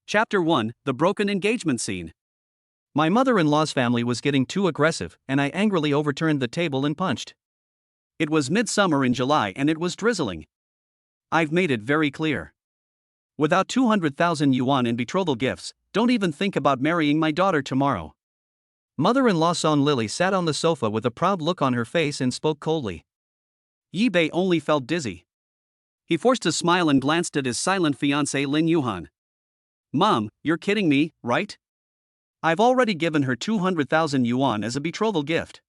Chapter 1: The Broken Engagement Scene. My mother-in-law's family was getting too aggressive, and I angrily overturned the table and punched. It was midsummer in July and it was drizzling. I've made it very clear. Without 200,000 yuan in betrothal gifts, don't even think about marrying my daughter tomorrow. Mother-in-law Song Lily sat on the sofa with a proud look on her face and spoke coldly. Yi Bei only felt dizzy. He forced a smile and glanced at his silent fiancée Lin Yuhan. Mom, you're kidding me, right? I've already given her 200,000 yuan as a betrothal gift.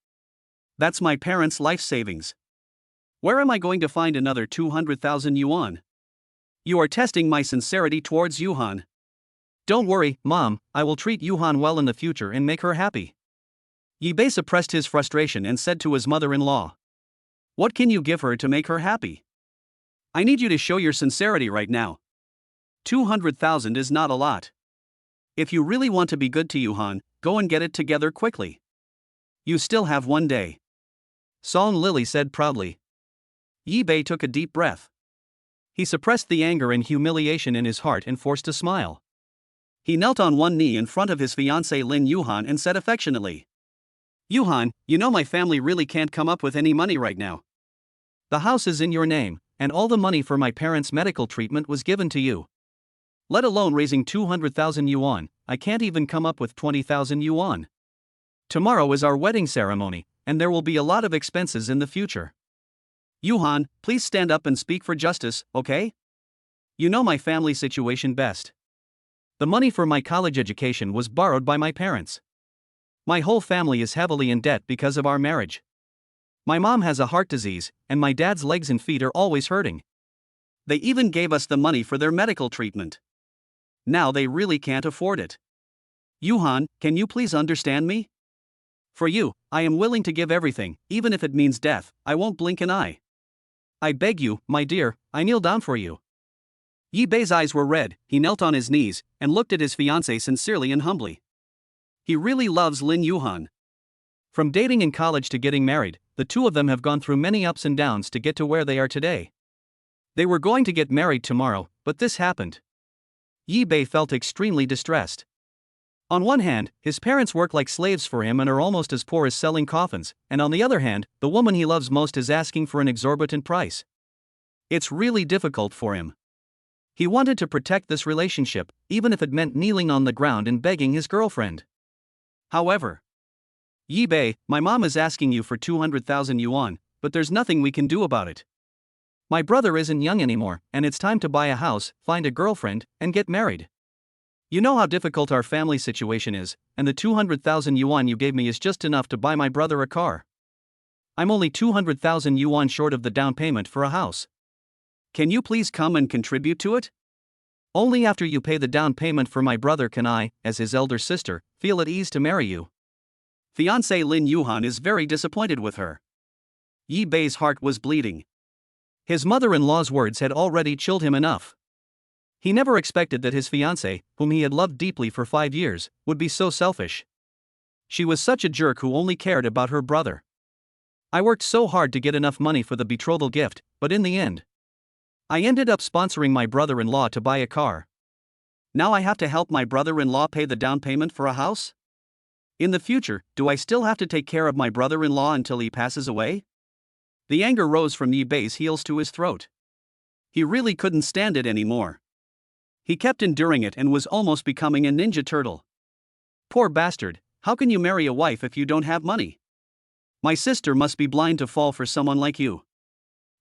That's my parents' life savings. Where am I going to find another 200,000 yuan? You are testing my sincerity towards Yuhan. Don't worry, Mom, I will treat Yuhan well in the future and make her happy. Yi Bei suppressed his frustration and said to his mother-in-law. What can you give her to make her happy? I need you to show your sincerity right now. 200,000 is not a lot. If you really want to be good to Yuhan, go and get it together quickly. You still have one day. Song Lily said proudly. Yi Bei took a deep breath. He suppressed the anger and humiliation in his heart and forced a smile. He knelt on one knee in front of his fiancée Lin Yuhan and said affectionately. Yuhan, you know my family really can't come up with any money right now. The house is in your name, and all the money for my parents' medical treatment was given to you. Let alone raising 200,000 yuan, I can't even come up with 20,000 yuan. Tomorrow is our wedding ceremony, and there will be a lot of expenses in the future. Yuhan, please stand up and speak for justice, okay? You know my family situation best. The money for my college education was borrowed by my parents. My whole family is heavily in debt because of our marriage. My mom has a heart disease, and my dad's legs and feet are always hurting. They even gave us the money for their medical treatment. Now they really can't afford it. Yuhan, can you please understand me? For you, I am willing to give everything, even if it means death. I won't blink an eye. I beg you, my dear, I kneel down for you. Yi Bei's eyes were red, he knelt on his knees, and looked at his fiancée sincerely and humbly. He really loves Lin Yuhan. From dating in college to getting married, the two of them have gone through many ups and downs to get to where they are today. They were going to get married tomorrow, but this happened. Yi Bei felt extremely distressed. On one hand, his parents work like slaves for him and are almost as poor as selling coffins, and on the other hand, the woman he loves most is asking for an exorbitant price. It's really difficult for him. He wanted to protect this relationship, even if it meant kneeling on the ground and begging his girlfriend. However, Yi Bei, my mom is asking you for 200,000 yuan, but there's nothing we can do about it. My brother isn't young anymore, and it's time to buy a house, find a girlfriend, and get married. You know how difficult our family situation is, and the 200,000 yuan you gave me is just enough to buy my brother a car. I'm only 200,000 yuan short of the down payment for a house. Can you please come and contribute to it? Only after you pay the down payment for my brother can I, as his elder sister, feel at ease to marry you. Fiancée Lin Yuhan is very disappointed with her. Yi Bei's heart was bleeding. His mother-in-law's words had already chilled him enough. He never expected that his fiancée, whom he had loved deeply for 5 years, would be so selfish. She was such a jerk who only cared about her brother. I worked so hard to get enough money for the betrothal gift, but in the end, I ended up sponsoring my brother-in-law to buy a car. Now I have to help my brother-in-law pay the down payment for a house? In the future, do I still have to take care of my brother-in-law until he passes away? The anger rose from Yi Bei's heels to his throat. He really couldn't stand it anymore. He kept enduring it and was almost becoming a ninja turtle. Poor bastard, how can you marry a wife if you don't have money? My sister must be blind to fall for someone like you.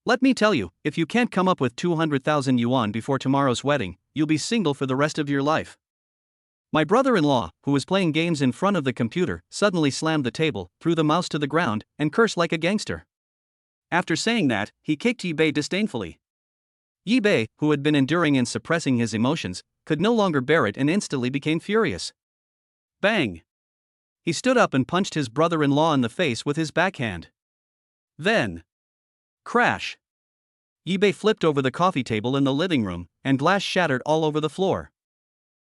Let me tell you, if you can't come up with 200,000 yuan before tomorrow's wedding, you'll be single for the rest of your life. My brother-in-law, who was playing games in front of the computer, suddenly slammed the table, threw the mouse to the ground, and cursed like a gangster. After saying that, he kicked Yi Bei disdainfully. Yi Bei, who had been enduring and suppressing his emotions, could no longer bear it and instantly became furious. Bang! He stood up and punched his brother-in-law in the face with his backhand. Then, crash! Yi Bei flipped over the coffee table in the living room, and glass shattered all over the floor.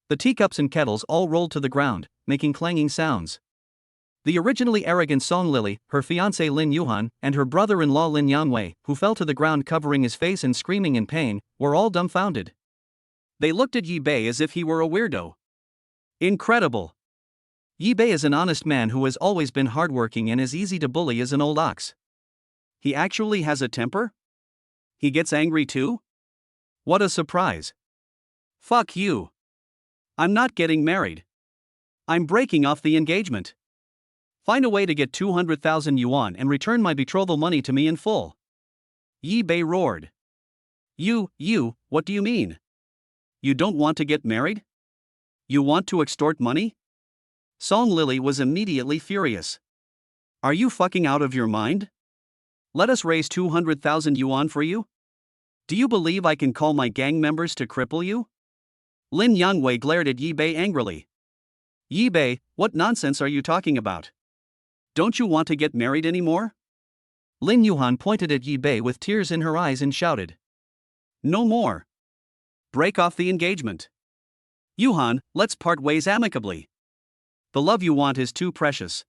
The teacups and kettles all rolled to the ground, making clanging sounds. The originally arrogant Song Lily, her fiancé Lin Yuhan, and her brother-in-law Lin Yanwei, who fell to the ground covering his face and screaming in pain, were all dumbfounded. They looked at Yi Bei as if he were a weirdo. Incredible. Yi Bei is an honest man who has always been hardworking and as easy to bully as an old ox. He actually has a temper? He gets angry too? What a surprise. Fuck you. I'm not getting married. I'm breaking off the engagement. Find a way to get 200,000 yuan and return my betrothal money to me in full. Yi Bei roared. You, what do you mean? You don't want to get married? You want to extort money? Song Lily was immediately furious. Are you fucking out of your mind? Let us raise 200,000 yuan for you? Do you believe I can call my gang members to cripple you? Lin Yangwei glared at Yi Bei angrily. Yi Bei, what nonsense are you talking about? Don't you want to get married anymore? Lin Yuhan pointed at Yi Bei with tears in her eyes and shouted. No more. Break off the engagement. Yuhan, let's part ways amicably. The love you want is too precious.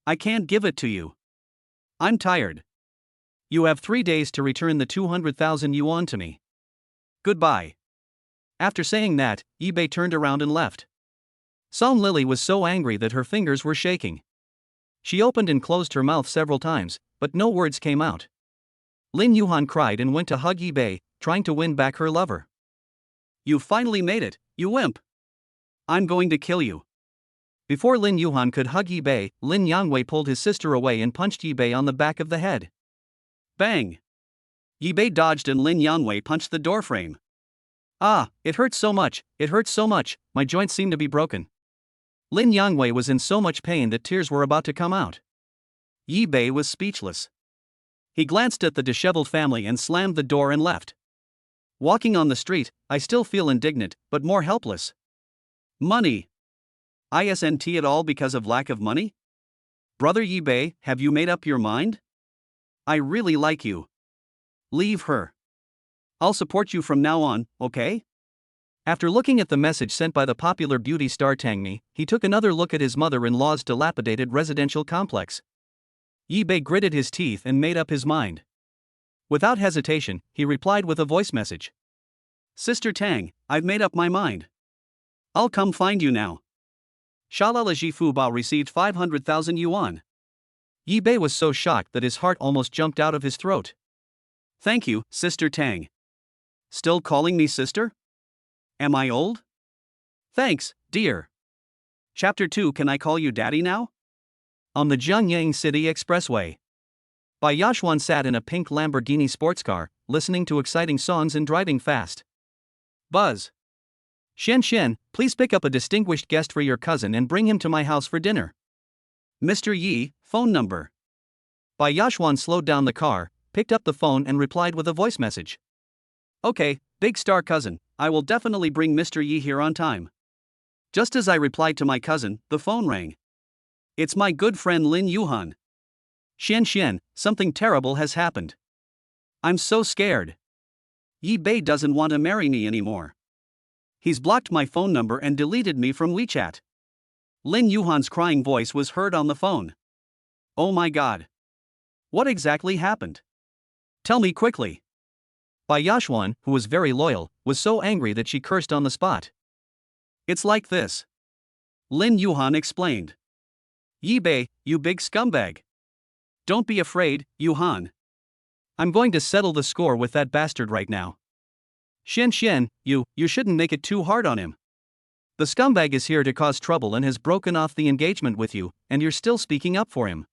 I can't give it to you. I'm tired. You have 3 days to return the 200,000 yuan to me. Goodbye. After saying that, Yi Bei turned around and left. Song Lily was so angry that her fingers were shaking. She opened and closed her mouth several times, but no words came out. Lin Yuhan cried and went to hug Yi Bei, trying to win back her lover. You finally made it, you wimp. I'm going to kill you. Before Lin Yuhan could hug Yi Bei, Lin Yangwei pulled his sister away and punched Yi Bei on the back of the head. Bang! Yi Bei dodged and Lin Yangwei punched the doorframe. Ah, it hurts so much, my joints seem to be broken. Lin Yangwei was in so much pain that tears were about to come out. Yi Bei was speechless. He glanced at the disheveled family and slammed the door and left. Walking on the street, I still feel indignant, but more helpless. Money. Isn't it all because of lack of money? Brother Yi Bei, have you made up your mind? I really like you. Leave her. I'll support you from now on, okay? After looking at the message sent by the popular beauty star Tangmi, he took another look at his mother-in-law's dilapidated residential complex. Yi Bei gritted his teeth and made up his mind. Without hesitation, he replied with a voice message. Sister Tang, I've made up my mind. I'll come find you now. Shalala Jifu Bao received 500,000 yuan. Yi Bei was so shocked that his heart almost jumped out of his throat. Thank you, Sister Tang. Still calling me sister? Am I old? Thanks, dear. Chapter 2. Can I call you daddy now? On the Jiangyang City Expressway. Bai Yashwan sat in a pink Lamborghini sports car, listening to exciting songs and driving fast. Buzz. Shen, please pick up a distinguished guest for your cousin and bring him to my house for dinner. Mr. Yi, phone number. Bai Yashwan slowed down the car, picked up the phone and replied with a voice message. Okay, big star cousin, I will definitely bring Mr. Yi here on time. Just as I replied to my cousin, the phone rang. It's my good friend Lin Yuhan. Shen, something terrible has happened. I'm so scared. Yi Bei doesn't want to marry me anymore. He's blocked my phone number and deleted me from WeChat. Lin Yuhan's crying voice was heard on the phone. Oh my god. What exactly happened? Tell me quickly. Bai Yashwan, who was very loyal, was so angry that she cursed on the spot. It's like this. Lin Yuhan explained. Yi Bei, you big scumbag. Don't be afraid, Yuhan. I'm going to settle the score with that bastard right now. Shen, you shouldn't make it too hard on him. The scumbag is here to cause trouble and has broken off the engagement with you, and you're still speaking up for him.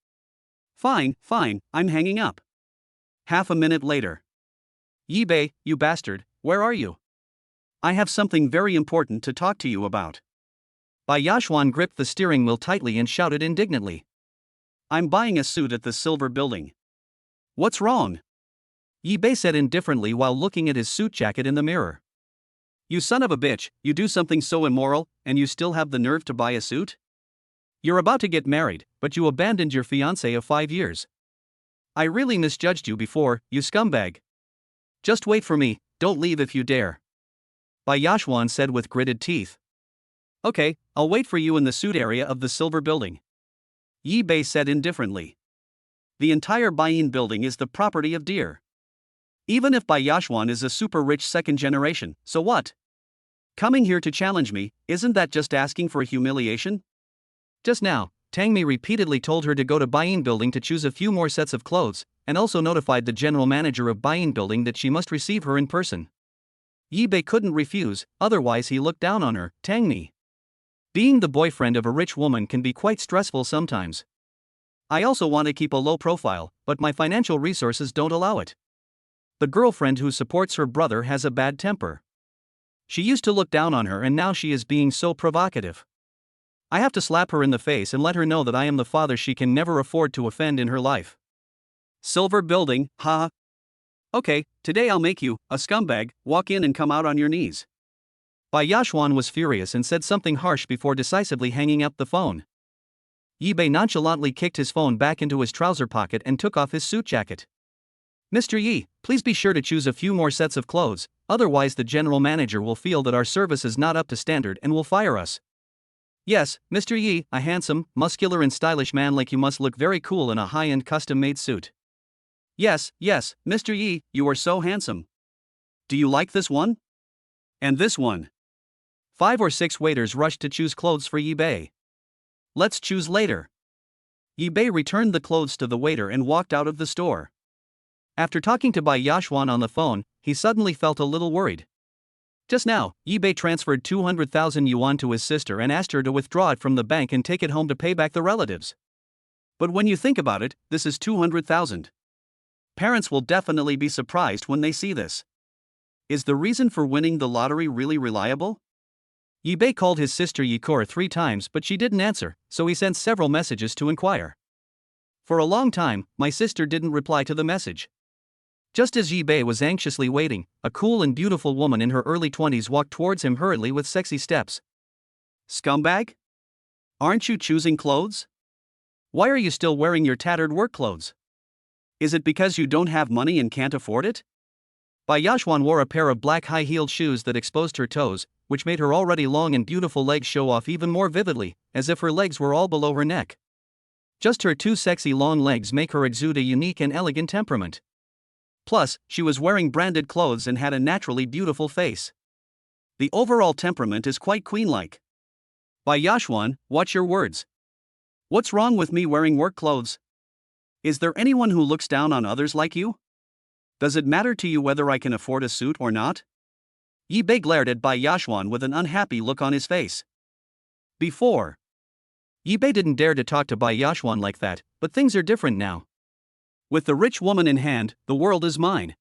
Fine, I'm hanging up. Half a minute later. Yi Bei, you bastard, where are you? I have something very important to talk to you about. Bai Yashwan gripped the steering wheel tightly and shouted indignantly. I'm buying a suit at the Silver Building. What's wrong? Yi Bei said indifferently while looking at his suit jacket in the mirror. You son of a bitch, you do something so immoral, and you still have the nerve to buy a suit? You're about to get married, but you abandoned your fiancée of 5 years. I really misjudged you before, you scumbag. Just wait for me, don't leave if you dare. Bai Yashwan said with gritted teeth. Okay, I'll wait for you in the suit area of the Silver Building. Yi Bei said indifferently. The entire Baiyin building is the property of Deer. Even if Bai Yashwan is a super rich second generation, so what? Coming here to challenge me, isn't that just asking for a humiliation? Just now, Tangmi repeatedly told her to go to Buying Building to choose a few more sets of clothes, and also notified the general manager of Buying Building that she must receive her in person. Yi-bei couldn't refuse, otherwise he looked down on her. Tangmi. Being the boyfriend of a rich woman can be quite stressful sometimes. I also want to keep a low profile, but my financial resources don't allow it. The girlfriend who supports her brother has a bad temper. She used to look down on her and now she is being so provocative. I have to slap her in the face and let her know that I am the father she can never afford to offend in her life. Silver building, haha. Okay, today I'll make you, a scumbag, walk in and come out on your knees. Bai Yashuan was furious and said something harsh before decisively hanging up the phone. Yi-bei nonchalantly kicked his phone back into his trouser pocket and took off his suit jacket. Mr. Yi, please be sure to choose a few more sets of clothes, otherwise the general manager will feel that our service is not up to standard and will fire us. Yes, Mr. Yi, a handsome, muscular and stylish man like you must look very cool in a high-end custom-made suit. Yes, Mr. Yi, you are so handsome. Do you like this one? And this one? 5 or 6 waiters rushed to choose clothes for Yi-bei. Let's choose later. Yi-bei returned the clothes to the waiter and walked out of the store. After talking to Bai Yashuan on the phone, he suddenly felt a little worried. Just now, Yi-bei transferred 200,000 yuan to his sister and asked her to withdraw it from the bank and take it home to pay back the relatives. But when you think about it, this is 200,000. Parents will definitely be surprised when they see this. Is the reason for winning the lottery really reliable? Yi-bei called his sister Yikor 3 times but she didn't answer, so he sent several messages to inquire. For a long time, my sister didn't reply to the message. Just as Yi-bei was anxiously waiting, a cool and beautiful woman in her early 20s walked towards him hurriedly with sexy steps. Scumbag? Aren't you choosing clothes? Why are you still wearing your tattered work clothes? Is it because you don't have money and can't afford it? Bai Yashuan wore a pair of black high-heeled shoes that exposed her toes, which made her already long and beautiful legs show off even more vividly, as if her legs were all below her neck. Just her 2 sexy long legs make her exude a unique and elegant temperament. Plus, she was wearing branded clothes and had a naturally beautiful face. The overall temperament is quite queen-like. Bai Yashuan, watch your words. What's wrong with me wearing work clothes? Is there anyone who looks down on others like you? Does it matter to you whether I can afford a suit or not? Yi-bei glared at Bai Yashuan with an unhappy look on his face. Before, Yi-bei didn't dare to talk to Bai Yashuan like that, but things are different now. With the rich woman in hand, the world is mine.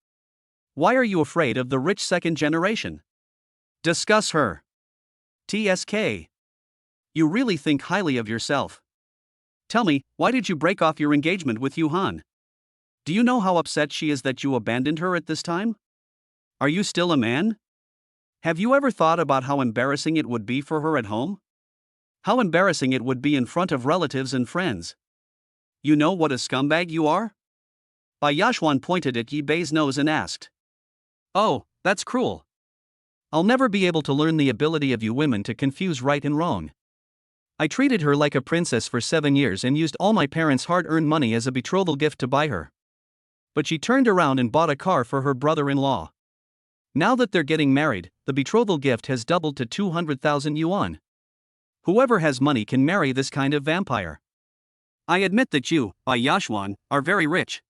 Why are you afraid of the rich second generation? Discuss her. TSK. You really think highly of yourself. Tell me, why did you break off your engagement with Yuhan? Do you know how upset she is that you abandoned her at this time? Are you still a man? Have you ever thought about how embarrassing it would be for her at home? How embarrassing it would be in front of relatives and friends. You know what a scumbag you are? Bai Yashuan pointed at Yi-bei's nose and asked. Oh, that's cruel. I'll never be able to learn the ability of you women to confuse right and wrong. I treated her like a princess for 7 years and used all my parents' hard-earned money as a betrothal gift to buy her. But she turned around and bought a car for her brother-in-law. Now that they're getting married, the betrothal gift has doubled to 200,000 yuan. Whoever has money can marry this kind of vampire. I admit that you, Bai Yashuan, are very rich.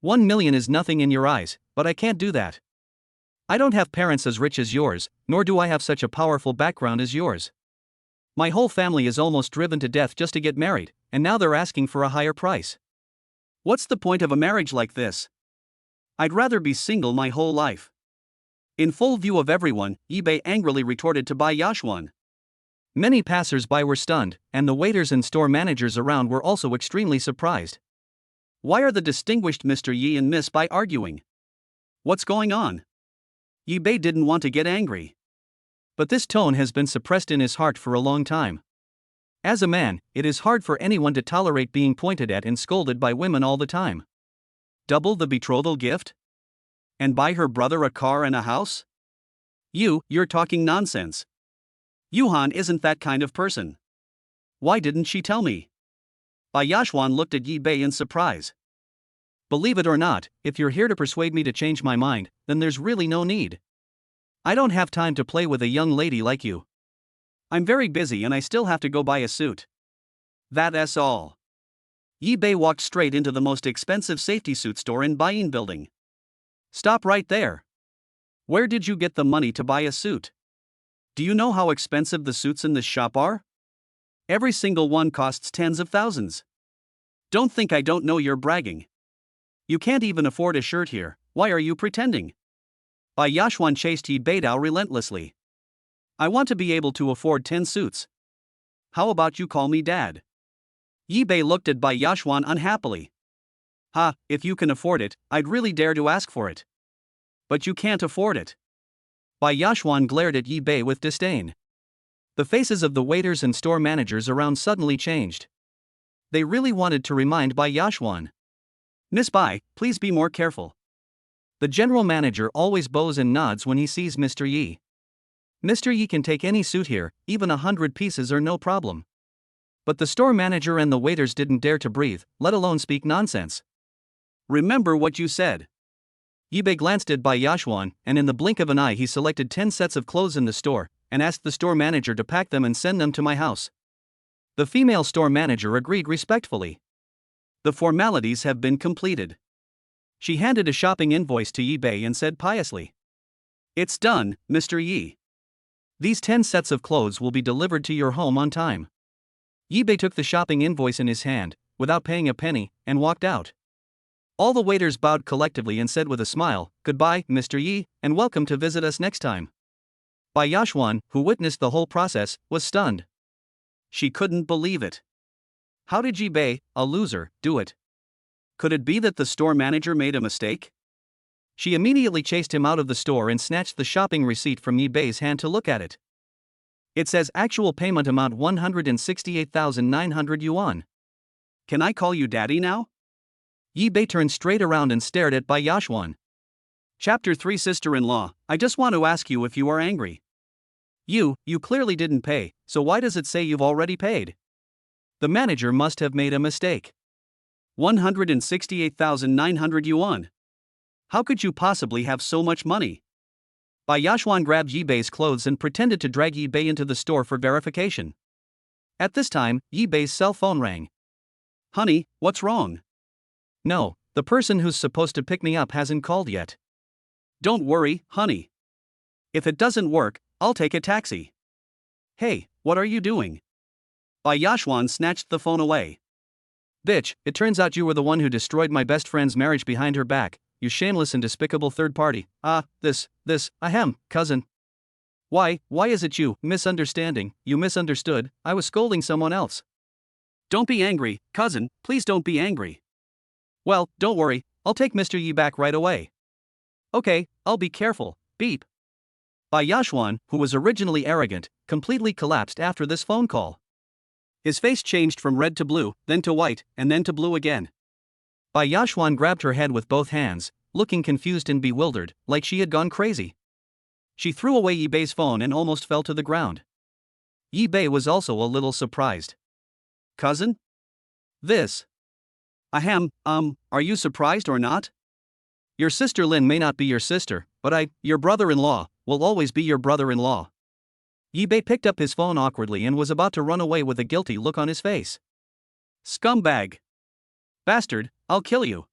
1 million is nothing in your eyes, but I can't do that. I don't have parents as rich as yours, nor do I have such a powerful background as yours. My whole family is almost driven to death just to get married, and now they're asking for a higher price. What's the point of a marriage like this? I'd rather be single my whole life. In full view of everyone, Yi-bei angrily retorted to Bai Yashuan. Many passers-by were stunned, and the waiters and store managers around were also extremely surprised. Why are the distinguished Mr. Yi and Miss Bai arguing? What's going on? Yi-bei didn't want to get angry. But this tone has been suppressed in his heart for a long time. As a man, it is hard for anyone to tolerate being pointed at and scolded by women all the time. Double the betrothal gift? And buy her brother a car and a house? You're talking nonsense. Yuhan isn't that kind of person. Why didn't she tell me? Bai Yashuan looked at Yi-bei in surprise. Believe it or not, if you're here to persuade me to change my mind, then there's really no need. I don't have time to play with a young lady like you. I'm very busy and I still have to go buy a suit. That's all. Yi Bei walked straight into the most expensive safety suit store in Buying Building. Stop right there. Where did you get the money to buy a suit? Do you know how expensive the suits in this shop are? Every single one costs tens of thousands. Don't think I don't know you're bragging. You can't even afford a shirt here, why are you pretending? Bai Yashuan chased Yi Beidao relentlessly. I want to be able to afford 10 suits. How about you call me dad? Yi Bei looked at Bai Yashuan unhappily. Ha, if you can afford it, I'd really dare to ask for it. But you can't afford it. Bai Yashuan glared at Yi Bei with disdain. The faces of the waiters and store managers around suddenly changed. They really wanted to remind Bai Yashuan. Miss Bai, please be more careful. The general manager always bows and nods when he sees Mr. Yi. Mr. Yi can take any suit here, even 100 pieces are no problem. But the store manager and the waiters didn't dare to breathe, let alone speak nonsense. Remember what you said. Yi Bei glanced at Bai Yashuan, and in the blink of an eye he selected 10 sets of clothes in the store, and asked the store manager to pack them and send them to my house. The female store manager agreed respectfully. The formalities have been completed. She handed a shopping invoice to Yi Bei and said piously. It's done, Mr. Yi. These 10 sets of clothes will be delivered to your home on time. Yi Bei took the shopping invoice in his hand, without paying a penny, and walked out. All the waiters bowed collectively and said with a smile, "Goodbye, Mr. Yi, and welcome to visit us next time." Bai Yashuan, who witnessed the whole process, was stunned. She couldn't believe it. How did Yi Bei, a loser, do it? Could it be that the store manager made a mistake? She immediately chased him out of the store and snatched the shopping receipt from Yi Bei's hand to look at it. It says actual payment amount 168,900 yuan. Can I call you daddy now? Yi Bei turned straight around and stared at Bai Yashuan. Chapter 3 Sister-in-law, I just want to ask you if you are angry. You clearly didn't pay, so why does it say you've already paid? The manager must have made a mistake. 168,900 yuan. How could you possibly have so much money? Bai Yashuan grabbed Yi Bei's clothes and pretended to drag Yi Bei into the store for verification. At this time, Yi Bei's cell phone rang. Honey, what's wrong? No, the person who's supposed to pick me up hasn't called yet. Don't worry, honey. If it doesn't work, I'll take a taxi. Hey, what are you doing? Bai Yashuan snatched the phone away. Bitch, it turns out you were the one who destroyed my best friend's marriage behind her back, you shameless and despicable third party. Cousin. Why is it you, misunderstanding, you misunderstood, I was scolding someone else. Don't be angry, cousin, please don't be angry. Well, don't worry, I'll take Mr. Yi back right away. Okay, I'll be careful, beep. Bai Yashuan, who was originally arrogant, completely collapsed after this phone call. His face changed from red to blue, then to white, and then to blue again. Bai Yashuan grabbed her head with both hands, looking confused and bewildered, like she had gone crazy. She threw away Yi Bei's phone and almost fell to the ground. Yi Bei was also a little surprised. Cousin? This. Are you surprised or not? Your sister Lin may not be your sister, but your brother-in-law, will always be your brother-in-law. Yi Bei picked up his phone awkwardly and was about to run away with a guilty look on his face. Scumbag! Bastard, I'll kill you!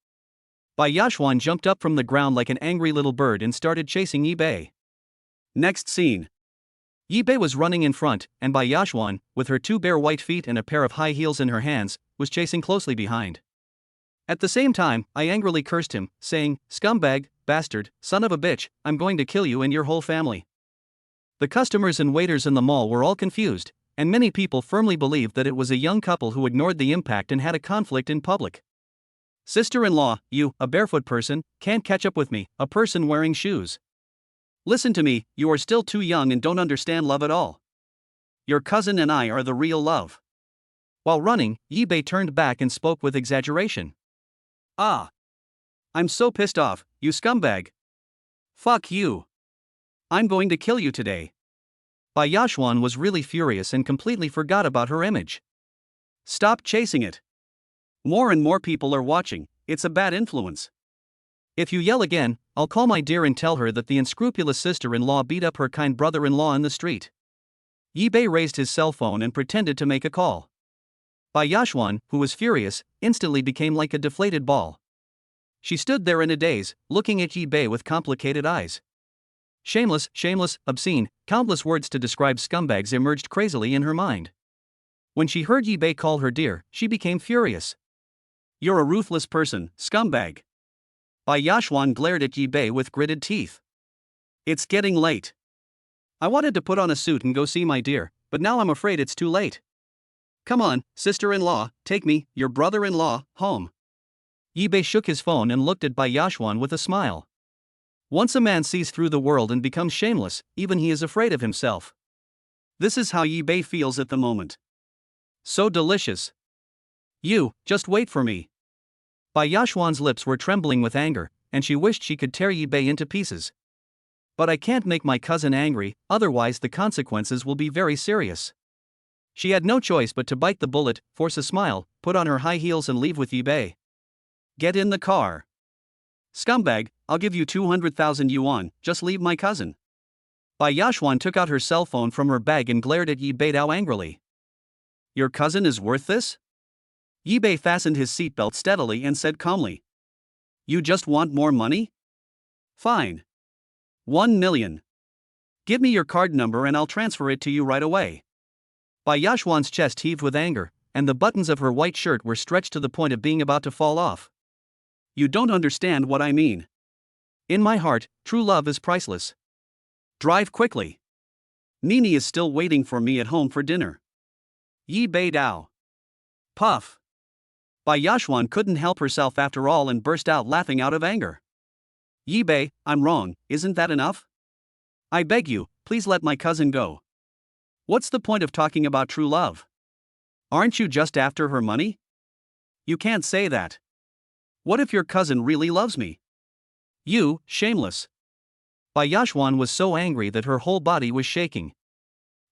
Bai Yashuan jumped up from the ground like an angry little bird and started chasing Yi Bei. Next scene. Yi Bei was running in front, and Bai Yashuan, with her 2 bare white feet and a pair of high heels in her hands, was chasing closely behind. At the same time, I angrily cursed him, saying, "Scumbag, bastard, son of a bitch, I'm going to kill you and your whole family." The customers and waiters in the mall were all confused, and many people firmly believed that it was a young couple who ignored the impact and had a conflict in public. Sister-in-law, you, a barefoot person, can't catch up with me, a person wearing shoes. Listen to me, you are still too young and don't understand love at all. Your cousin and I are the real love. While running, Yi Bei turned back and spoke with exaggeration. I'm so pissed off, you scumbag. Fuck you. I'm going to kill you today. Bai Yashuan was really furious and completely forgot about her image. Stop chasing it. More and more people are watching, it's a bad influence. If you yell again, I'll call my dear and tell her that the unscrupulous sister-in-law beat up her kind brother-in-law in the street. Yibei raised his cell phone and pretended to make a call. Yashwan, who was furious, instantly became like a deflated ball. She stood there in a daze, looking at Yibei with complicated eyes. Shameless, shameless, obscene, countless words to describe scumbags emerged crazily in her mind. When she heard Yibei call her dear, she became furious. You're a ruthless person, scumbag. Yashwan glared at Yibei with gritted teeth. It's getting late. I wanted to put on a suit and go see my dear, but now I'm afraid it's too late. Come on, sister-in-law, take me, your brother-in-law, home. Yibei shook his phone and looked at Yashwan with a smile. Once a man sees through the world and becomes shameless, even he is afraid of himself. This is how Yibei feels at the moment. So delicious. You, just wait for me. Yashwan's lips were trembling with anger, and she wished she could tear Yibei into pieces. But I can't make my cousin angry, otherwise the consequences will be very serious. She had no choice but to bite the bullet, force a smile, put on her high heels and leave with Yibei. Get in the car. Scumbag, I'll give you 200,000 yuan, just leave my cousin. Yashwan took out her cell phone from her bag and glared at Yibei angrily. Your cousin is worth this? Yibei fastened his seatbelt steadily and said calmly. You just want more money? Fine. 1 million. Give me your card number and I'll transfer it to you right away. Yashwan's chest heaved with anger, and the buttons of her white shirt were stretched to the point of being about to fall off. You don't understand what I mean. In my heart, true love is priceless. Drive quickly. Nini is still waiting for me at home for dinner. Yibei Dao. Puff. Yashwan couldn't help herself after all and burst out laughing out of anger. Yibei, I'm wrong, isn't that enough? I beg you, please let my cousin go. What's the point of talking about true love? Aren't you just after her money? You can't say that. What if your cousin really loves me? You, shameless. Yashwan was so angry that her whole body was shaking.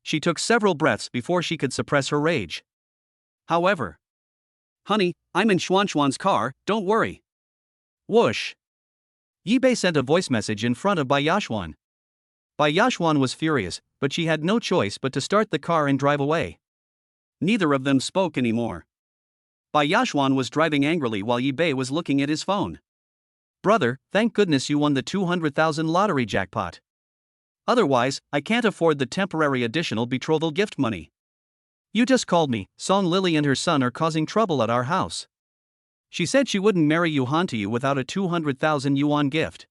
She took several breaths before she could suppress her rage. However, honey, I'm in Xuanxuan's car, don't worry. Whoosh. Yibei sent a voice message in front of Yashwan. Yashwan was furious, but she had no choice but to start the car and drive away. Neither of them spoke anymore. Yashwan was driving angrily while Yibei was looking at his phone. Brother, thank goodness you won the 200,000 lottery jackpot. Otherwise, I can't afford the temporary additional betrothal gift money. You just called me, Song Lily and her son are causing trouble at our house. She said she wouldn't marry Yuhan to you without a 200,000 yuan gift.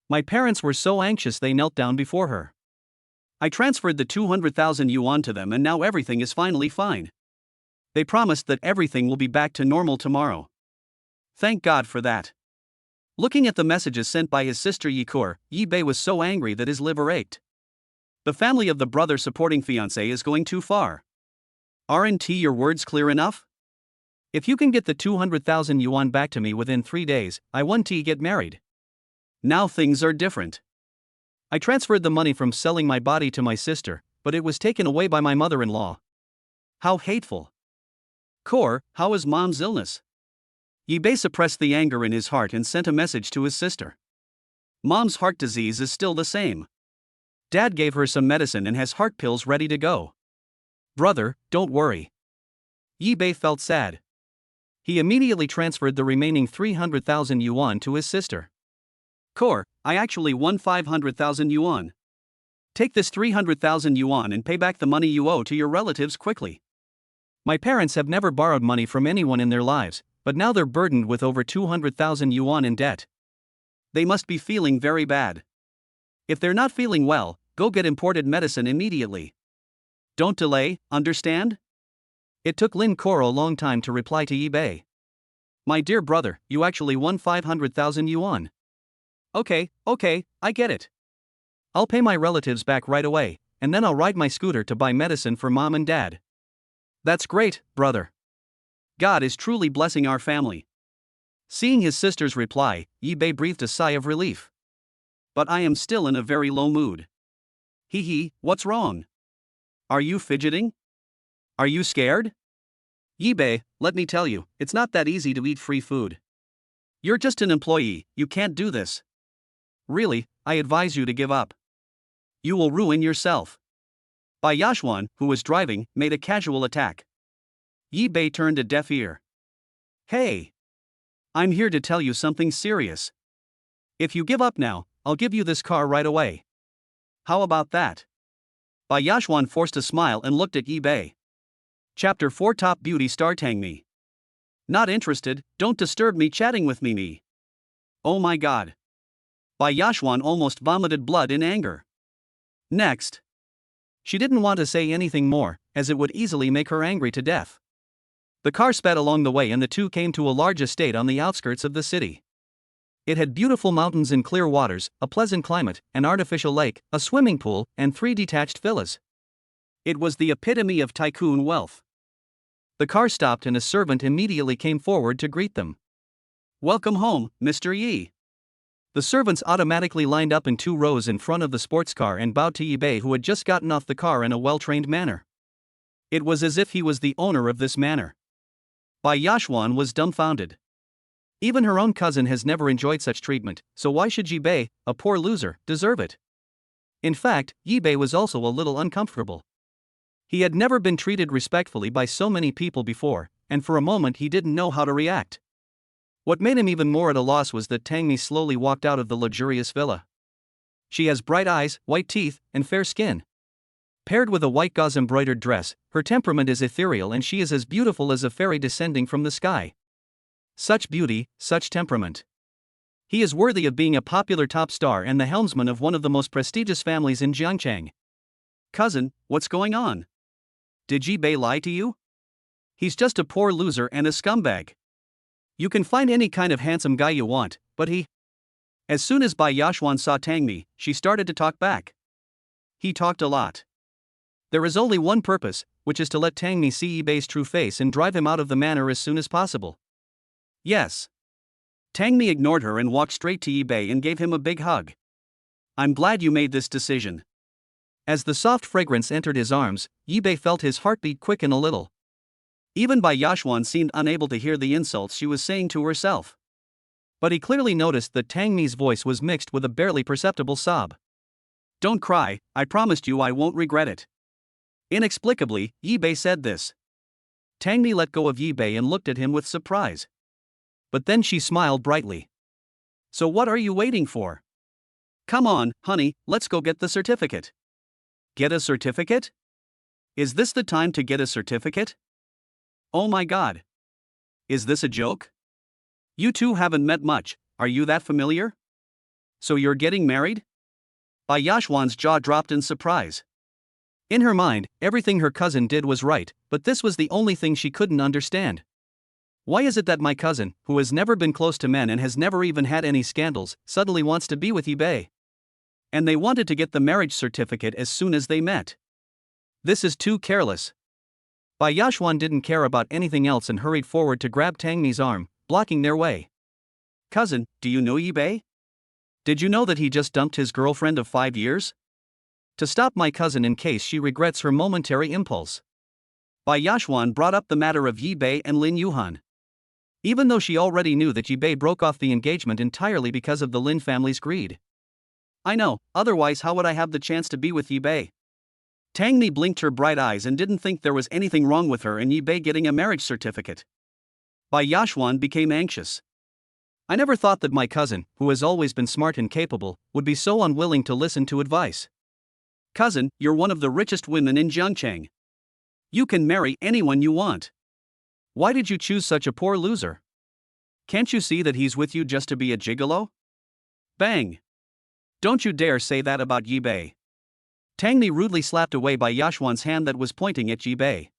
My parents were so anxious they knelt down before her. I transferred the 200,000 yuan to them and now everything is finally fine. They promised that everything will be back to normal tomorrow. Thank God for that. Looking at the messages sent by his sister Yikur, Yibei was so angry that his liver ached. The family of the brother supporting fiancé is going too far. Aren't your words clear enough? If you can get the 200,000 yuan back to me within 3 days, I want to get married. Now things are different. I transferred the money from selling my body to my sister, but it was taken away by my mother-in-law. How hateful. Kor, how is mom's illness? Yibei suppressed the anger in his heart and sent a message to his sister. Mom's heart disease is still the same. Dad gave her some medicine and has heart pills ready to go. Brother, don't worry. Yibei felt sad. He immediately transferred the remaining 300,000 yuan to his sister. Kor, I actually won 500,000 yuan. Take this 300,000 yuan and pay back the money you owe to your relatives quickly. My parents have never borrowed money from anyone in their lives, but now they're burdened with over 200,000 yuan in debt. They must be feeling very bad. If they're not feeling well, go get imported medicine immediately. Don't delay, understand? It took Lin Kor a long time to reply to Yibei. My dear brother, you actually won 500,000 yuan. Okay, I get it. I'll pay my relatives back right away, and then I'll ride my scooter to buy medicine for mom and dad. That's great, brother. God is truly blessing our family. Seeing his sister's reply, Yibei breathed a sigh of relief. But I am still in a very low mood. What's wrong? Are you fidgeting? Are you scared? Yibei, let me tell you, it's not that easy to eat free food. You're just an employee, you can't do this. Really, I advise you to give up. You will ruin yourself. Bai Yashwan, who was driving, made a casual attack. Yi Bei turned a deaf ear. Hey! I'm here to tell you something serious. If you give up now, I'll give you this car right away. How about that? Bai Yashwan forced a smile and looked at Yi Bei. Chapter 4 Top Beauty Star Tangmi. Not interested, don't disturb me chatting with me. Oh my god. Bai Yashwan almost vomited blood in anger. Next. She didn't want to say anything more, as it would easily make her angry to death. The car sped along the way and the two came to a large estate on the outskirts of the city. It had beautiful mountains and clear waters, a pleasant climate, an artificial lake, a swimming pool, and 3 detached villas. It was the epitome of tycoon wealth. The car stopped and a servant immediately came forward to greet them. Welcome home, Mr. Yi. The servants automatically lined up in 2 rows in front of the sports car and bowed to Yi Bei, who had just gotten off the car in a well-trained manner. It was as if he was the owner of this manor. Bai Yashwan was dumbfounded. Even her own cousin has never enjoyed such treatment, so why should Yi Bei, a poor loser, deserve it? In fact, Yi Bei was also a little uncomfortable. He had never been treated respectfully by so many people before, and for a moment he didn't know how to react. What made him even more at a loss was that Tangmi slowly walked out of the luxurious villa. She has bright eyes, white teeth, and fair skin. Paired with a white gauze embroidered dress, her temperament is ethereal and she is as beautiful as a fairy descending from the sky. Such beauty, such temperament. He is worthy of being a popular top star and the helmsman of one of the most prestigious families in Jiangcheng. Cousin, what's going on? Did Yi Bei lie to you? He's just a poor loser and a scumbag. You can find any kind of handsome guy you want, but he... As soon as Bai Yashwan saw Tangmi, she started to talk back. He talked a lot. There is only one purpose, which is to let Tangmi see Yi Bei's true face and drive him out of the manor as soon as possible. Yes. Tangmi ignored her and walked straight to Yi Bei and gave him a big hug. I'm glad you made this decision. As the soft fragrance entered his arms, Yi Bei felt his heartbeat quicken a little. Even Bai Yashwan seemed unable to hear the insults she was saying to herself. But he clearly noticed that Tangmi's voice was mixed with a barely perceptible sob. Don't cry, I promised you I won't regret it. Inexplicably, Yi Bei said this. Tangmi let go of Yi Bei and looked at him with surprise. But then she smiled brightly. So what are you waiting for? Come on, honey, let's go get the certificate. Get a certificate? Is this the time to get a certificate? Oh my god. Is this a joke? You two haven't met much, are you that familiar? So you're getting married? Bai Yashwan's jaw dropped in surprise. In her mind, everything her cousin did was right, but this was the only thing she couldn't understand. Why is it that my cousin, who has never been close to men and has never even had any scandals, suddenly wants to be with Yi Bei? And they wanted to get the marriage certificate as soon as they met. This is too careless. Bai Yashwan didn't care about anything else and hurried forward to grab Tangmi's arm, blocking their way. Cousin, do you know Yi Bei? Did you know that he just dumped his girlfriend of 5 years? To stop my cousin in case she regrets her momentary impulse. Bai Yashwan brought up the matter of Yi Bei and Lin Yuhan. Even though she already knew that Yi Bei broke off the engagement entirely because of the Lin family's greed. I know, otherwise how would I have the chance to be with Yi Bei? Tangmi blinked her bright eyes and didn't think there was anything wrong with her and Yi Bei getting a marriage certificate. Bai Yashwan became anxious. I never thought that my cousin, who has always been smart and capable, would be so unwilling to listen to advice. Cousin, you're one of the richest women in Jiangcheng. You can marry anyone you want. Why did you choose such a poor loser? Can't you see that he's with you just to be a gigolo? Bang! Don't you dare say that about Yi Bei. Tangmi rudely slapped away Bai Yashwan's hand that was pointing at Yi Bei.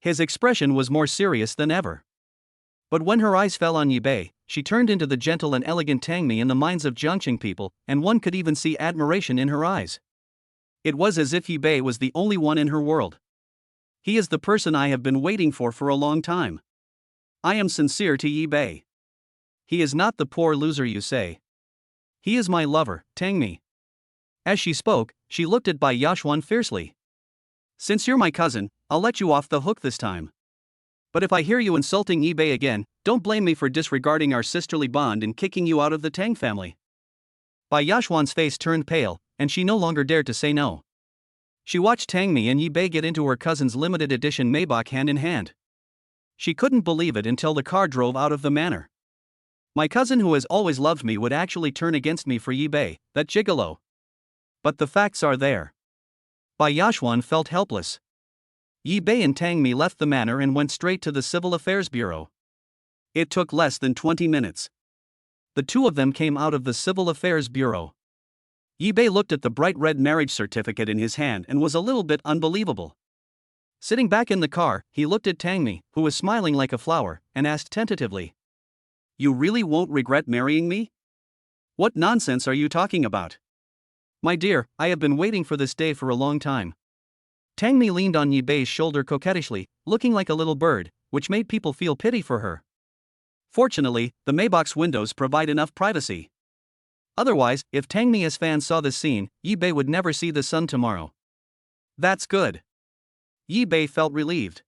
His expression was more serious than ever. But when her eyes fell on Yi Bei, she turned into the gentle and elegant Tangmi in the minds of Jiangcheng people, and one could even see admiration in her eyes. It was as if Yi Bei was the only one in her world. He is the person I have been waiting for a long time. I am sincere to Yi Bei. He is not the poor loser you say. He is my lover, Tangmi. As she spoke, she looked at Bai Yashwan fiercely. Since you're my cousin, I'll let you off the hook this time. But if I hear you insulting Yi Bei again, Don't blame me for disregarding our sisterly bond and kicking you out of the Tang family. Bai Yashwan's face turned pale, and she no longer dared to say no. She watched Tangmi and Yi Bei get into her cousin's limited edition Maybach hand in hand. She couldn't believe it until the car drove out of the manor. My cousin who has always loved me would actually turn against me for Yi Bei, that gigolo. But the facts are there. Bai Yashwan felt helpless. Yi Bei and Tangmi left the manor and went straight to the Civil Affairs Bureau. It took less than 20 minutes. The two of them came out of the Civil Affairs Bureau. Yi Bei looked at the bright red marriage certificate in his hand and was a little bit unbelievable. Sitting back in the car, he looked at Tangmi, who was smiling like a flower, and asked tentatively, "You really won't regret marrying me? What nonsense are you talking about?" "My dear, I have been waiting for this day for a long time." Tangmi leaned on Yi Bei's shoulder coquettishly, looking like a little bird, which made people feel pity for her. Fortunately, the Maybach's windows provide enough privacy. Otherwise, if Tangmi's fans saw this scene, Yi Bei would never see the sun tomorrow. That's good. Yi Bei felt relieved.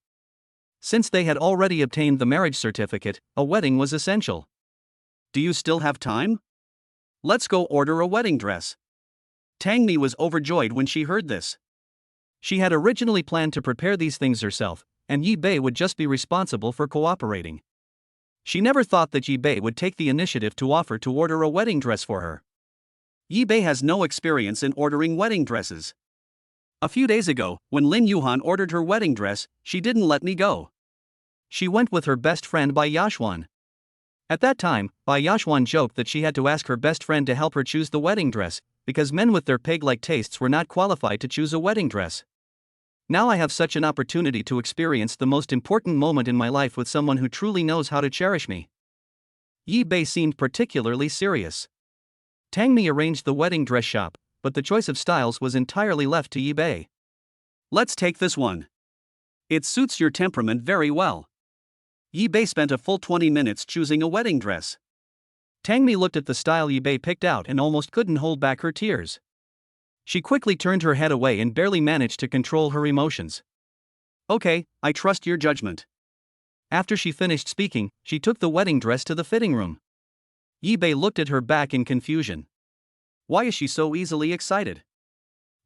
Since they had already obtained the marriage certificate, a wedding was essential. "Do you still have time? Let's go order a wedding dress." Tangmi was overjoyed when she heard this. She had originally planned to prepare these things herself, and Yi Bei would just be responsible for cooperating. She never thought that Yi Bei would take the initiative to offer to order a wedding dress for her. Yi Bei has no experience in ordering wedding dresses. A few days ago, when Lin Yuhan ordered her wedding dress, she didn't let me go. She went with her best friend Bai Yashwan. At that time, Bai Yashwan joked that she had to ask her best friend to help her choose the wedding dress, because men with their pig-like tastes were not qualified to choose a wedding dress. Now I have such an opportunity to experience the most important moment in my life with someone who truly knows how to cherish me. Yi Bei seemed particularly serious. Tangmi arranged the wedding dress shop, but the choice of styles was entirely left to Yi Bei. "Let's take this one. It suits your temperament very well." Yi Bei spent a full 20 minutes choosing a wedding dress. Tangmi looked at the style Yi Bei picked out and almost couldn't hold back her tears. She quickly turned her head away and barely managed to control her emotions. "Okay, I trust your judgment." After she finished speaking, she took the wedding dress to the fitting room. Yi Bei looked at her back in confusion. Why is she so easily excited?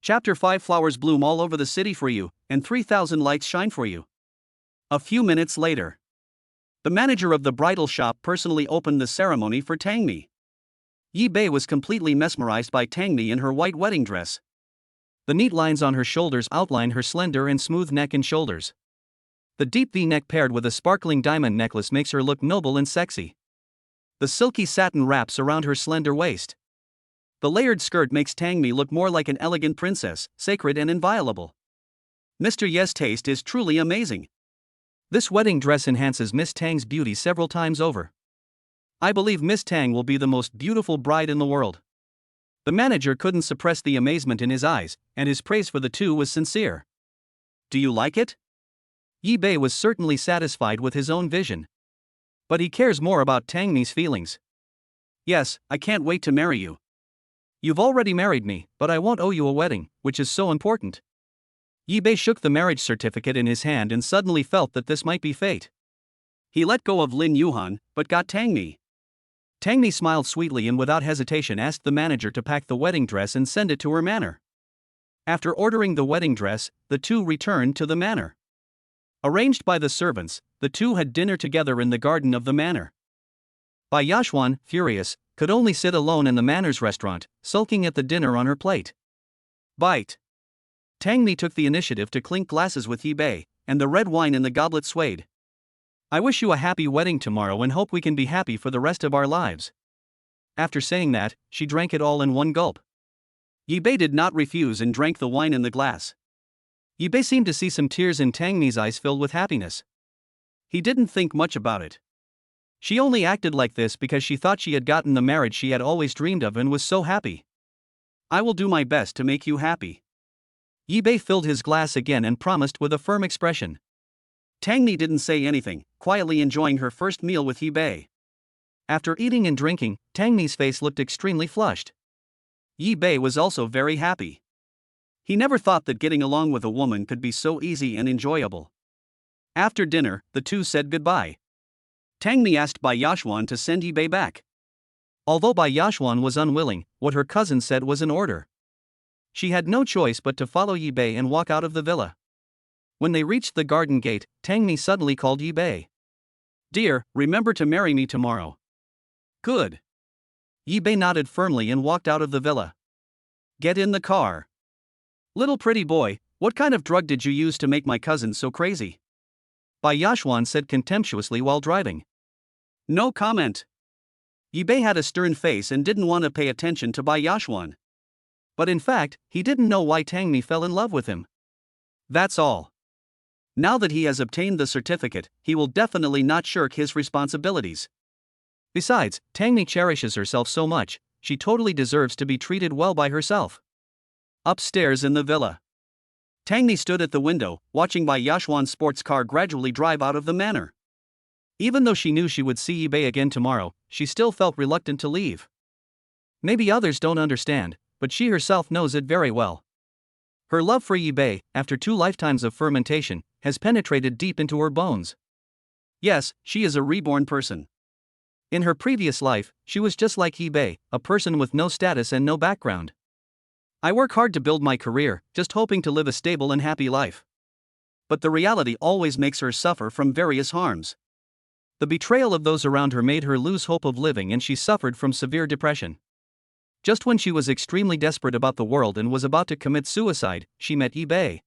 Chapter 5 Flowers bloom all over the city for you, and 3,000 lights shine for you. A few minutes later, the manager of the bridal shop personally opened the ceremony for Tangmi. Yi Bei was completely mesmerized by Tangmi in her white wedding dress. The neat lines on her shoulders outlined her slender and smooth neck and shoulders. The deep V-neck paired with a sparkling diamond necklace makes her look noble and sexy. The silky satin wraps around her slender waist. The layered skirt makes Tangmi look more like an elegant princess, sacred and inviolable. Mr. Ye's taste is truly amazing. This wedding dress enhances Miss Tang's beauty several times over. I believe Miss Tang will be the most beautiful bride in the world. The manager couldn't suppress the amazement in his eyes, and his praise for the two was sincere. Do you like it? Yi Bei was certainly satisfied with his own vision. But he cares more about Tangmi's feelings. Yes, I can't wait to marry you. You've already married me, but I won't owe you a wedding, which is so important. Yi Bei shook the marriage certificate in his hand and suddenly felt that this might be fate. He let go of Lin Yuhan, but got Tangmi. Tangmi smiled sweetly and without hesitation asked the manager to pack the wedding dress and send it to her manor. After ordering the wedding dress, the two returned to the manor. Arranged by the servants, the two had dinner together in the garden of the manor. Bai Yashwan, furious, could only sit alone in the manor's restaurant, sulking at the dinner on her plate. Bite. Tangmi took the initiative to clink glasses with Yi Bei, and the red wine in the goblet swayed. I wish you a happy wedding tomorrow and hope we can be happy for the rest of our lives. After saying that, she drank it all in one gulp. Yi Bei did not refuse and drank the wine in the glass. Yi Bei seemed to see some tears in Tangmi's eyes filled with happiness. He didn't think much about it. She only acted like this because she thought she had gotten the marriage she had always dreamed of and was so happy. I will do my best to make you happy. Yi Bei filled his glass again and promised with a firm expression. Tangmi didn't say anything, quietly enjoying her first meal with Yi Bei. After eating and drinking, Tangmi's face looked extremely flushed. Yi Bei was also very happy. He never thought that getting along with a woman could be so easy and enjoyable. After dinner, the two said goodbye. Tangmi asked Bai Yashwan to send Yi Bei back. Although Bai Yashwan was unwilling, what her cousin said was an order. She had no choice but to follow Yi Bei and walk out of the villa. When they reached the garden gate, Tangmi suddenly called Yi Bei. "Dear, remember to marry me tomorrow." "Good." Yi Bei nodded firmly and walked out of the villa. "Get in the car." "Little pretty boy, what kind of drug did you use to make my cousin so crazy?" Bai Yashwan said contemptuously while driving. "No comment." Yi Bei had a stern face and didn't want to pay attention to Bai Yashwan. But in fact, he didn't know why Tangmi fell in love with him. That's all. Now that he has obtained the certificate, he will definitely not shirk his responsibilities. Besides, Tangmi cherishes herself so much, she totally deserves to be treated well by herself. Upstairs in the villa, Tangmi stood at the window, watching Bai Yashwan's sports car gradually drive out of the manor. Even though she knew she would see Yi Bei again tomorrow, she still felt reluctant to leave. Maybe others don't understand, but she herself knows it very well. Her love for Yi Bei, after 2 lifetimes of fermentation, has penetrated deep into her bones. Yes, she is a reborn person. In her previous life, she was just like Yi Bei, a person with no status and no background. "I work hard to build my career, just hoping to live a stable and happy life. But the reality always makes her suffer from various harms. The betrayal of those around her made her lose hope of living and she suffered from severe depression. Just when she was extremely desperate about the world and was about to commit suicide, she met Yi Bei.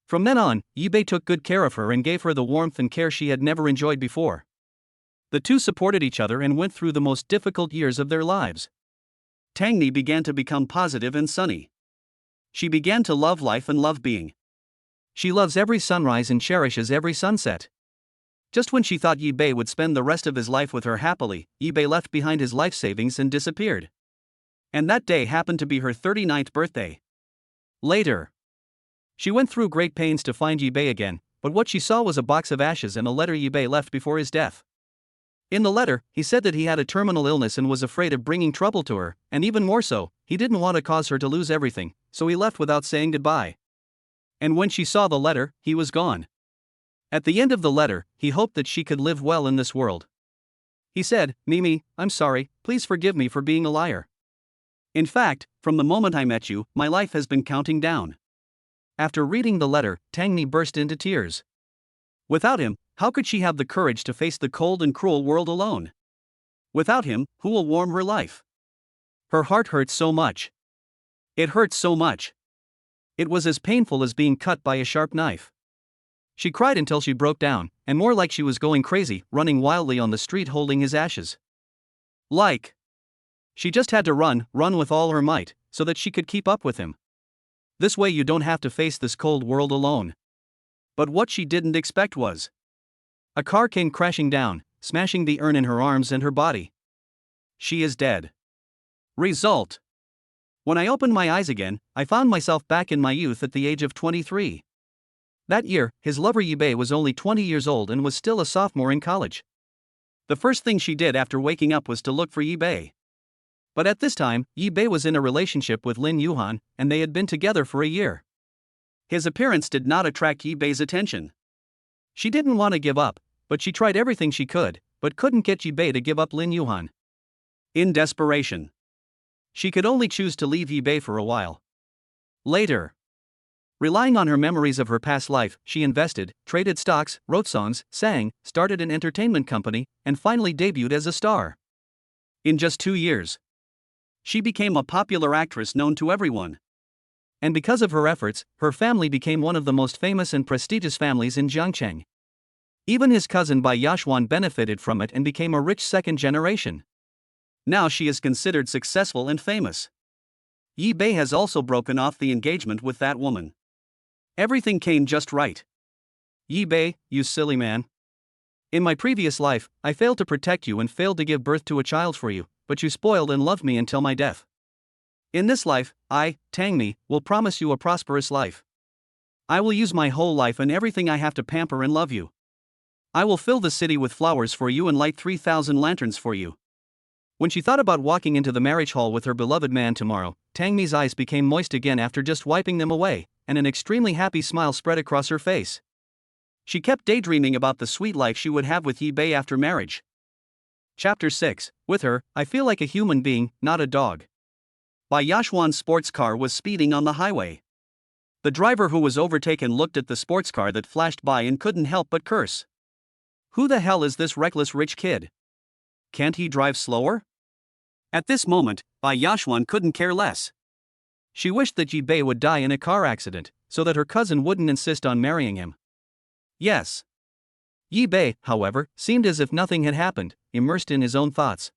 From then on, Yi Bei took good care of her and gave her the warmth and care she had never enjoyed before. The two supported each other and went through the most difficult years of their lives. Tangmi began to become positive and sunny. She began to love life and love being. She loves every sunrise and cherishes every sunset. Just when she thought Yi Bei would spend the rest of his life with her happily, Yi Bei left behind his life savings and disappeared. And that day happened to be her 39th birthday. Later, she went through great pains to find Yi Bei again, but what she saw was a box of ashes and a letter Yi Bei left before his death. In the letter, he said that he had a terminal illness and was afraid of bringing trouble to her, and even more so, he didn't want to cause her to lose everything, so he left without saying goodbye. And when she saw the letter, he was gone. At the end of the letter, he hoped that she could live well in this world. He said, "Mimi, I'm sorry, please forgive me for being a liar. In fact, from the moment I met you, my life has been counting down." After reading the letter, Tangmi burst into tears. Without him, how could she have the courage to face the cold and cruel world alone? Without him, who will warm her life? Her heart hurt so much. It hurt so much. It was as painful as being cut by a sharp knife. She cried until she broke down, and more like she was going crazy, running wildly on the street holding his ashes. She just had to run with all her might, so that she could keep up with him. This way you don't have to face this cold world alone. But what she didn't expect was, a car came crashing down, smashing the urn in her arms and her body. She is dead. Result: when I opened my eyes again, I found myself back in my youth at the age of 23. That year, his lover Yi Bei was only 20 years old and was still a sophomore in college. The first thing she did after waking up was to look for Yi Bei. But at this time, Yi Bei was in a relationship with Lin Yuhan, and they had been together for a year. His appearance did not attract Yi Bei's attention. She didn't want to give up, but she tried everything she could, but couldn't get Yi Bei to give up Lin Yuhan. In desperation, she could only choose to leave Yi Bei for a while. Later, relying on her memories of her past life, she invested, traded stocks, wrote songs, sang, started an entertainment company, and finally debuted as a star. In just 2 years, she became a popular actress known to everyone. And because of her efforts, her family became one of the most famous and prestigious families in Jiangcheng. Even his cousin Bai Yashwan benefited from it and became a rich second generation. Now she is considered successful and famous. Yi Bei has also broken off the engagement with that woman. Everything came just right. Yi Bei, you silly man. In my previous life, I failed to protect you and failed to give birth to a child for you, but you spoiled and loved me until my death. In this life, I, Tangmi, will promise you a prosperous life. I will use my whole life and everything I have to pamper and love you. I will fill the city with flowers for you and light 3,000 lanterns for you." When she thought about walking into the marriage hall with her beloved man tomorrow, Tangmi's eyes became moist again after just wiping them away, and an extremely happy smile spread across her face. She kept daydreaming about the sweet life she would have with Yi-bei after marriage. Chapter 6. With her, I feel like a human being, not a dog. By Yashwan's sports car was speeding on the highway. The driver who was overtaken looked at the sports car that flashed by and couldn't help but curse. Who the hell is this reckless rich kid? Can't he drive slower? At this moment, Bai Yashwan couldn't care less. She wished that Yi-bei would die in a car accident, so that her cousin wouldn't insist on marrying him. Yes. Yi-bei, however, seemed as if nothing had happened, immersed in his own thoughts.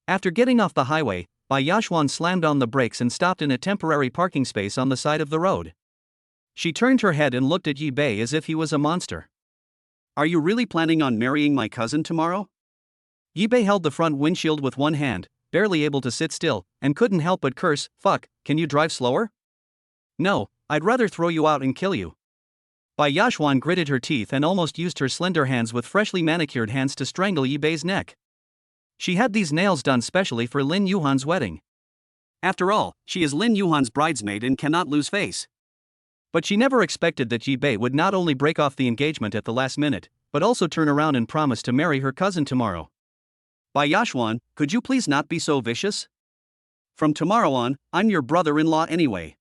After getting off the highway, Bai Yashwan slammed on the brakes and stopped in a temporary parking space on the side of the road. She turned her head and looked at Yi-bei as if he was a monster. Are you really planning on marrying my cousin tomorrow? Yi-bei held the front windshield with one hand, barely able to sit still, and couldn't help but curse, "Fuck, can you drive slower?" "No, I'd rather throw you out and kill you." Bai Yashwan gritted her teeth and almost used her slender hands with freshly manicured hands to strangle Yi-bei's neck. She had these nails done specially for Lin Yuhan's wedding. After all, she is Lin Yuhan's bridesmaid and cannot lose face. But she never expected that Yi-bei would not only break off the engagement at the last minute, but also turn around and promise to marry her cousin tomorrow. Bai Yashwan, could you please not be so vicious? From tomorrow on, I'm your brother-in-law anyway.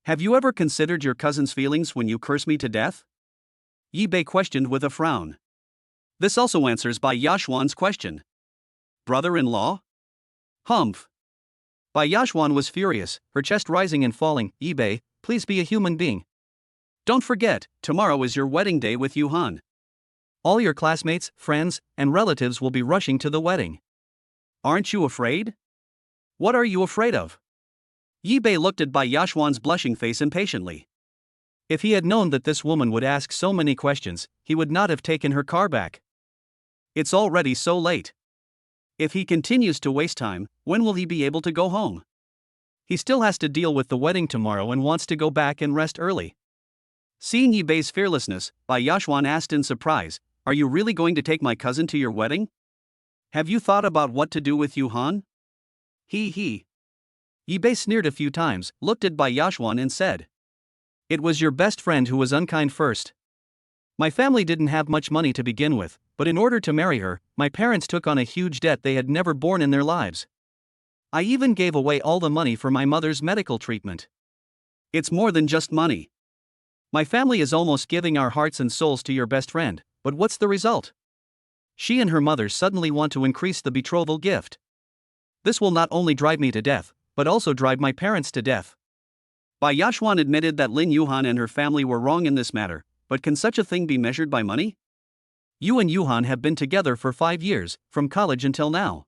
Have you ever considered your cousin's feelings when you curse me to death? Yi-bei questioned with a frown. This also answers Bai Yashwan's question. Brother-in-law? Humph. Bai Yashwan was furious, her chest rising and falling. Yi-bei, please be a human being. Don't forget, tomorrow is your wedding day with Yuhan. All your classmates, friends, and relatives will be rushing to the wedding. Aren't you afraid? What are you afraid of? Yi-bei looked at Bai Yashwan's blushing face impatiently. If he had known that this woman would ask so many questions, he would not have taken her car back. It's already so late. If he continues to waste time, when will he be able to go home? He still has to deal with the wedding tomorrow and wants to go back and rest early. Seeing Yi-bei's fearlessness, Bai Yashwan asked in surprise, "Are you really going to take my cousin to your wedding? Have you thought about what to do with Yuhan?" He. Yi-bei sneered a few times, looked at Bai Yashwan and said, "It was your best friend who was unkind first. My family didn't have much money to begin with, but in order to marry her, my parents took on a huge debt they had never borne in their lives. I even gave away all the money for my mother's medical treatment. It's more than just money. My family is almost giving our hearts and souls to your best friend, but what's the result? She and her mother suddenly want to increase the betrothal gift. This will not only drive me to death, but also drive my parents to death." Bai Yashwan admitted that Lin Yuhan and her family were wrong in this matter, but can such a thing be measured by money? You and Yuhan have been together for 5 years, from college until now.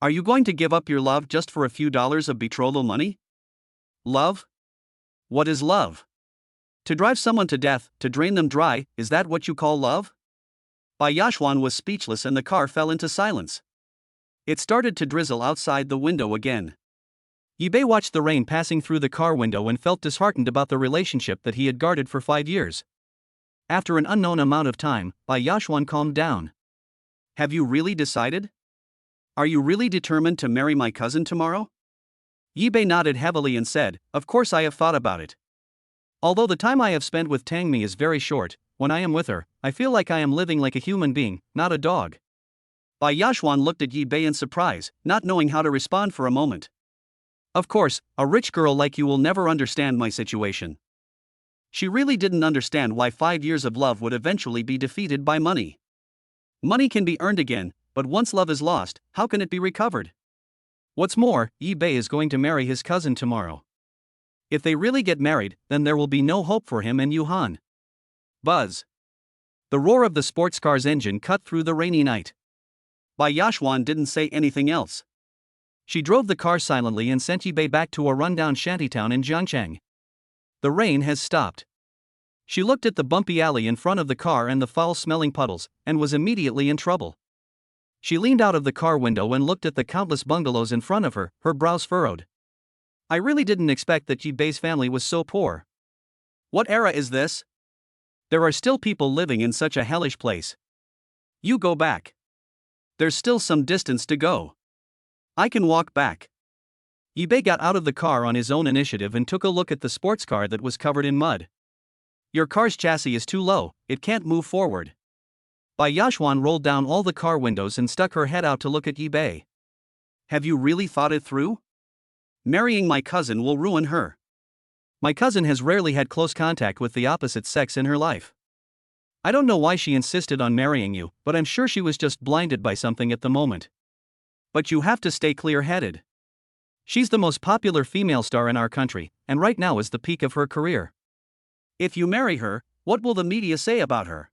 Are you going to give up your love just for a few dollars of betrothal money? Love? What is love? To drive someone to death, to drain them dry, is that what you call love? Bai Yashwan was speechless and the car fell into silence. It started to drizzle outside the window again. Yi-bei watched the rain passing through the car window and felt disheartened about the relationship that he had guarded for 5 years. After an unknown amount of time, Bai Yashwan calmed down. Have you really decided? Are you really determined to marry my cousin tomorrow? Yi-bei nodded heavily and said, "Of course I have thought about it. Although the time I have spent with Tangmi is very short, when I am with her, I feel like I am living like a human being, not a dog." Bai Yashwan looked at Yi-bei in surprise, not knowing how to respond for a moment. Of course, a rich girl like you will never understand my situation. She really didn't understand why 5 years of love would eventually be defeated by money. Money can be earned again, but once love is lost, how can it be recovered? What's more, Yi-bei is going to marry his cousin tomorrow. If they really get married, then there will be no hope for him and Yuhan. Buzz. The roar of the sports car's engine cut through the rainy night. Bai Yashwan didn't say anything else. She drove the car silently and sent Yi-bei back to a rundown shantytown in Jiangcheng. The rain has stopped. She looked at the bumpy alley in front of the car and the foul-smelling puddles, and was immediately in trouble. She leaned out of the car window and looked at the countless bungalows in front of her, her brows furrowed. I really didn't expect that Yi-bei's family was so poor. What era is this? There are still people living in such a hellish place. You go back. There's still some distance to go. I can walk back. Yi-bei got out of the car on his own initiative and took a look at the sports car that was covered in mud. Your car's chassis is too low, it can't move forward. Bai Yashwan rolled down all the car windows and stuck her head out to look at Yi. Have you really thought it through? Marrying my cousin will ruin her. My cousin has rarely had close contact with the opposite sex in her life. I don't know why she insisted on marrying you, but I'm sure she was just blinded by something at the moment. But you have to stay clear-headed. She's the most popular female star in our country, and right now is the peak of her career. If you marry her, what will the media say about her?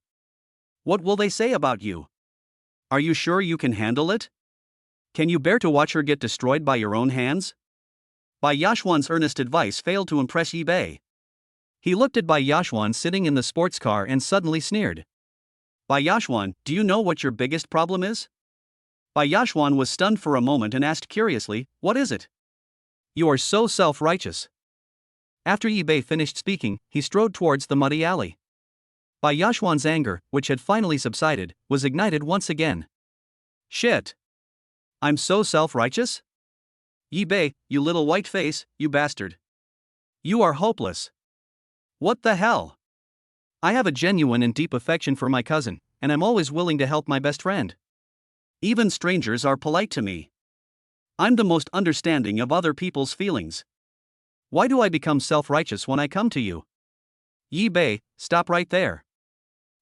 What will they say about you? Are you sure you can handle it? Can you bear to watch her get destroyed by your own hands? Bai Yashwan's earnest advice failed to impress Yi. He looked at Bai Yashwan sitting in the sports car and suddenly sneered. Bai Yashwan, do you know what your biggest problem is? Bai Yashwan was stunned for a moment and asked curiously, what is it? You are so self-righteous. After Yi finished speaking, he strode towards the muddy alley. Bai Yashwan's anger, which had finally subsided, was ignited once again. Shit. I'm so self-righteous? Yi, you little white face, you bastard. You are hopeless. What the hell? I have a genuine and deep affection for my cousin, and I'm always willing to help my best friend. Even strangers are polite to me. I'm the most understanding of other people's feelings. Why do I become self-righteous when I come to you? Yi, stop right there.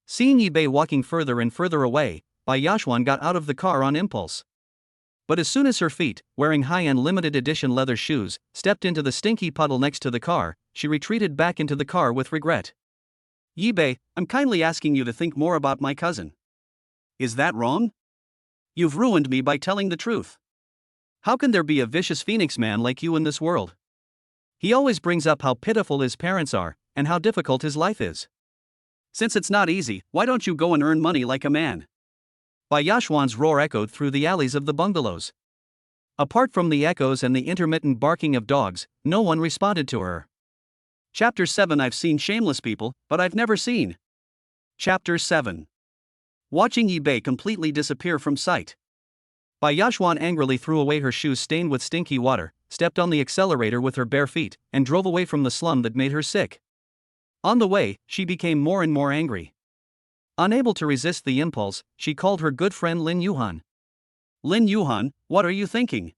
Seeing Yi walking further and further away, Bai Yashwan got out of the car on impulse. But as soon as her feet, wearing high-end limited edition leather shoes, stepped into the stinky puddle next to the car, she retreated back into the car with regret. Yi, I'm kindly asking you to think more about my cousin. Is that wrong? You've ruined me by telling the truth. How can there be a vicious phoenix man like you in this world? He always brings up how pitiful his parents are, and how difficult his life is. Since it's not easy, why don't you go and earn money like a man? Bai Yashwan's roar echoed through the alleys of the bungalows. Apart from the echoes and the intermittent barking of dogs, no one responded to her. Chapter 7. I've seen shameless people, but I've never seen. Chapter 7. Watching Yi completely disappear from sight. Bai Yashwan angrily threw away her shoes stained with stinky water, stepped on the accelerator with her bare feet, and drove away from the slum that made her sick. On the way, she became more and more angry. Unable to resist the impulse, she called her good friend Lin Yuhan. Lin Yuhan, what are you thinking?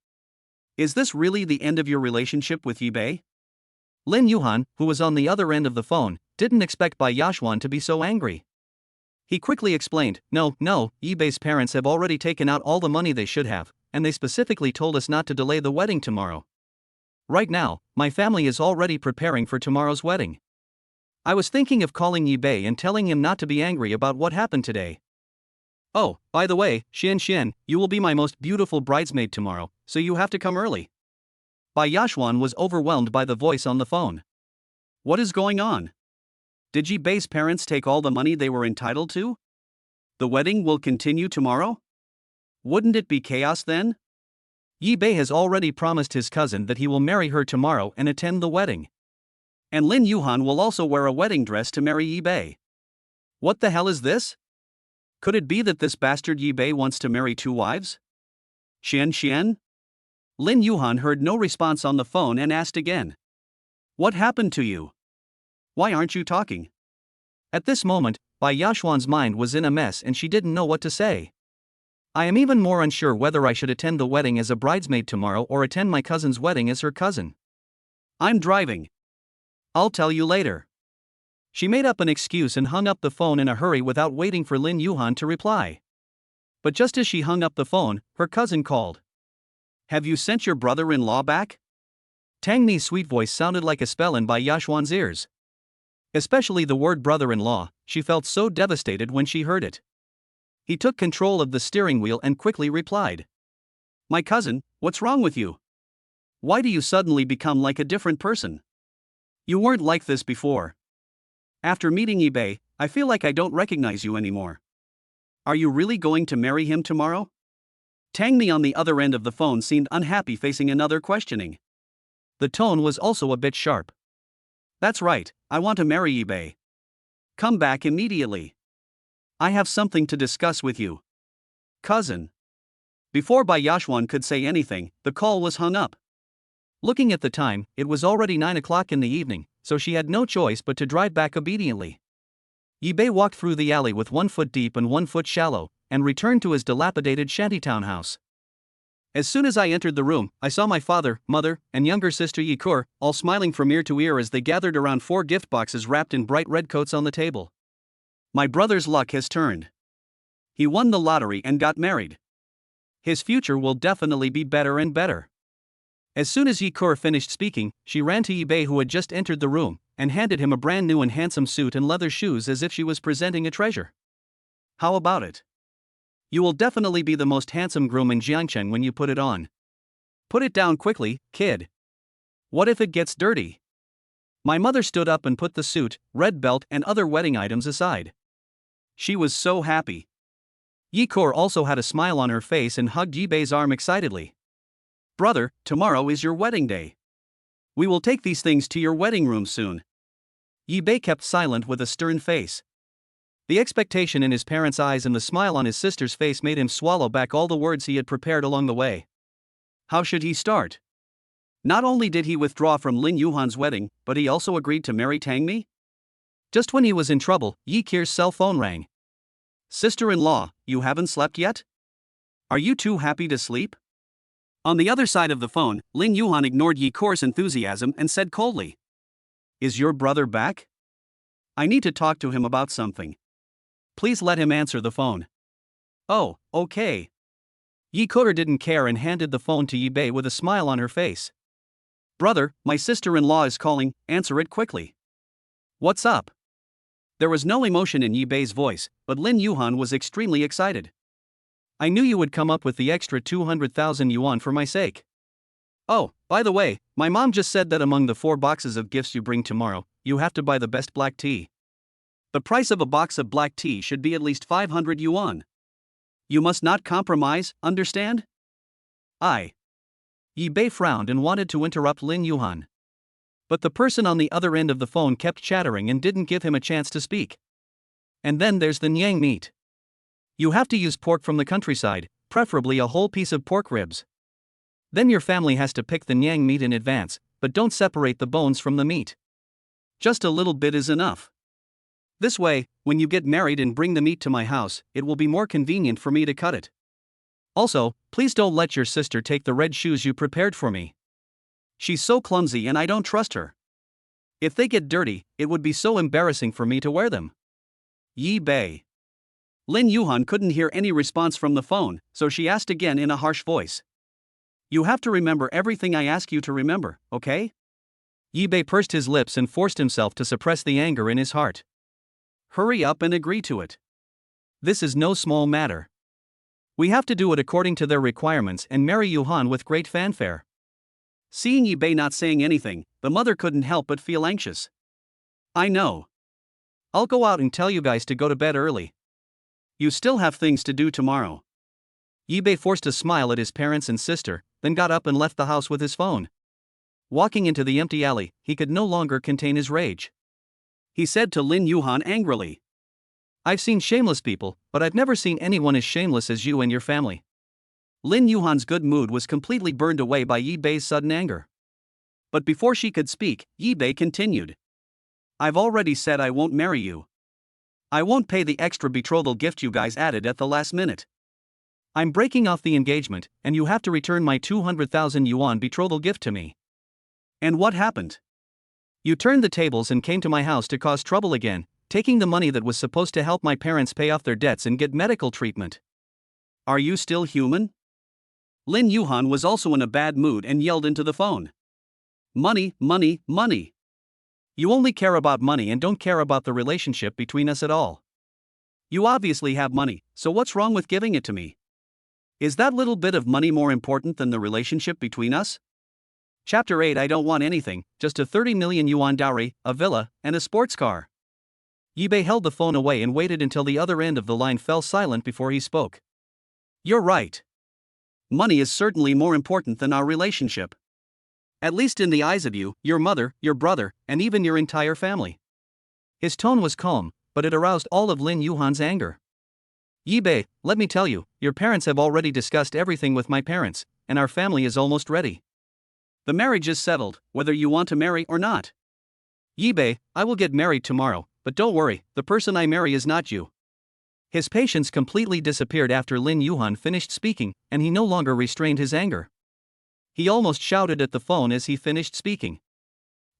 Is this really the end of your relationship with Yi? Lin Yuhan, who was on the other end of the phone, didn't expect Bai Yashwan to be so angry. He quickly explained, No, Yi's parents have already taken out all the money they should have, and they specifically told us not to delay the wedding tomorrow. Right now, my family is already preparing for tomorrow's wedding. I was thinking of calling Yi and telling him not to be angry about what happened today. Oh, by the way, Xian, you will be my most beautiful bridesmaid tomorrow, so you have to come early. Bai Yashwan was overwhelmed by the voice on the phone. What is going on? Did Yi's parents take all the money they were entitled to? The wedding will continue tomorrow? Wouldn't it be chaos then? Yi has already promised his cousin that he will marry her tomorrow and attend the wedding. And Lin Yuhan will also wear a wedding dress to marry Yi. What the hell is this? Could it be that this bastard Yi wants to marry two wives? Xian? Lin Yuhan heard no response on the phone and asked again. What happened to you? Why aren't you talking? At this moment, Bai Yashwan's mind was in a mess and she didn't know what to say. I am even more unsure whether I should attend the wedding as a bridesmaid tomorrow or attend my cousin's wedding as her cousin. I'm driving. I'll tell you later. She made up an excuse and hung up the phone in a hurry without waiting for Lin Yuhan to reply. But just as she hung up the phone, her cousin called. Have you sent your brother-in-law back? Tangmi's sweet voice sounded like a spell in Bai Yashwan's ears. Especially the word brother-in-law, she felt so devastated when she heard it. He took control of the steering wheel and quickly replied. My cousin, what's wrong with you? Why do you suddenly become like a different person? You weren't like this before. After meeting Yi, I feel like I don't recognize you anymore. Are you really going to marry him tomorrow? Tangmi on the other end of the phone seemed unhappy facing another questioning. The tone was also a bit sharp. That's right, I want to marry Yi. Come back immediately. I have something to discuss with you. Cousin. Before Bai Yashwan could say anything, the call was hung up. Looking at the time, it was already 9 o'clock in the evening, so she had no choice but to drive back obediently. Yi-bei walked through the alley with 1 foot deep and 1 foot shallow, and returned to his dilapidated shantytown house. As soon as I entered the room, I saw my father, mother, and younger sister Yi-kur, all smiling from ear to ear as they gathered around 4 gift boxes wrapped in bright red coats on the table. My brother's luck has turned. He won the lottery and got married. His future will definitely be better and better. As soon as Yi-kur finished speaking, she ran to Yi-bei, who had just entered the room, and handed him a brand new and handsome suit and leather shoes as if she was presenting a treasure. How about it? You will definitely be the most handsome groom in Jiangcheng when you put it on. Put it down quickly, kid. What if it gets dirty? My mother stood up and put the suit, red belt, and other wedding items aside. She was so happy. Yi-kur also had a smile on her face and hugged Yi-bei's arm excitedly. Brother, tomorrow is your wedding day. We will take these things to your wedding room soon. Yi-bei kept silent with a stern face. The expectation in his parents' eyes and the smile on his sister's face made him swallow back all the words he had prepared along the way. How should he start? Not only did he withdraw from Lin Yuhan's wedding, but he also agreed to marry Tangmi? Just when he was in trouble, Yi-kir's cell phone rang. Sister-in-law, you haven't slept yet? Are you too happy to sleep? On the other side of the phone, Lin Yuhan ignored Yi-kur's enthusiasm and said coldly. Is your brother back? I need to talk to him about something. Please let him answer the phone. Oh, okay. Yi-kur didn't care and handed the phone to Yi-bei with a smile on her face. Brother, my sister-in-law is calling, answer it quickly. What's up? There was no emotion in Yi-bei's voice, but Lin Yuhan was extremely excited. I knew you would come up with the extra 200,000 yuan for my sake. Oh, by the way, my mom just said that among the 4 boxes of gifts you bring tomorrow, you have to buy the best black tea. The price of a box of black tea should be at least 500 yuan. You must not compromise, understand? Yi-bei frowned and wanted to interrupt Lin Yuhan. But the person on the other end of the phone kept chattering and didn't give him a chance to speak. And then there's the nyang meat. You have to use pork from the countryside, preferably a whole piece of pork ribs. Then your family has to pick the nyang meat in advance, but don't separate the bones from the meat. Just a little bit is enough. This way, when you get married and bring the meat to my house, it will be more convenient for me to cut it. Also, please don't let your sister take the red shoes you prepared for me. She's so clumsy and I don't trust her. If they get dirty, it would be so embarrassing for me to wear them. Yi-bei. Lin Yuhan couldn't hear any response from the phone, so she asked again in a harsh voice. You have to remember everything I ask you to remember, okay? Yi-bei pursed his lips and forced himself to suppress the anger in his heart. Hurry up and agree to it. This is no small matter. We have to do it according to their requirements and marry Yuhan with great fanfare. Seeing Yi-bei not saying anything, the mother couldn't help but feel anxious. I know. I'll go out and tell you guys to go to bed early. You still have things to do tomorrow. Yi-bei forced a smile at his parents and sister, then got up and left the house with his phone. Walking into the empty alley, he could no longer contain his rage. He said to Lin Yuhan angrily. I've seen shameless people, but I've never seen anyone as shameless as you and your family. Lin Yuhan's good mood was completely burned away by Yi-bei's sudden anger. But before she could speak, Yi-bei continued. I've already said I won't marry you. I won't pay the extra betrothal gift you guys added at the last minute. I'm breaking off the engagement, and you have to return my 200,000 yuan betrothal gift to me. And what happened? You turned the tables and came to my house to cause trouble again, taking the money that was supposed to help my parents pay off their debts and get medical treatment. Are you still human? Lin Yuhan was also in a bad mood and yelled into the phone. Money, money, money. You only care about money and don't care about the relationship between us at all. You obviously have money, so what's wrong with giving it to me? Is that little bit of money more important than the relationship between us? Chapter 8 I don't want anything, just a 30 million yuan dowry, a villa, and a sports car. Yi-bei held the phone away and waited until the other end of the line fell silent before he spoke. You're right. Money is certainly more important than our relationship. At least in the eyes of you, your mother, your brother, and even your entire family. His tone was calm, but it aroused all of Lin Yuhan's anger. Yi-bei, let me tell you, your parents have already discussed everything with my parents, and our family is almost ready. The marriage is settled, whether you want to marry or not. Yibei, I will get married tomorrow, but don't worry, the person I marry is not you. His patience completely disappeared after Lin Yuhan finished speaking, and he no longer restrained his anger. He almost shouted at the phone as he finished speaking.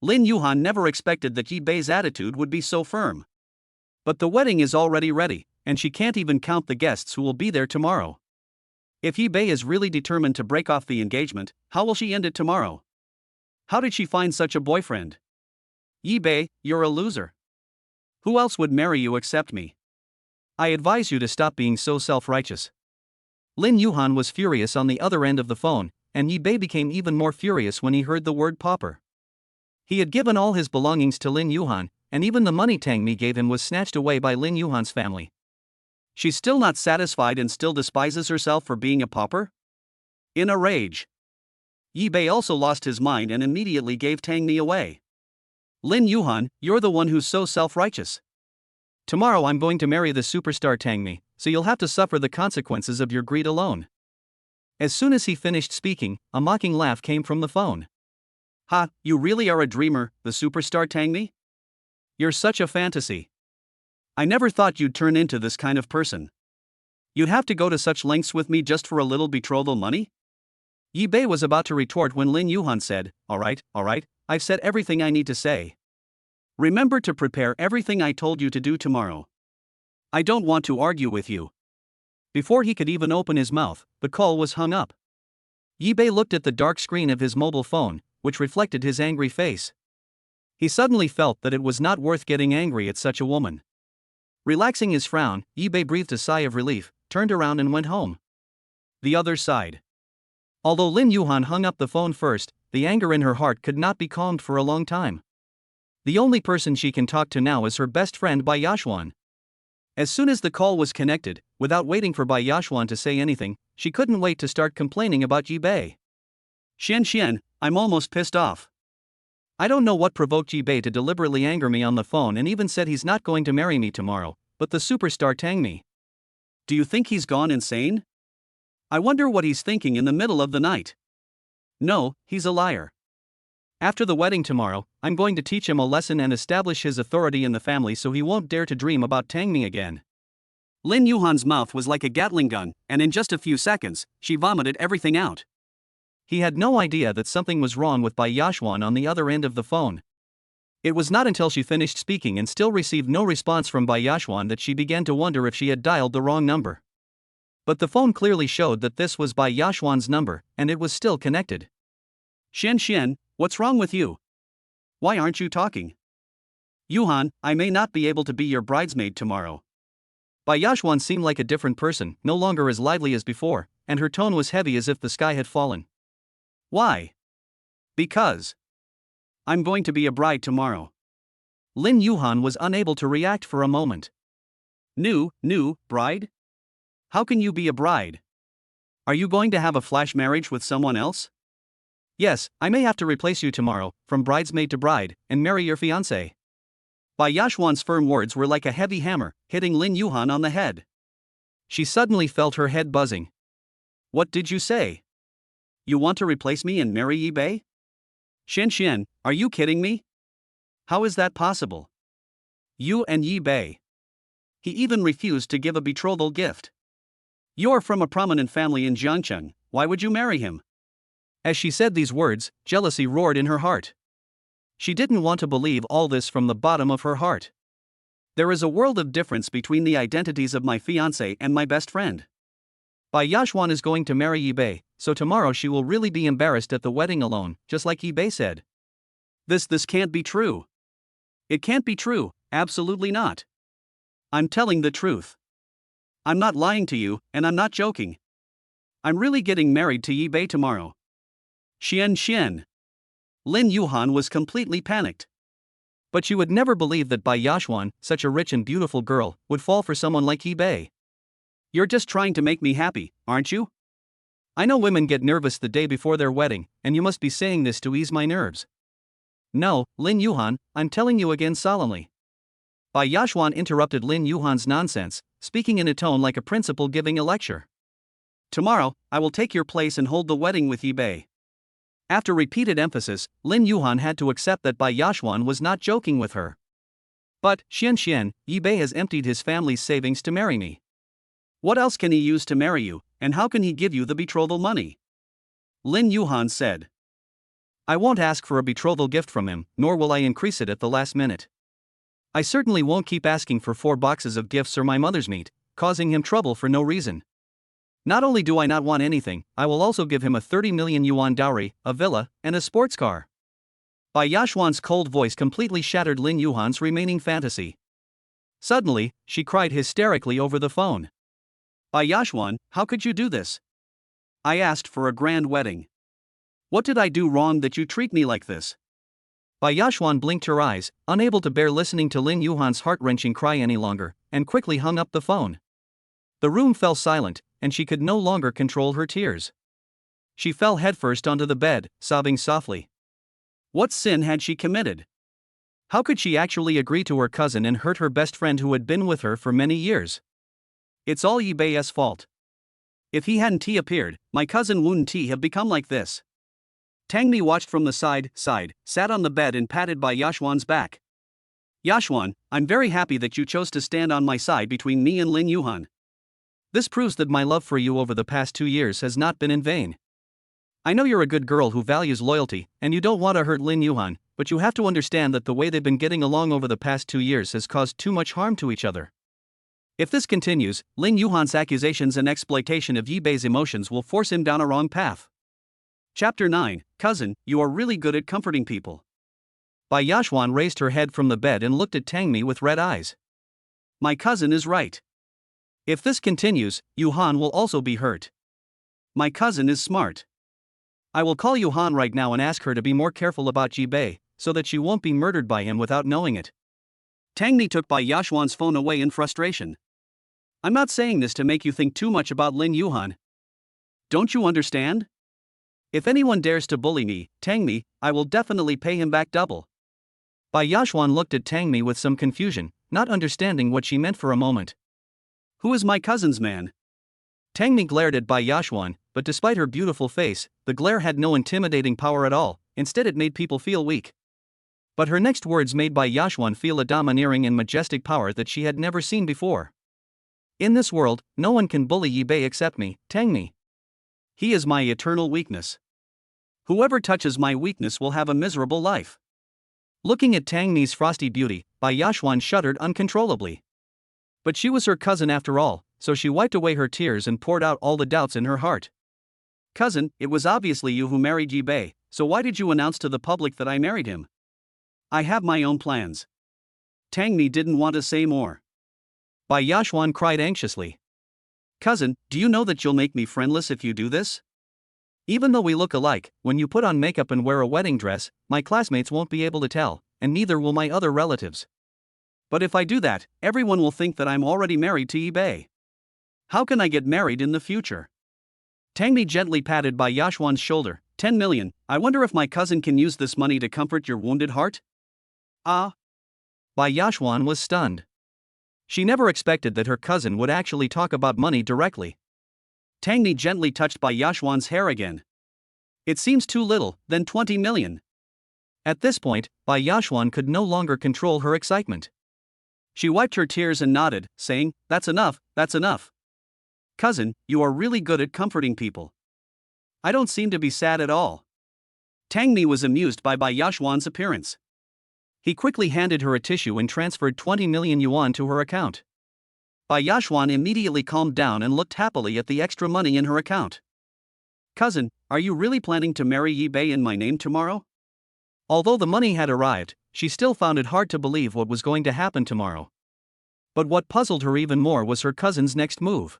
Lin Yuhan never expected that Yibei's attitude would be so firm. But the wedding is already ready, and she can't even count the guests who will be there tomorrow. If Yibei is really determined to break off the engagement, how will she end it tomorrow? How did she find such a boyfriend? Yibei, you're a loser. Who else would marry you except me? I advise you to stop being so self-righteous. Lin Yuhan was furious on the other end of the phone, and Yibei became even more furious when he heard the word pauper. He had given all his belongings to Lin Yuhan, and even the money Tangmi gave him was snatched away by Lin Yuhan's family. She's still not satisfied and still despises herself for being a pauper? In a rage, Yibei also lost his mind and immediately gave Tangmi away. Lin Yuhan, you're the one who's so self-righteous. Tomorrow I'm going to marry the superstar Tangmi, so you'll have to suffer the consequences of your greed alone. As soon as he finished speaking, a mocking laugh came from the phone. Ha, you really are a dreamer, the superstar Tangmi? You're such a fantasy. I never thought you'd turn into this kind of person. You'd have to go to such lengths with me just for a little betrothal money? Yibei was about to retort when Lin Yuhan said, Alright, I've said everything I need to say. Remember to prepare everything I told you to do tomorrow. I don't want to argue with you. Before he could even open his mouth, the call was hung up. Yibei looked at the dark screen of his mobile phone, which reflected his angry face. He suddenly felt that it was not worth getting angry at such a woman. Relaxing his frown, Yibei breathed a sigh of relief, turned around and went home. The other side. Although Lin Yuhan hung up the phone first, the anger in her heart could not be calmed for a long time. The only person she can talk to now is her best friend Bai Yashuan. As soon as the call was connected, without waiting for Bai Yashuan to say anything, she couldn't wait to start complaining about Yibei. Xian, I'm almost pissed off. I don't know what provoked Yibei to deliberately anger me on the phone and even said he's not going to marry me tomorrow, but the superstar Tangmi. Do you think he's gone insane? I wonder what he's thinking in the middle of the night. No, he's a liar. After the wedding tomorrow, I'm going to teach him a lesson and establish his authority in the family so he won't dare to dream about Tangmi again. Lin Yuhan's mouth was like a Gatling gun, and in just a few seconds, she vomited everything out. He had no idea that something was wrong with Bai Yashuan on the other end of the phone. It was not until she finished speaking and still received no response from Bai Yashuan that she began to wonder if she had dialed the wrong number. But the phone clearly showed that this was Bai Yashuan's number, and it was still connected. Xian, what's wrong with you? Why aren't you talking? Yuhan, I may not be able to be your bridesmaid tomorrow. Bai Yashuan seemed like a different person, no longer as lively as before, and her tone was heavy as if the sky had fallen. Why? Because I'm going to be a bride tomorrow. Lin Yuhan was unable to react for a moment. New bride? How can you be a bride? Are you going to have a flash marriage with someone else? Yes, I may have to replace you tomorrow, from bridesmaid to bride, and marry your fiancée. Bai Yashuan's firm words were like a heavy hammer, hitting Lin Yuhan on the head. She suddenly felt her head buzzing. What did you say? You want to replace me and marry Yibei? Xian, are you kidding me? How is that possible? You and Yibei. He even refused to give a betrothal gift. You're from a prominent family in Jiangcheng, why would you marry him? As she said these words, jealousy roared in her heart. She didn't want to believe all this from the bottom of her heart. There is a world of difference between the identities of my fiancé and my best friend. Bai Yashuan is going to marry Yibei, so tomorrow she will really be embarrassed at the wedding alone, just like Yibei said. This can't be true. It can't be true, absolutely not. I'm telling the truth. I'm not lying to you, and I'm not joking. I'm really getting married to Yibei tomorrow. Xian. Lin Yuhan was completely panicked. But she would never believe that Bai Yashuan, such a rich and beautiful girl, would fall for someone like Yibei. You're just trying to make me happy, aren't you? I know women get nervous the day before their wedding, and you must be saying this to ease my nerves. No, Lin Yuhan, I'm telling you again solemnly. Bai Yashuan interrupted Lin Yuhan's nonsense, speaking in a tone like a principal giving a lecture. Tomorrow, I will take your place and hold the wedding with Yibei. After repeated emphasis, Lin Yuhan had to accept that Bai Yashwan was not joking with her. But, Xian, Yi Bei has emptied his family's savings to marry me. What else can he use to marry you, and how can he give you the betrothal money? Lin Yuhan said. I won't ask for a betrothal gift from him, nor will I increase it at the last minute. I certainly won't keep asking for 4 boxes of gifts or my mother's meat, causing him trouble for no reason. Not only do I not want anything, I will also give him a 30 million yuan dowry, a villa, and a sports car. Bai Yashwan's cold voice completely shattered Lin Yuhan's remaining fantasy. Suddenly, she cried hysterically over the phone. Bai Yashwan, how could you do this? I asked for a grand wedding. What did I do wrong that you treat me like this? Bai Yashwan blinked her eyes, unable to bear listening to Lin Yuhan's heart-wrenching cry any longer, and quickly hung up the phone. The room fell silent, and she could no longer control her tears. She fell headfirst onto the bed, sobbing softly. What sin had she committed? How could she actually agree to her cousin and hurt her best friend who had been with her for many years? It's all Yi Bei's fault. If he hadn't appeared, my cousin wouldn't have become like this. Tangmi watched from the side, sat on the bed and patted Bai Yashwan's back. Yashwan, I'm very happy that you chose to stand on my side between me and Lin Yuhan. This proves that my love for you over the past 2 years has not been in vain. I know you're a good girl who values loyalty, and you don't want to hurt Lin Yuhan, but you have to understand that the way they've been getting along over the past 2 years has caused too much harm to each other. If this continues, Lin Yuhan's accusations and exploitation of Yi Bei's emotions will force him down a wrong path. Chapter 9, Cousin, you are really good at comforting people. Bai Yashwan raised her head from the bed and looked at Tangmi with red eyes. My cousin is right. If this continues, Yuhan will also be hurt. My cousin is smart. I will call Yuhan right now and ask her to be more careful about Yi Bei, so that she won't be murdered by him without knowing it. Tangmi took Bai Yashwan's phone away in frustration. I'm not saying this to make you think too much about Lin Yuhan. Don't you understand? If anyone dares to bully me, Tangmi, I will definitely pay him back double. Bai Yashwan looked at Tangmi with some confusion, not understanding what she meant for a moment. Who is my cousin's man? Tangmi glared at Bai Yashwan, but despite her beautiful face, the glare had no intimidating power at all, instead it made people feel weak. But her next words made Bai Yashwan feel a domineering and majestic power that she had never seen before. In this world, no one can bully Yi Bei except me, Tangmi. He is my eternal weakness. Whoever touches my weakness will have a miserable life. Looking at Tangmi's frosty beauty, Bai Yashwan shuddered uncontrollably. But she was her cousin after all, so she wiped away her tears and poured out all the doubts in her heart. Cousin, it was obviously you who married Yi Bei, so why did you announce to the public that I married him? I have my own plans. Tangmi didn't want to say more. Bai Yashwan cried anxiously. Cousin, do you know that you'll make me friendless if you do this? Even though we look alike, when you put on makeup and wear a wedding dress, my classmates won't be able to tell, and neither will my other relatives. But if I do that, everyone will think that I'm already married to Yi Bei. How can I get married in the future? Tangmi gently patted Bai Yashwan's shoulder. 10 million, I wonder if my cousin can use this money to comfort your wounded heart? Ah. Bai Yashwan was stunned. She never expected that her cousin would actually talk about money directly. Tangmi gently touched Bai Yashwan's hair again. It seems too little, then 20 million. At this point, Bai Yashwan could no longer control her excitement. She wiped her tears and nodded, saying, That's enough, that's enough. Cousin, you are really good at comforting people. I don't seem to be sad at all. Tangmi was amused by Bai Yashwan's appearance. He quickly handed her a tissue and transferred 20 million yuan to her account. Bai Yashwan immediately calmed down and looked happily at the extra money in her account. Cousin, are you really planning to marry Yi Bei in my name tomorrow? Although the money had arrived, she still found it hard to believe what was going to happen tomorrow. But what puzzled her even more was her cousin's next move.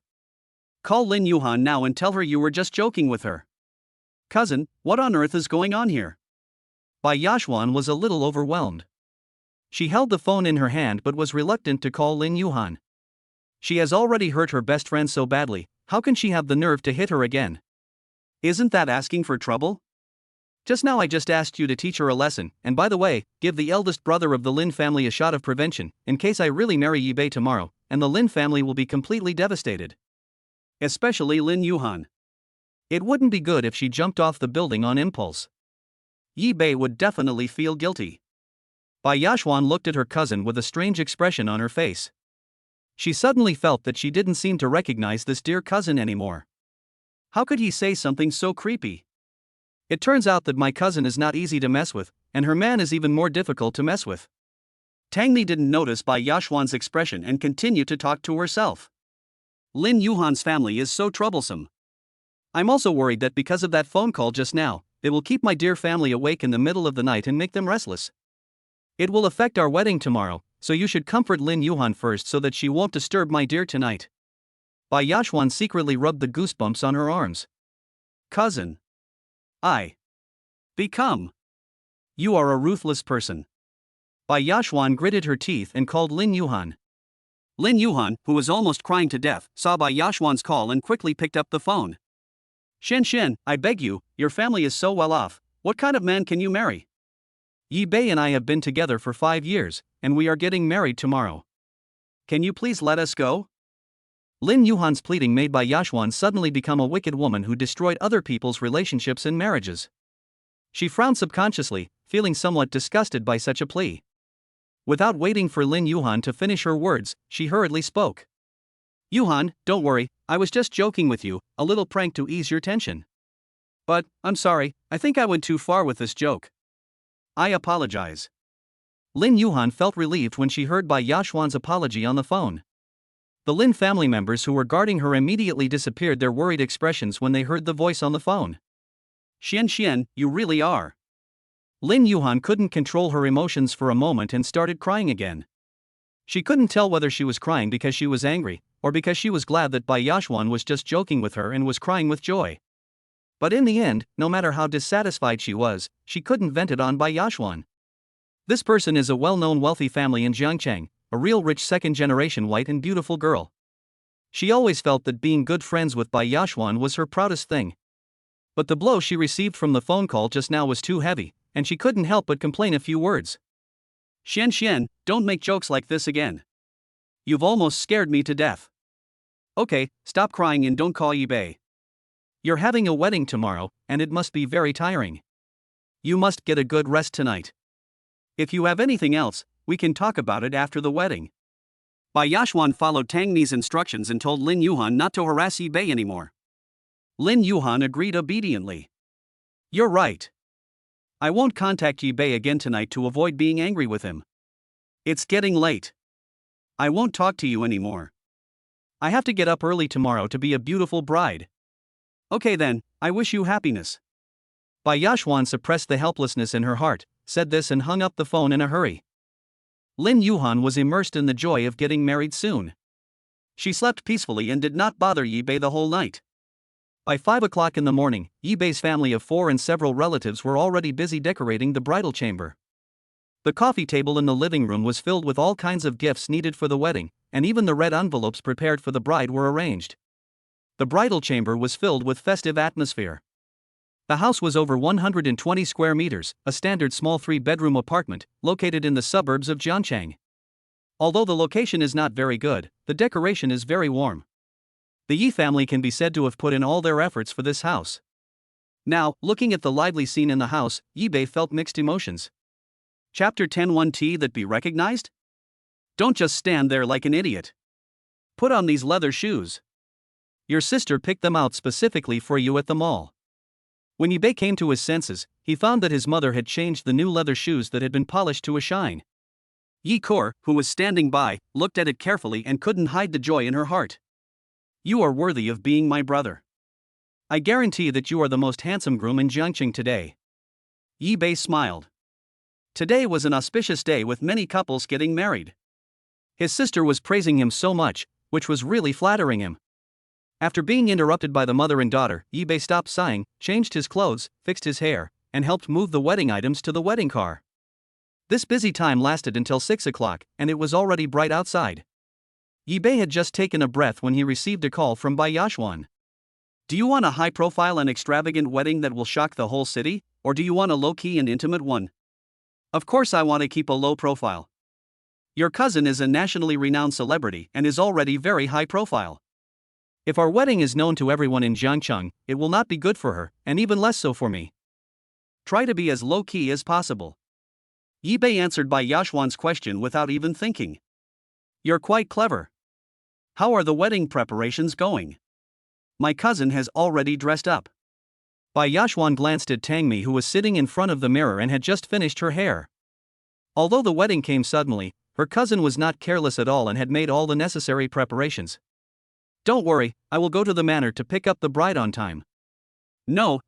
Call Lin Yuhan now and tell her you were just joking with her. Cousin, what on earth is going on here? Bai Yashwan was a little overwhelmed. She held the phone in her hand but was reluctant to call Lin Yuhan. She has already hurt her best friend so badly, how can she have the nerve to hit her again? Isn't that asking for trouble? Just now I just asked you to teach her a lesson, and by the way, give the eldest brother of the Lin family a shot of prevention, in case I really marry Yi Bei tomorrow, and the Lin family will be completely devastated. Especially Lin Yuhan. It wouldn't be good if she jumped off the building on impulse. Yi Bei would definitely feel guilty. Bai Yashwan looked at her cousin with a strange expression on her face. She suddenly felt that she didn't seem to recognize this dear cousin anymore. How could he say something so creepy? It turns out that my cousin is not easy to mess with, and her man is even more difficult to mess with. Tangmi didn't notice Bai Yashwan's expression and continued to talk to herself. Lin Yuhan's family is so troublesome. I'm also worried that because of that phone call just now, it will keep my dear family awake in the middle of the night and make them restless. It will affect our wedding tomorrow, so you should comfort Lin Yuhan first so that she won't disturb my dear tonight. Bai Yashwan secretly rubbed the goosebumps on her arms. Cousin. You are a ruthless person. Bai Yashwan gritted her teeth and called Lin Yuhan. Lin Yuhan, who was almost crying to death, saw Bai Yashwan's call and quickly picked up the phone. Shen, I beg you, your family is so well off, what kind of man can you marry? Yi Bei and I have been together for 5 years, and we are getting married tomorrow. Can you please let us go? Lin Yuhan's pleading made Bai Yashwan suddenly become a wicked woman who destroyed other people's relationships and marriages. She frowned subconsciously, feeling somewhat disgusted by such a plea. Without waiting for Lin Yuhan to finish her words, she hurriedly spoke. Yuhan, don't worry, I was just joking with you, a little prank to ease your tension. But, I'm sorry, I think I went too far with this joke. I apologize. Lin Yuhan felt relieved when she heard Bai Yashwan's apology on the phone. The Lin family members who were guarding her immediately disappeared their worried expressions when they heard the voice on the phone. Xian, you really are. Lin Yuhan couldn't control her emotions for a moment and started crying again. She couldn't tell whether she was crying because she was angry, or because she was glad that Bai Yashwan was just joking with her and was crying with joy. But in the end, no matter how dissatisfied she was, she couldn't vent it on Bai Yashwan. This person is a well-known wealthy family in Jiangchang, a real rich second-generation white and beautiful girl. She always felt that being good friends with Bai Yashwan was her proudest thing. But the blow she received from the phone call just now was too heavy, and she couldn't help but complain a few words. Xian, don't make jokes like this again. You've almost scared me to death. Okay, stop crying and don't call Yi Bei. You're having a wedding tomorrow, and it must be very tiring. You must get a good rest tonight. If you have anything else, we can talk about it after the wedding. Bai Yashwan followed Tangmi's instructions and told Lin Yuhan not to harass Yi Bei anymore. Lin Yuhan agreed obediently. You're right. I won't contact Yi Bei again tonight to avoid being angry with him. It's getting late. I won't talk to you anymore. I have to get up early tomorrow to be a beautiful bride. Okay then, I wish you happiness. Bai Yashwan suppressed the helplessness in her heart, said this and hung up the phone in a hurry. Lin Yuhan was immersed in the joy of getting married soon. She slept peacefully and did not bother Yi Bei the whole night. By 5 o'clock in the morning, Yi Bei's family of 4 and several relatives were already busy decorating the bridal chamber. The coffee table in the living room was filled with all kinds of gifts needed for the wedding, and even the red envelopes prepared for the bride were arranged. The bridal chamber was filled with festive atmosphere. The house was over 120 square meters, a standard small 3-bedroom apartment, located in the suburbs of Jiangchang. Although the location is not very good, the decoration is very warm. The Yi family can be said to have put in all their efforts for this house. Now, looking at the lively scene in the house, Yi Bei felt mixed emotions. Chapter 10 Tea that be recognized? Don't just stand there like an idiot. Put on these leather shoes. Your sister picked them out specifically for you at the mall. When Yi Bei came to his senses, he found that his mother had changed the new leather shoes that had been polished to a shine. Yi Kor, who was standing by, looked at it carefully and couldn't hide the joy in her heart. You are worthy of being my brother. I guarantee that you are the most handsome groom in Jiangcheng today. Yi Bei smiled. Today was an auspicious day with many couples getting married. His sister was praising him so much, which was really flattering him. After being interrupted by the mother and daughter, Yi Bei stopped sighing, changed his clothes, fixed his hair, and helped move the wedding items to the wedding car. This busy time lasted until 6 o'clock, and it was already bright outside. Yi Bei had just taken a breath when he received a call from Bai Yashwan. Do you want a high-profile and extravagant wedding that will shock the whole city, or do you want a low-key and intimate one? Of course I want to keep a low profile. Your cousin is a nationally renowned celebrity and is already very high profile. If our wedding is known to everyone in Jiangcheng, it will not be good for her, and even less so for me. Try to be as low-key as possible. Yibei answered Bai Yashwan's question without even thinking. You're quite clever. How are the wedding preparations going? My cousin has already dressed up. Bai Yashwan glanced at Tangmi, who was sitting in front of the mirror and had just finished her hair. Although the wedding came suddenly, her cousin was not careless at all and had made all the necessary preparations. Don't worry, I will go to the manor to pick up the bride on time. No.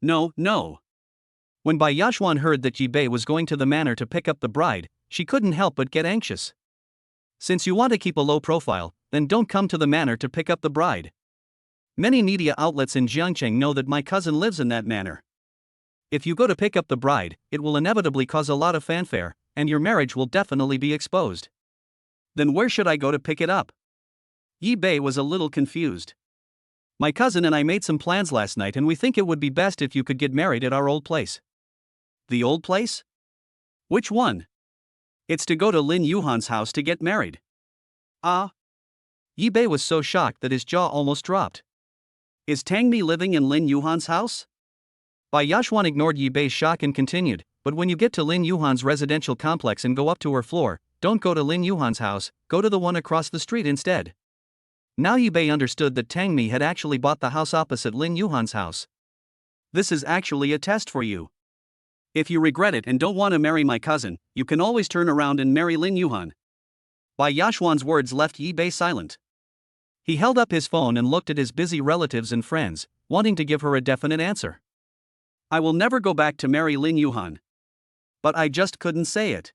When Bai Yashwan heard that Yibei was going to the manor to pick up the bride, she couldn't help but get anxious. Since you want to keep a low profile, then don't come to the manor to pick up the bride. Many media outlets in Jiangcheng know that my cousin lives in that manor. If you go to pick up the bride, it will inevitably cause a lot of fanfare, and your marriage will definitely be exposed. Then where should I go to pick it up? Yibei was a little confused. My cousin and I made some plans last night and we think it would be best if you could get married at our old place. The old place? Which one? It's to go to Lin Yuhan's house to get married. Ah? Yibei was so shocked that his jaw almost dropped. Is Tangmi living in Lin Yuhan's house? Bai Yashwan ignored Yibei's shock and continued, but when you get to Lin Yuhan's residential complex and go up to her floor, don't go to Lin Yuhan's house, go to the one across the street instead. Now Yibei understood that Tangmi had actually bought the house opposite Lin Yuhan's house. This is actually a test for you. If you regret it and don't want to marry my cousin, you can always turn around and marry Lin Yuhan. Bai Yashwan's words left Yibei silent. He held up his phone and looked at his busy relatives and friends, wanting to give her a definite answer. I will never go back to marry Lin Yuhan. But I just couldn't say it.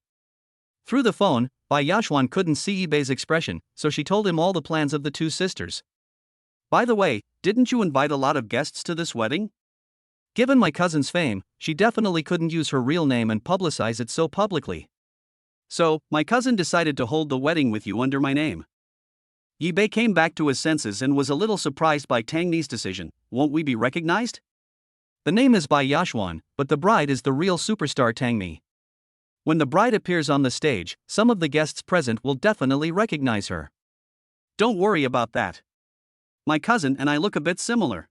Through the phone, Bai Yashwan couldn't see Yibei's expression, so she told him all the plans of the two sisters. By the way, didn't you invite a lot of guests to this wedding? Given my cousin's fame, she definitely couldn't use her real name and publicize it so publicly. So, my cousin decided to hold the wedding with you under my name. Yibei came back to his senses and was a little surprised by Tangmi's decision. Won't we be recognized? The name is Bai Yashwan, but the bride is the real superstar Tangmi. When the bride appears on the stage, some of the guests present will definitely recognize her. Don't worry about that. My cousin and I look a bit similar.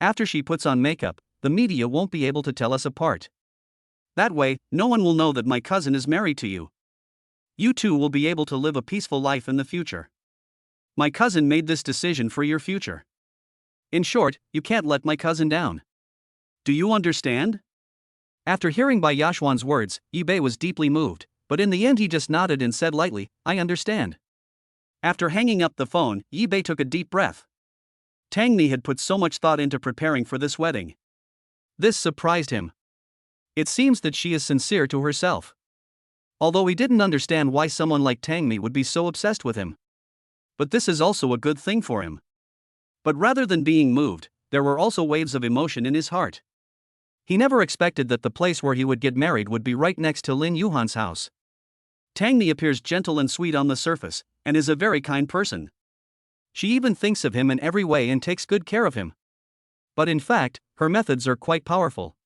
After she puts on makeup, the media won't be able to tell us apart. That way, no one will know that my cousin is married to you. You two will be able to live a peaceful life in the future. My cousin made this decision for your future. In short, you can't let my cousin down. Do you understand? After hearing Bai Yashwan's words, Yibei was deeply moved, but in the end he just nodded and said lightly, I understand. After hanging up the phone, Yibei took a deep breath. Tangmi had put so much thought into preparing for this wedding. This surprised him. It seems that she is sincere to herself. Although he didn't understand why someone like Tangmi would be so obsessed with him. But this is also a good thing for him. But rather than being moved, there were also waves of emotion in his heart. He never expected that the place where he would get married would be right next to Lin Yuhan's house. Tangmi appears gentle and sweet on the surface, and is a very kind person. She even thinks of him in every way and takes good care of him. But in fact, her methods are quite powerful.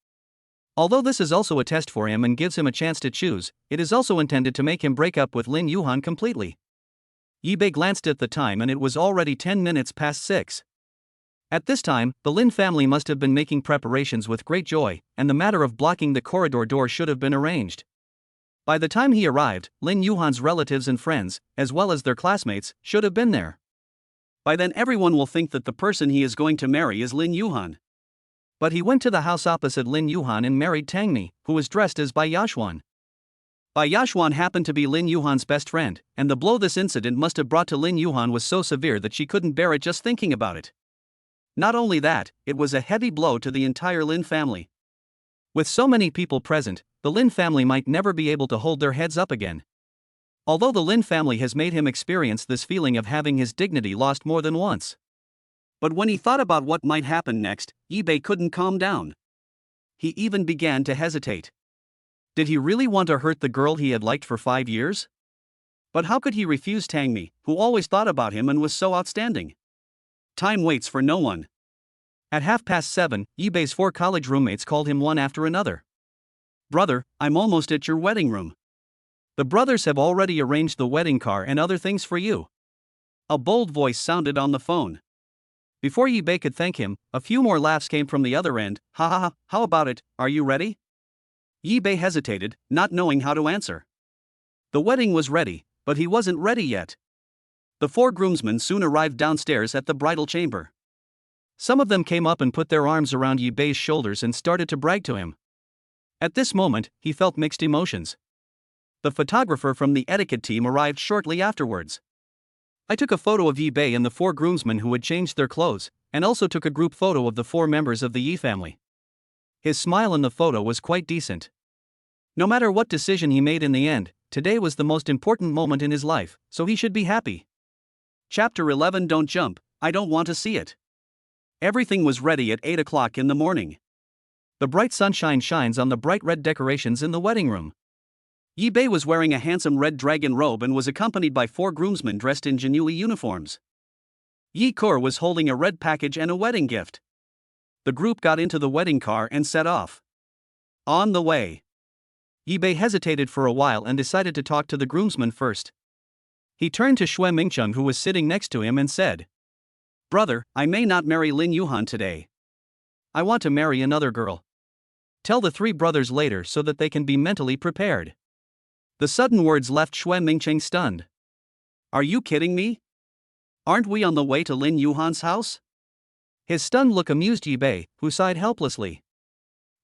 Although this is also a test for him and gives him a chance to choose, it is also intended to make him break up with Lin Yuhan completely. Yibei glanced at the time and it was already 10 minutes past 6. At this time, the Lin family must have been making preparations with great joy, and the matter of blocking the corridor door should have been arranged. By the time he arrived, Lin Yuhan's relatives and friends, as well as their classmates, should have been there. By then everyone will think that the person he is going to marry is Lin Yuhan. But he went to the house opposite Lin Yuhan and married Tangmi, who was dressed as Bai Yashwan. Bai Yashwan happened to be Lin Yuhan's best friend, and the blow this incident must have brought to Lin Yuhan was so severe that she couldn't bear it just thinking about it. Not only that, it was a heavy blow to the entire Lin family. With so many people present, the Lin family might never be able to hold their heads up again. Although the Lin family has made him experience this feeling of having his dignity lost more than once. But when he thought about what might happen next, Yibei couldn't calm down. He even began to hesitate. Did he really want to hurt the girl he had liked for 5 years? But how could he refuse Tangmi, who always thought about him and was so outstanding? Time waits for no one. At 7:30, Yibei's 4 college roommates called him one after another. Brother, I'm almost at your wedding room. The brothers have already arranged the wedding car and other things for you. A bold voice sounded on the phone. Before Yibei could thank him, a few more laughs came from the other end. Ha ha ha, how about it, are you ready? Yi Bei hesitated, not knowing how to answer. The wedding was ready, but he wasn't ready yet. The 4 groomsmen soon arrived downstairs at the bridal chamber. Some of them came up and put their arms around Yi Bei's shoulders and started to brag to him. At this moment, he felt mixed emotions. The photographer from the etiquette team arrived shortly afterwards. I took a photo of Yi Bei and the 4 groomsmen who had changed their clothes, and also took a group photo of the 4 members of the Yi family. His smile in the photo was quite decent. No matter what decision he made in the end, today was the most important moment in his life, so he should be happy. Chapter 11. Don't jump, I don't want to see it. Everything was ready at 8 o'clock in the morning. The bright sunshine shines on the bright red decorations in the wedding room. Yi Bei was wearing a handsome red dragon robe and was accompanied by 4 groomsmen dressed in Jinhui uniforms. Yi Kur was holding a red package and a wedding gift. The group got into the wedding car and set off. On the way, Yi Bei hesitated for a while and decided to talk to the groomsmen first. He turned to Xue Mingcheng, who was sitting next to him, and said, "Brother, I may not marry Lin Yuhan today. I want to marry another girl. Tell the 3 brothers later so that they can be mentally prepared." The sudden words left Xue Mingcheng stunned. "Are you kidding me? Aren't we on the way to Lin Yuhan's house?" His stunned look amused Yi Bei, who sighed helplessly.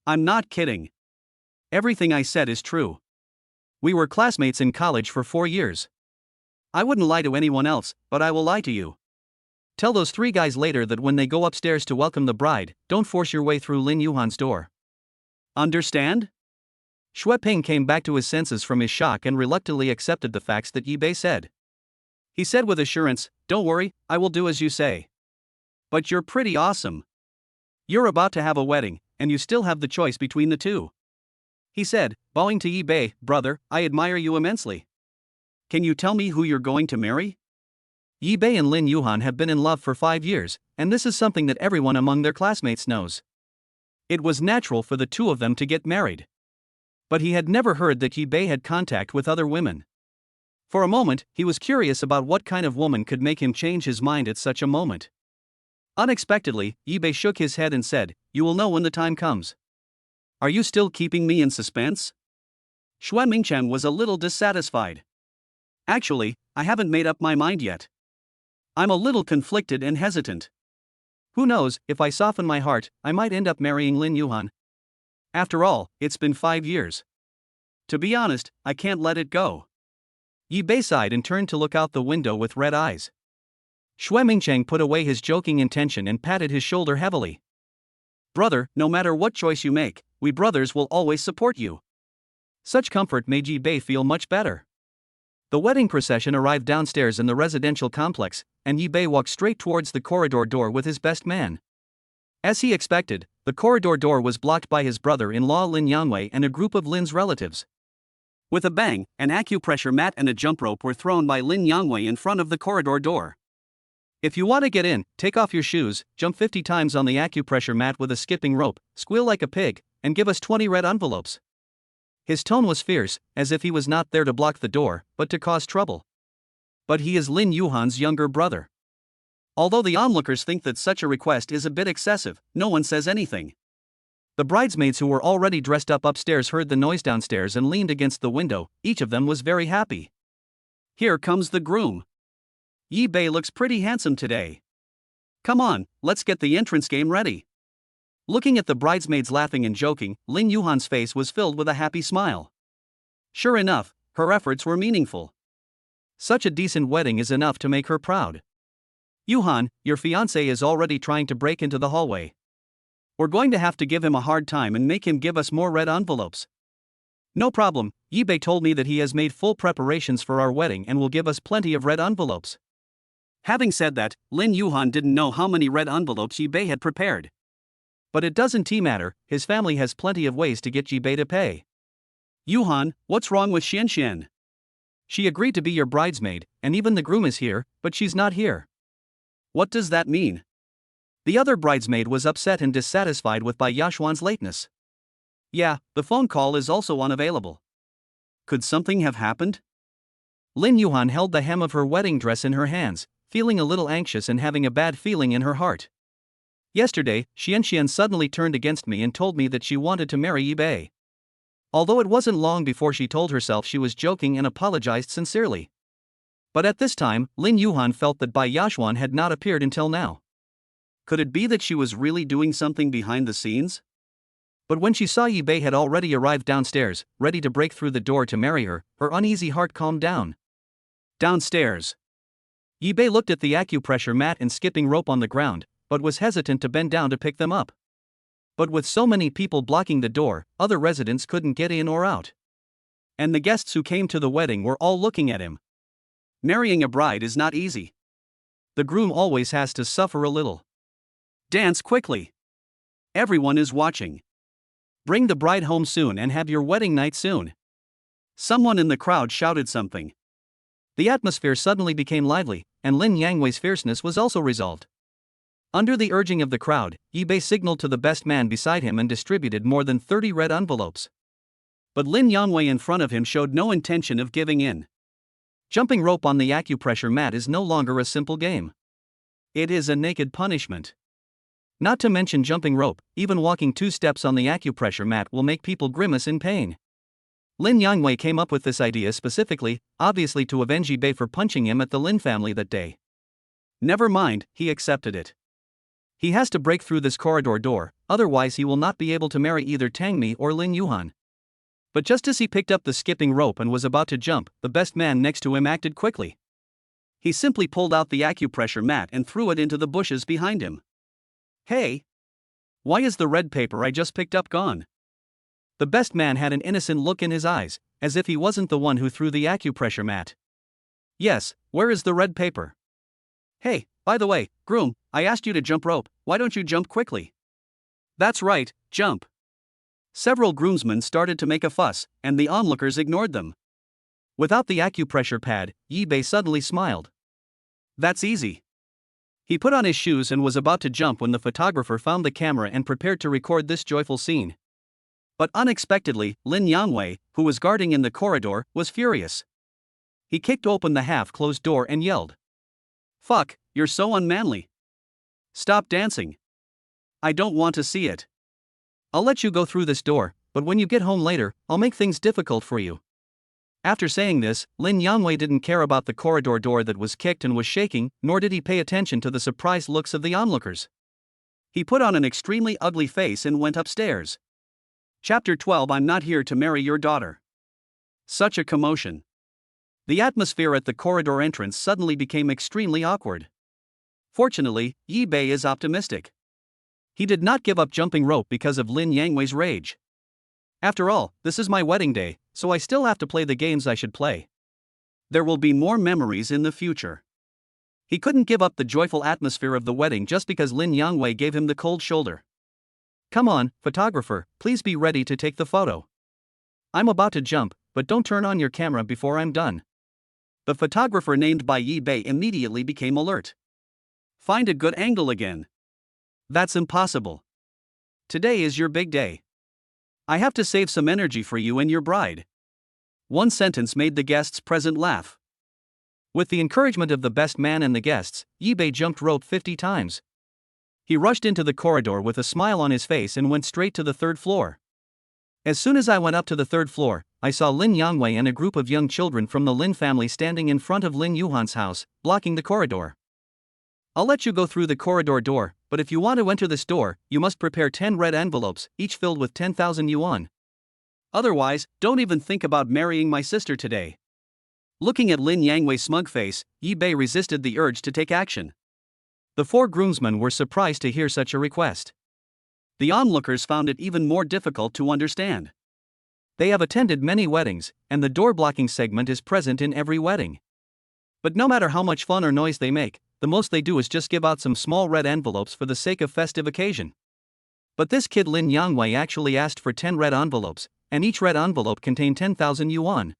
"I'm not kidding. Everything I said is true. We were classmates in college for 4 years. I wouldn't lie to anyone else, but I will lie to you. Tell those 3 guys later that when they go upstairs to welcome the bride, don't force your way through Lin Yuhan's door. Understand?" Xue Ping came back to his senses from his shock and reluctantly accepted the facts that Yi Bei said. He said with assurance, "Don't worry, I will do as you say. But you're pretty awesome. You're about to have a wedding, and you still have the choice between the 2. He said, bowing to Yi Bei, "Brother, I admire you immensely. Can you tell me who you're going to marry?" Yi Bei and Lin Yuhan have been in love for 5 years, and this is something that everyone among their classmates knows. It was natural for the 2 of them to get married. But he had never heard that Yi Bei had contact with other women. For a moment, he was curious about what kind of woman could make him change his mind at such a moment. Unexpectedly, Yi Bei shook his head and said, "You will know when the time comes. Are you still keeping me in suspense?" Xue Mingcheng was a little dissatisfied. "Actually, I haven't made up my mind yet. I'm a little conflicted and hesitant. Who knows, if I soften my heart, I might end up marrying Lin Yuhan. After all, it's been 5 years. To be honest, I can't let it go." Yi Bei sighed and turned to look out the window with red eyes. Xue Mingcheng put away his joking intention and patted his shoulder heavily. "Brother, no matter what choice you make, we brothers will always support you." Such comfort made Yi Bei feel much better. The wedding procession arrived downstairs in the residential complex, and Yi Bei walked straight towards the corridor door with his best man. As he expected, the corridor door was blocked by his brother-in-law Lin Yangwei and a group of Lin's relatives. With a bang, an acupressure mat and a jump rope were thrown by Lin Yangwei in front of the corridor door. "If you want to get in, take off your shoes, jump 50 times on the acupressure mat with a skipping rope, squeal like a pig, and give us 20 red envelopes." His tone was fierce, as if he was not there to block the door, but to cause trouble. But he is Lin Yuhan's younger brother. Although the onlookers think that such a request is a bit excessive, no one says anything. The bridesmaids who were already dressed up upstairs heard the noise downstairs and leaned against the window. Each of them was very happy. Here comes the groom. Yi Bei looks pretty handsome today. Come on, let's get the entrance game ready. Looking at the bridesmaids laughing and joking, Lin Yuhan's face was filled with a happy smile. Sure enough, her efforts were meaningful. Such a decent wedding is enough to make her proud. "Yuhan, your fiancé is already trying to break into the hallway. We're going to have to give him a hard time and make him give us more red envelopes." "No problem, Yi Bei told me that he has made full preparations for our wedding and will give us plenty of red envelopes." Having said that, Lin Yuhan didn't know how many red envelopes Yi Bei had prepared. But it doesn't matter, his family has plenty of ways to get Yi Bei to pay. "Yuhan, what's wrong with Xian? She agreed to be your bridesmaid, and even the groom is here, but she's not here." "What does that mean?" The other bridesmaid was upset and dissatisfied with Bai Yashuan's lateness. "Yeah, the phone call is also unavailable. Could something have happened?" Lin Yuhan held the hem of her wedding dress in her hands, feeling a little anxious and having a bad feeling in her heart. "Yesterday, Xian suddenly turned against me and told me that she wanted to marry Yi Bei. Although it wasn't long before she told herself she was joking and apologized sincerely. But at this time, Lin Yuhan felt that Bai Yashuan had not appeared until now. Could it be that she was really doing something behind the scenes? But when she saw Yi Bei had already arrived downstairs, ready to break through the door to marry her, her uneasy heart calmed down. Downstairs. Yi Bei looked at the acupressure mat and skipping rope on the ground, but was hesitant to bend down to pick them up. But with so many people blocking the door, other residents couldn't get in or out. And the guests who came to the wedding were all looking at him. Marrying a bride is not easy. The groom always has to suffer a little. Dance quickly. Everyone is watching. Bring the bride home soon and have your wedding night soon. Someone in the crowd shouted something. The atmosphere suddenly became lively, and Lin Yangwei's fierceness was also resolved. Under the urging of the crowd, Yi Bei signaled to the best man beside him and distributed more than 30 red envelopes. But Lin Yangwei in front of him showed no intention of giving in. Jumping rope on the acupressure mat is no longer a simple game. It is a naked punishment. Not to mention jumping rope, even walking 2 steps on the acupressure mat will make people grimace in pain. Lin Yangwei came up with this idea specifically, obviously to avenge Yi Bei for punching him at the Lin family that day. Never mind, he accepted it. He has to break through this corridor door, otherwise he will not be able to marry either Tangmi or Lin Yuhan. But just as he picked up the skipping rope and was about to jump, the best man next to him acted quickly. He simply pulled out the acupressure mat and threw it into the bushes behind him. Hey! Why is the red paper I just picked up gone? The best man had an innocent look in his eyes, as if he wasn't the one who threw the acupressure mat. Yes, where is the red paper? Hey, by the way, groom, I asked you to jump rope, why don't you jump quickly? That's right, jump. Several groomsmen started to make a fuss, and the onlookers ignored them. Without the acupressure pad, Yi Bei suddenly smiled. That's easy. He put on his shoes and was about to jump when the photographer found the camera and prepared to record this joyful scene. But unexpectedly, Lin Yangwei, who was guarding in the corridor, was furious. He kicked open the half-closed door and yelled. Fuck, you're so unmanly. Stop dancing. I don't want to see it. I'll let you go through this door, but when you get home later, I'll make things difficult for you. After saying this, Lin Yangwei didn't care about the corridor door that was kicked and was shaking, nor did he pay attention to the surprised looks of the onlookers. He put on an extremely ugly face and went upstairs. Chapter 12. I'm not here to marry your daughter. Such a commotion. The atmosphere at the corridor entrance suddenly became extremely awkward. Fortunately, Yi Bei is optimistic. He did not give up jumping rope because of Lin Yangwei's rage. After all, this is my wedding day, so I still have to play the games I should play. There will be more memories in the future. He couldn't give up the joyful atmosphere of the wedding just because Lin Yangwei gave him the cold shoulder. Come on, photographer, please be ready to take the photo. I'm about to jump, but don't turn on your camera before I'm done. The photographer named by Yi Bei immediately became alert. Find a good angle again. That's impossible. Today is your big day. I have to save some energy for you and your bride. One sentence made the guests present laugh. With the encouragement of the best man and the guests, Yi Bei jumped rope 50 times. He rushed into the corridor with a smile on his face and went straight to the 3rd floor. As soon as I went up to the 3rd floor, I saw Lin Yangwei and a group of young children from the Lin family standing in front of Lin Yuhan's house, blocking the corridor. I'll let you go through the corridor door, but if you want to enter this door, you must prepare 10 red envelopes, each filled with 10,000 yuan. Otherwise, don't even think about marrying my sister today. Looking at Lin Yangwei's smug face, Yi Bei resisted the urge to take action. The 4 groomsmen were surprised to hear such a request. The onlookers found it even more difficult to understand. They have attended many weddings, and the door-blocking segment is present in every wedding. But no matter how much fun or noise they make, the most they do is just give out some small red envelopes for the sake of festive occasion. But this kid Lin Yangwei actually asked for 10 red envelopes, and each red envelope contained 10,000 yuan.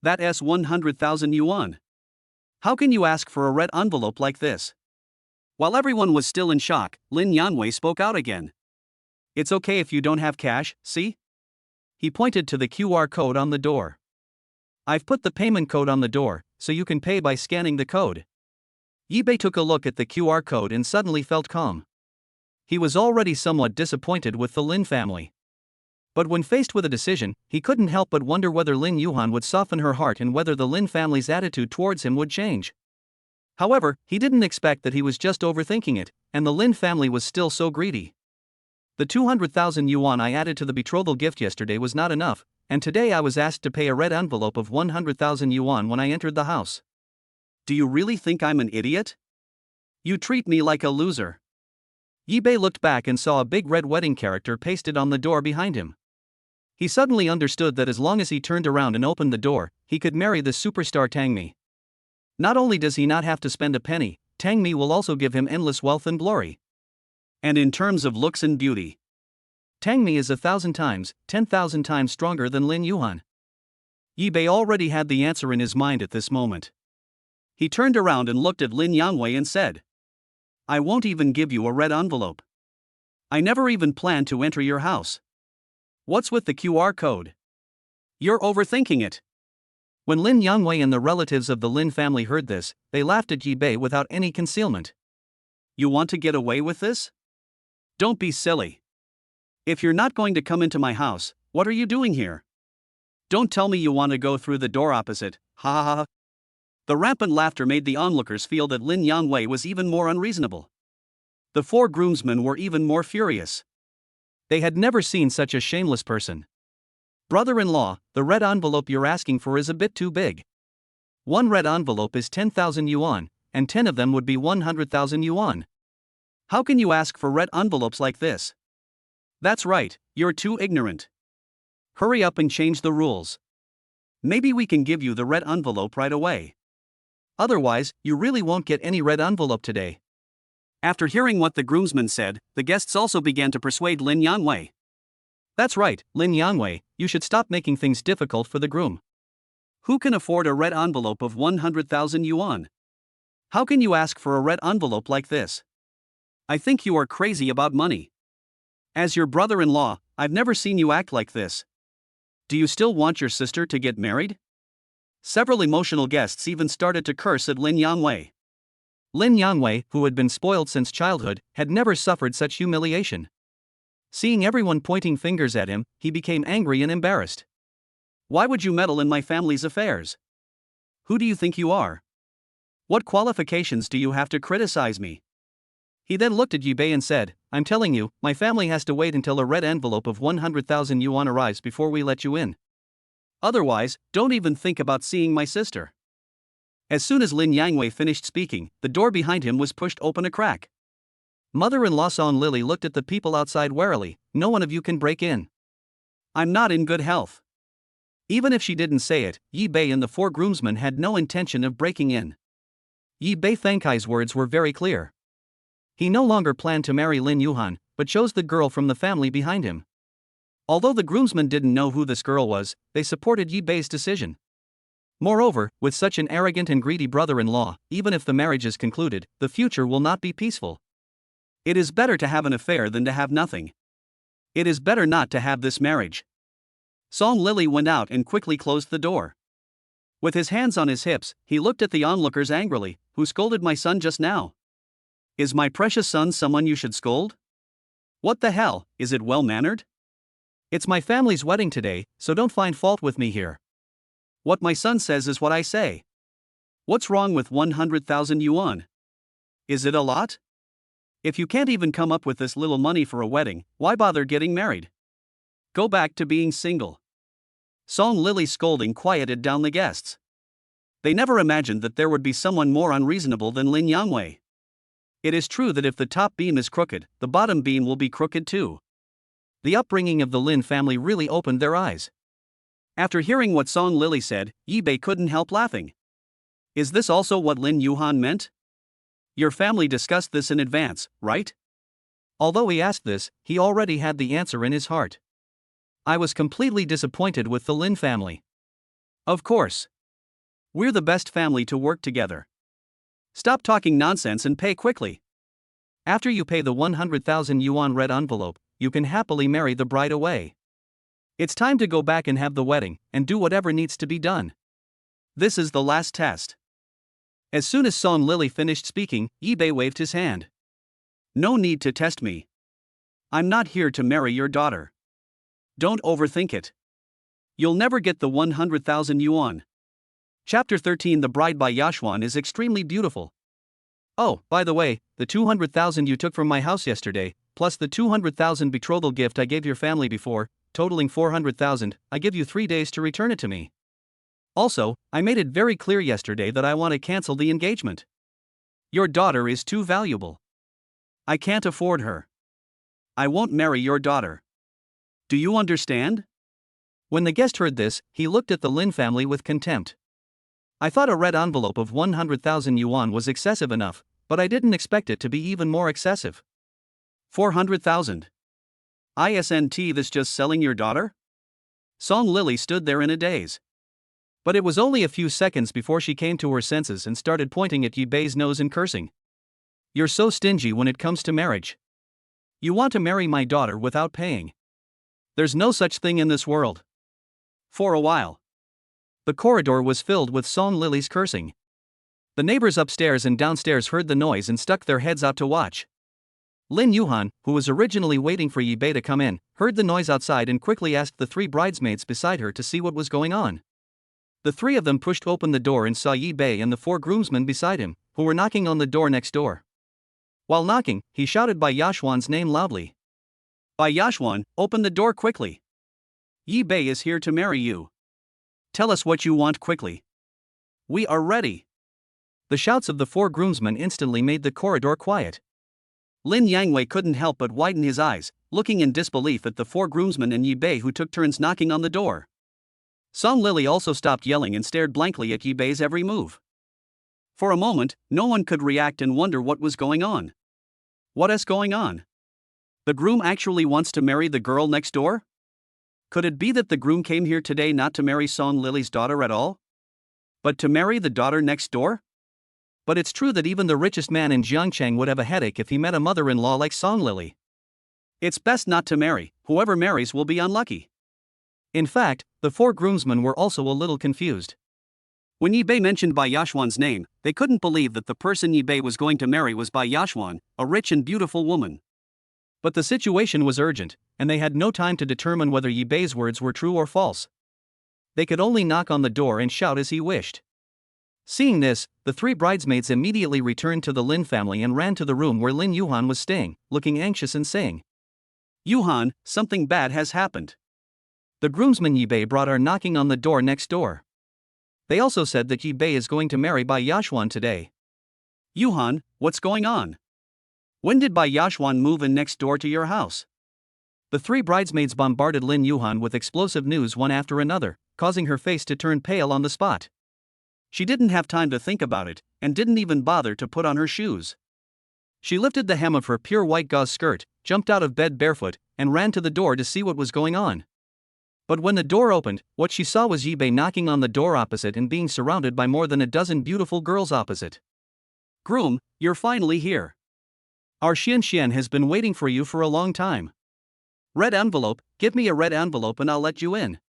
That's 100,000 yuan. How can you ask for a red envelope like this? While everyone was still in shock, Lin Yangwei spoke out again. It's okay if you don't have cash, see? He pointed to the QR code on the door. I've put the payment code on the door, so you can pay by scanning the code. Yi Bei took a look at the QR code and suddenly felt calm. He was already somewhat disappointed with the Lin family. But when faced with a decision, he couldn't help but wonder whether Lin Yuhan would soften her heart and whether the Lin family's attitude towards him would change. However, he didn't expect that he was just overthinking it, and the Lin family was still so greedy. The 200,000 yuan I added to the betrothal gift yesterday was not enough, and today I was asked to pay a red envelope of 100,000 yuan when I entered the house. Do you really think I'm an idiot? You treat me like a loser. Yi Bei looked back and saw a big red wedding character pasted on the door behind him. He suddenly understood that as long as he turned around and opened the door, he could marry the superstar Tangmi. Not only does he not have to spend a penny, Tangmi will also give him endless wealth and glory. And in terms of looks and beauty, Tangmi is 1,000 times, 10,000 times stronger than Lin Yuhan. Yi Bei already had the answer in his mind at this moment. He turned around and looked at Lin Yangwei and said, I won't even give you a red envelope. I never even planned to enter your house. What's with the QR code? You're overthinking it. When Lin Yangwei and the relatives of the Lin family heard this, they laughed at Yi Bei without any concealment. You want to get away with this? Don't be silly. If you're not going to come into my house, what are you doing here? Don't tell me you want to go through the door opposite, ha ha ha. The rampant laughter made the onlookers feel that Lin Yangwei was even more unreasonable. The four groomsmen were even more furious. They had never seen such a shameless person. Brother-in-law, the red envelope you're asking for is a bit too big. One red envelope is 10,000 yuan, and 10 of them would be 100,000 yuan. How can you ask for red envelopes like this? That's right, you're too ignorant. Hurry up and change the rules. Maybe we can give you the red envelope right away. Otherwise, you really won't get any red envelope today. After hearing what the groomsmen said, the guests also began to persuade Lin Yangwei. That's right, Lin Yangwei, you should stop making things difficult for the groom. Who can afford a red envelope of 100,000 yuan? How can you ask for a red envelope like this? I think you are crazy about money. As your brother-in-law, I've never seen you act like this. Do you still want your sister to get married? Several emotional guests even started to curse at Lin Yangwei. Lin Yangwei, who had been spoiled since childhood, had never suffered such humiliation. Seeing everyone pointing fingers at him, he became angry and embarrassed. Why would you meddle in my family's affairs? Who do you think you are? What qualifications do you have to criticize me? He then looked at Yi Bei and said, I'm telling you, my family has to wait until a red envelope of 100,000 yuan arrives before we let you in. Otherwise, don't even think about seeing my sister. As soon as Lin Yangwei finished speaking, the door behind him was pushed open a crack. Mother-in-law Song Lily looked at the people outside warily. No one of you can break in. I'm not in good health. Even if she didn't say it, Yi Bei and the four groomsmen had no intention of breaking in. Yi Bei Fengkai's words were very clear. He no longer planned to marry Lin Yuhan, but chose the girl from the family behind him. Although the groomsmen didn't know who this girl was, they supported Yi Bei's decision. Moreover, with such an arrogant and greedy brother-in-law, even if the marriage is concluded, the future will not be peaceful. It is better to have an affair than to have nothing. It is better not to have this marriage. Song Lily went out and quickly closed the door. With his hands on his hips, he looked at the onlookers angrily. Who scolded my son just now? Is my precious son someone you should scold? What the hell, is it well-mannered? It's my family's wedding today, so don't find fault with me here. What my son says is what I say. What's wrong with 100,000 yuan? Is it a lot? If you can't even come up with this little money for a wedding, why bother getting married? Go back to being single. Song Lily's scolding quieted down the guests. They never imagined that there would be someone more unreasonable than Lin Yangwei. It is true that if the top beam is crooked, the bottom beam will be crooked too. The upbringing of the Lin family really opened their eyes. After hearing what Song Lily said, Yi Bei couldn't help laughing. Is this also what Lin Yuhan meant? Your family discussed this in advance, right? Although he asked this, he already had the answer in his heart. I was completely disappointed with the Lin family. Of course. We're the best family to work together. Stop talking nonsense and pay quickly. After you pay the 100,000 yuan red envelope, you can happily marry the bride away. It's time to go back and have the wedding, and do whatever needs to be done. This is the last test. As soon as Song Lily finished speaking, Yi Bei waved his hand. No need to test me. I'm not here to marry your daughter. Don't overthink it. You'll never get the 100,000 yuan. Chapter 13 The Bride by Yashwan is extremely beautiful. Oh, by the way, the 200,000 you took from my house yesterday, plus the 200,000 betrothal gift I gave your family before, totaling 400,000, I give you 3 days to return it to me. Also, I made it very clear yesterday that I want to cancel the engagement. Your daughter is too valuable. I can't afford her. I won't marry your daughter. Do you understand? When the guest heard this, he looked at the Lin family with contempt. I thought a red envelope of 100,000 yuan was excessive enough, but I didn't expect it to be even more excessive. 400,000. Isn't this just selling your daughter? Song Lily stood there in a daze. But it was only a few seconds before she came to her senses and started pointing at Yi Bei's nose and cursing. You're so stingy when it comes to marriage. You want to marry my daughter without paying. There's no such thing in this world. For a while, the corridor was filled with Song Lily's cursing. The neighbors upstairs and downstairs heard the noise and stuck their heads out to watch. Lin Yuhan, who was originally waiting for Yi Bei to come in, heard the noise outside and quickly asked the 3 bridesmaids beside her to see what was going on. The 3 of them pushed open the door and saw Yi Bei and the 4 groomsmen beside him, who were knocking on the door next door. While knocking, he shouted Bai Yashwan's name loudly. Bai Yashwan, open the door quickly. Yi Bei is here to marry you. Tell us what you want quickly. We are ready. The shouts of the 4 groomsmen instantly made the corridor quiet. Lin Yangwei couldn't help but widen his eyes, looking in disbelief at the 4 groomsmen and Yi Bei who took turns knocking on the door. Song Lily also stopped yelling and stared blankly at Yi Bei's every move. For a moment, no one could react and wonder what was going on. What is going on? The groom actually wants to marry the girl next door? Could it be that the groom came here today not to marry Song Lily's daughter at all, but to marry the daughter next door? But it's true that even the richest man in Jiangcheng would have a headache if he met a mother-in-law like Song Lily. It's best not to marry, whoever marries will be unlucky. In fact, the 4 groomsmen were also a little confused. When Yi Bei mentioned Bai Yashwan's name, they couldn't believe that the person Yi Bei was going to marry was Bai Yashwan, a rich and beautiful woman. But the situation was urgent, and they had no time to determine whether Yi Bei's words were true or false. They could only knock on the door and shout as he wished. Seeing this, the 3 bridesmaids immediately returned to the Lin family and ran to the room where Lin Yuhan was staying, looking anxious and saying, Yuhan, something bad has happened. The groomsmen Yi Bei brought are knocking on the door next door. They also said that Yi Bei is going to marry Bai Yashwan today. Yuhan, what's going on? When did Bai Yashwan move in next door to your house? The 3 bridesmaids bombarded Lin Yuhan with explosive news one after another, causing her face to turn pale on the spot. She didn't have time to think about it, and didn't even bother to put on her shoes. She lifted the hem of her pure white gauze skirt, jumped out of bed barefoot, and ran to the door to see what was going on. But when the door opened, what she saw was Yi Bei knocking on the door opposite and being surrounded by more than a dozen beautiful girls opposite. Groom, you're finally here. Our Xian has been waiting for you for a long time. Red envelope, give me a red envelope and I'll let you in.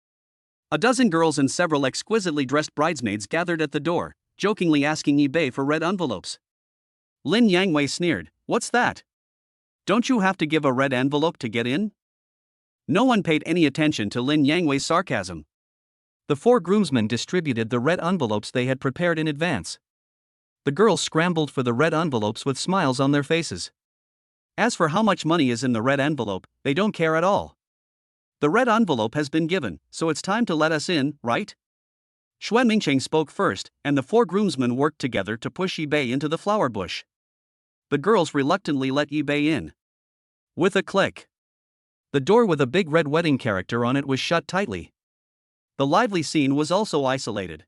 A dozen girls and several exquisitely dressed bridesmaids gathered at the door, jokingly asking Yi Bei for red envelopes. Lin Yangwei sneered, what's that? Don't you have to give a red envelope to get in? No one paid any attention to Lin Yangwei's sarcasm. The 4 groomsmen distributed the red envelopes they had prepared in advance. The girls scrambled for the red envelopes with smiles on their faces. As for how much money is in the red envelope, they don't care at all. The red envelope has been given, so it's time to let us in, right? Xuan Mingcheng spoke first, and the 4 groomsmen worked together to push Yi Bei into the flower bush. The girls reluctantly let Yi Bei in. With a click, the door with a big red wedding character on it was shut tightly. The lively scene was also isolated.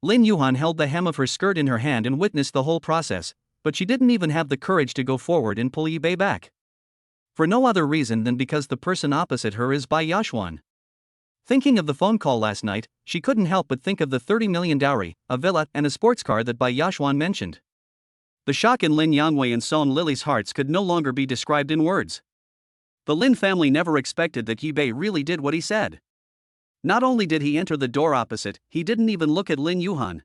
Lin Yuhan held the hem of her skirt in her hand and witnessed the whole process, but she didn't even have the courage to go forward and pull Yi Bei back. For no other reason than because the person opposite her is Bai Yashwan. Thinking of the phone call last night, she couldn't help but think of the 30 million dowry, a villa, and a sports car that Bai Yashwan mentioned. The shock in Lin Yangwei and Song Lily's hearts could no longer be described in words. The Lin family never expected that Yi Bei really did what he said. Not only did he enter the door opposite, he didn't even look at Lin Yuhan.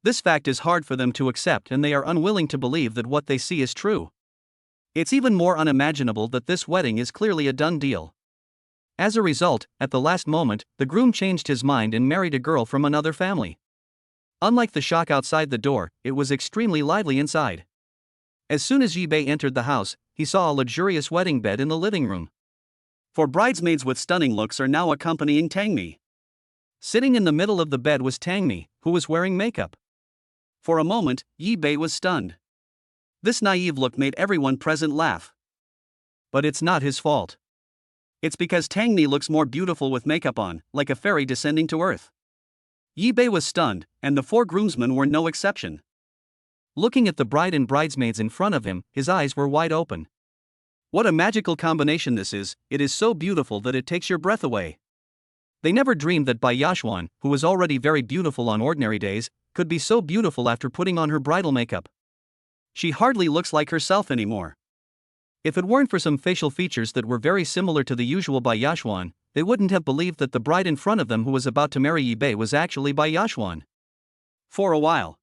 This fact is hard for them to accept and they are unwilling to believe that what they see is true. It's even more unimaginable that this wedding is clearly a done deal. As a result, at the last moment, the groom changed his mind and married a girl from another family. Unlike the shock outside the door, it was extremely lively inside. As soon as Yi-bei entered the house, he saw a luxurious wedding bed in the living room. 4 bridesmaids with stunning looks are now accompanying Tangmi. Sitting in the middle of the bed was Tangmi, who was wearing makeup. For a moment, Yi-bei was stunned. This naive look made everyone present laugh. But it's not his fault. It's because Tangmi looks more beautiful with makeup on, like a fairy descending to earth. Yi-bei was stunned, and the 4 groomsmen were no exception. Looking at the bride and bridesmaids in front of him, his eyes were wide open. What a magical combination this is, it is so beautiful that it takes your breath away. They never dreamed that Bai Yashuan, who was already very beautiful on ordinary days, could be so beautiful after putting on her bridal makeup. She hardly looks like herself anymore. If it weren't for some facial features that were very similar to the usual Bai Yashuan, they wouldn't have believed that the bride in front of them who was about to marry Yi-bei was actually Bai Yashuan. For a while,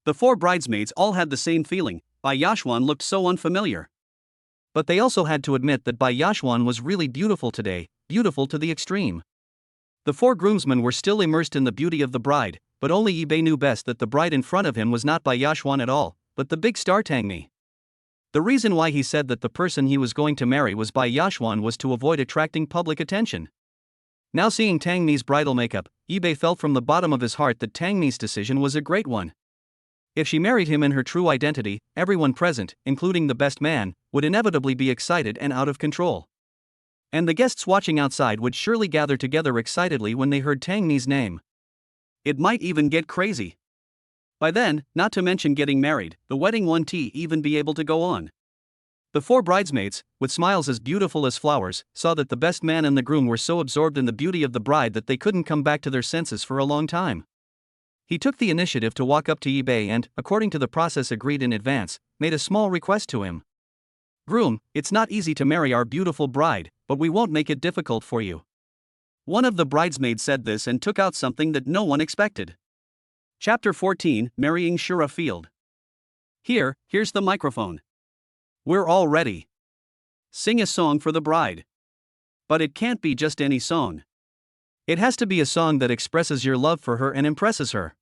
the 4 bridesmaids all had the same feeling. Bai Yashuan looked so unfamiliar. But they also had to admit that Bai Yashuan was really beautiful today, beautiful to the extreme. The 4 groomsmen were still immersed in the beauty of the bride, but only Yi-bei knew best that the bride in front of him was not Bai Yashuan at all, but the big star Tangmi. The reason why he said that the person he was going to marry was Bai Yashuan was to avoid attracting public attention. Now seeing Tangmi's bridal makeup, Yi-bei felt from the bottom of his heart that Tangmi's decision was a great one. If she married him in her true identity, everyone present, including the best man, would inevitably be excited and out of control. And the guests watching outside would surely gather together excitedly when they heard Tangmi's name. It might even get crazy. By then, not to mention getting married, the wedding won't even be able to go on. The 4 bridesmaids, with smiles as beautiful as flowers, saw that the best man and the groom were so absorbed in the beauty of the bride that they couldn't come back to their senses for a long time. He took the initiative to walk up to Yi-bei and, according to the process agreed in advance, made a small request to him. "Groom, it's not easy to marry our beautiful bride, but we won't make it difficult for you." One of the bridesmaids said this and took out something that no one expected. Chapter 14, Marrying Shura Field. Here's the microphone. We're all ready. Sing a song for the bride. But it can't be just any song. It has to be a song that expresses your love for her and impresses her.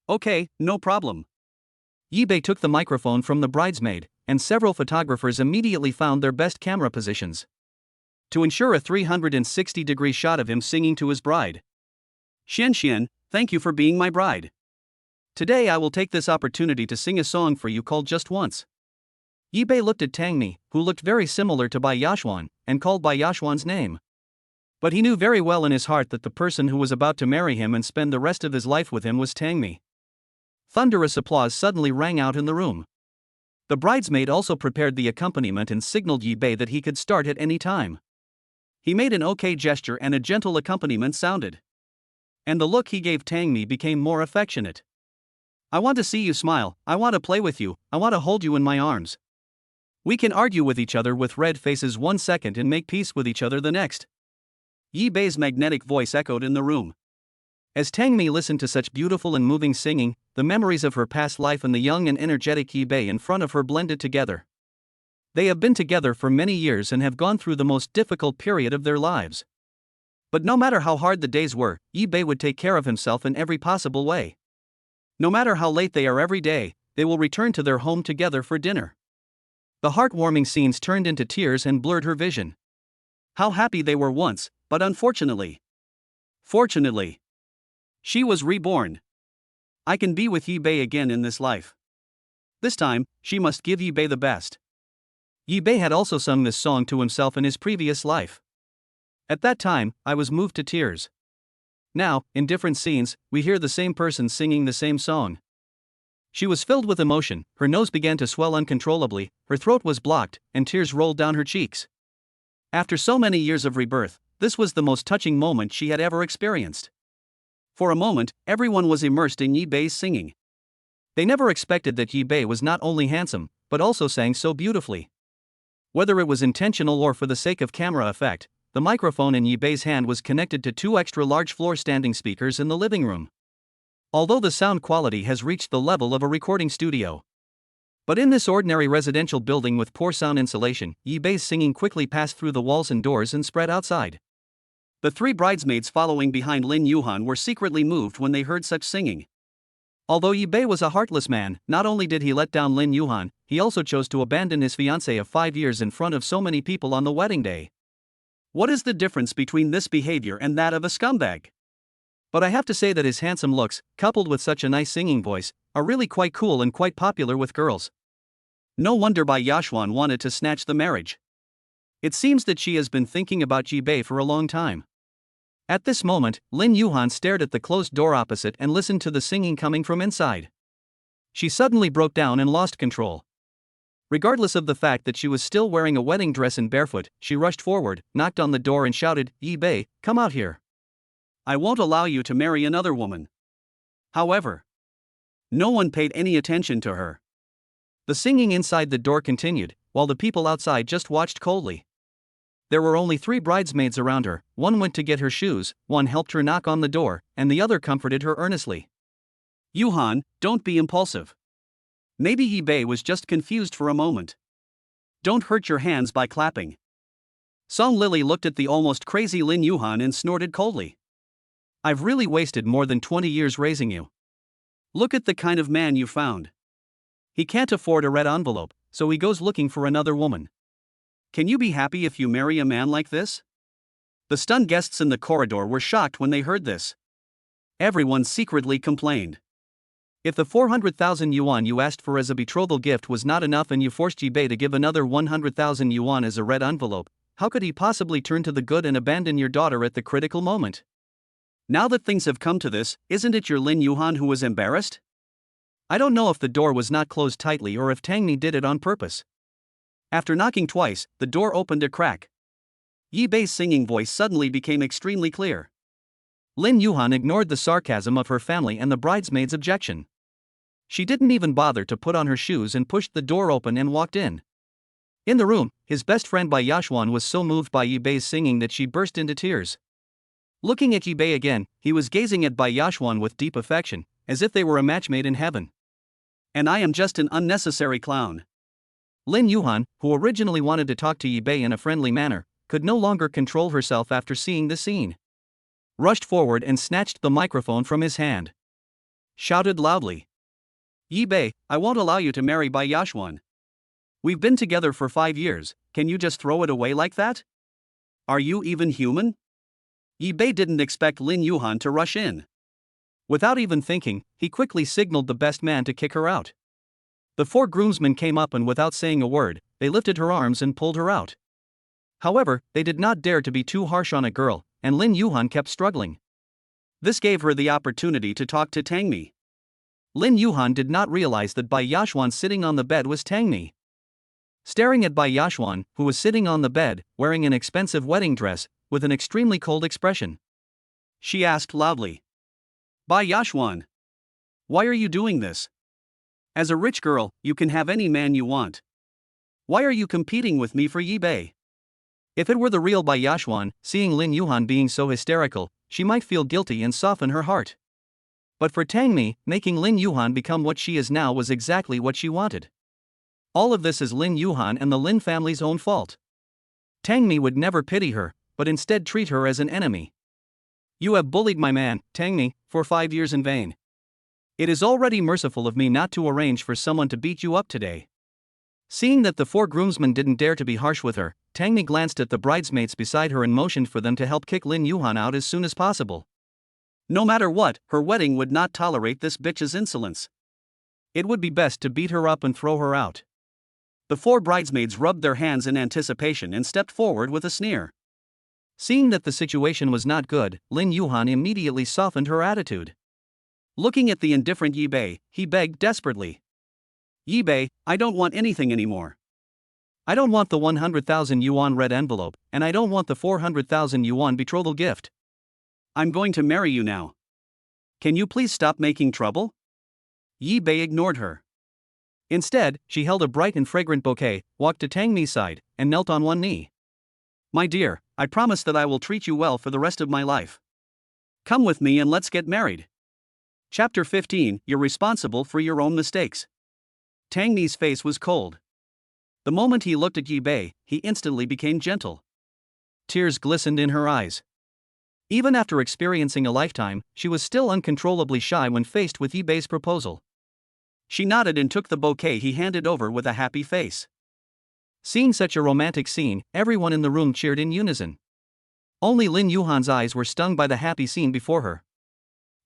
Okay, no problem. Yi-bei took the microphone from the bridesmaid, and several photographers immediately found their best camera positions to ensure a 360-degree shot of him singing to his bride. "Xian, thank you for being my bride. Today I will take this opportunity to sing a song for you called Just Once." Yi-bei looked at Tangmi, who looked very similar to Bai Yashuan, and called Bai Yashuan's name. But he knew very well in his heart that the person who was about to marry him and spend the rest of his life with him was Tangmi. Thunderous applause suddenly rang out in the room. The bridesmaid also prepared the accompaniment and signaled Yi-bei that he could start at any time. He made an okay gesture and a gentle accompaniment sounded. And the look he gave Tangmi became more affectionate. "I want to see you smile, I want to play with you, I want to hold you in my arms. We can argue with each other with red faces 1 second and make peace with each other the next." Yi-bei's magnetic voice echoed in the room. As Tangmi listened to such beautiful and moving singing, the memories of her past life and the young and energetic Yi-bei in front of her blended together. They have been together for many years and have gone through the most difficult period of their lives. But no matter how hard the days were, Yi-bei would take care of himself in every possible way. No matter how late they are every day, they will return to their home together for dinner. The heartwarming scenes turned into tears and blurred her vision. How happy they were once, but fortunately, she was reborn. I can be with Yi-bei again in this life. This time, she must give Yi-bei the best. Yi-bei had also sung this song to himself in his previous life. At that time, I was moved to tears. Now, in different scenes, we hear the same person singing the same song. She was filled with emotion, her nose began to swell uncontrollably, her throat was blocked, and tears rolled down her cheeks. After so many years of rebirth, this was the most touching moment she had ever experienced. For a moment, everyone was immersed in Yi-bei's singing. They never expected that Yi-bei was not only handsome, but also sang so beautifully. Whether it was intentional or for the sake of camera effect, the microphone in Yi-bei's hand was connected to 2 extra-large floor-standing speakers in the living room. Although the sound quality has reached the level of a recording studio, But in this ordinary residential building with poor sound insulation, Yi Bei's singing quickly passed through the walls and doors and spread outside. The three bridesmaids following behind Lin Yuhan were secretly moved when they heard such singing. Although Yi Bei was a heartless man, not only did he let down Lin Yuhan, he also chose to abandon his fiancée of 5 years in front of so many people on the wedding day. What is the difference between this behavior and that of a scumbag? But I have to say that his handsome looks, coupled with such a nice singing voice, are really quite cool and quite popular with girls. No wonder Bai Yashuan wanted to snatch the marriage. It seems that she has been thinking about Yi Bei for a long time. At this moment, Lin Yuhan stared at the closed door opposite and listened to the singing coming from inside. She suddenly broke down and lost control. Regardless of the fact that she was still wearing a wedding dress and barefoot, she rushed forward, knocked on the door and shouted, "Yi Bei, come out here. I won't allow you to marry another woman." However, no one paid any attention to her. The singing inside the door continued, while the people outside just watched coldly. There were only 3 bridesmaids around her, one went to get her shoes, one helped her knock on the door, and the other comforted her earnestly. "Yuhan, don't be impulsive. Maybe Yi Bei was just confused for a moment. Don't hurt your hands by clapping." Song Lily looked at the almost crazy Lin Yuhan and snorted coldly. "I've really wasted more than 20 years raising you. Look at the kind of man you found. He can't afford a red envelope, so he goes looking for another woman. Can you be happy if you marry a man like this?" The stunned guests in the corridor were shocked when they heard this. Everyone secretly complained. If the 400,000 yuan you asked for as a betrothal gift was not enough and you forced Yi Bei to give another 100,000 yuan as a red envelope, how could he possibly turn to the good and abandon your daughter at the critical moment? Now that things have come to this, isn't it your Lin Yuhan who was embarrassed? I don't know if the door was not closed tightly or if Tangmi did it on purpose. After knocking twice, the door opened a crack. Yi Bei's singing voice suddenly became extremely clear. Lin Yuhan ignored the sarcasm of her family and the bridesmaid's objection. She didn't even bother to put on her shoes and pushed the door open and walked in. In the room, his best friend Bai Yashuan was so moved by Yi Bei's singing that she burst into tears. Looking at Yi Bei again, he was gazing at Bai Yashuan with deep affection, as if they were a match made in heaven. "And I am just an unnecessary clown." Lin Yuhan, who originally wanted to talk to Yi Bei in a friendly manner, could no longer control herself after seeing the scene. Rushed forward and snatched the microphone from his hand. Shouted loudly, "Yi Bei, I won't allow you to marry Bai Yashuan. We've been together for 5 years, can you just throw it away like that? Are you even human?" Yi Bei didn't expect Lin Yuhan to rush in. Without even thinking, he quickly signaled the best man to kick her out. The 4 groomsmen came up and without saying a word, they lifted her arms and pulled her out. However, they did not dare to be too harsh on a girl, and Lin Yuhan kept struggling. This gave her the opportunity to talk to Tangmi. Lin Yuhan did not realize that Bai Yashuan sitting on the bed was Tangmi. Staring at Bai Yashuan, who was sitting on the bed, wearing an expensive wedding dress, with an extremely cold expression, she asked loudly, "Bai Yashuan, why are you doing this? As a rich girl, you can have any man you want. Why are you competing with me for Yi Bei?" If it were the real Bai Yashuan, seeing Lin Yuhan being so hysterical, she might feel guilty and soften her heart. But for Tangmi, making Lin Yuhan become what she is now was exactly what she wanted. All of this is Lin Yuhan and the Lin family's own fault. Tangmi would never pity her, but instead treat her as an enemy. "You have bullied my man, Tangmi, for 5 years in vain. It is already merciful of me not to arrange for someone to beat you up today." Seeing that the 4 groomsmen didn't dare to be harsh with her, Tangmi glanced at the bridesmaids beside her and motioned for them to help kick Lin Yuhan out as soon as possible. No matter what, her wedding would not tolerate this bitch's insolence. It would be best to beat her up and throw her out. The 4 bridesmaids rubbed their hands in anticipation and stepped forward with a sneer. Seeing that the situation was not good, Lin Yuhan immediately softened her attitude. Looking at the indifferent Yi Bei, he begged desperately, "Yi Bei, I don't want anything anymore. I don't want the 100,000 yuan red envelope, and I don't want the 400,000 yuan betrothal gift. I'm going to marry you now. Can you please stop making trouble?" Yi Bei ignored her. Instead, she held a bright and fragrant bouquet, walked to Tangmi's side, and knelt on one knee. "My dear, I promise that I will treat you well for the rest of my life. Come with me and let's get married." Chapter 15, You're responsible for your own mistakes. Tangmi's face was cold. The moment he looked at Yi Bei, he instantly became gentle. Tears glistened in her eyes. Even after experiencing a lifetime, she was still uncontrollably shy when faced with Yi Bei's proposal. She nodded and took the bouquet he handed over with a happy face. Seeing such a romantic scene, everyone in the room cheered in unison. Only Lin Yuhan's eyes were stung by the happy scene before her.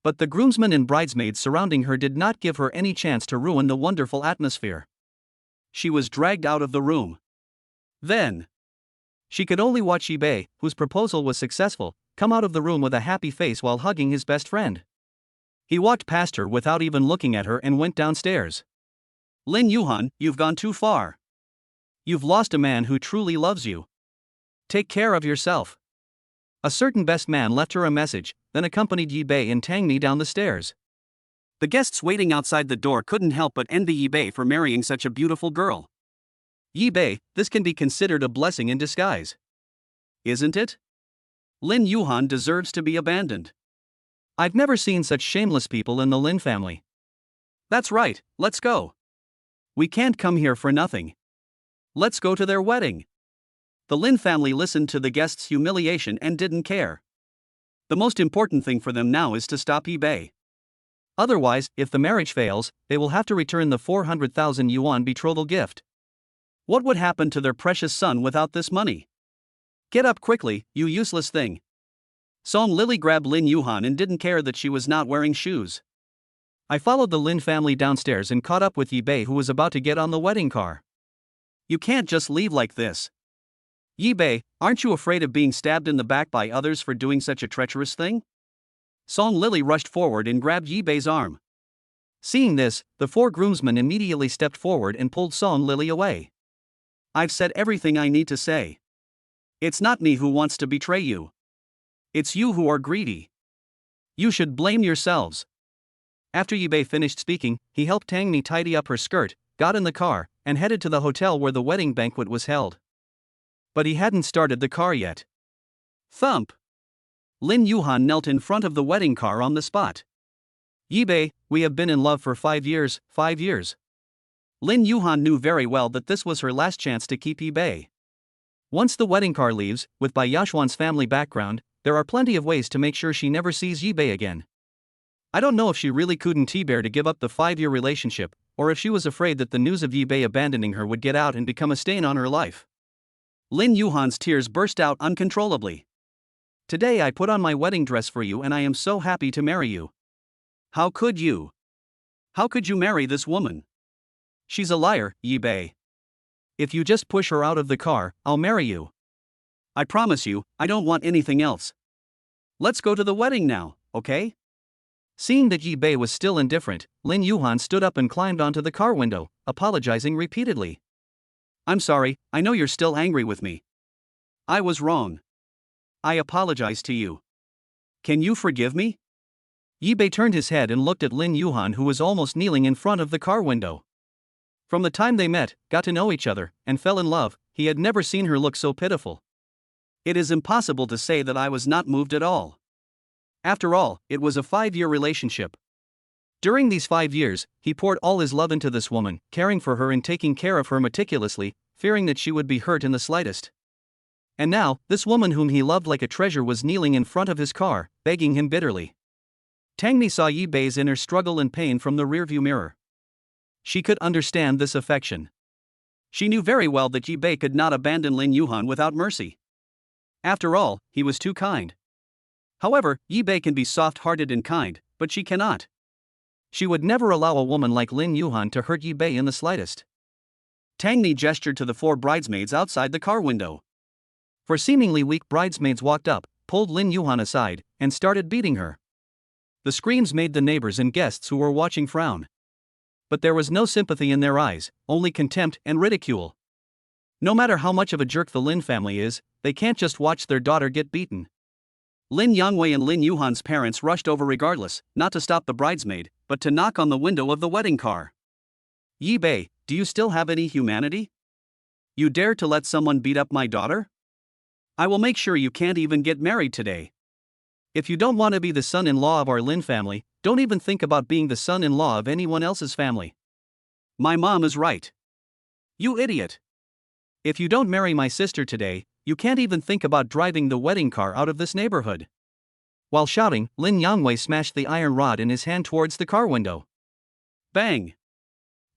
But the groomsmen and bridesmaids surrounding her did not give her any chance to ruin the wonderful atmosphere. She was dragged out of the room. Then, she could only watch Yi Bei, whose proposal was successful, come out of the room with a happy face while hugging his best friend. He walked past her without even looking at her and went downstairs. Lin Yuhan, you've gone too far. You've lost a man who truly loves you. Take care of yourself. A certain best man left her a message, then accompanied Yi Bei and Tangmi down the stairs. The guests waiting outside the door couldn't help but envy Yi Bei for marrying such a beautiful girl. Yi Bei, this can be considered a blessing in disguise. Isn't it? Lin Yuhan deserves to be abandoned. I've never seen such shameless people in the Lin family. That's right, let's go. We can't come here for nothing. Let's go to their wedding. The Lin family listened to the guests' humiliation and didn't care. The most important thing for them now is to stop Yi Bei. Otherwise, if the marriage fails, they will have to return the 400,000 yuan betrothal gift. What would happen to their precious son without this money? Get up quickly, you useless thing. Song Lily grabbed Lin Yuhan and didn't care that she was not wearing shoes. I followed the Lin family downstairs and caught up with Yi Bei, who was about to get on the wedding car. You can't just leave like this. Yi Bei, aren't you afraid of being stabbed in the back by others for doing such a treacherous thing? Song Lily rushed forward and grabbed Yi Bei's arm. Seeing this, the four groomsmen immediately stepped forward and pulled Song Lily away. I've said everything I need to say. It's not me who wants to betray you. It's you who are greedy. You should blame yourselves. After Yi Bei finished speaking, he helped Tangmi tidy up her skirt, got in the car, and headed to the hotel where the wedding banquet was held. But he hadn't started the car yet. Thump! Lin Yuhan knelt in front of the wedding car on the spot. Yi Bei, we have been in love for 5 years, 5 years. Lin Yuhan knew very well that this was her last chance to keep Yi Bei. Once the wedding car leaves, with Bai Yashuan's family background, there are plenty of ways to make sure she never sees Yi Bei again. I don't know if she really couldn't bear to give up the 5-year relationship, or if she was afraid that the news of Yi Bei abandoning her would get out and become a stain on her life. Lin Yuhan's tears burst out uncontrollably. Today I put on my wedding dress for you and I am so happy to marry you. How could you? How could you marry this woman? She's a liar, Yi Bei. If you just push her out of the car, I'll marry you. I promise you, I don't want anything else. Let's go to the wedding now, okay? Seeing that Yi Bei was still indifferent, Lin Yuhan stood up and climbed onto the car window, apologizing repeatedly. I'm sorry, I know you're still angry with me. I was wrong. I apologize to you. Can you forgive me? Yi Bei turned his head and looked at Lin Yuhan, who was almost kneeling in front of the car window. From the time they met, got to know each other, and fell in love, he had never seen her look so pitiful. It is impossible to say that I was not moved at all. After all, it was a 5-year relationship. During these 5 years, he poured all his love into this woman, caring for her and taking care of her meticulously, fearing that she would be hurt in the slightest. And now, this woman whom he loved like a treasure was kneeling in front of his car, begging him bitterly. Tangmi saw Yi Bei's inner struggle and pain from the rearview mirror. She could understand this affection. She knew very well that Yi Bei could not abandon Lin Yuhan without mercy. After all, he was too kind. However, Yi Bei can be soft-hearted and kind, but she cannot. She would never allow a woman like Lin Yuhan to hurt Yi Bei in the slightest. Tangmi gestured to the 4 bridesmaids outside the car window. 4 seemingly weak bridesmaids walked up, pulled Lin Yuhan aside, and started beating her. The screams made the neighbors and guests who were watching frown. But there was no sympathy in their eyes, only contempt and ridicule. No matter how much of a jerk the Lin family is, they can't just watch their daughter get beaten. Lin Yangwei and Lin Yuhan's parents rushed over regardless, not to stop the bridesmaid, but to knock on the window of the wedding car. Yi Bei, do you still have any humanity? You dare to let someone beat up my daughter? I will make sure you can't even get married today. If you don't want to be the son-in-law of our Lin family, don't even think about being the son-in-law of anyone else's family. My mom is right. You idiot. If you don't marry my sister today, you can't even think about driving the wedding car out of this neighborhood. While shouting, Lin Yangwei smashed the iron rod in his hand towards the car window. Bang!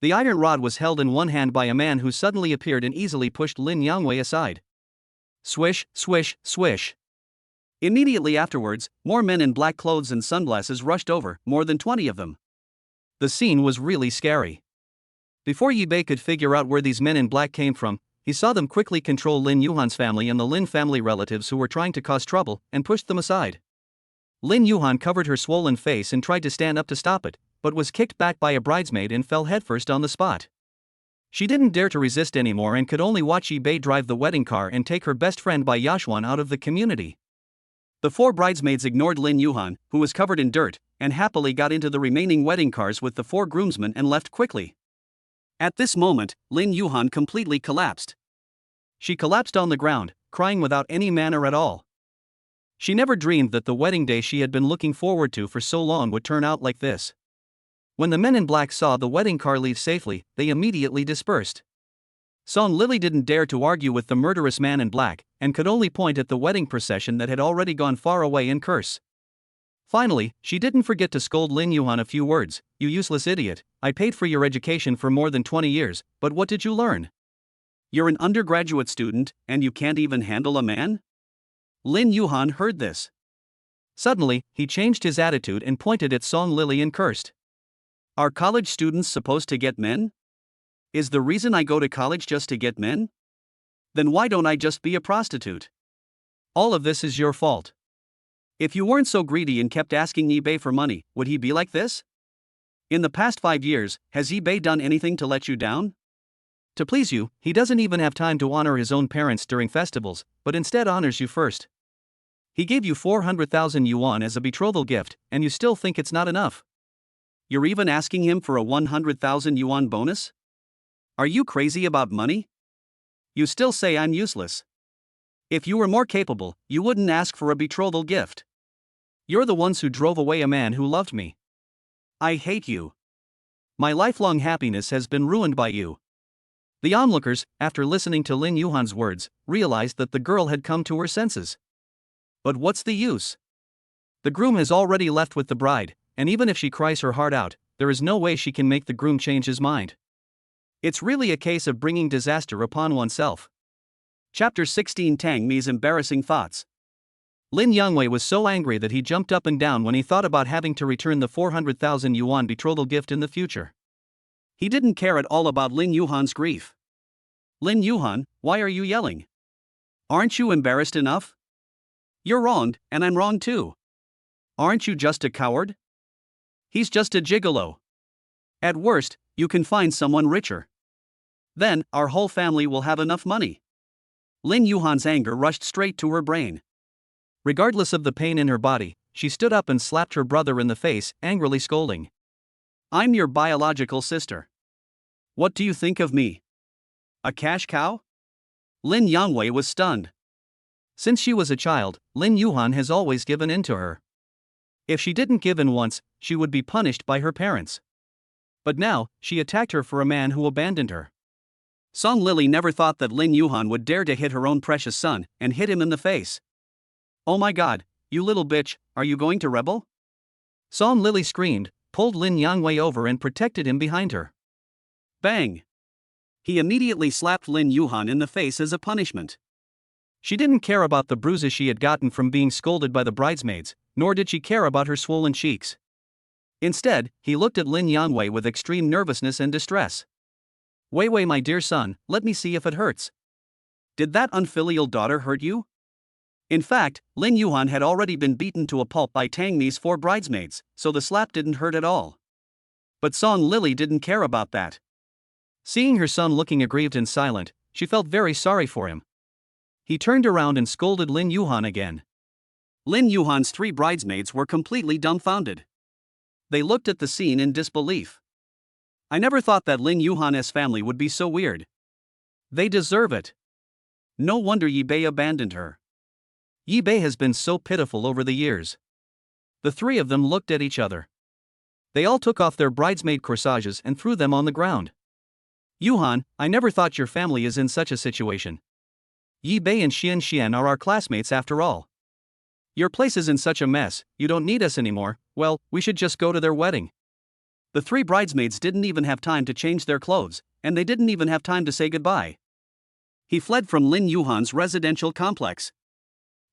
The iron rod was held in one hand by a man who suddenly appeared and easily pushed Lin Yangwei aside. Swish, swish, swish. Immediately afterwards, more men in black clothes and sunglasses rushed over, more than 20 of them. The scene was really scary. Before Yi Bei could figure out where these men in black came from, he saw them quickly control Lin Yuhan's family and the Lin family relatives who were trying to cause trouble, and pushed them aside. Lin Yuhan covered her swollen face and tried to stand up to stop it, but was kicked back by a bridesmaid and fell headfirst on the spot. She didn't dare to resist anymore and could only watch Yi Bei drive the wedding car and take her best friend Bai Yashuan out of the community. The four bridesmaids ignored Lin Yuhan, who was covered in dirt, and happily got into the remaining wedding cars with the four groomsmen and left quickly. At this moment, Lin Yuhan completely collapsed. She collapsed on the ground, crying without any manner at all. She never dreamed that the wedding day she had been looking forward to for so long would turn out like this. When the men in black saw the wedding car leave safely, they immediately dispersed. Song Lily didn't dare to argue with the murderous man in black, and could only point at the wedding procession that had already gone far away and curse. Finally, she didn't forget to scold Lin Yuhan a few words. You useless idiot, I paid for your education for more than 20 years, but what did you learn? You're an undergraduate student, and you can't even handle a man? Lin Yuhan heard this. Suddenly, he changed his attitude and pointed at Song Lily and cursed. Are college students supposed to get men? Is the reason I go to college just to get men? Then why don't I just be a prostitute? All of this is your fault. If you weren't so greedy and kept asking Yi Bei for money, would he be like this? In the past 5 years, has Yi Bei done anything to let you down? To please you, he doesn't even have time to honor his own parents during festivals, but instead honors you first. He gave you 400,000 yuan as a betrothal gift, and you still think it's not enough. You're even asking him for a 100,000 yuan bonus? Are you crazy about money? You still say I'm useless. If you were more capable, you wouldn't ask for a betrothal gift. You're the ones who drove away a man who loved me. I hate you. My lifelong happiness has been ruined by you. The onlookers, after listening to Lin Yuhan's words, realized that the girl had come to her senses. But what's the use? The groom has already left with the bride, and even if she cries her heart out, there is no way she can make the groom change his mind. It's really a case of bringing disaster upon oneself. Chapter 16 Tangmi's Embarrassing Thoughts. Lin Yangwei was so angry that he jumped up and down when he thought about having to return the 400,000 yuan betrothal gift in the future. He didn't care at all about Lin Yuhan's grief. Lin Yuhan, why are you yelling? Aren't you embarrassed enough? You're wronged, and I'm wrong too. Aren't you just a coward? He's just a gigolo. At worst, you can find someone richer. Then, our whole family will have enough money. Lin Yuhan's anger rushed straight to her brain. Regardless of the pain in her body, she stood up and slapped her brother in the face, angrily scolding. I'm your biological sister. What do you think of me? A cash cow? Lin Yangwei was stunned. Since she was a child, Lin Yuhan has always given in to her. If she didn't give in once, she would be punished by her parents. But now, she attacked her for a man who abandoned her. Song Lily never thought that Lin Yuhan would dare to hit her own precious son, and hit him in the face. Oh my god, you little bitch, are you going to rebel? Song Lily screamed, pulled Lin Yangwei over and protected him behind her. Bang! He immediately slapped Lin Yuhan in the face as a punishment. She didn't care about the bruises she had gotten from being scolded by the bridesmaids, nor did she care about her swollen cheeks. Instead, he looked at Lin Yangwei with extreme nervousness and distress. Wei, my dear son, let me see if it hurts. Did that unfilial daughter hurt you? In fact, Lin Yuhan had already been beaten to a pulp by Tangmi's 4 bridesmaids, so the slap didn't hurt at all. But Song Lily didn't care about that. Seeing her son looking aggrieved and silent, she felt very sorry for him. He turned around and scolded Lin Yuhan again. Lin Yuhan's 3 bridesmaids were completely dumbfounded. They looked at the scene in disbelief. I never thought that Lin Yuhan's family would be so weird. They deserve it. No wonder Yi Bei abandoned her. Yi Bei has been so pitiful over the years. The 3 of them looked at each other. They all took off their bridesmaid corsages and threw them on the ground. Yuhan, I never thought your family is in such a situation. Yi Bei and Xian Xian are our classmates after all. Your place is in such a mess, you don't need us anymore. Well, we should just go to their wedding. The three bridesmaids didn't even have time to change their clothes, and they didn't even have time to say goodbye. He fled from Lin Yuhan's residential complex.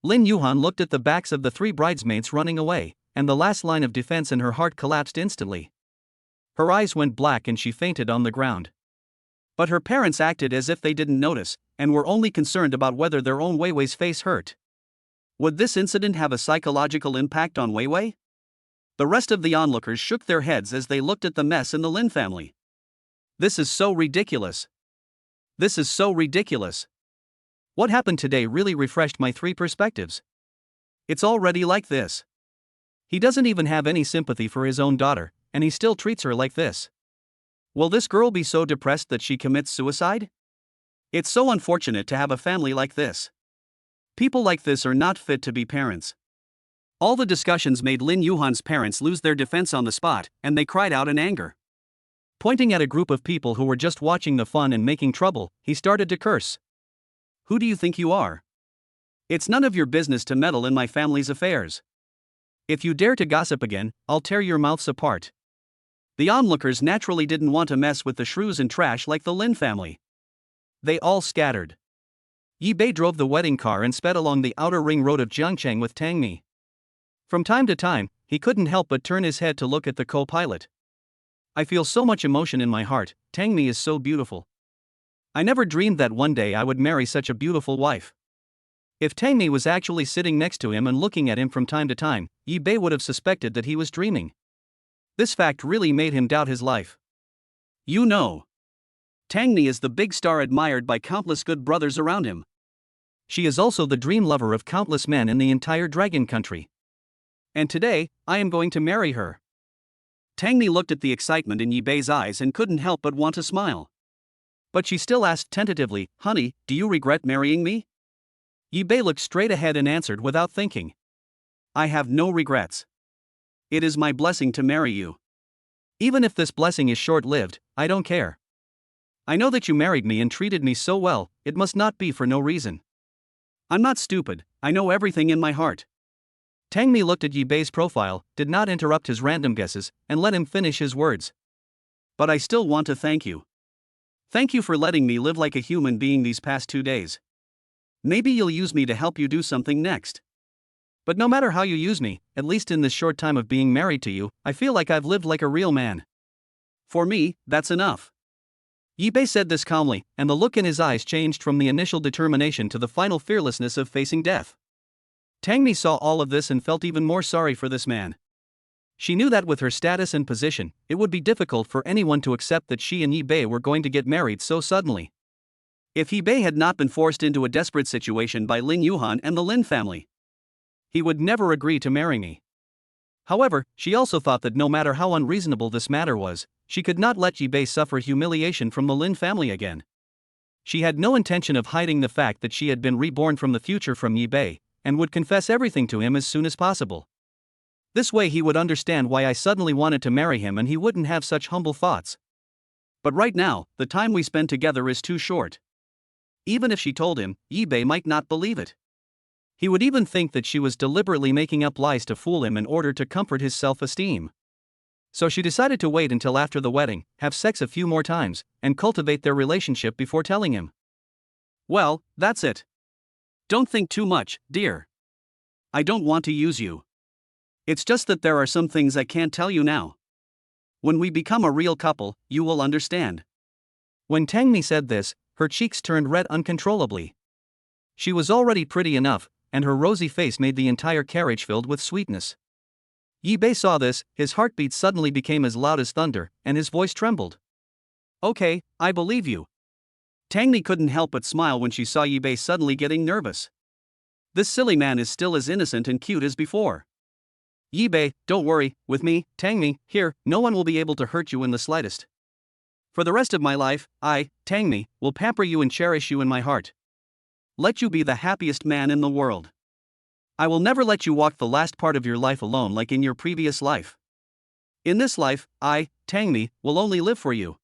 Lin Yuhan looked at the backs of the three bridesmaids running away, and the last line of defense in her heart collapsed instantly. Her eyes went black and she fainted on the ground. But her parents acted as if they didn't notice, and were only concerned about whether their own Weiwei's face hurt. Would this incident have a psychological impact on Weiwei? The rest of the onlookers shook their heads as they looked at the mess in the Lin family. This is so ridiculous. This is so ridiculous. What happened today really refreshed my three perspectives. It's already like this. He doesn't even have any sympathy for his own daughter, and he still treats her like this. Will this girl be so depressed that she commits suicide? It's so unfortunate to have a family like this. People like this are not fit to be parents. All the discussions made Lin Yuhan's parents lose their defense on the spot, and they cried out in anger. Pointing at a group of people who were just watching the fun and making trouble, he started to curse. Who do you think you are? It's none of your business to meddle in my family's affairs. If you dare to gossip again, I'll tear your mouths apart. The onlookers naturally didn't want to mess with the shrews and trash like the Lin family. They all scattered. Yi Bei drove the wedding car and sped along the outer ring road of Jiangcheng with Tangmi. From time to time, he couldn't help but turn his head to look at the co-pilot. I feel so much emotion in my heart, Tangmi is so beautiful. I never dreamed that one day I would marry such a beautiful wife. If Tangmi was actually sitting next to him and looking at him from time to time, Yi Bei would have suspected that he was dreaming. This fact really made him doubt his life. You know, Tangmi is the big star admired by countless good brothers around him. She is also the dream lover of countless men in the entire dragon country. And today, I am going to marry her. Tangmi looked at the excitement in Yi Bei's eyes and couldn't help but want to smile. But she still asked tentatively, "Honey, do you regret marrying me?" Yi Bei looked straight ahead and answered without thinking. I have no regrets. It is my blessing to marry you. Even if this blessing is short-lived, I don't care. I know that you married me and treated me so well, it must not be for no reason. I'm not stupid, I know everything in my heart. Tangmi looked at Yi Bei's profile, did not interrupt his random guesses, and let him finish his words. But I still want to thank you. Thank you for letting me live like a human being these past 2 days. Maybe you'll use me to help you do something next. But no matter how you use me, at least in this short time of being married to you, I feel like I've lived like a real man. For me, that's enough. Yi Bei said this calmly, and the look in his eyes changed from the initial determination to the final fearlessness of facing death. Tangmi saw all of this and felt even more sorry for this man. She knew that with her status and position, it would be difficult for anyone to accept that she and Yi Bei were going to get married so suddenly. If Yi Bei had not been forced into a desperate situation by Lin Yuhan and the Lin family, he would never agree to marry me. However, she also thought that no matter how unreasonable this matter was, she could not let Yi Bei suffer humiliation from the Lin family again. She had no intention of hiding the fact that she had been reborn from the future from Yi Bei, and would confess everything to him as soon as possible. This way he would understand why I suddenly wanted to marry him and he wouldn't have such humble thoughts. But right now, the time we spend together is too short. Even if she told him, Yi Bei might not believe it. He would even think that she was deliberately making up lies to fool him in order to comfort his self-esteem. So she decided to wait until after the wedding, have sex a few more times, and cultivate their relationship before telling him. Well, that's it. Don't think too much, dear. I don't want to use you. It's just that there are some things I can't tell you now. When we become a real couple, you will understand. When Tangmi said this, her cheeks turned red uncontrollably. She was already pretty enough, and her rosy face made the entire carriage filled with sweetness. Yi Bei saw this, his heartbeat suddenly became as loud as thunder, and his voice trembled. Okay, I believe you. Tangmi couldn't help but smile when she saw Yi Bei suddenly getting nervous. This silly man is still as innocent and cute as before. Yi Bei, don't worry, with me, Tangmi, here, no one will be able to hurt you in the slightest. For the rest of my life, I, Tangmi, will pamper you and cherish you in my heart. Let you be the happiest man in the world. I will never let you walk the last part of your life alone like in your previous life. In this life, I, Tangmi, will only live for you.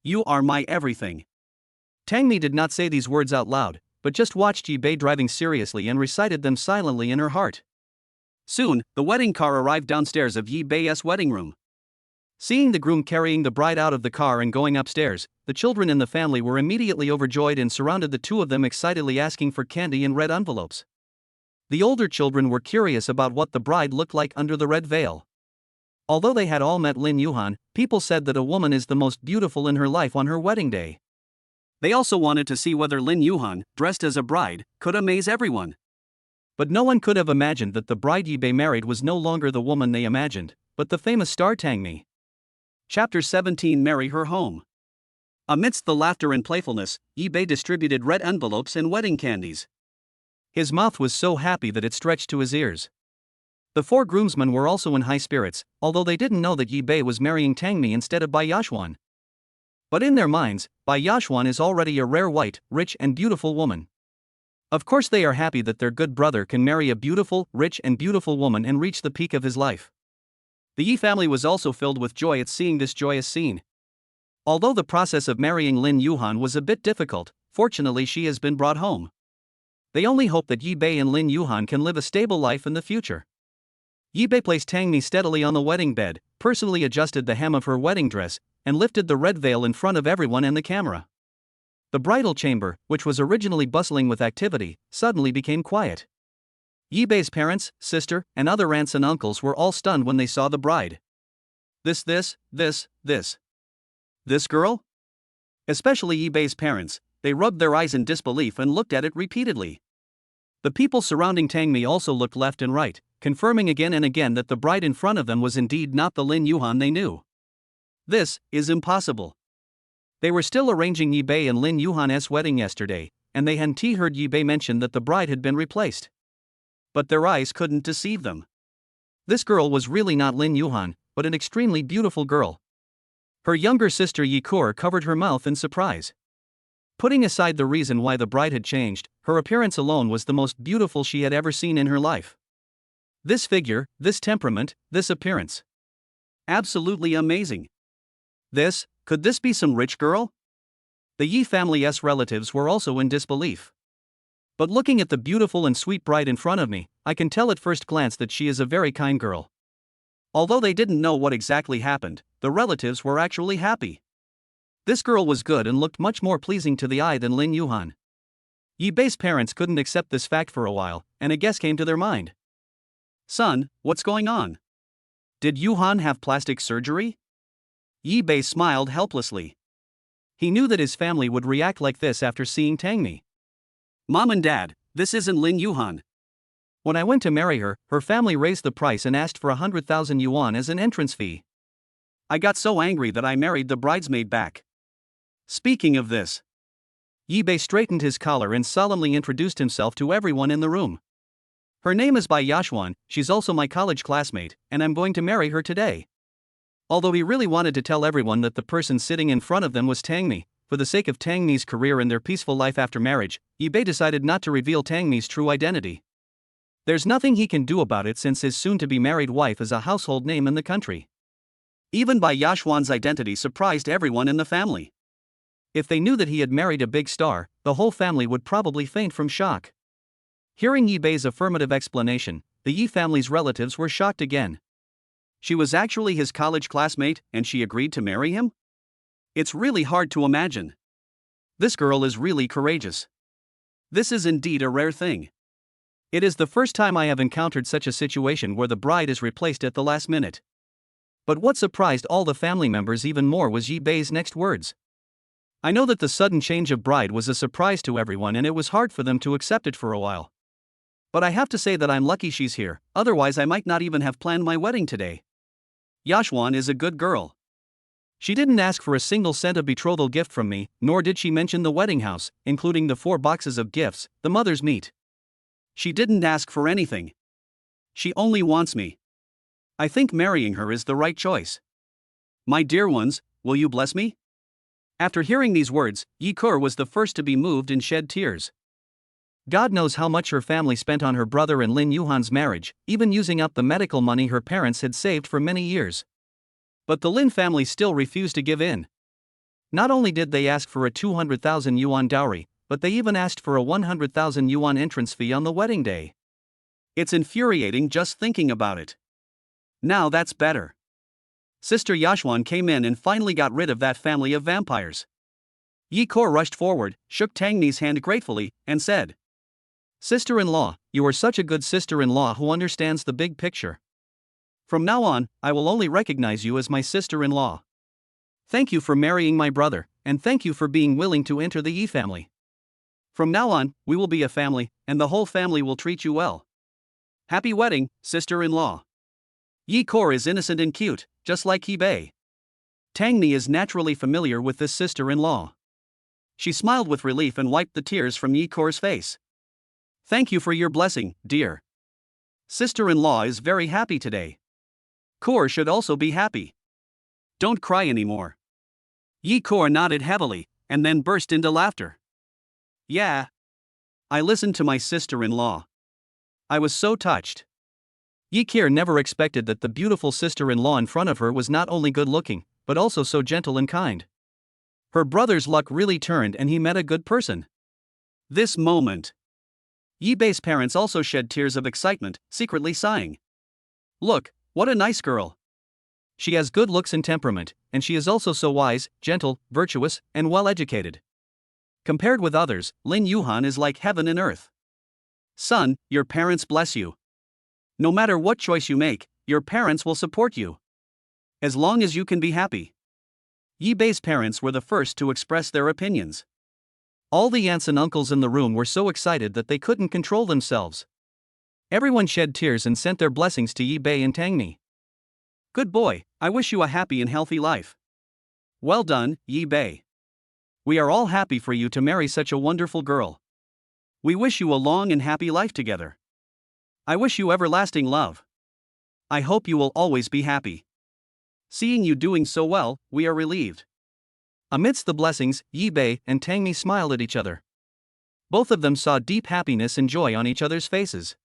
You are my everything. Tangmi did not say these words out loud, but just watched Yi Bei driving seriously and recited them silently in her heart. Soon, the wedding car arrived downstairs of Yi Bei's wedding room. Seeing the groom carrying the bride out of the car and going upstairs, the children in the family were immediately overjoyed and surrounded the two of them, excitedly asking for candy in red envelopes. The older children were curious about what the bride looked like under the red veil. Although they had all met Lin Yuhan, people said that a woman is the most beautiful in her life on her wedding day. They also wanted to see whether Lin Yuhan, dressed as a bride, could amaze everyone. But no one could have imagined that the bride Yi Bei married was no longer the woman they imagined, but the famous star Tangmi. Chapter 17. Marry her home. Amidst the laughter and playfulness, Yi Bei distributed red envelopes and wedding candies. His mouth was so happy that it stretched to his ears. The four groomsmen were also in high spirits, although they didn't know that Yi Bei was marrying Tangmi instead of Bai Yashuan. But in their minds, Bai Yashuan is already a rare white, rich and beautiful woman. Of course they are happy that their good brother can marry a beautiful, rich and beautiful woman and reach the peak of his life. The Yi family was also filled with joy at seeing this joyous scene. Although the process of marrying Lin Yuhan was a bit difficult, fortunately she has been brought home. They only hope that Yi Bei and Lin Yuhan can live a stable life in the future. Yi Bei placed Tangmi steadily on the wedding bed, personally adjusted the hem of her wedding dress, and lifted the red veil in front of everyone and the camera. The bridal chamber, which was originally bustling with activity, suddenly became quiet. Yi Bei's parents, sister, and other aunts and uncles were all stunned when they saw the bride. This girl? Especially Yi Bei's parents, they rubbed their eyes in disbelief and looked at it repeatedly. The people surrounding Tangmi also looked left and right, confirming again and again that the bride in front of them was indeed not the Lin Yuhan they knew. This is impossible. They were still arranging Yi Bei and Lin Yuhan's wedding yesterday, and they hadn't heard Yi Bei mention that the bride had been replaced. But their eyes couldn't deceive them. This girl was really not Lin Yuhan, but an extremely beautiful girl. Her younger sister Yi Kur covered her mouth in surprise. Putting aside the reason why the bride had changed, her appearance alone was the most beautiful she had ever seen in her life. This figure, this temperament, this appearance. Absolutely amazing. Could this be some rich girl? The Yi family's relatives were also in disbelief. But looking at the beautiful and sweet bride in front of me, I can tell at first glance that she is a very kind girl. Although they didn't know what exactly happened, the relatives were actually happy. This girl was good and looked much more pleasing to the eye than Lin Yuhan. Yi Bei's parents couldn't accept this fact for a while, and a guess came to their mind. Son, what's going on? Did Yuhan have plastic surgery? Yi Bei smiled helplessly. He knew that his family would react like this after seeing Tangmi. Mom and Dad, this isn't Lin Yuhan. When I went to marry her, her family raised the price and asked for 100,000 yuan as an entrance fee. I got so angry that I married the bridesmaid back. Speaking of this, Yi Bei straightened his collar and solemnly introduced himself to everyone in the room. Her name is Bai Yashuan, she's also my college classmate, and I'm going to marry her today. Although he really wanted to tell everyone that the person sitting in front of them was Tangmi, for the sake of Tangmi's career and their peaceful life after marriage, Yi Bei decided not to reveal Tangmi's true identity. There's nothing he can do about it since his soon-to-be-married wife is a household name in the country. Even Bai Yashuan's identity surprised everyone in the family. If they knew that he had married a big star, the whole family would probably faint from shock. Hearing Yi Bei's affirmative explanation, the Yi family's relatives were shocked again. She was actually his college classmate, and she agreed to marry him? It's really hard to imagine. This girl is really courageous. This is indeed a rare thing. It is the first time I have encountered such a situation where the bride is replaced at the last minute. But what surprised all the family members even more was Yi Bei's next words. I know that the sudden change of bride was a surprise to everyone and it was hard for them to accept it for a while. But I have to say that I'm lucky she's here, otherwise I might not even have planned my wedding today. Yashuan is a good girl. She didn't ask for a single cent of betrothal gift from me, nor did she mention the wedding house, including the 4 boxes of gifts, the mother's meat. She didn't ask for anything. She only wants me. I think marrying her is the right choice. My dear ones, will you bless me? After hearing these words, Yi Kur was the first to be moved and shed tears. God knows how much her family spent on her brother and Lin Yuhan's marriage, even using up the medical money her parents had saved for many years. But the Lin family still refused to give in. Not only did they ask for a 200,000 yuan dowry, but they even asked for a 100,000 yuan entrance fee on the wedding day. It's infuriating just thinking about it. Now that's better. Sister Yashuan came in and finally got rid of that family of vampires. Yi Kor rushed forward, shook Tangmi's hand gratefully, and said, "Sister-in-law, you are such a good sister-in-law who understands the big picture. From now on, I will only recognize you as my sister-in-law. Thank you for marrying my brother, and thank you for being willing to enter the Yi family. From now on, we will be a family, and the whole family will treat you well. Happy wedding, sister-in-law." Yi Kor is innocent and cute, just like He Bei. Tangmi is naturally familiar with this sister-in-law. She smiled with relief and wiped the tears from Yi Kor's face. "Thank you for your blessing, dear. Sister-in-law is very happy today. Kor should also be happy. Don't cry anymore." Yi Kor nodded heavily, and then burst into laughter. "Yeah. I listened to my sister-in-law. I was so touched." Yi Kor never expected that the beautiful sister-in-law in front of her was not only good-looking, but also so gentle and kind. Her brother's luck really turned and he met a good person. This moment. Yi Bei's parents also shed tears of excitement, secretly sighing. "Look, what a nice girl. She has good looks and temperament, and she is also so wise, gentle, virtuous, and well-educated. Compared with others, Lin Yuhan is like heaven and earth. Son, your parents bless you. No matter what choice you make, your parents will support you. As long as you can be happy." Yi Bei's parents were the first to express their opinions. All the aunts and uncles in the room were so excited that they couldn't control themselves. Everyone shed tears and sent their blessings to Yi Bei and Tangmi. "Good boy, I wish you a happy and healthy life. Well done, Yi Bei. We are all happy for you to marry such a wonderful girl. We wish you a long and happy life together. I wish you everlasting love. I hope you will always be happy. Seeing you doing so well, we are relieved." Amidst the blessings, Yi Bei and Tangmi smiled at each other. Both of them saw deep happiness and joy on each other's faces.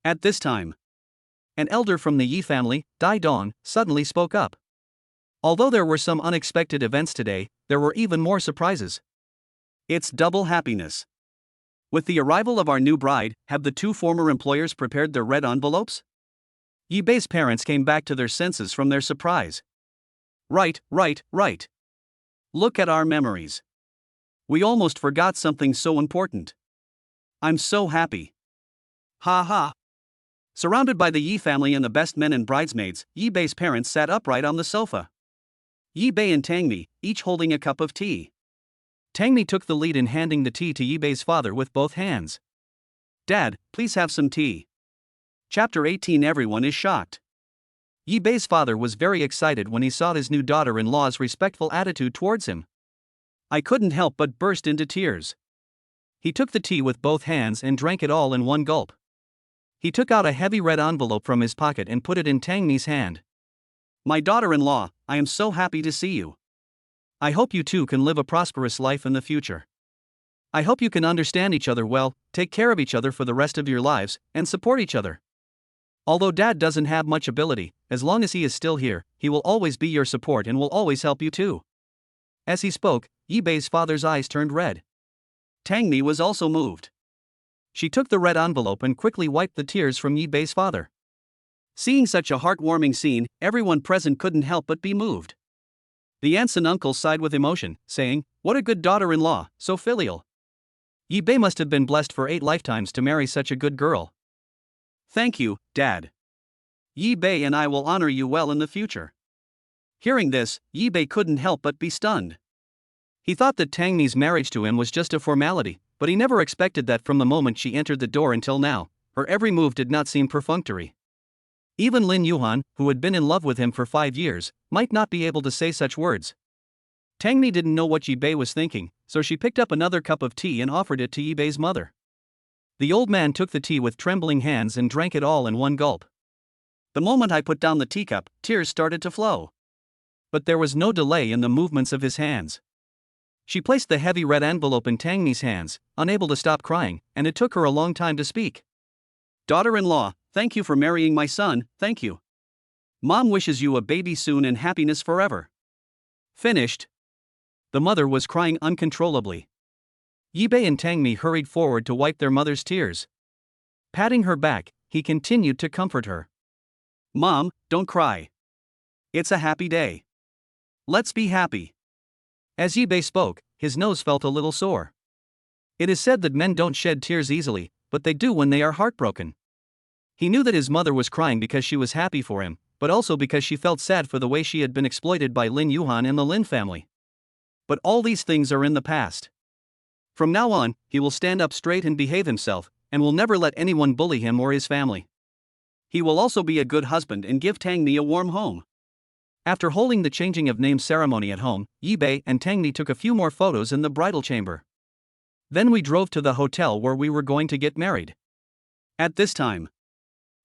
At this time, an elder from the Yi family, Dai Dong, suddenly spoke up. Although there were some unexpected events today, there were even more surprises. It's double happiness. With the arrival of our new bride, have the two former employers prepared their red envelopes? Yi Bei's parents came back to their senses from their surprise. Right. Look at our memories. We almost forgot something so important. I'm so happy. Ha ha. Surrounded by the Yi family and the best men and bridesmaids, Yi Bei's parents sat upright on the sofa. Yi Bei and Tangmi, each holding a cup of tea. Tangmi took the lead in handing the tea to Yi Bei's father with both hands. "Dad, please have some tea." Chapter 18. Everyone is shocked. Yi Bei's father was very excited when he saw his new daughter-in-law's respectful attitude towards him. I couldn't help but burst into tears. He took the tea with both hands and drank it all in one gulp. He took out a heavy red envelope from his pocket and put it in Tangmi's hand. "My daughter-in-law, I am so happy to see you. I hope you two can live a prosperous life in the future. I hope you can understand each other well, take care of each other for the rest of your lives, and support each other. Although Dad doesn't have much ability, as long as he is still here, he will always be your support and will always help you too." As he spoke, Yi Bei's father's eyes turned red. Tangmi was also moved. She took the red envelope and quickly wiped the tears from Yi Bei's father. Seeing such a heartwarming scene, everyone present couldn't help but be moved. The aunts and uncles sighed with emotion, saying, "What a good daughter-in-law, so filial. Yi Bei must have been blessed for 8 lifetimes to marry such a good girl." "Thank you, Dad. Yi Bei and I will honor you well in the future." Hearing this, Yi Bei couldn't help but be stunned. He thought that Tangmi's marriage to him was just a formality, but he never expected that from the moment she entered the door until now, her every move did not seem perfunctory. Even Lin Yuhan, who had been in love with him for 5 years, might not be able to say such words. Tangmi didn't know what Yi Bei was thinking, so she picked up another cup of tea and offered it to Yi Bei's mother. The old man took the tea with trembling hands and drank it all in one gulp. "The moment I put down the teacup, tears started to flow." But there was no delay in the movements of his hands. She placed the heavy red envelope in Tangmi's hands, unable to stop crying, and it took her a long time to speak. "Daughter-in-law, thank you for marrying my son, thank you. Mom wishes you a baby soon and happiness forever." Finished. The mother was crying uncontrollably. Yibei and Tangmi hurried forward to wipe their mother's tears. Patting her back, he continued to comfort her. Mom, don't cry. It's a happy day. Let's be happy. As Yibei spoke, his nose felt a little sore. It is said that men don't shed tears easily, but they do when they are heartbroken. He knew that his mother was crying because she was happy for him, but also because she felt sad for the way she had been exploited by Lin Yuhan and the Lin family. But all these things are in the past. From now on, he will stand up straight and behave himself, and will never let anyone bully him or his family. He will also be a good husband and give Tangmi a warm home. After holding the changing of name ceremony at home, Yibei and Tangmi took a few more photos in the bridal chamber. Then we drove to the hotel where we were going to get married. At this time,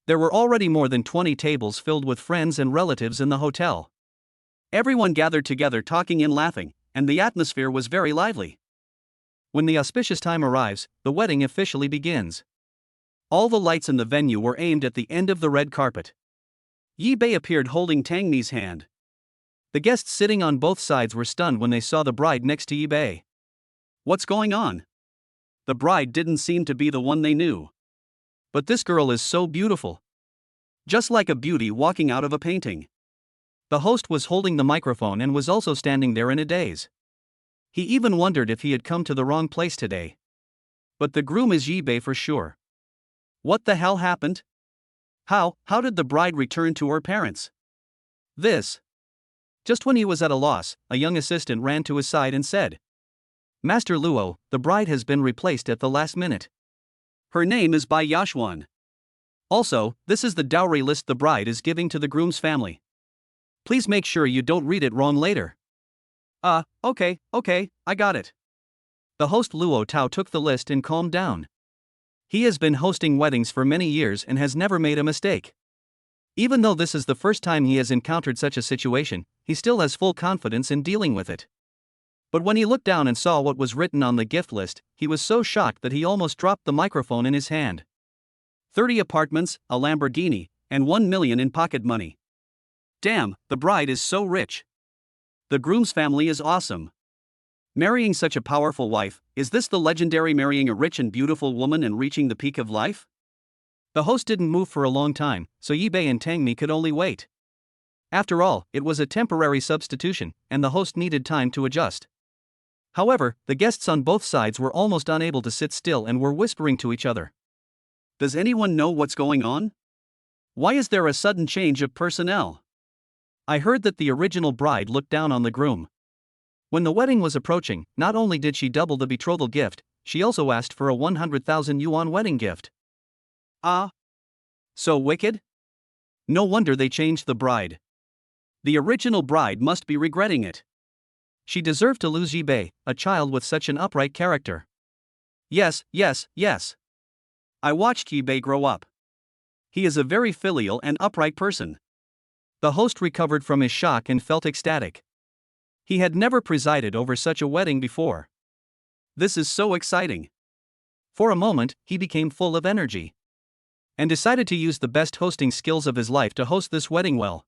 there were already more than 20 tables filled with friends and relatives in the hotel. Everyone gathered together talking and laughing, and the atmosphere was very lively. When the auspicious time arrives, the wedding officially begins. All the lights in the venue were aimed at the end of the red carpet. Yibei appeared holding Tangmi's hand. The guests sitting on both sides were stunned when they saw the bride next to Yibei. What's going on? The bride didn't seem to be the one they knew. But this girl is so beautiful. Just like a beauty walking out of a painting. The host was holding the microphone and was also standing there in a daze. He even wondered if he had come to the wrong place today. But the groom is Yibei for sure. What the hell happened? How did the bride return to her parents? Just when he was at a loss, a young assistant ran to his side and said, Master Luo, the bride has been replaced at the last minute. Her name is Bai Yashuan. Also, this is the dowry list the bride is giving to the groom's family. Please make sure you don't read it wrong later. Okay, I got it. The host Luo Tao took the list and calmed down. He has been hosting weddings for many years and has never made a mistake. Even though this is the first time he has encountered such a situation, he still has full confidence in dealing with it. But when he looked down and saw what was written on the gift list, he was so shocked that he almost dropped the microphone in his hand. 30 apartments, a Lamborghini, and 1 million in pocket money. Damn, the bride is so rich. The groom's family is awesome. Marrying such a powerful wife, is this the legendary marrying a rich and beautiful woman and reaching the peak of life? The host didn't move for a long time, so Yibei and Tangmi could only wait. After all, it was a temporary substitution, and the host needed time to adjust. However, the guests on both sides were almost unable to sit still and were whispering to each other. Does anyone know what's going on? Why is there a sudden change of personnel? I heard that the original bride looked down on the groom. When the wedding was approaching, not only did she double the betrothal gift, she also asked for a 100,000 yuan wedding gift. So wicked? No wonder they changed the bride. The original bride must be regretting it. She deserved to lose Yibei, a child with such an upright character. Yes. I watched Yibei grow up. He is a very filial and upright person. The host recovered from his shock and felt ecstatic. He had never presided over such a wedding before. This is so exciting. For a moment, he became full of energy. And decided to use the best hosting skills of his life to host this wedding well.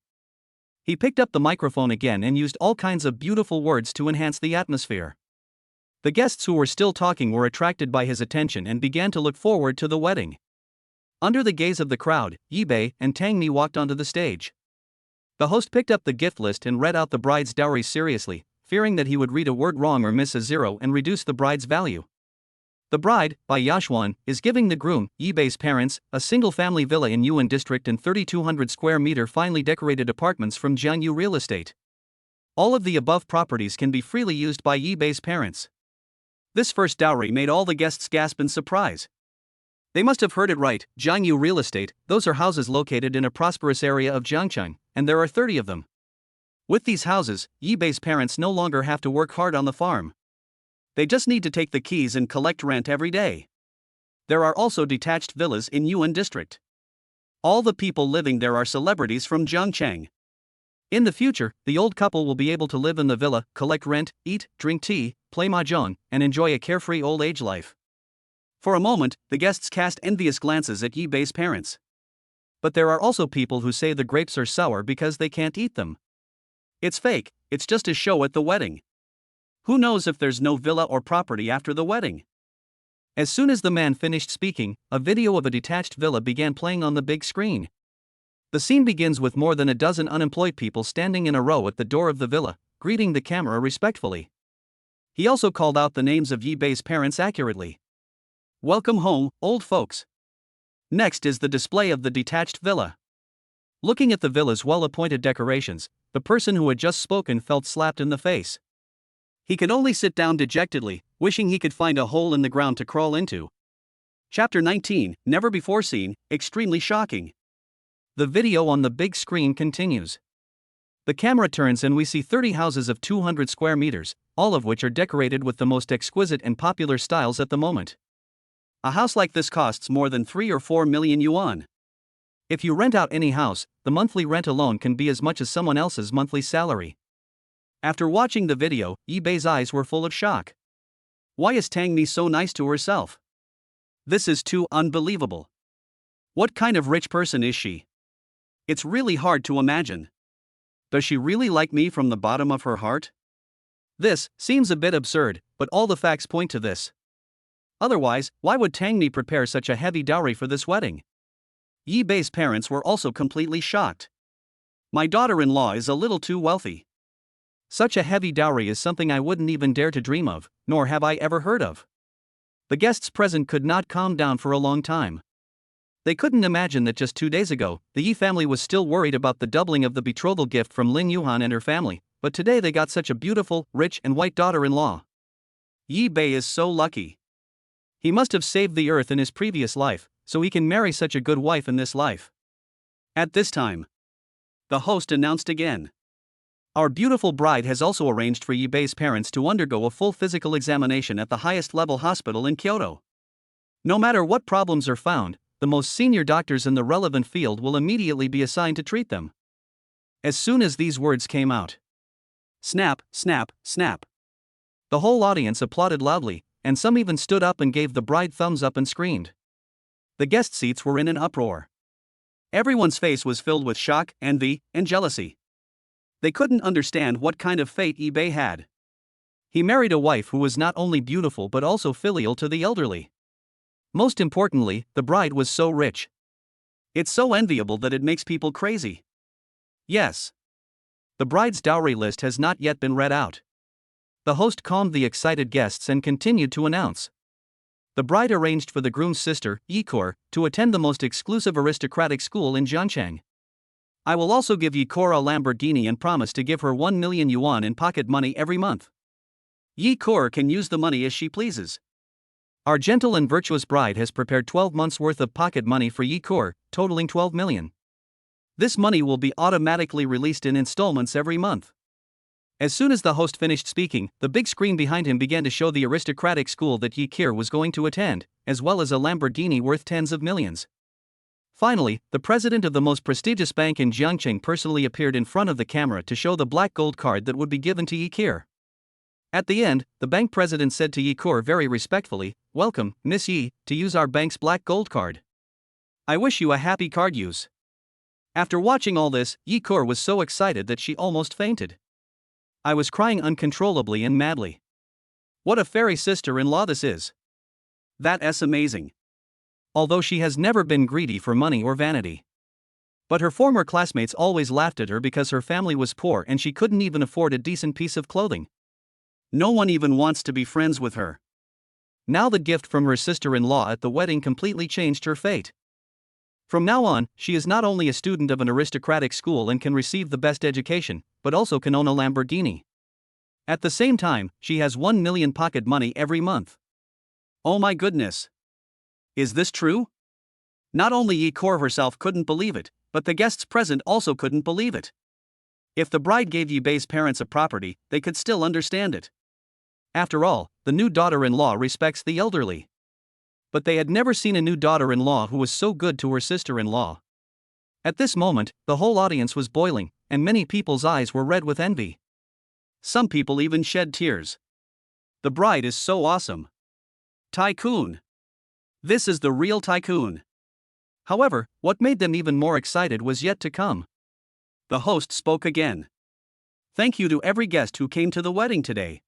He picked up the microphone again and used all kinds of beautiful words to enhance the atmosphere. The guests who were still talking were attracted by his attention and began to look forward to the wedding. Under the gaze of the crowd, Yibei and Tangmi walked onto the stage. The host picked up the gift list and read out the bride's dowry seriously, fearing that he would read a word wrong or miss a zero and reduce the bride's value. The bride, Bai Yashuan, is giving the groom, Yibei's parents, a single-family villa in Yuan District and 3,200 square meter finely decorated apartments from Jiangyu Real Estate. All of the above properties can be freely used by Yibei's parents. This first dowry made all the guests gasp in surprise. They must have heard it right, Jiangyu Real Estate, those are houses located in a prosperous area of Jiangcheng, and there are 30 of them. With these houses, Yibei's parents no longer have to work hard on the farm. They just need to take the keys and collect rent every day. There are also detached villas in Yuan District. All the people living there are celebrities from Jiangcheng. In the future, the old couple will be able to live in the villa, collect rent, eat, drink tea, play mahjong, and enjoy a carefree old age life. For a moment, the guests cast envious glances at Yibei's parents. But there are also people who say the grapes are sour because they can't eat them. It's fake, it's just a show at the wedding. Who knows if there's no villa or property after the wedding? As soon as the man finished speaking, a video of a detached villa began playing on the big screen. The scene begins with more than a dozen unemployed people standing in a row at the door of the villa, greeting the camera respectfully. He also called out the names of Yi Bei's parents accurately. Welcome home, old folks. Next is the display of the detached villa. Looking at the villa's well-appointed decorations, the person who had just spoken felt slapped in the face. He could only sit down dejectedly, wishing he could find a hole in the ground to crawl into. Chapter 19, Never Before Seen, Extremely Shocking. The video on the big screen continues. The camera turns and we see 30 houses of 200 square meters, all of which are decorated with the most exquisite and popular styles at the moment. A house like this costs more than 3 or 4 million yuan. If you rent out any house, the monthly rent alone can be as much as someone else's monthly salary. After watching the video, Yi Bei's eyes were full of shock. Why is Tangmi so nice to herself? This is too unbelievable. What kind of rich person is she? It's really hard to imagine. Does she really like me from the bottom of her heart? This seems a bit absurd, but all the facts point to this. Otherwise, why would Tangmi prepare such a heavy dowry for this wedding? Yi Bei's parents were also completely shocked. My daughter-in-law is a little too wealthy. Such a heavy dowry is something I wouldn't even dare to dream of, nor have I ever heard of. The guests present could not calm down for a long time. They couldn't imagine that just 2 days ago, the Yi family was still worried about the doubling of the betrothal gift from Lin Yuhan and her family, but today they got such a beautiful, rich and white daughter-in-law. Yi Bei is so lucky. He must have saved the earth in his previous life, so he can marry such a good wife in this life. At this time, the host announced again. Our beautiful bride has also arranged for Yi Bei's parents to undergo a full physical examination at the highest level hospital in Kyoto. No matter what problems are found, the most senior doctors in the relevant field will immediately be assigned to treat them. As soon as these words came out, snap, snap, snap. The whole audience applauded loudly, and some even stood up and gave the bride thumbs up and screamed. The guest seats were in an uproar. Everyone's face was filled with shock, envy, and jealousy. They couldn't understand what kind of fate Yi Bei had. He married a wife who was not only beautiful but also filial to the elderly. Most importantly, the bride was so rich. It's so enviable that it makes people crazy. Yes. The bride's dowry list has not yet been read out. The host calmed the excited guests and continued to announce. The bride arranged for the groom's sister, Yikor, to attend the most exclusive aristocratic school in Jiangcheng. I will also give Yikor a Lamborghini and promise to give her 1 million yuan in pocket money every month. Yikor can use the money as she pleases. Our gentle and virtuous bride has prepared 12 months' worth of pocket money for Yikor, totaling 12 million. This money will be automatically released in installments every month. As soon as the host finished speaking, the big screen behind him began to show the aristocratic school that Yikor was going to attend, as well as a Lamborghini worth tens of millions. Finally, the president of the most prestigious bank in Jiangcheng personally appeared in front of the camera to show the black gold card that would be given to Yikor. At the end, the bank president said to Yikor very respectfully, "Welcome, Miss Yi, to use our bank's black gold card. I wish you a happy card use." After watching all this, Yikor was so excited that she almost fainted. I was crying uncontrollably and madly. What a fairy sister-in-law this is. That's amazing. Although she has never been greedy for money or vanity. But her former classmates always laughed at her because her family was poor and she couldn't even afford a decent piece of clothing. No one even wants to be friends with her. Now the gift from her sister-in-law at the wedding completely changed her fate. From now on, she is not only a student of an aristocratic school and can receive the best education, but also can own a Lamborghini. At the same time, she has 1 million pocket money every month. Oh my goodness. Is this true? Not only Yikor herself couldn't believe it, but the guests present also couldn't believe it. If the bride gave Yi Bei's parents a property, they could still understand it. After all, the new daughter-in-law respects the elderly. But they had never seen a new daughter-in-law who was so good to her sister-in-law. At this moment, the whole audience was boiling, and many people's eyes were red with envy. Some people even shed tears. The bride is so awesome. Tycoon. This is the real tycoon. However, what made them even more excited was yet to come. The host spoke again. Thank you to every guest who came to the wedding today.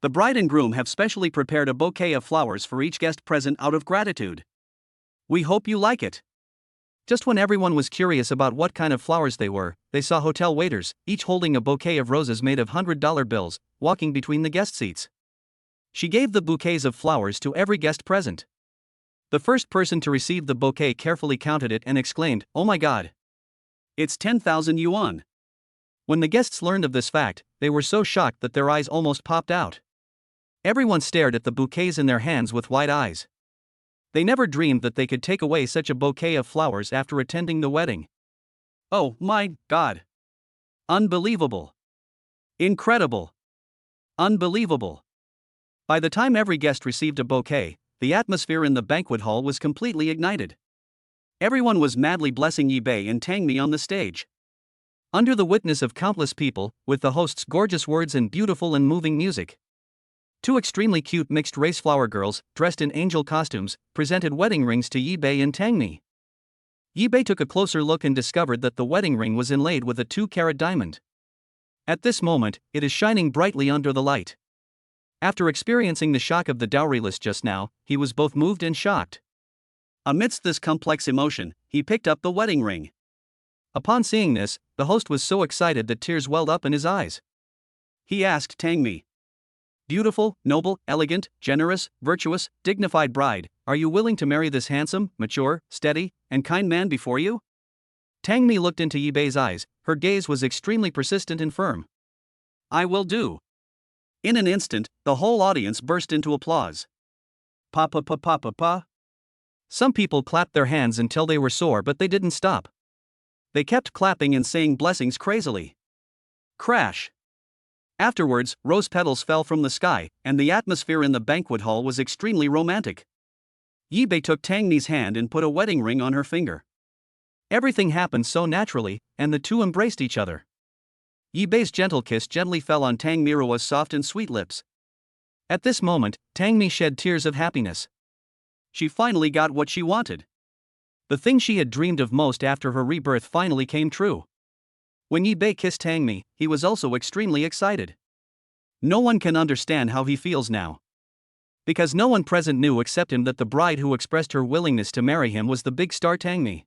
The bride and groom have specially prepared a bouquet of flowers for each guest present out of gratitude. We hope you like it. Just when everyone was curious about what kind of flowers they were, they saw hotel waiters, each holding a bouquet of roses made of $100 bills, walking between the guest seats. She gave the bouquets of flowers to every guest present. The first person to receive the bouquet carefully counted it and exclaimed, "Oh my God! It's 10,000 yuan." When the guests learned of this fact, they were so shocked that their eyes almost popped out. Everyone stared at the bouquets in their hands with wide eyes. They never dreamed that they could take away such a bouquet of flowers after attending the wedding. Oh my God! Unbelievable! Incredible! Unbelievable! By the time every guest received a bouquet, the atmosphere in the banquet hall was completely ignited. Everyone was madly blessing Yi Bei and Tangmi on the stage. Under the witness of countless people, with the host's gorgeous words and beautiful and moving music. Two extremely cute mixed-race flower girls, dressed in angel costumes, presented wedding rings to Yi Bei and Tangmi. Yi Bei took a closer look and discovered that the wedding ring was inlaid with a 2-carat diamond. At this moment, it is shining brightly under the light. After experiencing the shock of the dowry list just now, he was both moved and shocked. Amidst this complex emotion, he picked up the wedding ring. Upon seeing this, the host was so excited that tears welled up in his eyes. He asked Tangmi, "Beautiful, noble, elegant, generous, virtuous, dignified bride, are you willing to marry this handsome, mature, steady, and kind man before you?" Tangmi looked into Yi Bei's eyes, her gaze was extremely persistent and firm. "I will do." In an instant, the whole audience burst into applause. Pa pa pa pa pa pa. Some people clapped their hands until they were sore, but they didn't stop. They kept clapping and saying blessings crazily. Crash! Afterwards, rose petals fell from the sky, and the atmosphere in the banquet hall was extremely romantic. Yi Bei took Tangmi's hand and put a wedding ring on her finger. Everything happened so naturally, and the two embraced each other. Yi Bei's gentle kiss gently fell on Tangmi's soft and sweet lips. At this moment, Tangmi shed tears of happiness. She finally got what she wanted. The thing she had dreamed of most after her rebirth finally came true. When Yi Bei kissed Tangmi, he was also extremely excited. No one can understand how he feels now. Because no one present knew except him that the bride who expressed her willingness to marry him was the big star Tangmi.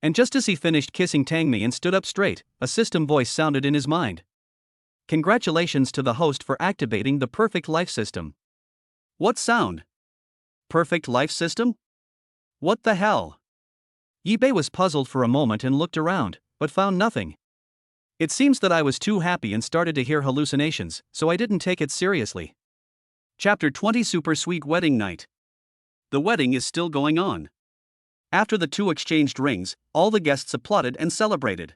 And just as he finished kissing Tangmi and stood up straight, a system voice sounded in his mind. Congratulations to the host for activating the perfect life system. What sound? Perfect life system? What the hell? Yi Bei was puzzled for a moment and looked around, but found nothing. It seems that I was too happy and started to hear hallucinations, so I didn't take it seriously. Chapter 20 Super Sweet Wedding Night. The wedding is still going on. After the two exchanged rings, all the guests applauded and celebrated.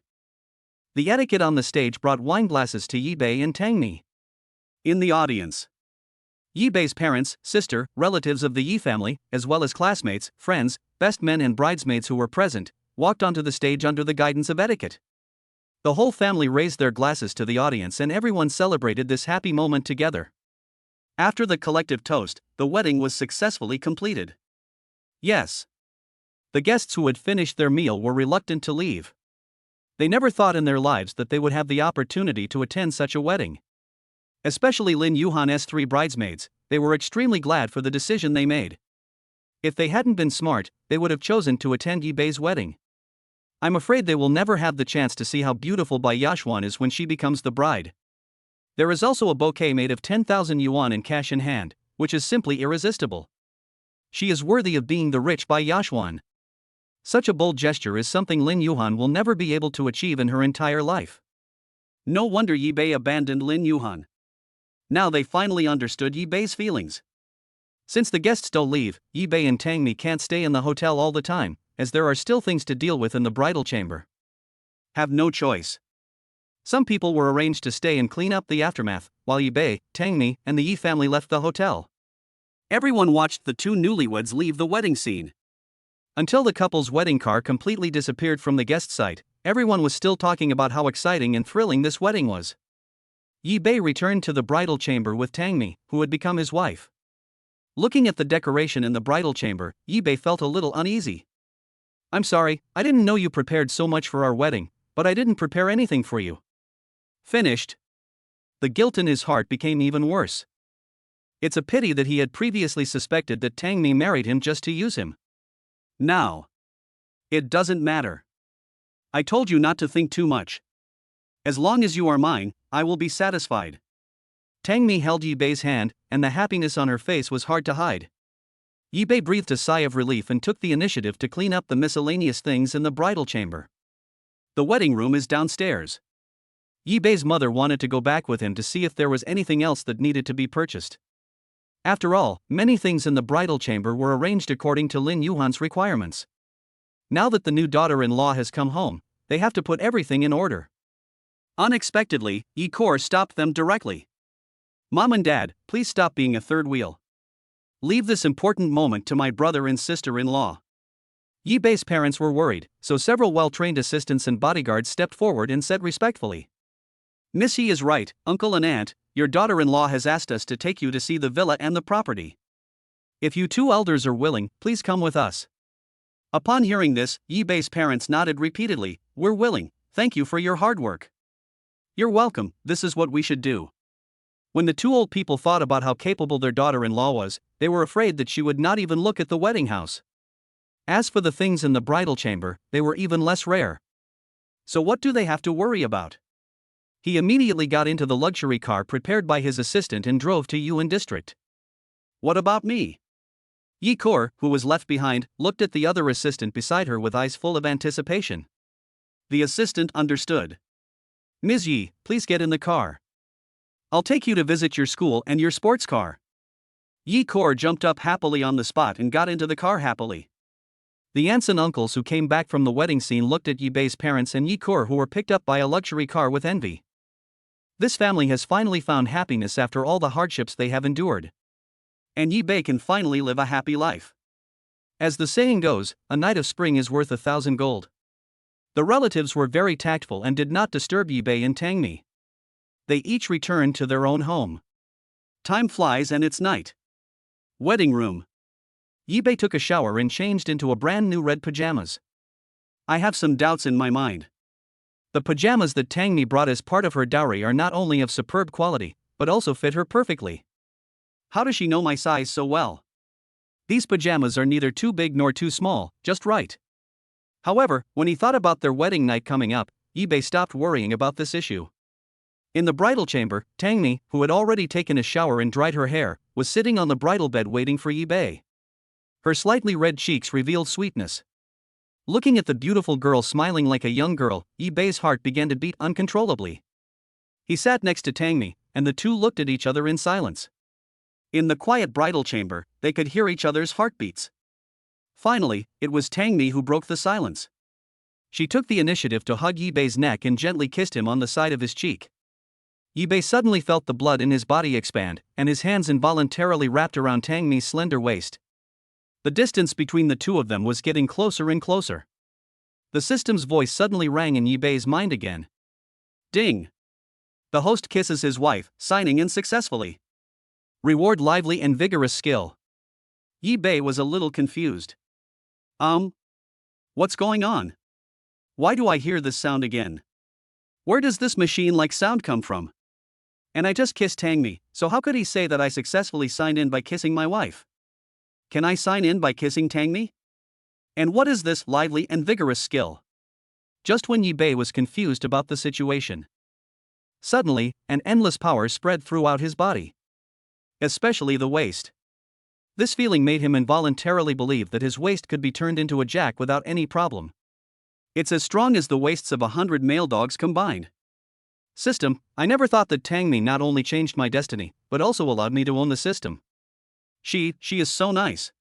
The etiquette on the stage brought wine glasses to Yi Bei and Tangmi. In the audience, Yi Bei's parents, sister, relatives of the Yi family, as well as classmates, friends, best men and bridesmaids who were present, walked onto the stage under the guidance of etiquette. The whole family raised their glasses to the audience and everyone celebrated this happy moment together. After the collective toast, the wedding was successfully completed. Yes. The guests who had finished their meal were reluctant to leave. They never thought in their lives that they would have the opportunity to attend such a wedding. Especially Lin Yuhan's 3 bridesmaids, they were extremely glad for the decision they made. If they hadn't been smart, they would have chosen to attend Yi Bei's wedding. I'm afraid they will never have the chance to see how beautiful Bai Yashuan is when she becomes the bride. There is also a bouquet made of 10,000 yuan in cash in hand, which is simply irresistible. She is worthy of being the rich Bai Yashuan. Such a bold gesture is something Lin Yuhan will never be able to achieve in her entire life. No wonder Yi Bei abandoned Lin Yuhan. Now they finally understood Yi Bei's feelings. Since the guests don't leave, Yi Bei and Tangmi can't stay in the hotel all the time, as there are still things to deal with in the bridal chamber. Have no choice. Some people were arranged to stay and clean up the aftermath, while Yi Bei, Tangmi, and the Yi family left the hotel. Everyone watched the two newlyweds leave the wedding scene. Until the couple's wedding car completely disappeared from the guest site, everyone was still talking about how exciting and thrilling this wedding was. Yi Bei returned to the bridal chamber with Tangmi, who had become his wife. Looking at the decoration in the bridal chamber, Yi Bei felt a little uneasy. "I'm sorry, I didn't know you prepared so much for our wedding, but I didn't prepare anything for you." Finished. The guilt in his heart became even worse. It's a pity that he had previously suspected that Tangmi married him just to use him. Now. It doesn't matter. I told you not to think too much. As long as you are mine, I will be satisfied. Tangmi held Yi-Bei's hand, and the happiness on her face was hard to hide. Yi-Bei breathed a sigh of relief and took the initiative to clean up the miscellaneous things in the bridal chamber. The wedding room is downstairs. Yi-Bei's mother wanted to go back with him to see if there was anything else that needed to be purchased. After all, many things in the bridal chamber were arranged according to Lin Yuhan's requirements. Now that the new daughter-in-law has come home, they have to put everything in order. Unexpectedly, Yi-Kor stopped them directly. Mom and Dad, please stop being a third wheel. Leave this important moment to my brother and sister-in-law. Yi-Bei's parents were worried, so several well-trained assistants and bodyguards stepped forward and said respectfully, Miss Yi is right, uncle and aunt, your daughter-in-law has asked us to take you to see the villa and the property. If you two elders are willing, please come with us. Upon hearing this, Yi-Bei's parents nodded repeatedly, we're willing, thank you for your hard work. You're welcome, this is what we should do. When the two old people thought about how capable their daughter-in-law was, they were afraid that she would not even look at the wedding house. As for the things in the bridal chamber, they were even less rare. So what do they have to worry about? He immediately got into the luxury car prepared by his assistant and drove to Yuan District. What about me? Yi-Kor, who was left behind, looked at the other assistant beside her with eyes full of anticipation. The assistant understood. Ms. Yi, please get in the car. I'll take you to visit your school and your sports car. Yi-Kor jumped up happily on the spot and got into the car happily. The aunts and uncles who came back from the wedding scene looked at Yi-Bei's parents and Yi-Kor, who were picked up by a luxury car, with envy. This family has finally found happiness after all the hardships they have endured. And Yi-Bei can finally live a happy life. As the saying goes, a night of spring is worth 1,000 gold. The relatives were very tactful and did not disturb Yi-Bei and Tangmi. They each returned to their own home. Time flies and it's night. Wedding room. Yi-Bei took a shower and changed into a brand new red pajamas. I have some doubts in my mind. The pajamas that Tangmi brought as part of her dowry are not only of superb quality, but also fit her perfectly. How does she know my size so well? These pajamas are neither too big nor too small, just right. However, when he thought about their wedding night coming up, Yi-Bei stopped worrying about this issue. In the bridal chamber, Tangmi, who had already taken a shower and dried her hair, was sitting on the bridal bed waiting for Yi-Bei. Her slightly red cheeks revealed sweetness. Looking at the beautiful girl smiling like a young girl, Yi-Bei's heart began to beat uncontrollably. He sat next to Tangmi, and the two looked at each other in silence. In the quiet bridal chamber, they could hear each other's heartbeats. Finally, it was Tangmi who broke the silence. She took the initiative to hug Yi-Bei's neck and gently kissed him on the side of his cheek. Yi-Bei suddenly felt the blood in his body expand, and his hands involuntarily wrapped around Tangmi's slender waist. The distance between the two of them was getting closer and closer. The system's voice suddenly rang in Yi-Bei's mind again. Ding! The host kisses his wife, signing in successfully. Reward lively and vigorous skill. Yi-Bei was a little confused. What's going on? Why do I hear this sound again? Where does this machine-like sound come from? And I just kissed Tangmi, so how could he say that I successfully signed in by kissing my wife? Can I sign in by kissing Tangmi? And what is this lively and vigorous skill? Just when Yi-Bei was confused about the situation, suddenly, an endless power spread throughout his body. Especially the waist. This feeling made him involuntarily believe that his waist could be turned into a jack without any problem. It's as strong as the waists of 100 male dogs combined. System, I never thought that Tangmi not only changed my destiny, but also allowed me to own the system. She is so nice.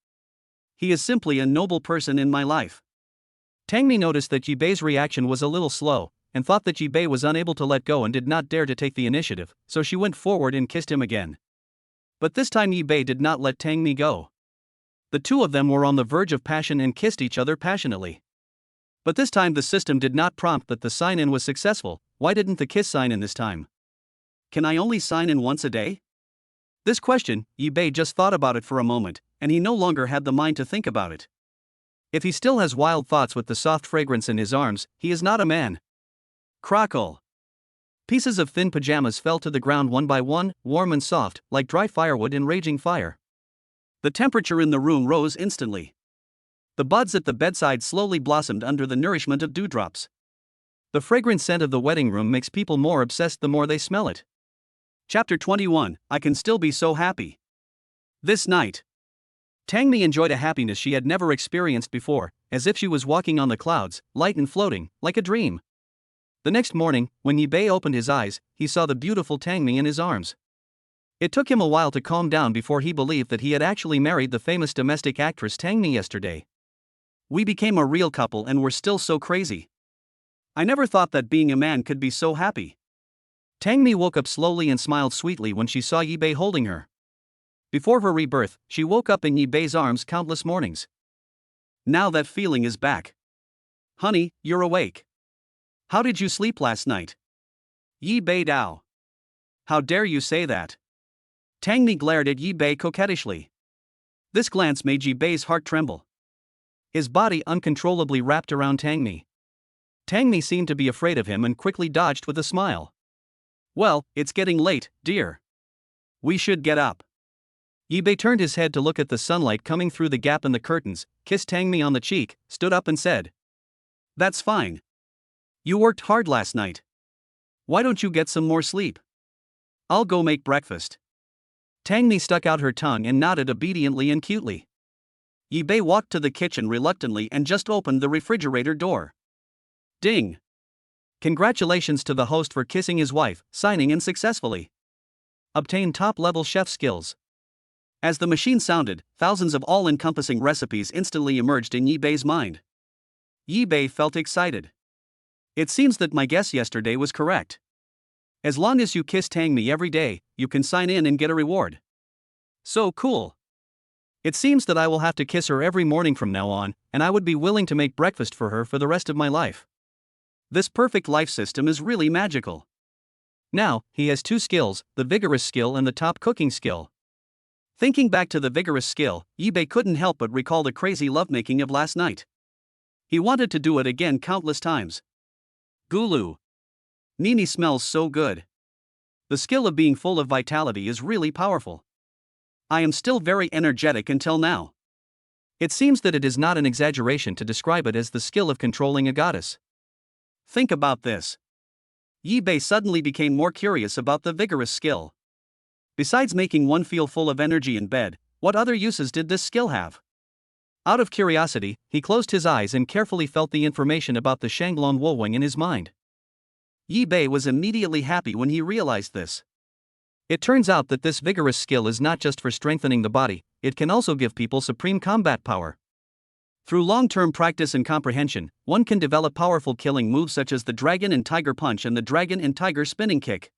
He is simply a noble person in my life. Tangmi noticed that Yi-Bei's reaction was a little slow, and thought that Yi-Bei was unable to let go and did not dare to take the initiative, so she went forward and kissed him again. But this time Yi-Bei did not let Tangmi go. The two of them were on the verge of passion and kissed each other passionately. But this time the system did not prompt that the sign-in was successful. Why didn't the kiss sign in this time? Can I only sign in once a day? This question, Yi-Bei just thought about it for a moment, and he no longer had the mind to think about it. If he still has wild thoughts with the soft fragrance in his arms, he is not a man. Crackle. Pieces of thin pajamas fell to the ground one by one, warm and soft, like dry firewood in raging fire. The temperature in the room rose instantly. The buds at the bedside slowly blossomed under the nourishment of dewdrops. The fragrant scent of the wedding room makes people more obsessed the more they smell it. Chapter 21, I Can Still Be So Happy. This night, Tangmi enjoyed a happiness she had never experienced before, as if she was walking on the clouds, light and floating, like a dream. The next morning, when Yibei opened his eyes, he saw the beautiful Tangmi in his arms. It took him a while to calm down before he believed that he had actually married the famous domestic actress Tangmi yesterday. We became a real couple and were still so crazy. I never thought that being a man could be so happy. Tangmi woke up slowly and smiled sweetly when she saw Yibei holding her. Before her rebirth, she woke up in Yibei's arms countless mornings. Now that feeling is back. Honey, you're awake. How did you sleep last night? Yibei Dao. How dare you say that? Tangmi glared at Yibei coquettishly. This glance made Yibei's heart tremble. His body uncontrollably wrapped around Tangmi. Tangmi seemed to be afraid of him and quickly dodged with a smile. Well, it's getting late, dear. We should get up. Yibei turned his head to look at the sunlight coming through the gap in the curtains, kissed Tangmi on the cheek, stood up and said, That's fine. You worked hard last night. Why don't you get some more sleep? I'll go make breakfast. Tangmi stuck out her tongue and nodded obediently and cutely. Yibei walked to the kitchen reluctantly and just opened the refrigerator door. Ding! Congratulations to the host for kissing his wife, signing in successfully. Obtain top-level chef skills. As the machine sounded, thousands of all-encompassing recipes instantly emerged in Yibei's mind. Yibei felt excited. It seems that my guess yesterday was correct. As long as you kiss Tangmi every day, you can sign in and get a reward. So cool. It seems that I will have to kiss her every morning from now on, and I would be willing to make breakfast for her for the rest of my life. This perfect life system is really magical. Now, he has two skills, the vigorous skill and the top cooking skill. Thinking back to the vigorous skill, Yibei couldn't help but recall the crazy lovemaking of last night. He wanted to do it again countless times. Gulu. Nini smells so good. The skill of being full of vitality is really powerful. I am still very energetic until now. It seems that it is not an exaggeration to describe it as the skill of controlling a goddess. Think about this. Yibei suddenly became more curious about the vigorous skill. Besides making one feel full of energy in bed, what other uses did this skill have? Out of curiosity, he closed his eyes and carefully felt the information about the Shanglong Wolwing in his mind. Yibei was immediately happy when he realized this. It turns out that this vigorous skill is not just for strengthening the body, it can also give people supreme combat power. Through long-term practice and comprehension, one can develop powerful killing moves such as the Dragon and Tiger Punch and the Dragon and Tiger Spinning Kick.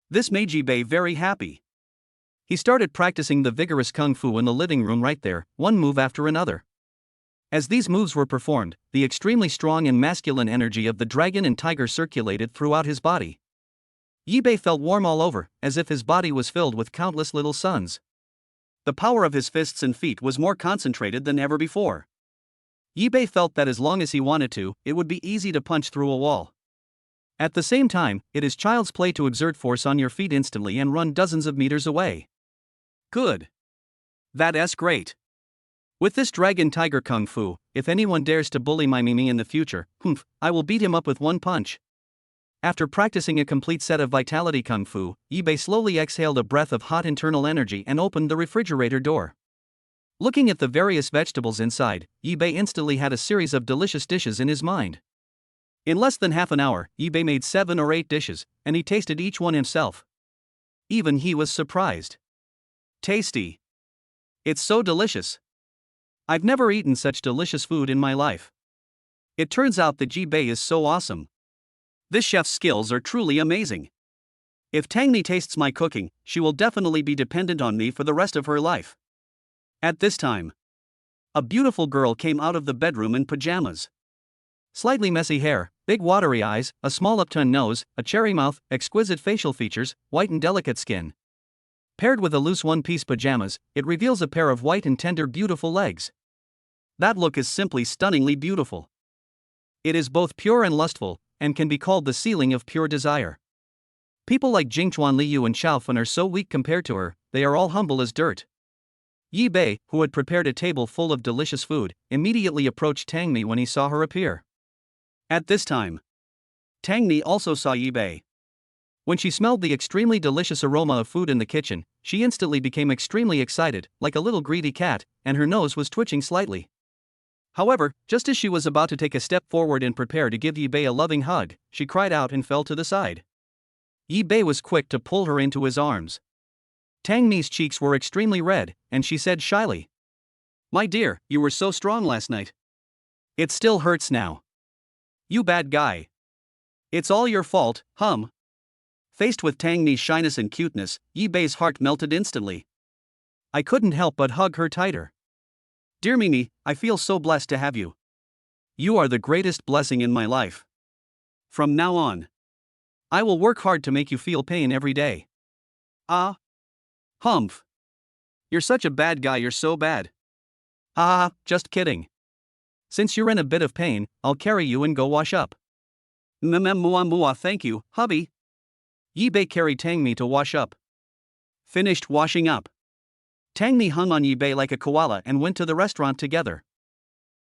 This made Yibei very happy. He started practicing the vigorous kung fu in the living room right there, one move after another. As these moves were performed, the extremely strong and masculine energy of the dragon and tiger circulated throughout his body. Yibei felt warm all over, as if his body was filled with countless little suns. The power of his fists and feet was more concentrated than ever before. Yibei felt that as long as he wanted to, it would be easy to punch through a wall. At the same time, it is child's play to exert force on your feet instantly and run dozens of meters away. Good. That's great. With this dragon tiger kung fu, if anyone dares to bully my Mimi in the future, I will beat him up with one punch. After practicing a complete set of vitality kung fu, Yibei slowly exhaled a breath of hot internal energy and opened the refrigerator door. Looking at the various vegetables inside, Yibei instantly had a series of delicious dishes in his mind. In less than half an hour, Yibei made 7 or 8 dishes, and he tasted each one himself. Even he was surprised. Tasty. It's so delicious. I've never eaten such delicious food in my life. It turns out that Yibei is so awesome. This chef's skills are truly amazing. If Tangmi tastes my cooking, she will definitely be dependent on me for the rest of her life. At this time, a beautiful girl came out of the bedroom in pajamas. Slightly messy hair, big watery eyes, a small upturned nose, a cherry mouth, exquisite facial features, white and delicate skin. Paired with a loose one-piece pajamas, it reveals a pair of white and tender beautiful legs. That look is simply stunningly beautiful. It is both pure and lustful, and can be called the ceiling of pure desire. People like Jingchuan Liu and Xiao Fan are so weak compared to her, they are all humble as dirt. Yi Bei, who had prepared a table full of delicious food, immediately approached Tangmi when he saw her appear. At this time, Tangmi also saw Yi Bei. When she smelled the extremely delicious aroma of food in the kitchen, she instantly became extremely excited, like a little greedy cat, and her nose was twitching slightly. However, just as she was about to take a step forward and prepare to give Yi Bei a loving hug, she cried out and fell to the side. Yi Bei was quick to pull her into his arms. Tangmi's cheeks were extremely red, and she said shyly, "My dear, you were so strong last night. It still hurts now. You bad guy. It's all your fault, hum." Faced with Tangmi's shyness and cuteness, Yi Bei's heart melted instantly. I couldn't help but hug her tighter. "Dear Mimi, I feel so blessed to have you. You are the greatest blessing in my life. From now on, I will work hard to make you feel pain every day." "Ah. Humph. You're such a bad guy, you're so bad." "Ah, just kidding. Since you're in a bit of pain, I'll carry you and go wash up." "Mua, thank you, hubby." Yi Bei carried Tangmi to wash up. Finished washing up, Tangmi hung on Yi Bei like a koala and went to the restaurant together.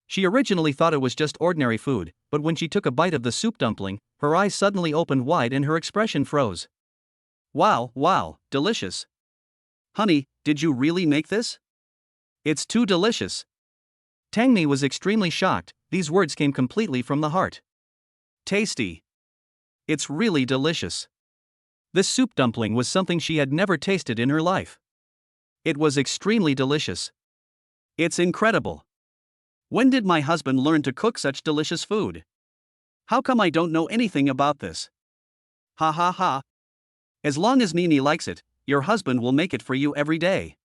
She originally thought it was just ordinary food, but when she took a bite of the soup dumpling, her eyes suddenly opened wide and her expression froze. Wow, delicious. Honey, did you really make this? It's too delicious." Tangmi was extremely shocked, these words came completely from the heart. Tasty. It's really delicious. This soup dumpling was something she had never tasted in her life. It was extremely delicious. It's incredible. When did my husband learn to cook such delicious food? How come I don't know anything about this? Ha ha ha. As long as Mimi likes it, your husband will make it for you every day.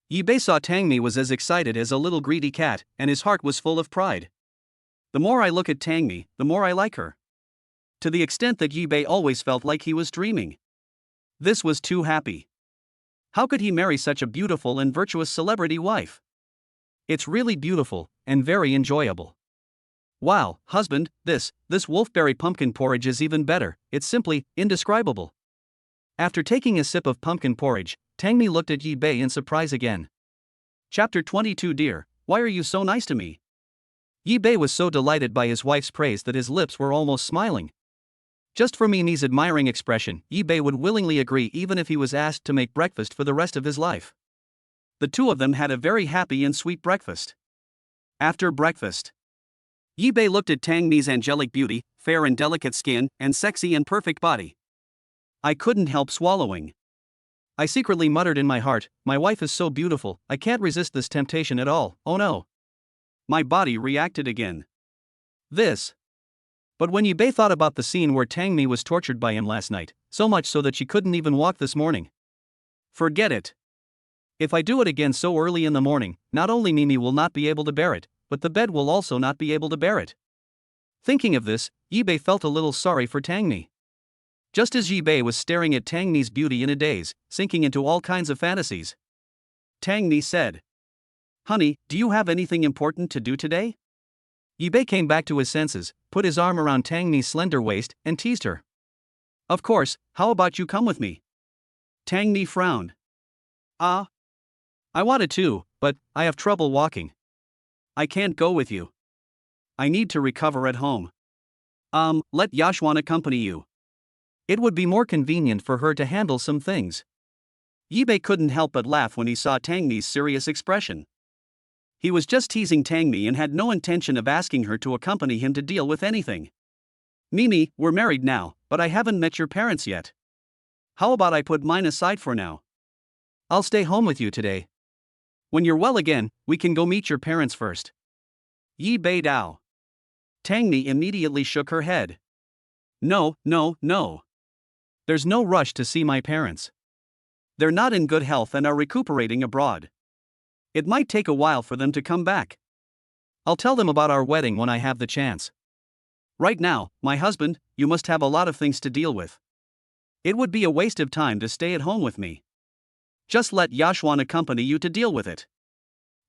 Yi Bei saw Tangmi was as excited as a little greedy cat, and his heart was full of pride. The more I look at Tangmi, the more I like her. To the extent that Yi Bei always felt like he was dreaming. This was too happy. How could he marry such a beautiful and virtuous celebrity wife? It's really beautiful, and very enjoyable. Wow, husband, this wolfberry pumpkin porridge is even better, it's simply indescribable. After taking a sip of pumpkin porridge, Tangmi looked at Yi Bei in surprise again. Chapter 22. Dear, why are you so nice to me? Yi Bei was so delighted by his wife's praise that his lips were almost smiling. Just for Mimi's admiring expression, Yi Bei would willingly agree even if he was asked to make breakfast for the rest of his life. The two of them had a very happy and sweet breakfast. After breakfast, Yi Bei looked at Tangmi's angelic beauty, fair and delicate skin, and sexy and perfect body. I couldn't help swallowing. I secretly muttered in my heart, my wife is so beautiful, I can't resist this temptation at all, oh no. My body reacted again. But when Yi Bei thought about the scene where Tangmi was tortured by him last night, so much so that she couldn't even walk this morning. Forget it. If I do it again so early in the morning, not only Mimi will not be able to bear it, but the bed will also not be able to bear it. Thinking of this, Yi Bei felt a little sorry for Tangmi. Just as Yi Bei was staring at Tangmi's beauty in a daze, sinking into all kinds of fantasies, Tangmi said, "Honey, do you have anything important to do today?" Yi Bei came back to his senses, put his arm around Tangmi's slender waist, and teased her. "Of course, how about you come with me?" Tangmi frowned. "Ah. I wanted to, but I have trouble walking. I can't go with you. I need to recover at home." Let Yashwan accompany you. It would be more convenient for her to handle some things." Yi Bei couldn't help but laugh when he saw Tangmi's serious expression. He was just teasing Tangmi and had no intention of asking her to accompany him to deal with anything. "Mimi, we're married now, but I haven't met your parents yet. How about I put mine aside for now? I'll stay home with you today. When you're well again, we can go meet your parents first." Yi Bei Dao. Tangmi immediately shook her head. No. There's no rush to see my parents. They're not in good health and are recuperating abroad. It might take a while for them to come back. I'll tell them about our wedding when I have the chance. Right now, my husband, you must have a lot of things to deal with. It would be a waste of time to stay at home with me. Just let Yashwan accompany you to deal with it.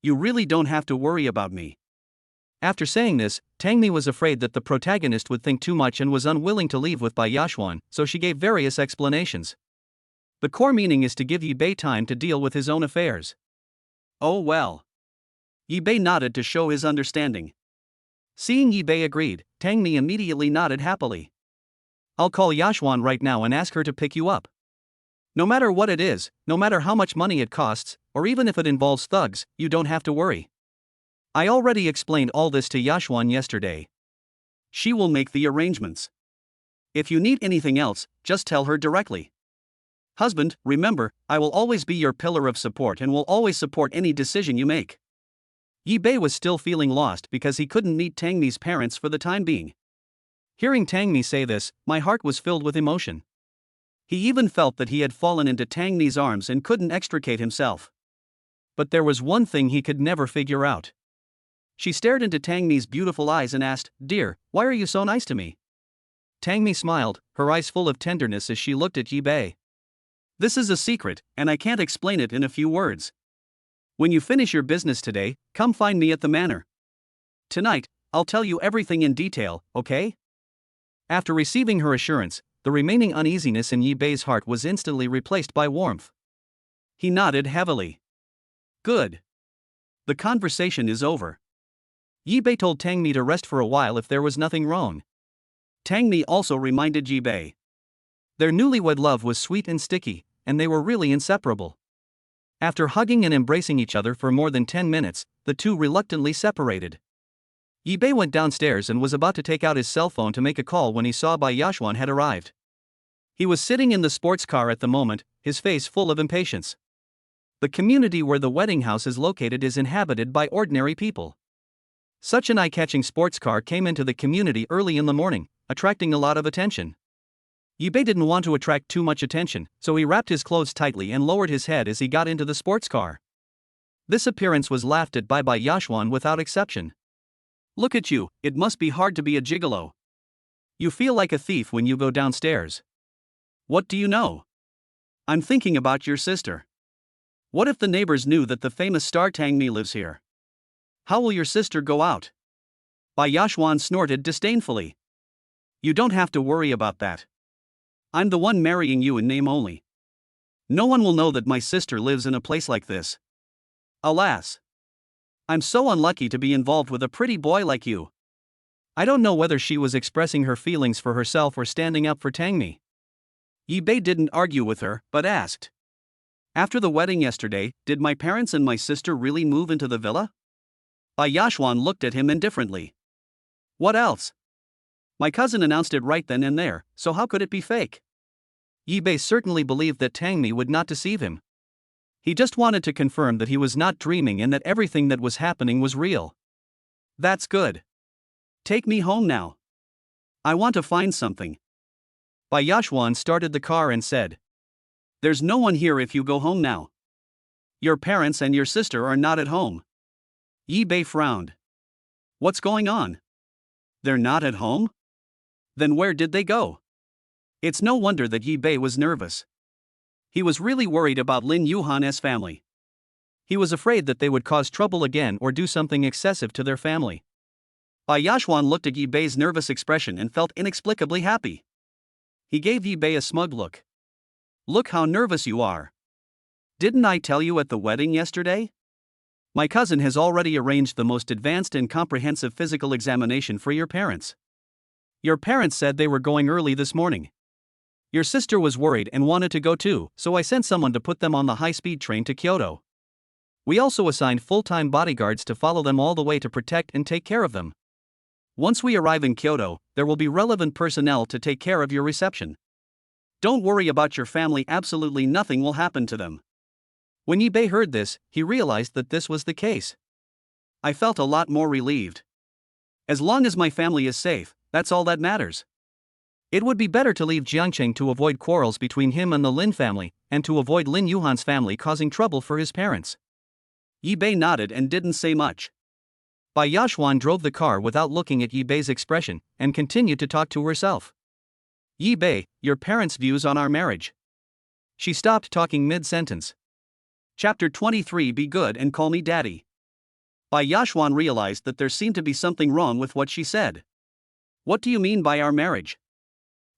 You really don't have to worry about me." After saying this, Tangmi was afraid that the protagonist would think too much and was unwilling to leave with Bai Yashwan, so she gave various explanations. The core meaning is to give Yi Bei time to deal with his own affairs. Oh well. Yi Bei nodded to show his understanding. Seeing Yi Bei agreed, Tangmi immediately nodded happily. I'll call Yashwan right now and ask her to pick you up. No matter what it is, no matter how much money it costs, or even if it involves thugs, you don't have to worry. I already explained all this to Yashwan yesterday. She will make the arrangements. If you need anything else, just tell her directly. Husband, remember, I will always be your pillar of support and will always support any decision you make. Yi Bei was still feeling lost because he couldn't meet Tangmi's parents for the time being. Hearing Tangmi say this, my heart was filled with emotion. He even felt that he had fallen into Tangmi's arms and couldn't extricate himself. But there was one thing he could never figure out. She stared into Tangmi's beautiful eyes and asked, "Dear, why are you so nice to me?" Tangmi smiled, her eyes full of tenderness as she looked at Yi Bei. This is a secret, and I can't explain it in a few words. When you finish your business today, come find me at the manor. Tonight, I'll tell you everything in detail, okay? After receiving her assurance, the remaining uneasiness in Yi Bei's heart was instantly replaced by warmth. He nodded heavily. Good. The conversation is over. Yi Bei told Tangmi to rest for a while if there was nothing wrong. Tangmi also reminded Yi Bei. Their newlywed love was sweet and sticky, and they were really inseparable. After hugging and embracing each other for more than 10 minutes, the two reluctantly separated. Yi Bei went downstairs and was about to take out his cell phone to make a call when he saw Bai Yashwan had arrived. He was sitting in the sports car at the moment, his face full of impatience. The community where the wedding house is located is inhabited by ordinary people. Such an eye-catching sports car came into the community early in the morning, attracting a lot of attention. Yi Bei didn't want to attract too much attention, so he wrapped his clothes tightly and lowered his head as he got into the sports car. This appearance was laughed at by Yashwan without exception. Look at you, it must be hard to be a gigolo. You feel like a thief when you go downstairs. What do you know? I'm thinking about your sister. What if the neighbors knew that the famous star Tangmi lives here? How will your sister go out? Bai Yashwan snorted disdainfully. You don't have to worry about that. I'm the one marrying you in name only. No one will know that my sister lives in a place like this. Alas. I'm so unlucky to be involved with a pretty boy like you. I don't know whether she was expressing her feelings for herself or standing up for Tangmi. Yi Bei didn't argue with her, but asked. After the wedding yesterday, did my parents and my sister really move into the villa? Bai Yashwan looked at him indifferently. What else? My cousin announced it right then and there, so how could it be fake? Yi Bei certainly believed that Tangmi would not deceive him. He just wanted to confirm that he was not dreaming and that everything that was happening was real. That's good. Take me home now. I want to find something. Bai Yashwan started the car and said. There's no one here if you go home now. Your parents and your sister are not at home. Yi Bei frowned. What's going on? They're not at home? Then where did they go? It's no wonder that Yi Bei was nervous. He was really worried about Lin Yuhan's family. He was afraid that they would cause trouble again or do something excessive to their family. Bai Yashwan looked at Yi Bei's nervous expression and felt inexplicably happy. He gave Yi Bei a smug look. Look how nervous you are. Didn't I tell you at the wedding yesterday? My cousin has already arranged the most advanced and comprehensive physical examination for your parents. Your parents said they were going early this morning. Your sister was worried and wanted to go too, so I sent someone to put them on the high-speed train to Kyoto. We also assigned full-time bodyguards to follow them all the way to protect and take care of them. Once we arrive in Kyoto, there will be relevant personnel to take care of your reception. Don't worry about your family, absolutely nothing will happen to them. When Yi Bei heard this, he realized that this was the case. I felt a lot more relieved. As long as my family is safe, that's all that matters. It would be better to leave Jiangcheng to avoid quarrels between him and the Lin family, and to avoid Lin Yuhan's family causing trouble for his parents. Yi Bei nodded and didn't say much. Bai Yashwan drove the car without looking at Yi Bei's expression, and continued to talk to herself. Yi Bei, your parents' views on our marriage. She stopped talking mid-sentence. Chapter 23. Be good and call me daddy. Bai Yashuan realized that there seemed to be something wrong with what she said. What do you mean by our marriage?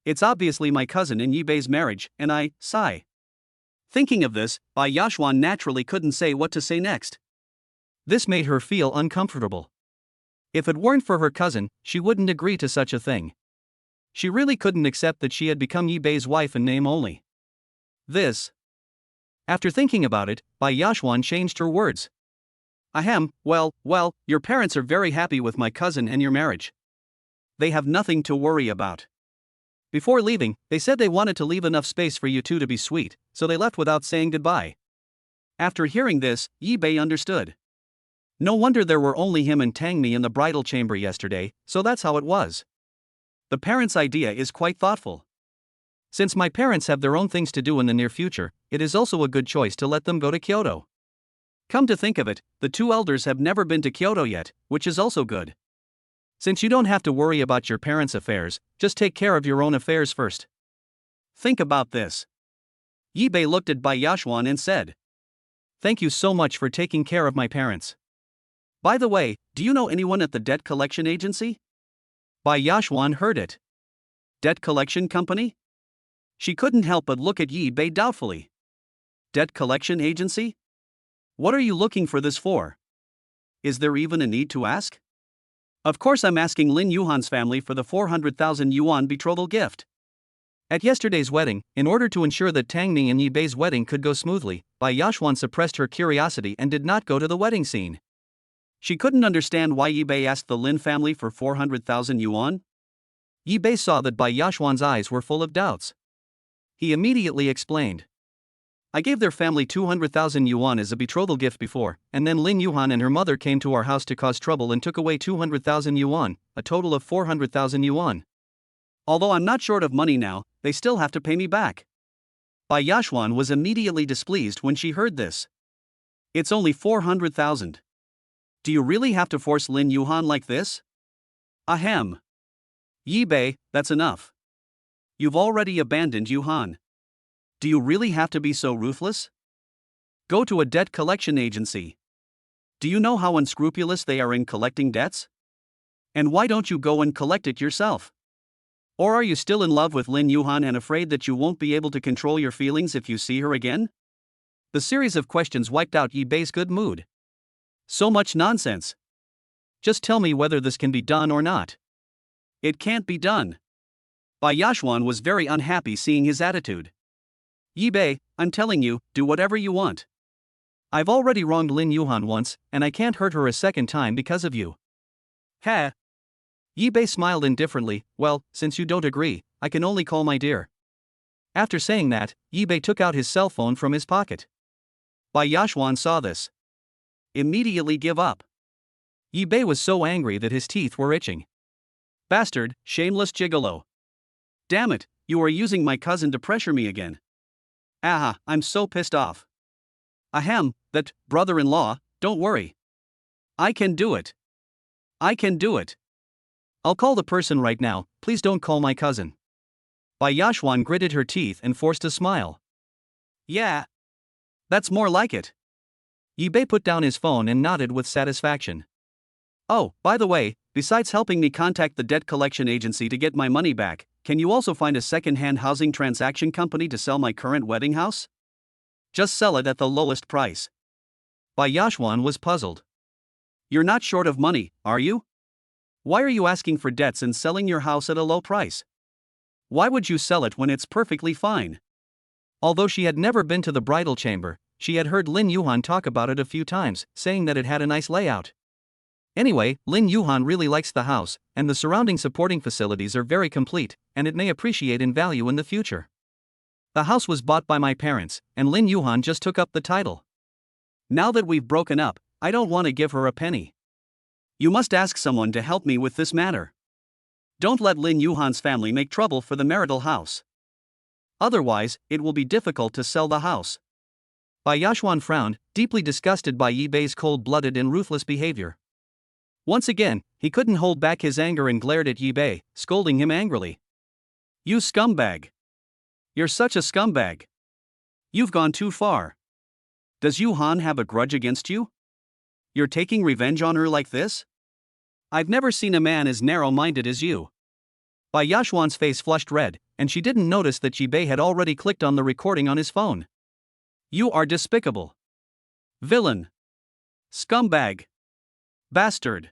It's obviously my cousin and Yibei's marriage, and I, sigh. Thinking of this, Bai Yashuan naturally couldn't say what to say next. This made her feel uncomfortable. If it weren't for her cousin, she wouldn't agree to such a thing. She really couldn't accept that she had become Yibei's wife in name only. This. After thinking about it, Bai Yashuan changed her words. Ahem, well, your parents are very happy with my cousin and your marriage. They have nothing to worry about. Before leaving, they said they wanted to leave enough space for you two to be sweet, so they left without saying goodbye. After hearing this, Yibei understood. No wonder there were only him and Tangmi in the bridal chamber yesterday, so that's how it was. The parents' idea is quite thoughtful. Since my parents have their own things to do in the near future, it is also a good choice to let them go to Kyoto. Come to think of it, the two elders have never been to Kyoto yet, which is also good. Since you don't have to worry about your parents' affairs, just take care of your own affairs first. Think about this. Yibei looked at Bai Yashuan and said, Thank you so much for taking care of my parents. By the way, do you know anyone at the debt collection agency? Bai Yashuan heard it. Debt collection company? She couldn't help but look at Yibei doubtfully. Debt collection agency? What are you looking for this for? Is there even a need to ask? Of course I'm asking Lin Yuhan's family for the 400,000 yuan betrothal gift. At yesterday's wedding, in order to ensure that Tangmi and Yibei's wedding could go smoothly, Bai Yashuan suppressed her curiosity and did not go to the wedding scene. She couldn't understand why Yibei asked the Lin family for 400,000 yuan. Yibei saw that Bai Yashuan's eyes were full of doubts. He immediately explained. I gave their family 200,000 yuan as a betrothal gift before, and then Lin Yuhan and her mother came to our house to cause trouble and took away 200,000 yuan, a total of 400,000 yuan. Although I'm not short of money now, they still have to pay me back. Bai Yashuan was immediately displeased when she heard this. It's only 400,000. Do you really have to force Lin Yuhan like this? Ahem. Yibei, that's enough. You've already abandoned Yuhan. Do you really have to be so ruthless? Go to a debt collection agency. Do you know how unscrupulous they are in collecting debts? And why don't you go and collect it yourself? Or are you still in love with Lin Yuhan and afraid that you won't be able to control your feelings if you see her again? The series of questions wiped out Yibei's good mood. So much nonsense. Just tell me whether this can be done or not. It can't be done. Bai Yashuan was very unhappy seeing his attitude. Yibei, I'm telling you, do whatever you want. I've already wronged Lin Yuhan once, and I can't hurt her a second time because of you. Ha! Yibei smiled indifferently. Well, since you don't agree, I can only call my dear. After saying that, Yibei took out his cell phone from his pocket. Bai Yashuan saw this. Immediately give up. Yibei was so angry that his teeth were itching. Bastard, shameless gigolo. Damn it, you are using my cousin to pressure me again. Aha, I'm so pissed off. Ahem, that, brother-in-law, don't worry. I can do it. I can do it. I'll call the person right now, please don't call my cousin. Bai Yashuan gritted her teeth and forced a smile. Yeah. That's more like it. Yibei put down his phone and nodded with satisfaction. Oh, by the way, besides helping me contact the debt collection agency to get my money back, can you also find a second-hand housing transaction company to sell my current wedding house? Just sell it at the lowest price. Bai Yashuan was puzzled. You're not short of money, are you? Why are you asking for debts and selling your house at a low price? Why would you sell it when it's perfectly fine? Although she had never been to the bridal chamber, she had heard Lin Yuhan talk about it a few times, saying that it had a nice layout. Anyway, Lin Yuhan really likes the house, and the surrounding supporting facilities are very complete, and it may appreciate in value in the future. The house was bought by my parents, and Lin Yuhan just took up the title. Now that we've broken up, I don't want to give her a penny. You must ask someone to help me with this matter. Don't let Lin Yuhan's family make trouble for the marital house. Otherwise, it will be difficult to sell the house. Bai Yashuan frowned, deeply disgusted by Yibei's cold-blooded and ruthless behavior. Once again, he couldn't hold back his anger and glared at Yibei, scolding him angrily. You scumbag. You're such a scumbag. You've gone too far. Does Yuhan have a grudge against you? You're taking revenge on her like this? I've never seen a man as narrow-minded as you. Bai Yashuan's face flushed red, and she didn't notice that Jibei had already clicked on the recording on his phone. You are despicable. Villain. Scumbag. Bastard.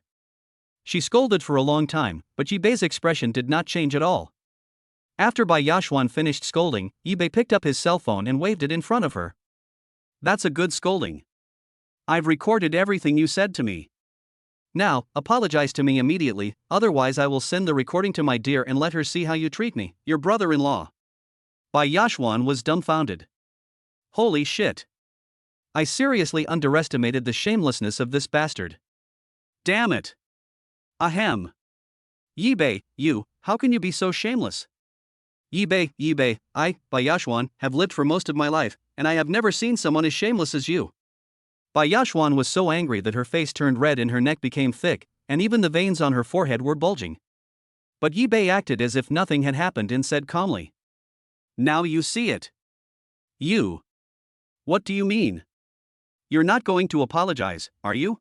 She scolded for a long time, but Jibei's expression did not change at all. After Bai Yashuan finished scolding, Jibei picked up his cell phone and waved it in front of her. That's a good scolding. I've recorded everything you said to me. Now, apologize to me immediately, otherwise I will send the recording to my dear and let her see how you treat me, your brother-in-law. Bai Yashuan was dumbfounded. Holy shit. I seriously underestimated the shamelessness of this bastard. Damn it. Ahem. Yibei, how can you be so shameless? Yibei, I, Bai Yashuan, have lived for most of my life, and I have never seen someone as shameless as you. Bai Yashuan was so angry that her face turned red and her neck became thick, and even the veins on her forehead were bulging. But Yibei acted as if nothing had happened and said calmly. Now you see it. You. What do you mean? You're not going to apologize, are you?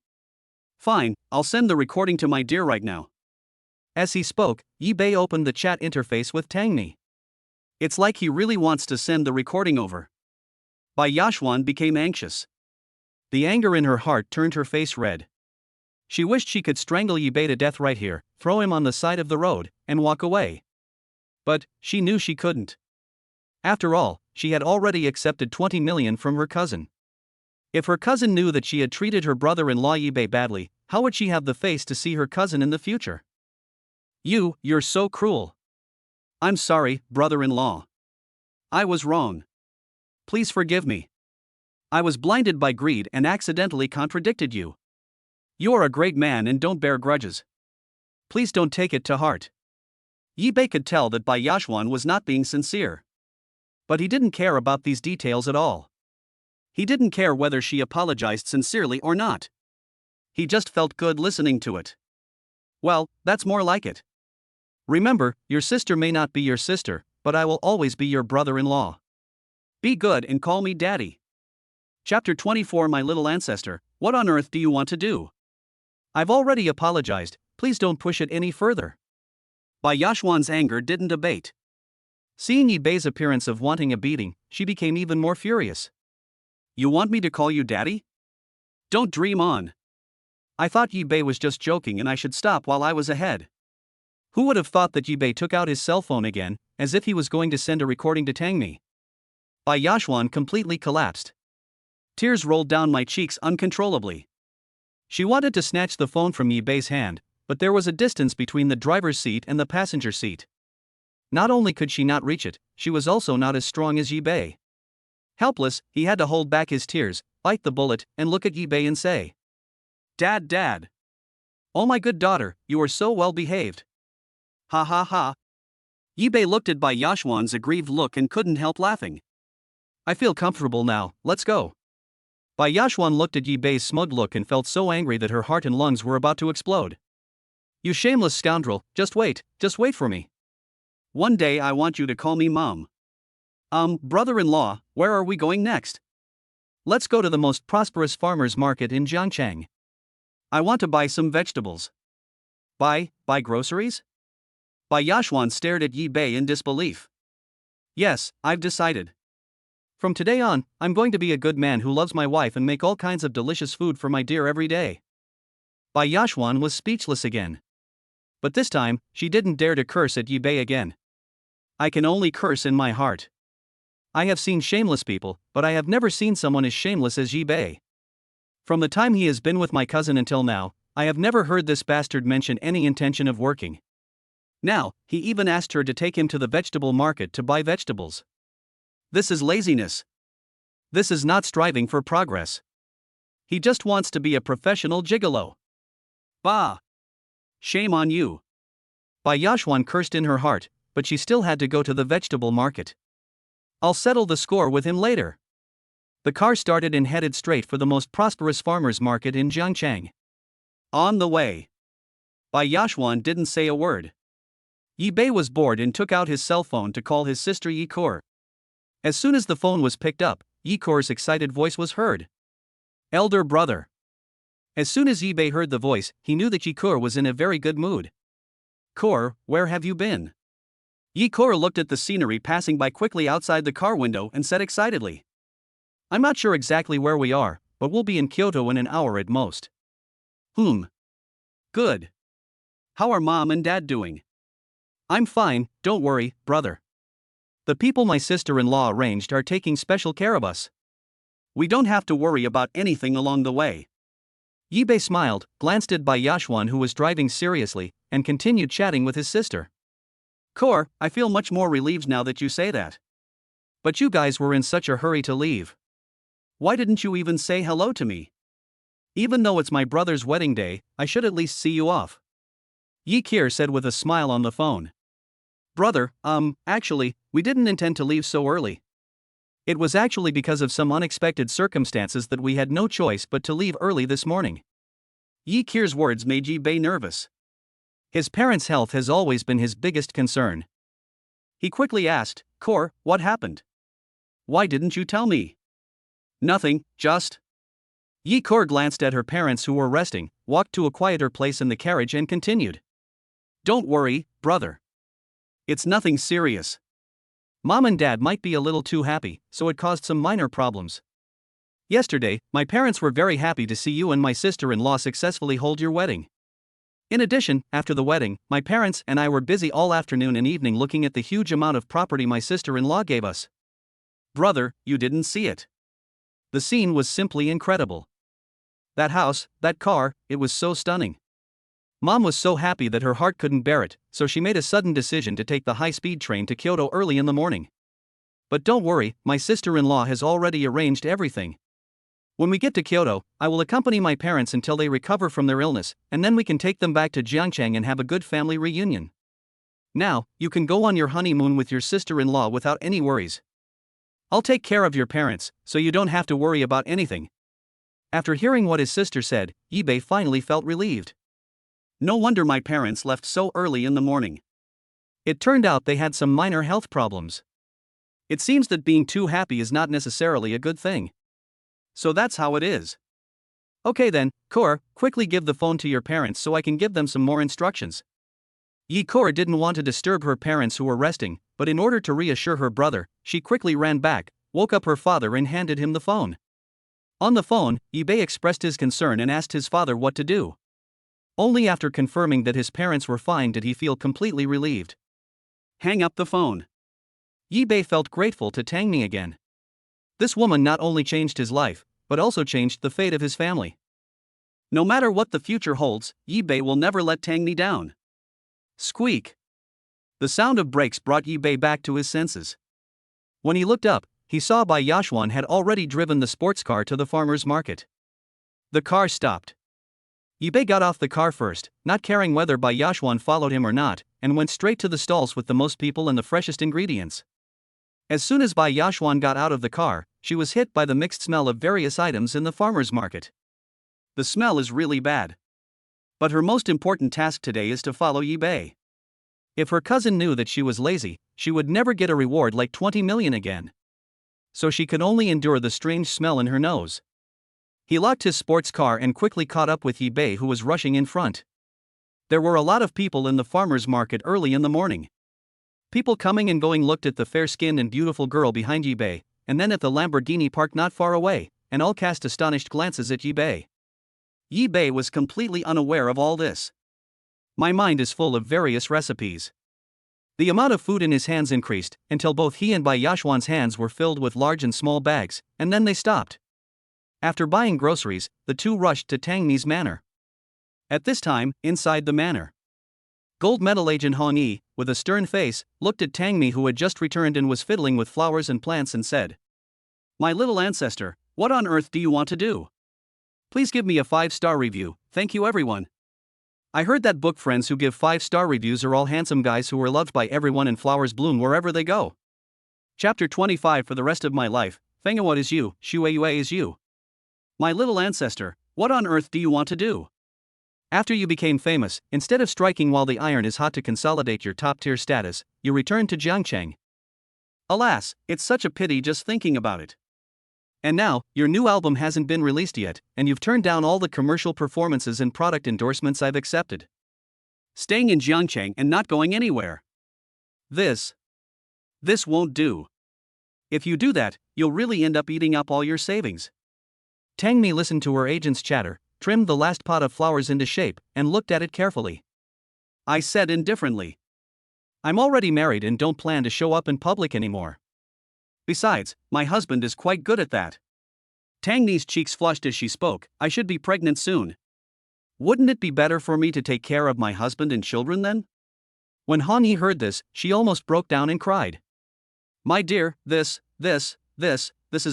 Fine, I'll send the recording to my dear right now. As he spoke, Yibei opened the chat interface with Tangmi. It's like he really wants to send the recording over. Bai Yashuan became anxious. The anger in her heart turned her face red. She wished she could strangle Yibei to death right here, throw him on the side of the road, and walk away. But she knew she couldn't. After all, she had already accepted 20 million from her cousin. If her cousin knew that she had treated her brother-in-law Yibei badly, how would she have the face to see her cousin in the future? You're so cruel. I'm sorry, brother-in-law. I was wrong. Please forgive me. I was blinded by greed and accidentally contradicted you. You're a great man and don't bear grudges. Please don't take it to heart. Yibei could tell that Bai Yashuan was not being sincere. But he didn't care about these details at all. He didn't care whether she apologized sincerely or not. He just felt good listening to it. Well, that's more like it. Remember, your sister may not be your sister, but I will always be your brother-in-law. Be good and call me daddy. Chapter 24 My little ancestor, what on earth do you want to do? I've already apologized, please don't push it any further. Bai Yashuan's anger didn't abate. Seeing Yibei's appearance of wanting a beating, she became even more furious. You want me to call you daddy? Don't dream on. I thought Yibei was just joking and I should stop while I was ahead. Who would have thought that Yibei took out his cell phone again, as if he was going to send a recording to Tangmi? Bai Yashuan completely collapsed. Tears rolled down my cheeks uncontrollably. She wanted to snatch the phone from Yibei's hand, but there was a distance between the driver's seat and the passenger seat. Not only could she not reach it, she was also not as strong as Yibei. Helpless, he had to hold back his tears, bite the bullet, and look at Yibei and say, Dad. Oh my good daughter, you are so well behaved. Ha ha ha. Yibei looked at Bai Yashuan's aggrieved look and couldn't help laughing. I feel comfortable now, let's go. Bai Yashuan looked at Yibei's smug look and felt so angry that her heart and lungs were about to explode. You shameless scoundrel, just wait for me. One day I want you to call me Mom. Brother-in-law, where are we going next? Let's go to the most prosperous farmer's market in Jiangchang. I want to buy some vegetables. Buy groceries? Bai Yashuan stared at Yibei in disbelief. Yes, I've decided. From today on, I'm going to be a good man who loves my wife and make all kinds of delicious food for my dear every day. Bai Yashuan was speechless again. But this time, she didn't dare to curse at Yibei again. I can only curse in my heart. I have seen shameless people, but I have never seen someone as shameless as Yibei. From the time he has been with my cousin until now, I have never heard this bastard mention any intention of working. Now, he even asked her to take him to the vegetable market to buy vegetables. This is laziness. This is not striving for progress. He just wants to be a professional gigolo. Bah! Shame on you. Bai Yashuan cursed in her heart, but she still had to go to the vegetable market. I'll settle the score with him later. The car started and headed straight for the most prosperous farmer's market in Jiangchang. On the way, Bai Yashuan didn't say a word. Yibei was bored and took out his cell phone to call his sister Yikor. As soon as the phone was picked up, Yikor's excited voice was heard. Elder brother. As soon as Yi-bei heard the voice, he knew that Yi-kur was in a very good mood. "Kur, where have you been?" Yi-kur looked at the scenery passing by quickly outside the car window and said excitedly. "I'm not sure exactly where we are, but we'll be in Kyoto in an hour at most." Good. How are mom and dad doing?" "I'm fine, don't worry, brother. The people my sister-in-law arranged are taking special care of us. We don't have to worry about anything along the way." Yi-bei smiled, glanced at Yashwan who was driving seriously, and continued chatting with his sister. "Kur, I feel much more relieved now that you say that. But you guys were in such a hurry to leave. Why didn't you even say hello to me? Even though it's my brother's wedding day, I should at least see you off." Yi-kir said with a smile on the phone. "Brother, actually, we didn't intend to leave so early. It was actually because of some unexpected circumstances that we had no choice but to leave early this morning." Yi-kir's words made Yi-bei nervous. His parents' health has always been his biggest concern. He quickly asked, "Kur, what happened? Why didn't you tell me?" "Nothing, just..." Yi-kur glanced at her parents who were resting, walked to a quieter place in the carriage and continued. "Don't worry, brother. It's nothing serious. Mom and dad might be a little too happy, so it caused some minor problems. Yesterday, my parents were very happy to see you and my sister-in-law successfully hold your wedding. In addition, after the wedding, my parents and I were busy all afternoon and evening looking at the huge amount of property my sister-in-law gave us." "Brother, you didn't see it. The scene was simply incredible. That house, that car, it was so stunning. Mom was so happy that her heart couldn't bear it, so she made a sudden decision to take the high-speed train to Kyoto early in the morning. But don't worry, my sister-in-law has already arranged everything. When we get to Kyoto, I will accompany my parents until they recover from their illness, and then we can take them back to Jiangchang and have a good family reunion. Now, you can go on your honeymoon with your sister-in-law without any worries. I'll take care of your parents, so you don't have to worry about anything." After hearing what his sister said, Yi-bei finally felt relieved. No wonder my parents left so early in the morning. It turned out they had some minor health problems. It seems that being too happy is not necessarily a good thing. So that's how it is. Okay then, Kur, quickly give the phone to your parents so I can give them some more instructions. Yi-kur didn't want to disturb her parents who were resting, but in order to reassure her brother, she quickly ran back, woke up her father and handed him the phone. On the phone, Yi-bei expressed his concern and asked his father what to do. Only after confirming that his parents were fine did he feel completely relieved. Hang up the phone. Yi-bei felt grateful to Tangmi again. This woman not only changed his life, but also changed the fate of his family. No matter what the future holds, Yi-bei will never let Tangmi down. Squeak. The sound of brakes brought Yi-bei back to his senses. When he looked up, he saw Yashwan had already driven the sports car to the farmer's market. The car stopped. Yi-bei got off the car first, not caring whether Yashwan followed him or not, and went straight to the stalls with the most people and the freshest ingredients. As soon as Yashwan got out of the car, she was hit by the mixed smell of various items in the farmer's market. The smell is really bad. But her most important task today is to follow Yi-bei. If her cousin knew that she was lazy, she would never get a reward like 20 million again. So she could only endure the strange smell in her nose. He locked his sports car and quickly caught up with Yi-bei who was rushing in front. There were a lot of people in the farmer's market early in the morning. People coming and going looked at the fair-skinned and beautiful girl behind Yi-bei, and then at the Lamborghini parked not far away, and all cast astonished glances at Yi-bei. Yi-bei was completely unaware of all this. My mind is full of various recipes. The amount of food in his hands increased, until both he and Yashwan's hands were filled with large and small bags, and then they stopped. After buying groceries, the two rushed to Tangmi's manor. At this time, inside the manor, Gold Medal Agent Hong Yi, with a stern face, looked at Tangmi who had just returned and was fiddling with flowers and plants and said, "My little ancestor, what on earth do you want to do? Please give me a 5-star review, thank you everyone. I heard that book friends who give 5-star reviews are all handsome guys who are loved by everyone and flowers bloom wherever they go. Chapter 25 For the rest of my life, Fengawat is you, Shueyue is you. My little ancestor, what on earth do you want to do? After you became famous, instead of striking while the iron is hot to consolidate your top-tier status, you returned to Jiangcheng. Alas, it's such a pity just thinking about it. And now, your new album hasn't been released yet, and you've turned down all the commercial performances and product endorsements I've accepted. Staying in Jiangcheng and not going anywhere. This won't do. If you do that, you'll really end up eating up all your savings. Tangmi listened to her agent's chatter, trimmed the last pot of flowers into shape, and looked at it carefully. I said indifferently. I'm already married and don't plan to show up in public anymore. Besides, my husband is quite good at that. Tangmi's cheeks flushed as she spoke. I should be pregnant soon. Wouldn't it be better for me to take care of my husband and children then? When Han Yi heard this, she almost broke down and cried. My dear, this is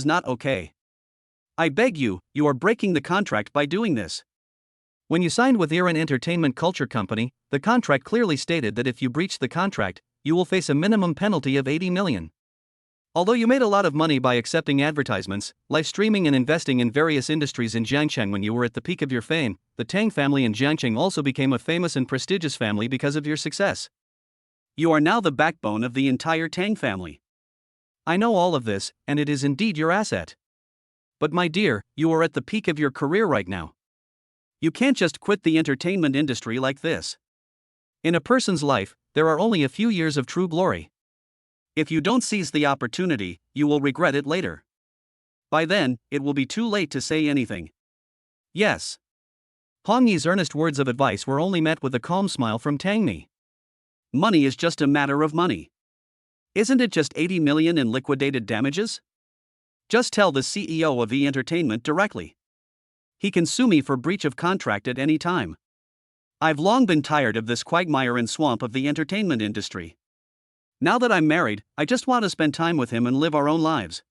not okay. I beg you, you are breaking the contract by doing this. When you signed with Iran Entertainment Culture Company, the contract clearly stated that if you breach the contract, you will face a minimum penalty of 80 million. Although you made a lot of money by accepting advertisements, live streaming and investing in various industries in Jiangcheng when you were at the peak of your fame, the Tang family in Jiangcheng also became a famous and prestigious family because of your success. You are now the backbone of the entire Tang family. I know all of this, and it is indeed your asset. But my dear, you are at the peak of your career right now. You can't just quit the entertainment industry like this. In a person's life, there are only a few years of true glory. If you don't seize the opportunity, you will regret it later. By then, it will be too late to say anything. Yes. Han Yi's earnest words of advice were only met with a calm smile from Tangmi. Money is just a matter of money. Isn't it just 80 million in liquidated damages? Just tell the CEO of E Entertainment directly. He can sue me for breach of contract at any time. I've long been tired of this quagmire and swamp of the entertainment industry. Now that I'm married, I just want to spend time with him and live our own lives.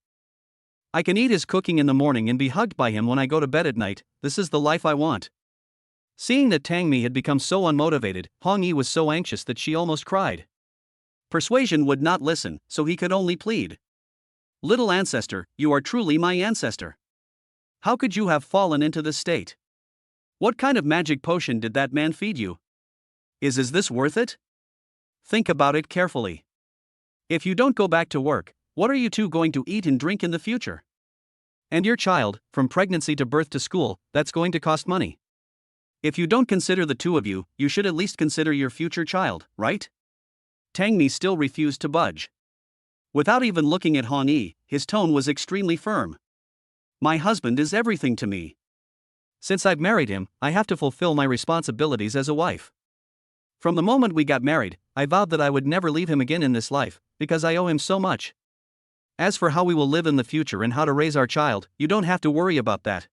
I can eat his cooking in the morning and be hugged by him when I go to bed at night. This is the life I want. Seeing that Tangmi had become so unmotivated, Han Yi was so anxious that she almost cried. Persuasion would not listen, so he could only plead. Little ancestor, you are truly my ancestor. How could you have fallen into this state? What kind of magic potion did that man feed you? Is this worth it? Think about it carefully. If you don't go back to work, what are you two going to eat and drink in the future? And your child, from pregnancy to birth to school, that's going to cost money. If you don't consider the two of you, you should at least consider your future child, right? Tangmi still refused to budge. Without even looking at Han Yi, his tone was extremely firm. My husband is everything to me. Since I've married him, I have to fulfill my responsibilities as a wife. From the moment we got married, I vowed that I would never leave him again in this life, because I owe him so much. As for how we will live in the future and how to raise our child, you don't have to worry about that.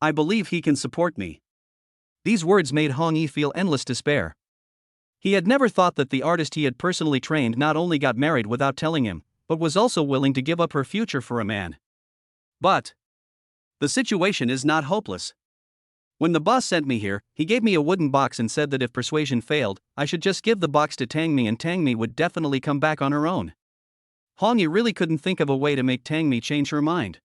I believe he can support me. These words made Han Yi feel endless despair. He had never thought that the artist he had personally trained not only got married without telling him, but was also willing to give up her future for a man. But the situation is not hopeless. When the boss sent me here, he gave me a wooden box and said that if persuasion failed, I should just give the box to Tangmi and Tangmi would definitely come back on her own. Han Yi really couldn't think of a way to make Tangmi change her mind.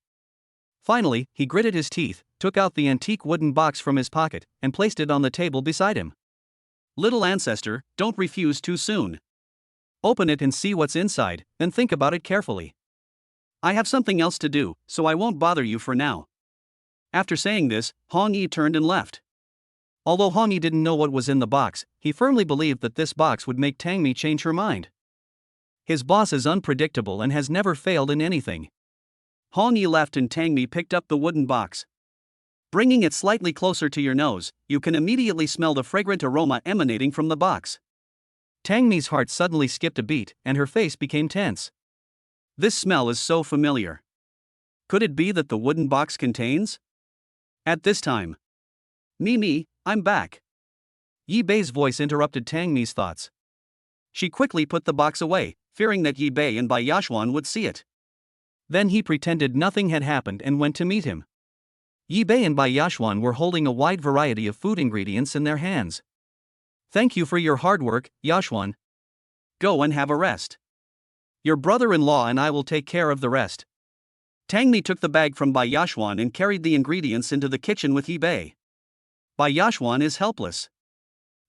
Finally, he gritted his teeth, took out the antique wooden box from his pocket, and placed it on the table beside him. Little ancestor, don't refuse too soon. Open it and see what's inside, then think about it carefully. I have something else to do, so I won't bother you for now. After saying this, Han Yi turned and left. Although Han Yi didn't know what was in the box, he firmly believed that this box would make Tangmi change her mind. His boss is unpredictable and has never failed in anything. Han Yi left and Tangmi picked up the wooden box. Bringing it slightly closer to your nose, you can immediately smell the fragrant aroma emanating from the box. Tangmi's heart suddenly skipped a beat, and her face became tense. This smell is so familiar. Could it be that the wooden box contains? At this time. Mimi, I'm back. Yi Bei's voice interrupted Tangmi's thoughts. She quickly put the box away, fearing that Yi Bei and Bai Yashuan would see it. Then he pretended nothing had happened and went to meet him. Yi Bei and Bai Yashuan were holding a wide variety of food ingredients in their hands. Thank you for your hard work, Yashuan. Go and have a rest. Your brother-in-law and I will take care of the rest. Tangmi took the bag from Bai Yashuan and carried the ingredients into the kitchen with Yi Bei. Bai Yashuan is helpless.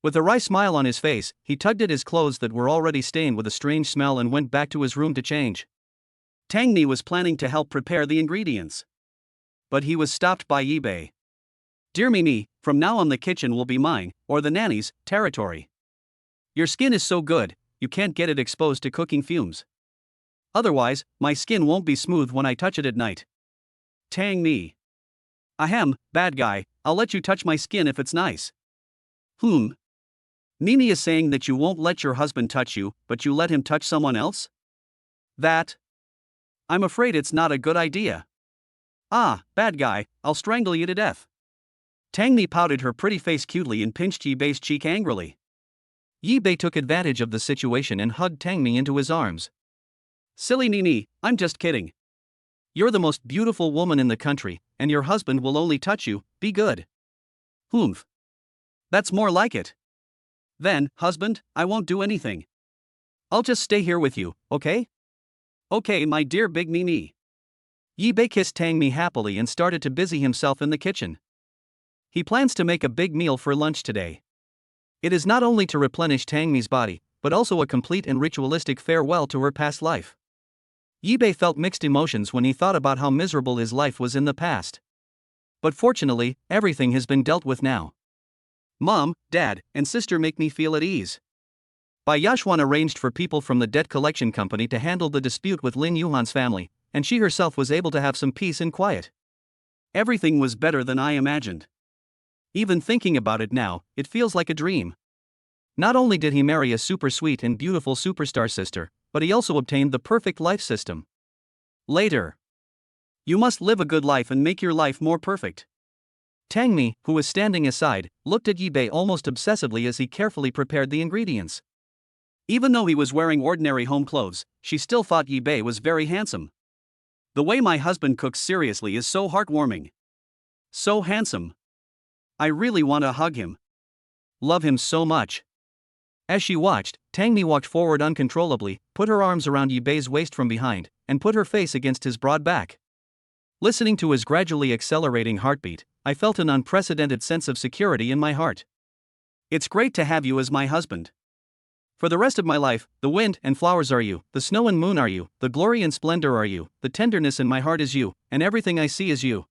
With a wry smile on his face, he tugged at his clothes that were already stained with a strange smell and went back to his room to change. Tangmi was planning to help prepare the ingredients. But he was stopped by eBay. Dear Mimi, from now on the kitchen will be mine, or the nanny's, territory. Your skin is so good, you can't get it exposed to cooking fumes. Otherwise, my skin won't be smooth when I touch it at night. Tangmi. Ahem, bad guy, I'll let you touch my skin if it's nice. Mimi is saying that you won't let your husband touch you, but you let him touch someone else? That? I'm afraid it's not a good idea. Ah, bad guy, I'll strangle you to death. Tangmi pouted her pretty face cutely and pinched Yibei's cheek angrily. Yibei took advantage of the situation and hugged Tangmi into his arms. Silly Nini, I'm just kidding. You're the most beautiful woman in the country, and your husband will only touch you, be good. That's more like it. Then, husband, I won't do anything. I'll just stay here with you, okay? Okay, my dear big Mimi. Yibei kissed Tangmi happily and started to busy himself in the kitchen. He plans to make a big meal for lunch today. It is not only to replenish Tangmi's body, but also a complete and ritualistic farewell to her past life. Yibei felt mixed emotions when he thought about how miserable his life was in the past. But fortunately, everything has been dealt with now. Mom, Dad, and sister make me feel at ease. Bai Yashuan arranged for people from the debt collection company to handle the dispute with Lin Yuhan's family, and she herself was able to have some peace and quiet. Everything was better than I imagined. Even thinking about it now, it feels like a dream. Not only did he marry a super sweet and beautiful superstar sister, but he also obtained the perfect life system. Later. You must live a good life and make your life more perfect. Tangmi, who was standing aside, looked at Yibei almost obsessively as he carefully prepared the ingredients. Even though he was wearing ordinary home clothes, she still thought Yibei was very handsome. The way my husband cooks seriously is so heartwarming. So handsome. I really want to hug him. Love him so much. As she watched, Tangmi walked forward uncontrollably, put her arms around Yibei's waist from behind, and put her face against his broad back. Listening to his gradually accelerating heartbeat, I felt an unprecedented sense of security in my heart. It's great to have you as my husband. For the rest of my life, the wind and flowers are you, the snow and moon are you, the glory and splendor are you, the tenderness in my heart is you, and everything I see is you.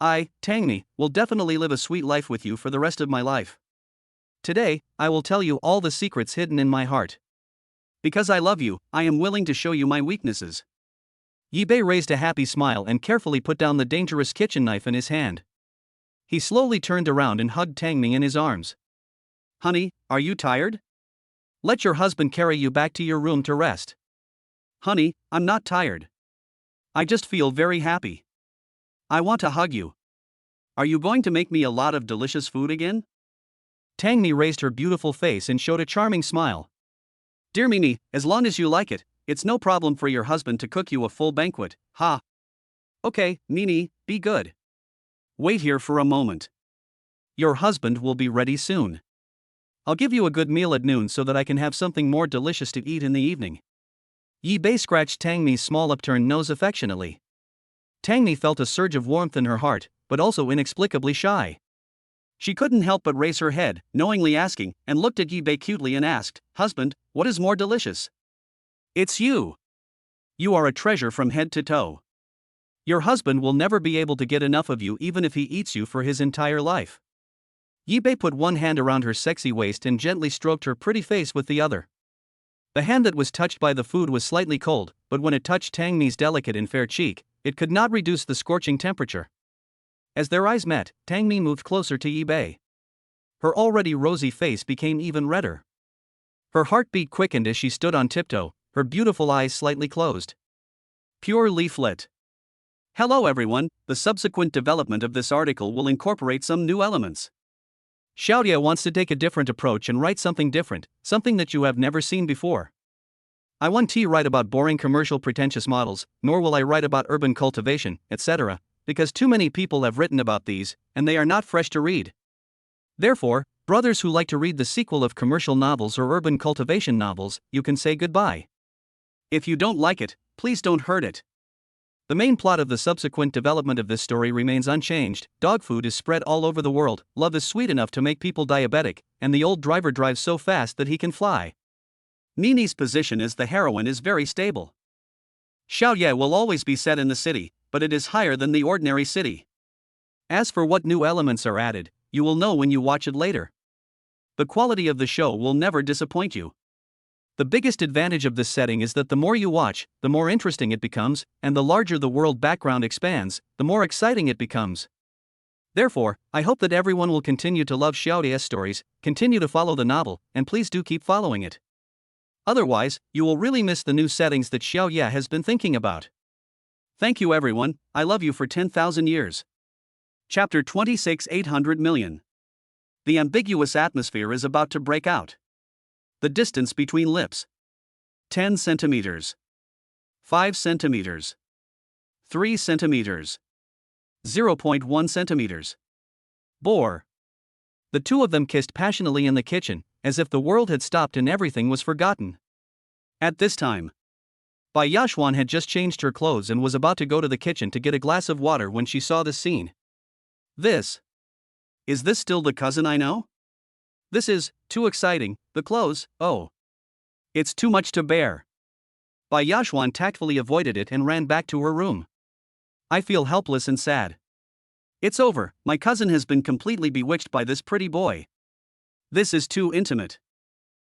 I, Tangmi, will definitely live a sweet life with you for the rest of my life. Today, I will tell you all the secrets hidden in my heart. Because I love you, I am willing to show you my weaknesses. Yibei raised a happy smile and carefully put down the dangerous kitchen knife in his hand. He slowly turned around and hugged Tangmi in his arms. Honey, are you tired? Let your husband carry you back to your room to rest. Honey, I'm not tired. I just feel very happy. I want to hug you. Are you going to make me a lot of delicious food again? Tangmi raised her beautiful face and showed a charming smile. Dear Mimi, as long as you like it, it's no problem for your husband to cook you a full banquet, ha. Okay, Mimi, be good. Wait here for a moment. Your husband will be ready soon. I'll give you a good meal at noon so that I can have something more delicious to eat in the evening. Yibei scratched Tangmi's small upturned nose affectionately. Tangmi felt a surge of warmth in her heart, but also inexplicably shy. She couldn't help but raise her head, knowingly asking, and looked at Yibei cutely and asked, Husband, what is more delicious? It's you. You are a treasure from head to toe. Your husband will never be able to get enough of you even if he eats you for his entire life. Yibei put one hand around her sexy waist and gently stroked her pretty face with the other. The hand that was touched by the food was slightly cold, but when it touched Tangmi's delicate and fair cheek, it could not reduce the scorching temperature. As their eyes met, Tangmi moved closer to Yibei. Her already rosy face became even redder. Her heartbeat quickened as she stood on tiptoe, her beautiful eyes slightly closed. Pure leaflet. Hello everyone, the subsequent development of this article will incorporate some new elements. Xiaodia wants to take a different approach and write something different, something that you have never seen before. I won't write about boring commercial pretentious models, nor will I write about urban cultivation, etc., because too many people have written about these, and they are not fresh to read. Therefore, brothers who like to read the sequel of commercial novels or urban cultivation novels, you can say goodbye. If you don't like it, please don't hurt it. The main plot of the subsequent development of this story remains unchanged. Dog food is spread all over the world, love is sweet enough to make people diabetic, and the old driver drives so fast that he can fly. Nini's position as the heroine is very stable. Xiaoye will always be set in the city, but it is higher than the ordinary city. As for what new elements are added, you will know when you watch it later. The quality of the show will never disappoint you. The biggest advantage of this setting is that the more you watch, the more interesting it becomes, and the larger the world background expands, the more exciting it becomes. Therefore, I hope that everyone will continue to love Xiaoye's stories, continue to follow the novel, and please do keep following it. Otherwise, you will really miss the new settings that Xiaoye has been thinking about. Thank you everyone, I love you for 10,000 years. Chapter 26 800 million. The ambiguous atmosphere is about to break out. The distance between lips. 10 centimeters. 5 centimeters. 3 centimeters. 0.1 centimeters. Bore. The two of them kissed passionately in the kitchen, as if the world had stopped and everything was forgotten. At this time, Bai Yashuan had just changed her clothes and was about to go to the kitchen to get a glass of water when she saw this scene. Is this still the cousin I know? This is too exciting, the clothes, oh. It's too much to bear. Bai Yashuan tactfully avoided it and ran back to her room. I feel helpless and sad. It's over, my cousin has been completely bewitched by this pretty boy. This is too intimate.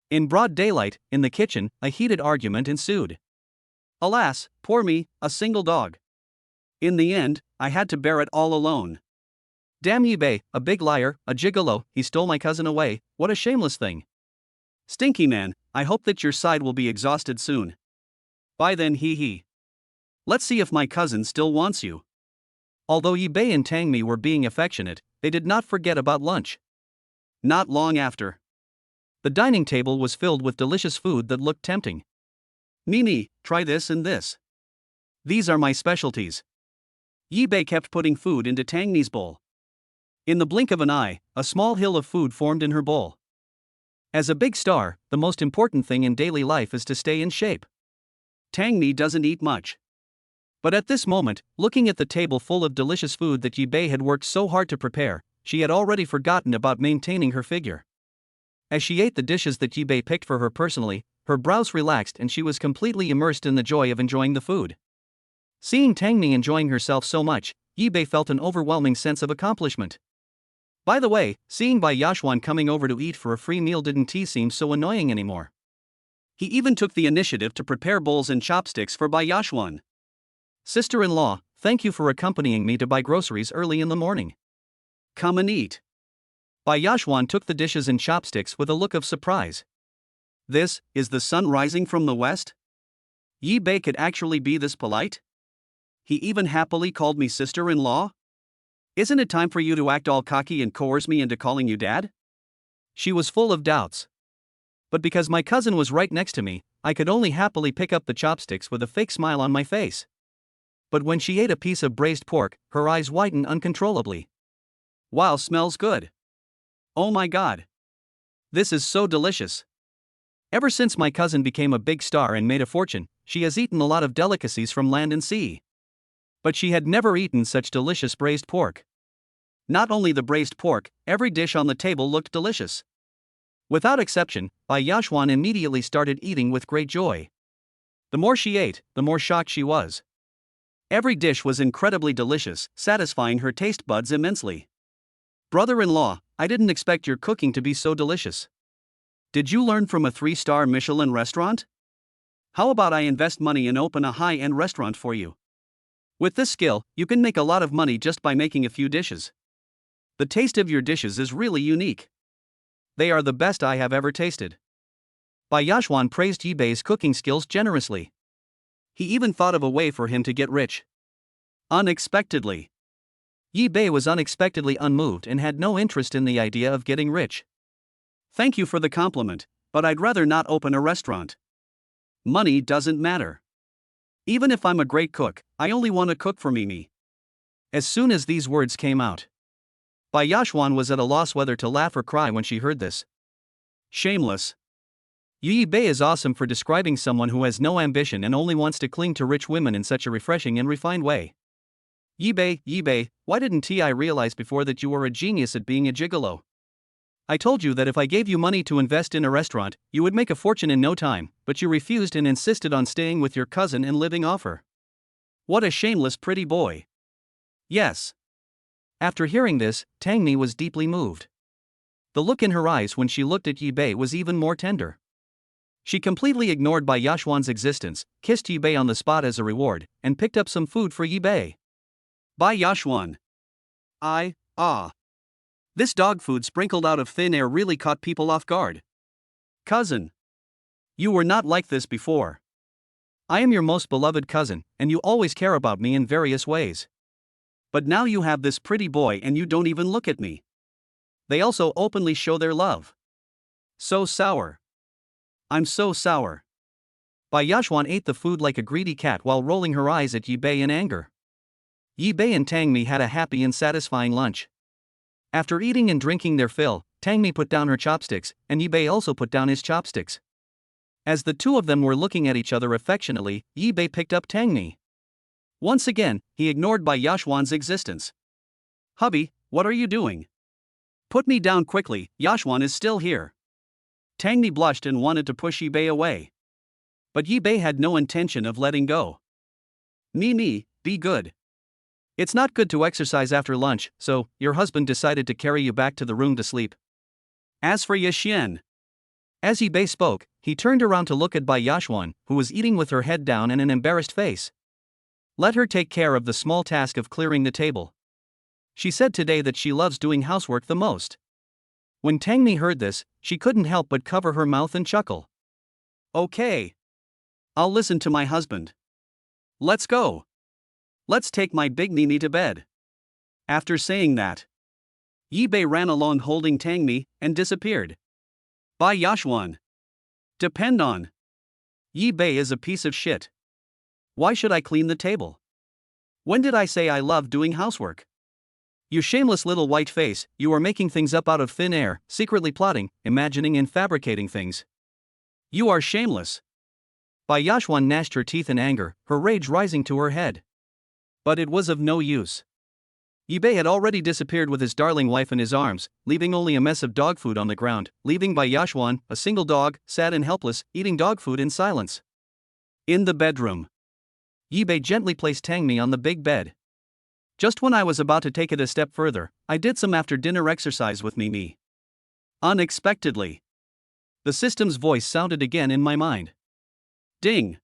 In broad daylight, in the kitchen, a heated argument ensued. Alas, poor me, a single dog. In the end, I had to bear it all alone. Damn Yibei, a big liar, a gigolo, he stole my cousin away, what a shameless thing. Stinky man, I hope that your side will be exhausted soon. By then he. Let's see if my cousin still wants you. Although Yibei and Tangmi were being affectionate, they did not forget about lunch. Not long after. The dining table was filled with delicious food that looked tempting. Mimi, try this and this. These are my specialties. Yibei kept putting food into Tangmi's bowl. In the blink of an eye, a small hill of food formed in her bowl. As a big star, the most important thing in daily life is to stay in shape. Tangmi doesn't eat much. But at this moment, looking at the table full of delicious food that Yibei had worked so hard to prepare, she had already forgotten about maintaining her figure. As she ate the dishes that Yibei picked for her personally, her brows relaxed and she was completely immersed in the joy of enjoying the food. Seeing Tangmi enjoying herself so much, Yibei felt an overwhelming sense of accomplishment. By the way, seeing Bai Yashuan coming over to eat for a free meal didn't seem so annoying anymore. He even took the initiative to prepare bowls and chopsticks for Bai Yashuan. Sister-in-law, thank you for accompanying me to buy groceries early in the morning. Come and eat. Bai Yashuan took the dishes and chopsticks with a look of surprise. This, is the sun rising from the west? Yibei could actually be this polite? He even happily called me sister-in-law? Isn't it time for you to act all cocky and coerce me into calling you dad? She was full of doubts. But because my cousin was right next to me, I could only happily pick up the chopsticks with a fake smile on my face. But when she ate a piece of braised pork, her eyes widened uncontrollably. Wow, smells good. Oh my god. This is so delicious. Ever since my cousin became a big star and made a fortune, she has eaten a lot of delicacies from land and sea. But she had never eaten such delicious braised pork. Not only the braised pork, every dish on the table looked delicious. Without exception, Bai Yashuan immediately started eating with great joy. The more she ate, the more shocked she was. Every dish was incredibly delicious, satisfying her taste buds immensely. Brother-in-law, I didn't expect your cooking to be so delicious. Did you learn from a 3-star Michelin restaurant? How about I invest money and open a high-end restaurant for you? With this skill, you can make a lot of money just by making a few dishes. The taste of your dishes is really unique. They are the best I have ever tasted. Bai Yashuan praised Yibei's cooking skills generously. He even thought of a way for him to get rich. Unexpectedly. Yibei was unexpectedly unmoved and had no interest in the idea of getting rich. Thank you for the compliment, but I'd rather not open a restaurant. Money doesn't matter. Even if I'm a great cook, I only want to cook for Mimi. As soon as these words came out, Bai Yashuan was at a loss whether to laugh or cry when she heard this. Shameless. Yibei is awesome for describing someone who has no ambition and only wants to cling to rich women in such a refreshing and refined way. Yibei, why didn't I realize before that you were a genius at being a gigolo? I told you that if I gave you money to invest in a restaurant, you would make a fortune in no time, but you refused and insisted on staying with your cousin and living off her. What a shameless pretty boy. Yes. After hearing this, Tangmi was deeply moved. The look in her eyes when she looked at Yi Bei was even more tender. She completely ignored Bai Yashwan's existence, kissed Yi Bei on the spot as a reward, and picked up some food for Yi Bei. Bai Yashwan. This dog food sprinkled out of thin air really caught people off guard. Cousin. You were not like this before. I am your most beloved cousin, and you always care about me in various ways. But now you have this pretty boy and you don't even look at me. They also openly show their love. So sour. I'm so sour. Bai Yashwan ate the food like a greedy cat while rolling her eyes at Yi Bei in anger. Yi Bei and Tangmi had a happy and satisfying lunch. After eating and drinking their fill, Tangmi put down her chopsticks, and Yi Bei also put down his chopsticks. As the two of them were looking at each other affectionately, Yi Bei picked up Tangmi. Once again, he ignored Bai Yashwan's existence. Hubby, what are you doing? Put me down quickly, Yashwan is still here. Tangmi blushed and wanted to push Yi Bei away. But Yi Bei had no intention of letting go. Me, be good. It's not good to exercise after lunch, so your husband decided to carry you back to the room to sleep. As for Yashian. As Yi Bei spoke, he turned around to look at Bai Yashwan, who was eating with her head down and an embarrassed face. Let her take care of the small task of clearing the table. She said today that she loves doing housework the most. When Tangmi heard this, she couldn't help but cover her mouth and chuckle. Okay. I'll listen to my husband. Let's go. Let's take my big Nini to bed. After saying that, Yi Bei ran along holding Tangmi and disappeared. Bai Yashwan. Depend on. Yi Bei is a piece of shit. Why should I clean the table? When did I say I love doing housework? You shameless little white face, you are making things up out of thin air, secretly plotting, imagining and fabricating things. You are shameless. Bai Yashwan gnashed her teeth in anger, her rage rising to her head. But it was of no use. Yi Bei had already disappeared with his darling wife in his arms, leaving only a mess of dog food on the ground, leaving Bai Yashwan, a single dog, sad and helpless, eating dog food in silence. In the bedroom, Yi Bei gently placed Tangmi on the big bed. Just when I was about to take it a step further, I did some after-dinner exercise with Mimi. Unexpectedly, the system's voice sounded again in my mind. Ding!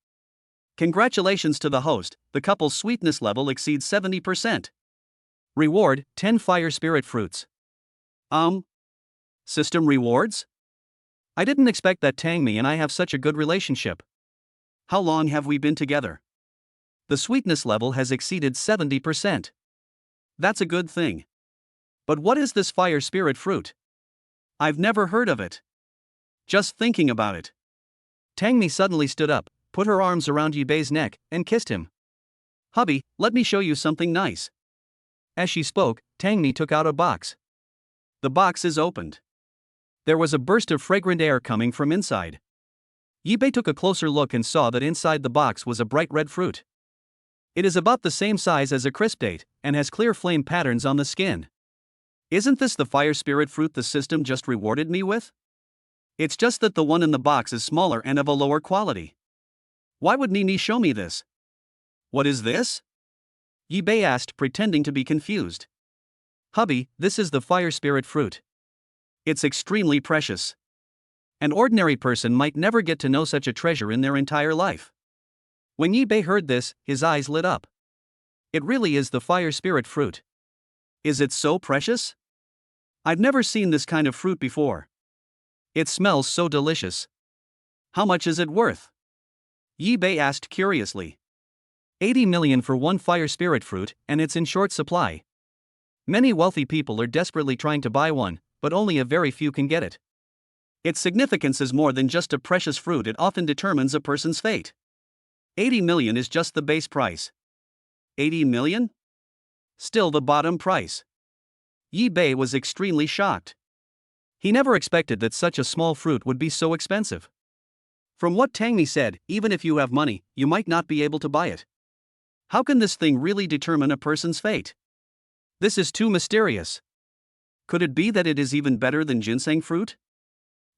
Congratulations to the host, the couple's sweetness level exceeds 70%. Reward, 10 fire spirit fruits. System rewards? I didn't expect that Tangmi and I have such a good relationship. How long have we been together? The sweetness level has exceeded 70%. That's a good thing. But what is this fire spirit fruit? I've never heard of it. Just thinking about it. Tangmi suddenly stood up, put her arms around Yi Bei's neck, and kissed him. Hubby, let me show you something nice. As she spoke, Tangmi took out a box. The box is opened. There was a burst of fragrant air coming from inside. Yi Bei took a closer look and saw that inside the box was a bright red fruit. It is about the same size as a crisp date, and has clear flame patterns on the skin. Isn't this the fire spirit fruit the system just rewarded me with? It's just that the one in the box is smaller and of a lower quality. Why would Nini show me this? What is this? Yi Bei asked, pretending to be confused. Hubby, this is the fire spirit fruit. It's extremely precious. An ordinary person might never get to know such a treasure in their entire life. When Yi Bei heard this, his eyes lit up. It really is the fire spirit fruit. Is it so precious? I've never seen this kind of fruit before. It smells so delicious. How much is it worth? Yi Bei asked curiously. 80 million for one fire spirit fruit, and it's in short supply. Many wealthy people are desperately trying to buy one, but only a very few can get it. Its significance is more than just a precious fruit, it often determines a person's fate. 80 million is just the base price. 80 million? Still the bottom price. Yi Bei was extremely shocked. He never expected that such a small fruit would be so expensive. From what Tangmi said, even if you have money, you might not be able to buy it. How can this thing really determine a person's fate? This is too mysterious. Could it be that it is even better than ginseng fruit?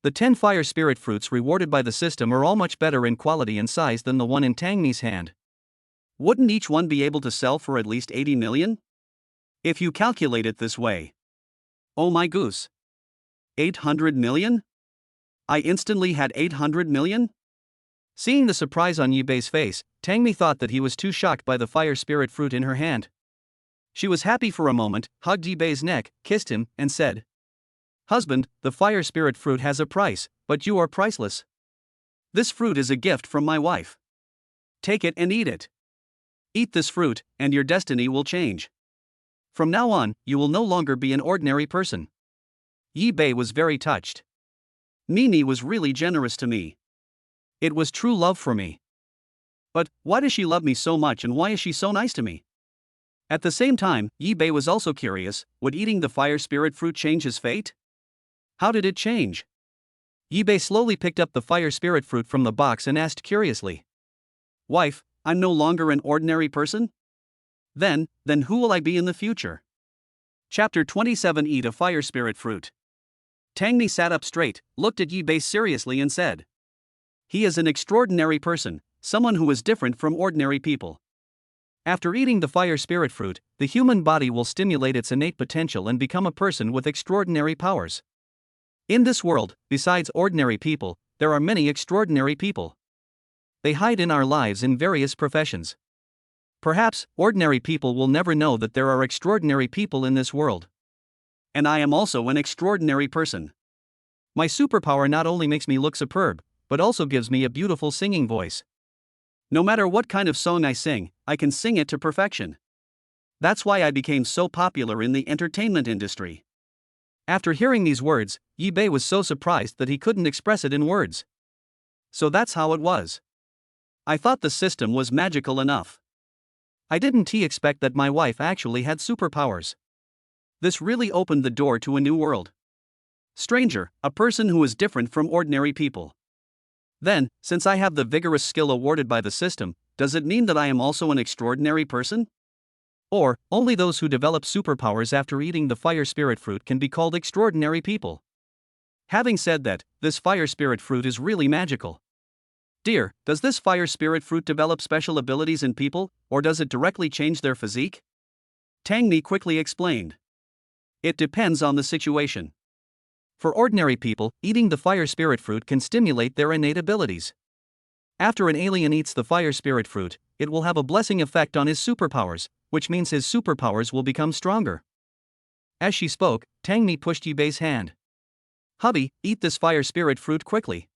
The 10 fire spirit fruits rewarded by the system are all much better in quality and size than the one in Tangmi's hand. Wouldn't each one be able to sell for at least 80 million? If you calculate it this way. Oh my goose. 800 million? I instantly had 800 million? Seeing the surprise on Yibei's face, Tangmi thought that he was too shocked by the fire spirit fruit in her hand. She was happy for a moment, hugged Yibei's neck, kissed him, and said, "Husband, the fire spirit fruit has a price, but you are priceless. This fruit is a gift from my wife. Take it and eat it. Eat this fruit, and your destiny will change. From now on, you will no longer be an ordinary person." Yibei was very touched. Nini was really generous to me. It was true love for me. But why does she love me so much, and why is she so nice to me? At the same time, Yibei was also curious, would eating the fire spirit fruit change his fate? How did it change? Yibei slowly picked up the fire spirit fruit from the box and asked curiously, "Wife, I'm no longer an ordinary person? Then who will I be in the future?" Chapter 27. Eat a fire spirit fruit. Tangmi sat up straight, looked at Yibei seriously and said, "He is an extraordinary person, someone who is different from ordinary people. After eating the fire spirit fruit, the human body will stimulate its innate potential and become a person with extraordinary powers. In this world, besides ordinary people, there are many extraordinary people. They hide in our lives in various professions. Perhaps, ordinary people will never know that there are extraordinary people in this world. And I am also an extraordinary person. My superpower not only makes me look superb, but also gives me a beautiful singing voice. No matter what kind of song I sing, I can sing it to perfection. That's why I became so popular in the entertainment industry." After hearing these words, Yibei was so surprised that he couldn't express it in words. So that's how it was. I thought the system was magical enough. I didn't expect that my wife actually had superpowers. This really opened the door to a new world. Stranger, a person who is different from ordinary people. Then, since I have the vigorous skill awarded by the system, does it mean that I am also an extraordinary person? Or, only those who develop superpowers after eating the fire spirit fruit can be called extraordinary people? Having said that, this fire spirit fruit is really magical. Dear, does this fire spirit fruit develop special abilities in people, or does it directly change their physique? Tangmi quickly explained. It depends on the situation. For ordinary people, eating the fire spirit fruit can stimulate their innate abilities. After an alien eats the fire spirit fruit, it will have a blessing effect on his superpowers, which means his superpowers will become stronger. As she spoke, Tangmi pushed Yibei's hand. "Hubby, eat this fire spirit fruit quickly.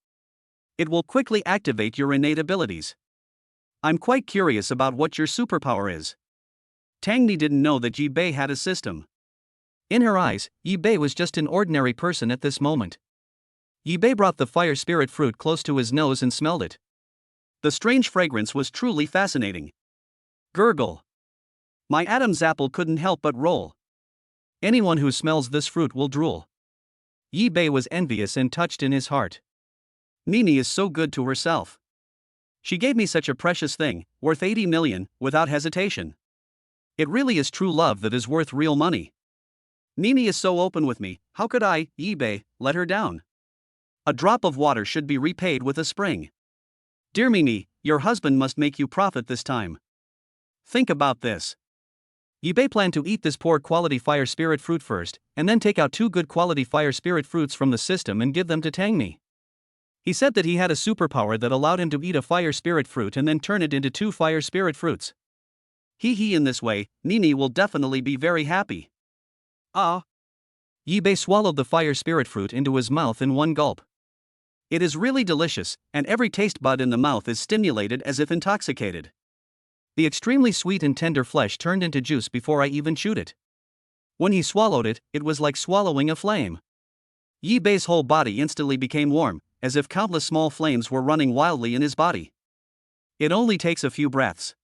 It will quickly activate your innate abilities. I'm quite curious about what your superpower is." Tangmi didn't know that Yibei had a system. In her eyes, Yibei was just an ordinary person at this moment. Yibei brought the fire spirit fruit close to his nose and smelled it. The strange fragrance was truly fascinating. Gurgle. My Adam's apple couldn't help but roll. Anyone who smells this fruit will drool. Yibei was envious and touched in his heart. Nini is so good to herself. She gave me such a precious thing, worth 80 million, without hesitation. It really is true love that is worth real money. Nini is so open with me, how could I, Yibei, let her down? A drop of water should be repaid with a spring. Dear Nini, your husband must make you profit this time. Think about this. Yibei planned to eat this poor quality fire spirit fruit first, and then take out 2 good quality fire spirit fruits from the system and give them to Tangmi. He said that he had a superpower that allowed him to eat a fire spirit fruit and then turn it into 2 fire spirit fruits. In this way, Nini will definitely be very happy. Ah! Yibei swallowed the fire spirit fruit into his mouth in one gulp. It is really delicious, and every taste bud in the mouth is stimulated as if intoxicated. The extremely sweet and tender flesh turned into juice before I even chewed it. When he swallowed it, it was like swallowing a flame. Yibei's whole body instantly became warm, as if countless small flames were running wildly in his body. It only takes a few breaths.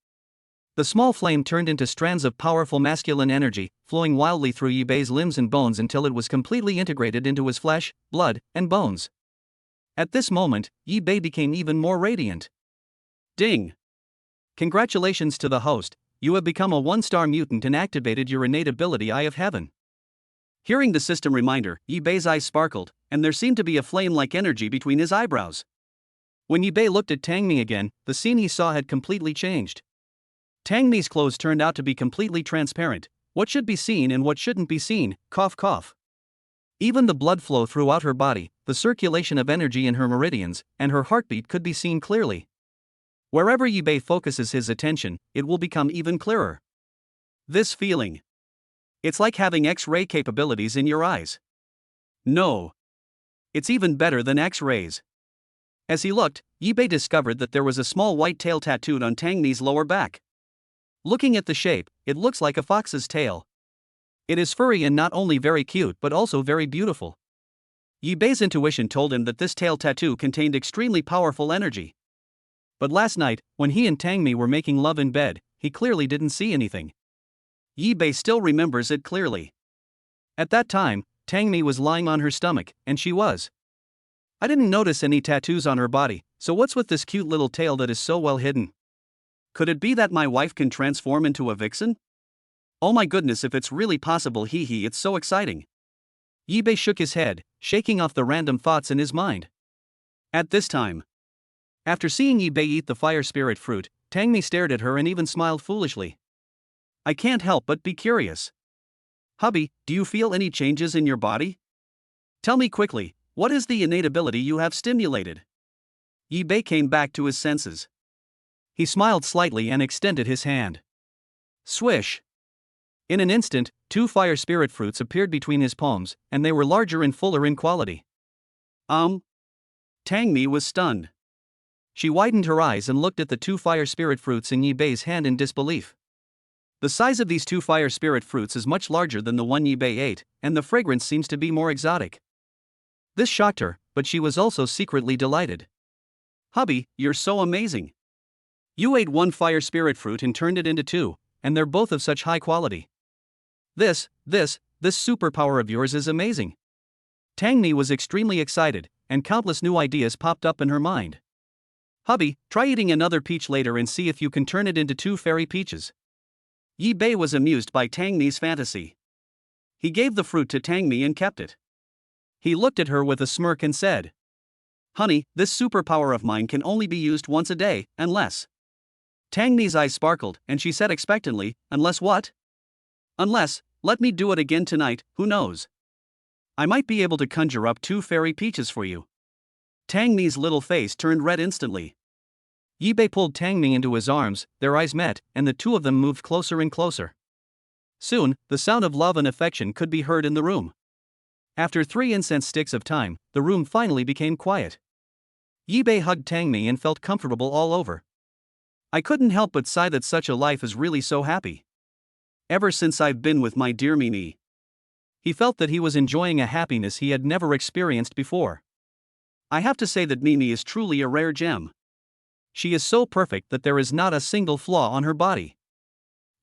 The small flame turned into strands of powerful masculine energy, flowing wildly through Yibei's limbs and bones until it was completely integrated into his flesh, blood, and bones. At this moment, Yibei became even more radiant. Ding! Congratulations to the host, you have become a 1-star mutant and activated your innate ability Eye of Heaven. Hearing the system reminder, Yibei's eyes sparkled, and there seemed to be a flame-like energy between his eyebrows. When Yibei looked at Tangmi again, the scene he saw had completely changed. Tangmi's clothes turned out to be completely transparent. What should be seen and what shouldn't be seen, cough cough. Even the blood flow throughout her body, the circulation of energy in her meridians, and her heartbeat could be seen clearly. Wherever Yibei focuses his attention, it will become even clearer. This feeling. It's like having X-ray capabilities in your eyes. No. It's even better than X-rays. As he looked, Yibei discovered that there was a small white tail tattooed on Tangmi's lower back. Looking at the shape, it looks like a fox's tail. It is furry and not only very cute but also very beautiful. Yibei's intuition told him that this tail tattoo contained extremely powerful energy. But last night, when he and Tangmi were making love in bed, he clearly didn't see anything. Yibei still remembers it clearly. At that time, Tangmi was lying on her stomach, and she was. I didn't notice any tattoos on her body, so what's with this cute little tail that is so well hidden? Could it be that my wife can transform into a vixen? Oh my goodness, if it's really possible, it's so exciting. Yibei shook his head, shaking off the random thoughts in his mind. At this time, after seeing Yibei eat the fire spirit fruit, Tangmi stared at her and even smiled foolishly. I can't help but be curious. Hubby, do you feel any changes in your body? Tell me quickly, what is the innate ability you have stimulated? Yibei came back to his senses. He smiled slightly and extended his hand. Swish! In an instant, 2 fire spirit fruits appeared between his palms, and they were larger and fuller in quality. Tangmi was stunned. She widened her eyes and looked at the 2 fire spirit fruits in Yibei's hand in disbelief. The size of these 2 fire spirit fruits is much larger than the one Yibei ate, and the fragrance seems to be more exotic. This shocked her, but she was also secretly delighted. Hubby, you're so amazing. You ate 1 fire spirit fruit and turned it into 2, and they're both of such high quality. This superpower of yours is amazing. Tangmi was extremely excited, and countless new ideas popped up in her mind. Hubby, try eating another peach later and see if you can turn it into 2 fairy peaches. Yibei was amused by Tangmi's fantasy. He gave the fruit to Tangmi and kept it. He looked at her with a smirk and said, Honey, this superpower of mine can only be used once a day, unless. Tangmi's eyes sparkled, and she said expectantly, Unless what? Unless, let me do it again tonight, who knows? I might be able to conjure up 2 fairy peaches for you. Tangmi's little face turned red instantly. Yibei pulled Tangmi into his arms, their eyes met, and the 2 of them moved closer and closer. Soon, the sound of love and affection could be heard in the room. After 3 incense sticks of time, the room finally became quiet. Yibei hugged Tangmi and felt comfortable all over. I couldn't help but sigh that such a life is really so happy. Ever since I've been with my dear Mimi. He felt that he was enjoying a happiness he had never experienced before. I have to say that Mimi is truly a rare gem. She is so perfect that there is not a single flaw on her body.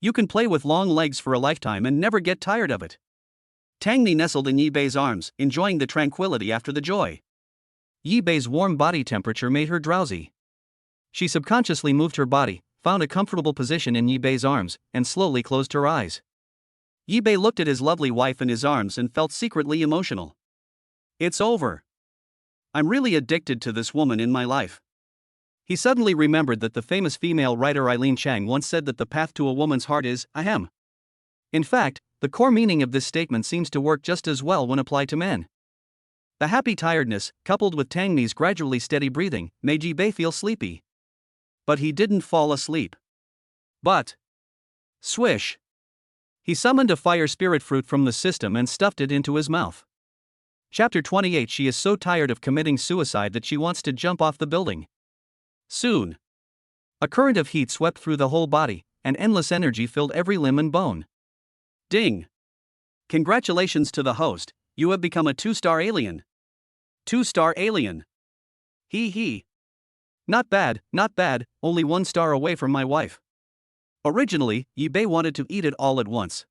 You can play with long legs for a lifetime and never get tired of it. Tangmi nestled in Yibei's arms, enjoying the tranquility after the joy. Yibei's warm body temperature made her drowsy. She subconsciously moved her body, found a comfortable position in Yibei's arms, and slowly closed her eyes. Yibei looked at his lovely wife in his arms and felt secretly emotional. It's over. I'm really addicted to this woman in my life. He suddenly remembered that the famous female writer Eileen Chang once said that the path to a woman's heart is ahem. In fact, the core meaning of this statement seems to work just as well when applied to men. The happy tiredness, coupled with Tangmi's gradually steady breathing, made Yibei feel sleepy. But he didn't fall asleep. But, swish! He summoned a fire spirit fruit from the system and stuffed it into his mouth. Chapter 28. She is so tired of committing suicide that she wants to jump off the building. Soon, a current of heat swept through the whole body, and endless energy filled every limb and bone. Ding! Congratulations to the host, you have become a 2-star alien. 2-star alien. Hee. Not bad, only 1 star away from my wife. Originally, Yibei wanted to eat it all at once.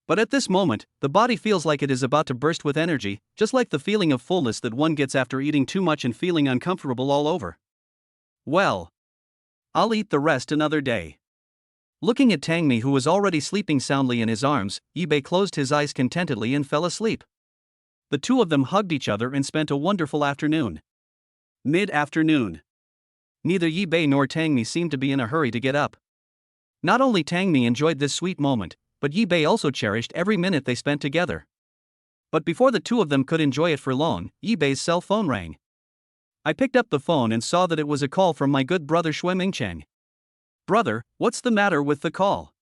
But at this moment, the body feels like it is about to burst with energy, just like the feeling of fullness that one gets after eating too much and feeling uncomfortable all over. Well, I'll eat the rest another day. Looking at Tangmi, who was already sleeping soundly in his arms, Yibei closed his eyes contentedly and fell asleep. The 2 of them hugged each other and spent a wonderful afternoon. Mid-afternoon. Neither Yibei nor Tangmi seemed to be in a hurry to get up. Not only Tangmi enjoyed this sweet moment, but Yi Bei also cherished every minute they spent together. But before the two of them could enjoy it for long, Yi Bei's cell phone rang. I picked up the phone and saw that it was a call from my good brother Shui Mingcheng. Brother, what's the matter with the call?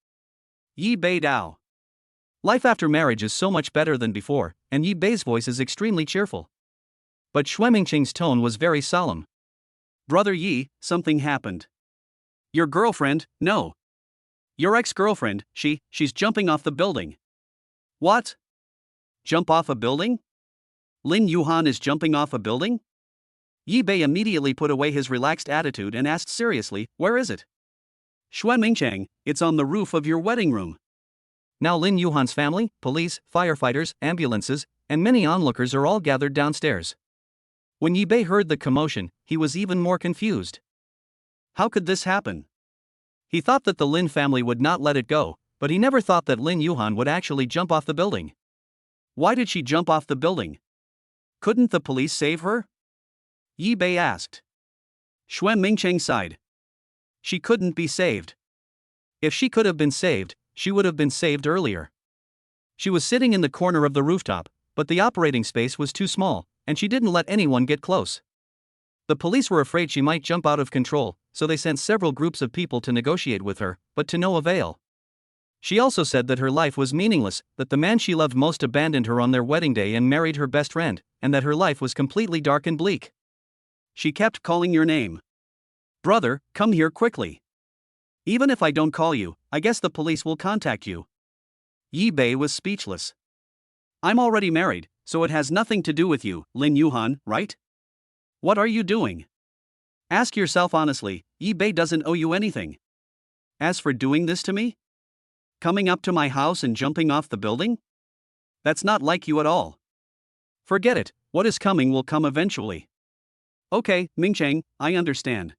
Yi Bei Dao. Life after marriage is so much better than before, and Yi Bei's voice is extremely cheerful. But Shui Mingcheng's tone was very solemn. Brother Yi, something happened. Your girlfriend? No. Your ex-girlfriend, she's jumping off the building. What? Jump off a building? Lin Yuhan is jumping off a building? Yi Bei immediately put away his relaxed attitude and asked seriously, where is it? Shui Mingcheng, it's on the roof of your wedding room. Now Lin Yuhan's family, police, firefighters, ambulances, and many onlookers are all gathered downstairs. When Yi Bei heard the commotion, he was even more confused. How could this happen? He thought that the Lin family would not let it go, but he never thought that Lin Yuhan would actually jump off the building. Why did she jump off the building? Couldn't the police save her? Yi Bei asked. Shui Mingcheng sighed. She couldn't be saved. If she could have been saved, she would have been saved earlier. She was sitting in the corner of the rooftop, but the operating space was too small, and she didn't let anyone get close. The police were afraid she might jump out of control, so they sent several groups of people to negotiate with her, but to no avail. She also said that her life was meaningless, that the man she loved most abandoned her on their wedding day and married her best friend, and that her life was completely dark and bleak. She kept calling your name. Brother, come here quickly. Even if I don't call you, I guess the police will contact you. Yi Bei was speechless. I'm already married, so it has nothing to do with you, Lin Yuhan, right? What are you doing? Ask yourself honestly, Yi Bei doesn't owe you anything. As for doing this to me? Coming up to my house and jumping off the building? That's not like you at all. Forget it, what is coming will come eventually. Okay, Mingcheng, I understand.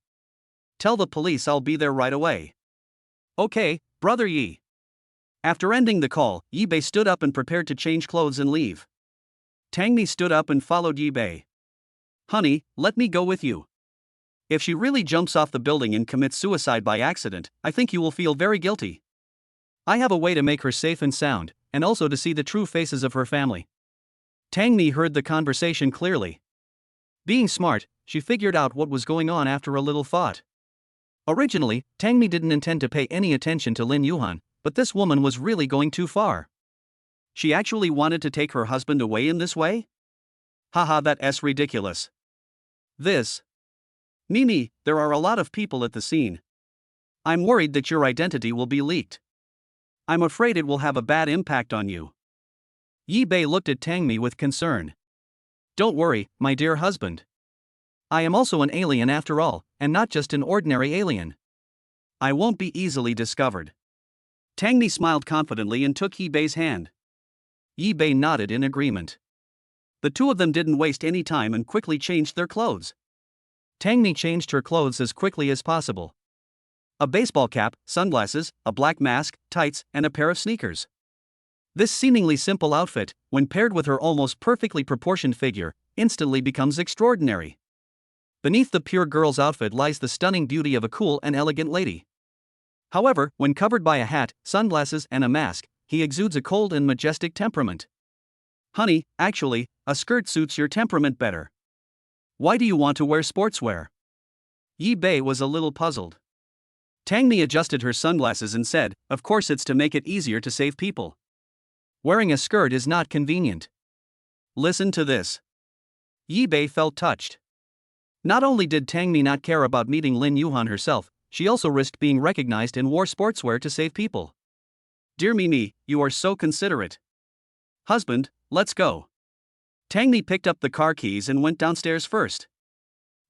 Tell the police I'll be there right away. Okay, brother Yi. After ending the call, Yi Bei stood up and prepared to change clothes and leave. Tangmi stood up and followed Yi Bei. Honey, let me go with you. If she really jumps off the building and commits suicide by accident, I think you will feel very guilty. I have a way to make her safe and sound, and also to see the true faces of her family. Tangmi heard the conversation clearly. Being smart, she figured out what was going on after a little thought. Originally, Tangmi didn't intend to pay any attention to Lin Yuhan, but this woman was really going too far. She actually wanted to take her husband away in this way? Haha, that's ridiculous. Mimi, there are a lot of people at the scene. I'm worried that your identity will be leaked. I'm afraid it will have a bad impact on you. Yi Bei looked at Tangmi with concern. Don't worry, my dear husband. I am also an alien after all, and not just an ordinary alien. I won't be easily discovered. Tangmi smiled confidently and took Yi Bei's hand. Yi Bei nodded in agreement. The two of them didn't waste any time and quickly changed their clothes. Tangmi changed her clothes as quickly as possible. A baseball cap, sunglasses, a black mask, tights, and a pair of sneakers. This seemingly simple outfit, when paired with her almost perfectly proportioned figure, instantly becomes extraordinary. Beneath the pure girl's outfit lies the stunning beauty of a cool and elegant lady. However, when covered by a hat, sunglasses, and a mask, he exudes a cold and majestic temperament. Honey, actually, a skirt suits your temperament better. Why do you want to wear sportswear? Yi Bei was a little puzzled. Tangmi adjusted her sunglasses and said, of course it's to make it easier to save people. Wearing a skirt is not convenient. Listen to this. Yi Bei felt touched. Not only did Tangmi not care about meeting Lin Yuhan herself, she also risked being recognized and wore sportswear to save people. Dear Mimi, you are so considerate. Husband, let's go. Tangmi picked up the car keys and went downstairs first.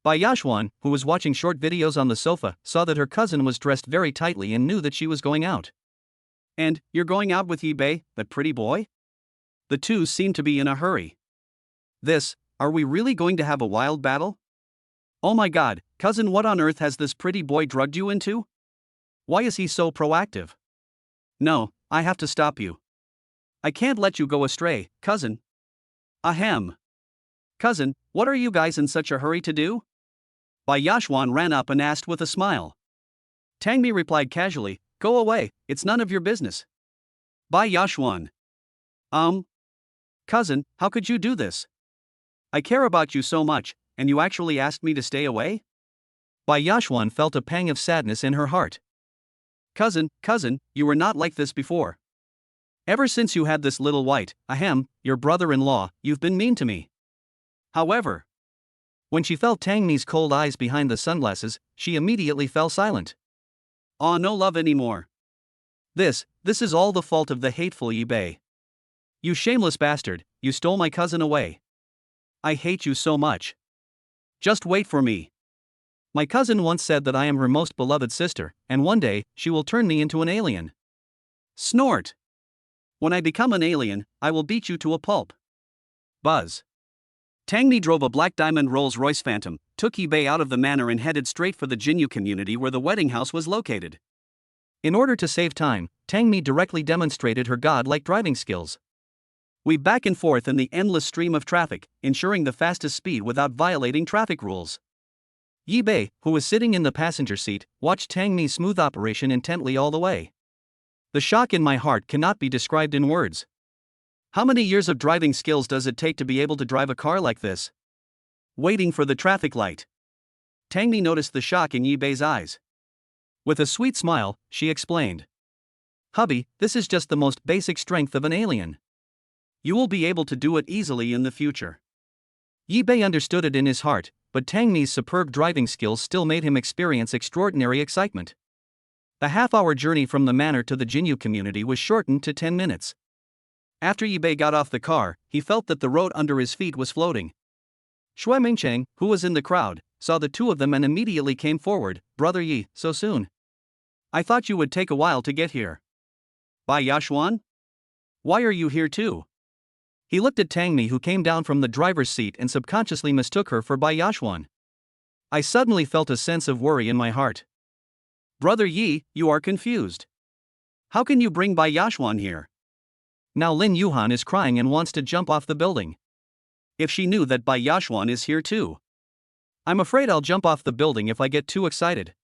Bai Yashuan, who was watching short videos on the sofa, saw that her cousin was dressed very tightly and knew that she was going out. And, you're going out with Yi Bei, that pretty boy? The two seemed to be in a hurry. Are we really going to have a wild battle? Oh my god, cousin, what on earth has this pretty boy drugged you into? Why is he so proactive? No, I have to stop you. I can't let you go astray, cousin. Ahem. Cousin, what are you guys in such a hurry to do? Bai Yashuan ran up and asked with a smile. Tangmi replied casually, Go away, it's none of your business. Bai Yashuan. Cousin, how could you do this? I care about you so much, and you actually asked me to stay away? Bai Yashuan felt a pang of sadness in her heart. Cousin, you were not like this before. Ever since you had this little white, your brother-in-law, you've been mean to me. However, when she felt Tangmi's cold eyes behind the sunglasses, she immediately fell silent. Aw, no love anymore. This is all the fault of the hateful Yi Bei. You shameless bastard, you stole my cousin away. I hate you so much. Just wait for me. My cousin once said that I am her most beloved sister, and one day, she will turn me into an alien. Snort. When I become an alien, I will beat you to a pulp. Buzz. Tangmi drove a black diamond Rolls-Royce Phantom, took Yi Bei out of the manor and headed straight for the Jinyu community where the wedding house was located. In order to save time, Tangmi directly demonstrated her godlike driving skills. Weave back and forth in the endless stream of traffic, ensuring the fastest speed without violating traffic rules. Yi Bei, who was sitting in the passenger seat, watched Tangmi's smooth operation intently all the way. The shock in my heart cannot be described in words. How many years of driving skills does it take to be able to drive a car like this? Waiting for the traffic light. Tangmi noticed the shock in Yi Bei's eyes. With a sweet smile, she explained. Hubby, this is just the most basic strength of an alien. You will be able to do it easily in the future. Yi Bei understood it in his heart, but Tangmi's superb driving skills still made him experience extraordinary excitement. The half-hour journey from the manor to the Jinyu community was shortened to 10 minutes. After Yi Bei got off the car, he felt that the road under his feet was floating. Shui Mingcheng, who was in the crowd, saw the two of them and immediately came forward. Brother Yi, so soon? I thought you would take a while to get here. Bai Yashuan? Why are you here too? He looked at Tangmi, who came down from the driver's seat and subconsciously mistook her for Bai Yashuan. I suddenly felt a sense of worry in my heart. Brother Yi, you are confused. How can you bring Bai Yashuan here? Now Lin Yuhan is crying and wants to jump off the building. If she knew that Bai Yashuan is here too. I'm afraid I'll jump off the building if I get too excited.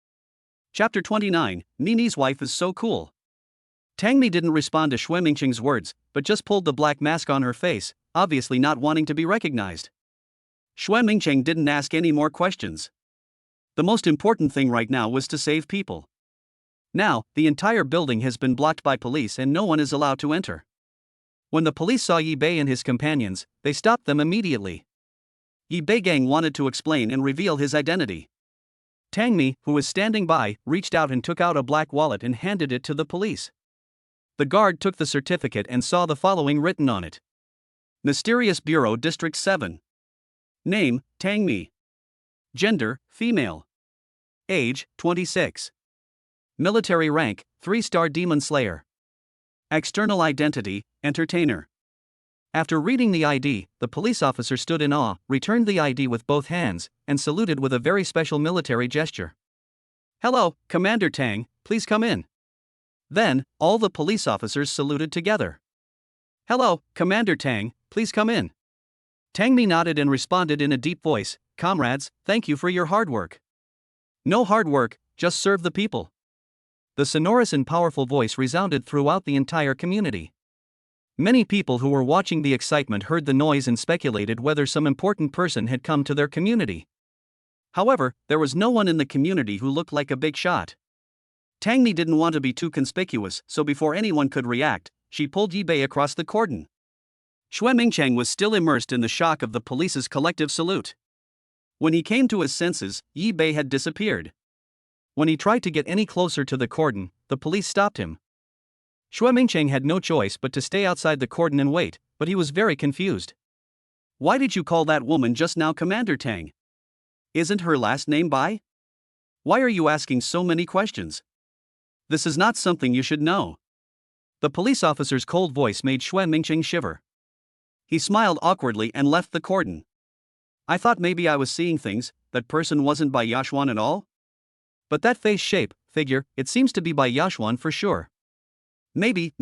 Chapter 29, Nini's wife is so cool. Tangmi didn't respond to Shui Mingcheng's words, but just pulled the black mask on her face, obviously not wanting to be recognized. Shui Mingcheng didn't ask any more questions. The most important thing right now was to save people. Now, the entire building has been blocked by police and no one is allowed to enter. When the police saw Yi Bei and his companions, they stopped them immediately. Yi Bei Gang wanted to explain and reveal his identity. Tangmi, who was standing by, reached out and took out a black wallet and handed it to the police. The guard took the certificate and saw the following written on it. Mysterious Bureau District 7. Name, Tangmi. Gender, female. Age, 26. Military rank, 3-star Demon Slayer. External identity, entertainer. After reading the ID, the police officer stood in awe, returned the ID with both hands, and saluted with a very special military gesture. Hello, Commander Tang, please come in. Then, all the police officers saluted together. Hello, Commander Tang, please come in. Tangmi nodded and responded in a deep voice, Comrades, thank you for your hard work. No hard work, just serve the people. The sonorous and powerful voice resounded throughout the entire community. Many people who were watching the excitement heard the noise and speculated whether some important person had come to their community. However, there was no one in the community who looked like a big shot. Tangmi didn't want to be too conspicuous, so before anyone could react, she pulled Yi Bei across the cordon. Shui Mingcheng was still immersed in the shock of the police's collective salute. When he came to his senses, Yi Bei had disappeared. When he tried to get any closer to the cordon, the police stopped him. Shui Mingcheng had no choice but to stay outside the cordon and wait, but he was very confused. Why did you call that woman just now Commander Tang? Isn't her last name Bai? Why are you asking so many questions? This is not something you should know. The police officer's cold voice made Shui Mingcheng shiver. He smiled awkwardly and left the cordon. I thought maybe I was seeing things, that person wasn't Bai Yashuan at all? But that face shape, figure, it seems to be Bai Yashuan for sure. Maybe,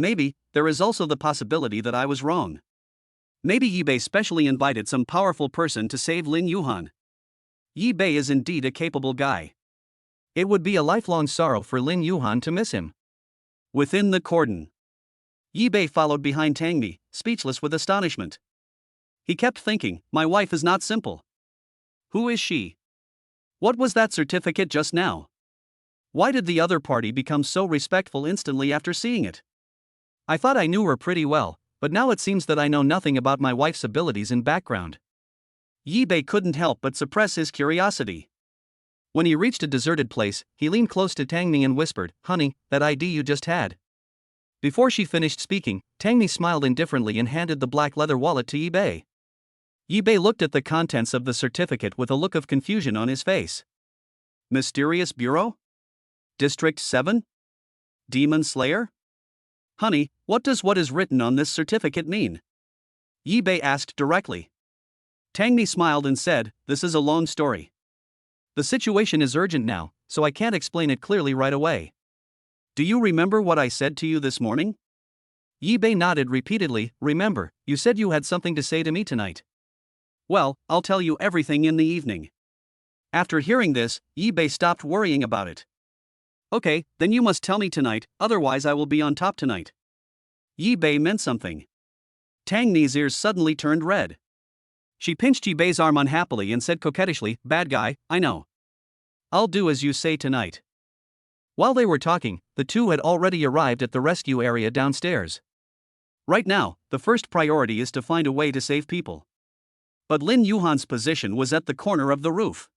there is also the possibility that I was wrong. Maybe Yi Bei specially invited some powerful person to save Lin Yuhan. Yi Bei is indeed a capable guy. It would be a lifelong sorrow for Lin Yuhan to miss him. Within the cordon. Yi-bei followed behind Tangmi, speechless with astonishment. He kept thinking, my wife is not simple. Who is she? What was that certificate just now? Why did the other party become so respectful instantly after seeing it? I thought I knew her pretty well, but now it seems that I know nothing about my wife's abilities and background. Yi-bei couldn't help but suppress his curiosity. When he reached a deserted place, he leaned close to Tangmi and whispered, honey, that ID you just had. Before she finished speaking, Tangmi smiled indifferently and handed the black leather wallet to Yi-bei. Yi-bei looked at the contents of the certificate with a look of confusion on his face. Mysterious Bureau? District 7? Demon Slayer? Honey, what does what is written on this certificate mean? Yi-bei asked directly. Tangmi smiled and said, this is a long story. The situation is urgent now, so I can't explain it clearly right away. Do you remember what I said to you this morning? Yi-bei nodded repeatedly. Remember, you said you had something to say to me tonight. Well, I'll tell you everything in the evening. After hearing this, Yi-bei stopped worrying about it. Okay, then you must tell me tonight, otherwise I will be on top tonight. Yi-bei meant something. Tangmi's ears suddenly turned red. She pinched Yi-bei's arm unhappily and said coquettishly, bad guy, I know. I'll do as you say tonight. While they were talking, the two had already arrived at the rescue area downstairs. Right now, the first priority is to find a way to save people. But Lin Yuhan's position was at the corner of the roof.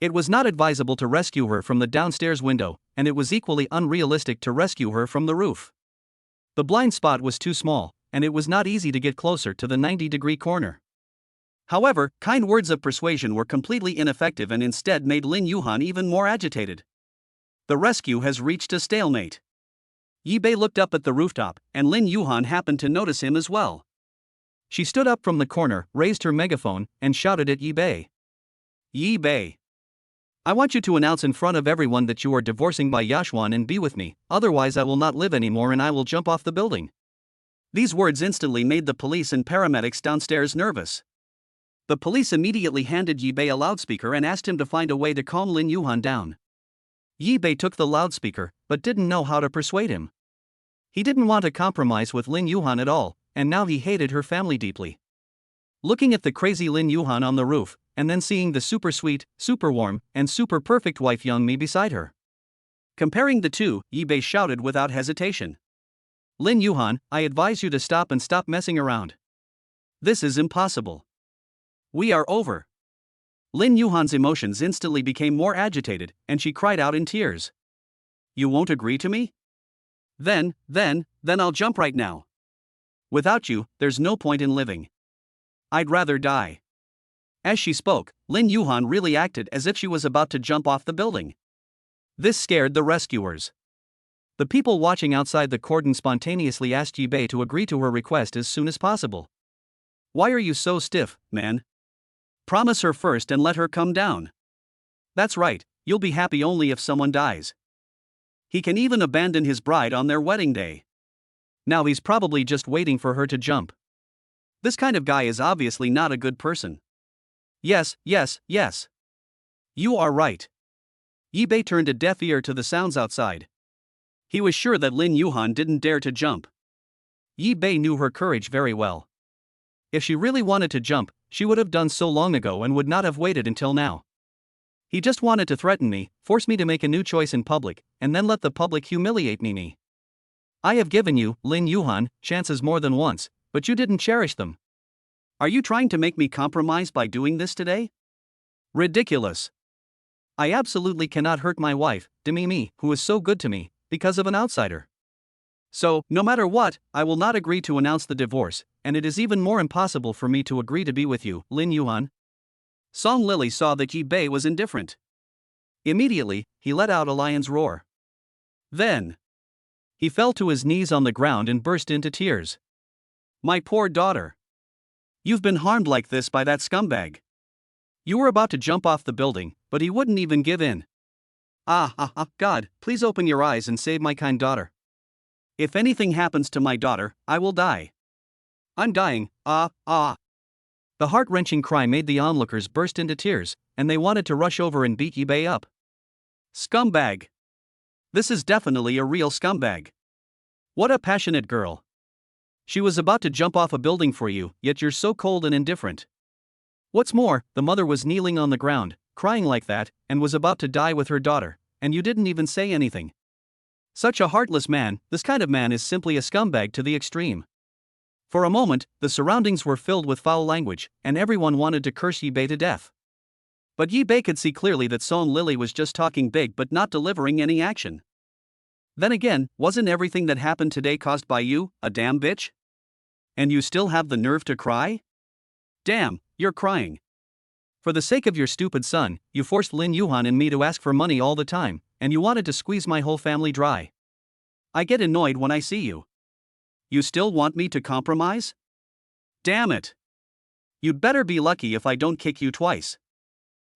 It was not advisable to rescue her from the downstairs window, and it was equally unrealistic to rescue her from the roof. The blind spot was too small, and it was not easy to get closer to the 90-degree corner. However, kind words of persuasion were completely ineffective and instead made Lin Yuhan even more agitated. The rescue has reached a stalemate. Yi-bei looked up at the rooftop, and Lin Yuhan happened to notice him as well. She stood up from the corner, raised her megaphone, and shouted at Yi-bei. Yi-bei. I want you to announce in front of everyone that you are divorcing by Yashuan and be with me, otherwise I will not live anymore and I will jump off the building. These words instantly made the police and paramedics downstairs nervous. The police immediately handed Yi-bei a loudspeaker and asked him to find a way to calm Lin Yuhan down. Yi-bei took the loudspeaker, but didn't know how to persuade him. He didn't want to compromise with Lin Yuhan at all, and now he hated her family deeply. Looking at the crazy Lin Yuhan on the roof, and then seeing the super sweet, super warm, and super perfect wife Youngmi beside her. Comparing the two, Yi-bei shouted without hesitation. Lin Yuhan, I advise you to stop and stop messing around. This is impossible. We are over. Lin Yuhan's emotions instantly became more agitated, and she cried out in tears. You won't agree to me? Then I'll jump right now. Without you, there's no point in living. I'd rather die. As she spoke, Lin Yuhan really acted as if she was about to jump off the building. This scared the rescuers. The people watching outside the cordon spontaneously asked Yi-bei to agree to her request as soon as possible. Why are you so stiff, man? Promise her first and let her come down. That's right, you'll be happy only if someone dies. He can even abandon his bride on their wedding day. Now he's probably just waiting for her to jump. This kind of guy is obviously not a good person. Yes. You are right. Yi-bei turned a deaf ear to the sounds outside. He was sure that Lin Yuhan didn't dare to jump. Yi-bei knew her courage very well. If she really wanted to jump, she would have done so long ago and would not have waited until now. He just wanted to threaten me, force me to make a new choice in public, and then let the public humiliate me. I have given you, Lin Yuhan, chances more than once, but you didn't cherish them. Are you trying to make me compromise by doing this today? Ridiculous. I absolutely cannot hurt my wife, Demi, who is so good to me, because of an outsider. So, no matter what, I will not agree to announce the divorce, and it is even more impossible for me to agree to be with you, Lin Yuhan. Song Lily saw that Yi-bei was indifferent. Immediately, he let out a lion's roar. Then, he fell to his knees on the ground and burst into tears. My poor daughter. You've been harmed like this by that scumbag. You were about to jump off the building, but he wouldn't even give in. God, please open your eyes and save my kind daughter. If anything happens to my daughter, I will die. I'm dying, The heart-wrenching cry made the onlookers burst into tears, and they wanted to rush over and beat Yi-bei up. Scumbag. This is definitely a real scumbag. What a passionate girl. She was about to jump off a building for you, yet you're so cold and indifferent. What's more, the mother was kneeling on the ground, crying like that, and was about to die with her daughter, and you didn't even say anything. Such a heartless man. This kind of man is simply a scumbag to the extreme. For a moment, the surroundings were filled with foul language, and everyone wanted to curse Yi Bei to death. But Yi Bei could see clearly that Song Lily was just talking big but not delivering any action. Then again, wasn't everything that happened today caused by you, a damn bitch? And you still have the nerve to cry? Damn, you're crying. For the sake of your stupid son, you forced Lin Yuhan and me to ask for money all the time, and you wanted to squeeze my whole family dry. I get annoyed when I see you. You still want me to compromise? Damn it. You'd better be lucky if I don't kick you twice.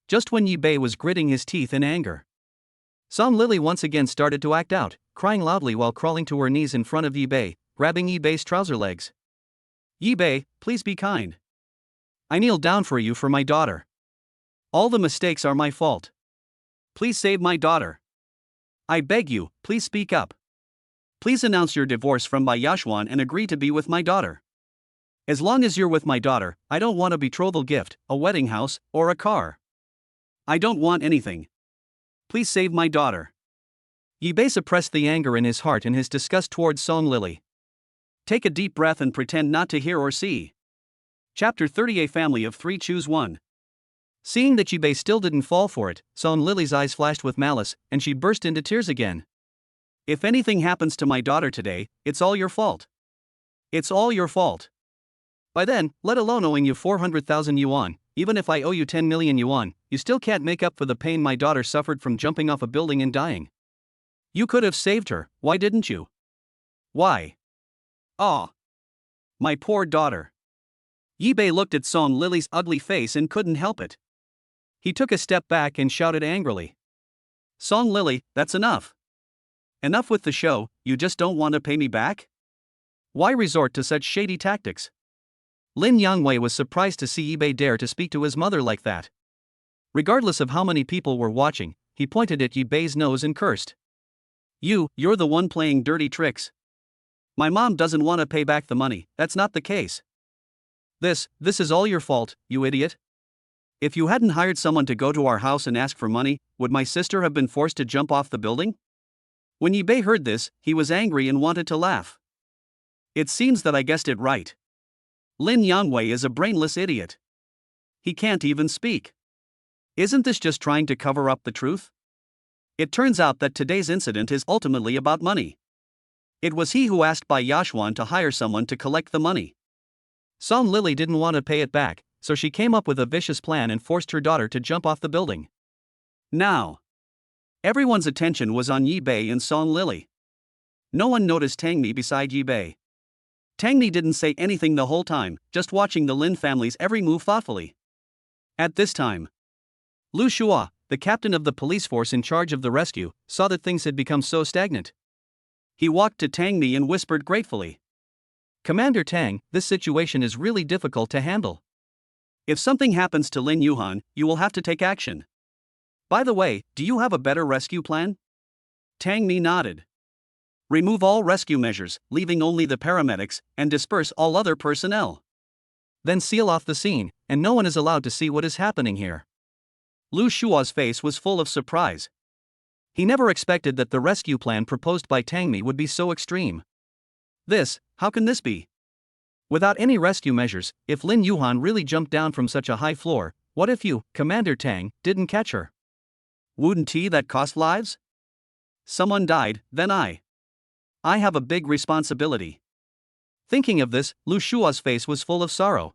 Just when Yi Bei was gritting his teeth in anger, Song Lily once again started to act out, crying loudly while crawling to her knees in front of Yi Bei, grabbing Yi Bei's trouser legs. Yi Bei, please be kind. I kneel down for you for my daughter. All the mistakes are my fault. Please save my daughter. I beg you, please speak up. Please announce your divorce from Bai Yashuan and agree to be with my daughter. As long as you're with my daughter, I don't want a betrothal gift, a wedding house, or a car. I don't want anything. Please save my daughter. Yi Bei suppressed the anger in his heart and his disgust towards Song Lily. Take a deep breath and pretend not to hear or see. Chapter 30. A family of three choose one. Seeing that Yi Bei still didn't fall for it, Song Lily's eyes flashed with malice, and she burst into tears again. If anything happens to my daughter today, it's all your fault. It's all your fault. By then, let alone owing you 400,000 yuan, even if I owe you 10 million yuan, you still can't make up for the pain my daughter suffered from jumping off a building and dying. You could have saved her, why didn't you? Why? Ah. My poor daughter. Yi Bei looked at Song Lily's ugly face and couldn't help it. He took a step back and shouted angrily. Song Lily, that's enough. Enough with the show, you just don't want to pay me back? Why resort to such shady tactics? Lin Yangwei was surprised to see Yi Bei dare to speak to his mother like that. Regardless of how many people were watching, he pointed at Yi Bei's nose and cursed. You're the one playing dirty tricks. My mom doesn't want to pay back the money, that's not the case. This is all your fault, you idiot. If you hadn't hired someone to go to our house and ask for money, would my sister have been forced to jump off the building? When Yi Bei heard this, he was angry and wanted to laugh. It seems that I guessed it right. Lin Yangwei is a brainless idiot. He can't even speak. Isn't this just trying to cover up the truth? It turns out that today's incident is ultimately about money. It was he who asked Bai Yashuan to hire someone to collect the money. Song Lily didn't want to pay it back, so she came up with a vicious plan and forced her daughter to jump off the building. Now, everyone's attention was on Yi Bei and Song Lily. No one noticed Tangmi beside Yi Bei. Tangmi didn't say anything the whole time, just watching the Lin family's every move thoughtfully. At this time, Lu Shura, the captain of the police force in charge of the rescue, saw that things had become so stagnant. He walked to Tangmi and whispered gratefully. Commander Tang, this situation is really difficult to handle. If something happens to Lin Yuhan, you will have to take action. By the way, do you have a better rescue plan? Tangmi nodded. Remove all rescue measures, leaving only the paramedics, and disperse all other personnel. Then seal off the scene, and no one is allowed to see what is happening here. Lu Shua's face was full of surprise. He never expected that the rescue plan proposed by Tangmi would be so extreme. How can this be? Without any rescue measures, if Lin Yuhan really jumped down from such a high floor, what if you, Commander Tang, didn't catch her? Wouldn't that cost lives? Someone died, then I have a big responsibility. Thinking of this, Lu Shua's face was full of sorrow.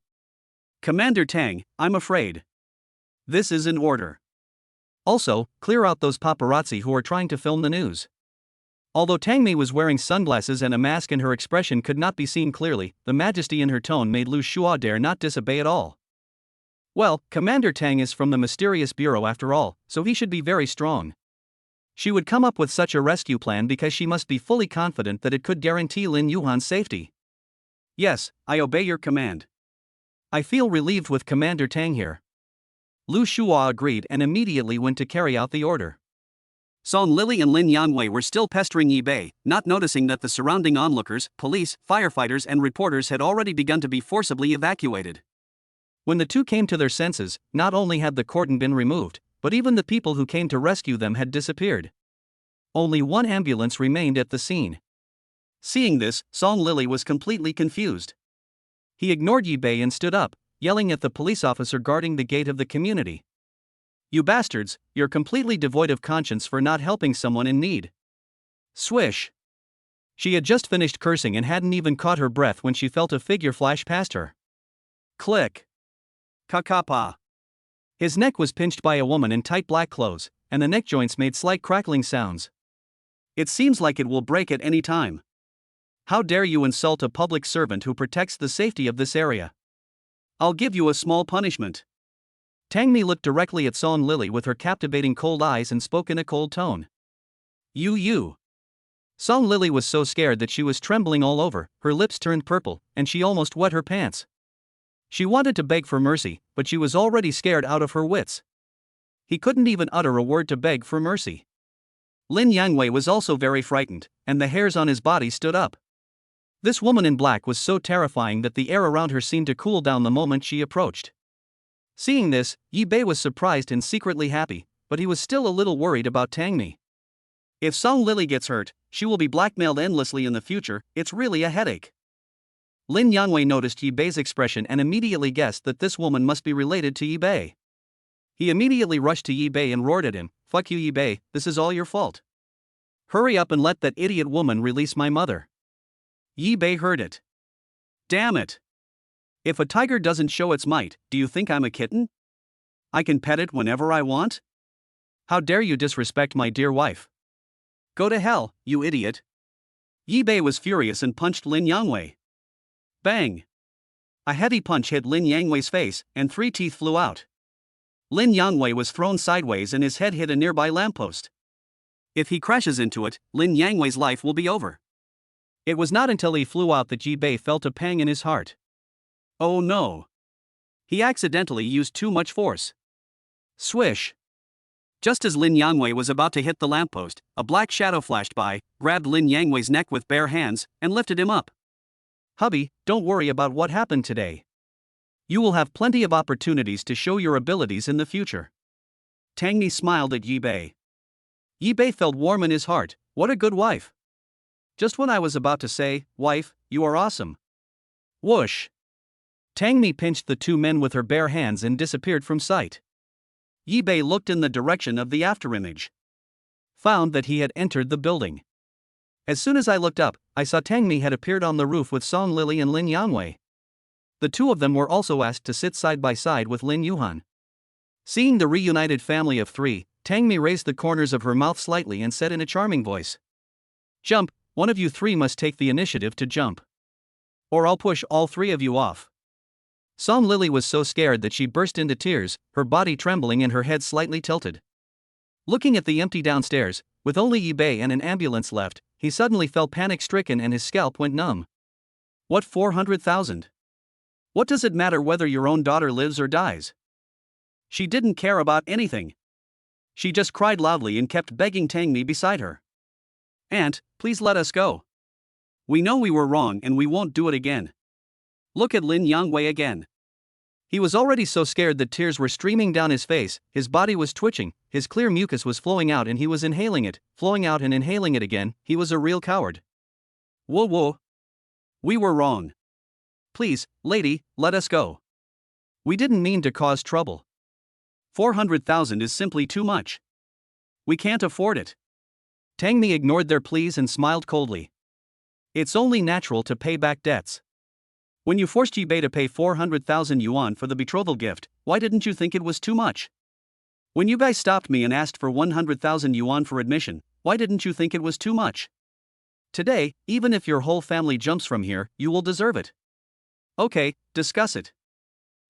Commander Tang, I'm afraid. This is in order. Also, clear out those paparazzi who are trying to film the news. Although Tangmi was wearing sunglasses and a mask and her expression could not be seen clearly, the majesty in her tone made Lu Shua dare not disobey at all. Well, Commander Tang is from the mysterious bureau after all, so he should be very strong. She would come up with such a rescue plan because she must be fully confident that it could guarantee Lin Yuhan's safety. Yes, I obey your command. I feel relieved with Commander Tang here. Lu Shua agreed and immediately went to carry out the order. Song Lily and Lin Yangwei were still pestering Yi Bei, not noticing that the surrounding onlookers, police, firefighters and reporters had already begun to be forcibly evacuated. When the two came to their senses, not only had the cordon been removed, but even the people who came to rescue them had disappeared. Only one ambulance remained at the scene. Seeing this, Song Lily was completely confused. He ignored Yi Bei and stood up, yelling at the police officer guarding the gate of the community. "You bastards, you're completely devoid of conscience for not helping someone in need." Swish! She had just finished cursing and hadn't even caught her breath when she felt a figure flash past her. Click! Kakapa! His neck was pinched by a woman in tight black clothes, and the neck joints made slight crackling sounds. "It seems like it will break at any time. How dare you insult a public servant who protects the safety of this area? I'll give you a small punishment." Tangmi looked directly at Song Lily with her captivating cold eyes and spoke in a cold tone. You. Song Lily was so scared that she was trembling all over, her lips turned purple, and she almost wet her pants. She wanted to beg for mercy, but she was already scared out of her wits. He couldn't even utter a word to beg for mercy. Lin Yangwei was also very frightened, and the hairs on his body stood up. This woman in black was so terrifying that the air around her seemed to cool down the moment she approached. Seeing this, Yi Bei was surprised and secretly happy, but he was still a little worried about Tangmi. If Song Lily gets hurt, she will be blackmailed endlessly in the future. It's really a headache. Lin Yangwei noticed Yi Bei's expression and immediately guessed that this woman must be related to Yi Bei. He immediately rushed to Yi Bei and roared at him, "Fuck you, Yi Bei, this is all your fault. Hurry up and let that idiot woman release my mother." Yi Bei heard it. "Damn it. If a tiger doesn't show its might, do you think I'm a kitten? I can pet it whenever I want? How dare you disrespect my dear wife? Go to hell, you idiot." Yi Bei was furious and punched Lin Yangwei. Bang! A heavy punch hit Lin Yangwei's face, and 3 teeth flew out. Lin Yangwei was thrown sideways and his head hit a nearby lamppost. If he crashes into it, Lin Yangwei's life will be over. It was not until he flew out that Yi Bei felt a pang in his heart. Oh no! He accidentally used too much force. Swish! Just as Lin Yangwei was about to hit the lamppost, a black shadow flashed by, grabbed Lin Yangwei's neck with bare hands, and lifted him up. "Hubby, don't worry about what happened today. You will have plenty of opportunities to show your abilities in the future." Tangmi smiled at Yi Bei. Yi Bei felt warm in his heart. What a good wife. Just when I was about to say, "Wife, you are awesome." Whoosh! Tangmi pinched the two men with her bare hands and disappeared from sight. Yi Bei looked in the direction of the afterimage. Found that he had entered the building. As soon as I looked up, I saw Tangmi had appeared on the roof with Song Lily and Lin Yangwei. The two of them were also asked to sit side by side with Lin Yuhan. Seeing the reunited family of 3, Tangmi raised the corners of her mouth slightly and said in a charming voice, "Jump, one of you 3 must take the initiative to jump. Or I'll push all 3 of you off." Song Lily was so scared that she burst into tears, her body trembling and her head slightly tilted. Looking at the empty downstairs, with only Yi Bei and an ambulance left, he suddenly felt panic-stricken and his scalp went numb. What 400,000? What does it matter whether your own daughter lives or dies? She didn't care about anything. She just cried loudly and kept begging Tangmi beside her. "Aunt, please let us go. We know we were wrong and we won't do it again. Look at Lin Yangwei again." He was already so scared that tears were streaming down his face, his body was twitching, his clear mucus was flowing out and he was inhaling it, flowing out and inhaling it again. He was a real coward. Whoa. We were wrong. Please, lady, let us go. We didn't mean to cause trouble. 400,000 is simply too much. We can't afford it. Tangmi ignored their pleas and smiled coldly. It's only natural to pay back debts. When you forced Yi Bei to pay 400,000 yuan for the betrothal gift, why didn't you think it was too much? When you guys stopped me and asked for 100,000 yuan for admission, why didn't you think it was too much? Today, even if your whole family jumps from here, you will deserve it. Okay, discuss it.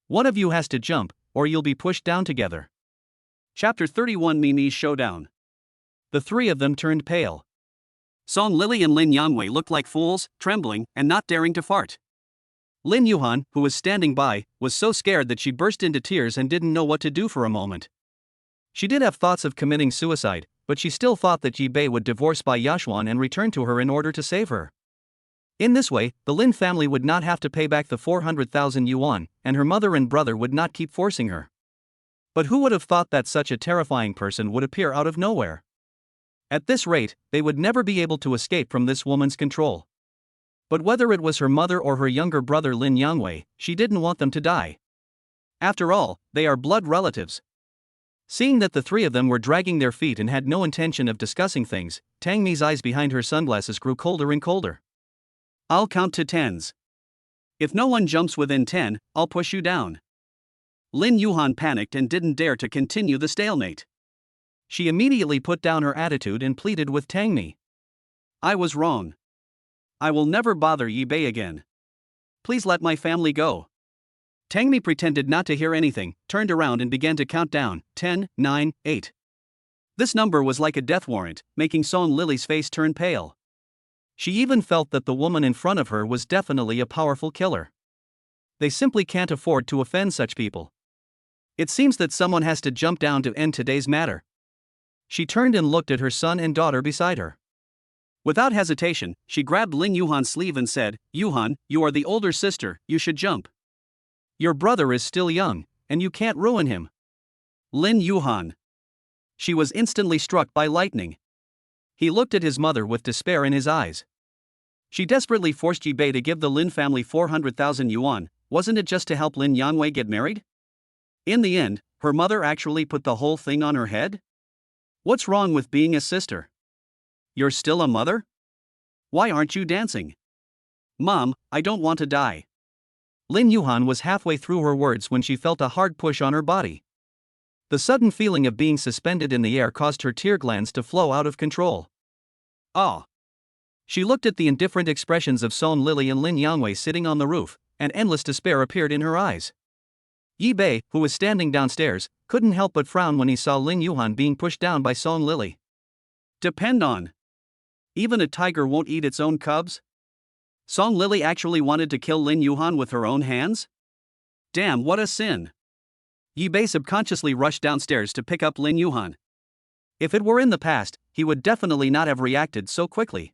One of you has to jump, or you'll be pushed down together. Chapter 31 Mimi's Showdown. The 3 of them turned pale. Song Lily and Lin Yangwei looked like fools, trembling, and not daring to fart. Lin Yuhan, who was standing by, was so scared that she burst into tears and didn't know what to do for a moment. She did have thoughts of committing suicide, but she still thought that Yi Bei would divorce Bai Yashuan and return to her in order to save her. In this way, the Lin family would not have to pay back the 400,000 yuan, and her mother and brother would not keep forcing her. But who would have thought that such a terrifying person would appear out of nowhere? At this rate, they would never be able to escape from this woman's control. But whether it was her mother or her younger brother Lin Yangwei, she didn't want them to die. After all, they are blood relatives. Seeing that the three of them were dragging their feet and had no intention of discussing things, Tangmi's eyes behind her sunglasses grew colder and colder. "I'll count to tens. If no one jumps within 10, I'll push you down." Lin Yuhan panicked and didn't dare to continue the stalemate. She immediately put down her attitude and pleaded with Tangmi. "I was wrong. I will never bother Yi Bei again. Please let my family go." Tangmi pretended not to hear anything, turned around and began to count down, 10, 9, 8. This number was like a death warrant, making Song Lily's face turn pale. She even felt that the woman in front of her was definitely a powerful killer. They simply can't afford to offend such people. It seems that someone has to jump down to end today's matter. She turned and looked at her son and daughter beside her. Without hesitation, she grabbed Lin Yuhan's sleeve and said, "Yuhan, you are the older sister, you should jump. Your brother is still young, and you can't ruin him." Lin Yuhan. She was instantly struck by lightning. He looked at his mother with despair in his eyes. She desperately forced Yi Bei to give the Lin family 400,000 yuan, wasn't it just to help Lin Yangwei get married? In the end, her mother actually put the whole thing on her head? What's wrong with being a sister? You're still a mother? Why aren't you dancing? Mom, I don't want to die. Lin Yuhan was halfway through her words when she felt a hard push on her body. The sudden feeling of being suspended in the air caused her tear glands to flow out of control. Ah! She looked at the indifferent expressions of Song Lily and Lin Yangwei sitting on the roof, and endless despair appeared in her eyes. Yi Bei, who was standing downstairs, couldn't help but frown when he saw Lin Yuhan being pushed down by Song Lily. Depend on. Even a tiger won't eat its own cubs? Song Lily actually wanted to kill Lin Yuhan with her own hands? Damn, what a sin. Yi Bei subconsciously rushed downstairs to pick up Lin Yuhan. If it were in the past, he would definitely not have reacted so quickly.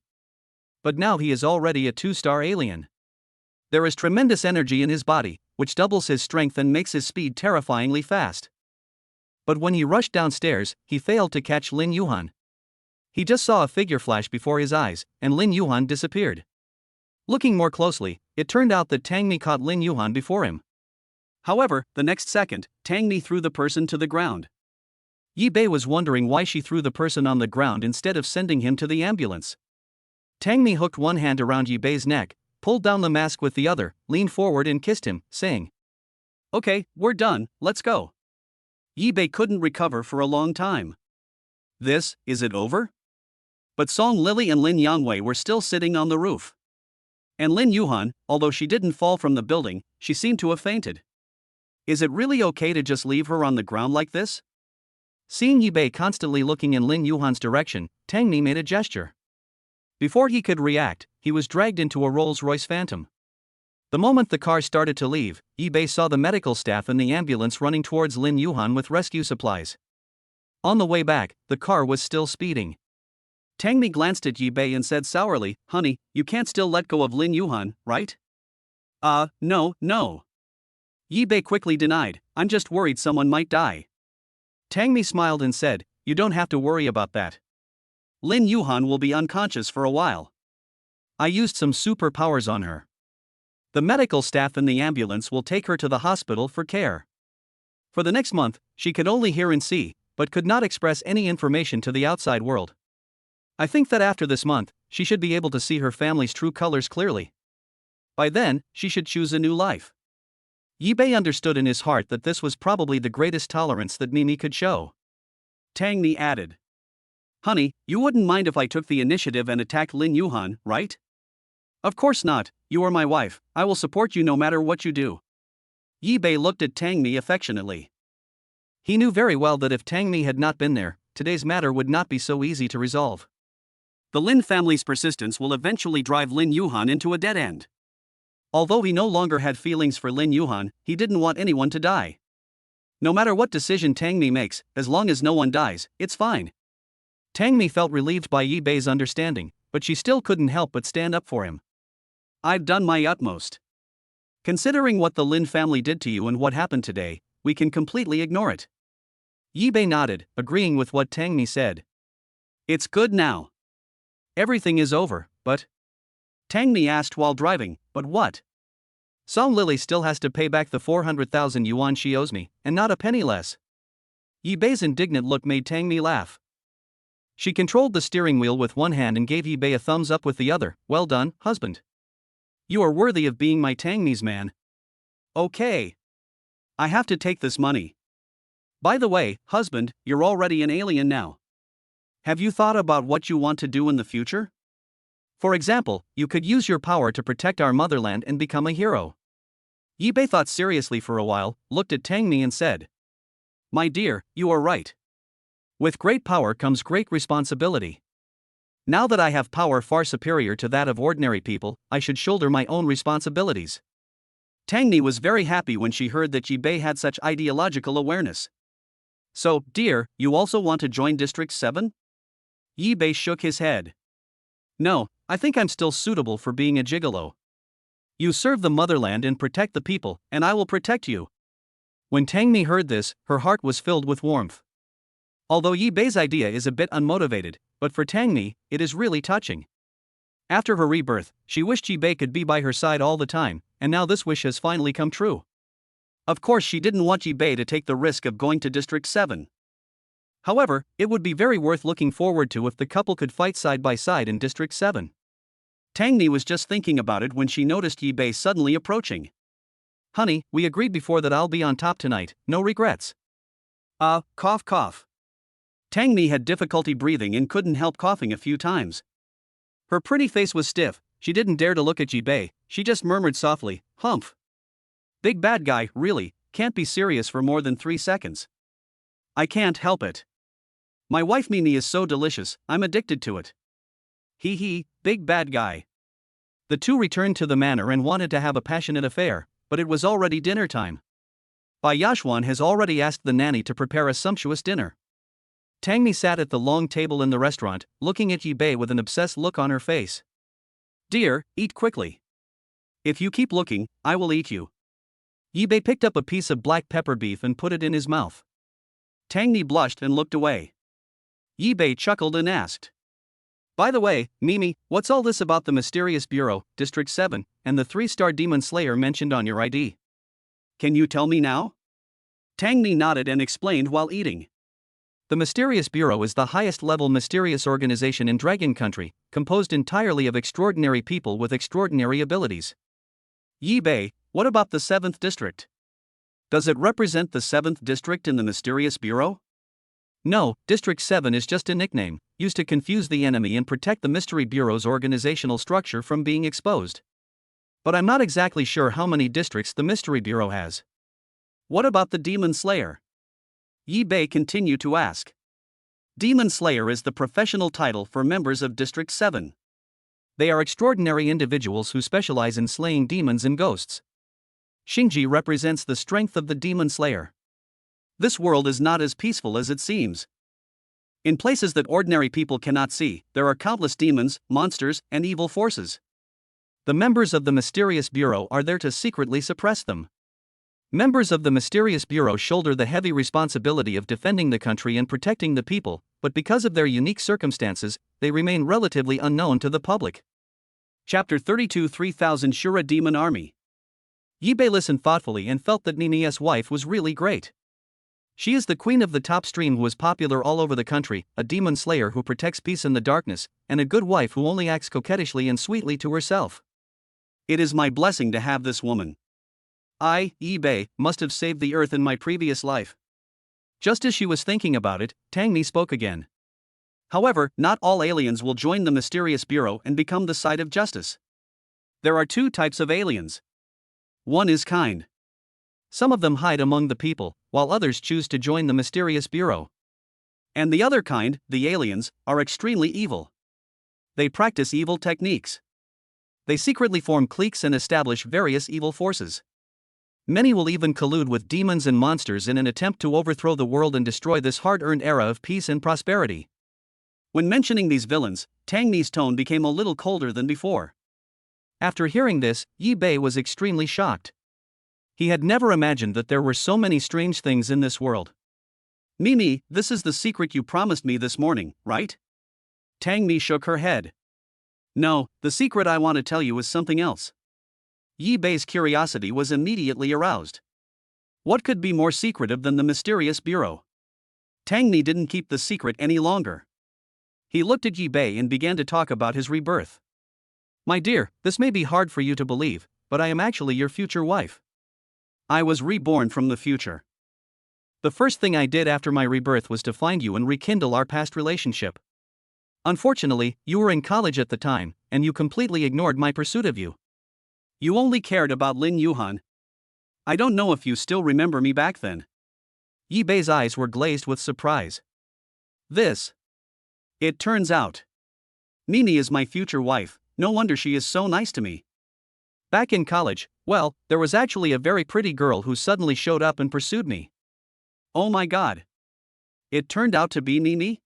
But now he is already a 2-star alien. There is tremendous energy in his body, which doubles his strength and makes his speed terrifyingly fast. But when he rushed downstairs, he failed to catch Lin Yuhan. He just saw a figure flash before his eyes, and Lin Yuhan disappeared. Looking more closely, it turned out that Tangmi caught Lin Yuhan before him. However, the next second, Tangmi threw the person to the ground. Yi Bei was wondering why she threw the person on the ground instead of sending him to the ambulance. Tangmi hooked one hand around Yi Bei's neck, pulled down the mask with the other, leaned forward and kissed him, saying, "Okay, we're done, let's go." Yi Bei couldn't recover for a long time. Is it over? But Song Lily and Lin Yangwei were still sitting on the roof. And Lin Yuhan, although she didn't fall from the building, she seemed to have fainted. Is it really okay to just leave her on the ground like this? Seeing Yi Bei constantly looking in Lin Yuhan's direction, Tangmi made a gesture. Before he could react, he was dragged into a Rolls-Royce Phantom. The moment the car started to leave, Yi Bei saw the medical staff and the ambulance running towards Lin Yuhan with rescue supplies. On the way back, the car was still speeding. Tangmi glanced at Yi Bei and said sourly, "Honey, you can't still let go of Lin Yuhan, right?" No. Yi Bei quickly denied, "I'm just worried someone might die." Tangmi smiled and said, "You don't have to worry about that. Lin Yuhan will be unconscious for a while. I used some superpowers on her. The medical staff in the ambulance will take her to the hospital for care." For the next month, she could only hear and see, but could not express any information to the outside world. I think that after this month, she should be able to see her family's true colors clearly. By then, she should choose a new life. Yi Bei understood in his heart that this was probably the greatest tolerance that Mimi could show. Tangmi added, "Honey, you wouldn't mind if I took the initiative and attacked Lin Yuhan, right?" "Of course not, you are my wife, I will support you no matter what you do." Yi Bei looked at Tangmi affectionately. He knew very well that if Tangmi had not been there, today's matter would not be so easy to resolve. The Lin family's persistence will eventually drive Lin Yuhan into a dead end. Although he no longer had feelings for Lin Yuhan, he didn't want anyone to die. No matter what decision Tangmi makes, as long as no one dies, it's fine. Tangmi felt relieved by Yibei's understanding, but she still couldn't help but stand up for him. I've done my utmost. Considering what the Lin family did to you and what happened today, we can completely ignore it. Yibei nodded, agreeing with what Tangmi said. It's good now. Everything is over, but... Tangmi asked while driving, but what? Song Lily still has to pay back the 400,000 yuan she owes me, and not a penny less. Yibei's indignant look made Tangmi laugh. She controlled the steering wheel with one hand and gave Yibei a thumbs up with the other. Well done, husband. You are worthy of being my Tangmi's man. Okay. I have to take this money. By the way, husband, you're already an alien now. Have you thought about what you want to do in the future? For example, you could use your power to protect our motherland and become a hero. Yibei thought seriously for a while, looked at Tangmi and said, My dear, you are right. With great power comes great responsibility. Now that I have power far superior to that of ordinary people, I should shoulder my own responsibilities. Tangmi was very happy when she heard that Yibei had such ideological awareness. So, dear, you also want to join District 7? Yibei shook his head. No, I think I'm still suitable for being a gigolo. You serve the motherland and protect the people, and I will protect you. When Tangmi heard this, her heart was filled with warmth. Although Yibei's idea is a bit unmotivated, but for Tangmi, it is really touching. After her rebirth, she wished Yibei could be by her side all the time, and now this wish has finally come true. Of course, she didn't want Yibei to take the risk of going to District 7. However, it would be very worth looking forward to if the couple could fight side by side in District 7. Tangmi was just thinking about it when she noticed Yibei suddenly approaching. Honey, we agreed before that I'll be on top tonight, no regrets. Cough cough. Tangmi had difficulty breathing and couldn't help coughing a few times. Her pretty face was stiff, she didn't dare to look at Yibei, she just murmured softly, Humph. Big bad guy, really, can't be serious for more than 3 seconds. I can't help it. My wife Mimi is so delicious, I'm addicted to it. Hee hee, big bad guy. The two returned to the manor and wanted to have a passionate affair, but it was already dinner time. Bai Yashwan has already asked the nanny to prepare a sumptuous dinner. Tangmi sat at the long table in the restaurant, looking at Yibei with an obsessed look on her face. Dear, eat quickly. If you keep looking, I will eat you. Yibei picked up a piece of black pepper beef and put it in his mouth. Tangmi blushed and looked away. Yibei chuckled and asked. By the way, Mimi, what's all this about the mysterious bureau, District 7, and the 3-star demon slayer mentioned on your ID? Can you tell me now? Tangmi nodded and explained while eating. The Mysterious Bureau is the highest-level mysterious organization in Dragon Country, composed entirely of extraordinary people with extraordinary abilities. Yibei, what about the 7th District? Does it represent the 7th District in the Mysterious Bureau? No, District 7 is just a nickname, used to confuse the enemy and protect the Mystery Bureau's organizational structure from being exposed. But I'm not exactly sure how many districts the Mystery Bureau has. What about the Demon Slayer? Yibei continued to ask. Demon Slayer is the professional title for members of District 7. They are extraordinary individuals who specialize in slaying demons and ghosts. Xingji represents the strength of the Demon Slayer. This world is not as peaceful as it seems. In places that ordinary people cannot see, there are countless demons, monsters, and evil forces. The members of the Mysterious Bureau are there to secretly suppress them. Members of the Mysterious Bureau shoulder the heavy responsibility of defending the country and protecting the people, but because of their unique circumstances, they remain relatively unknown to the public. Chapter 32 3000 Shura Demon Army. Yibei listened thoughtfully and felt that Nini's wife was really great. She is the queen of the top stream who is popular all over the country, a demon slayer who protects peace in the darkness, and a good wife who only acts coquettishly and sweetly to herself. It is my blessing to have this woman. I, Yibei, must have saved the earth in my previous life. Just as she was thinking about it, Tangmi spoke again. However, not all aliens will join the Mysterious Bureau and become the side of justice. There are 2 types of aliens. One is kind. Some of them hide among the people, while others choose to join the Mysterious Bureau. And the other kind, the aliens, are extremely evil. They practice evil techniques. They secretly form cliques and establish various evil forces. Many will even collude with demons and monsters in an attempt to overthrow the world and destroy this hard-earned era of peace and prosperity. When mentioning these villains, Tangmi's tone became a little colder than before. After hearing this, Yi Bei was extremely shocked. He had never imagined that there were so many strange things in this world. Mimi, this is the secret you promised me this morning, right? Tangmi shook her head. No, the secret I want to tell you is something else. Yi Bei's curiosity was immediately aroused. What could be more secretive than the mysterious bureau? Tangmi didn't keep the secret any longer. He looked at Yi Bei and began to talk about his rebirth. My dear, this may be hard for you to believe, but I am actually your future wife. I was reborn from the future. The first thing I did after my rebirth was to find you and rekindle our past relationship. Unfortunately, you were in college at the time, and you completely ignored my pursuit of you. You only cared about Lin Yuhan. I don't know if you still remember me back then. Yi Bei's eyes were glazed with surprise. It turns out. Mimi is my future wife, no wonder she is so nice to me. Back in college, well, there was actually a very pretty girl who suddenly showed up and pursued me. Oh my god. It turned out to be Mimi?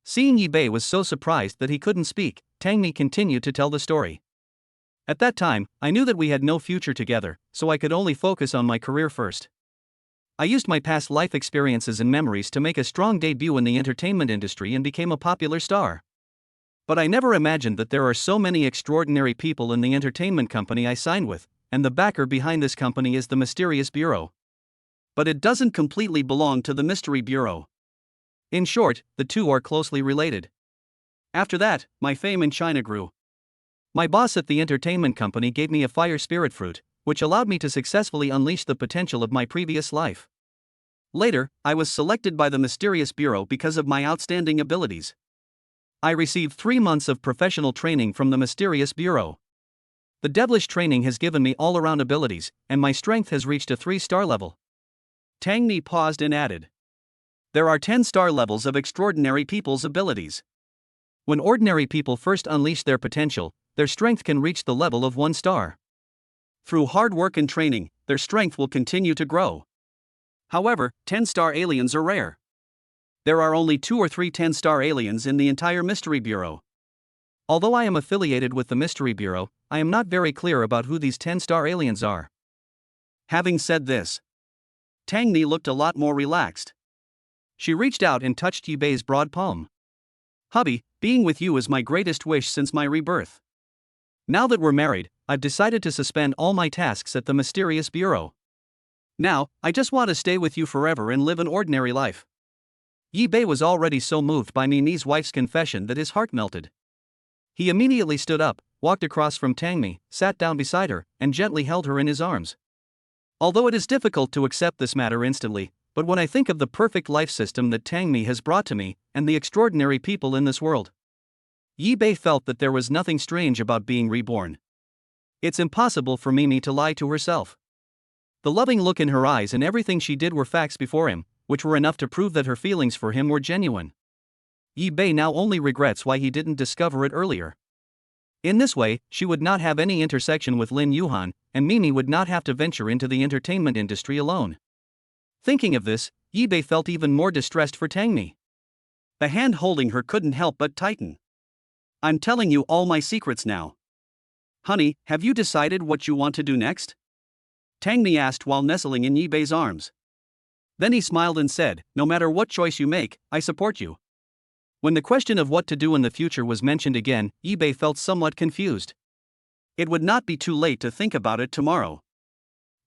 Seeing Yi Bei was so surprised that he couldn't speak, Tangmi continued to tell the story. At that time, I knew that we had no future together, so I could only focus on my career first. I used my past life experiences and memories to make a strong debut in the entertainment industry and became a popular star. But I never imagined that there are so many extraordinary people in the entertainment company I signed with, and the backer behind this company is the Mysterious Bureau. But it doesn't completely belong to the Mystery Bureau. In short, the two are closely related. After that, my fame in China grew. My boss at the entertainment company gave me a fire spirit fruit, which allowed me to successfully unleash the potential of my previous life. Later, I was selected by the Mysterious Bureau because of my outstanding abilities. I received 3 months of professional training from the Mysterious Bureau. The devilish training has given me all-around abilities, and my strength has reached a 3-star level. Tangmi paused and added. There are 10-star levels of extraordinary people's abilities. When ordinary people first unleash their potential, their strength can reach the level of 1 star. Through hard work and training, their strength will continue to grow. However, 10-star aliens are rare. There are only 2 or 3 10-star aliens in the entire Mystery Bureau. Although I am affiliated with the Mystery Bureau, I am not very clear about who these 10-star aliens are. Having said this, Tangmi looked a lot more relaxed. She reached out and touched Yi Bei's broad palm. Hubby, being with you is my greatest wish since my rebirth. Now that we're married, I've decided to suspend all my tasks at the Mysterious Bureau. Now, I just want to stay with you forever and live an ordinary life. Yi Bei was already so moved by Mimi's wife's confession that his heart melted. He immediately stood up, walked across from Tangmi, sat down beside her, and gently held her in his arms. Although it is difficult to accept this matter instantly, but when I think of the perfect life system that Tangmi has brought to me, and the extraordinary people in this world, Yi Bei felt that there was nothing strange about being reborn. It's impossible for Mimi to lie to herself. The loving look in her eyes and everything she did were facts before him, which were enough to prove that her feelings for him were genuine. Yi Bei now only regrets why he didn't discover it earlier. In this way, she would not have any intersection with Lin Yuhan, and Mimi would not have to venture into the entertainment industry alone. Thinking of this, Yi Bei felt even more distressed for Tangmi. The hand holding her couldn't help but tighten. I'm telling you all my secrets now. Honey, have you decided what you want to do next? Tangmi asked while nestling in Yi Bei's arms. Then he smiled and said, no matter what choice you make, I support you. When the question of what to do in the future was mentioned again, Yi Bei felt somewhat confused. It would not be too late to think about it tomorrow.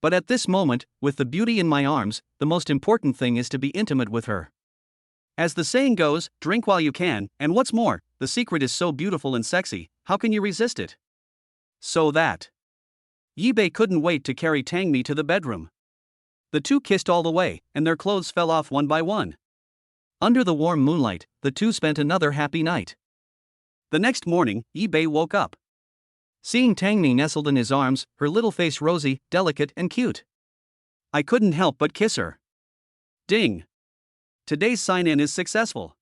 But at this moment, with the beauty in my arms, the most important thing is to be intimate with her. As the saying goes, drink while you can, and what's more, the secret is so beautiful and sexy, how can you resist it? So that. Yi Bei couldn't wait to carry Tangmi to the bedroom. The two kissed all the way, and their clothes fell off one by one. Under the warm moonlight, the two spent another happy night. The next morning, Yi Bei woke up. Seeing Tangmi nestled in his arms, her little face rosy, delicate and cute. I couldn't help but kiss her. Ding! Today's sign-in is successful.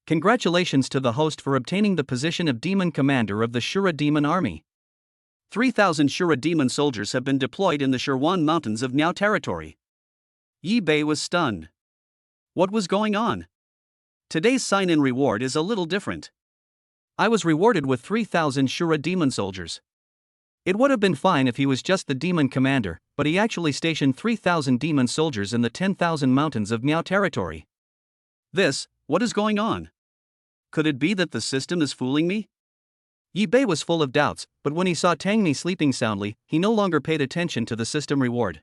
Congratulations to the host for obtaining the position of Demon Commander of the Shura Demon Army. 3,000 Shura demon soldiers have been deployed in the Shurwan Mountains of Niao territory. Yi Bei was stunned. What was going on? Today's sign-in reward is a little different. I was rewarded with 3,000 Shura demon soldiers. It would have been fine if he was just the demon commander, but he actually stationed 3,000 demon soldiers in the 10,000 mountains of Miao territory. What is going on? Could it be that the system is fooling me? Yi Bei was full of doubts, but when he saw Tangmi sleeping soundly, he no longer paid attention to the system reward.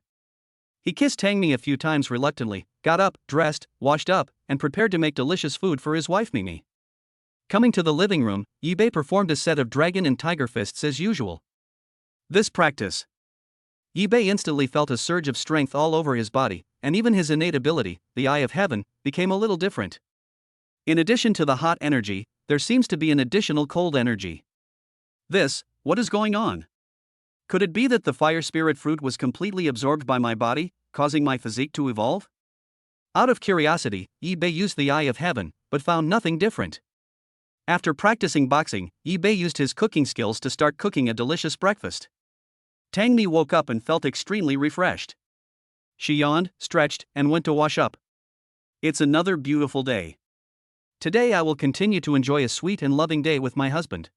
He kissed Tangmi a few times reluctantly, got up, dressed, washed up, and prepared to make delicious food for his wife Mimi. Coming to the living room, Yi Bei performed a set of dragon and tiger fists as usual. This practice. Yi Bei instantly felt a surge of strength all over his body, and even his innate ability, the Eye of Heaven, became a little different. In addition to the hot energy, there seems to be an additional cold energy. What is going on? Could it be that the fire spirit fruit was completely absorbed by my body, causing my physique to evolve? Out of curiosity, Yi Bei used the Eye of Heaven, but found nothing different. After practicing boxing, Yi Bei used his cooking skills to start cooking a delicious breakfast. Tangmi woke up and felt extremely refreshed. She yawned, stretched, and went to wash up. It's another beautiful day. Today I will continue to enjoy a sweet and loving day with my husband.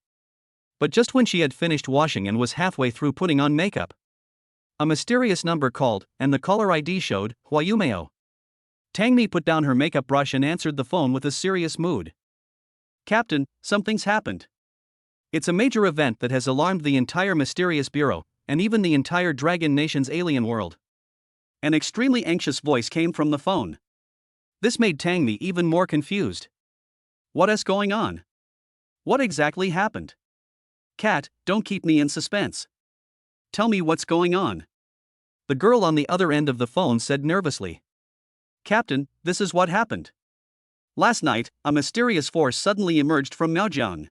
But just when she had finished washing and was halfway through putting on makeup, a mysterious number called, and the caller ID showed, Huayumeo. Tangmi put down her makeup brush and answered the phone with a serious mood. Captain, something's happened. It's a major event that has alarmed the entire mysterious bureau, and even the entire Dragon Nation's alien world. An extremely anxious voice came from the phone. This made Tangmi even more confused. What is going on? What exactly happened? Cat, don't keep me in suspense. Tell me what's going on. The girl on the other end of the phone said nervously. Captain, this is what happened. Last night, a mysterious force suddenly emerged from Miaojiang.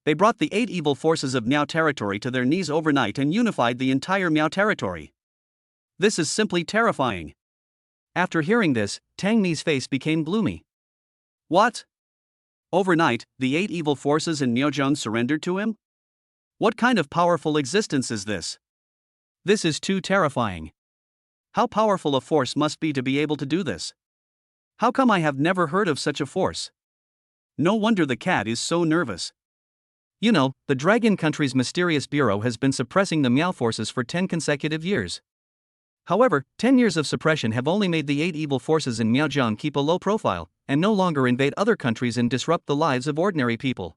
They brought the 8 evil forces of Miao territory to their knees overnight and unified the entire Miao territory. This is simply terrifying. After hearing this, Tangmi's face became gloomy. What? Overnight, the 8 evil forces in Miaojiang surrendered to him? What kind of powerful existence is this? This is too terrifying. How powerful a force must be to be able to do this? How come I have never heard of such a force? No wonder the cat is so nervous. You know, the Dragon Country's mysterious bureau has been suppressing the Miao forces for 10 consecutive years. However, 10 years of suppression have only made the 8 evil forces in Miaojiang keep a low profile, and no longer invade other countries and disrupt the lives of ordinary people.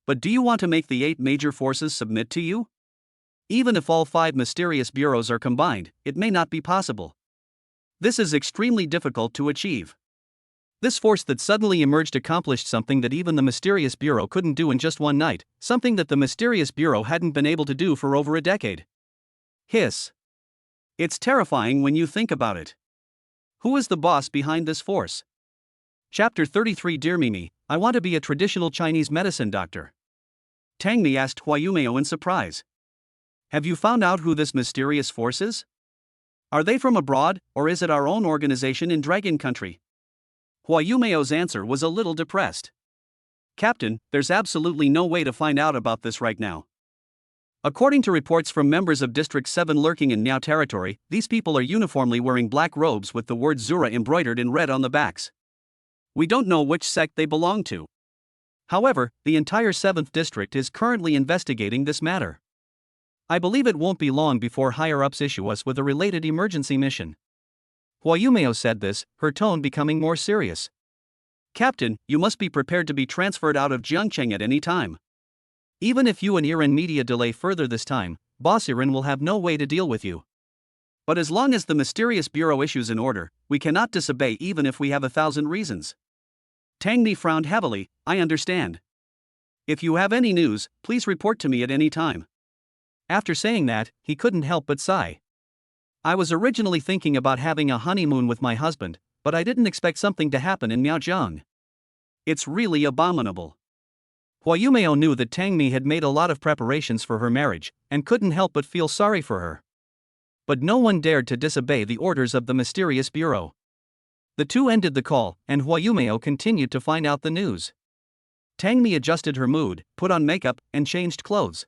But do you want to make the 8 major forces submit to you? Even if all 5 mysterious bureaus are combined, it may not be possible. This is extremely difficult to achieve. This force that suddenly emerged accomplished something that even the mysterious bureau couldn't do in just one night, something that the mysterious bureau hadn't been able to do for over a decade. Hiss. It's terrifying when you think about it. Who is the boss behind this force? Chapter 33. Dear Mimi, I want to be a traditional Chinese medicine doctor. Tangmi asked Huayumeo in surprise. Have you found out who this mysterious force is? Are they from abroad, or is it our own organization in Dragon Country? Huayumeo's answer was a little depressed. Captain, there's absolutely no way to find out about this right now. According to reports from members of District 7 lurking in Miao territory, these people are uniformly wearing black robes with the word Zura embroidered in red on the backs. We don't know which sect they belong to. However, the entire 7th district is currently investigating this matter. I believe it won't be long before higher-ups issue us with a related emergency mission. Huayumeo said this, her tone becoming more serious. Captain, you must be prepared to be transferred out of Jiangcheng at any time. Even if you and Iran media delay further this time, Boss Iran will have no way to deal with you. But as long as the mysterious bureau issues an order, we cannot disobey even if we have 1,000 reasons. Tangmi frowned heavily. I understand. If you have any news, please report to me at any time. After saying that, he couldn't help but sigh. I was originally thinking about having a honeymoon with my husband, but I didn't expect something to happen in Miaojiang. It's really abominable. Huayumeo knew that Tangmi had made a lot of preparations for her marriage, and couldn't help but feel sorry for her. But no one dared to disobey the orders of the mysterious bureau. The two ended the call, and Huayumeo continued to find out the news. Tangmi adjusted her mood, put on makeup, and changed clothes.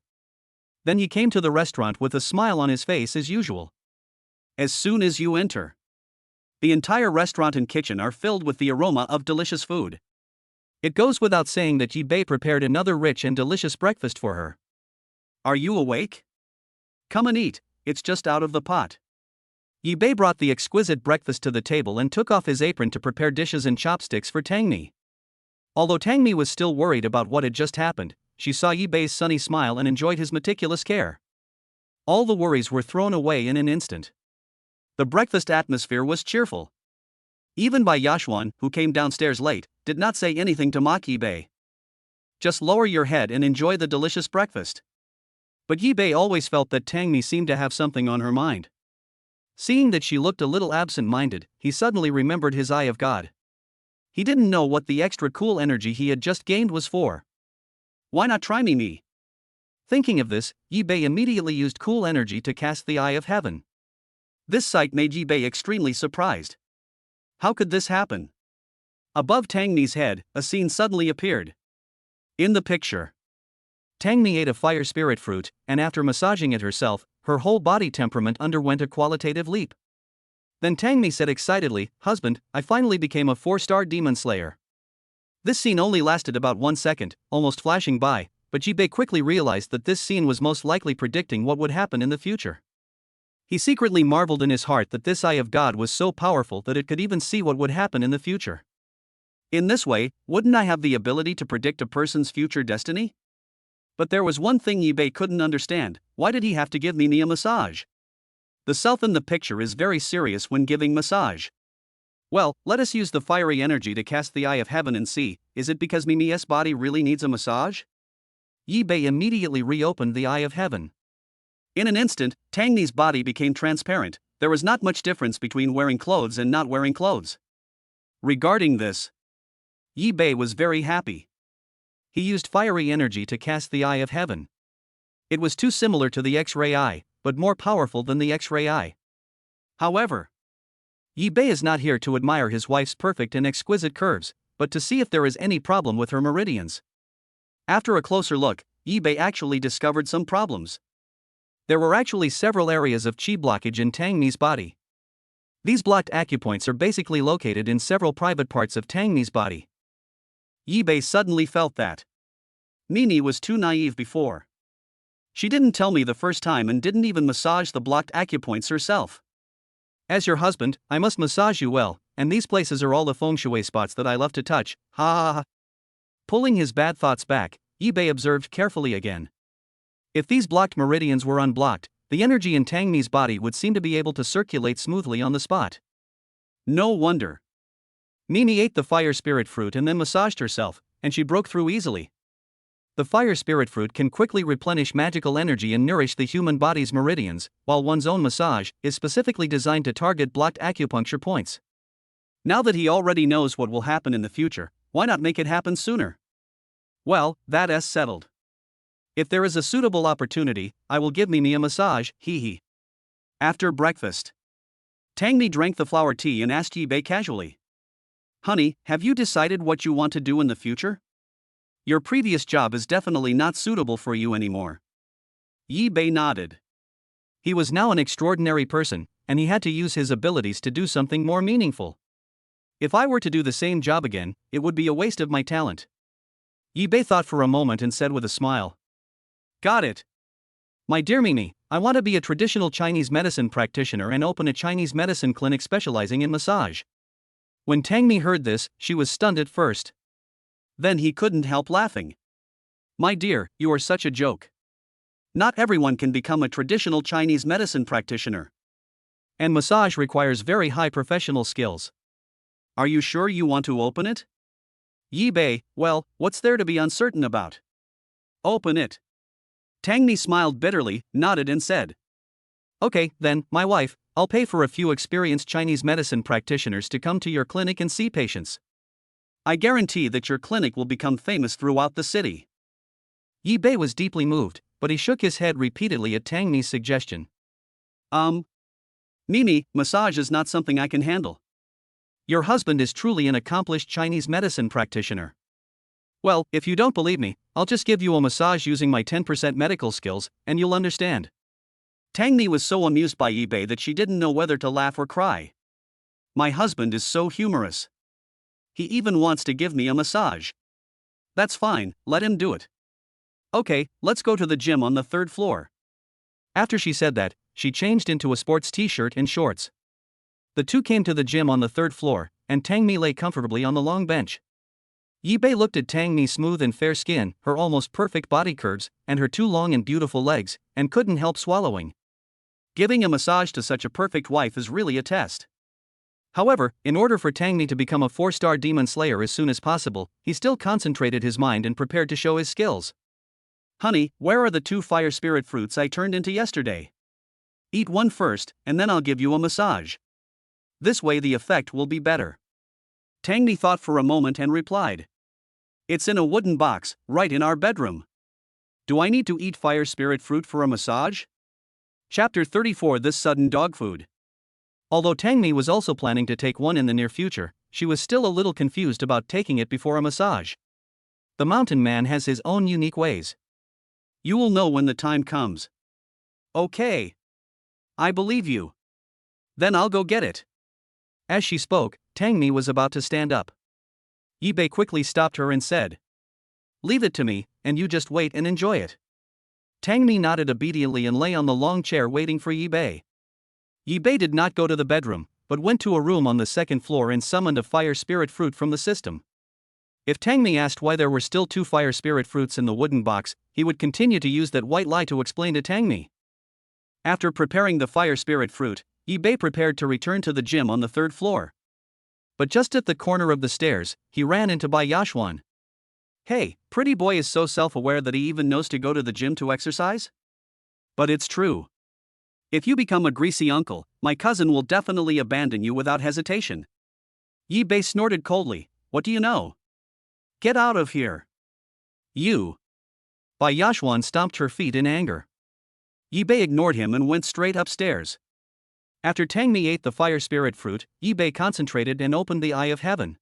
Then he came to the restaurant with a smile on his face as usual. As soon as you enter, the entire restaurant and kitchen are filled with the aroma of delicious food. It goes without saying that Yi Bei prepared another rich and delicious breakfast for her. Are you awake? Come and eat, it's just out of the pot. Yi Bei brought the exquisite breakfast to the table and took off his apron to prepare dishes and chopsticks for Tangmi. Although Tangmi was still worried about what had just happened, she saw Yi Bei's sunny smile and enjoyed his meticulous care. All the worries were thrown away in an instant. The breakfast atmosphere was cheerful. Even Bai Yashuan, who came downstairs late, did not say anything to mock Yi Bei. Just lower your head and enjoy the delicious breakfast. But Yi Bei always felt that Tangmi seemed to have something on her mind. Seeing that she looked a little absent-minded, he suddenly remembered his eye of God. He didn't know what the extra cool energy he had just gained was for. Why not try me? Thinking of this, Yi Bei immediately used cool energy to cast the eye of heaven. This sight made Yi Bei extremely surprised. How could this happen? Above Tangmi's head, a scene suddenly appeared. In the picture, Tangmi ate a fire spirit fruit, and after massaging it herself, her whole body temperament underwent a qualitative leap. Then Tangmi said excitedly, "Husband, I finally became a 4-star demon slayer." This scene only lasted about 1 second, almost flashing by, but Yi Bei quickly realized that this scene was most likely predicting what would happen in the future. He secretly marveled in his heart that this eye of God was so powerful that it could even see what would happen in the future. In this way, wouldn't I have the ability to predict a person's future destiny? But there was one thing Yi Bei couldn't understand: why did he have to give me a massage? The self in the picture is very serious when giving massage. Well, let us use the fiery energy to cast the eye of heaven and see, is it because Mimi's body really needs a massage? Yi Bei immediately reopened the eye of heaven. In an instant, Tangmi's body became transparent. There was not much difference between wearing clothes and not wearing clothes. Regarding this, Yi Bei was very happy. He used fiery energy to cast the eye of heaven. It was too similar to the X-ray eye, but more powerful than the X-ray eye. However, Yi Bei is not here to admire his wife's perfect and exquisite curves, but to see if there is any problem with her meridians. After a closer look, Yi Bei actually discovered some problems. There were actually several areas of qi blockage in Tangmi's body. These blocked acupoints are basically located in several private parts of Tangmi's body. Yi Bei suddenly felt that Mimi was too naive before. She didn't tell me the first time and didn't even massage the blocked acupoints herself. As your husband, I must massage you well, and these places are all the feng shui spots that I love to touch, ha ha ha. Pulling his bad thoughts back, Yi Bei observed carefully again. If these blocked meridians were unblocked, the energy in Tangmi's body would seem to be able to circulate smoothly on the spot. No wonder. Mimi ate the fire spirit fruit and then massaged herself, and she broke through easily. The fire spirit fruit can quickly replenish magical energy and nourish the human body's meridians, while one's own massage is specifically designed to target blocked acupuncture points. Now that he already knows what will happen in the future, why not make it happen sooner? Well, that's settled. If there is a suitable opportunity, I will give Mimi a massage, hee hee. After breakfast, Tangmi drank the flower tea and asked Yi Bei casually, "Honey, have you decided what you want to do in the future? Your previous job is definitely not suitable for you anymore." Yi Bei nodded. He was now an extraordinary person, and he had to use his abilities to do something more meaningful. If I were to do the same job again, it would be a waste of my talent. Yi Bei thought for a moment and said with a smile, "Got it. My dear Mimi, I want to be a traditional Chinese medicine practitioner and open a Chinese medicine clinic specializing in massage." When Tangmi heard this, she was stunned at first. Then he couldn't help laughing. "My dear, you are such a joke. Not everyone can become a traditional Chinese medicine practitioner. And massage requires very high professional skills. Are you sure you want to open it?" Yi Bei, well, what's there to be uncertain about? Open it. Tangmi smiled bitterly, nodded and said, "Okay, then, my wife, I'll pay for a few experienced Chinese medicine practitioners to come to your clinic and see patients. I guarantee that your clinic will become famous throughout the city." Yi Bei was deeply moved, but he shook his head repeatedly at Tangmi's suggestion. Mimi, massage is not something I can handle. Your husband is truly an accomplished Chinese medicine practitioner. Well, if you don't believe me, I'll just give you a massage using my 10% medical skills, and you'll understand." Tangmi was so amused by Yi Bei that she didn't know whether to laugh or cry. "My husband is so humorous. He even wants to give me a massage. That's fine, let him do it. Okay, let's go to the gym on the third floor. After she said that, she changed into a sports t-shirt and shorts. The two came to the gym on the third floor, and Tangmi lay comfortably on the long bench. Yibei looked at Tangmi's smooth and fair skin, her almost perfect body curves, and her two long and beautiful legs, and couldn't help swallowing. Giving a massage to such a perfect wife is really a test. However, in order for Tangmi to become a 4-star demon slayer as soon as possible, he still concentrated his mind and prepared to show his skills. Honey, where are the 2 fire spirit fruits I turned into yesterday? Eat one first, and then I'll give you a massage. This way the effect will be better. Tangmi thought for a moment and replied. It's in a wooden box, right in our bedroom. Do I need to eat fire spirit fruit for a massage? Chapter 34 This sudden dog food. Although Tangmi was also planning to take one in the near future, she was still a little confused about taking it before a massage. The mountain man has his own unique ways. You will know when the time comes. Okay. I believe you. Then I'll go get it. As she spoke, Tangmi was about to stand up. Yibei quickly stopped her and said, Leave it to me, and you just wait and enjoy it. Tangmi nodded obediently and lay on the long chair waiting for Yibei. Yibei did not go to the bedroom, but went to a room on the second floor and summoned a fire spirit fruit from the system. If Tangmi asked why there were still 2 fire spirit fruits in the wooden box, he would continue to use that white lie to explain to Tangmi. After preparing the fire spirit fruit, Yibei prepared to return to the gym on the third floor. But just at the corner of the stairs, he ran into Bai Yashwan. Hey, pretty boy is so self-aware that he even knows to go to the gym to exercise? But it's true. If you become a greasy uncle, my cousin will definitely abandon you without hesitation. Yibei snorted coldly. What do you know? Get out of here. You. Bai Yashwan stomped her feet in anger. Yibei ignored him and went straight upstairs. After Tangmi ate the fire spirit fruit, Yibei concentrated and opened the eye of heaven.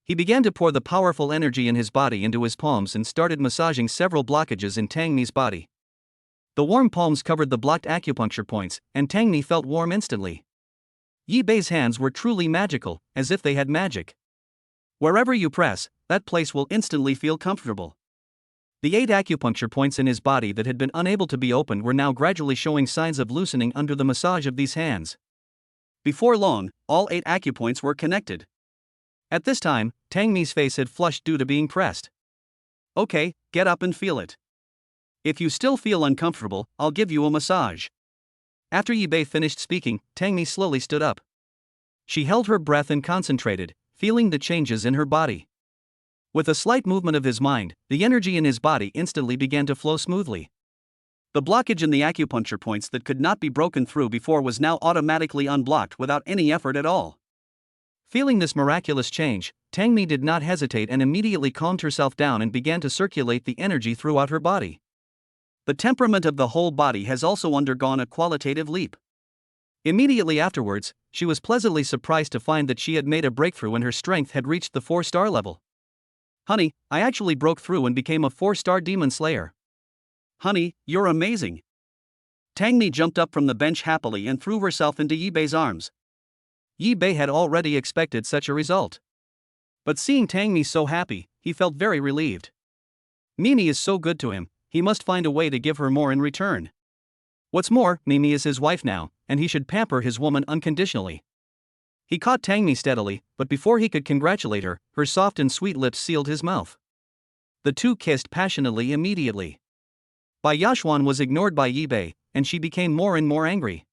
He began to pour the powerful energy in his body into his palms and started massaging several blockages in Tangmi's body. The warm palms covered the blocked acupuncture points, and Tangmi felt warm instantly. Yibei's hands were truly magical, as if they had magic. Wherever you press, that place will instantly feel comfortable. The 8 acupuncture points in his body that had been unable to be opened were now gradually showing signs of loosening under the massage of these hands. Before long, all 8 acupoints were connected. At this time, Tangmi's face had flushed due to being pressed. Okay, get up and feel it. If you still feel uncomfortable, I'll give you a massage. After Yibei finished speaking, Tangmi slowly stood up. She held her breath and concentrated, feeling the changes in her body. With a slight movement of his mind, the energy in his body instantly began to flow smoothly. The blockage in the acupuncture points that could not be broken through before was now automatically unblocked without any effort at all. Feeling this miraculous change, Tangmi did not hesitate and immediately calmed herself down and began to circulate the energy throughout her body. The temperament of the whole body has also undergone a qualitative leap. Immediately afterwards, she was pleasantly surprised to find that she had made a breakthrough and her strength had reached the 4-star level. Honey, I actually broke through and became a 4-star demon slayer. Honey, you're amazing. Tangmi jumped up from the bench happily and threw herself into Yibei's arms. Yibei had already expected such a result. But seeing Tangmi so happy, he felt very relieved. Mimi is so good to him, he must find a way to give her more in return. What's more, Mimi is his wife now, and he should pamper his woman unconditionally. He caught Tangmi steadily, but before he could congratulate her, her soft and sweet lips sealed his mouth. The two kissed passionately immediately. Bai Yashwan was ignored by Yibei, and she became more and more angry.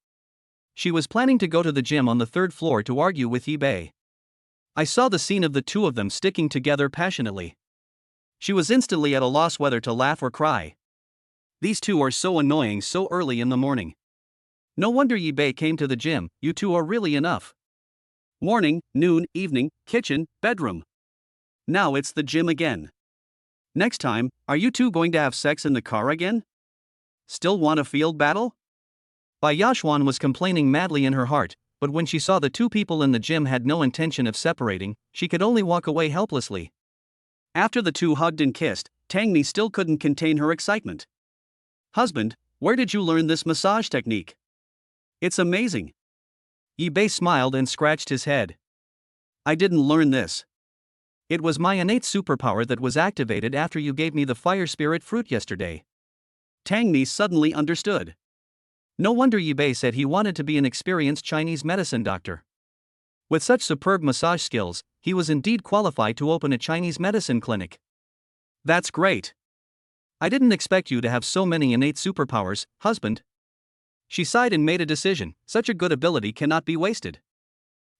She was planning to go to the gym on the 3rd floor to argue with Yibei. I saw the scene of the two of them sticking together passionately. She was instantly at a loss whether to laugh or cry. These two are so annoying so early in the morning. No wonder Yibei came to the gym, you two are really enough. Morning, noon, evening, kitchen, bedroom. Now it's the gym again. Next time, are you two going to have sex in the car again? Still want a field battle? Bai Yashwan was complaining madly in her heart, but when she saw the two people in the gym had no intention of separating, she could only walk away helplessly. After the two hugged and kissed, Tangmi still couldn't contain her excitement. Husband, where did you learn this massage technique? It's amazing. Yibei smiled and scratched his head. I didn't learn this. It was my innate superpower that was activated after you gave me the fire spirit fruit yesterday. Tangmi suddenly understood. No wonder Yibei said he wanted to be an experienced Chinese medicine doctor. With such superb massage skills, he was indeed qualified to open a Chinese medicine clinic. That's great. I didn't expect you to have so many innate superpowers, husband. She sighed and made a decision. Such a good ability cannot be wasted.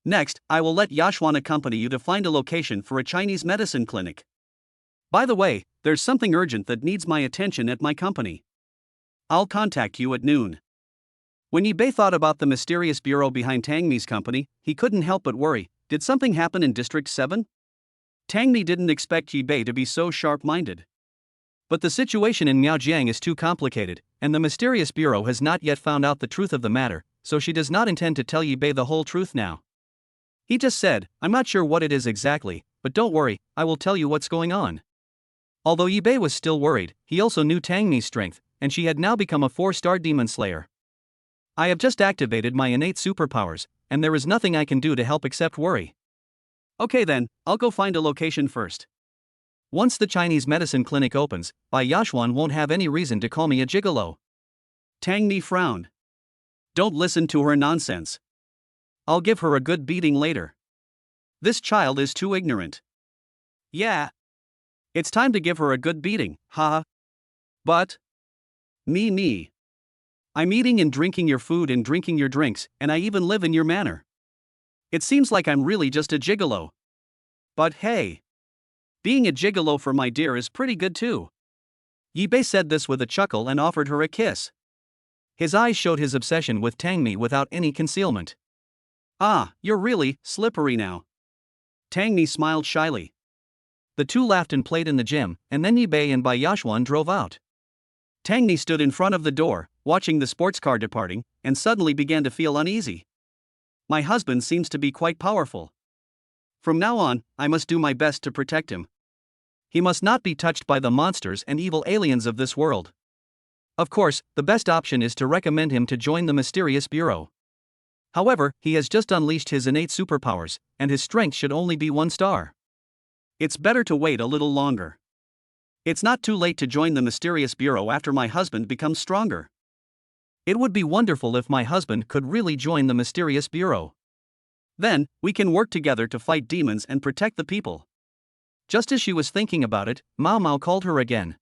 Next, I will let Yashwan accompany you to find a location for a Chinese medicine clinic. By the way, there's something urgent that needs my attention at my company. I'll contact you at noon. When Yibei thought about the mysterious bureau behind Tangmi's company, he couldn't help but worry. Did something happen in District 7? Tangmi didn't expect Yibei to be so sharp-minded. But the situation in Miaojiang is too complicated, and the mysterious bureau has not yet found out the truth of the matter, so she does not intend to tell Yibei the whole truth now. He just said, I'm not sure what it is exactly, but don't worry, I will tell you what's going on. Although Yibei was still worried, he also knew Tangmi's strength, and she had now become a 4-star demon slayer. I have just activated my innate superpowers, and there is nothing I can do to help except worry. Okay then, I'll go find a location first. Once the Chinese medicine clinic opens, Bai Yashwan won't have any reason to call me a gigolo. Tangmi frowned. Don't listen to her nonsense. I'll give her a good beating later. This child is too ignorant. Yeah. It's time to give her a good beating, haha. But. Me. I'm eating and drinking your food and drinking your drinks, and I even live in your manor. It seems like I'm really just a gigolo. But hey. Being a gigolo for my dear is pretty good too. Yibei said this with a chuckle and offered her a kiss. His eyes showed his obsession with Tangmi without any concealment. Ah, you're really slippery now. Tangmi smiled shyly. The two laughed and played in the gym, and then Yibei and Bai Yashwan drove out. Tangmi stood in front of the door, watching the sports car departing, and suddenly began to feel uneasy. My husband seems to be quite powerful. From now on, I must do my best to protect him. He must not be touched by the monsters and evil aliens of this world. Of course, the best option is to recommend him to join the mysterious bureau. However, he has just unleashed his innate superpowers, and his strength should only be 1 star. It's better to wait a little longer. It's not too late to join the mysterious bureau after my husband becomes stronger. It would be wonderful if my husband could really join the mysterious bureau. Then, we can work together to fight demons and protect the people. Just as she was thinking about it, Mao Mao called her again.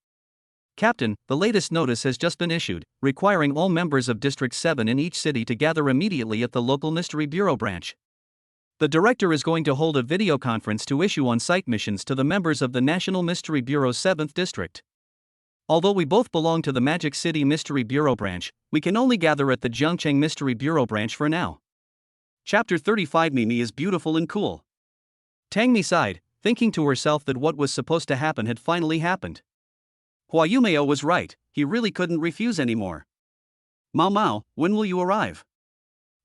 Captain, the latest notice has just been issued, requiring all members of District 7 in each city to gather immediately at the local Mystery Bureau branch. The director is going to hold a video conference to issue on-site missions to the members of the National Mystery Bureau's 7th District. Although we both belong to the Magic City Mystery Bureau branch, we can only gather at the Jiangcheng Mystery Bureau branch for now. Chapter 35. Mimi is beautiful and cool. Tangmi sighed, thinking to herself that what was supposed to happen had finally happened. Hua Yumeo was right, he really couldn't refuse anymore. Mao Mao, when will you arrive?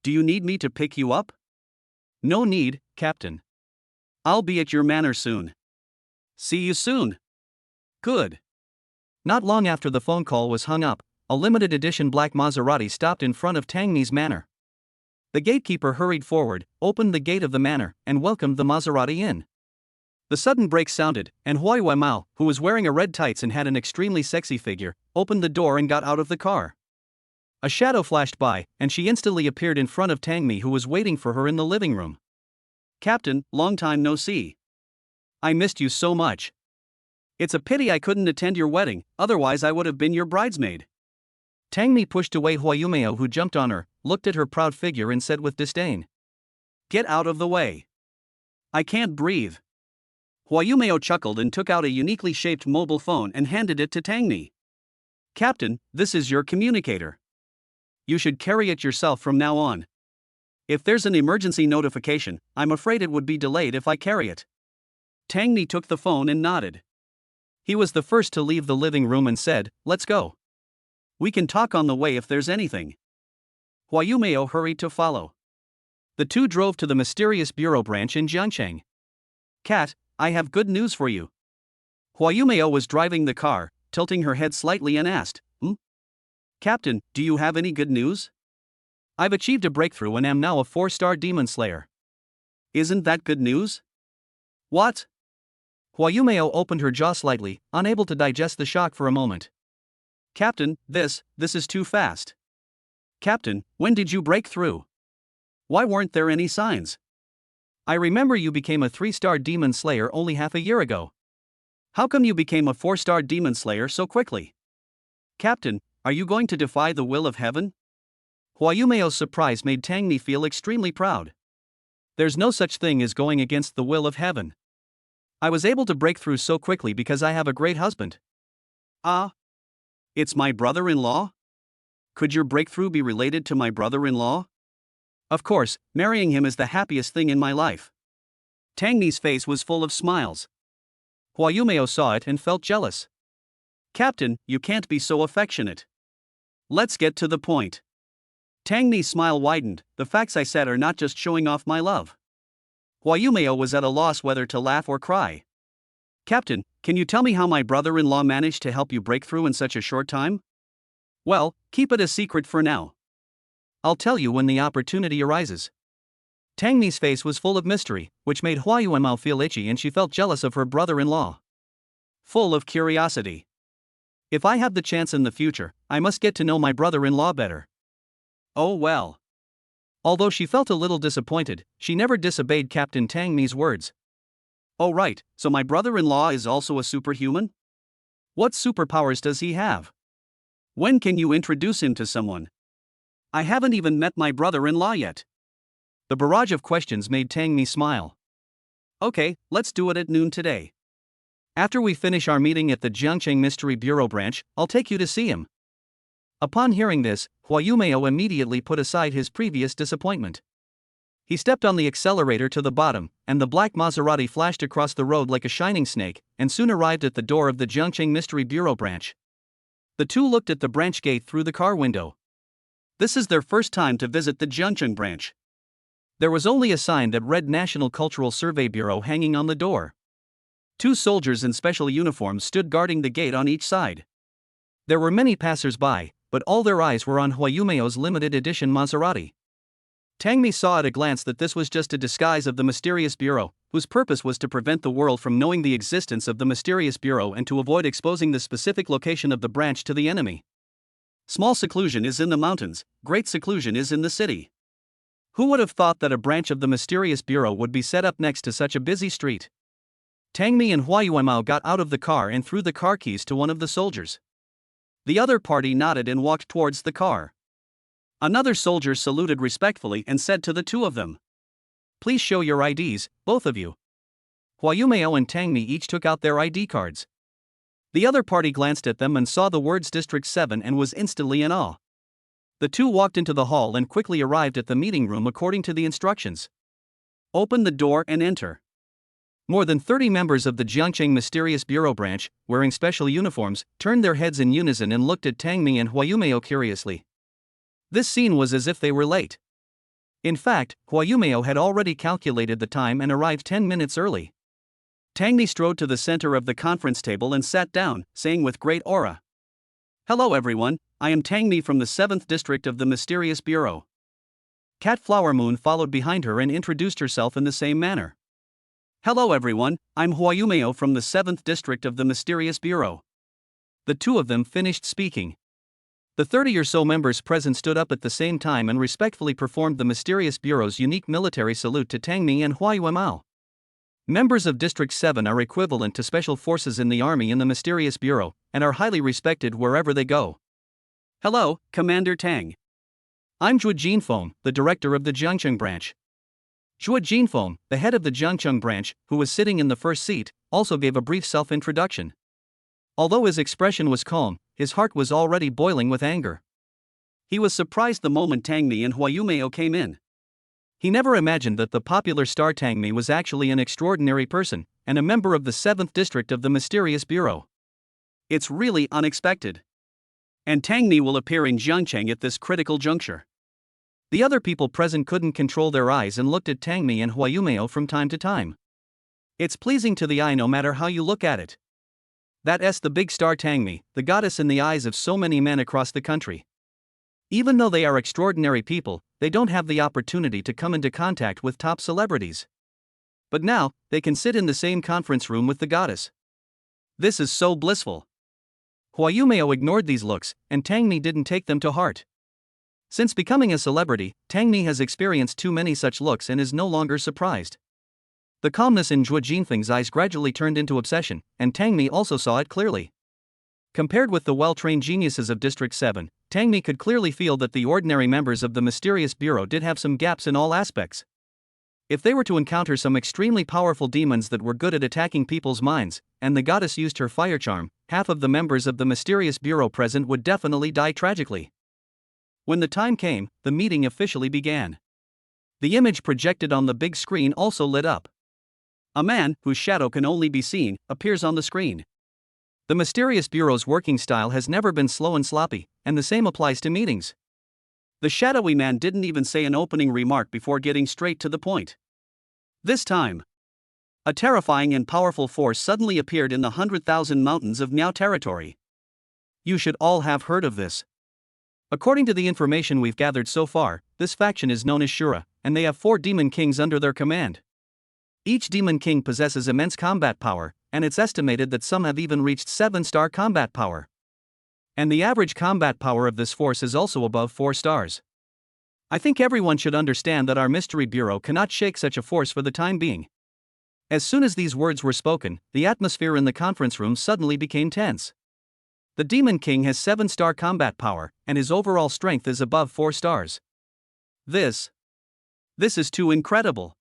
Do you need me to pick you up? No need, Captain. I'll be at your manor soon. See you soon. Good. Not long after the phone call was hung up, a limited edition black Maserati stopped in front of Tangmi's manor. The gatekeeper hurried forward, opened the gate of the manor, and welcomed the Maserati in. The sudden brakes sounded, and Huai Mao, who was wearing a red tights and had an extremely sexy figure, opened the door and got out of the car. A shadow flashed by, and she instantly appeared in front of Tangmi, who was waiting for her in the living room. Captain, long time no see. I missed you so much. It's a pity I couldn't attend your wedding, otherwise I would have been your bridesmaid. Tangmi pushed away Hua Yumeo, who jumped on her, looked at her proud figure and said with disdain. Get out of the way. I can't breathe. Hua Yumeo chuckled and took out a uniquely shaped mobile phone and handed it to Tangmi. Captain, this is your communicator. You should carry it yourself from now on. If there's an emergency notification, I'm afraid it would be delayed if I carry it. Tangmi took the phone and nodded. He was the first to leave the living room and said, Let's go. We can talk on the way if there's anything. Hua Yumeo hurried to follow. The two drove to the mysterious bureau branch in Jiangcheng. Cat, I have good news for you. Hua Yumeo was driving the car, tilting her head slightly and asked, Captain, do you have any good news? I've achieved a breakthrough and am now a 4-star demon slayer. Isn't that good news? What? Hwayumeo opened her jaw slightly, unable to digest the shock for a moment. Captain, this is too fast. Captain, when did you break through? Why weren't there any signs? I remember you became a 3-star demon slayer only half a year ago. How come you became a 4-star demon slayer so quickly? Captain, are you going to defy the will of heaven? Hwayumeo's surprise made Tangmi feel extremely proud. There's no such thing as going against the will of heaven. I was able to break through so quickly because I have a great husband. Ah? It's my brother-in-law? Could your breakthrough be related to my brother-in-law? Of course, marrying him is the happiest thing in my life. Tangmi's face was full of smiles. Hwayumeo saw it and felt jealous. Captain, you can't be so affectionate. Let's get to the point. Tangmi's smile widened. The facts I said are not just showing off my love. Hwayumeo was at a loss whether to laugh or cry. Captain, can you tell me how my brother-in-law managed to help you break through in such a short time? Well, keep it a secret for now. I'll tell you when the opportunity arises. Tangmi's face was full of mystery, which made Hwayumeo feel itchy and she felt jealous of her brother-in-law. Full of curiosity. If I have the chance in the future, I must get to know my brother-in-law better. Oh well. Although she felt a little disappointed, she never disobeyed Captain Tangmi's words. Oh right, so my brother-in-law is also a superhuman? What superpowers does he have? When can you introduce him to someone? I haven't even met my brother-in-law yet. The barrage of questions made Tangmi smile. Okay, let's do it at noon today. After we finish our meeting at the Jiangcheng Mystery Bureau branch, I'll take you to see him. Upon hearing this, Hwayumeo immediately put aside his previous disappointment. He stepped on the accelerator to the bottom, and the black Maserati flashed across the road like a shining snake, and soon arrived at the door of the Jiangcheng Mystery Bureau branch. The two looked at the branch gate through the car window. This is their first time to visit the Jiangcheng branch. There was only a sign that read National Cultural Survey Bureau hanging on the door. 2 soldiers in special uniforms stood guarding the gate on each side. There were many passers-by, but all their eyes were on Hwayumeo's limited edition Maserati. Tangmi saw at a glance that this was just a disguise of the mysterious bureau, whose purpose was to prevent the world from knowing the existence of the mysterious bureau and to avoid exposing the specific location of the branch to the enemy. Small seclusion is in the mountains, great seclusion is in the city. Who would have thought that a branch of the mysterious bureau would be set up next to such a busy street? Tangmi and Hwayumeo got out of the car and threw the car keys to one of the soldiers. The other party nodded and walked towards the car. Another soldier saluted respectfully and said to the two of them, "Please show your IDs, both of you." Hwayumeo and Tangmi each took out their ID cards. The other party glanced at them and saw the words District 7 and was instantly in awe. The two walked into the hall and quickly arrived at the meeting room according to the instructions. Open the door and enter. More than 30 members of the Jiangcheng Mysterious Bureau branch, wearing special uniforms, turned their heads in unison and looked at Tangmi and Hwayumeo curiously. This scene was as if they were late. In fact, Hwayumeo had already calculated the time and arrived 10 minutes early. Tangmi strode to the center of the conference table and sat down, saying with great aura, "Hello everyone, I am Tangmi from the 7th District of the Mysterious Bureau." Cat Flower Moon followed behind her and introduced herself in the same manner. "Hello everyone, I'm Hwayumeo from the 7th District of the Mysterious Bureau." The two of them finished speaking. The 30 or so members present stood up at the same time and respectfully performed the Mysterious Bureau's unique military salute to Tangmi and Hwayumeo. Members of District 7 are equivalent to special forces in the army in the Mysterious Bureau, and are highly respected wherever they go. "Hello, Commander Tang. I'm Zhuo Jinfeng, the director of the Jiangcheng branch." Zhuo Jinfeng, the head of the Jiangcheng branch, who was sitting in the first seat, also gave a brief self-introduction. Although his expression was calm, his heart was already boiling with anger. He was surprised the moment Tangmi and Hwayumeo came in. He never imagined that the popular star Tangmi was actually an extraordinary person, and a member of the 7th District of the Mysterious Bureau. It's really unexpected. And Tangmi will appear in Jiangcheng at this critical juncture. The other people present couldn't control their eyes and looked at Tangmi and Hwayumeo from time to time. It's pleasing to the eye no matter how you look at it. That's the big star Tangmi, the goddess in the eyes of so many men across the country. Even though they are extraordinary people, they don't have the opportunity to come into contact with top celebrities. But now, they can sit in the same conference room with the goddess. This is so blissful. Huayumeo ignored these looks, and Tangmi didn't take them to heart. Since becoming a celebrity, Tangmi has experienced too many such looks and is no longer surprised. The calmness in Zhuo Jinfeng's eyes gradually turned into obsession, and Tangmi also saw it clearly. Compared with the well-trained geniuses of District 7, Tangmi could clearly feel that the ordinary members of the mysterious bureau did have some gaps in all aspects. If they were to encounter some extremely powerful demons that were good at attacking people's minds, and the goddess used her fire charm, half of the members of the mysterious bureau present would definitely die tragically. When the time came, the meeting officially began. The image projected on the big screen also lit up. A man, whose shadow can only be seen, appears on the screen. The mysterious bureau's working style has never been slow and sloppy, and the same applies to meetings. The shadowy man didn't even say an opening remark before getting straight to the point. This time, a terrifying and powerful force suddenly appeared in the 100,000 mountains of Miao territory. You should all have heard of this. According to the information we've gathered so far, this faction is known as Shura, and they have 4 demon kings under their command. Each demon king possesses immense combat power, and it's estimated that some have even reached 7-star combat power. And the average combat power of this force is also above 4 stars. I think everyone should understand that our mystery bureau cannot shake such a force for the time being. As soon as these words were spoken, the atmosphere in the conference room suddenly became tense. The demon king has 7-star combat power, and his overall strength is above 4 stars. This is too incredible.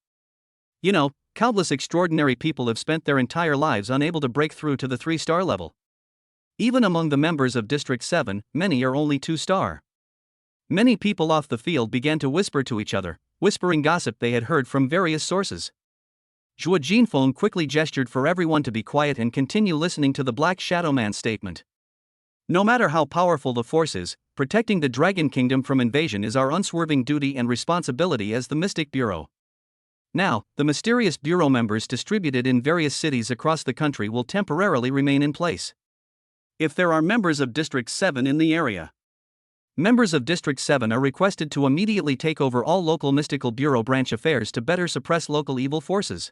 You know, countless extraordinary people have spent their entire lives unable to break through to the 3-star level. Even among the members of District 7, many are only 2-star. Many people off the field began to whisper to each other, whispering gossip they had heard from various sources. Zhuo Jinfeng quickly gestured for everyone to be quiet and continue listening to the Black Shadow Man's statement. No matter how powerful the force is, protecting the Dragon Kingdom from invasion is our unswerving duty and responsibility as the Mystic Bureau. Now, the mysterious bureau members distributed in various cities across the country will temporarily remain in place. If there are members of District 7 in the area, members of District 7 are requested to immediately take over all local mystical bureau branch affairs to better suppress local evil forces.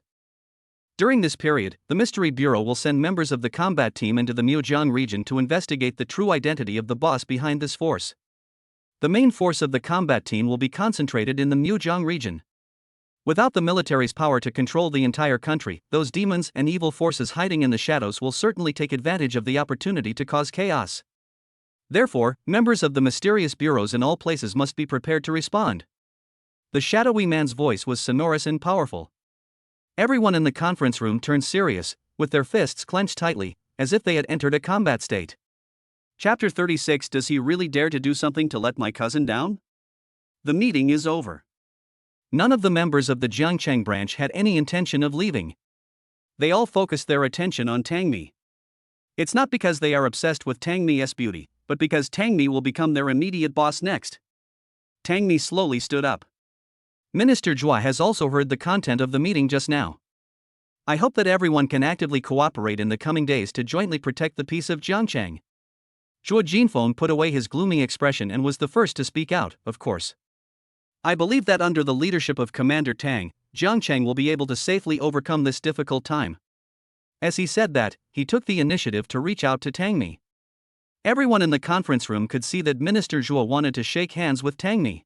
During this period, the Mystery Bureau will send members of the combat team into the Mujiang region to investigate the true identity of the boss behind this force. The main force of the combat team will be concentrated in the Mujiang region. Without the military's power to control the entire country, those demons and evil forces hiding in the shadows will certainly take advantage of the opportunity to cause chaos. Therefore, members of the mysterious bureaus in all places must be prepared to respond. The shadowy man's voice was sonorous and powerful. Everyone in the conference room turned serious, with their fists clenched tightly, as if they had entered a combat state. Chapter 36. Does he really dare to do something to let my cousin down? The meeting is over. None of the members of the Jiangcheng branch had any intention of leaving. They all focused their attention on Tangmi. It's not because they are obsessed with Tangmi's beauty, but because Tangmi will become their immediate boss next. Tangmi slowly stood up. Minister Zhua has also heard the content of the meeting just now. I hope that everyone can actively cooperate in the coming days to jointly protect the peace of Jiangcheng. Zhuo Jinfeng put away his gloomy expression and was the first to speak out, of course. I believe that under the leadership of Commander Tang, Jiangcheng will be able to safely overcome this difficult time. As he said that, he took the initiative to reach out to Tangmi. Everyone in the conference room could see that Minister Zhuo wanted to shake hands with Tangmi.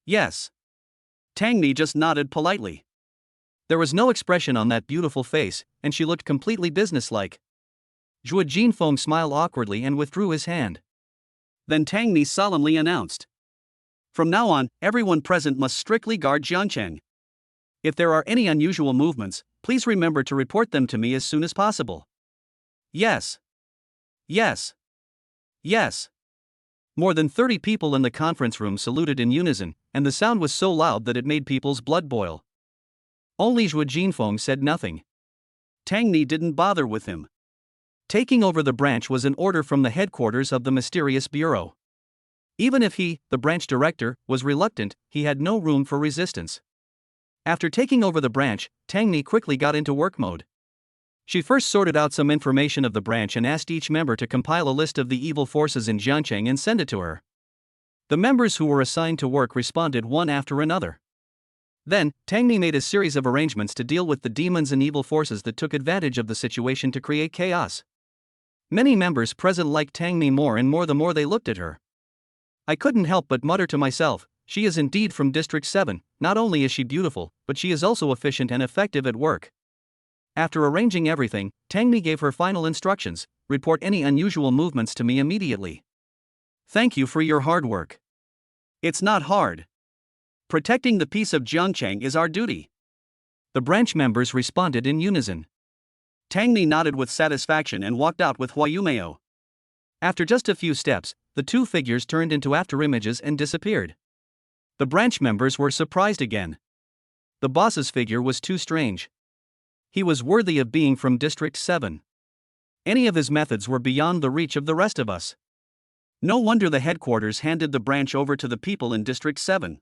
Yes. Tangmi just nodded politely. There was no expression on that beautiful face, and she looked completely businesslike. Zhuo Jinfeng smiled awkwardly and withdrew his hand. Then Tangmi solemnly announced, "From now on, everyone present must strictly guard Jiangcheng. If there are any unusual movements, please remember to report them to me as soon as possible." Yes. Yes. Yes. More than 30 people in the conference room saluted in unison, and the sound was so loud that it made people's blood boil. Only Zhuo Jinfeng said nothing. Tangmi didn't bother with him. Taking over the branch was an order from the headquarters of the mysterious bureau. Even if he, the branch director, was reluctant, he had no room for resistance. After taking over the branch, Tangmi quickly got into work mode. She first sorted out some information of the branch and asked each member to compile a list of the evil forces in Jiangcheng and send it to her. The members who were assigned to work responded one after another. Then, Tangmi made a series of arrangements to deal with the demons and evil forces that took advantage of the situation to create chaos. Many members present liked Tangmi more and more the more they looked at her. I couldn't help but mutter to myself, she is indeed from District 7, not only is she beautiful, but she is also efficient and effective at work. After arranging everything, Tangmi gave her final instructions: report any unusual movements to me immediately. Thank you for your hard work. It's not hard. Protecting the peace of Jiangcheng is our duty. The branch members responded in unison. Tangmi nodded with satisfaction and walked out with Huayumeo. After just a few steps, the two figures turned into afterimages and disappeared. The branch members were surprised again. The boss's figure was too strange. He was worthy of being from District 7. Any of his methods were beyond the reach of the rest of us. No wonder the headquarters handed the branch over to the people in District 7.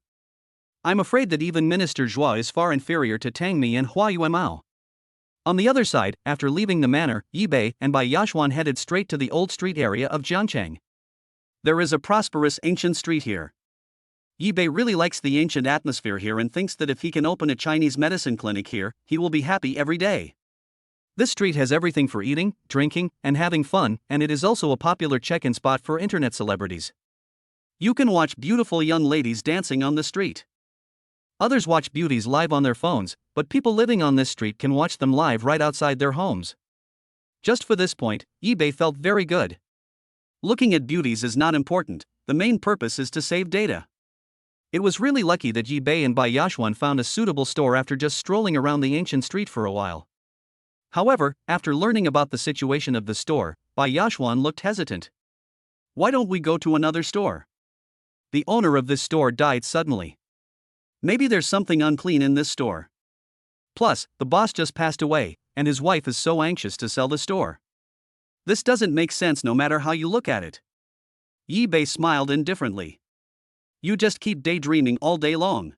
I'm afraid that even Minister Zhua is far inferior to Tangmi and Huayumao. On the other side, after leaving the manor, Yibei and Bai Yashuan headed straight to the old street area of Jiangcheng. There is a prosperous ancient street here. Yibei really likes the ancient atmosphere here and thinks that if he can open a Chinese medicine clinic here, he will be happy every day. This street has everything for eating, drinking, and having fun, and it is also a popular check-in spot for internet celebrities. You can watch beautiful young ladies dancing on the street. Others watch beauties live on their phones, but people living on this street can watch them live right outside their homes. Just for this point, eBay felt very good. Looking at beauties is not important, the main purpose is to save data. It was really lucky that eBay and Bai Yashuan found a suitable store after just strolling around the ancient street for a while. However, after learning about the situation of the store, Bai Yashuan looked hesitant. Why don't we go to another store? The owner of this store died suddenly. Maybe there's something unclean in this store. Plus, the boss just passed away, and his wife is so anxious to sell the store. This doesn't make sense no matter how you look at it. Yibei smiled indifferently. You just keep daydreaming all day long.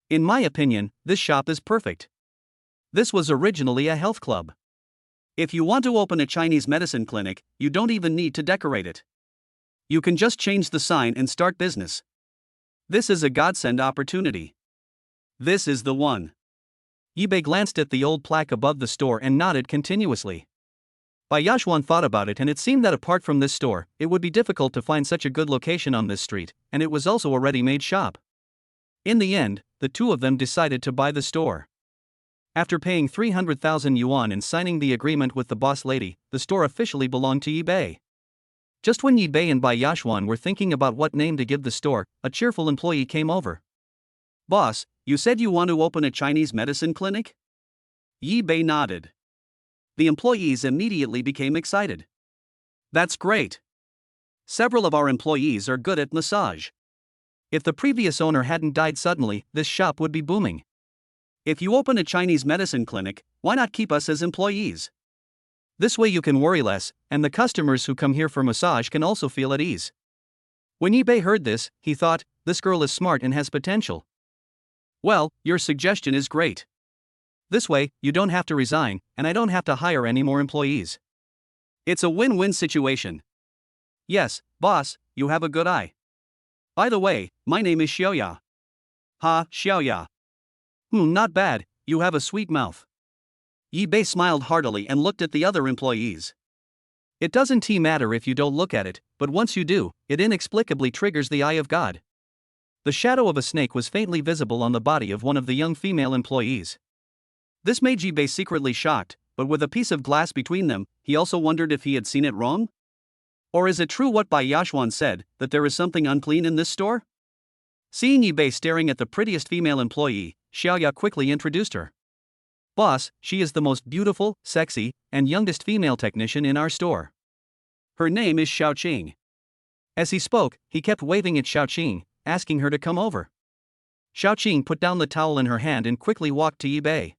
In my opinion, this shop is perfect. This was originally a health club. If you want to open a Chinese medicine clinic, you don't even need to decorate it. You can just change the sign and start business. This is a godsend opportunity. This is the one. Yibei glanced at the old plaque above the store and nodded continuously. Bai Yashuan thought about it, and it seemed that apart from this store, it would be difficult to find such a good location on this street, and it was also a ready-made shop. In the end, the two of them decided to buy the store. After paying 300,000 yuan and signing the agreement with the boss lady, the store officially belonged to eBay. Just when Yibei and Bai Yashuan were thinking about what name to give the store, a cheerful employee came over. Boss, you said you want to open a Chinese medicine clinic? Yibei nodded. The employees immediately became excited. That's great. Several of our employees are good at massage. If the previous owner hadn't died suddenly, this shop would be booming. If you open a Chinese medicine clinic, why not keep us as employees? This way you can worry less, and the customers who come here for massage can also feel at ease. When Yibei heard this, he thought, this girl is smart and has potential. Well, your suggestion is great. This way, you don't have to resign, and I don't have to hire any more employees. It's a win-win situation. Yes, boss, you have a good eye. By the way, my name is Xiaoya. Ha, Xiaoya. Not bad, you have a sweet mouth. Yibei smiled heartily and looked at the other employees. It doesn't matter if you don't look at it, but once you do, it inexplicably triggers the eye of God. The shadow of a snake was faintly visible on the body of one of the young female employees. This made Yibei secretly shocked, but with a piece of glass between them, he also wondered if he had seen it wrong? Or is it true what Bai Yashuan said, that there is something unclean in this store? Seeing Yibei staring at the prettiest female employee, Xiaoya quickly introduced her. Boss, she is the most beautiful, sexy, and youngest female technician in our store. Her name is Xiaoqing. As he spoke, he kept waving at Xiaoqing, asking her to come over. Xiaoqing put down the towel in her hand and quickly walked to Yibei.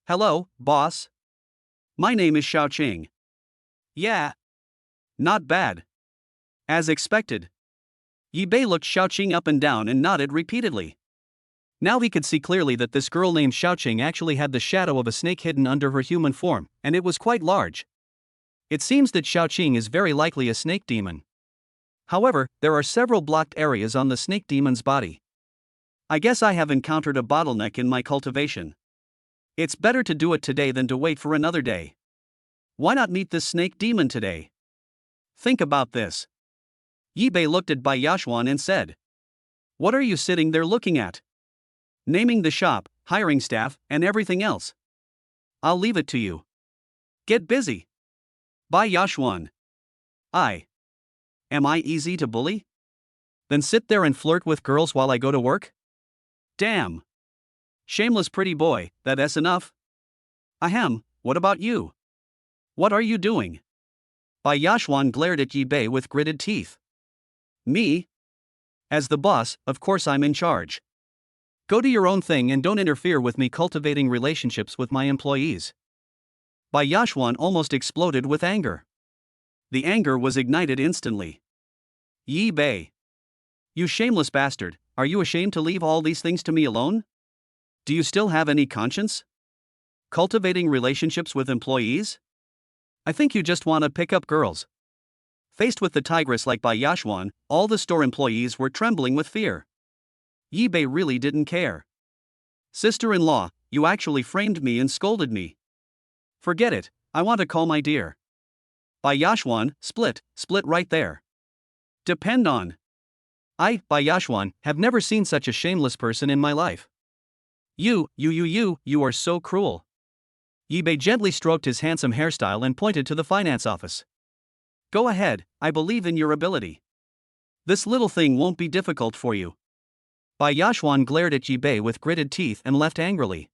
Hello, boss. My name is Xiaoqing. Yeah. Not bad. As expected. Yibei looked Xiaoqing up and down and nodded repeatedly. Now he could see clearly that this girl named Xiaoqing actually had the shadow of a snake hidden under her human form, and it was quite large. It seems that Xiaoqing is very likely a snake demon. However, there are several blocked areas on the snake demon's body. I guess I have encountered a bottleneck in my cultivation. It's better to do it today than to wait for another day. Why not meet this snake demon today? Think about this. Yibei looked at Bai Yashuan and said, "What are you sitting there looking at?" "Naming the shop, hiring staff, and everything else. I'll leave it to you. Get busy." Bai Yashuan. Am I easy to bully? Then sit there and flirt with girls while I go to work? Damn. Shameless pretty boy, that's enough. Ahem, what about you? What are you doing? Bai Yashuan glared at Yibei with gritted teeth. Me? As the boss, of course I'm in charge. Go do your own thing and don't interfere with me cultivating relationships with my employees. Bai Yashuan almost exploded with anger. The anger was ignited instantly. Yibei. You shameless bastard, are you ashamed to leave all these things to me alone? Do you still have any conscience? Cultivating relationships with employees? I think you just want to pick up girls. Faced with the tigress like Bai Yashuan, all the store employees were trembling with fear. Yibei really didn't care. Sister-in-law, you actually framed me and scolded me. Forget it, I want to call my dear. Bai Yashuan, split right there. Depend on. I, Bai Yashuan, have never seen such a shameless person in my life. You are so cruel. Yibei gently stroked his handsome hairstyle and pointed to the finance office. Go ahead, I believe in your ability. This little thing won't be difficult for you. Bai Yashuan glared at Yibei with gritted teeth and left angrily.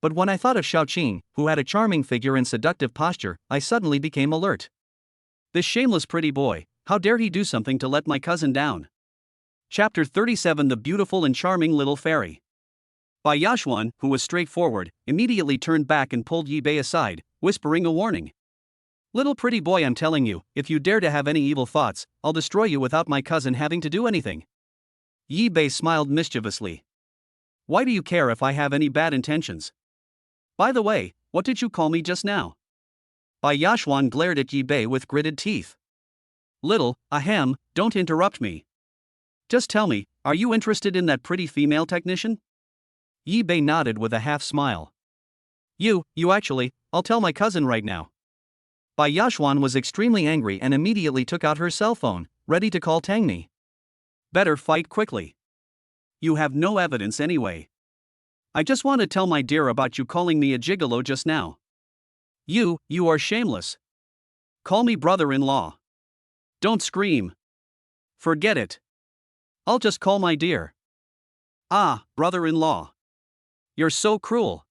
But when I thought of Xiaoqing, who had a charming figure and seductive posture, I suddenly became alert. This shameless pretty boy, how dare he do something to let my cousin down? Chapter 37 The Beautiful and Charming Little Fairy. Bai Yashuan, who was straightforward, immediately turned back and pulled Yibei aside, whispering a warning. Little pretty boy, I'm telling you, if you dare to have any evil thoughts, I'll destroy you without my cousin having to do anything. Yibei smiled mischievously. Why do you care if I have any bad intentions? By the way, what did you call me just now? Bai Yashuan glared at Yibei with gritted teeth. Little, ahem, don't interrupt me. Just tell me, are you interested in that pretty female technician? Yibei nodded with a half-smile. You actually, I'll tell my cousin right now. Bai Yashuan was extremely angry and immediately took out her cell phone, ready to call Tangmi. Better fight quickly. You have no evidence anyway. I just want to tell my dear about you calling me a gigolo just now. You are shameless. Call me brother-in-law. Don't scream. Forget it. I'll just call my dear. Ah, brother-in-law. You're so cruel.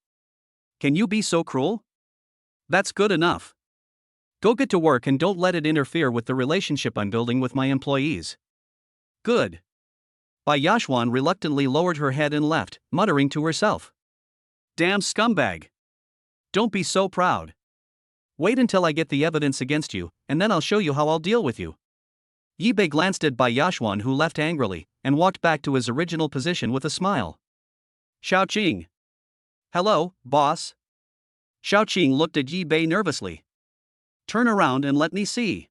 Can you be so cruel? That's good enough. Go get to work and don't let it interfere with the relationship I'm building with my employees. Good. Bai Yashuan reluctantly lowered her head and left, muttering to herself. Damn scumbag. Don't be so proud. Wait until I get the evidence against you, and then I'll show you how I'll deal with you. Yibei glanced at Bai Yashuan, who left angrily, and walked back to his original position with a smile. Xiaoqing. Hello, boss. Xiaoqing looked at Yibei nervously. Turn around and let me see.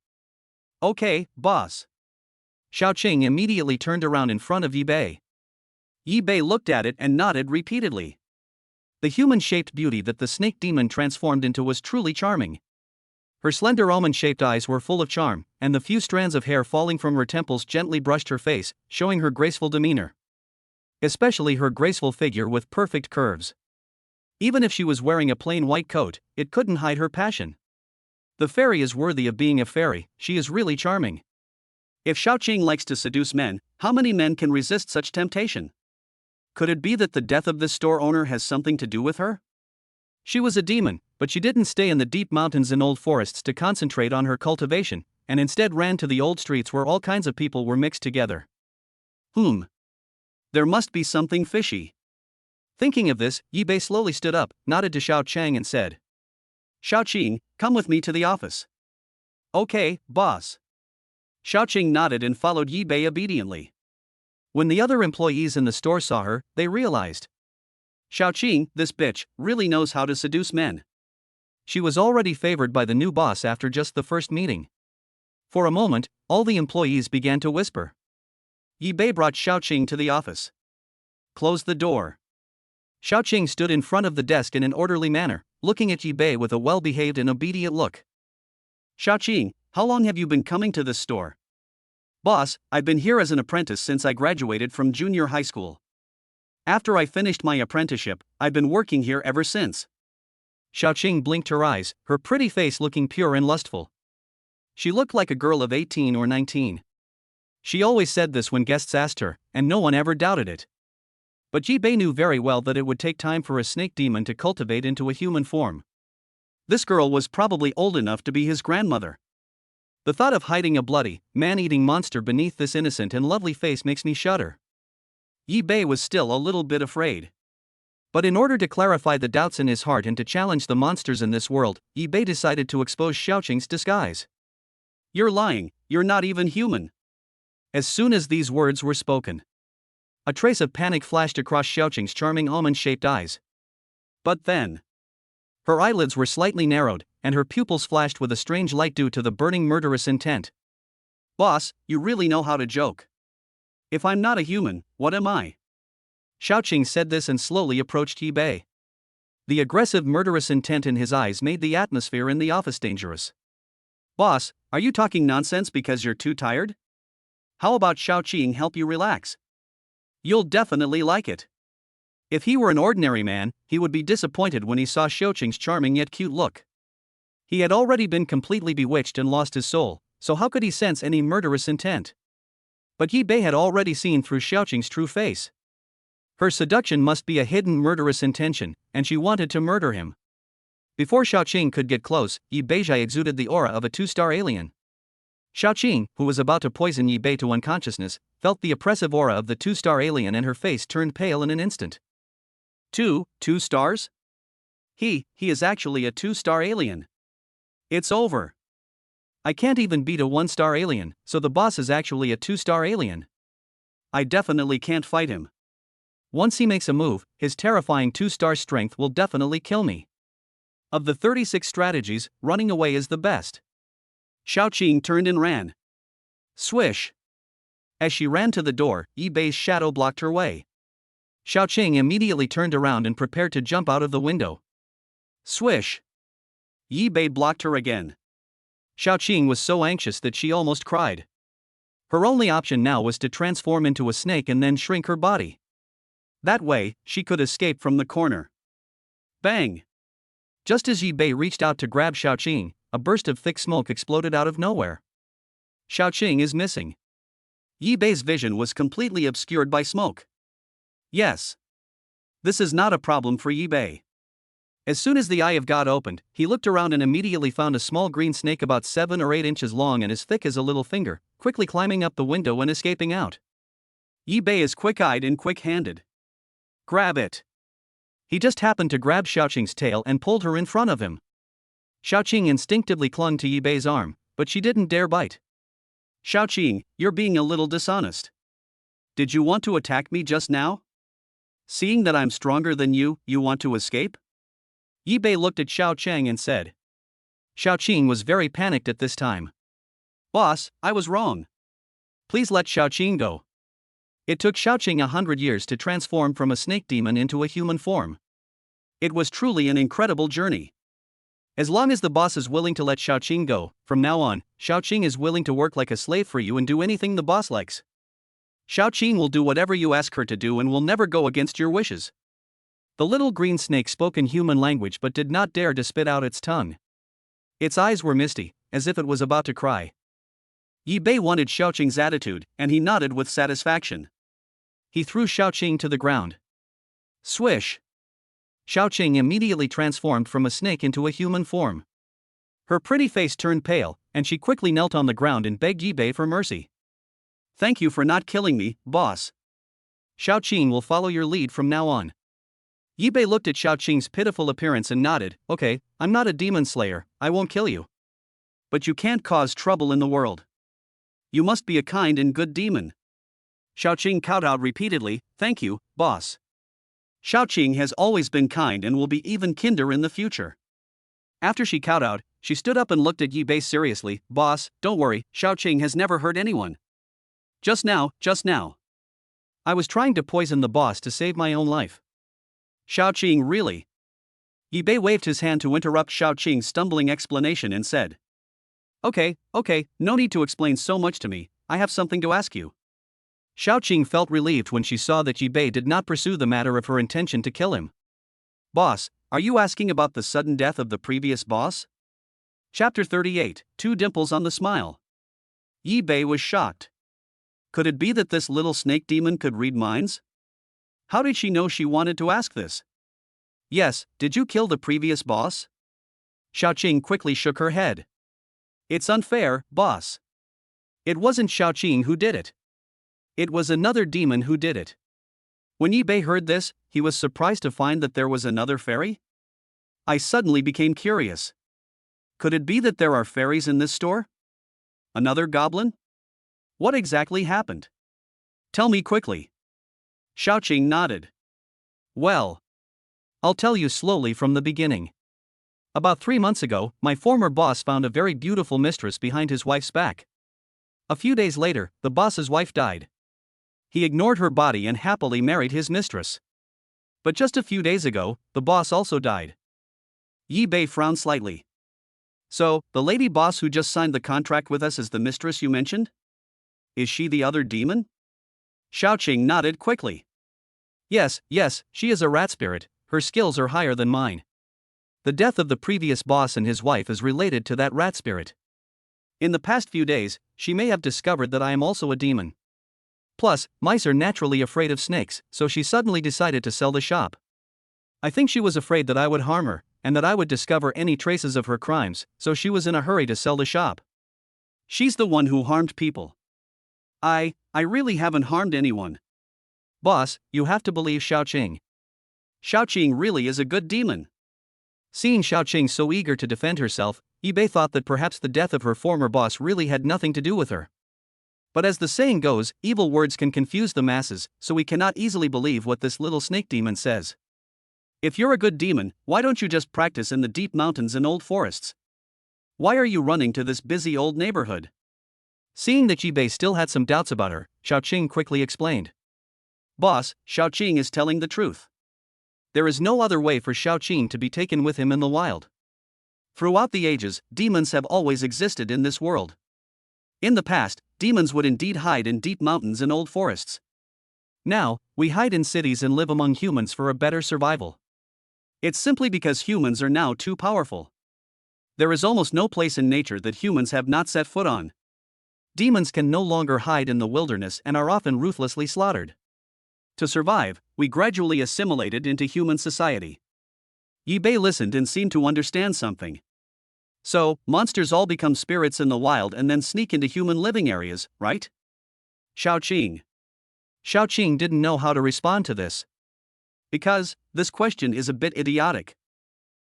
Okay, boss. Xiaoqing immediately turned around in front of Yibei. Yibei looked at it and nodded repeatedly. The human-shaped beauty that the snake demon transformed into was truly charming. Her slender almond-shaped eyes were full of charm, and the few strands of hair falling from her temples gently brushed her face, showing her graceful demeanor. Especially her graceful figure with perfect curves. Even if she was wearing a plain white coat, it couldn't hide her passion. The fairy is worthy of being a fairy, she is really charming. If Xiaoqing likes to seduce men, how many men can resist such temptation? Could it be that the death of this store owner has something to do with her? She was a demon, but she didn't stay in the deep mountains and old forests to concentrate on her cultivation, and instead ran to the old streets where all kinds of people were mixed together. There must be something fishy. Thinking of this, Yibei slowly stood up, nodded to Xiaoqing and said, Xiaoqing, come with me to the office. Okay, boss. Xiaoqing nodded and followed Yibei obediently. When the other employees in the store saw her, they realized. Xiaoqing, this bitch, really knows how to seduce men. She was already favored by the new boss after just the first meeting. For a moment, all the employees began to whisper. Yibei brought Xiaoqing to the office. closed the door. Xiaoqing stood in front of the desk in an orderly manner, looking at Yi Bei with a well-behaved and obedient look. Xiaoqing, how long have you been coming to this store? Boss, I've been here as an apprentice since I graduated from junior high school. After I finished my apprenticeship, I've been working here ever since. Xiaoqing blinked her eyes, her pretty face looking pure and lustful. She looked like a girl of 18 or 19. She always said this when guests asked her, and no one ever doubted it. But Yi Bei knew very well that it would take time for a snake demon to cultivate into a human form. This girl was probably old enough to be his grandmother. The thought of hiding a bloody, man-eating monster beneath this innocent and lovely face makes me shudder. Yi Bei was still a little bit afraid. But in order to clarify the doubts in his heart and to challenge the monsters in this world, Yi Bei decided to expose Xiaoqing's disguise. You're lying, you're not even human. As soon as these words were spoken, a trace of panic flashed across Xiaoqing's charming almond-shaped eyes. But then, her eyelids were slightly narrowed, and her pupils flashed with a strange light due to the burning murderous intent. Boss, you really know how to joke. If I'm not a human, what am I? Xiaoqing said this and slowly approached Yi Bei. The aggressive murderous intent in his eyes made the atmosphere in the office dangerous. Boss, are you talking nonsense because you're too tired? How about Xiaoqing help you relax? You'll definitely like it. If he were an ordinary man, he would be disappointed when he saw Xiaoqing's charming yet cute look. He had already been completely bewitched and lost his soul, so how could he sense any murderous intent? But Yi Bei had already seen through Xiaoqing's true face. Her seduction must be a hidden murderous intention, and she wanted to murder him. Before Xiaoqing could get close, Yi Bei exuded the aura of a two-star alien. Xiaoqing, who was about to poison Yi Bei to unconsciousness, felt the oppressive aura of the two-star alien and her face turned pale in an instant. Two stars? He is actually a two-star alien. It's over. I can't even beat a one-star alien, so the boss is actually a two-star alien. I definitely can't fight him. Once he makes a move, his terrifying two-star strength will definitely kill me. Of the 36 strategies, running away is the best. Xiaoqing turned and ran. Swish! As she ran to the door, Yi Bei's shadow blocked her way. Xiaoqing immediately turned around and prepared to jump out of the window. Swish! Yi Bei blocked her again. Xiaoqing was so anxious that she almost cried. Her only option now was to transform into a snake and then shrink her body. That way, she could escape from the corner. Bang! Just as Yi Bei reached out to grab Xiaoqing, a burst of thick smoke exploded out of nowhere. Xiaoqing is missing. Yi Bei's vision was completely obscured by smoke. Yes. This is not a problem for Yi Bei. As soon as the Eye of God opened, he looked around and immediately found a small green snake about 7 or 8 inches long and as thick as a little finger, quickly climbing up the window and escaping out. Yi Bei is quick-eyed and quick-handed. Grab it! He just happened to grab Xiaoqing's tail and pulled her in front of him. Xiaoqing instinctively clung to Yi Bei's arm, but she didn't dare bite. Xiaoqing, you're being a little dishonest. Did you want to attack me just now? Seeing that I'm stronger than you want to escape? Yi Bei looked at Xiaoqing and said. Xiaoqing was very panicked at this time. Boss, I was wrong. Please let Xiaoqing go. It took Xiaoqing 100 years to transform from a snake demon into a human form. It was truly an incredible journey. As long as the boss is willing to let Xiaoqing go, from now on, Xiaoqing is willing to work like a slave for you and do anything the boss likes. Xiaoqing will do whatever you ask her to do and will never go against your wishes. The little green snake spoke in human language but did not dare to spit out its tongue. Its eyes were misty, as if it was about to cry. Yi Bei wanted Xiaoqing's attitude, and he nodded with satisfaction. He threw Xiaoqing to the ground. Swish! Xiaoqing immediately transformed from a snake into a human form. Her pretty face turned pale, and she quickly knelt on the ground and begged Yi Bei for mercy. Thank you for not killing me, boss. Xiaoqing will follow your lead from now on. Yi Bei looked at Xiaoqing's pitiful appearance and nodded. Okay, I'm not a demon slayer, I won't kill you. But you can't cause trouble in the world. You must be a kind and good demon. Xiaoqing kowtowed repeatedly. Thank you, boss. Xiaoqing has always been kind and will be even kinder in the future. After she kowtowed, she stood up and looked at Yi Bei seriously. Boss, don't worry, Xiaoqing has never hurt anyone. Just now. I was trying to poison the boss to save my own life. Xiaoqing, really? Yi Bei waved his hand to interrupt Xiaoqing's stumbling explanation and said, Okay, no need to explain so much to me, I have something to ask you. Xiaoqing felt relieved when she saw that Yi Bei did not pursue the matter of her intention to kill him. Boss, are you asking about the sudden death of the previous boss? Chapter 38, Two Dimples on the Smile. Yi Bei was shocked. Could it be that this little snake demon could read minds? How did she know she wanted to ask this? Yes, did you kill the previous boss? Xiaoqing quickly shook her head. It's unfair, boss. It wasn't Xiaoqing who did it. It was another demon who did it. When Yi Bei heard this, he was surprised to find that there was another fairy. I suddenly became curious. Could it be that there are fairies in this store? Another goblin? What exactly happened? Tell me quickly. Xiaoqing nodded. Well, I'll tell you slowly from the beginning. About 3 months ago, my former boss found a very beautiful mistress behind his wife's back. A few days later, the boss's wife died. He ignored her body and happily married his mistress. But just a few days ago, the boss also died. Yi Bei frowned slightly. So, the lady boss who just signed the contract with us is the mistress you mentioned? Is she the other demon? Xiaoqing nodded quickly. Yes, she is a rat spirit, her skills are higher than mine. The death of the previous boss and his wife is related to that rat spirit. In the past few days, she may have discovered that I am also a demon. Plus, mice are naturally afraid of snakes, so she suddenly decided to sell the shop. I think she was afraid that I would harm her, and that I would discover any traces of her crimes, so she was in a hurry to sell the shop. She's the one who harmed people. I really haven't harmed anyone. Boss, you have to believe Xiaoqing. Xiaoqing really is a good demon. Seeing Xiaoqing so eager to defend herself, Yi Bei thought that perhaps the death of her former boss really had nothing to do with her. But as the saying goes, evil words can confuse the masses, so we cannot easily believe what this little snake demon says. If you're a good demon, why don't you just practice in the deep mountains and old forests? Why are you running to this busy old neighborhood? Seeing that Yi Bei still had some doubts about her, Xiaoqing quickly explained. Boss, Xiaoqing is telling the truth. There is no other way for Xiaoqing to be taken with him in the wild. Throughout the ages, demons have always existed in this world. In the past, demons would indeed hide in deep mountains and old forests. Now, we hide in cities and live among humans for a better survival. It's simply because humans are now too powerful. There is almost no place in nature that humans have not set foot on. Demons can no longer hide in the wilderness and are often ruthlessly slaughtered. To survive, we gradually assimilated into human society. Yi Bei listened and seemed to understand something. So, monsters all become spirits in the wild and then sneak into human living areas, right? Xiaoqing didn't know how to respond to this. Because, this question is a bit idiotic.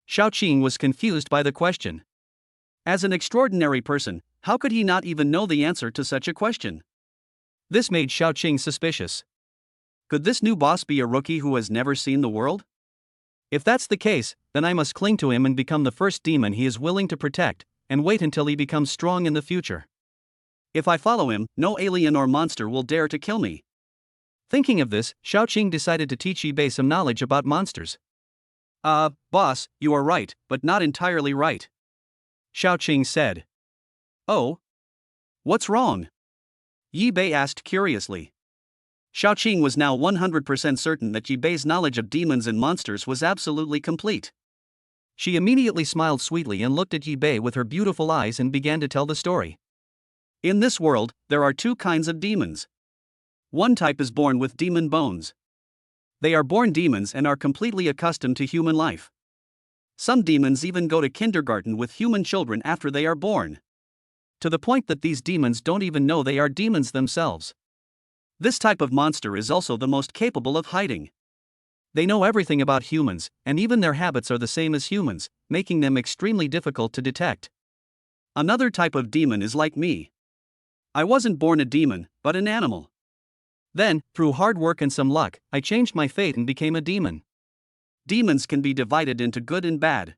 Xiaoqing was confused by the question. As an extraordinary person, how could he not even know the answer to such a question? This made Xiaoqing suspicious. Could this new boss be a rookie who has never seen the world? If that's the case, then I must cling to him and become the first demon he is willing to protect, and wait until he becomes strong in the future. If I follow him, no alien or monster will dare to kill me. Thinking of this, Xiaoqing decided to teach Yi Bei some knowledge about monsters. Boss, you are right, but not entirely right. Xiaoqing said. Oh? What's wrong? Yi Bei asked curiously. Xiaoqing was now 100% certain that Yi Bei's knowledge of demons and monsters was absolutely complete. She immediately smiled sweetly and looked at Yi Bei with her beautiful eyes and began to tell the story. In this world, there are two kinds of demons. One type is born with demon bones. They are born demons and are completely accustomed to human life. Some demons even go to kindergarten with human children after they are born. To the point that these demons don't even know they are demons themselves. This type of monster is also the most capable of hiding. They know everything about humans, and even their habits are the same as humans, making them extremely difficult to detect. Another type of demon is like me. I wasn't born a demon, but an animal. Then, through hard work and some luck, I changed my fate and became a demon. Demons can be divided into good and bad.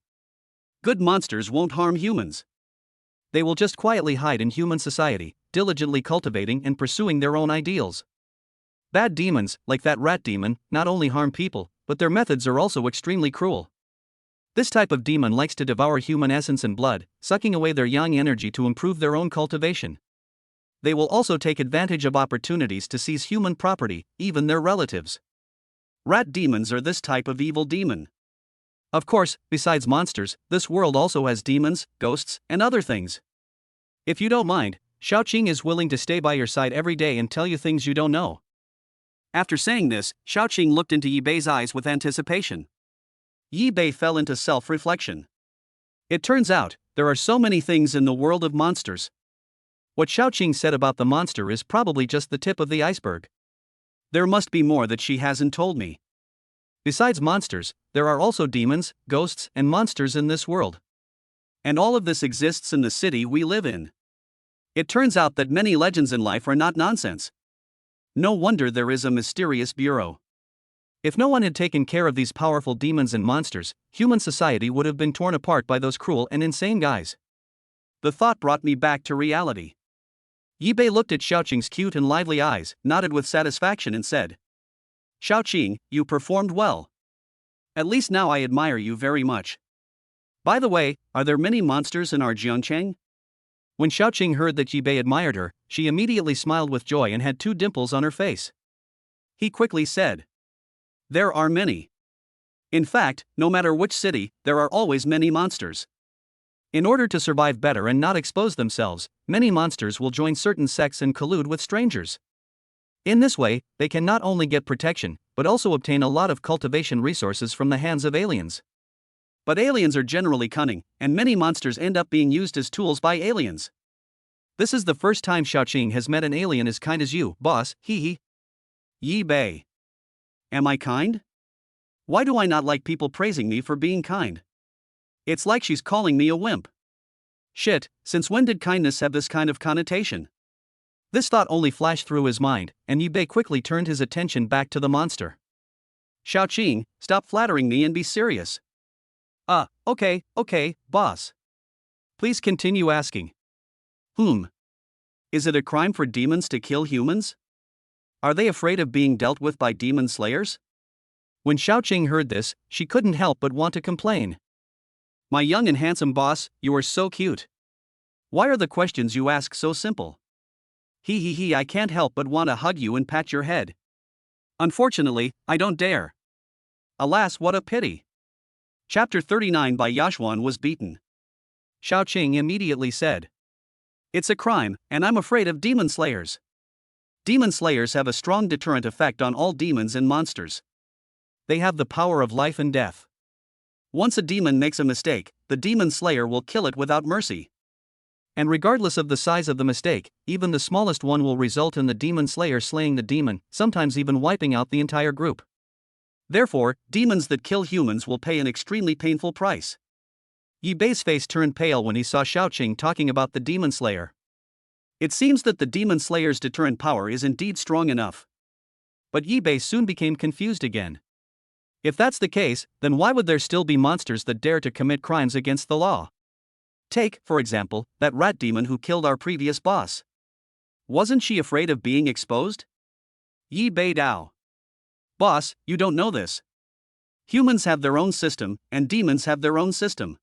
Good monsters won't harm humans. They will just quietly hide in human society, diligently cultivating and pursuing their own ideals. Bad demons, like that rat demon, not only harm people, but their methods are also extremely cruel. This type of demon likes to devour human essence and blood, sucking away their yang energy to improve their own cultivation. They will also take advantage of opportunities to seize human property, even their relatives. Rat demons are this type of evil demon. Of course, besides monsters, this world also has demons, ghosts, and other things. If you don't mind, Xiaoqing is willing to stay by your side every day and tell you things you don't know. After saying this, Xiaoqing looked into Yi Bei's eyes with anticipation. Yi Bei fell into self-reflection. It turns out, there are so many things in the world of monsters. What Xiaoqing said about the monster is probably just the tip of the iceberg. There must be more that she hasn't told me. Besides monsters, there are also demons, ghosts, and monsters in this world. And all of this exists in the city we live in. It turns out that many legends in life are not nonsense. No wonder there is a mysterious bureau. If no one had taken care of these powerful demons and monsters, human society would have been torn apart by those cruel and insane guys. The thought brought me back to reality. Yi Bei looked at Xiaoqing's cute and lively eyes, nodded with satisfaction and said, "Xiaoqing, you performed well. At least now I admire you very much. By the way, are there many monsters in our Jiangcheng?" When Xiaoqing heard that Yi Bei admired her, she immediately smiled with joy and had 2 dimples on her face. He quickly said, "There are many. In fact, no matter which city, there are always many monsters. In order to survive better and not expose themselves, many monsters will join certain sects and collude with strangers. In this way, they can not only get protection, but also obtain a lot of cultivation resources from the hands of aliens. But aliens are generally cunning, and many monsters end up being used as tools by aliens. This is the first time Xiaoqing has met an alien as kind as you, boss, hee. Yi Bei. Am I kind? Why do I not like people praising me for being kind? It's like she's calling me a wimp. Shit, since when did kindness have this kind of connotation?" This thought only flashed through his mind, and Yi Bei quickly turned his attention back to the monster. "Xiaoqing, stop flattering me and be serious." Okay, boss. Please continue asking." Is it a crime for demons to kill humans? Are they afraid of being dealt with by demon slayers?" When Xiaoqing heard this, she couldn't help but want to complain. "My young and handsome boss, you are so cute. Why are the questions you ask so simple? I can't help but want to hug you and pat your head. Unfortunately, I don't dare. Alas, what a pity." Chapter 39 by Yashuan was beaten. Xiaoqing immediately said, "It's a crime, and I'm afraid of demon slayers. Demon slayers have a strong deterrent effect on all demons and monsters. They have the power of life and death. Once a demon makes a mistake, the demon slayer will kill it without mercy. And regardless of the size of the mistake, even the smallest one will result in the demon slayer slaying the demon, sometimes even wiping out the entire group. Therefore, demons that kill humans will pay an extremely painful price." Yi Bei's face turned pale when he saw Xiaoqing talking about the demon slayer. It seems that the demon slayer's deterrent power is indeed strong enough. But Yi Bei soon became confused again. If that's the case, then why would there still be monsters that dare to commit crimes against the law? Take, for example, that rat demon who killed our previous boss. Wasn't she afraid of being exposed? Yi Bei Dao. "Boss, you don't know this. Humans have their own system, and demons have their own system.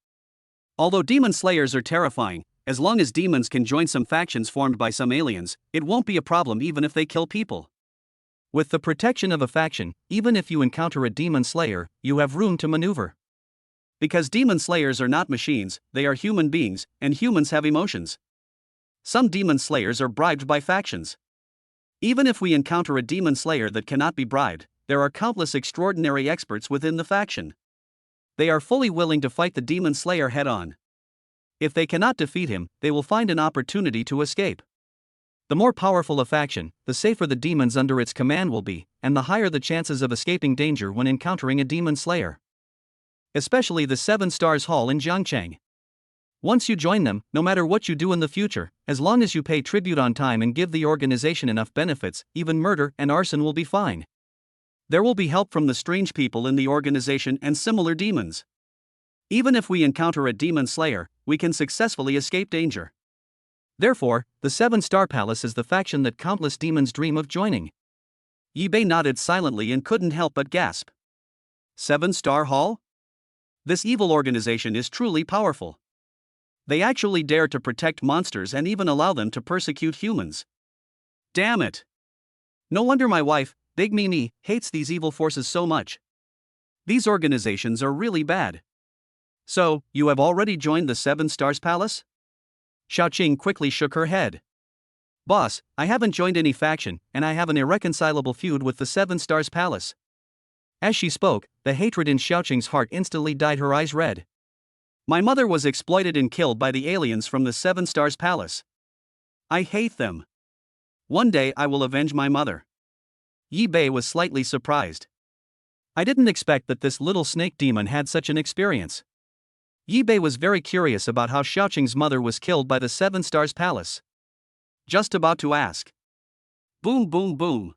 Although demon slayers are terrifying, as long as demons can join some factions formed by some aliens, it won't be a problem even if they kill people. With the protection of a faction, even if you encounter a demon slayer, you have room to maneuver. Because demon slayers are not machines, they are human beings, and humans have emotions. Some demon slayers are bribed by factions. Even if we encounter a demon slayer that cannot be bribed, there are countless extraordinary experts within the faction. They are fully willing to fight the demon slayer head-on. If they cannot defeat him, they will find an opportunity to escape. The more powerful a faction, the safer the demons under its command will be, and the higher the chances of escaping danger when encountering a demon slayer. Especially the 7 Stars Hall in Jiangcheng. Once you join them, no matter what you do in the future, as long as you pay tribute on time and give the organization enough benefits, even murder and arson will be fine. There will be help from the strange people in the organization and similar demons. Even if we encounter a demon slayer, we can successfully escape danger. Therefore, the 7 Star Palace is the faction that countless demons dream of joining. Yi-Bei nodded silently and couldn't help but gasp. 7-star Hall? This evil organization is truly powerful. They actually dare to protect monsters and even allow them to persecute humans. Damn it! No wonder my wife, Big Mimi, hates these evil forces so much. These organizations are really bad. So, you have already joined the 7 Stars Palace? Xiaoqing quickly shook her head. Boss, I haven't joined any faction, and I have an irreconcilable feud with the 7 Stars Palace. As she spoke, the hatred in Xiaoqing's heart instantly dyed her eyes red. My mother was exploited and killed by the aliens from the 7 Stars Palace. I hate them. One day I will avenge my mother. Yi-Bei was slightly surprised. I didn't expect that this little snake demon had such an experience. Yi-Bei was very curious about how Xiaoqing's mother was killed by the 7 Stars Palace. Just about to ask. Boom boom boom.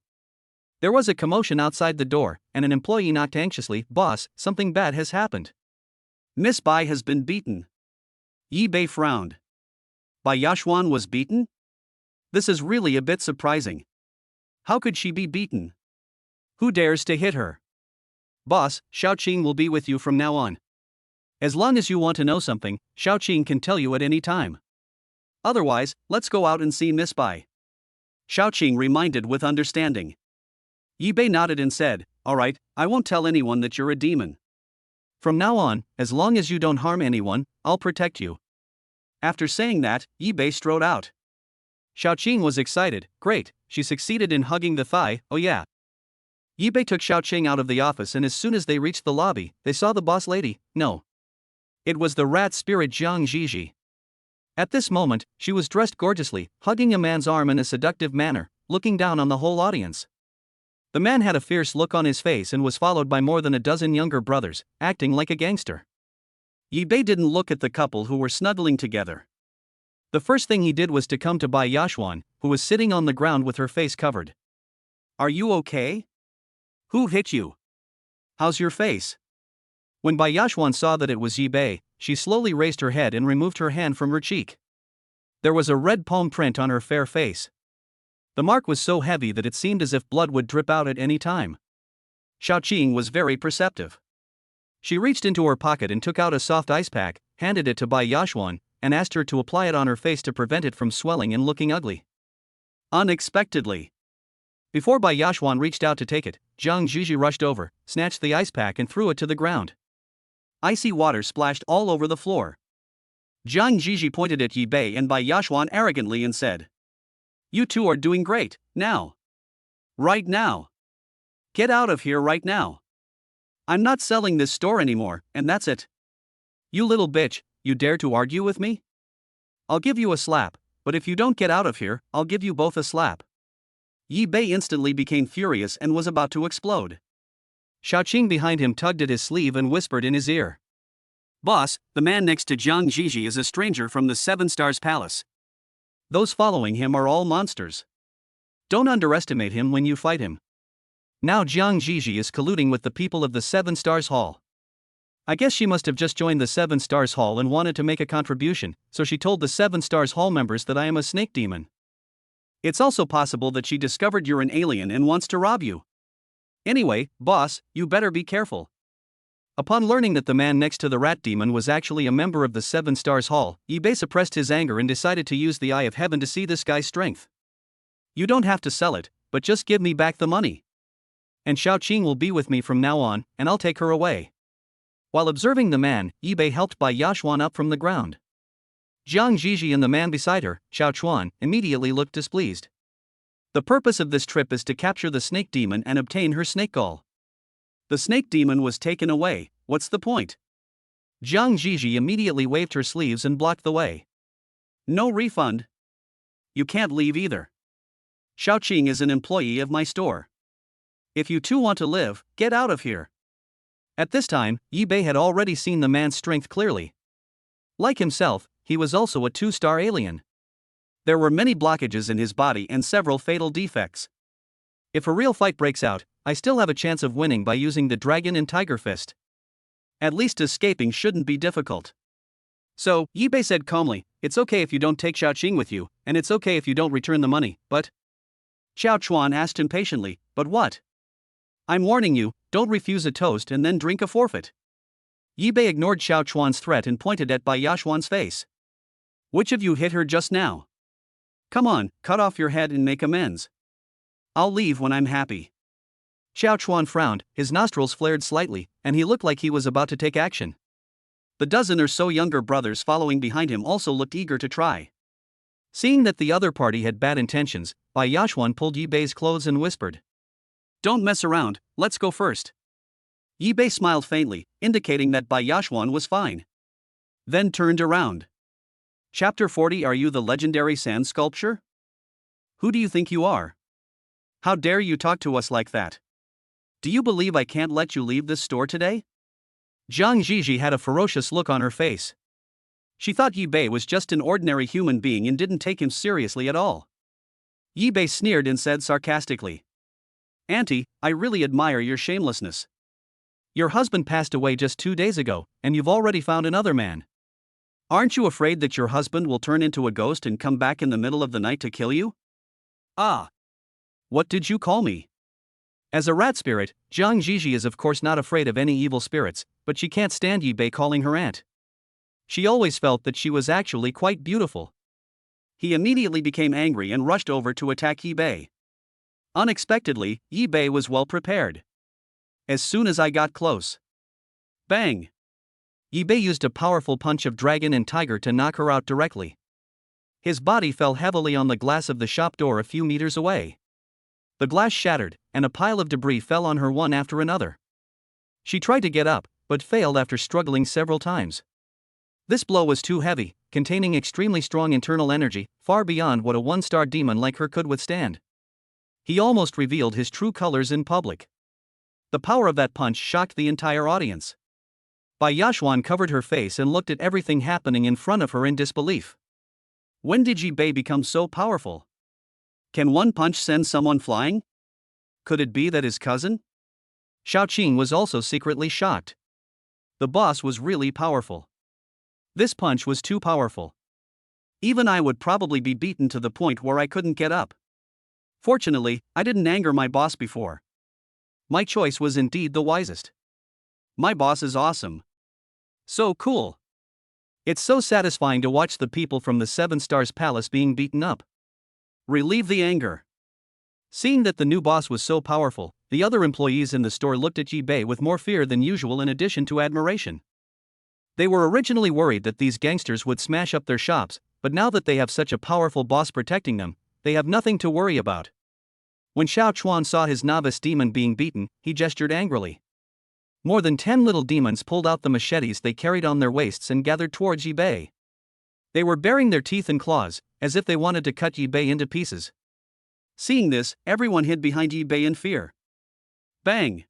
There was a commotion outside the door, and an employee knocked anxiously. Boss, something bad has happened. Miss Bai has been beaten. Yi-Bei frowned. Bai Yashuan was beaten? This is really a bit surprising. How could she be beaten? Who dares to hit her? Boss, Xiaoqing will be with you from now on. As long as you want to know something, Xiaoqing can tell you at any time. Otherwise, let's go out and see Miss Bai. Xiaoqing reminded with understanding. Yi-Bei nodded and said, Alright, I won't tell anyone that you're a demon. From now on, as long as you don't harm anyone, I'll protect you. After saying that, Yi-Bei strode out. Xiaoqing was excited. Great, she succeeded in hugging the thigh. Oh yeah. Yi-Bei took Xiaoqing out of the office, and as soon as they reached the lobby, they saw the boss lady. No. It was the rat spirit Jiang Jiji. At this moment, she was dressed gorgeously, hugging a man's arm in a seductive manner, looking down on the whole audience. The man had a fierce look on his face and was followed by more than a dozen younger brothers, acting like a gangster. Yi-Bei didn't look at the couple who were snuggling together. The first thing he did was to come to Bai Yashuan, who was sitting on the ground with her face covered. Are you okay? Who hit you? How's your face? When Bai Yashuan saw that it was Yi-Bei, she slowly raised her head and removed her hand from her cheek. There was a red palm print on her fair face. The mark was so heavy that it seemed as if blood would drip out at any time. Xiaoqing was very perceptive. She reached into her pocket and took out a soft ice pack, handed it to Bai Yashuan, and asked her to apply it on her face to prevent it from swelling and looking ugly. Unexpectedly. Before Bai Yashuan reached out to take it, Jiang Jiji rushed over, snatched the ice pack and threw it to the ground. Icy water splashed all over the floor. Jiang Jiji pointed at Yi-Bei and Bai Yashuan arrogantly and said, You two are doing great, now. Right now. Get out of here right now. I'm not selling this store anymore, and that's it. You little bitch, you dare to argue with me? I'll give you a slap, but if you don't get out of here, I'll give you both a slap. Yi-Bei instantly became furious and was about to explode. Xiaoqing behind him tugged at his sleeve and whispered in his ear. Boss, the man next to Jiang Jiji is a stranger from the 7 Stars Palace. Those following him are all monsters. Don't underestimate him when you fight him. Now Jiang Jiji is colluding with the people of the 7 Stars Hall. I guess she must have just joined the 7 Stars Hall and wanted to make a contribution, so she told the 7 Stars Hall members that I am a snake demon. It's also possible that she discovered you're an alien and wants to rob you. Anyway, boss, you better be careful. Upon learning that the man next to the rat demon was actually a member of the 7 Stars Hall, Yi-Bei suppressed his anger and decided to use the Eye of Heaven to see this guy's strength. You don't have to sell it, but just give me back the money. And Xiaoqing will be with me from now on, and I'll take her away. While observing the man, Yi-Bei helped Bai Yashuan up from the ground. Jiang Jiji and the man beside her, Xiaochuan, immediately looked displeased. The purpose of this trip is to capture the snake demon and obtain her snake gall. The snake demon was taken away, what's the point? Jiang Jiji immediately waved her sleeves and blocked the way. No refund. You can't leave either. Xiaoqing is an employee of my store. If you two want to live, get out of here. At this time, Yi-Bei had already seen the man's strength clearly. Like himself, he was also a 2-star alien. There were many blockages in his body and several fatal defects. If a real fight breaks out, I still have a chance of winning by using the dragon and tiger fist. At least escaping shouldn't be difficult. So, Yi-Bei said calmly, it's okay if you don't take Xiaoqing with you, and it's okay if you don't return the money, but... Xiao Chuan asked impatiently, but what? I'm warning you, don't refuse a toast and then drink a forfeit. Yi Bei ignored Xiao Chuan's threat and pointed at Bai Yaxuan's face. Which of you hit her just now? Come on, cut off your head and make amends. I'll leave when I'm happy. Xiao Chuan frowned, his nostrils flared slightly, and he looked like he was about to take action. The dozen or so younger brothers following behind him also looked eager to try. Seeing that the other party had bad intentions, Bai Yaxuan pulled Yi Bei's clothes and whispered, "Don't mess around, let's go first." Yi Bei smiled faintly, indicating that Bai Yaxuan was fine. Then turned around. Chapter 40. Are you the legendary sand sculpture? Who do you think you are? How dare you talk to us like that? Do you believe I can't let you leave this store today? Zhang Zhizhi had a ferocious look on her face. She thought Yi Bei was just an ordinary human being and didn't take him seriously at all. Yi Bei sneered and said sarcastically, "Auntie, I really admire your shamelessness. Your husband passed away just 2 days ago, and you've already found another man. Aren't you afraid that your husband will turn into a ghost and come back in the middle of the night to kill you?" "Ah. What did you call me?" As a rat spirit, Zhang Zhizhi is of course not afraid of any evil spirits, but she can't stand Yi Bei calling her aunt. She always felt that she was actually quite beautiful. He immediately became angry and rushed over to attack Yi Bei. Unexpectedly, Yi Bei was well prepared. As soon as I got close, bang! Yi Bei used a powerful punch of dragon and tiger to knock her out directly. His body fell heavily on the glass of the shop door a few meters away. The glass shattered, and a pile of debris fell on her one after another. She tried to get up, but failed after struggling several times. This blow was too heavy, containing extremely strong internal energy, far beyond what a one-star demon like her could withstand. He almost revealed his true colors in public. The power of that punch shocked the entire audience. Bai Yaxuan covered her face and looked at everything happening in front of her in disbelief. When did Yi Bei become so powerful? Can one punch send someone flying? Could it be that his cousin? Xiao Qing was also secretly shocked. The boss was really powerful. This punch was too powerful. Even I would probably be beaten to the point where I couldn't get up. Fortunately, I didn't anger my boss before. My choice was indeed the wisest. My boss is awesome. So cool. It's so satisfying to watch the people from the Seven Stars Palace being beaten up. Relieve the anger. Seeing that the new boss was so powerful, the other employees in the store looked at Yi Bei with more fear than usual in addition to admiration. They were originally worried that these gangsters would smash up their shops, but now that they have such a powerful boss protecting them, they have nothing to worry about. When Xiao Chuan saw his novice demon being beaten, he gestured angrily. More than 10 little demons pulled out the machetes they carried on their waists and gathered towards Yi Bei. They were baring their teeth and claws, as if they wanted to cut Yi Bei into pieces. Seeing this, everyone hid behind Yi Bei in fear. Bang!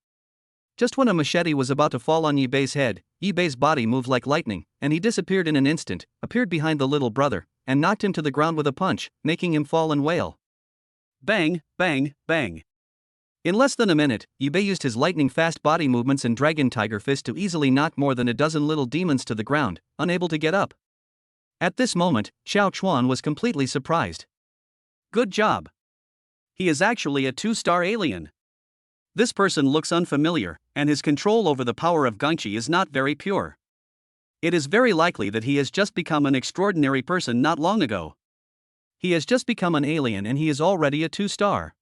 Just when a machete was about to fall on Yi Bei's head, Yi Bei's body moved like lightning, and he disappeared in an instant, appeared behind the little brother, and knocked him to the ground with a punch, making him fall and wail. Bang, bang, bang. In less than a minute, Yi Bei used his lightning-fast body movements and dragon tiger fist to easily knock more than a dozen little demons to the ground, unable to get up. At this moment, Xiao Chuan was completely surprised. Good job. He is actually a 2-star alien. This person looks unfamiliar, and his control over the power of Gangqi is not very pure. It is very likely that he has just become an extraordinary person not long ago. He has just become an alien and he is already a 2-star.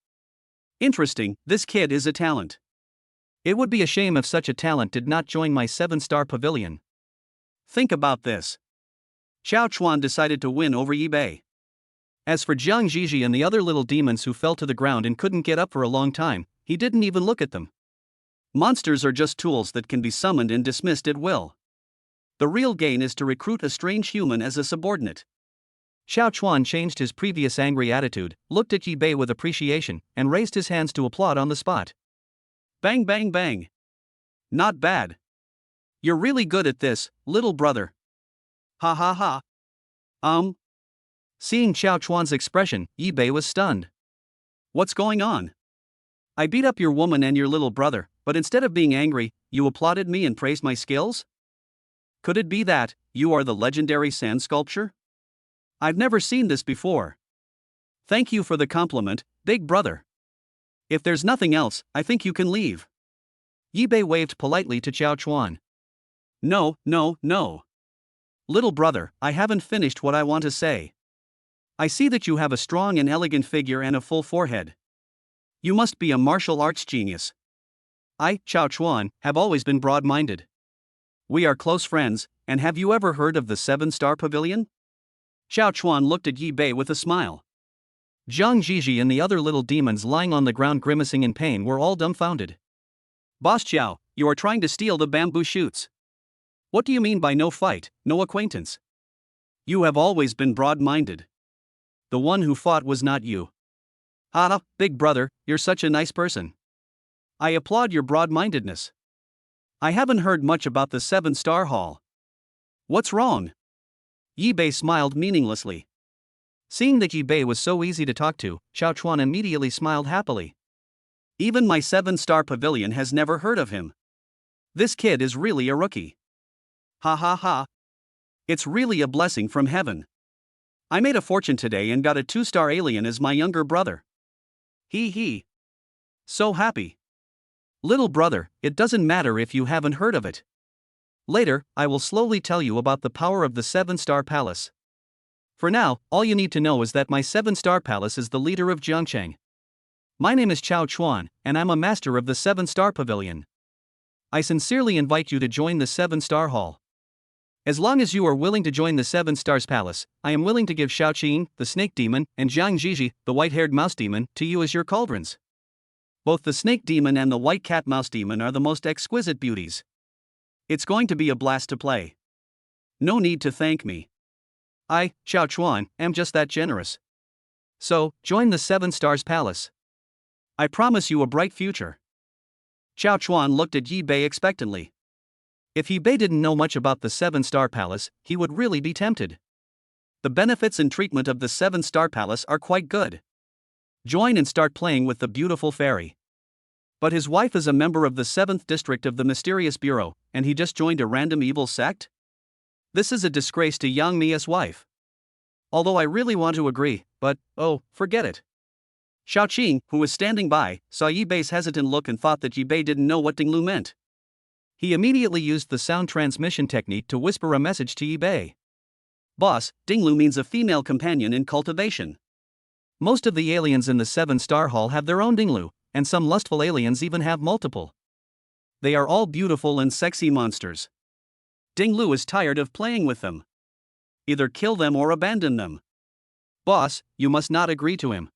Interesting, this kid is a talent. It would be a shame if such a talent did not join my 7-star pavilion. Think about this. Xiao Chuan decided to win over Yi Bei. As for Zhang Zhizhi and the other little demons who fell to the ground and couldn't get up for a long time, he didn't even look at them. Monsters are just tools that can be summoned and dismissed at will. The real gain is to recruit a strange human as a subordinate. Xiao Chuan changed his previous angry attitude, looked at Yi Bei with appreciation, and raised his hands to applaud on the spot. Bang bang bang. Not bad. You're really good at this, little brother. Ha ha ha. Seeing Xiao Chuan's expression, Yi Bei was stunned. What's going on? I beat up your woman and your little brother, but instead of being angry, you applauded me and praised my skills? Could it be that you are the legendary sand sculpture? I've never seen this before. Thank you for the compliment, big brother. If there's nothing else, I think you can leave. Yi Bei waved politely to Qiao Chuan. No, no, no. Little brother, I haven't finished what I want to say. I see that you have a strong and elegant figure and a full forehead. You must be a martial arts genius. I, Qiao Chuan, have always been broad-minded. We are close friends, and have you ever heard of the 7-Star Pavilion? Qiao Chuan looked at Yi Bei with a smile. Zhang Jiji and the other little demons lying on the ground grimacing in pain were all dumbfounded. Boss Qiao, you are trying to steal the bamboo shoots. What do you mean by no fight, no acquaintance? You have always been broad-minded. The one who fought was not you. Ah, big brother, you're such a nice person. I applaud your broad-mindedness. I haven't heard much about the 7-Star Hall. What's wrong? Yi Bei smiled meaninglessly. Seeing that Yi Bei was so easy to talk to, Qiao Chuan immediately smiled happily. Even my 7-Star Pavilion has never heard of him. This kid is really a rookie. Ha ha ha. It's really a blessing from heaven. I made a fortune today and got a 2-star alien as my younger brother. Hee hee. So happy. Little brother, it doesn't matter if you haven't heard of it. Later, I will slowly tell you about the power of the 7-Star Palace. For now, all you need to know is that my 7-Star Palace is the leader of Jiangcheng. My name is Qiao Chuan, and I'm a master of the 7-Star Pavilion. I sincerely invite you to join the 7-Star Hall. As long as you are willing to join the 7 Stars Palace, I am willing to give Shaoqing, the Snake Demon, and Zhang Jiji, the White-Haired Mouse Demon, to you as your cauldrons. Both the Snake Demon and the White Cat Mouse Demon are the most exquisite beauties. It's going to be a blast to play. No need to thank me. I, Qiao Chuan, am just that generous. So, join the 7 Stars Palace. I promise you a bright future. Qiao Chuan looked at Yi Bei expectantly. If Yi Bei didn't know much about the 7-Star Palace, he would really be tempted. The benefits and treatment of the 7-Star Palace are quite good. Join and start playing with the beautiful fairy. But his wife is a member of the 7th District of the Mysterious Bureau, and he just joined a random evil sect? This is a disgrace to Yang Mia's wife. Although I really want to agree, but, oh, forget it. Shaoqing, who was standing by, saw Yi Bei's hesitant look and thought that Yi Bei didn't know what Dinglu meant. He immediately used the sound transmission technique to whisper a message to Yi Bei. Boss, Dinglu means a female companion in cultivation. Most of the aliens in the 7-Star Hall have their own Dinglu, and some lustful aliens even have multiple. They are all beautiful and sexy monsters. Dinglu is tired of playing with them. Either kill them or abandon them. Boss, you must not agree to him.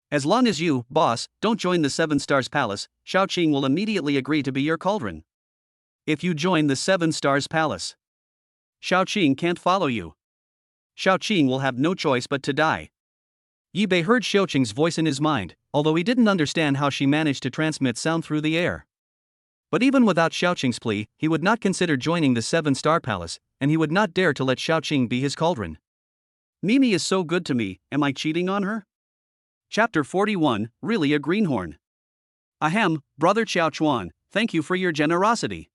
As long as you, boss, don't join the 7 Stars Palace, Shaoqing will immediately agree to be your cauldron. If you join the 7 Stars Palace, Shaoqing can't follow you. Shaoqing will have no choice but to die. Yi Bei heard Shaoqing's voice in his mind, although he didn't understand how she managed to transmit sound through the air. But even without Shaoqing's plea, he would not consider joining the 7-Star Palace, and he would not dare to let Shaoqing be his cauldron. Mimi is so good to me, am I cheating on her? Chapter 41, Really a Greenhorn. Ahem, Brother Qiao Chuan, thank you for your generosity.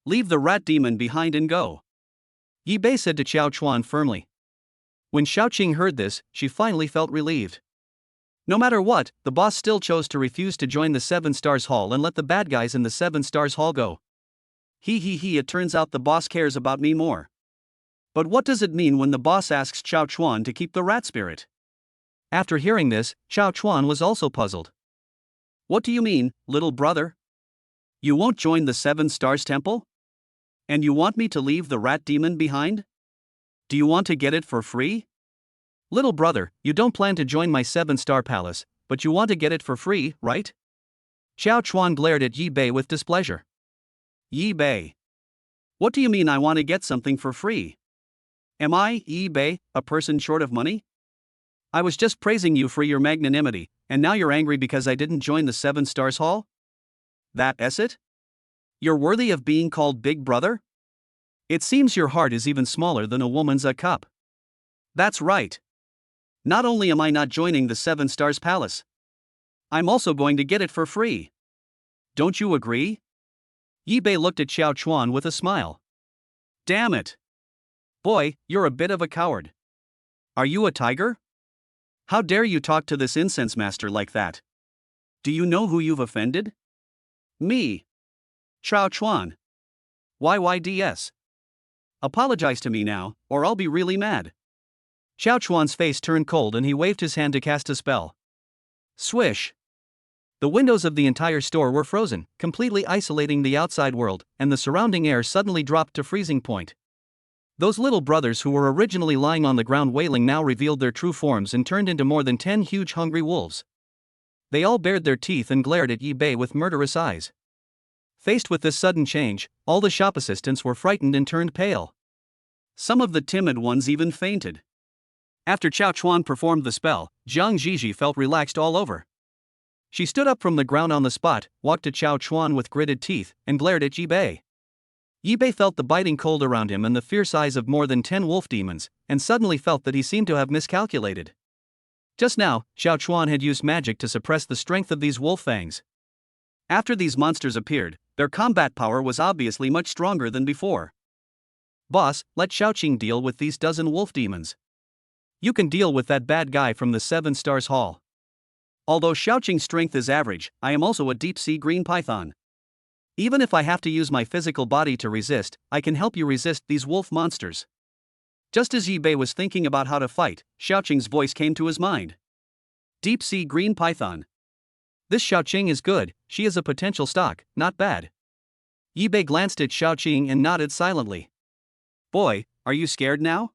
Leave the rat demon behind and go. Yi Bei said to Qiao Chuan firmly. When Shaoqing heard this, she finally felt relieved. No matter what, the boss still chose to refuse to join the 7 Stars Hall and let the bad guys in the 7 Stars Hall go. It turns out the boss cares about me more. But what does it mean when the boss asks Qiao Chuan to keep the rat spirit? After hearing this, Qiao Chuan was also puzzled. What do you mean, little brother? You won't join the 7 Stars Temple? And you want me to leave the rat demon behind? Do you want to get it for free? Little brother, you don't plan to join my 7-Star Palace, but you want to get it for free, right? Qiao Chuan glared at Yi Bei with displeasure. Yi Bei. What do you mean I want to get something for free? Am I, Yi Bei, a person short of money? I was just praising you for your magnanimity, and now you're angry because I didn't join the 7 Stars Hall? That's it? You're worthy of being called Big Brother? It seems your heart is even smaller than a woman's a cup. That's right. Not only am I not joining the 7 Stars Palace, I'm also going to get it for free. Don't you agree? Yi Bei looked at Qiao Chuan with a smile. Damn it. Boy, you're a bit of a coward. Are you a tiger? How dare you talk to this incense master like that? Do you know who you've offended? Me. Chao Chuan. YYDS. Apologize to me now, or I'll be really mad. Chao Chuan's face turned cold and he waved his hand to cast a spell. Swish. The windows of the entire store were frozen, completely isolating the outside world, and the surrounding air suddenly dropped to freezing point. Those little brothers who were originally lying on the ground wailing now revealed their true forms and turned into more than 10 huge hungry wolves. They all bared their teeth and glared at Yi Bei with murderous eyes. Faced with this sudden change, all the shop assistants were frightened and turned pale. Some of the timid ones even fainted. After Chao Chuan performed the spell, Jiang Zhizhi felt relaxed all over. She stood up from the ground on the spot, walked to Chao Chuan with gritted teeth, and glared at Yi Bei. Yi Bei felt the biting cold around him and the fierce eyes of more than 10 wolf demons, and suddenly felt that he seemed to have miscalculated. Just now, Chao Chuan had used magic to suppress the strength of these wolf fangs. After these monsters appeared, their combat power was obviously much stronger than before. Boss, let Xiaoqing deal with these dozen wolf demons. You can deal with that bad guy from the 7 Stars Hall. Although Xiaoqing's strength is average, I am also a deep-sea green python. Even if I have to use my physical body to resist, I can help you resist these wolf monsters. Just as Yi Bei was thinking about how to fight, Xiaoqing's voice came to his mind. Deep-sea green python. This Xiaoqing is good, she is a potential stock, not bad. Yi Bei glanced at Xiaoqing and nodded silently. Boy, are you scared now?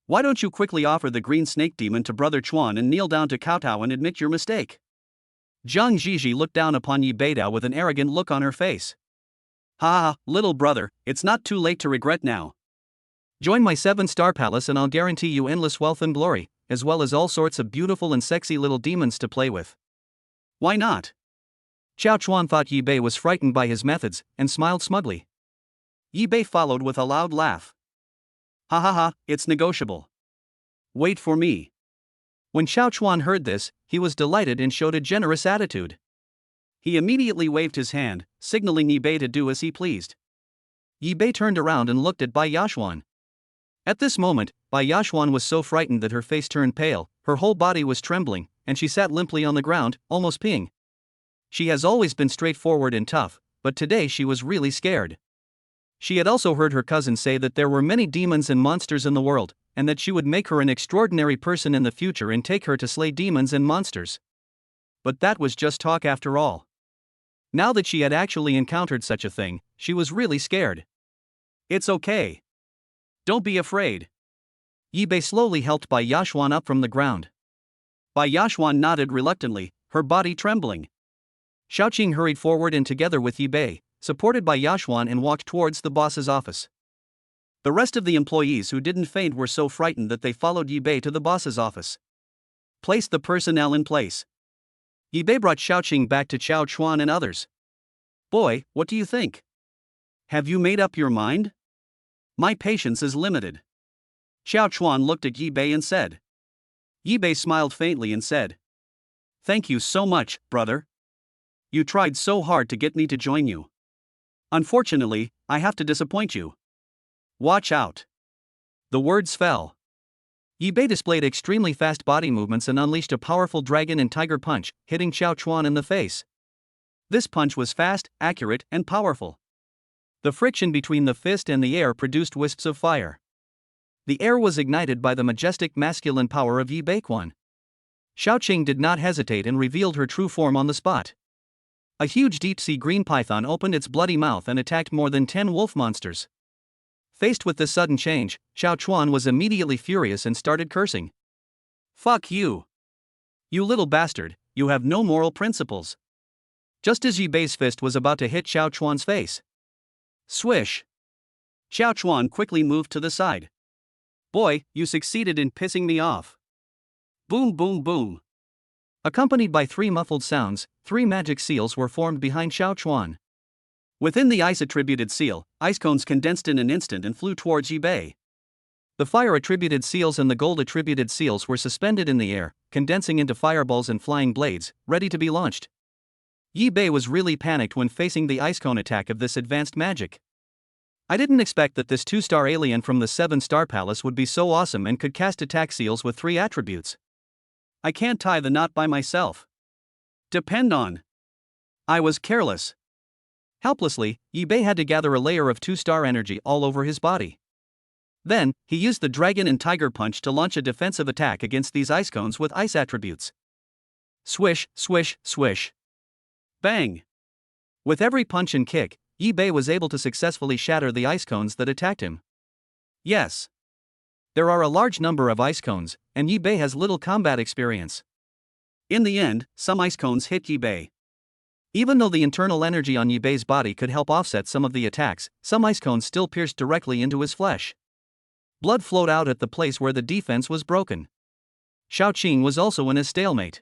Why don't you quickly offer the green snake demon to Brother Chuan and kneel down to kowtow and admit your mistake? Jiang Zhizhi looked down upon Yi Beidao with an arrogant look on her face. Ha ha, little brother, it's not too late to regret now. Join my 7-star palace and I'll guarantee you endless wealth and glory, as well as all sorts of beautiful and sexy little demons to play with. Why not? Chao Chuan thought Yi Bei was frightened by his methods, and smiled smugly. Yi Bei followed with a loud laugh. Ha ha ha, it's negotiable. Wait for me. When Chao Chuan heard this, he was delighted and showed a generous attitude. He immediately waved his hand, signaling Yi Bei to do as he pleased. Yi Bei turned around and looked at Bai Yashuan. At this moment, Bai Yashuan was so frightened that her face turned pale, her whole body was trembling, and she sat limply on the ground, almost peeing. She has always been straightforward and tough, but today she was really scared. She had also heard her cousin say that there were many demons and monsters in the world, and that she would make her an extraordinary person in the future and take her to slay demons and monsters. But that was just talk after all. Now that she had actually encountered such a thing, she was really scared. It's okay. Don't be afraid. Yi Bei slowly helped Bai Yashuan up from the ground. Bai Yashuan nodded reluctantly, her body trembling. Xiaoqing hurried forward and together with Yi Bei, supported by Yashuan, and walked towards the boss's office. The rest of the employees who didn't faint were so frightened that they followed Yi Bei to the boss's office. Place the personnel in place. Yi Bei brought Xiaoqing back to Chao Chuan and others. Boy, what do you think? Have you made up your mind? My patience is limited. Chao Chuan looked at Yi Bei and said. Yi Bei smiled faintly and said. Thank you so much, brother. You tried so hard to get me to join you. Unfortunately, I have to disappoint you. Watch out. The words fell. Yi Bei displayed extremely fast body movements and unleashed a powerful dragon and tiger punch, hitting Chao Chuan in the face. This punch was fast, accurate, and powerful. The friction between the fist and the air produced wisps of fire. The air was ignited by the majestic masculine power of Yi Beiquan. Xiaoqing did not hesitate and revealed her true form on the spot. A huge deep-sea green python opened its bloody mouth and attacked more than 10 wolf monsters. Faced with this sudden change, Chao Chuan was immediately furious and started cursing. Fuck you! You little bastard, you have no moral principles. Just as Yi Bei's fist was about to hit Chao Chuan's face. Swish! Chao Chuan quickly moved to the side. Boy, you succeeded in pissing me off. Boom boom boom. Accompanied by 3 muffled sounds, 3 magic seals were formed behind Chao Chuan. Within the ice-attributed seal, ice cones condensed in an instant and flew towards Yi Bei. The fire-attributed seals and the gold-attributed seals were suspended in the air, condensing into fireballs and flying blades, ready to be launched. Yi Bei was really panicked when facing the ice cone attack of this advanced magic. I didn't expect that this 2-star alien from the 7-star palace would be so awesome and could cast attack seals with 3 attributes. I can't tie the knot by myself. Depend on. I was careless. Helplessly, Yibei had to gather a layer of 2-star energy all over his body. Then, he used the Dragon and Tiger Punch to launch a defensive attack against these ice cones with ice attributes. Swish, swish, swish. Bang! With every punch and kick, Yibei was able to successfully shatter the ice cones that attacked him. Yes. There are a large number of ice cones, and Yibei has little combat experience. In the end, some ice cones hit Yibei. Even though the internal energy on Yibei's body could help offset some of the attacks, some ice cones still pierced directly into his flesh. Blood flowed out at the place where the defense was broken. Xiaoqing was also in a stalemate.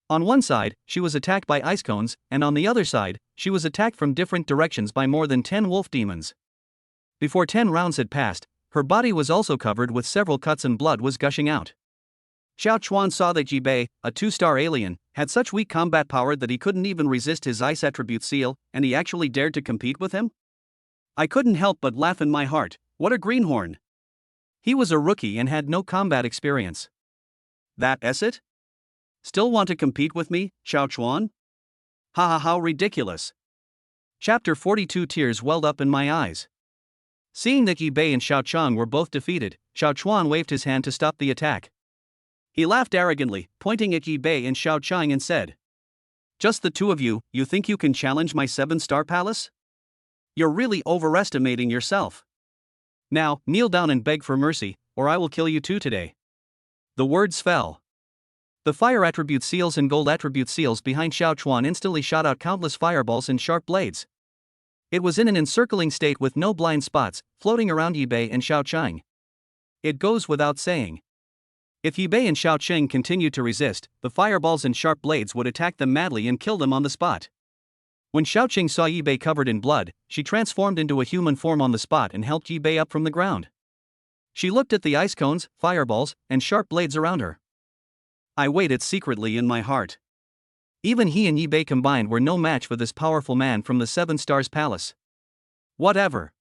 On one side, she was attacked by ice cones, and on the other side, she was attacked from different directions by more than 10 wolf demons. Before 10 rounds had passed, her body was also covered with several cuts and blood was gushing out. Xiao Chuan saw that Yibei, a 2-star alien, had such weak combat power that he couldn't even resist his ice attribute seal, and he actually dared to compete with him? I couldn't help but laugh in my heart. What a greenhorn! He was a rookie and had no combat experience. That's it? Still want to compete with me, Xiao Chuan? Ha ha, how ridiculous. Chapter 42. Tears welled up in my eyes. Seeing that Yibei and Xiao Chang were both defeated, Xiao Chuan waved his hand to stop the attack. He laughed arrogantly, pointing at Yibei and Xiao Chang and said, "Just the two of you, you think you can challenge my 7-star palace? You're really overestimating yourself. Now, kneel down and beg for mercy, or I will kill you too today." The words fell. The fire attribute seals and gold attribute seals behind Xiao Chuan instantly shot out countless fireballs and sharp blades. It was in an encircling state with no blind spots, floating around Yibei and Xiao Chang. It goes without saying. If Yibei and Xiao Chang continued to resist, the fireballs and sharp blades would attack them madly and kill them on the spot. When Xiao Chang saw Yibei covered in blood, she transformed into a human form on the spot and helped Yibei up from the ground. She looked at the ice cones, fireballs, and sharp blades around her. I waited secretly in my heart. Even he and Yibei combined were no match for this powerful man from the 7 Stars Palace. Whatever.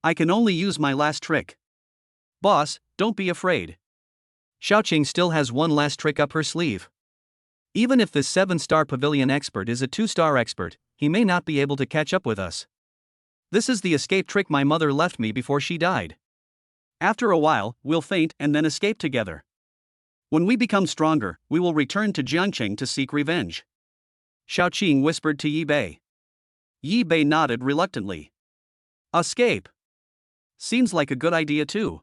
I can only use my last trick. Boss, don't be afraid. Xiaoqing still has one last trick up her sleeve. Even if this 7-star pavilion expert is a 2-star expert, he may not be able to catch up with us. This is the escape trick my mother left me before she died. After a while, we'll faint and then escape together. When we become stronger, we will return to Jiangqing to seek revenge. Xiaoqing whispered to Yibei. Yibei nodded reluctantly. Escape. Seems like a good idea too.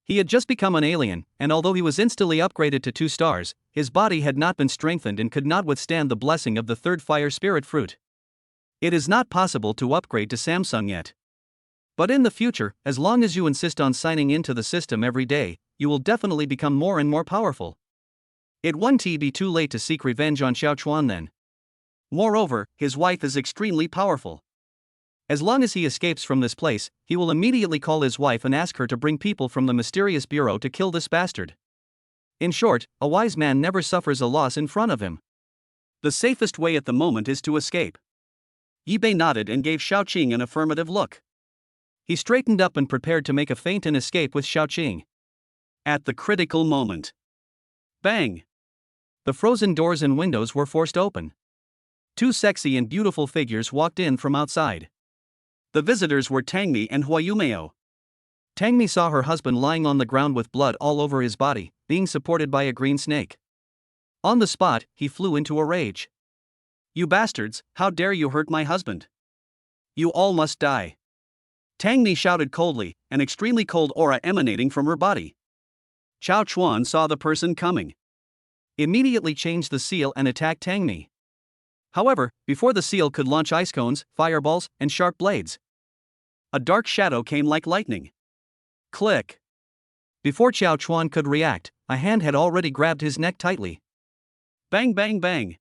He had just become an alien, and although he was instantly upgraded to 2 stars, his body had not been strengthened and could not withstand the blessing of the 3rd fire spirit fruit. It is not possible to upgrade to Samsung yet. But in the future, as long as you insist on signing into the system every day, you will definitely become more and more powerful. It won't be too late to seek revenge on Xiao Chuan then. Moreover, his wife is extremely powerful. As long as he escapes from this place, he will immediately call his wife and ask her to bring people from the mysterious bureau to kill this bastard. In short, a wise man never suffers a loss in front of him. The safest way at the moment is to escape. Yibei nodded and gave Xiaoqing an affirmative look. He straightened up and prepared to make a feint and escape with Xiaoqing. At the critical moment. Bang! The frozen doors and windows were forced open. 2 sexy and beautiful figures walked in from outside. The visitors were Tangmi and Huayumeo. Tangmi saw her husband lying on the ground with blood all over his body, being supported by a green snake. On the spot, he flew into a rage. "You bastards, how dare you hurt my husband? You all must die." Tangmi shouted coldly, an extremely cold aura emanating from her body. Xiao Chuan saw the person coming. Immediately changed the seal and attacked Tangmi. However, before the seal could launch ice cones, fireballs, and sharp blades, a dark shadow came like lightning. Click! Before Xiao Chuan could react, a hand had already grabbed his neck tightly. Bang bang bang!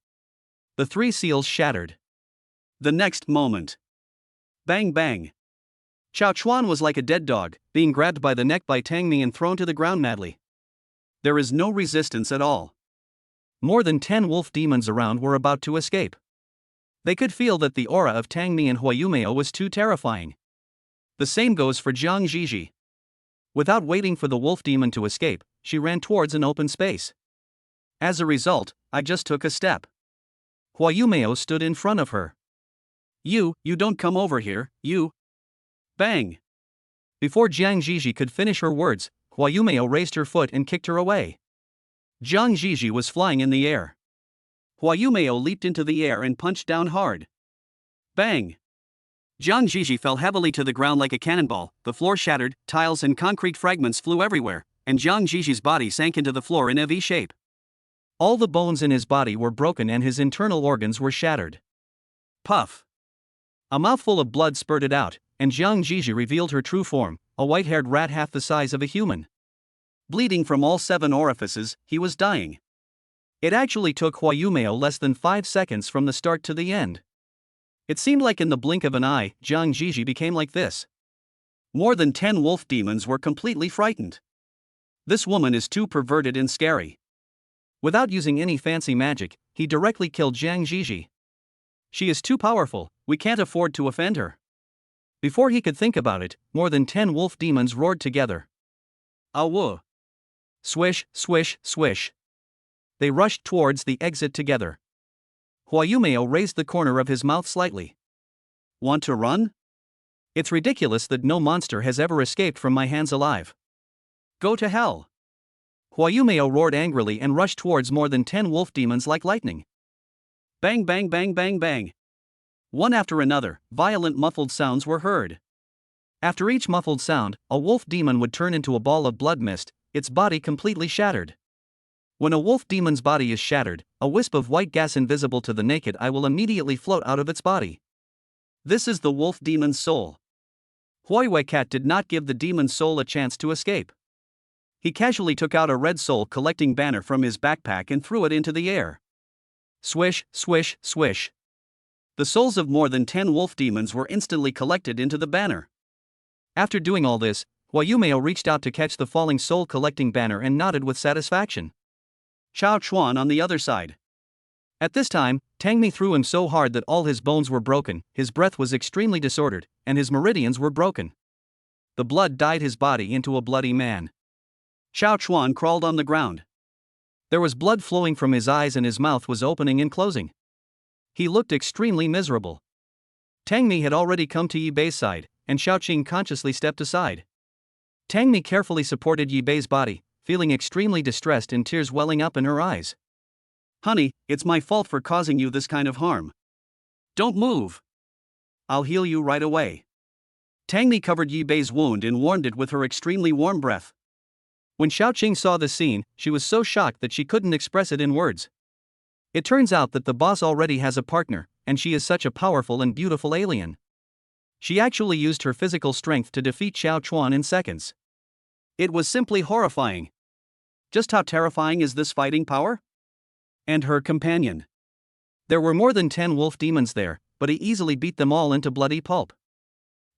The 3 seals shattered. The next moment. Bang bang! Xiao Chuan was like a dead dog, being grabbed by the neck by Tangmi and thrown to the ground madly. There is no resistance at all. More than 10 wolf demons around were about to escape. They could feel that the aura of Tangmi and Huayumeo was too terrifying. The same goes for Jiang Zhizhi. Without waiting for the wolf demon to escape, she ran towards an open space. As a result, I just took a step. Hua Yumeo stood in front of her. You don't come over here, you. Bang! Before Jiang Jiji could finish her words, Hua Yumeo raised her foot and kicked her away. Jiang Jiji was flying in the air. Hua Yumeo leaped into the air and punched down hard. Bang! Jiang Jiji fell heavily to the ground like a cannonball, the floor shattered, tiles and concrete fragments flew everywhere, and Jiang Jiji's body sank into the floor in a V shape. All the bones in his body were broken and his internal organs were shattered. Puff! A mouthful of blood spurted out, and Jiang Jiji revealed her true form, a white-haired rat half the size of a human. Bleeding from all 7 orifices, he was dying. It actually took Hua Yumeo less than 5 seconds from the start to the end. It seemed like in the blink of an eye, Jiang Jiji became like this. More than 10 wolf demons were completely frightened. This woman is too perverted and scary. Without using any fancy magic, he directly killed Jiang Jiji. She is too powerful, we can't afford to offend her. Before he could think about it, more than 10 wolf demons roared together. Awu! Swish, swish, swish. They rushed towards the exit together. Hua Yumeo raised the corner of his mouth slightly. Want to run? It's ridiculous that no monster has ever escaped from my hands alive. Go to hell! Hua Yumeo roared angrily and rushed towards more than 10 wolf demons like lightning. Bang bang bang bang bang. One after another, violent muffled sounds were heard. After each muffled sound, a wolf demon would turn into a ball of blood mist, its body completely shattered. When a wolf demon's body is shattered, a wisp of white gas invisible to the naked eye will immediately float out of its body. This is the wolf demon's soul. Huiwei Cat did not give the demon's soul a chance to escape. He casually took out a red soul collecting banner from his backpack and threw it into the air. Swish, swish, swish. The souls of more than 10 wolf demons were instantly collected into the banner. After doing all this, Hua Yumeo reached out to catch the falling soul collecting banner and nodded with satisfaction. Chao Chuan on the other side. At this time, Tangmi threw him so hard that all his bones were broken, his breath was extremely disordered, and his meridians were broken. The blood dyed his body into a bloody man. Chao Chuan crawled on the ground. There was blood flowing from his eyes and his mouth was opening and closing. He looked extremely miserable. Tangmi had already come to Yi Bei's side, and Xiaoqing consciously stepped aside. Tangmi carefully supported Yi Bei's body, feeling extremely distressed and tears welling up in her eyes. Honey, it's my fault for causing you this kind of harm. Don't move. I'll heal you right away. Tangmi covered Yi Bei's wound and warmed it with her extremely warm breath. When Xiaoqing saw the scene, she was so shocked that she couldn't express it in words. It turns out that the boss already has a partner, and she is such a powerful and beautiful alien. She actually used her physical strength to defeat Xiao Chuan in seconds. It was simply horrifying. Just how terrifying is this fighting power? And her companion. There were more than 10 wolf demons there, but he easily beat them all into bloody pulp.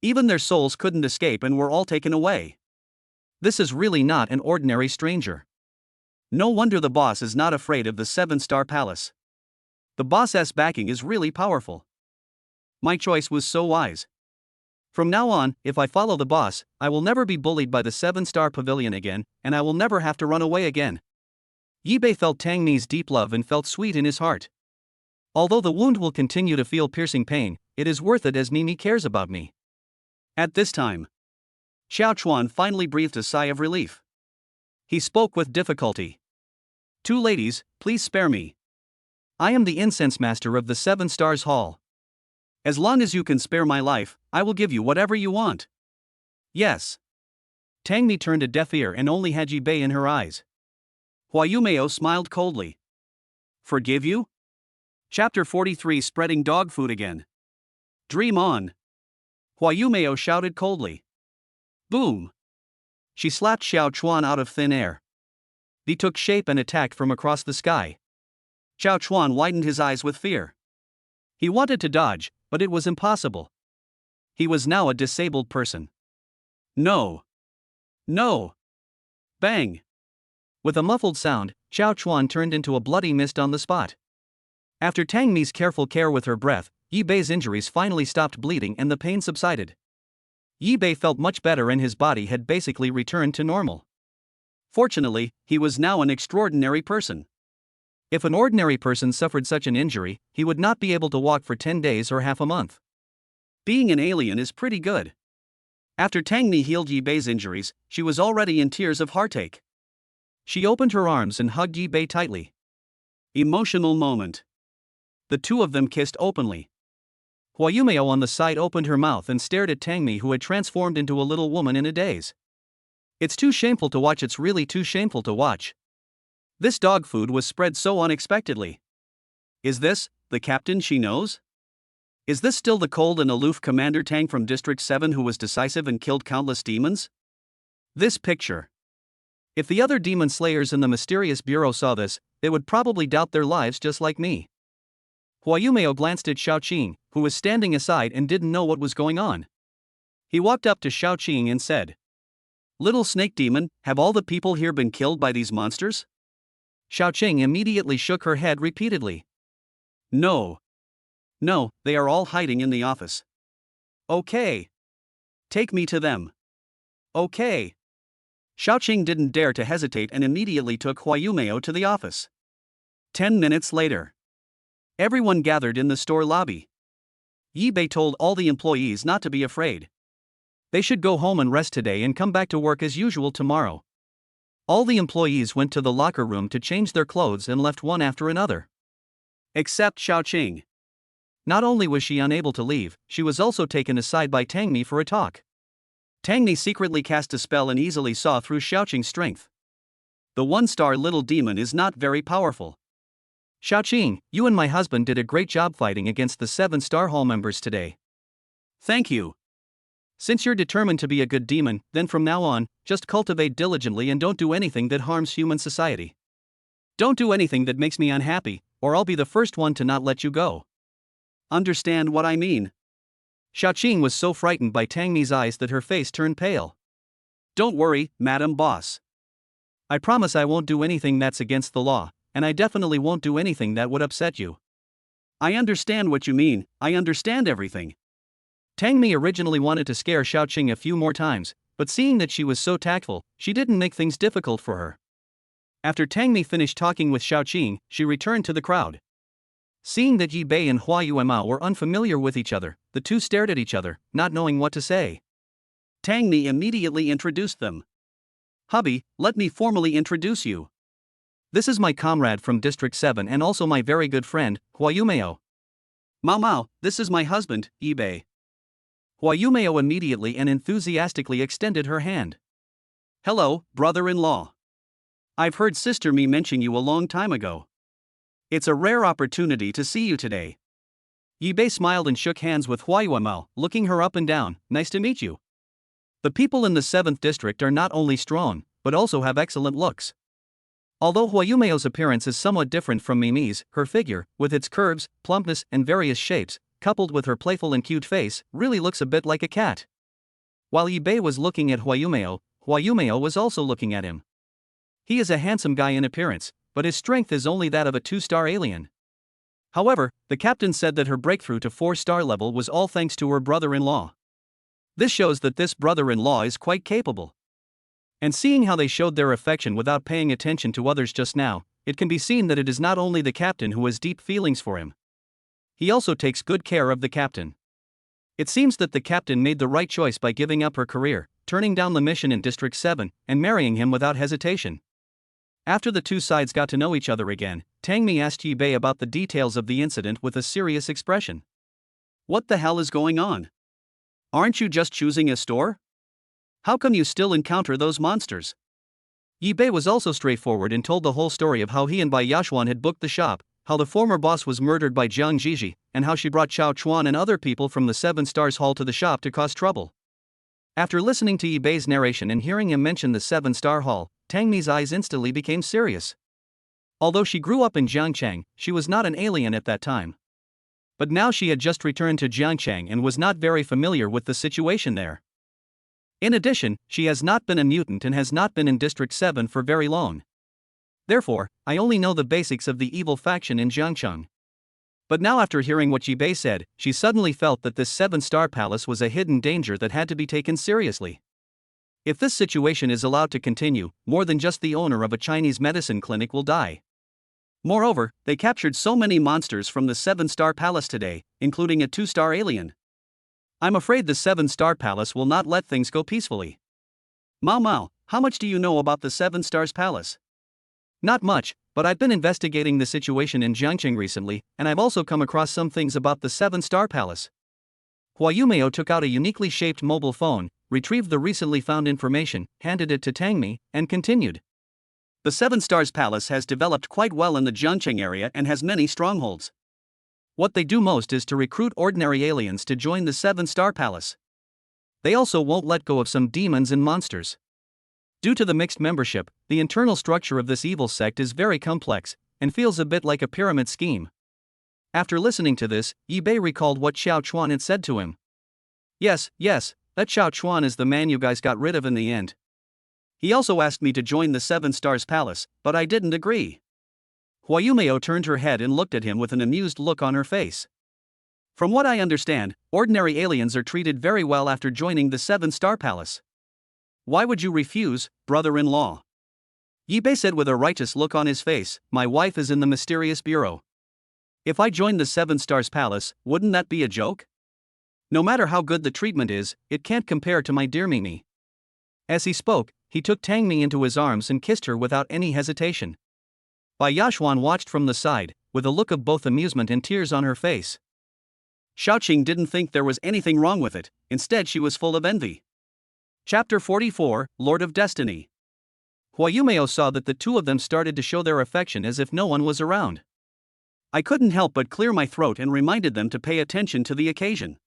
Even their souls couldn't escape and were all taken away. This is really not an ordinary stranger. No wonder the boss is not afraid of the 7-star palace. The boss's backing is really powerful. My choice was so wise. From now on, if I follow the boss, I will never be bullied by the 7-star pavilion again, and I will never have to run away again. Yi Bei felt Tangmi's deep love and felt sweet in his heart. Although the wound will continue to feel piercing pain, it is worth it as Mimi cares about me. At this time, Xiao Chuan finally breathed a sigh of relief. He spoke with difficulty. 2 ladies, please spare me. I am the incense master of the 7 Stars Hall. As long as you can spare my life, I will give you whatever you want. Yes. Tangmi turned a deaf ear and only had Yi Bei in her eyes. Hua Yumeo smiled coldly. Forgive you? Chapter 43 Spreading dog food again. Dream on. Hua Yumeo shouted coldly. Boom. She slapped Xiao Chuan out of thin air. He took shape and attacked from across the sky. Xiao Chuan widened his eyes with fear. He wanted to dodge, but it was impossible. He was now a disabled person. No. No. Bang. With a muffled sound, Xiao Chuan turned into a bloody mist on the spot. After Tangmi's careful care with her breath, Yi Bei's injuries finally stopped bleeding and the pain subsided. Yi Bei felt much better and his body had basically returned to normal. Fortunately, he was now an extraordinary person. If an ordinary person suffered such an injury, he would not be able to walk for 10 days or half a month. Being an alien is pretty good. After Tangmi healed Yi Bei's injuries, she was already in tears of heartache. She opened her arms and hugged Yi Bei tightly. Emotional moment. The two of them kissed openly. Hua Yumeo on the side opened her mouth and stared at Tangmi, who had transformed into a little woman in a daze. It's too shameful to watch, it's really too shameful to watch. This dog food was spread so unexpectedly. Is this the captain she knows? Is this still the cold and aloof Commander Tang from District 7 who was decisive and killed countless demons? This picture. If the other demon slayers in the mysterious bureau saw this, they would probably doubt their lives just like me. Hua Yumeo glanced at Xiaoqing, who was standing aside and didn't know what was going on. He walked up to Xiaoqing and said, "Little snake demon, have all the people here been killed by these monsters?" Xiaoqing immediately shook her head repeatedly. No. No, they are all hiding in the office. Okay. Take me to them. Okay. Xiaoqing didn't dare to hesitate and immediately took Hua Yumeo to the office. 10 minutes later. Everyone gathered in the store lobby. Yi Bei told all the employees not to be afraid. They should go home and rest today and come back to work as usual tomorrow. All the employees went to the locker room to change their clothes and left one after another. Except Xiaoqing. Not only was she unable to leave, she was also taken aside by Tangmi for a talk. Tangmi secretly cast a spell and easily saw through Xiaoqing's strength. The one-star little demon is not very powerful. Xiaoqing, you and my husband did a great job fighting against the 7-star hall members today. Thank you. Since you're determined to be a good demon, then from now on, just cultivate diligently and don't do anything that harms human society. Don't do anything that makes me unhappy, or I'll be the first one to not let you go. Understand what I mean? Xiaoqing was so frightened by Tangmi's eyes that her face turned pale. Don't worry, Madam Boss. I promise I won't do anything that's against the law, and I definitely won't do anything that would upset you. I understand what you mean, I understand everything. Tangmi originally wanted to scare Xiaoqing a few more times, but seeing that she was so tactful, she didn't make things difficult for her. After Tangmi finished talking with Xiaoqing, she returned to the crowd. Seeing that Yi Bei and Hua Yumeo were unfamiliar with each other, the two stared at each other, not knowing what to say. Tangmi immediately introduced them. Hubby, let me formally introduce you. This is my comrade from District 7 and also my very good friend, Hua Yumeo. Mao, this is my husband, Yi Bei. Hua Yumeo immediately and enthusiastically extended her hand. Hello, brother-in-law. I've heard Sister Mi mention you a long time ago. It's a rare opportunity to see you today. Yi Bei smiled and shook hands with Hua Yumeo, looking her up and down. Nice to meet you. The people in the 7th district are not only strong, but also have excellent looks. Although Hua Yumeo's appearance is somewhat different from Mimi's, her figure, with its curves, plumpness, and various shapes, coupled with her playful and cute face, really looks a bit like a cat. While Yi Bei was looking at Hua Yumeo was also looking at him. He is a handsome guy in appearance, but his strength is only that of a 2-star alien. However, the captain said that her breakthrough to 4-star level was all thanks to her brother-in-law. This shows that this brother-in-law is quite capable. And seeing how they showed their affection without paying attention to others just now, it can be seen that it is not only the captain who has deep feelings for him. He also takes good care of the captain. It seems that the captain made the right choice by giving up her career, turning down the mission in District 7, and marrying him without hesitation. After the two sides got to know each other again, Tangmi asked Yi Bei about the details of the incident with a serious expression. What the hell is going on? Aren't you just choosing a store? How come you still encounter those monsters? Yi Bei was also straightforward and told the whole story of how he and Bai Yashuan had booked the shop, how the former boss was murdered by Jiang Jiji, and how she brought Chao Chuan and other people from the 7 Stars Hall to the shop to cause trouble. After listening to Yi Bei's narration and hearing him mention the 7-Star Hall, Tangmi's eyes instantly became serious. Although she grew up in Jiangchang, she was not an alien at that time. But now she had just returned to Jiangchang and was not very familiar with the situation there. In addition, she has not been a mutant and has not been in District 7 for very long. Therefore, I only know the basics of the evil faction in Jiangcheng. But now after hearing what Yi Bei said, she suddenly felt that this 7-star palace was a hidden danger that had to be taken seriously. If this situation is allowed to continue, more than just the owner of a Chinese medicine clinic will die. Moreover, they captured so many monsters from the 7-star palace today, including a 2-star alien. I'm afraid the 7-star palace will not let things go peacefully. Mao Mao, how much do you know about the 7 stars palace? Not much, but I've been investigating the situation in Jiangqing recently, and I've also come across some things about the 7-star palace. Hua Yumeo took out a uniquely shaped mobile phone, retrieved the recently found information, handed it to Tangmi, and continued. The 7 stars palace has developed quite well in the Jiangqing area and has many strongholds. What they do most is to recruit ordinary aliens to join the 7-star palace. They also won't let go of some demons and monsters. Due to the mixed membership, the internal structure of this evil sect is very complex, and feels a bit like a pyramid scheme. After listening to this, Yi Bei recalled what Xiao Chuan had said to him. Yes, that Xiao Chuan is the man you guys got rid of in the end. He also asked me to join the 7 stars palace, but I didn't agree. Hua Yumeo turned her head and looked at him with an amused look on her face. From what I understand, ordinary aliens are treated very well after joining the 7-star palace. Why would you refuse, brother-in-law? Yi Bei said with a righteous look on his face, my wife is in the mysterious bureau. If I joined the 7 stars palace, wouldn't that be a joke? No matter how good the treatment is, it can't compare to my dear Mimi. As he spoke, he took Tangmi into his arms and kissed her without any hesitation. Bai Yaxuan watched from the side, with a look of both amusement and tears on her face. Shaoqing didn't think there was anything wrong with it, instead she was full of envy. Chapter 44, Lord of Destiny. Hua Yumeo saw that the two of them started to show their affection as if no one was around. I couldn't help but clear my throat and reminded them to pay attention to the occasion.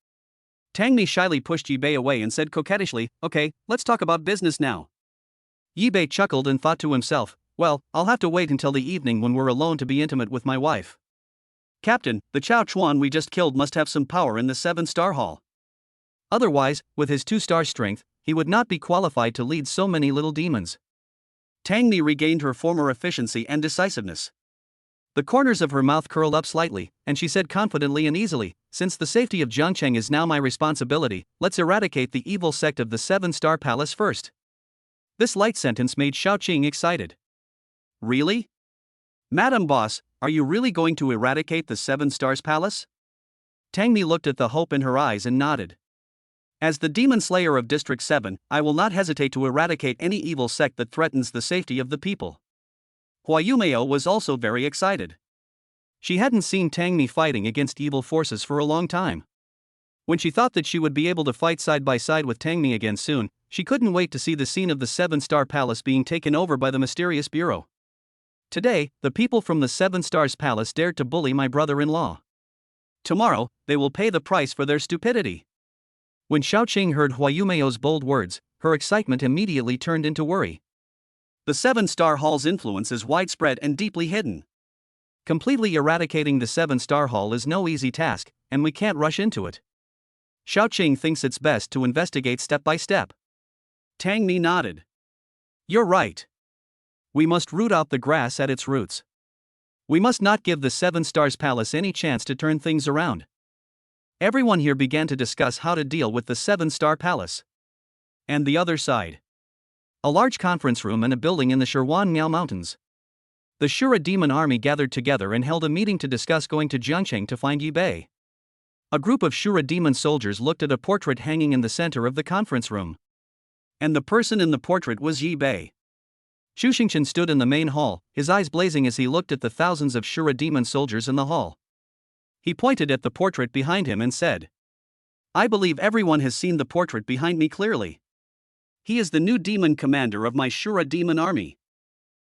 Tangmi shyly pushed Yi Bei away and said coquettishly, okay, let's talk about business now. Yi Bei chuckled and thought to himself, well, I'll have to wait until the evening when we're alone to be intimate with my wife. Captain, the Xiao Chuan we just killed must have some power in the 7-star hall. Otherwise, with his 2-star strength, he would not be qualified to lead so many little demons. Tangmi regained her former efficiency and decisiveness. The corners of her mouth curled up slightly, and she said confidently and easily, since the safety of Jiangqing is now my responsibility, let's eradicate the evil sect of the 7-star palace first. This light sentence made Shaoqing excited. Really? Madam Boss, are you really going to eradicate the 7 stars palace? Tangmi looked at the hope in her eyes and nodded. As the demon slayer of District 7, I will not hesitate to eradicate any evil sect that threatens the safety of the people. Hua Yumeo was also very excited. She hadn't seen Tangmi fighting against evil forces for a long time. When she thought that she would be able to fight side by side with Tangmi again soon, she couldn't wait to see the scene of the 7-star palace being taken over by the mysterious bureau. Today, the people from the 7 stars palace dared to bully my brother-in-law. Tomorrow, they will pay the price for their stupidity. When Shaoqing heard Hua Yumeo's bold words, her excitement immediately turned into worry. The 7-star hall's influence is widespread and deeply hidden. Completely eradicating the 7-star hall is no easy task, and we can't rush into it. Shaoqing thinks it's best to investigate step by step. Tangmi nodded. You're right. We must root out the grass at its roots. We must not give the 7 stars palace any chance to turn things around. Everyone here began to discuss how to deal with the 7-star palace. And the other side. A large conference room in a building in the Shirwan Miao Mountains. The Shura demon army gathered together and held a meeting to discuss going to Jiangqing to find Yi Bei. A group of Shura demon soldiers looked at a portrait hanging in the center of the conference room. And the person in the portrait was Yi Bei. Xu Xingqian stood in the main hall, his eyes blazing as he looked at the thousands of Shura demon soldiers in the hall. He pointed at the portrait behind him and said, I believe everyone has seen the portrait behind me clearly. He is the new demon commander of my Shura demon army.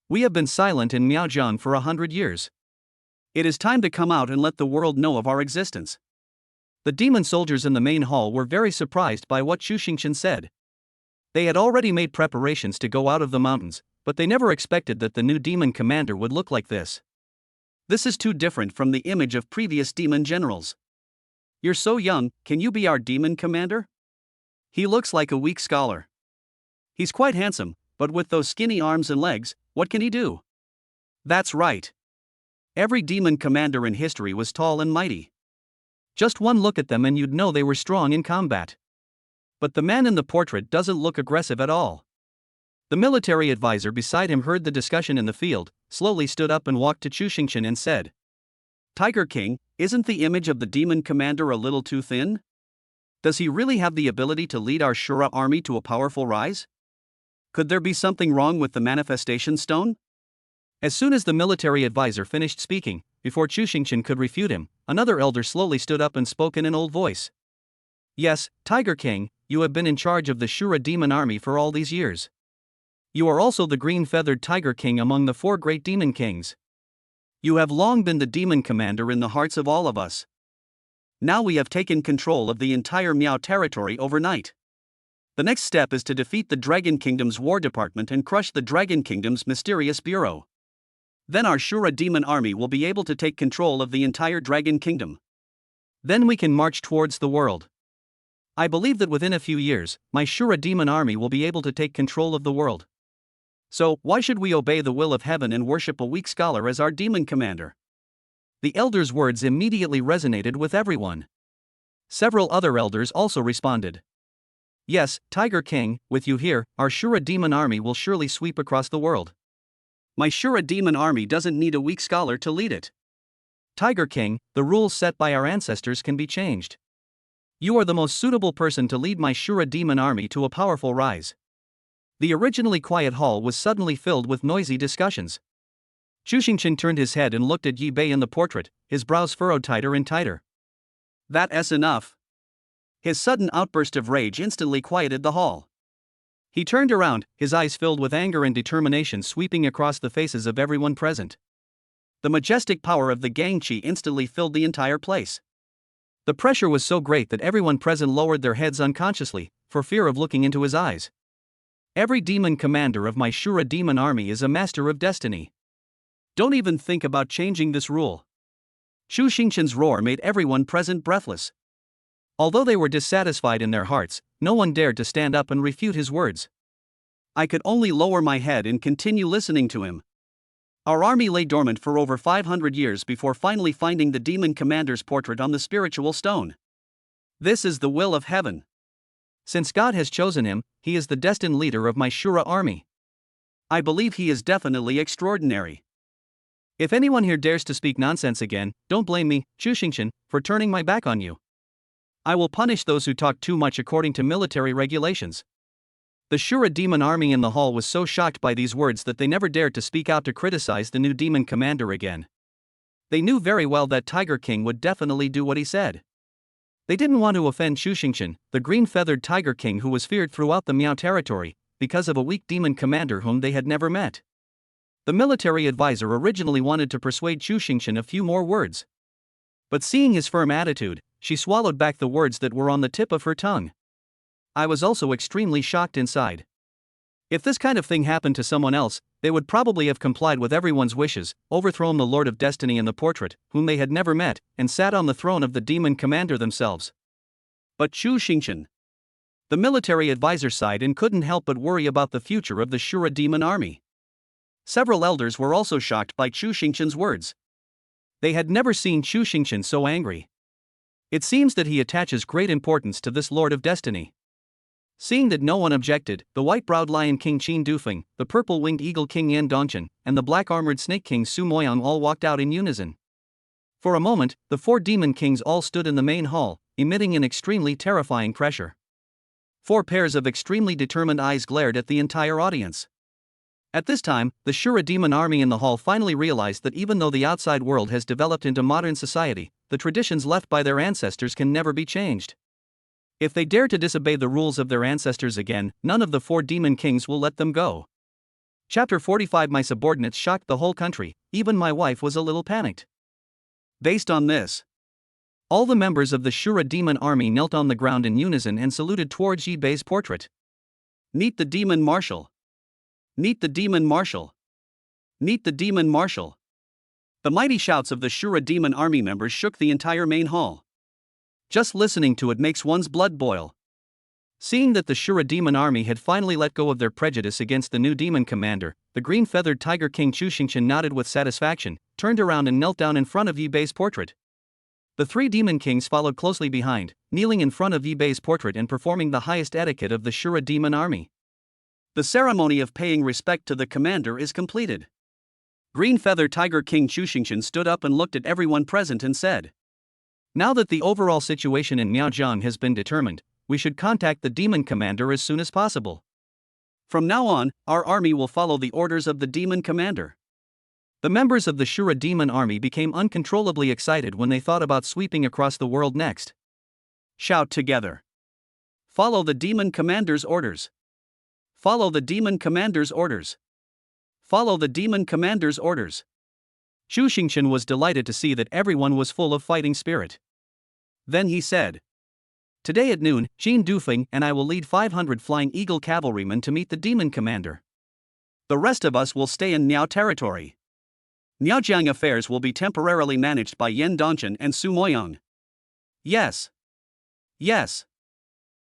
We have been silent in Miaojiang for 100 years. It is time to come out and let the world know of our existence. The demon soldiers in the main hall were very surprised by what Xu Xingqian said. They had already made preparations to go out of the mountains, but they never expected that the new demon commander would look like this. This is too different from the image of previous demon generals. You're so young, can you be our demon commander? He looks like a weak scholar. He's quite handsome, but with those skinny arms and legs, what can he do? That's right. Every demon commander in history was tall and mighty. Just one look at them and you'd know they were strong in combat. But the man in the portrait doesn't look aggressive at all. The military advisor beside him heard the discussion in the field, slowly stood up and walked to Chu Xingchen and said, "Tiger King, isn't the image of the demon commander a little too thin? Does he really have the ability to lead our Shura army to a powerful rise? Could there be something wrong with the manifestation stone?" As soon as the military advisor finished speaking, before Chu Xingchen could refute him, another elder slowly stood up and spoke in an old voice. "Yes, Tiger King, you have been in charge of the Shura demon army for all these years. You are also the green-feathered Tiger King among the 4 great demon kings. You have long been the demon commander in the hearts of all of us. Now we have taken control of the entire Miao territory overnight. The next step is to defeat the Dragon Kingdom's war department and crush the Dragon Kingdom's mysterious bureau. Then our Shura demon army will be able to take control of the entire Dragon Kingdom. Then we can march towards the world. I believe that within a few years, my Shura demon army will be able to take control of the world. So, why should we obey the will of heaven and worship a weak scholar as our demon commander?" The elder's words immediately resonated with everyone. Several other elders also responded. "Yes, Tiger King, with you here, our Shura demon army will surely sweep across the world. My Shura demon army doesn't need a weak scholar to lead it. Tiger King, the rules set by our ancestors can be changed. You are the most suitable person to lead my Shura demon army to a powerful rise." The originally quiet hall was suddenly filled with noisy discussions. Chu Xingchen turned his head and looked at Yi Bei in the portrait, his brows furrowed tighter and tighter. "That's enough." His sudden outburst of rage instantly quieted the hall. He turned around, his eyes filled with anger and determination sweeping across the faces of everyone present. The majestic power of the Gangqi instantly filled the entire place. The pressure was so great that everyone present lowered their heads unconsciously, for fear of looking into his eyes. "Every demon commander of my Shura demon army is a master of destiny. Don't even think about changing this rule." Chu Xingchen's roar made everyone present breathless. Although they were dissatisfied in their hearts, no one dared to stand up and refute his words. I could only lower my head and continue listening to him. Our army lay dormant for over 500 years before finally finding the demon commander's portrait on the spiritual stone. This is the will of heaven. Since God has chosen him, he is the destined leader of my Shura army. I believe he is definitely extraordinary. If anyone here dares to speak nonsense again, don't blame me, Chu Xingchen, for turning my back on you. I will punish those who talk too much according to military regulations. The Shura demon army in the hall was so shocked by these words that they never dared to speak out to criticize the new demon commander again. They knew very well that Tiger King would definitely do what he said. They didn't want to offend Chu Xingchen, the green-feathered Tiger King who was feared throughout the Miao territory, because of a weak demon commander whom they had never met. The military advisor originally wanted to persuade Chu Xingchen a few more words. But seeing his firm attitude, she swallowed back the words that were on the tip of her tongue. I was also extremely shocked inside. If this kind of thing happened to someone else, they would probably have complied with everyone's wishes, overthrown the Lord of Destiny in the portrait, whom they had never met, and sat on the throne of the demon commander themselves. But Chu Xingchen. The military advisor sighed and couldn't help but worry about the future of the Shura demon army. Several elders were also shocked by Chu Xingchen's words. They had never seen Chu Xingchen so angry. It seems that he attaches great importance to this Lord of Destiny. Seeing that no one objected, the white-browed lion king Qin Dufeng, the purple-winged eagle king Yan Dongchen, and the black-armored snake king Su Moyang all walked out in unison. For a moment, the 4 demon kings all stood in the main hall, emitting an extremely terrifying pressure. 4 pairs of extremely determined eyes glared at the entire audience. At this time, the Shura demon army in the hall finally realized that even though the outside world has developed into modern society, the traditions left by their ancestors can never be changed. If they dare to disobey the rules of their ancestors again, none of the 4 demon kings will let them go. Chapter 45. My subordinates shocked the whole country, even my wife was a little panicked. Based on this, all the members of the Shura demon army knelt on the ground in unison and saluted towards Yi Bei's portrait. Meet the demon marshal. Meet the demon marshal. Meet the demon marshal. The mighty shouts of the Shura demon army members shook the entire main hall. Just listening to it makes one's blood boil. Seeing that the Shura demon army had finally let go of their prejudice against the new demon commander, the green-feathered Tiger King Chu Xingchen nodded with satisfaction, turned around and knelt down in front of Yi Bei's portrait. The 3 demon kings followed closely behind, kneeling in front of Yi Bei's portrait and performing the highest etiquette of the Shura demon army. The ceremony of paying respect to the commander is completed. Green Feather Tiger King Chuxingshan stood up and looked at everyone present and said, "Now that the overall situation in Miaojiang has been determined, we should contact the demon commander as soon as possible. From now on, our army will follow the orders of the demon commander." The members of the Shura demon army became uncontrollably excited when they thought about sweeping across the world next. Shout together. "Follow the demon commander's orders. Follow the demon commander's orders. Follow the demon commander's orders." Xu Xingshan was delighted to see that everyone was full of fighting spirit. Then he said, "Today at noon, Jin Dufeng and I will lead 500 Flying Eagle cavalrymen to meet the demon commander. The rest of us will stay in Niao territory. Miaojiang affairs will be temporarily managed by Yan Dongchen and Su Moyang." "Yes. Yes.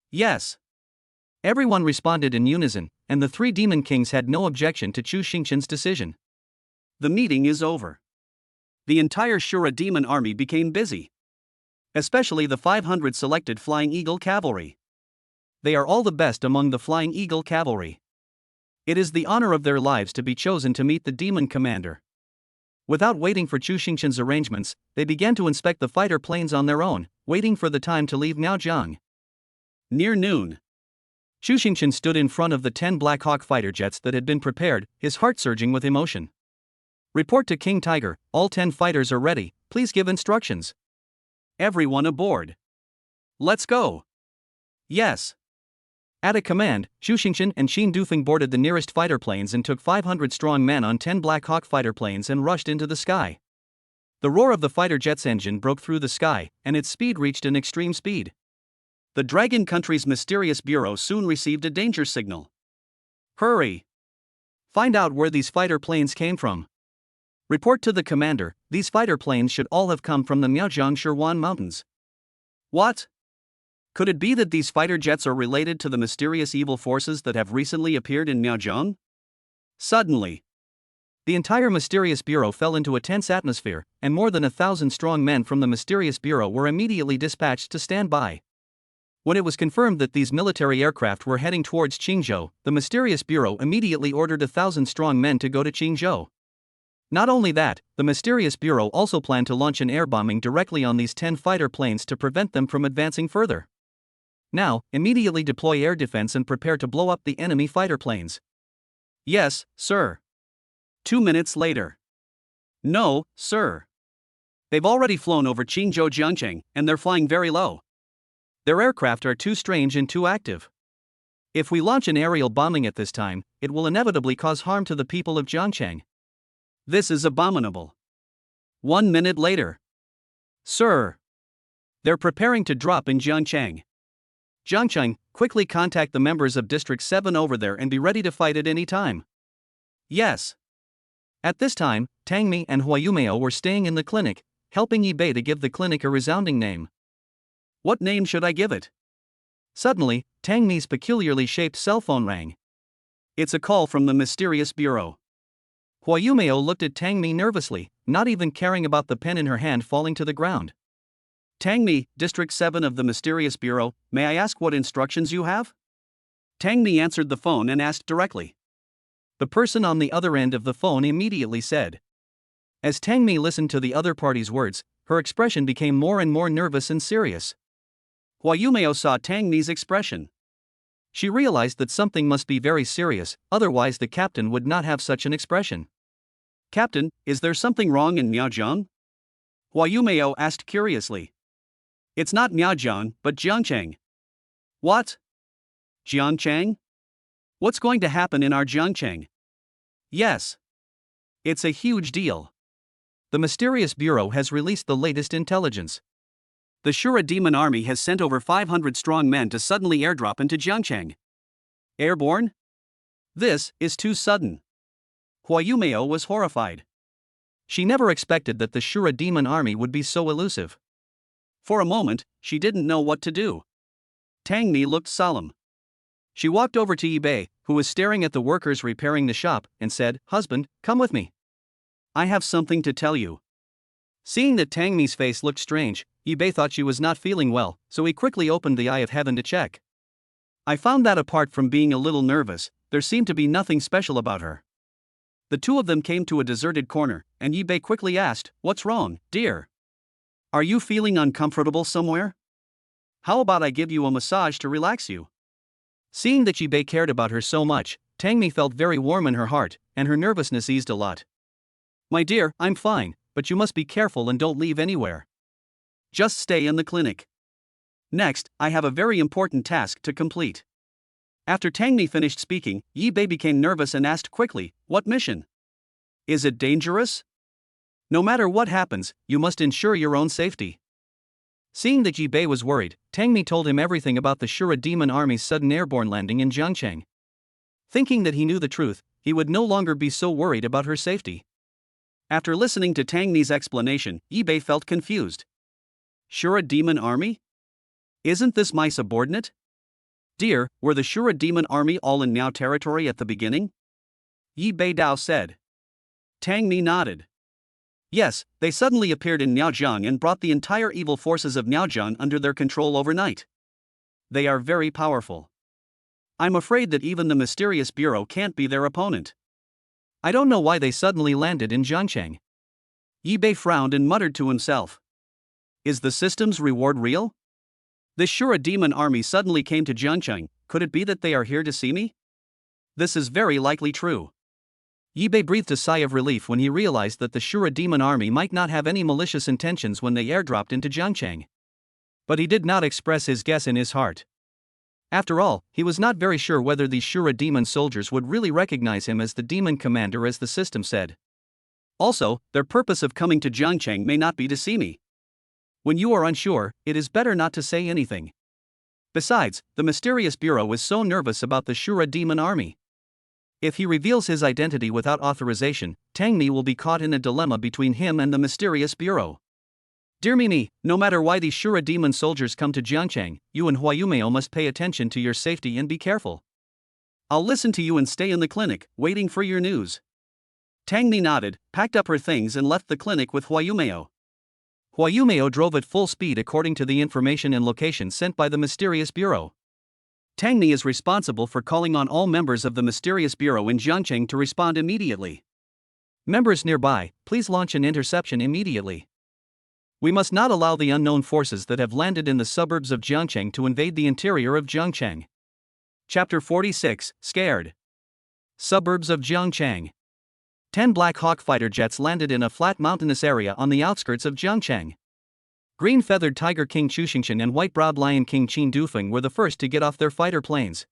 Yes." Everyone responded in unison, and the three demon kings had no objection to Xu Xingshan's decision. The meeting is over. The entire Shura demon army became busy. Especially the 500 selected Flying Eagle cavalry. They are all the best among the Flying Eagle cavalry. It is the honor of their lives to be chosen to meet the demon commander. Without waiting for Xu Xingshan's arrangements, they began to inspect the fighter planes on their own, waiting for the time to leave Miaojiang. Near noon, Xu Xingshan stood in front of the 10 Black Hawk fighter jets that had been prepared, his heart surging with emotion. "Report to King Tiger, all 10 fighters are ready, please give instructions." "Everyone aboard. Let's go." "Yes." At a command, Xu Xingshan and Xin Dufeng boarded the nearest fighter planes and took 500 strong men on 10 Black Hawk fighter planes and rushed into the sky. The roar of the fighter jet's engine broke through the sky, and its speed reached an extreme speed. The Dragon Country's mysterious bureau soon received a danger signal. "Hurry! Find out where these fighter planes came from. Report to the commander, these fighter planes should all have come from the Miaojiang Shirwan Mountains." "What? Could it be that these fighter jets are related to the mysterious evil forces that have recently appeared in Miaojiang?" Suddenly, the entire mysterious bureau fell into a tense atmosphere, and more than 1,000 strong men from the mysterious bureau were immediately dispatched to stand by. When it was confirmed that these military aircraft were heading towards Qingzhou, the mysterious bureau immediately ordered 1,000 strong men to go to Qingzhou. Not only that, the mysterious bureau also planned to launch an air bombing directly on these 10 fighter planes to prevent them from advancing further. Now, immediately deploy air defense and prepare to blow up the enemy fighter planes. "Yes, sir." 2 minutes later. "No, sir. They've already flown over Qingzhou Jiangcheng, and they're flying very low. Their aircraft are too strange and too active. If we launch an aerial bombing at this time, it will inevitably cause harm to the people of Jiangcheng. This is abominable." 1 minute later. "Sir. They're preparing to drop in Jiangcheng. Jiangcheng, quickly contact the members of District 7 over there and be ready to fight at any time." "Yes." At this time, Tangmi and Huayumeo were staying in the clinic, helping Yibei to give the clinic a resounding name. "What name should I give it?" Suddenly, Tangmi's peculiarly shaped cell phone rang. It's a call from the mysterious bureau. Huayumeo looked at Tangmi nervously, not even caring about the pen in her hand falling to the ground. "Tangmi, District 7 of the Mysterious Bureau, may I ask what instructions you have?" Tangmi answered the phone and asked directly. The person on the other end of the phone immediately said. As Tangmi listened to the other party's words, her expression became more and more nervous and serious. Huayumeo saw Tangmi's expression. She realized that something must be very serious, otherwise the captain would not have such an expression. "Captain, is there something wrong in Miaojiang?" Huayumeo asked curiously. "It's not Miaojiang, but Jiangcheng." "What? Jiangcheng? What's going to happen in our Jiangcheng?" "Yes. It's a huge deal. The mysterious bureau has released the latest intelligence. The Shura demon army has sent over 500 strong men to suddenly airdrop into Jiangcheng. Airborne? This is too sudden." Huayumeo was horrified. She never expected that the Shura demon army would be so elusive. For a moment, she didn't know what to do. Tangmi looked solemn. She walked over to Yibei, who was staring at the workers repairing the shop, and said, "Husband, come with me. I have something to tell you." Seeing that Tangmi's face looked strange, Yibei thought she was not feeling well, so he quickly opened the eye of heaven to check. "I found that apart from being a little nervous, there seemed to be nothing special about her." The two of them came to a deserted corner, and Yi Bei quickly asked, "What's wrong, dear? Are you feeling uncomfortable somewhere? How about I give you a massage to relax you?" Seeing that Yi Bei cared about her so much, Tangmi felt very warm in her heart, and her nervousness eased a lot. "My dear, I'm fine, but you must be careful and don't leave anywhere. Just stay in the clinic. Next, I have a very important task to complete." After Tangmi finished speaking, Yi Bei became nervous and asked quickly, "What mission? Is it dangerous?" "No matter what happens, you must ensure your own safety." Seeing that Yi Bei was worried, Tangmi told him everything about the Shura demon army's sudden airborne landing in Jiangcheng. Thinking that he knew the truth, he would no longer be so worried about her safety. After listening to Tangmi's explanation, Yi Bei felt confused. Shura demon army? Isn't this my subordinate? Dear, were the Shura demon army all in Miao territory at the beginning? Yi Bei Dao said. Tangmi nodded. Yes, they suddenly appeared in Miaojiang and brought the entire evil forces of Miaojiang under their control overnight. They are very powerful. I'm afraid that even the mysterious bureau can't be their opponent. I don't know why they suddenly landed in Jiangcheng. Yi Bei frowned and muttered to himself. Is the system's reward real? This Shura demon army suddenly came to Jiangcheng. Could it be that they are here to see me? This is very likely true. Yi Bei breathed a sigh of relief when he realized that the Shura demon army might not have any malicious intentions when they airdropped into Jiangcheng. But he did not express his guess in his heart. After all, he was not very sure whether these Shura demon soldiers would really recognize him as the demon commander as the system said. Also, their purpose of coming to Jiangcheng may not be to see me. When you are unsure, it is better not to say anything. Besides, the mysterious bureau is so nervous about the Shura demon army. If he reveals his identity without authorization, Tangmi will be caught in a dilemma between him and the mysterious bureau. Dear Mimi, no matter why these Shura demon soldiers come to Jiangcheng, you and Huayumeo must pay attention to your safety and be careful. I'll listen to you and stay in the clinic, waiting for your news. Tangmi nodded, packed up her things and left the clinic with Huayumeo. Huayumeo drove at full speed according to the information and location sent by the mysterious bureau. Tangmi is responsible for calling on all members of the mysterious bureau in Jiangcheng to respond immediately. Members nearby, please launch an interception immediately. We must not allow the unknown forces that have landed in the suburbs of Jiangcheng to invade the interior of Jiangcheng. Chapter 46, Scared. Suburbs of Jiangcheng. 10 Black Hawk fighter jets landed in a flat mountainous area on the outskirts of Jiangcheng. Green-feathered Tiger King Chu Xingqian and white-browed Lion King Qin Dufeng were the first to get off their fighter planes.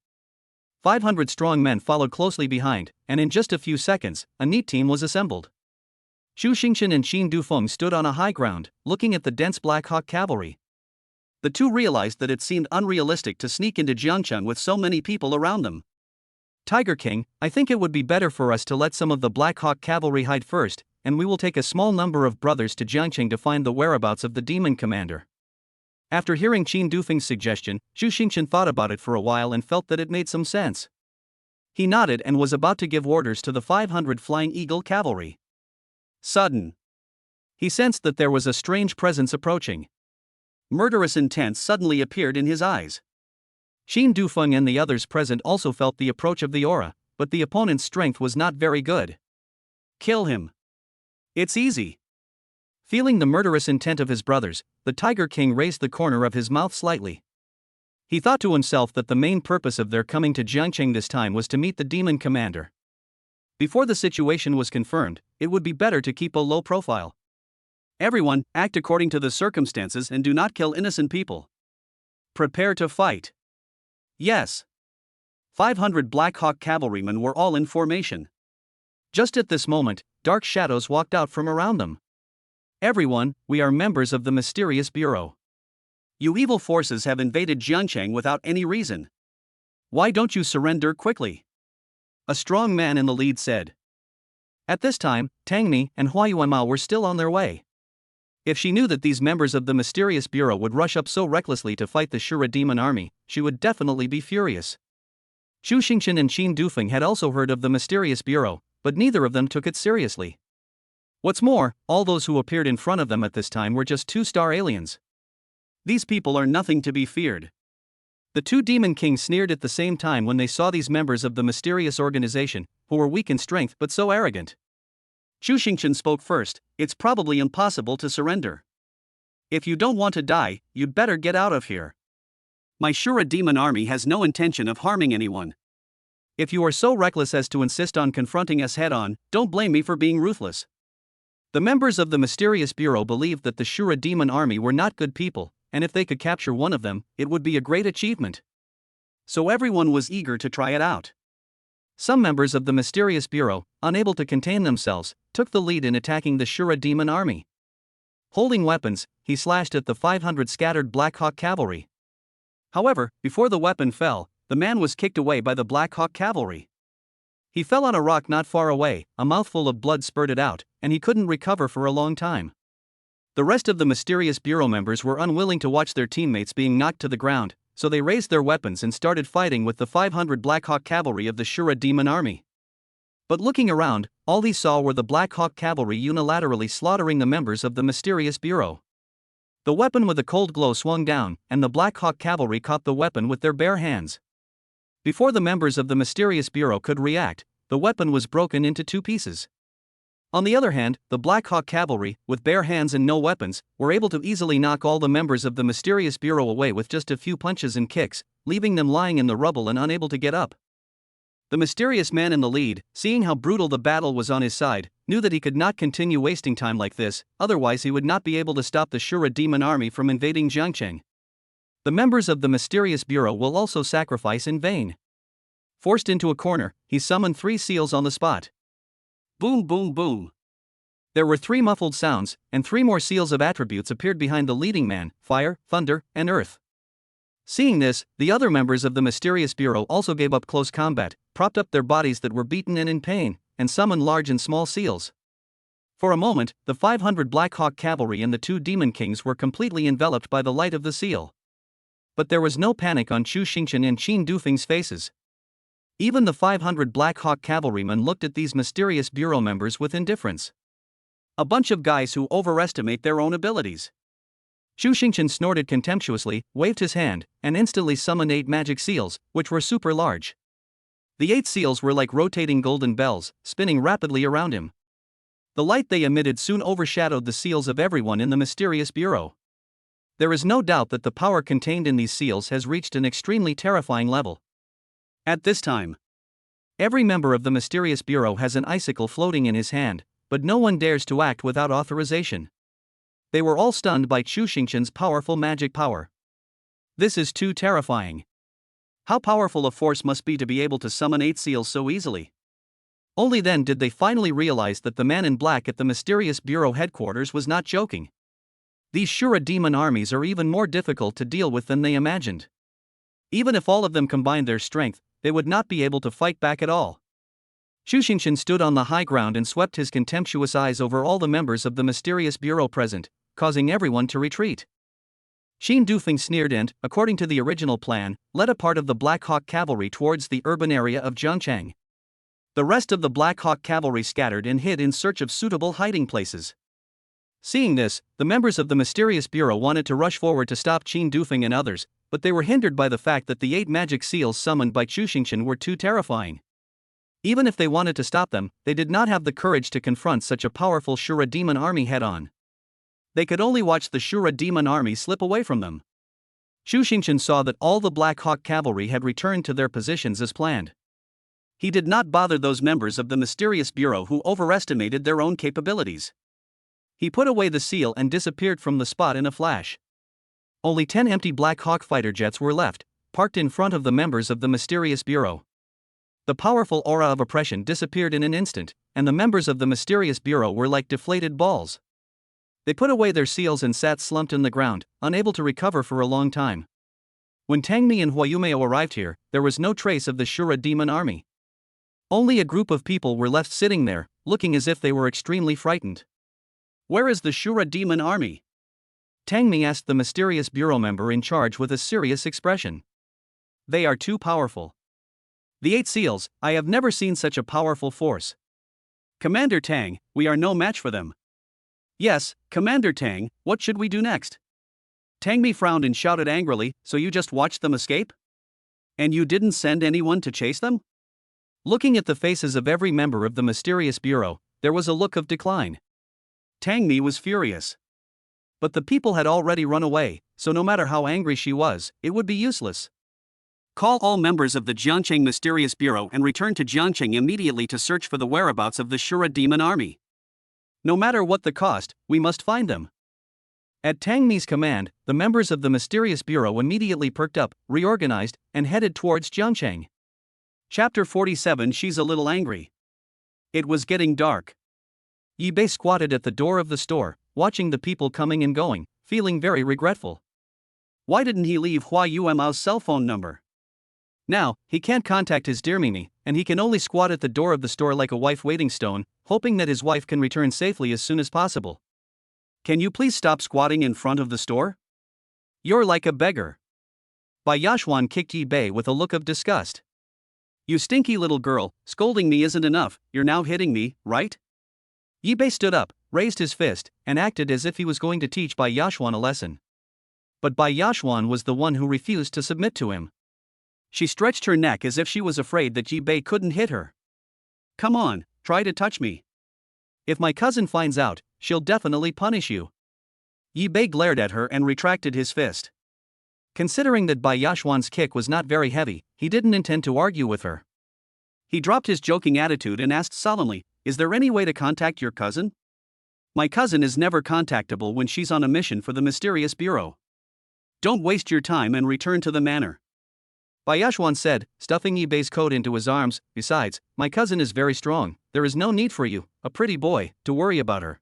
500 strong men followed closely behind, and in just a few seconds, a neat team was assembled. Chu Xingqian and Qin Dufeng stood on a high ground, looking at the dense Black Hawk cavalry. The two realized that it seemed unrealistic to sneak into Jiangcheng with so many people around them. Tiger King, I think it would be better for us to let some of the Black Hawk cavalry hide first, and we will take a small number of brothers to Jiangcheng to find the whereabouts of the demon commander. After hearing Qin Dufeng's suggestion, Chu Xingqian thought about it for a while and felt that it made some sense. He nodded and was about to give orders to the 500 Flying Eagle cavalry. Sudden. He sensed that there was a strange presence approaching. Murderous intent suddenly appeared in his eyes. Qin Dufeng and the others present also felt the approach of the aura, but the opponent's strength was not very good. Kill him. It's easy. Feeling the murderous intent of his brothers, the Tiger King raised the corner of his mouth slightly. He thought to himself that the main purpose of their coming to Jiangcheng this time was to meet the demon commander. Before the situation was confirmed, it would be better to keep a low profile. Everyone, act according to the circumstances and do not kill innocent people. Prepare to fight. Yes. 500 Black Hawk cavalrymen were all in formation. Just at this moment, dark shadows walked out from around them. Everyone, we are members of the mysterious bureau. You evil forces have invaded Jiangcheng without any reason. Why don't you surrender quickly? A strong man in the lead said. At this time, Tangmi and Huayuanmao were still on their way. If she knew that these members of the mysterious bureau would rush up so recklessly to fight the Shura demon army, she would definitely be furious. Chu Xingqian and Qin Dufeng had also heard of the mysterious bureau, but neither of them took it seriously. What's more, all those who appeared in front of them at this time were just two-star aliens. These people are nothing to be feared. The two demon kings sneered at the same time when they saw these members of the mysterious organization, who were weak in strength but so arrogant. Chu Xingchen spoke first. It's probably impossible to surrender. If you don't want to die, you'd better get out of here. My Shura demon army has no intention of harming anyone. If you are so reckless as to insist on confronting us head-on, don't blame me for being ruthless. The members of the mysterious bureau believed that the Shura demon army were not good people, and if they could capture one of them, it would be a great achievement. So everyone was eager to try it out. Some members of the mysterious bureau, unable to contain themselves, took the lead in attacking the Shura demon army. Holding weapons, he slashed at the 500 scattered Black Hawk cavalry. However, before the weapon fell, the man was kicked away by the Black Hawk cavalry. He fell on a rock not far away, a mouthful of blood spurted out, and he couldn't recover for a long time. The rest of the mysterious bureau members were unwilling to watch their teammates being knocked to the ground, so they raised their weapons and started fighting with the 500 Black Hawk cavalry of the Shura demon army. But looking around, all he saw were the Black Hawk cavalry unilaterally slaughtering the members of the mysterious bureau. The weapon with a cold glow swung down, and the Black Hawk cavalry caught the weapon with their bare hands. Before the members of the mysterious bureau could react, the weapon was broken into 2 pieces. On the other hand, the Black Hawk cavalry, with bare hands and no weapons, were able to easily knock all the members of the mysterious bureau away with just a few punches and kicks, leaving them lying in the rubble and unable to get up. The mysterious man in the lead, seeing how brutal the battle was on his side, knew that he could not continue wasting time like this, otherwise he would not be able to stop the Shura demon army from invading Jiangcheng. The members of the mysterious bureau will also sacrifice in vain. Forced into a corner, he summoned 3 seals on the spot. Boom, boom, boom. There were 3 muffled sounds, and 3 more seals of attributes appeared behind the leading man: fire, thunder, and earth. Seeing this, the other members of the mysterious bureau also gave up close combat, propped up their bodies that were beaten and in pain, and summoned large and small seals. For a moment, the 500 Black Hawk cavalry and the 2 demon kings were completely enveloped by the light of the seal. But there was no panic on Chu Xingchen and Qin Dufeng's faces. Even the 500 Black Hawk cavalrymen looked at these mysterious bureau members with indifference. A bunch of guys who overestimate their own abilities. Chu Xingchen snorted contemptuously, waved his hand, and instantly summoned 8 magic seals, which were super large. The 8 seals were like rotating golden bells, spinning rapidly around him. The light they emitted soon overshadowed the seals of everyone in the mysterious bureau. There is no doubt that the power contained in these seals has reached an extremely terrifying level. At this time, every member of the mysterious bureau has an icicle floating in his hand, but no one dares to act without authorization. They were all stunned by Chu Xingchen's powerful magic power. This is too terrifying. How powerful a force must be to be able to summon 8 seals so easily. Only then did they finally realize that the man in black at the mysterious bureau headquarters was not joking. These Shura demon armies are even more difficult to deal with than they imagined. Even if all of them combined their strength, they would not be able to fight back at all. Chu Xingchen stood on the high ground and swept his contemptuous eyes over all the members of the mysterious bureau present, causing everyone to retreat. Qin Dufeng sneered and, according to the original plan, led a part of the Black Hawk cavalry towards the urban area of Jiangcheng. The rest of the Black Hawk cavalry scattered and hid in search of suitable hiding places. Seeing this, the members of the mysterious bureau wanted to rush forward to stop Qin Dufeng and others, but they were hindered by the fact that the 8 magic seals summoned by Chu Xingchen were too terrifying. Even if they wanted to stop them, they did not have the courage to confront such a powerful Shura demon army head-on. They could only watch the Shura demon army slip away from them. Chu Xingchen saw that all the Black Hawk cavalry had returned to their positions as planned. He did not bother those members of the mysterious bureau who overestimated their own capabilities. He put away the seal and disappeared from the spot in a flash. Only 10 empty Black Hawk fighter jets were left, parked in front of the members of the mysterious bureau. The powerful aura of oppression disappeared in an instant, and the members of the mysterious bureau were like deflated balls. They put away their seals and sat slumped in the ground, unable to recover for a long time. When Tangmi and Huayumeo arrived here, there was no trace of the Shura demon army. Only a group of people were left sitting there, looking as if they were extremely frightened. "Where is the Shura demon army?" Tangmi asked the mysterious bureau member in charge with a serious expression. "They are too powerful. The 8 seals, I have never seen such a powerful force. Commander Tang, we are no match for them." "Yes, Commander Tang, what should we do next?" Tangmi frowned and shouted angrily, "So you just watched them escape? And you didn't send anyone to chase them?" Looking at the faces of every member of the mysterious bureau, there was a look of decline. Tangmi was furious. But the people had already run away, so no matter how angry she was, it would be useless. Call all members of the Jiangcheng Mysterious Bureau and return to Jiangcheng immediately to search for the whereabouts of the Shura demon army. No matter what the cost, we must find them. At Tangmi's command, the members of the Mysterious Bureau immediately perked up, reorganized, and headed towards Jiangcheng. Chapter 47. She's a little angry. It was getting dark. Yi Bei squatted at the door of the store, watching the people coming and going, feeling very regretful. Why didn't he leave Hua Yuemao's cell phone number? Now, he can't contact his dear Mimi, and he can only squat at the door of the store like a wife waiting stone, hoping that his wife can return safely as soon as possible. Can you please stop squatting in front of the store? You're like a beggar. Bai Yashuan kicked Yi Bei with a look of disgust. You stinky little girl, scolding me isn't enough, you're now hitting me, right? Yi Bei stood up, raised his fist, and acted as if he was going to teach Bai Yashuan a lesson. But Bai Yashuan was the one who refused to submit to him. She stretched her neck as if she was afraid that Yi Bei couldn't hit her. Come on, try to touch me. If my cousin finds out, she'll definitely punish you. Yi Bei glared at her and retracted his fist. Considering that Bai Yashuan's kick was not very heavy, he didn't intend to argue with her. He dropped his joking attitude and asked solemnly, Is there any way to contact your cousin? My cousin is never contactable when she's on a mission for the Mysterious Bureau. Don't waste your time and return to the manor. Bai Yashuan said, stuffing Yi Bei's coat into his arms. Besides, my cousin is very strong, there is no need for you, a pretty boy, to worry about her.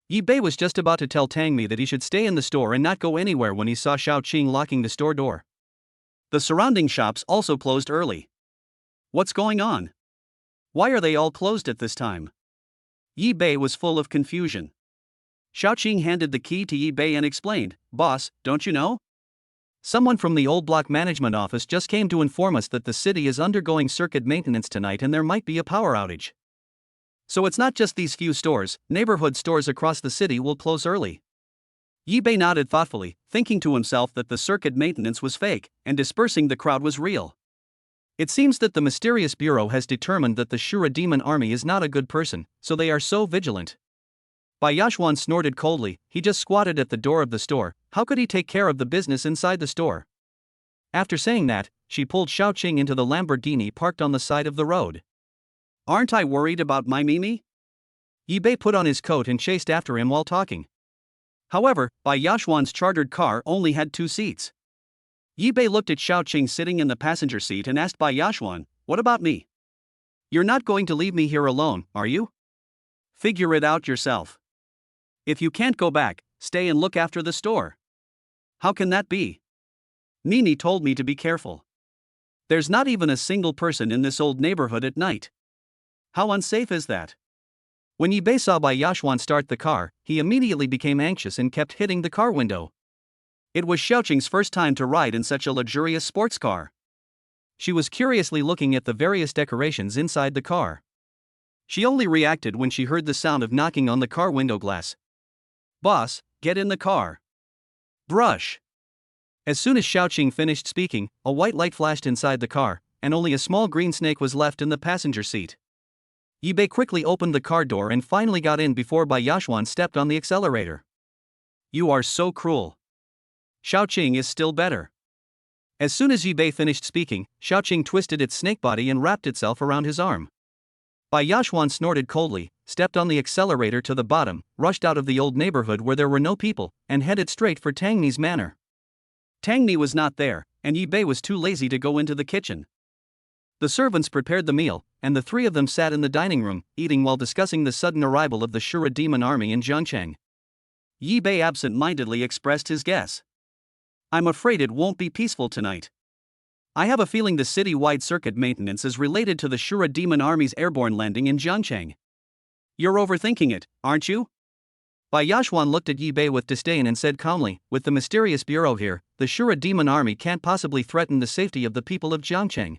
Yi Bei was just about to tell Tangmi that he should stay in the store and not go anywhere when he saw Xiaoqing locking the store door. The surrounding shops also closed early. What's going on? Why are they all closed at this time? Yi Bei was full of confusion. Xiaoqing handed the key to Yi Bei and explained, Boss, don't you know? Someone from the old block management office just came to inform us that the city is undergoing circuit maintenance tonight and there might be a power outage. So it's not just these few stores, neighborhood stores across the city will close early. Yi Bei nodded thoughtfully, thinking to himself that the circuit maintenance was fake, and dispersing the crowd was real. It seems that the Mysterious Bureau has determined that the Shura demon army is not a good person, so they are so vigilant. Bai Yashuan snorted coldly, he just squatted at the door of the store, how could he take care of the business inside the store? After saying that, she pulled Xiaoqing into the Lamborghini parked on the side of the road. Aren't I worried about my Mimi? Yi Bei put on his coat and chased after him while talking. However, Bai Yashuan's chartered car only had 2 seats. Yi Bei looked at Xiaoqing sitting in the passenger seat and asked Bai Yashuan, what about me? You're not going to leave me here alone, are you? Figure it out yourself. If you can't go back, stay and look after the store. How can that be? Nini told me to be careful. There's not even a single person in this old neighborhood at night. How unsafe is that? When Yi Bei saw Bai Yashuan start the car, he immediately became anxious and kept hitting the car window. It was Xiaoqing's first time to ride in such a luxurious sports car. She was curiously looking at the various decorations inside the car. She only reacted when she heard the sound of knocking on the car window glass. Boss, get in the car. Brush. As soon as Xiaoqing finished speaking, a white light flashed inside the car, and only a small green snake was left in the passenger seat. Yi Bei quickly opened the car door and finally got in before Bai Yashuan stepped on the accelerator. You are so cruel. Xiaoqing is still better. As soon as Yi Bei finished speaking, Xiaoqing twisted its snake body and wrapped itself around his arm. Bai Yashuan snorted coldly, stepped on the accelerator to the bottom, rushed out of the old neighborhood where there were no people, and headed straight for Tangmi's manor. Tangmi was not there, and Yi Bei was too lazy to go into the kitchen. The servants prepared the meal, and the 3 of them sat in the dining room, eating while discussing the sudden arrival of the Shura demon army in Jiangcheng. Yi Bei absent-mindedly expressed his guess. I'm afraid it won't be peaceful tonight. I have a feeling the city-wide circuit maintenance is related to the Shura demon army's airborne landing in Jiangcheng. You're overthinking it, aren't you? Bai Yashuan looked at Yi Bei with disdain and said calmly, with the Mysterious Bureau here, the Shura demon army can't possibly threaten the safety of the people of Jiangcheng.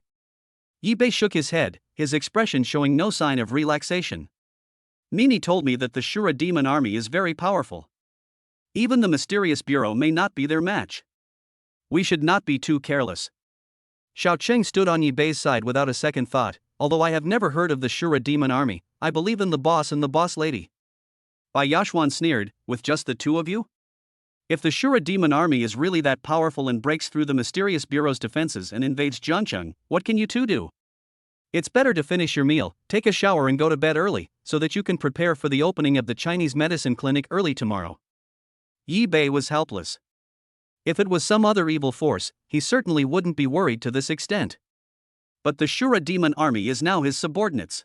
Yi Bei shook his head, his expression showing no sign of relaxation. Nini told me that the Shura demon army is very powerful. Even the Mysterious Bureau may not be their match. We should not be too careless. Xiaoqing stood on Yi Bei's side without a second thought, although I have never heard of the Shura demon army, I believe in the boss and the boss lady. Bai Yashwan sneered, with just the two of you? If the Shura demon army is really that powerful and breaks through the mysterious bureau's defenses and invades Jiangcheng, what can you two do? It's better to finish your meal, take a shower and go to bed early, so that you can prepare for the opening of the Chinese medicine clinic early tomorrow. Yi Bei was helpless. If it was some other evil force, he certainly wouldn't be worried to this extent. But the Shura demon army is now his subordinates.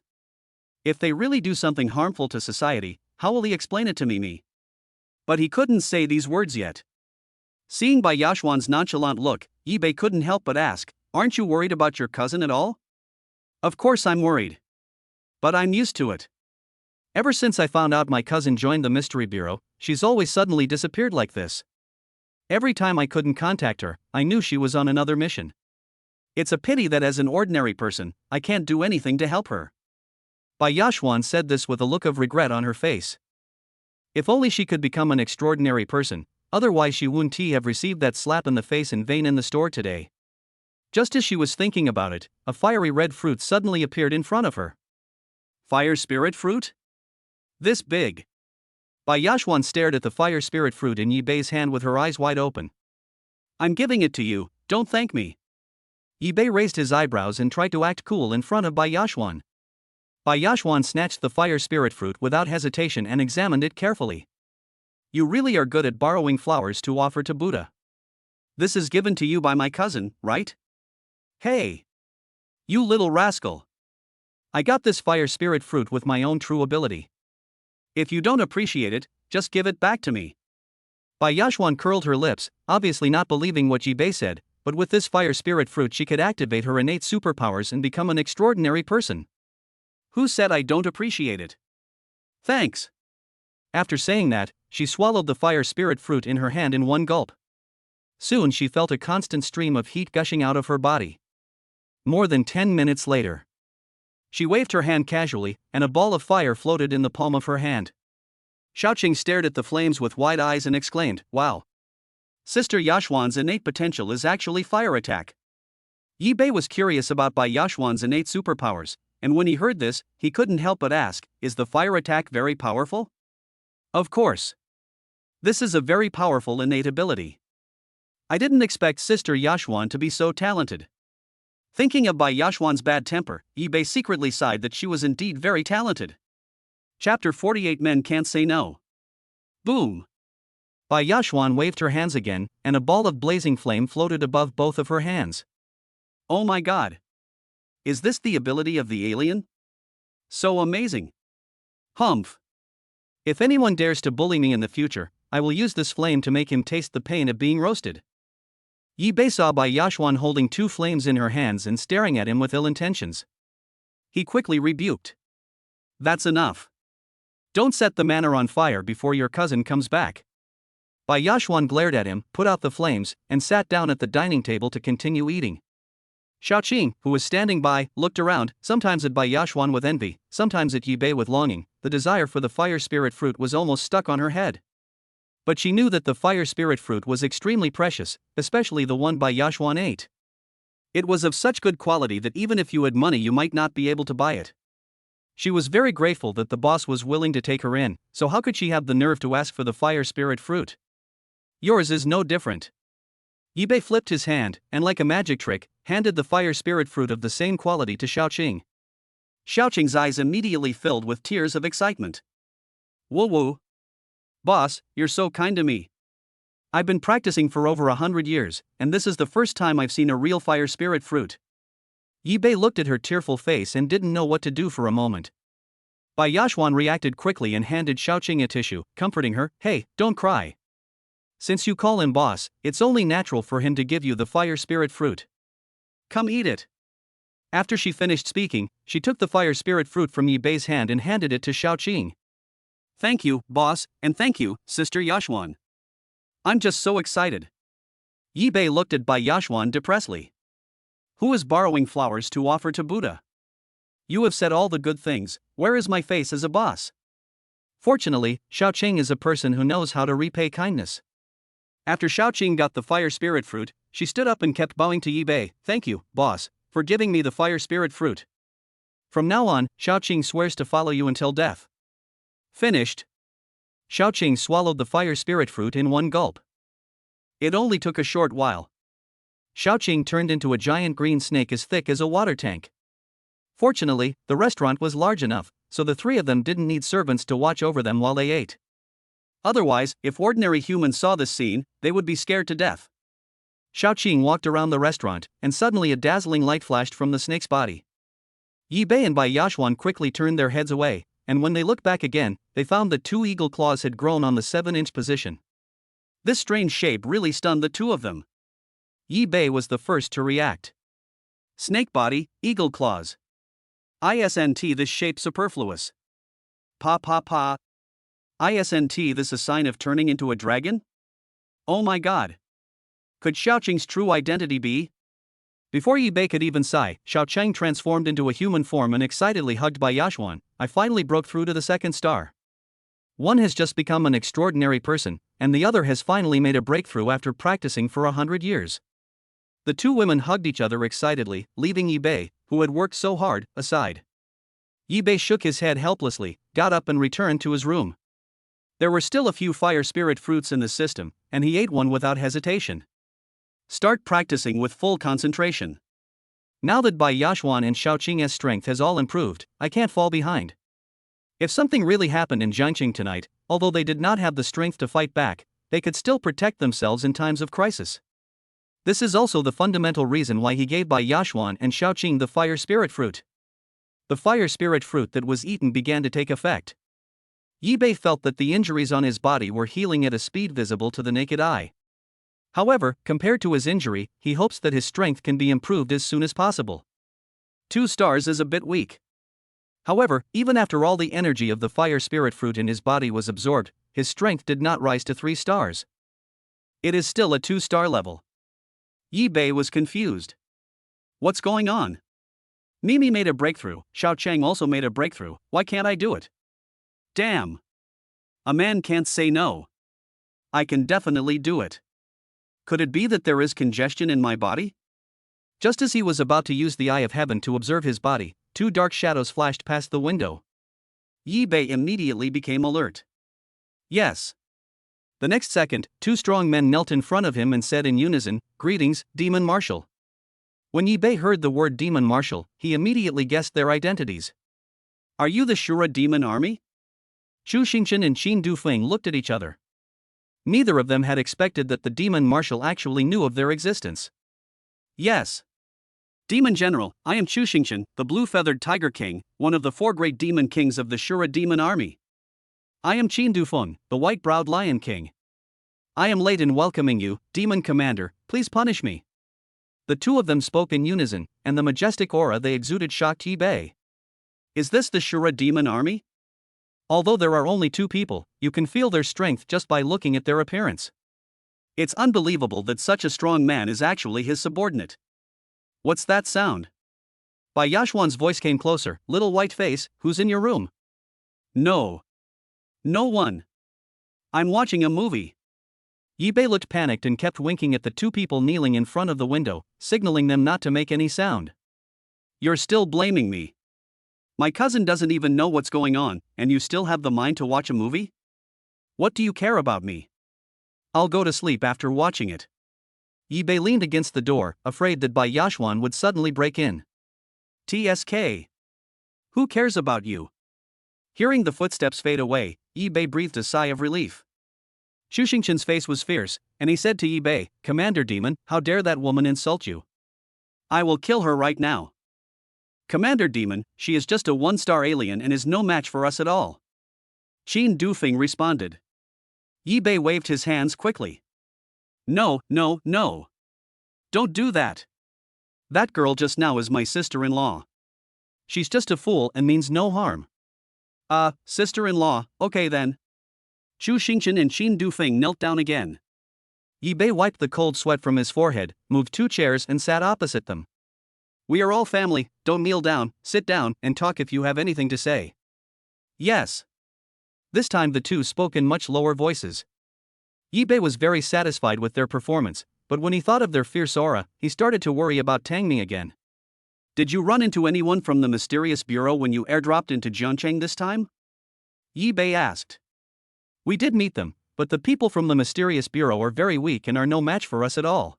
If they really do something harmful to society, how will he explain it to me? But he couldn't say these words yet. Seeing Bai Yashwan's nonchalant look, Yi Bei couldn't help but ask, "Aren't you worried about your cousin at all?" "Of course I'm worried. But I'm used to it. Ever since I found out my cousin joined the Mystery Bureau, she's always suddenly disappeared like this. Every time I couldn't contact her, I knew she was on another mission. It's a pity that as an ordinary person, I can't do anything to help her." Bai Yashwan said this with a look of regret on her face. If only she could become an extraordinary person, otherwise she wouldn't have received that slap in the face in vain in the store today. Just as she was thinking about it, a fiery red fruit suddenly appeared in front of her. Fire spirit fruit? This big. Bai Yashwan stared at the fire spirit fruit in Yi Bei's hand with her eyes wide open. "I'm giving it to you, don't thank me." Yi Bei raised his eyebrows and tried to act cool in front of Bai Yashwan. Bai Yashwan snatched the fire spirit fruit without hesitation and examined it carefully. "You really are good at borrowing flowers to offer to Buddha. This is given to you by my cousin, right? Hey! You little rascal! I got this fire spirit fruit with my own true ability. If you don't appreciate it, just give it back to me." Bai Yashwan curled her lips, obviously not believing what Yi Bei said, but with this fire spirit fruit she could activate her innate superpowers and become an extraordinary person. "Who said I don't appreciate it? Thanks." After saying that, she swallowed the fire spirit fruit in her hand in one gulp. Soon she felt a constant stream of heat gushing out of her body. More than 10 minutes later, she waved her hand casually, and a ball of fire floated in the palm of her hand. Shaoqing stared at the flames with wide eyes and exclaimed, "Wow! Sister Yashwan's innate potential is actually fire attack." Yi Bei was curious about Bai Yashwan's innate superpowers, and when he heard this, he couldn't help but ask, "Is the fire attack very powerful?" "Of course. This is a very powerful innate ability. I didn't expect Sister Yashwan to be so talented." Thinking of Bai Yashwan's bad temper, Yi Bei secretly sighed that she was indeed very talented. Chapter 48 Men Can't Say No. Boom! Bai Yashwan waved her hands again, and a ball of blazing flame floated above both of her hands. "Oh my god! Is this the ability of the alien? So amazing! Humph! If anyone dares to bully me in the future, I will use this flame to make him taste the pain of being roasted." Yi Bei saw Bai Yashwan holding two flames in her hands and staring at him with ill intentions. He quickly rebuked. "That's enough. Don't set the manor on fire before your cousin comes back." Bai Yashwan glared at him, put out the flames, and sat down at the dining table to continue eating. Shaoqing, who was standing by, looked around, sometimes at Bai Yashwan with envy, sometimes at Yi Bei with longing. The desire for the fire spirit fruit was almost stuck on her head. But she knew that the fire spirit fruit was extremely precious, especially the one Bai Yashwan ate. It was of such good quality that even if you had money you might not be able to buy it. She was very grateful that the boss was willing to take her in, so how could she have the nerve to ask for the fire spirit fruit? "Yours is no different." Yi Bei flipped his hand, and like a magic trick, handed the fire spirit fruit of the same quality to Shaoqing. Shaoqing's eyes immediately filled with tears of excitement. "Whoa whoa! Boss, you're so kind to me. I've been practicing for over 100 years, and this is the first time I've seen a real fire spirit fruit." Yi Bei looked at her tearful face and didn't know what to do for a moment. Bai Yashwan reacted quickly and handed Shaoqing a tissue, comforting her, "Hey, don't cry. Since you call him boss, it's only natural for him to give you the fire spirit fruit. Come eat it." After she finished speaking, she took the fire spirit fruit from Yi Bei's hand and handed it to Shaoqing. "Thank you, boss, and thank you, Sister Yashwan. I'm just so excited." Yi Bei looked at Bai Yashwan depressedly. "Who is borrowing flowers to offer to Buddha? You have said all the good things, where is my face as a boss?" Fortunately, Shaoqing is a person who knows how to repay kindness. After Shaoqing got the fire spirit fruit, she stood up and kept bowing to Yi Bei. "Thank you, boss, for giving me the fire spirit fruit. From now on, Xiaoqing swears to follow you until death. Finished. Xiaoqing swallowed the fire spirit fruit in one gulp. It only took a short while. Xiaoqing turned into a giant green snake as thick as a water tank. Fortunately, the restaurant was large enough, so the three of them didn't need servants to watch over them while they ate. Otherwise, if ordinary humans saw this scene, they would be scared to death. Xiaoqing walked around the restaurant, and suddenly a dazzling light flashed from the snake's body. Yi Bei and Bai Yashuan quickly turned their heads away, and when they looked back again, they found that 2 eagle claws had grown on the 7-inch position. This strange shape really stunned the two of them. Yi Bei was the first to react. Snake body, eagle claws. Isn't this shape superfluous? Pa. Isn't this a sign of turning into a dragon? Oh my god. Could Xiaoqing's true identity be? Before Yi Bei could even sigh, Xiaoqing transformed into a human form and excitedly hugged Bai Yashuan. I finally broke through to the 2nd star. One has just become an extraordinary person, and the other has finally made a breakthrough after practicing for 100 years. The two women hugged each other excitedly, leaving Yi Bei, who had worked so hard, aside. Yi Bei shook his head helplessly, got up and returned to his room. There were still a few fire spirit fruits in the system, and he ate one without hesitation. Start practicing with full concentration. Now that Bai Yashuan and Xiaoqing's strength has all improved, I can't fall behind. If something really happened in Jiangqing tonight, although they did not have the strength to fight back, they could still protect themselves in times of crisis. This is also the fundamental reason why he gave Bai Yashuan and Xiaoqing the fire spirit fruit. The fire spirit fruit that was eaten began to take effect. Yi Bei felt that the injuries on his body were healing at a speed visible to the naked eye. However, compared to his injury, he hopes that his strength can be improved as soon as possible. 2 stars is a bit weak. However, even after all the energy of the fire spirit fruit in his body was absorbed, his strength did not rise to 3 stars. It is still a 2-star level. Yi Bei was confused. What's going on? Mimi made a breakthrough, Xiaoqing also made a breakthrough, why can't I do it? Damn. A man can't say no. I can definitely do it. Could it be that there is congestion in my body? Just as he was about to use the eye of heaven to observe his body, 2 dark shadows flashed past the window. Yi Bei immediately became alert. Yes. The next second, 2 strong men knelt in front of him and said in unison, "Greetings, Demon Marshal." When Yi Bei heard the word Demon Marshal, he immediately guessed their identities. Are you the Shura demon army? Chu Xingchen and Qin Dufeng looked at each other. Neither of them had expected that the Demon Marshal actually knew of their existence. Yes. Demon General, I am Chu Xingchen, the Blue-Feathered Tiger King, one of the 4 great demon kings of the Shura demon army. I am Qin Dufeng, the White-Browed Lion King. I am late in welcoming you, Demon Commander, please punish me. The two of them spoke in unison, and the majestic aura they exuded shocked Yi Bei. Is this the Shura demon army? Although there are only 2 people, you can feel their strength just by looking at their appearance. It's unbelievable that such a strong man is actually his subordinate. What's that sound? Bai Yashuan's voice came closer. Little white face, who's in your room? No. No one. I'm watching a movie. Yi Bei looked panicked and kept winking at the 2 people kneeling in front of the window, signaling them not to make any sound. You're still blaming me. My cousin doesn't even know what's going on, and you still have the mind to watch a movie? What do you care about me? I'll go to sleep after watching it. Yi Bei leaned against the door, afraid that Bai Yashuan would suddenly break in. TSK. Who cares about you? Hearing the footsteps fade away, Yi Bei breathed a sigh of relief. Chu Xingchen's face was fierce, and he said to Yi Bei, Commander Demon, how dare that woman insult you? I will kill her right now. Commander Demon, she is just a 1-star alien and is no match for us at all. Qin Dufeng responded. Yi Bei waved his hands quickly. No. Don't do that. That girl just now is my sister-in-law. She's just a fool and means no harm. Sister-in-law, okay then. Chu Xingchen and Qin Dufeng knelt down again. Yi Bei wiped the cold sweat from his forehead, moved 2 chairs and sat opposite them. We are all family, don't kneel down, sit down and talk if you have anything to say. Yes. This time the 2 spoke in much lower voices. Yi Bei was very satisfied with their performance, but when he thought of their fierce aura, he started to worry about Tangmi again. Did you run into anyone from the mysterious bureau when you airdropped into Zhongcheng this time? Yi Bei asked. We did meet them, but the people from the mysterious bureau are very weak and are no match for us at all.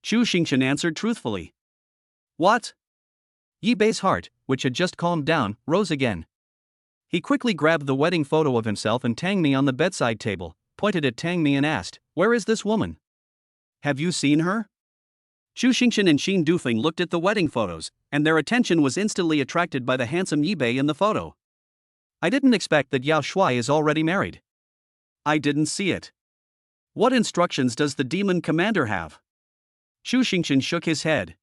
Chu Xingchen answered truthfully. What? Yi Bei's heart, which had just calmed down, rose again. He quickly grabbed the wedding photo of himself and Tangmi on the bedside table, pointed at Tangmi and asked, Where is this woman? Have you seen her? Chu Xingchen and Xin Dufeng looked at the wedding photos, and their attention was instantly attracted by the handsome Yi Bei in the photo. I didn't expect that Yao Shuai is already married. I didn't see it. What instructions does the demon commander have? Chu Xingchen shook his head.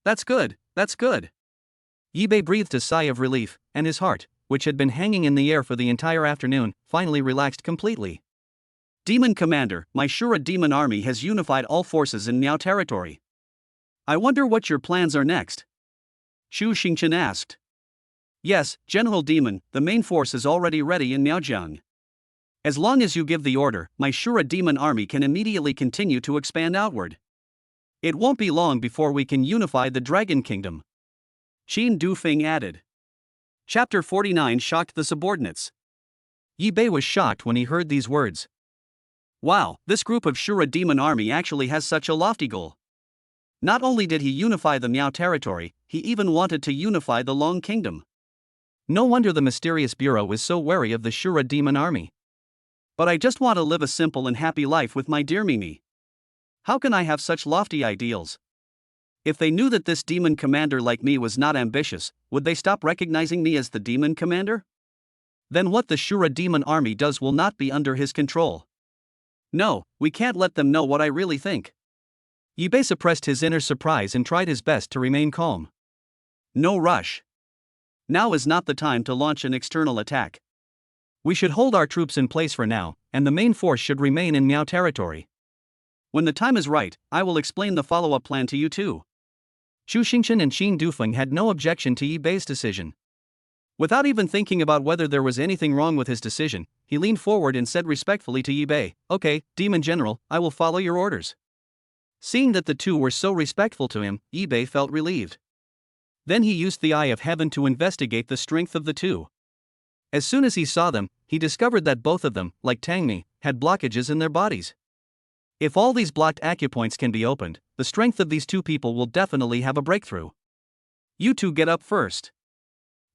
That's good, that's good. Yi Bei breathed a sigh of relief, and his heart, which had been hanging in the air for the entire afternoon, finally relaxed completely. Demon Commander, my Shura demon army has unified all forces in Miao territory. I wonder what your plans are next? Chu Xingchen asked. Yes, General Demon, the main force is already ready in Miaojiang. As long as you give the order, my Shura demon army can immediately continue to expand outward. It won't be long before we can unify the Dragon Kingdom. Qin Dufeng added. Chapter 49 shocked the subordinates. Yi Bei was shocked when he heard these words. Wow, this group of Shura demon army actually has such a lofty goal. Not only did he unify the Miao territory, he even wanted to unify the Long Kingdom. No wonder the mysterious bureau is so wary of the Shura demon army. But I just want to live a simple and happy life with my dear Mimi. How can I have such lofty ideals? If they knew that this demon commander like me was not ambitious, would they stop recognizing me as the demon commander? Then what the Shura demon army does will not be under his control. No, we can't let them know what I really think. Yi Bei suppressed his inner surprise and tried his best to remain calm. No rush. Now is not the time to launch an external attack. We should hold our troops in place for now, and the main force should remain in Miao territory. When the time is right, I will explain the follow-up plan to you too. Chu Xingchen and Xin Dufeng had no objection to Yi Bei's decision. Without even thinking about whether there was anything wrong with his decision, he leaned forward and said respectfully to Yi Bei, Okay, Demon General, I will follow your orders. Seeing that the two were so respectful to him, Yi Bei felt relieved. Then he used the Eye of Heaven to investigate the strength of the two. As soon as he saw them, he discovered that both of them, like Tangmi, had blockages in their bodies. If all these blocked acupoints can be opened, the strength of these two people will definitely have a breakthrough. You two get up first.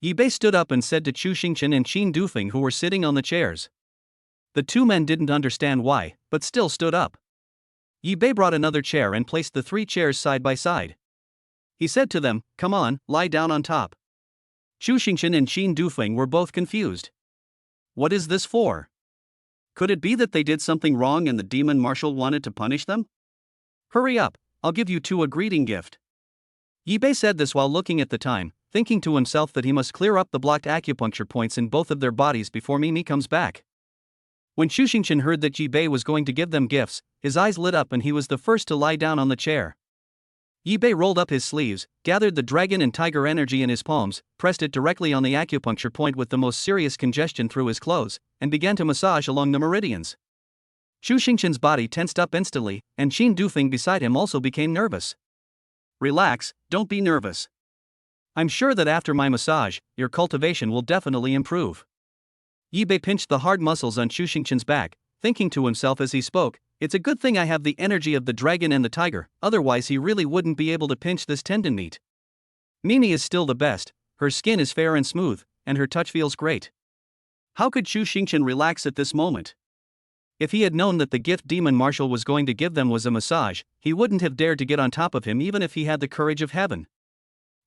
Yi Bei stood up and said to Chu Xingchen and Xin Dufeng who were sitting on the chairs. The two men didn't understand why, but still stood up. Yi Bei brought another chair and placed the 3 chairs side by side. He said to them, Come on, lie down on top. Chu Xingchen and Xin Dufeng were both confused. What is this for? Could it be that they did something wrong and the demon marshal wanted to punish them? Hurry up, I'll give you two a greeting gift. Yi Bei said this while looking at the time, thinking to himself that he must clear up the blocked acupuncture points in both of their bodies before Mimi comes back. When Chu Xingchen heard that Yi Bei was going to give them gifts, his eyes lit up and he was the first to lie down on the chair. Yi Bei rolled up his sleeves, gathered the dragon and tiger energy in his palms, pressed it directly on the acupuncture point with the most serious congestion through his clothes, and began to massage along the meridians. Chu Xingchen's body tensed up instantly, and Xin Dufeng beside him also became nervous. Relax, don't be nervous. I'm sure that after my massage, your cultivation will definitely improve. Yi Bei pinched the hard muscles on Chu Xingchen's back, thinking to himself as he spoke, It's a good thing I have the energy of the dragon and the tiger, otherwise he really wouldn't be able to pinch this tendon meat. Mimi is still the best, her skin is fair and smooth, and her touch feels great. How could Chu Xingchen relax at this moment? If he had known that the gift Demon Marshal was going to give them was a massage, he wouldn't have dared to get on top of him even if he had the courage of heaven.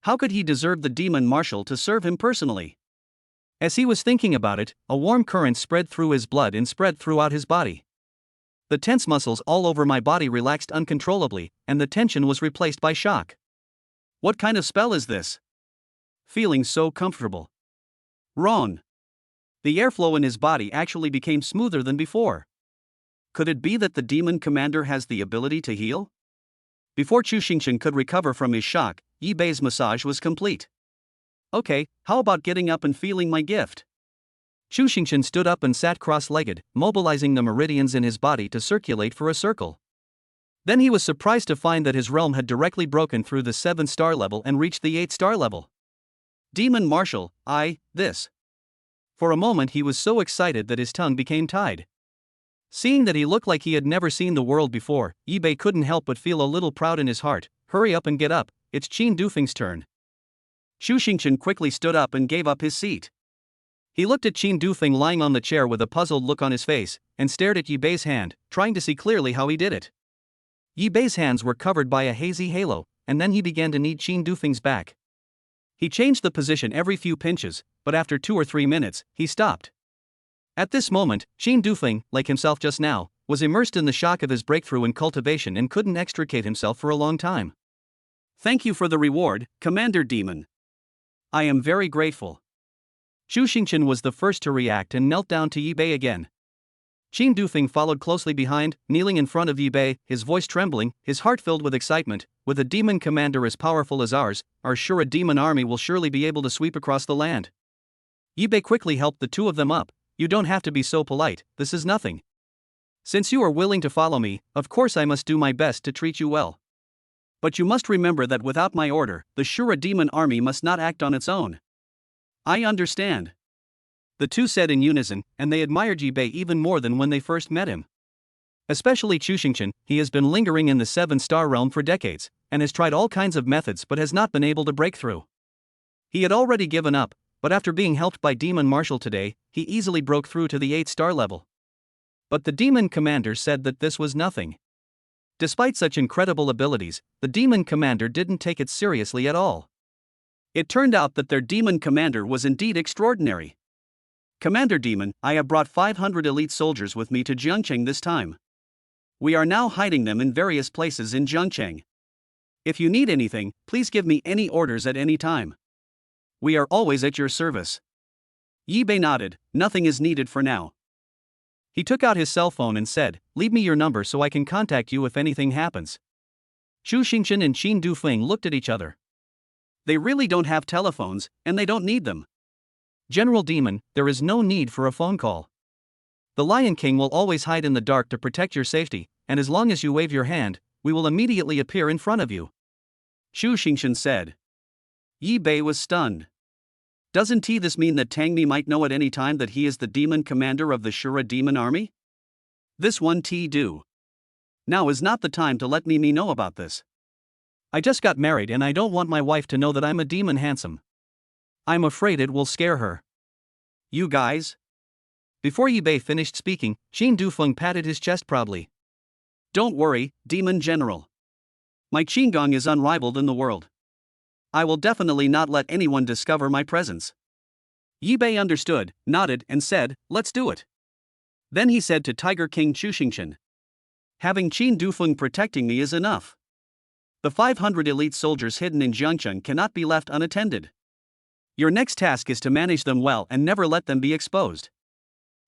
How could he deserve the Demon Marshal to serve him personally? As he was thinking about it, a warm current spread through his blood and spread throughout his body. The tense muscles all over my body relaxed uncontrollably, and the tension was replaced by shock. What kind of spell is this? Feeling so comfortable. Wrong. The airflow in his body actually became smoother than before. Could it be that the demon commander has the ability to heal? Before Chu Xingchen could recover from his shock, Yi Bei's massage was complete. Okay, how about getting up and feeling my gift? Chu Xingchen stood up and sat cross-legged, mobilizing the meridians in his body to circulate for a circle. Then he was surprised to find that his realm had directly broken through the 7-star level and reached the 8-star level. Demon Marshal, this. For a moment he was so excited that his tongue became tied. Seeing that he looked like he had never seen the world before, Yibei couldn't help but feel a little proud in his heart. Hurry up and get up, it's Qin Dufeng's turn. Xu Xingqian quickly stood up and gave up his seat. He looked at Qin Dufeng lying on the chair with a puzzled look on his face, and stared at Yibei's hand, trying to see clearly how he did it. Yibei's hands were covered by a hazy halo, and then he began to knead Qin Dufeng's back. He changed the position every few pinches, but after 2 or 3 minutes, he stopped. At this moment, Qin Dufeng, like himself just now, was immersed in the shock of his breakthrough in cultivation and couldn't extricate himself for a long time. Thank you for the reward, Commander Demon. I am very grateful. Xu Xingqian was the first to react and knelt down to Yibei again. Qin Dufeng followed closely behind, kneeling in front of Yibei, his voice trembling, his heart filled with excitement. With a demon commander as powerful as ours, our Shura demon army will surely be able to sweep across the land. Yibei quickly helped the two of them up. You don't have to be so polite, this is nothing. Since you are willing to follow me, of course I must do my best to treat you well. But you must remember that without my order, the Shura demon army must not act on its own. I understand. The two said in unison, and they admired Yibei even more than when they first met him. Especially Xu Xingqian, he has been lingering in the 7-star realm for decades, and has tried all kinds of methods but has not been able to break through. He had already given up, but after being helped by Demon Marshal today, he easily broke through to the 8-star level. But the demon commander said that this was nothing. Despite such incredible abilities, the demon commander didn't take it seriously at all. It turned out that their demon commander was indeed extraordinary. Commander Demon, I have brought 500 elite soldiers with me to Jiangcheng this time. We are now hiding them in various places in Jiangcheng. If you need anything, please give me any orders at any time. We are always at your service. Yibei nodded, nothing is needed for now. He took out his cell phone and said, leave me your number so I can contact you if anything happens. Xu Xingqian and Qin Dufeng looked at each other. They really don't have telephones, and they don't need them. General Demon, there is no need for a phone call. The Lion King will always hide in the dark to protect your safety, and as long as you wave your hand, we will immediately appear in front of you. Xu Xingqian said. Yibei was stunned. Doesn't this mean that Tangmi might know at any time that he is the demon commander of the Shura demon army? This one do. Now is not the time to let Mimi know about this. I just got married and I don't want my wife to know that I'm a demon handsome. I'm afraid it will scare her. You guys? Before Yibei finished speaking, Qin Dufeng patted his chest proudly. Don't worry, Demon General. My Qinggong is unrivaled in the world. I will definitely not let anyone discover my presence. Yibei understood, nodded, and said, let's do it. Then he said to Tiger King Xu Xingqian. Having Qin Dufeng protecting me is enough. The 500 elite soldiers hidden in Jiangcheng cannot be left unattended. Your next task is to manage them well and never let them be exposed.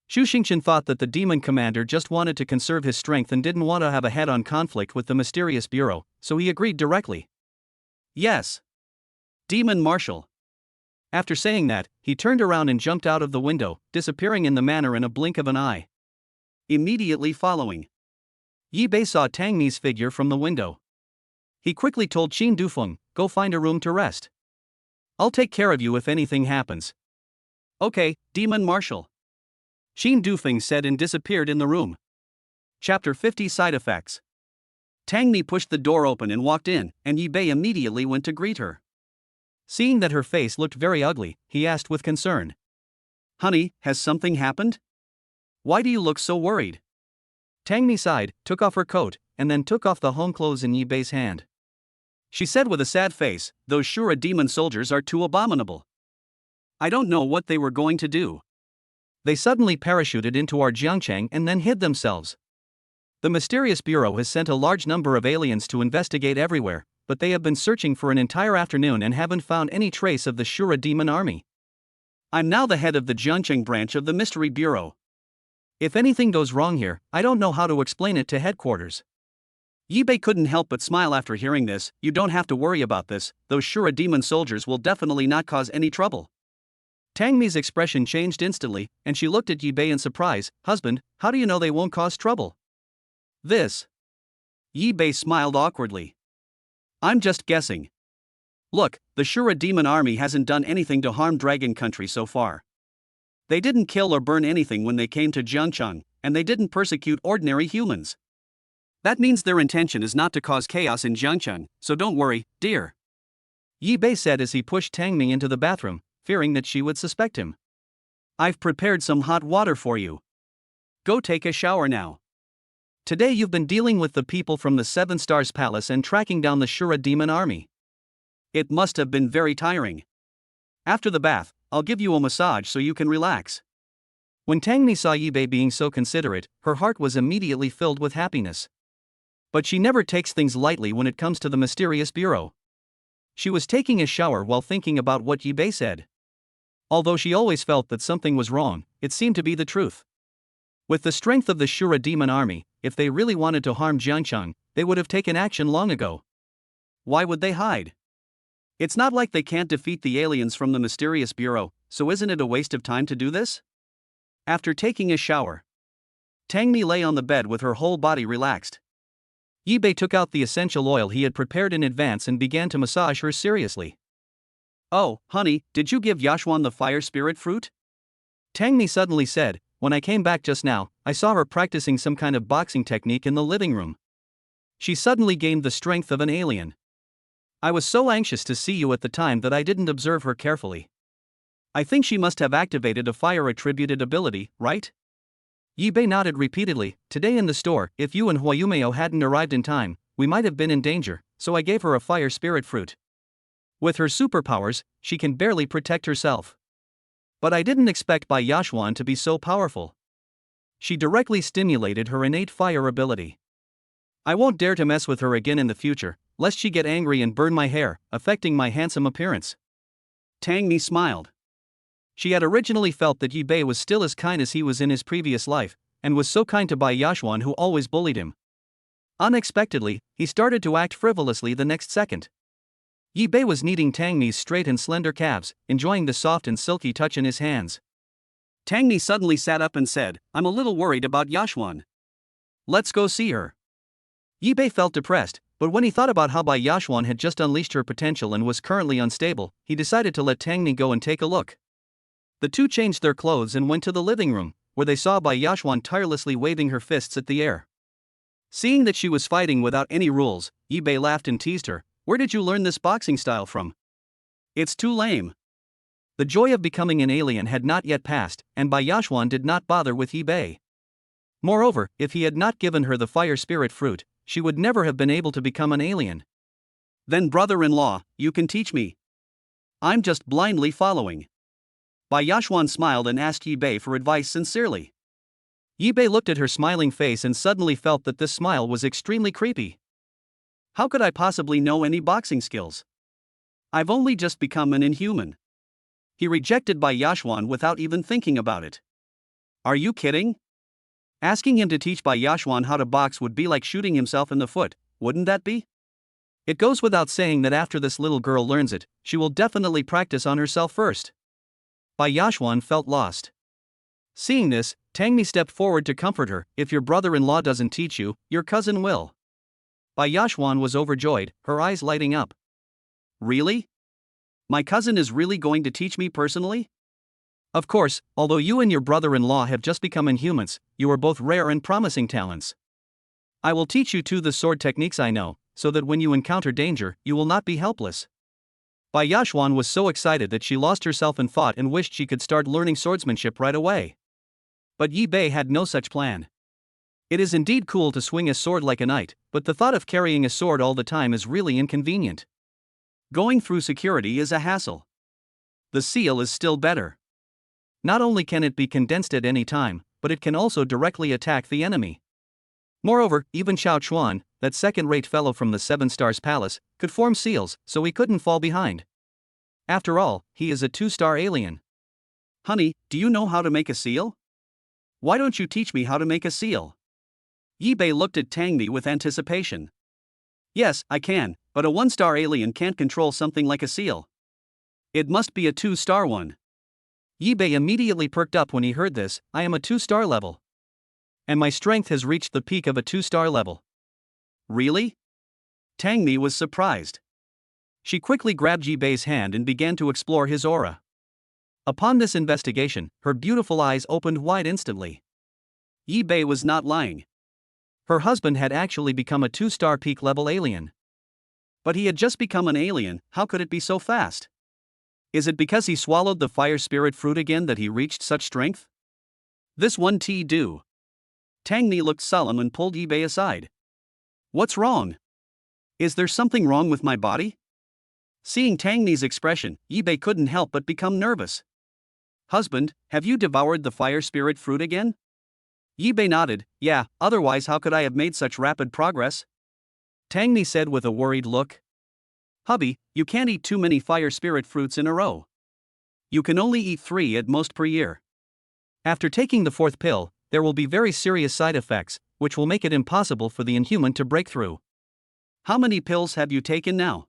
Xu Xingqian thought that the demon commander just wanted to conserve his strength and didn't want to have a head-on conflict with the mysterious bureau, so he agreed directly. Yes. Demon Marshal. After saying that, he turned around and jumped out of the window, disappearing in the manner in a blink of an eye. Immediately following, Yibei saw Tangmi's figure from the window. He quickly told Qin Dufeng, go find a room to rest. I'll take care of you if anything happens. Okay, Demon Marshal. Qin Dufeng said and disappeared in the room. Chapter 50 Side Effects. Tangmi pushed the door open and walked in, and Yibei immediately went to greet her. Seeing that her face looked very ugly, he asked with concern. Honey, has something happened? Why do you look so worried? Tangmi sighed, took off her coat, and then took off the home clothes in Yibei's hand. She said with a sad face, those Shura demon soldiers are too abominable. I don't know what they were going to do. They suddenly parachuted into our Jiangcheng and then hid themselves. The mysterious bureau has sent a large number of aliens to investigate everywhere, but they have been searching for an entire afternoon and haven't found any trace of the Shura demon army. I'm now the head of the Jiangcheng branch of the Mystery Bureau. If anything goes wrong here, I don't know how to explain it to headquarters. Yibei couldn't help but smile after hearing this. You don't have to worry about this, those Shura demon soldiers will definitely not cause any trouble. Tangmi's expression changed instantly, and she looked at Yibei in surprise. Husband, how do you know they won't cause trouble? This. Yi Bei smiled awkwardly. I'm just guessing. Look, the Shura demon army hasn't done anything to harm Dragon Country so far. They didn't kill or burn anything when they came to Jiangcheng, and they didn't persecute ordinary humans. That means their intention is not to cause chaos in Jiangcheng, so don't worry, dear. Yi Bei said as he pushed Tangmi into the bathroom, fearing that she would suspect him. I've prepared some hot water for you. Go take a shower now. Today you've been dealing with the people from the Seven Stars Palace and tracking down the Shura demon army. It must have been very tiring. After the bath, I'll give you a massage so you can relax. When Tangmi saw Yi Bei being so considerate, her heart was immediately filled with happiness. But she never takes things lightly when it comes to the mysterious bureau. She was taking a shower while thinking about what Yi Bei said. Although she always felt that something was wrong, it seemed to be the truth. With the strength of the Shura demon army, if they really wanted to harm Jiangcheng, they would have taken action long ago. Why would they hide? It's not like they can't defeat the aliens from the mysterious bureau, so isn't it a waste of time to do this? After taking a shower, Tangmi lay on the bed with her whole body relaxed. Yi Bei took out the essential oil he had prepared in advance and began to massage her seriously. Oh, honey, did you give Yashuan the fire spirit fruit? Tangmi suddenly said. When I came back just now, I saw her practicing some kind of boxing technique in the living room. She suddenly gained the strength of an alien. I was so anxious to see you at the time that I didn't observe her carefully. I think she must have activated a fire-attributed ability, right? Yi Bei nodded repeatedly. Today in the store, if you and Huayumeo hadn't arrived in time, we might have been in danger, so I gave her a fire spirit fruit. With her superpowers, she can barely protect herself. But I didn't expect Bai Yashuan to be so powerful. She directly stimulated her innate fire ability. I won't dare to mess with her again in the future, lest she get angry and burn my hair, affecting my handsome appearance. Tangmi smiled. She had originally felt that Yi Bei was still as kind as he was in his previous life, and was so kind to Bai Yashuan who always bullied him. Unexpectedly, he started to act frivolously the next second. Yi Bei was kneading Tangmi's straight and slender calves, enjoying the soft and silky touch in his hands. Tangmi suddenly sat up and said, I'm a little worried about Yashuan. Let's go see her. Yi Bei felt depressed, but when he thought about how Bai Yashuan had just unleashed her potential and was currently unstable, he decided to let Tangmi go and take a look. The two changed their clothes and went to the living room, where they saw Bai Yashuan tirelessly waving her fists at the air. Seeing that she was fighting without any rules, Yi Bei laughed and teased her. Where did you learn this boxing style from? It's too lame. The joy of becoming an alien had not yet passed, and Bai Yashuan did not bother with Yi Bei. Moreover, if he had not given her the fire spirit fruit, she would never have been able to become an alien. Then brother-in-law, you can teach me. I'm just blindly following. Bai Yashuan smiled and asked Yi Bei for advice sincerely. Yi Bei looked at her smiling face and suddenly felt that this smile was extremely creepy. How could I possibly know any boxing skills? I've only just become an inhuman. He rejected Bai Yashuan without even thinking about it. Are you kidding? Asking him to teach Bai Yashuan how to box would be like shooting himself in the foot, wouldn't that be? It goes without saying that after this little girl learns it, she will definitely practice on herself first. Bai Yashuan felt lost. Seeing this, Tangmi stepped forward to comfort her. If your brother-in-law doesn't teach you, your cousin will. Bai Yashuan was overjoyed, her eyes lighting up. Really? My cousin is really going to teach me personally? Of course, although you and your brother-in-law have just become inhumans, you are both rare and promising talents. I will teach you too the sword techniques I know, so that when you encounter danger, you will not be helpless. Bai Yashuan was so excited that she lost herself and fought and wished she could start learning swordsmanship right away. But Yi Bei had no such plan. It is indeed cool to swing a sword like a knight, but the thought of carrying a sword all the time is really inconvenient. Going through security is a hassle. The seal is still better. Not only can it be condensed at any time, but it can also directly attack the enemy. Moreover, even Xiao Chuan, that second-rate fellow from the Seven Stars Palace, could form seals, so he couldn't fall behind. After all, he is a 2-star alien. Honey, do you know how to make a seal? Why don't you teach me how to make a seal? Yi Bei looked at Tangmi with anticipation. Yes, I can, but a 1-star alien can't control something like a seal. It must be a 2-star one. Yi Bei immediately perked up when he heard this. I am a 2-star level. And my strength has reached the peak of a 2-star level. Really? Tangmi was surprised. She quickly grabbed Yi Bei's hand and began to explore his aura. Upon this investigation, her beautiful eyes opened wide instantly. Yi Bei was not lying. Her husband had actually become a 2-star peak level alien. But he had just become an alien. How could it be so fast? Is it because he swallowed the fire spirit fruit again that he reached such strength? This won't do. Tangmi looked sullen and pulled Yi Bei aside. What's wrong? Is there something wrong with my body? Seeing Tangmi's expression, Yi Bei couldn't help but become nervous. Husband, have you devoured the fire spirit fruit again? Yi Bei nodded. Yeah, otherwise how could I have made such rapid progress? Tangmi said with a worried look. Hubby, you can't eat too many fire spirit fruits in a row. You can only eat 3 at most per year. After taking the 4th pill, there will be very serious side effects, which will make it impossible for the inhuman to break through. How many pills have you taken now?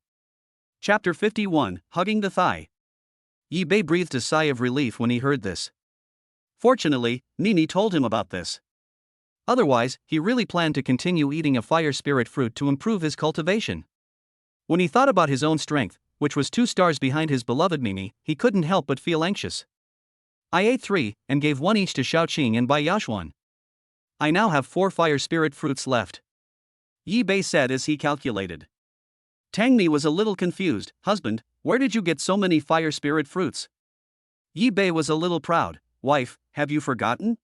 Chapter 51, Hugging the Thigh. Yi Bei breathed a sigh of relief when he heard this. Fortunately, Nini told him about this. Otherwise, he really planned to continue eating a fire spirit fruit to improve his cultivation. When he thought about his own strength, which was 2 stars behind his beloved Mimi, he couldn't help but feel anxious. I ate 3, and gave 1 each to Xiaoqing and Bai Yashuan. I now have 4 fire spirit fruits left. Yi Bei said as he calculated. Tangmi was a little confused. Husband, where did you get so many fire spirit fruits? Yi Bei was a little proud. Wife, have you forgotten?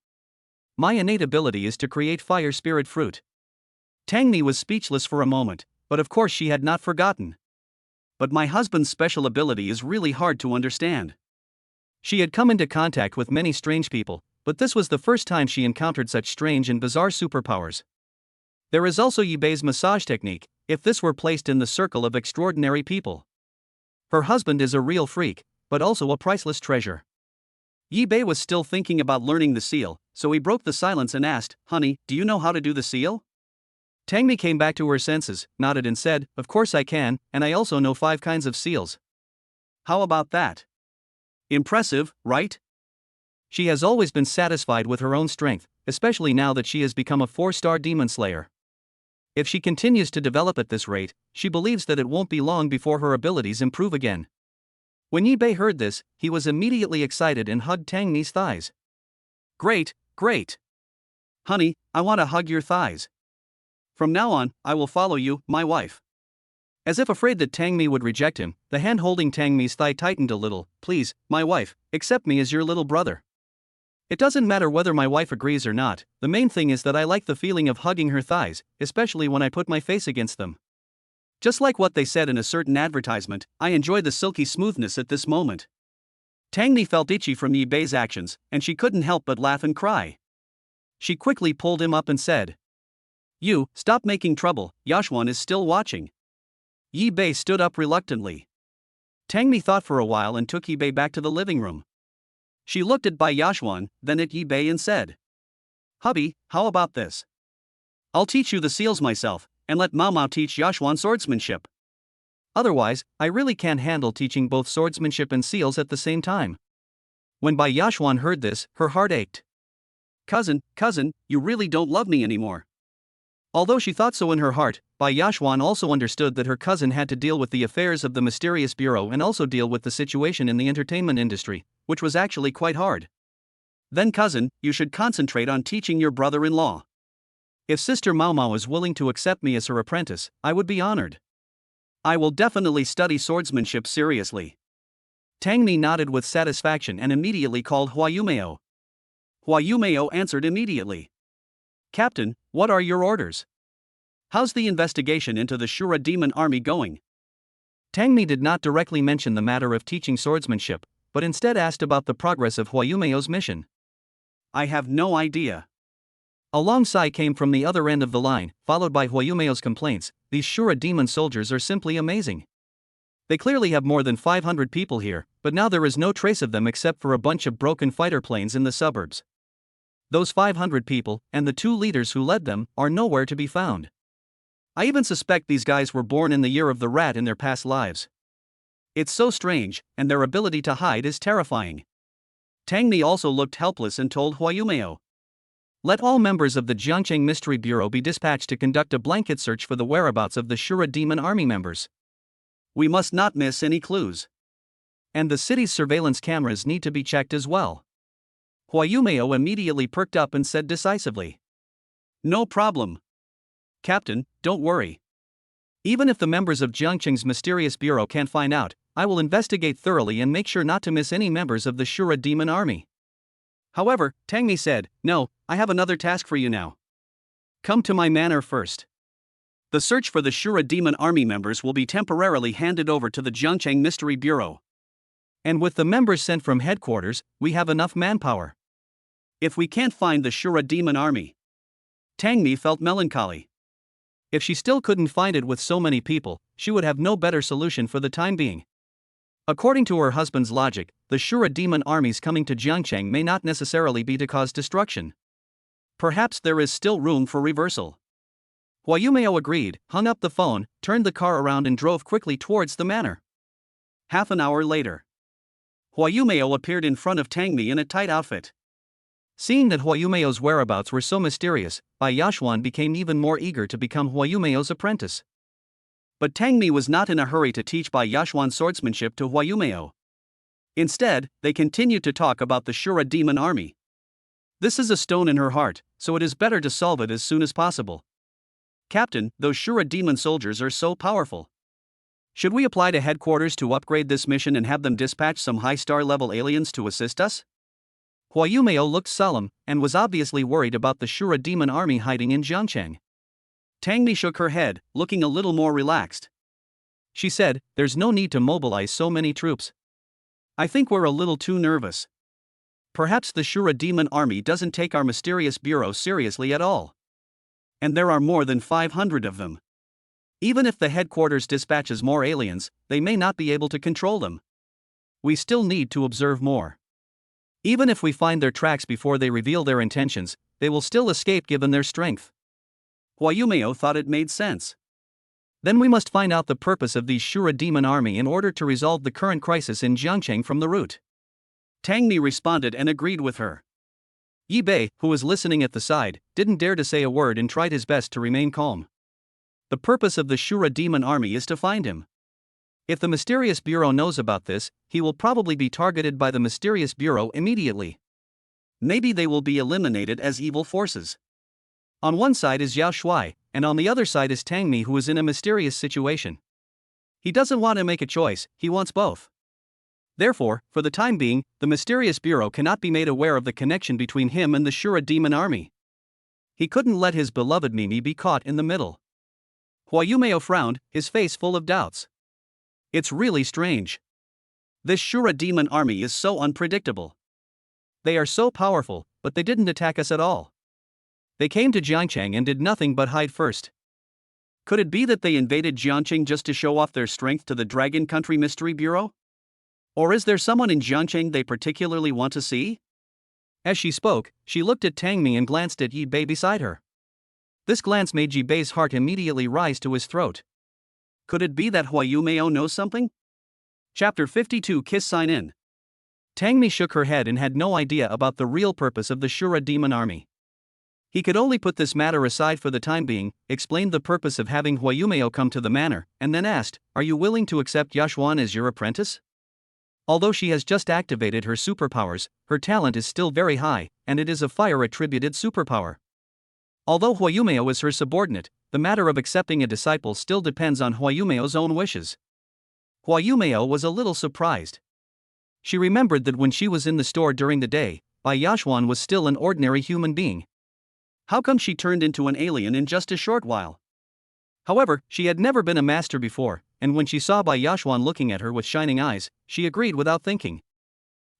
My innate ability is to create fire spirit fruit. Tangmi was speechless for a moment, but of course she had not forgotten. But my husband's special ability is really hard to understand. She had come into contact with many strange people, but this was the first time she encountered such strange and bizarre superpowers. There is also Yi Bei's massage technique, if this were placed in the circle of extraordinary people. Her husband is a real freak, but also a priceless treasure. Yi Bei was still thinking about learning the seal, so he broke the silence and asked, Honey, do you know how to do the seal? Tangmi came back to her senses, nodded and said, Of course I can, and I also know 5 kinds of seals. How about that? Impressive, right? She has always been satisfied with her own strength, especially now that she has become a 4-star demon slayer. If she continues to develop at this rate, she believes that it won't be long before her abilities improve again. When Yi Bei heard this, he was immediately excited and hugged Tangmi's thighs. Great, great. Honey, I want to hug your thighs. From now on, I will follow you, my wife. As if afraid that Tangmi would reject him, the hand holding Tangmi's thigh tightened a little. Please, my wife, accept me as your little brother. It doesn't matter whether my wife agrees or not, the main thing is that I like the feeling of hugging her thighs, especially when I put my face against them. Just like what they said in a certain advertisement, I enjoy the silky smoothness at this moment. Tangmi felt itchy from Yi Bei's actions, and she couldn't help but laugh and cry. She quickly pulled him up and said, You, stop making trouble, Yashuan is still watching. Yi Bei stood up reluctantly. Tangmi thought for a while and took Yi Bei back to the living room. She looked at Bai Yashuan, then at Yi Bei and said, Hubby, how about this? I'll teach you the seals myself, and let Mao Mao teach Yashuan swordsmanship. Otherwise, I really can't handle teaching both swordsmanship and seals at the same time. When Bai Yashuan heard this, her heart ached. Cousin, you really don't love me anymore. Although she thought so in her heart, Bai Yashuan also understood that her cousin had to deal with the affairs of the mysterious bureau and also deal with the situation in the entertainment industry, which was actually quite hard. Then cousin, you should concentrate on teaching your brother-in-law. If Sister Mao Mao is willing to accept me as her apprentice, I would be honored. I will definitely study swordsmanship seriously. Tangmi nodded with satisfaction and immediately called Hua Yumeo. Hua Yumeo answered immediately. Captain, what are your orders? How's the investigation into the Shura demon army going? Tangmi did not directly mention the matter of teaching swordsmanship, but instead asked about the progress of Hua Yumeo's mission. I have no idea. A long sigh came from the other end of the line, followed by Hua Yumeo's complaints. These Shura demon soldiers are simply amazing. They clearly have more than 500 people here, but now there is no trace of them except for a bunch of broken fighter planes in the suburbs. Those 500 people, and the 2 leaders who led them, are nowhere to be found. I even suspect these guys were born in the year of the rat in their past lives. It's so strange, and their ability to hide is terrifying. Tangmi also looked helpless and told Hua Yumeo. Let all members of the Jiangcheng Mystery Bureau be dispatched to conduct a blanket search for the whereabouts of the Shura Demon Army members. We must not miss any clues. And the city's surveillance cameras need to be checked as well. Huayumeo immediately perked up and said decisively. No problem. Captain, don't worry. Even if the members of Jiangcheng's mysterious bureau can't find out, I will investigate thoroughly and make sure not to miss any members of the Shura Demon Army. However, Tangmi said, no, I have another task for you now. Come to my manor first. The search for the Shura Demon Army members will be temporarily handed over to the Jiangcheng Mystery Bureau. And with the members sent from headquarters, we have enough manpower. If we can't find the Shura Demon Army, Tangmi felt melancholy. If she still couldn't find it with so many people, she would have no better solution for the time being. According to her husband's logic, the Shura Demon armies coming to Jiangcheng may not necessarily be to cause destruction. Perhaps there is still room for reversal. Huayumeo agreed, hung up the phone, turned the car around and drove quickly towards the manor. Half an hour later, Huayumeo appeared in front of Tangmi in a tight outfit. Seeing that Huayumeo's whereabouts were so mysterious, Bai Yashuan became even more eager to become Huayumeo's apprentice. But Tangmi was not in a hurry to teach Bai Yashuan swordsmanship to Huayumeo. Instead, they continued to talk about the Shura Demon Army. This is a stone in her heart, so it is better to solve it as soon as possible. Captain, those Shura Demon soldiers are so powerful. Should we apply to headquarters to upgrade this mission and have them dispatch some high-star level aliens to assist us? Huayumeo looked solemn, and was obviously worried about the Shura Demon Army hiding in Jiangcheng. Tangmi shook her head, looking a little more relaxed. She said, there's no need to mobilize so many troops. I think we're a little too nervous. Perhaps the Shura Demon Army doesn't take our mysterious bureau seriously at all. And there are more than 500 of them. Even if the headquarters dispatches more aliens, they may not be able to control them. We still need to observe more. Even if we find their tracks before they reveal their intentions, they will still escape given their strength. Huayumeo thought it made sense. Then we must find out the purpose of these Shura Demon Army in order to resolve the current crisis in Jiangcheng from the root. Tangmi responded and agreed with her. Yi Bei, who was listening at the side, didn't dare to say a word and tried his best to remain calm. The purpose of the Shura Demon Army is to find him. If the mysterious bureau knows about this, he will probably be targeted by the mysterious bureau immediately. Maybe they will be eliminated as evil forces. On one side is Yao Shuai, and on the other side is Tangmi, who is in a mysterious situation. He doesn't want to make a choice, he wants both. Therefore, for the time being, the mysterious bureau cannot be made aware of the connection between him and the Shura Demon Army. He couldn't let his beloved Mimi be caught in the middle. Huayumeo frowned, his face full of doubts. It's really strange. This Shura Demon Army is so unpredictable. They are so powerful, but they didn't attack us at all. They came to Jiangcheng and did nothing but hide first. Could it be that they invaded Jiangcheng just to show off their strength to the Dragon Country Mystery Bureau? Or is there someone in Jiangcheng they particularly want to see? As she spoke, she looked at Tangmi and glanced at Yi Bei beside her. This glance made Yi Bei's heart immediately rise to his throat. Could it be that Huayumeo knows something? Chapter 52 Kiss Sign In. Tangmi shook her head and had no idea about the real purpose of the Shura Demon Army. He could only put this matter aside for the time being, explained the purpose of having Huayumeo come to the manor, and then asked, are you willing to accept Yashuan as your apprentice? Although she has just activated her superpowers, her talent is still very high, and it is a fire-attributed superpower. Although Huayumeo is her subordinate, the matter of accepting a disciple still depends on Huayumeo's own wishes. Huayumeo was a little surprised. She remembered that when she was in the store during the day, Bai Yashuan was still an ordinary human being. How come she turned into an alien in just a short while? However, she had never been a master before, and when she saw Bai Yashuan looking at her with shining eyes, she agreed without thinking.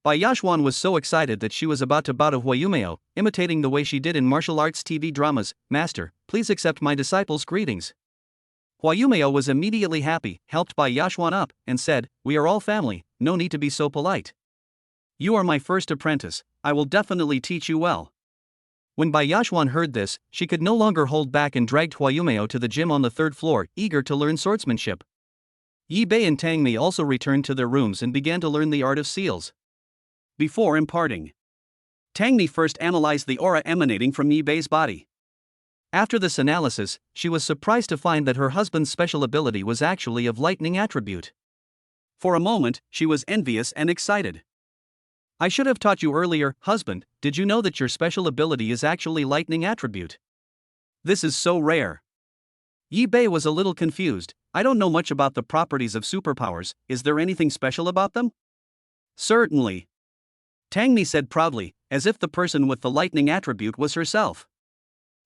Bai Yashuan was so excited that she was about to bow to Huayumeo, imitating the way she did in martial arts TV dramas. Master, please accept my disciple's greetings. Huayumeo was immediately happy, helped Bai Yashuan up, and said, we are all family, no need to be so polite. You are my first apprentice, I will definitely teach you well. When Bai Yashuan heard this, she could no longer hold back and dragged Huayumeo to the gym on the third floor, eager to learn swordsmanship. Yi Bei and Tangmi also returned to their rooms and began to learn the art of seals. Before imparting, Tangmi first analyzed the aura emanating from Yi-Bei's body. After this analysis, she was surprised to find that her husband's special ability was actually of lightning attribute. For a moment, she was envious and excited. I should have taught you earlier, husband, did you know that your special ability is actually lightning attribute? This is so rare. Yi-Bei was a little confused. I don't know much about the properties of superpowers, is there anything special about them? Certainly. Tangmi said proudly, as if the person with the lightning attribute was herself.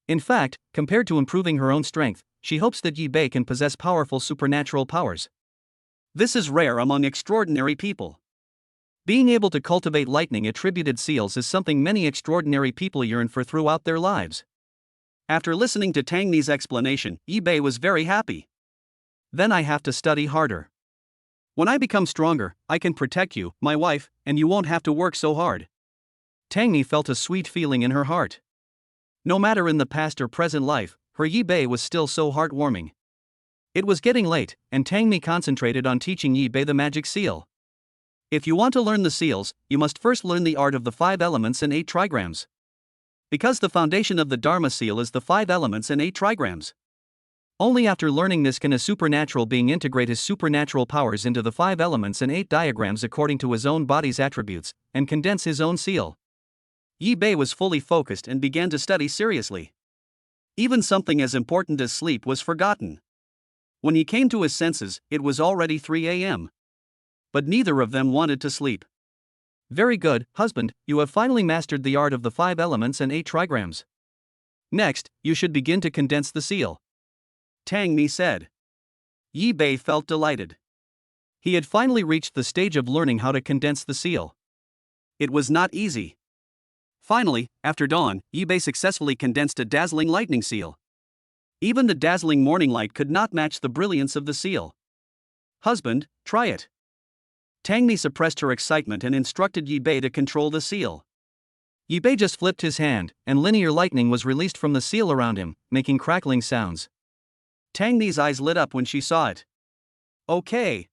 In fact, compared to improving her own strength, she hopes that Yi-Bei can possess powerful supernatural powers. This is rare among extraordinary people. Being able to cultivate lightning-attributed seals is something many extraordinary people yearn for throughout their lives. After listening to Tangmi's explanation, Yi-Bei was very happy. Then I have to study harder. When I become stronger, I can protect you, my wife, and you won't have to work so hard. Tangmi felt a sweet feeling in her heart. No matter in the past or present life, her Yi-Bei was still so heartwarming. It was getting late, and Tangmi concentrated on teaching Yi-Bei the magic seal. If you want to learn the seals, you must first learn the art of the 5 elements and 8 trigrams. Because the foundation of the Dharma seal is the 5 elements and 8 trigrams. Only after learning this can a supernatural being integrate his supernatural powers into the 5 elements and 8 diagrams according to his own body's attributes, and condense his own seal. Yi-Bei was fully focused and began to study seriously. Even something as important as sleep was forgotten. When he came to his senses, it was already 3 a.m. But neither of them wanted to sleep. Very good, husband, you have finally mastered the art of the 5 elements and 8 trigrams. Next, you should begin to condense the seal. Tangmi said. Yi-Bei felt delighted. He had finally reached the stage of learning how to condense the seal. It was not easy. Finally, after dawn, Yi-Bei successfully condensed a dazzling lightning seal. Even the dazzling morning light could not match the brilliance of the seal. Husband, try it. Tangmi suppressed her excitement and instructed Yi-Bei to control the seal. Yi-Bei just flipped his hand, and linear lightning was released from the seal around him, making crackling sounds. Tangmi's eyes lit up when she saw it. Okay.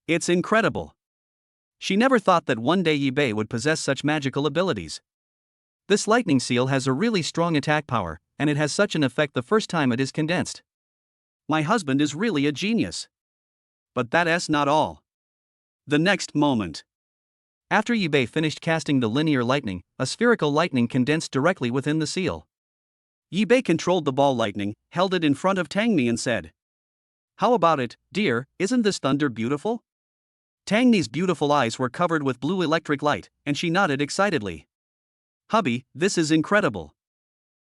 It's incredible. She never thought that one day Yi-Bei would possess such magical abilities. This lightning seal has a really strong attack power, and it has such an effect the first time it is condensed. My husband is really a genius. But that's not all. The next moment. After Yi-Bei finished casting the linear lightning, a spherical lightning condensed directly within the seal. Yi-Bei controlled the ball lightning, held it in front of Tangmi and said, "How about it, dear, isn't this thunder beautiful?" Tangmi's beautiful eyes were covered with blue electric light, and she nodded excitedly. Hubby, this is incredible.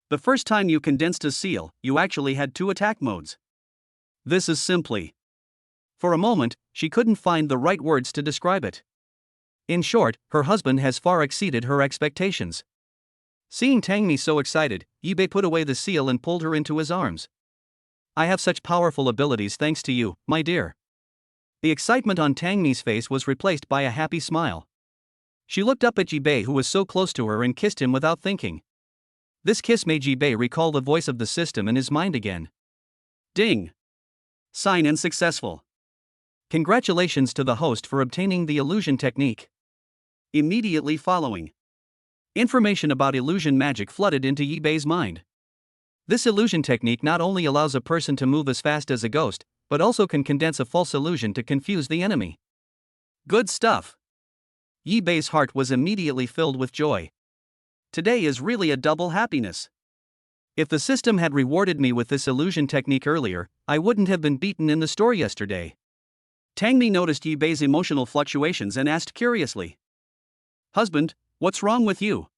The first time you condensed a seal, you actually had 2 attack modes. This is simply. For a moment, she couldn't find the right words to describe it. In short, her husband has far exceeded her expectations. Seeing Tangmi so excited, Yi-Bei put away the seal and pulled her into his arms. I have such powerful abilities thanks to you, my dear. The excitement on Tangmi's face was replaced by a happy smile. She looked up at Yi-Bei, who was so close to her, and kissed him without thinking. This kiss made Yi-Bei recall the voice of the system in his mind again. Ding! Sign-in successful. Congratulations to the host for obtaining the illusion technique. Immediately following, information about illusion magic flooded into Yi-Bei's mind. This illusion technique not only allows a person to move as fast as a ghost, but also can condense a false illusion to confuse the enemy. Good stuff. Yi-Bei's heart was immediately filled with joy. Today is really a double happiness. If the system had rewarded me with this illusion technique earlier, I wouldn't have been beaten in the store yesterday. Tangmi noticed Yi-Bei's emotional fluctuations and asked curiously, "Husband, what's wrong with you?"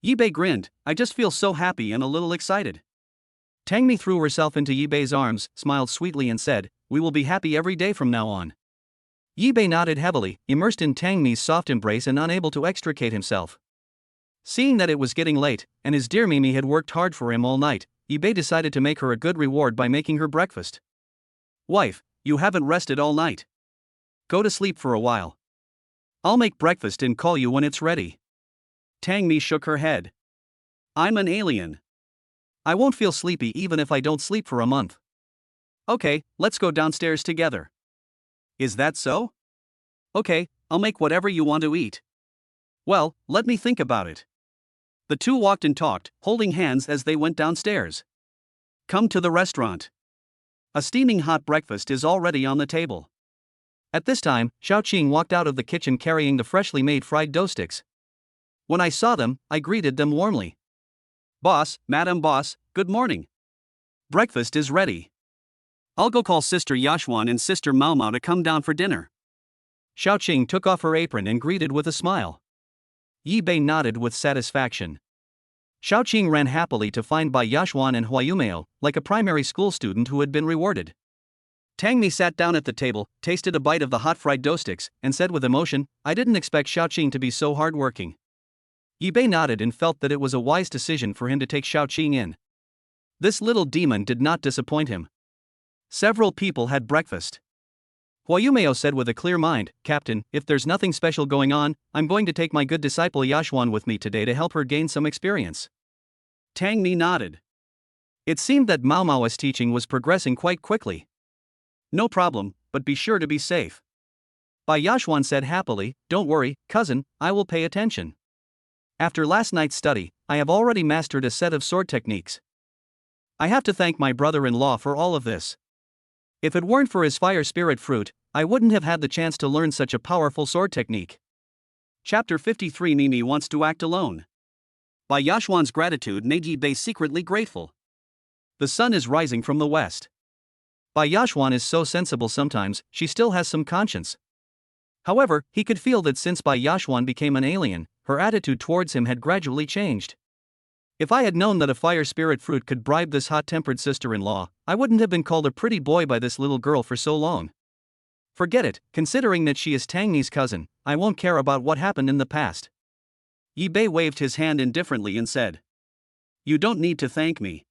Yi-Bei grinned, "I just feel so happy and a little excited." Tangmi threw herself into Yi-Bei's arms, smiled sweetly and said, "We will be happy every day from now on." Yi-Bei nodded heavily, immersed in Tangmi's soft embrace and unable to extricate himself. Seeing that it was getting late, and his dear Mimi had worked hard for him all night, Yi-Bei decided to make her a good reward by making her breakfast. "Wife, you haven't rested all night. Go to sleep for a while. I'll make breakfast and call you when it's ready." Tangmi shook her head. "I'm an alien. I won't feel sleepy even if I don't sleep for a month." "Okay, let's go downstairs together." "Is that so?" "Okay, I'll make whatever you want to eat." "Well, let me think about it." The two walked and talked, holding hands as they went downstairs. Come to the restaurant. A steaming hot breakfast is already on the table. At this time, Xiaoqing walked out of the kitchen carrying the freshly made fried dough sticks. When I saw them, I greeted them warmly. Boss, Madam Boss, good morning. Breakfast is ready. I'll go call Sister Yashuan and Sister Mao Mao to come down for dinner. Xiaoqing took off her apron and greeted with a smile. Yi Bei nodded with satisfaction. Xiaoqing ran happily to find Bai Yashuan and Huayumeo, like a primary school student who had been rewarded. Tangmi sat down at the table, tasted a bite of the hot fried dough sticks, and said with emotion, I didn't expect Xiaoqing to be so hardworking. Yi Bei nodded and felt that it was a wise decision for him to take Xiaoqing in. This little demon did not disappoint him. Several people had breakfast. Huayumeo said with a clear mind, Captain, if there's nothing special going on, I'm going to take my good disciple Yashuan with me today to help her gain some experience. Tangmi nodded. It seemed that Mao Mao's teaching was progressing quite quickly. No problem, but be sure to be safe. Bai Yashuan said happily, Don't worry, cousin, I will pay attention. After last night's study, I have already mastered a set of sword techniques. I have to thank my brother-in-law for all of this. If it weren't for his fire spirit fruit, I wouldn't have had the chance to learn such a powerful sword technique. Chapter 53 Mimi wants to act alone. Bai Yashuan's gratitude made Yi Bei secretly grateful. The sun is rising from the west. Bai Yashuan is so sensible sometimes, she still has some conscience. However, he could feel that since Bai Yashuan became an alien, her attitude towards him had gradually changed. If I had known that a fire spirit fruit could bribe this hot-tempered sister-in-law, I wouldn't have been called a pretty boy by this little girl for so long. Forget it, considering that she is Tangmi's cousin, I won't care about what happened in the past. Yi Bei waved his hand indifferently and said, You don't need to thank me.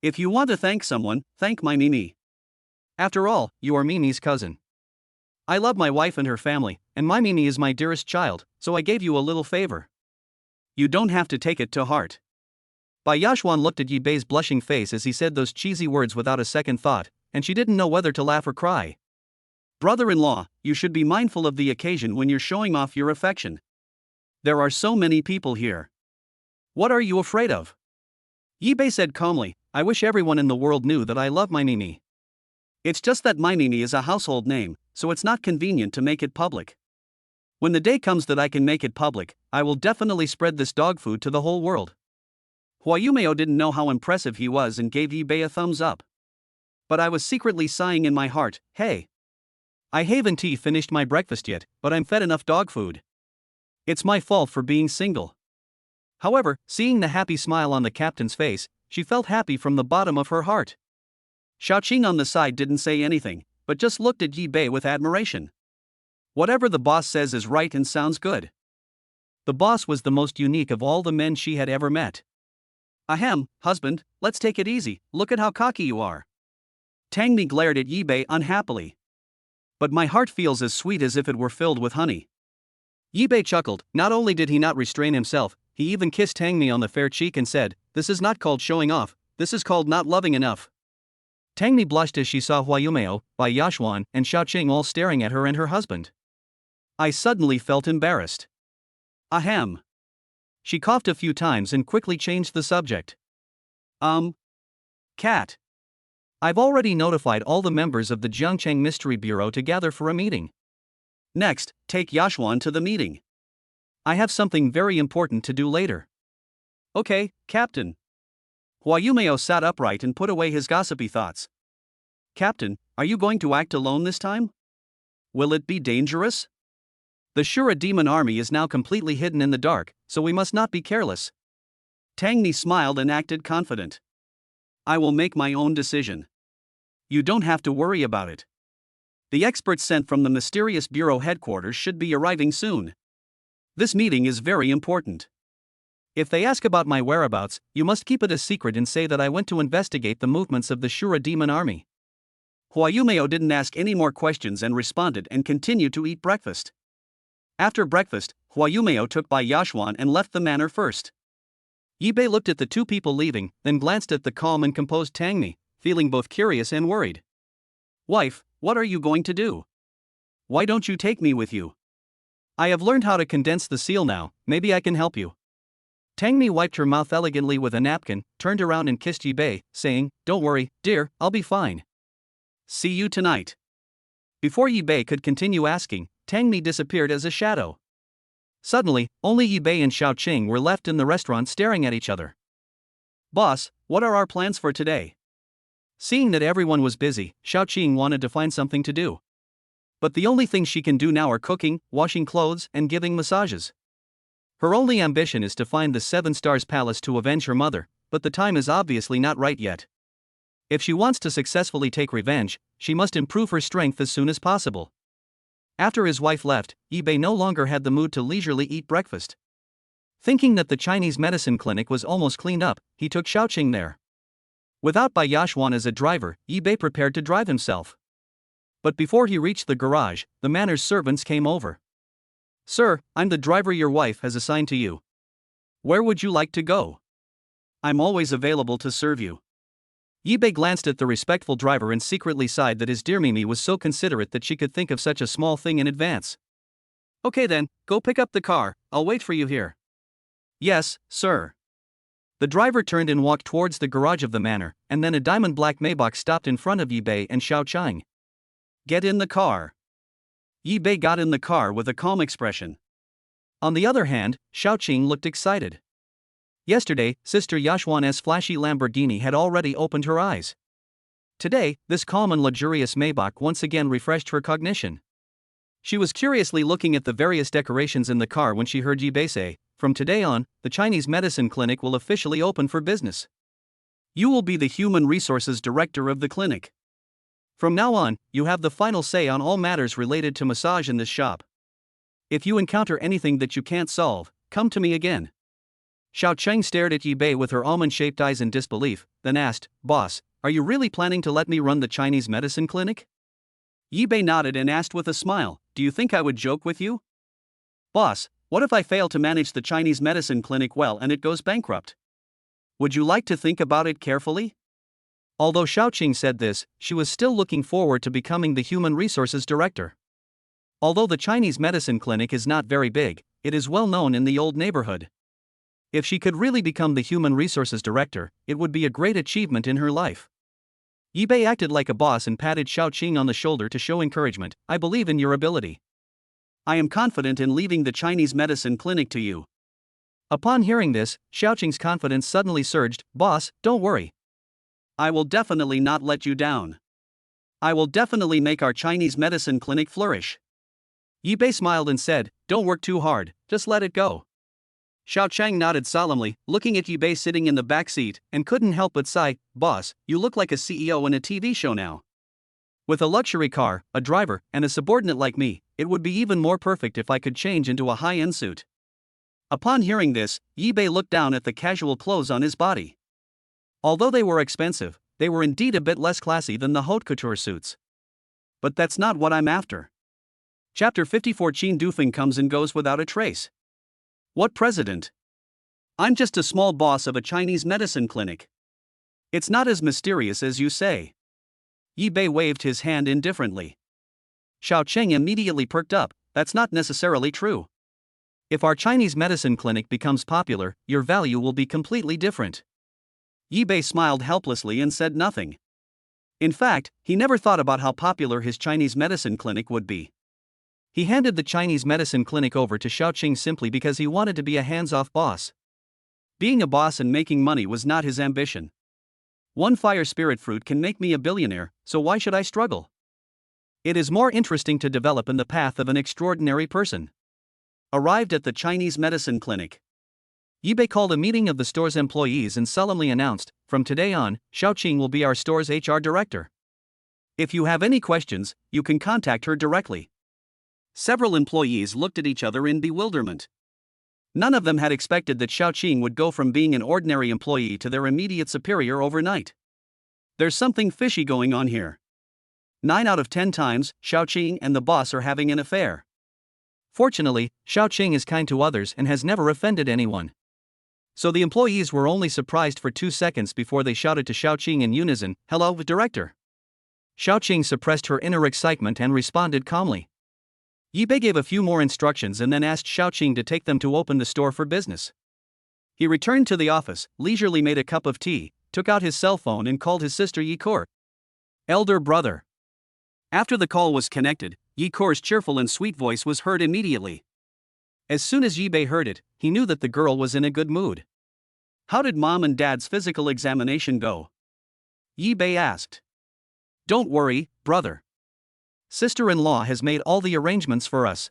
If you want to thank someone, thank my Mimi. After all, you are Mimi's cousin. I love my wife and her family, and my Mimi is my dearest child, so I gave you a little favor. You don't have to take it to heart. Bai Yashuan looked at Yi Bei's blushing face as he said those cheesy words without a second thought, and she didn't know whether to laugh or cry. Brother-in-law, you should be mindful of the occasion when you're showing off your affection. There are so many people here. What are you afraid of? Yi Bei said calmly, I wish everyone in the world knew that I love my Mimi. It's just that my Mimi is a household name, so it's not convenient to make it public. When the day comes that I can make it public, I will definitely spread this dog food to the whole world. Huayumeo didn't know how impressive he was and gave Yi Bei a thumbs up. But I was secretly sighing in my heart, hey. I haven't finished my breakfast yet, but I'm fed enough dog food. It's my fault for being single. However, seeing the happy smile on the captain's face, she felt happy from the bottom of her heart. Xiaoqing on the side didn't say anything, but just looked at Yi Bei with admiration. Whatever the boss says is right and sounds good. The boss was the most unique of all the men she had ever met. Ahem, husband, let's take it easy, look at how cocky you are. Tangmi glared at Yi Bei unhappily. But my heart feels as sweet as if it were filled with honey. Yi Bei chuckled, not only did he not restrain himself, he even kissed Tangmi on the fair cheek and said, This is not called showing off, this is called not loving enough. Tangmi blushed as she saw Huayumeo, Bai Yashuan, and Xiaoqing all staring at her and her husband. I suddenly felt embarrassed. Ahem. She coughed a few times and quickly changed the subject. Cat. I've already notified all the members of the Jiangcheng Mystery Bureau to gather for a meeting. Next, take Yashuan to the meeting. I have something very important to do later. Okay, Captain. Huayumeo sat upright and put away his gossipy thoughts. Captain, are you going to act alone this time? Will it be dangerous? The Shura demon army is now completely hidden in the dark, so we must not be careless. Tangmi smiled and acted confident. I will make my own decision. You don't have to worry about it. The experts sent from the mysterious bureau headquarters should be arriving soon. This meeting is very important. If they ask about my whereabouts, you must keep it a secret and say that I went to investigate the movements of the Shura demon army. Huayumeo didn't ask any more questions and responded and continued to eat breakfast. After breakfast, Huayumeo took Bai Yashuan and left the manor first. Yi Bei looked at the two people leaving, then glanced at the calm and composed Tangmi, feeling both curious and worried. Wife, what are you going to do? Why don't you take me with you? I have learned how to condense the seal now, maybe I can help you. Tangmi wiped her mouth elegantly with a napkin, turned around and kissed Yi-bei, saying, "Don't worry, dear, I'll be fine. See you tonight." Before Yi-bei could continue asking, Tangmi disappeared as a shadow. Suddenly, only Yi-bei and Xiaoqing were left in the restaurant staring at each other. "Boss, what are our plans for today?" Seeing that everyone was busy, Xiaoqing wanted to find something to do. But the only things she can do now are cooking, washing clothes, and giving massages. Her only ambition is to find the Seven Stars Palace to avenge her mother, but the time is obviously not right yet. If she wants to successfully take revenge, she must improve her strength as soon as possible. After his wife left, Yi-bei no longer had the mood to leisurely eat breakfast. Thinking that the Chinese medicine clinic was almost cleaned up, he took Xiaoqing there. Without Bai Yashwan as a driver, Yi-bei prepared to drive himself. But before he reached the garage, the manor's servants came over. "Sir, I'm the driver your wife has assigned to you. Where would you like to go? I'm always available to serve you." Yi-bei glanced at the respectful driver and secretly sighed that his dear Mimi was so considerate that she could think of such a small thing in advance. "Okay then, go pick up the car, I'll wait for you here." "Yes, sir." The driver turned and walked towards the garage of the manor, and then a diamond black Maybach stopped in front of Yi-bei and Xiaoqing. "Get in the car." Yi-bei got in the car with a calm expression. On the other hand, Xiaoqing looked excited. Yesterday, Sister Yashwan's flashy Lamborghini had already opened her eyes. Today, this calm and luxurious Maybach once again refreshed her cognition. She was curiously looking at the various decorations in the car when she heard Yi-bei say, "From today on, the Chinese medicine clinic will officially open for business. You will be the human resources director of the clinic. From now on, you have the final say on all matters related to massage in this shop. If you encounter anything that you can't solve, come to me again." Xiaoqing stared at Yi-bei with her almond-shaped eyes in disbelief, then asked, "Boss, are you really planning to let me run the Chinese medicine clinic?" Yi-bei nodded and asked with a smile, "Do you think I would joke with you? Boss, what if I fail to manage the Chinese medicine clinic well and it goes bankrupt? Would you like to think about it carefully?" Although Xiaoqing said this, she was still looking forward to becoming the human resources director. Although the Chinese medicine clinic is not very big, it is well known in the old neighborhood. If she could really become the human resources director, it would be a great achievement in her life. Yi-bei acted like a boss and patted Xiaoqing on the shoulder to show encouragement. "I believe in your ability. I am confident in leaving the Chinese medicine clinic to you." Upon hearing this, Xiaoqing's confidence suddenly surged. "Boss, don't worry. I will definitely not let you down. I will definitely make our Chinese medicine clinic flourish." Yi-bei smiled and said, "Don't work too hard, just let it go." Xiaoqing nodded solemnly, looking at Yi-bei sitting in the back seat, and couldn't help but sigh, "Boss, you look like a CEO in a TV show now. With a luxury car, a driver, and a subordinate like me, it would be even more perfect if I could change into a high-end suit." Upon hearing this, Yi-bei looked down at the casual clothes on his body. Although they were expensive, they were indeed a bit less classy than the haute couture suits. But that's not what I'm after. Chapter 54. Qin Dufeng comes and goes without a trace. What president? I'm just a small boss of a Chinese medicine clinic. It's not as mysterious as you say. Yi-bei waved his hand indifferently. Xiaoqing immediately perked up. That's not necessarily true. If our Chinese medicine clinic becomes popular, your value will be completely different. Yi-bei smiled helplessly and said nothing. In fact, he never thought about how popular his Chinese medicine clinic would be. He handed the Chinese medicine clinic over to Xiaoqing simply because he wanted to be a hands-off boss. Being a boss and making money was not his ambition. One fire spirit fruit can make me a billionaire, so why should I struggle? It is more interesting to develop in the path of an extraordinary person. Arrived at the Chinese medicine clinic, Yi-bei called a meeting of the store's employees and solemnly announced, "From today on, Xiaoqing will be our store's HR director. If you have any questions, you can contact her directly." Several employees looked at each other in bewilderment. None of them had expected that Xiaoqing would go from being an ordinary employee to their immediate superior overnight. There's something fishy going on here. 9 out of 10 times, Xiaoqing and the boss are having an affair. Fortunately, Xiaoqing is kind to others and has never offended anyone. So the employees were only surprised for 2 seconds before they shouted to Xiaoqing in unison, "Hello, director." Xiaoqing suppressed her inner excitement and responded calmly. Yi-bei gave a few more instructions and then asked Xiaoqing to take them to open the store for business. He returned to the office, leisurely made a cup of tea, took out his cell phone and called his sister Yikor. Elder brother. After the call was connected, Yikor's cheerful and sweet voice was heard immediately. As soon as Yibei heard it, he knew that the girl was in a good mood. How did mom and dad's physical examination go? Yibei asked. Don't worry, brother. Sister-in-law has made all the arrangements for us.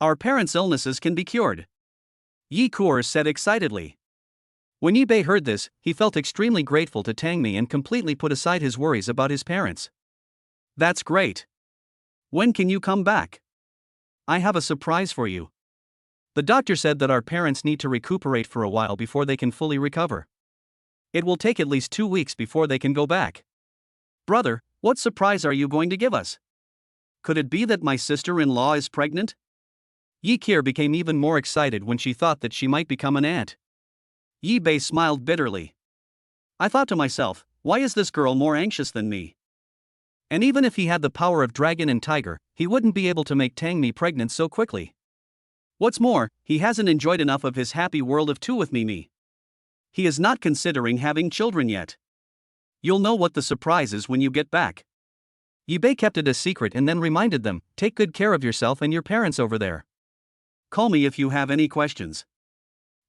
Our parents' illnesses can be cured. Yikor said excitedly. When Yibei heard this, he felt extremely grateful to Tangmi and completely put aside his worries about his parents. That's great. When can you come back? I have a surprise for you. The doctor said that our parents need to recuperate for a while before they can fully recover. It will take at least 2 weeks before they can go back. Brother, what surprise are you going to give us? Could it be that my sister-in-law is pregnant? Yikir became even more excited when she thought that she might become an aunt. Yibei smiled bitterly. I thought to myself, why is this girl more anxious than me? And even if he had the power of dragon and tiger, he wouldn't be able to make Tangmi pregnant so quickly. What's more, he hasn't enjoyed enough of his happy world of two with Mimi. He is not considering having children yet. You'll know what the surprise is when you get back. Yibei kept it a secret and then reminded them, take good care of yourself and your parents over there. Call me if you have any questions.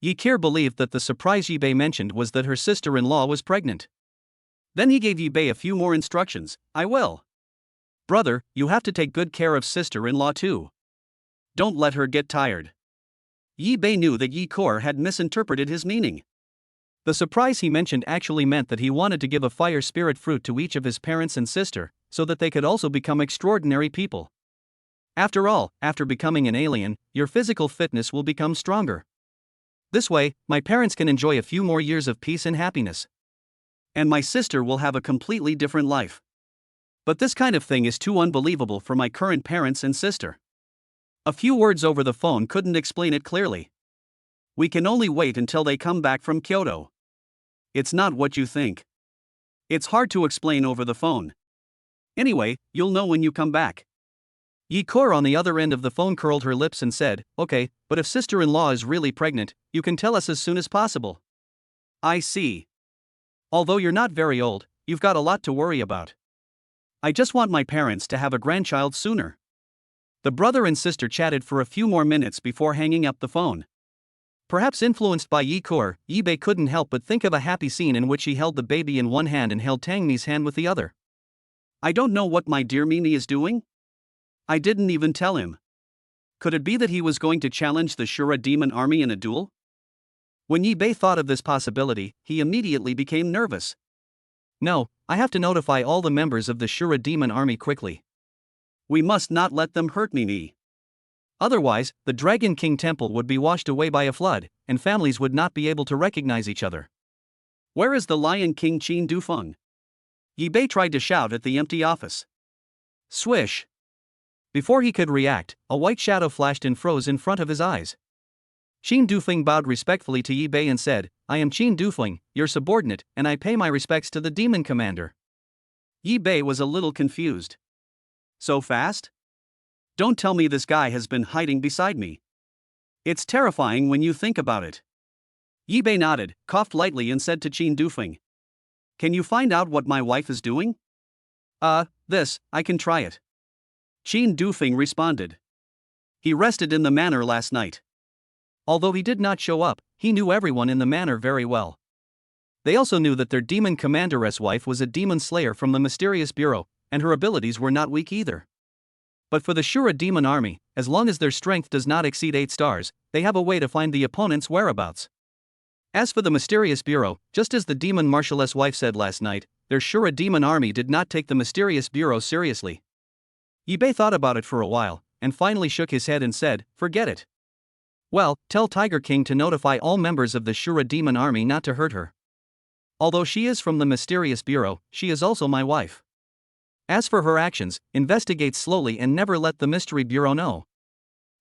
Yikir believed that the surprise Yibei mentioned was that her sister-in-law was pregnant. Then he gave Yibei a few more instructions. I will. Brother, you have to take good care of sister-in-law too. Don't let her get tired. Yibei knew that Yikor had misinterpreted his meaning. The surprise he mentioned actually meant that he wanted to give a fire spirit fruit to each of his parents and sister, so that they could also become extraordinary people. After all, after becoming an alien, your physical fitness will become stronger. This way, my parents can enjoy a few more years of peace and happiness. And my sister will have a completely different life. But this kind of thing is too unbelievable for my current parents and sister. A few words over the phone couldn't explain it clearly. We can only wait until they come back from Kyoto. It's not what you think. It's hard to explain over the phone. Anyway, you'll know when you come back. Yikor on the other end of the phone curled her lips and said, okay, but if sister-in-law is really pregnant, you can tell us as soon as possible. I see. Although you're not very old, you've got a lot to worry about. I just want my parents to have a grandchild sooner. The brother and sister chatted for a few more minutes before hanging up the phone. Perhaps influenced by Yikor, Yibei couldn't help but think of a happy scene in which he held the baby in one hand and held Tangmi's hand with the other. I don't know what my dear Mimi is doing. I didn't even tell him. Could it be that he was going to challenge the Shura demon army in a duel? When Yibei thought of this possibility, he immediately became nervous. No, I have to notify all the members of the Shura demon army quickly. We must not let them hurt Mimi. Otherwise, the Dragon King Temple would be washed away by a flood, and families would not be able to recognize each other. Where is the Lion King Qin Dufeng? Yibei tried to shout at the empty office. Swish! Before he could react, a white shadow flashed and froze in front of his eyes. Qin Dufeng bowed respectfully to Yibei and said, I am Qin Dufeng, your subordinate, and I pay my respects to the demon commander. Yibei was a little confused. So fast? Don't tell me this guy has been hiding beside me. It's terrifying when you think about it. Yibei nodded, coughed lightly and said to Qin Dufeng. Can you find out what my wife is doing? I can try it. Qin Dufeng responded. He rested in the manor last night. Although he did not show up, he knew everyone in the manor very well. They also knew that their demon commanderess wife was a demon slayer from the mysterious bureau, and her abilities were not weak either. But for the Shura demon army, as long as their strength does not exceed 8 stars, they have a way to find the opponent's whereabouts. As for the mysterious bureau, just as the demon marshaless wife said last night, their Shura demon army did not take the mysterious bureau seriously. Yibei thought about it for a while, and finally shook his head and said, forget it. Well, tell Tiger King to notify all members of the Shura demon army not to hurt her. Although she is from the mysterious bureau, she is also my wife. As for her actions, investigate slowly and never let the mystery bureau know.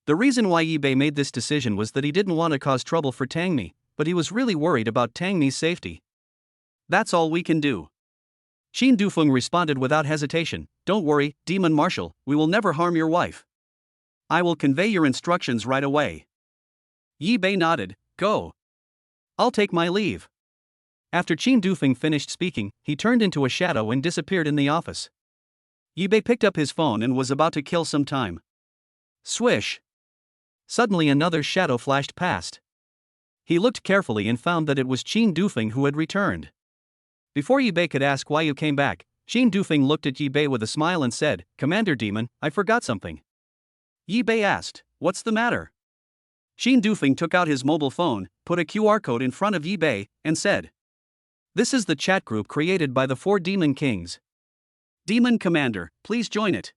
The reason why Yibei made this decision was that he didn't want to cause trouble for Tangmi, but he was really worried about Tangmi's safety. That's all we can do. Qin Dufeng responded without hesitation, don't worry, Demon Marshal, we will never harm your wife. I will convey your instructions right away. Yibei nodded, go. I'll take my leave. After Qin Dufeng finished speaking, he turned into a shadow and disappeared in the office. Yi Bei picked up his phone and was about to kill some time. Swish! Suddenly another shadow flashed past. He looked carefully and found that it was Qin Dufeng who had returned. Before Yi Bei could ask why you came back, Qin Dufeng looked at Yi Bei with a smile and said, "Commander Demon, I forgot something." Yi Bei asked, "What's the matter?" Qin Dufeng took out his mobile phone, put a QR code in front of Yi Bei, and said, "This is the chat group created by the 4 Demon Kings. Demon Commander, please join it.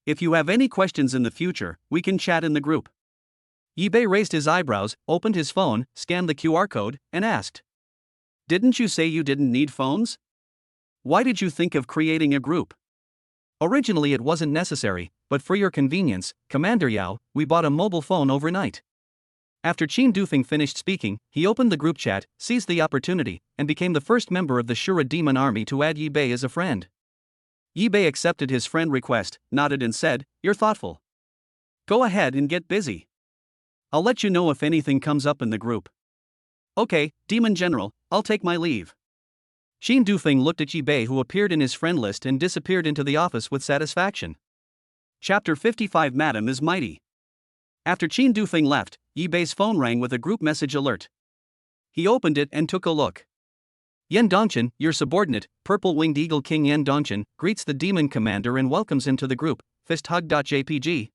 If you have any questions in the future, we can chat in the group." Yi Bei raised his eyebrows, opened his phone, scanned the QR code, and asked, "Didn't you say you didn't need phones? Why did you think of creating a group?" "Originally it wasn't necessary, but for your convenience, Commander Yao, we bought a mobile phone overnight." After Qin Dufeng finished speaking, he opened the group chat, seized the opportunity, and became the first member of the Shura demon army to add Yi Bei as a friend. Yi Bei accepted his friend request, nodded and said, "You're thoughtful. Go ahead and get busy. I'll let you know if anything comes up in the group." "Okay, Demon General, I'll take my leave." Qin Dufeng looked at Yi Bei, who appeared in his friend list, and disappeared into the office with satisfaction. Chapter 55 Madam is Mighty. After Qin Dufeng left, Yi Bei's phone rang with a group message alert. He opened it and took a look. Yan Dongchen, your subordinate, Purple-Winged Eagle King Yan Dongchen, greets the Demon Commander and welcomes him to the group, fisthug.jpg.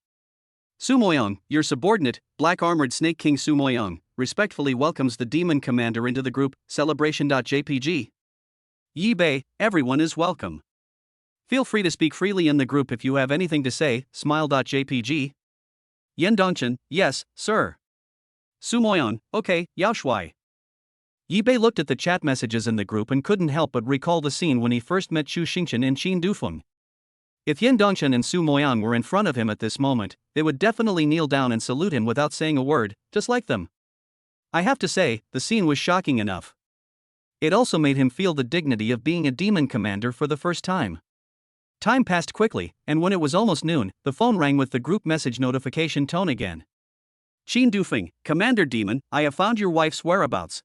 Sumoyong, your subordinate, Black-Armored Snake King Sumoyong, respectfully welcomes the Demon Commander into the group, celebration.jpg. Yi Bei, everyone is welcome. Feel free to speak freely in the group if you have anything to say, smile.jpg. Yan Dongchen, yes, sir. Sumoyong, okay, Yao Shui. Yi Bei looked at the chat messages in the group and couldn't help but recall the scene when he first met Chu Xingchen and Qin Dufeng. If Yan Dongchen and Su Moyang were in front of him at this moment, they would definitely kneel down and salute him without saying a word, just like them. I have to say, the scene was shocking enough. It also made him feel the dignity of being a demon commander for the first time. Time passed quickly, and when it was almost noon, the phone rang with the group message notification tone again. Qin Dufeng, Commander Demon, I have found your wife's whereabouts.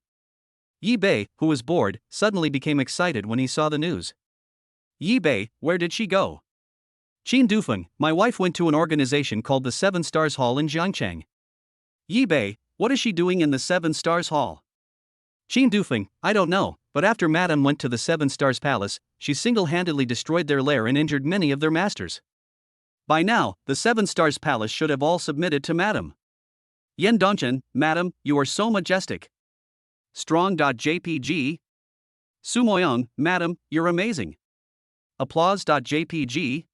Yi Bei, who was bored, suddenly became excited when he saw the news. Yi Bei, where did she go? Qin Dufeng, my wife went to an organization called the 7 Stars Hall in Jiangcheng. Yi Bei, what is she doing in the 7 Stars Hall? Qin Dufeng, I don't know, but after Madame went to the 7 Stars Palace, she single-handedly destroyed their lair and injured many of their masters. By now, the 7 Stars Palace should have all submitted to Madame. Yan Dongchen, Madam, you are so majestic. Strong.jpg. Sumoyang, Madam, you're amazing. Applause.jpg.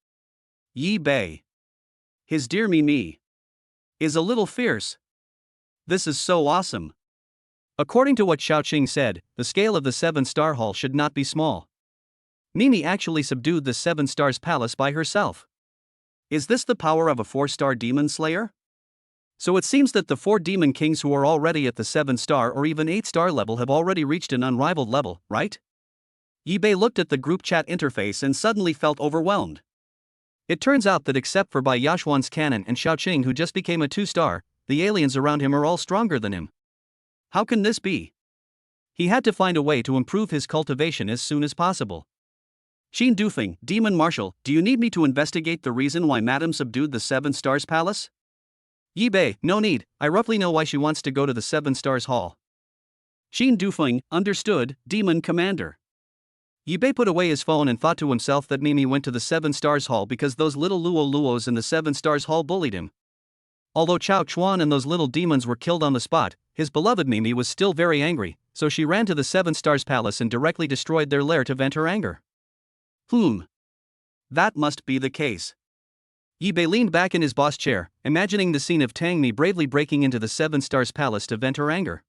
Yi Bei. His dear Mimi is a little fierce. This is so awesome. According to what Xiaoqing said, the scale of the 7-star hall should not be small. Mimi actually subdued the 7 Stars Palace by herself. Is this the power of a 4-star demon slayer? So it seems that the 4 demon kings who are already at the 7-star or even 8-star level have already reached an unrivaled level, right? Yi Bei looked at the group chat interface and suddenly felt overwhelmed. It turns out that except for Bai Yashuan's cannon and Xiaoqing, who just became a 2-star, the aliens around him are all stronger than him. How can this be? He had to find a way to improve his cultivation as soon as possible. Qin Dufeng, Demon Marshal, do you need me to investigate the reason why Madame subdued the 7 Stars Palace? Yi Bei, no need, I roughly know why she wants to go to the 7 Stars Hall. Qin Dufeng, understood, Demon Commander. Yi Bei put away his phone and thought to himself that Mimi went to the 7 Stars Hall because those little Luos in the 7 Stars Hall bullied him. Although Chao Chuan and those little demons were killed on the spot, his beloved Mimi was still very angry, so she ran to the 7 Stars Palace and directly destroyed their lair to vent her anger. That must be the case. Yi Bei leaned back in his boss chair, imagining the scene of Tangmi bravely breaking into the 7 Stars Palace to vent her anger.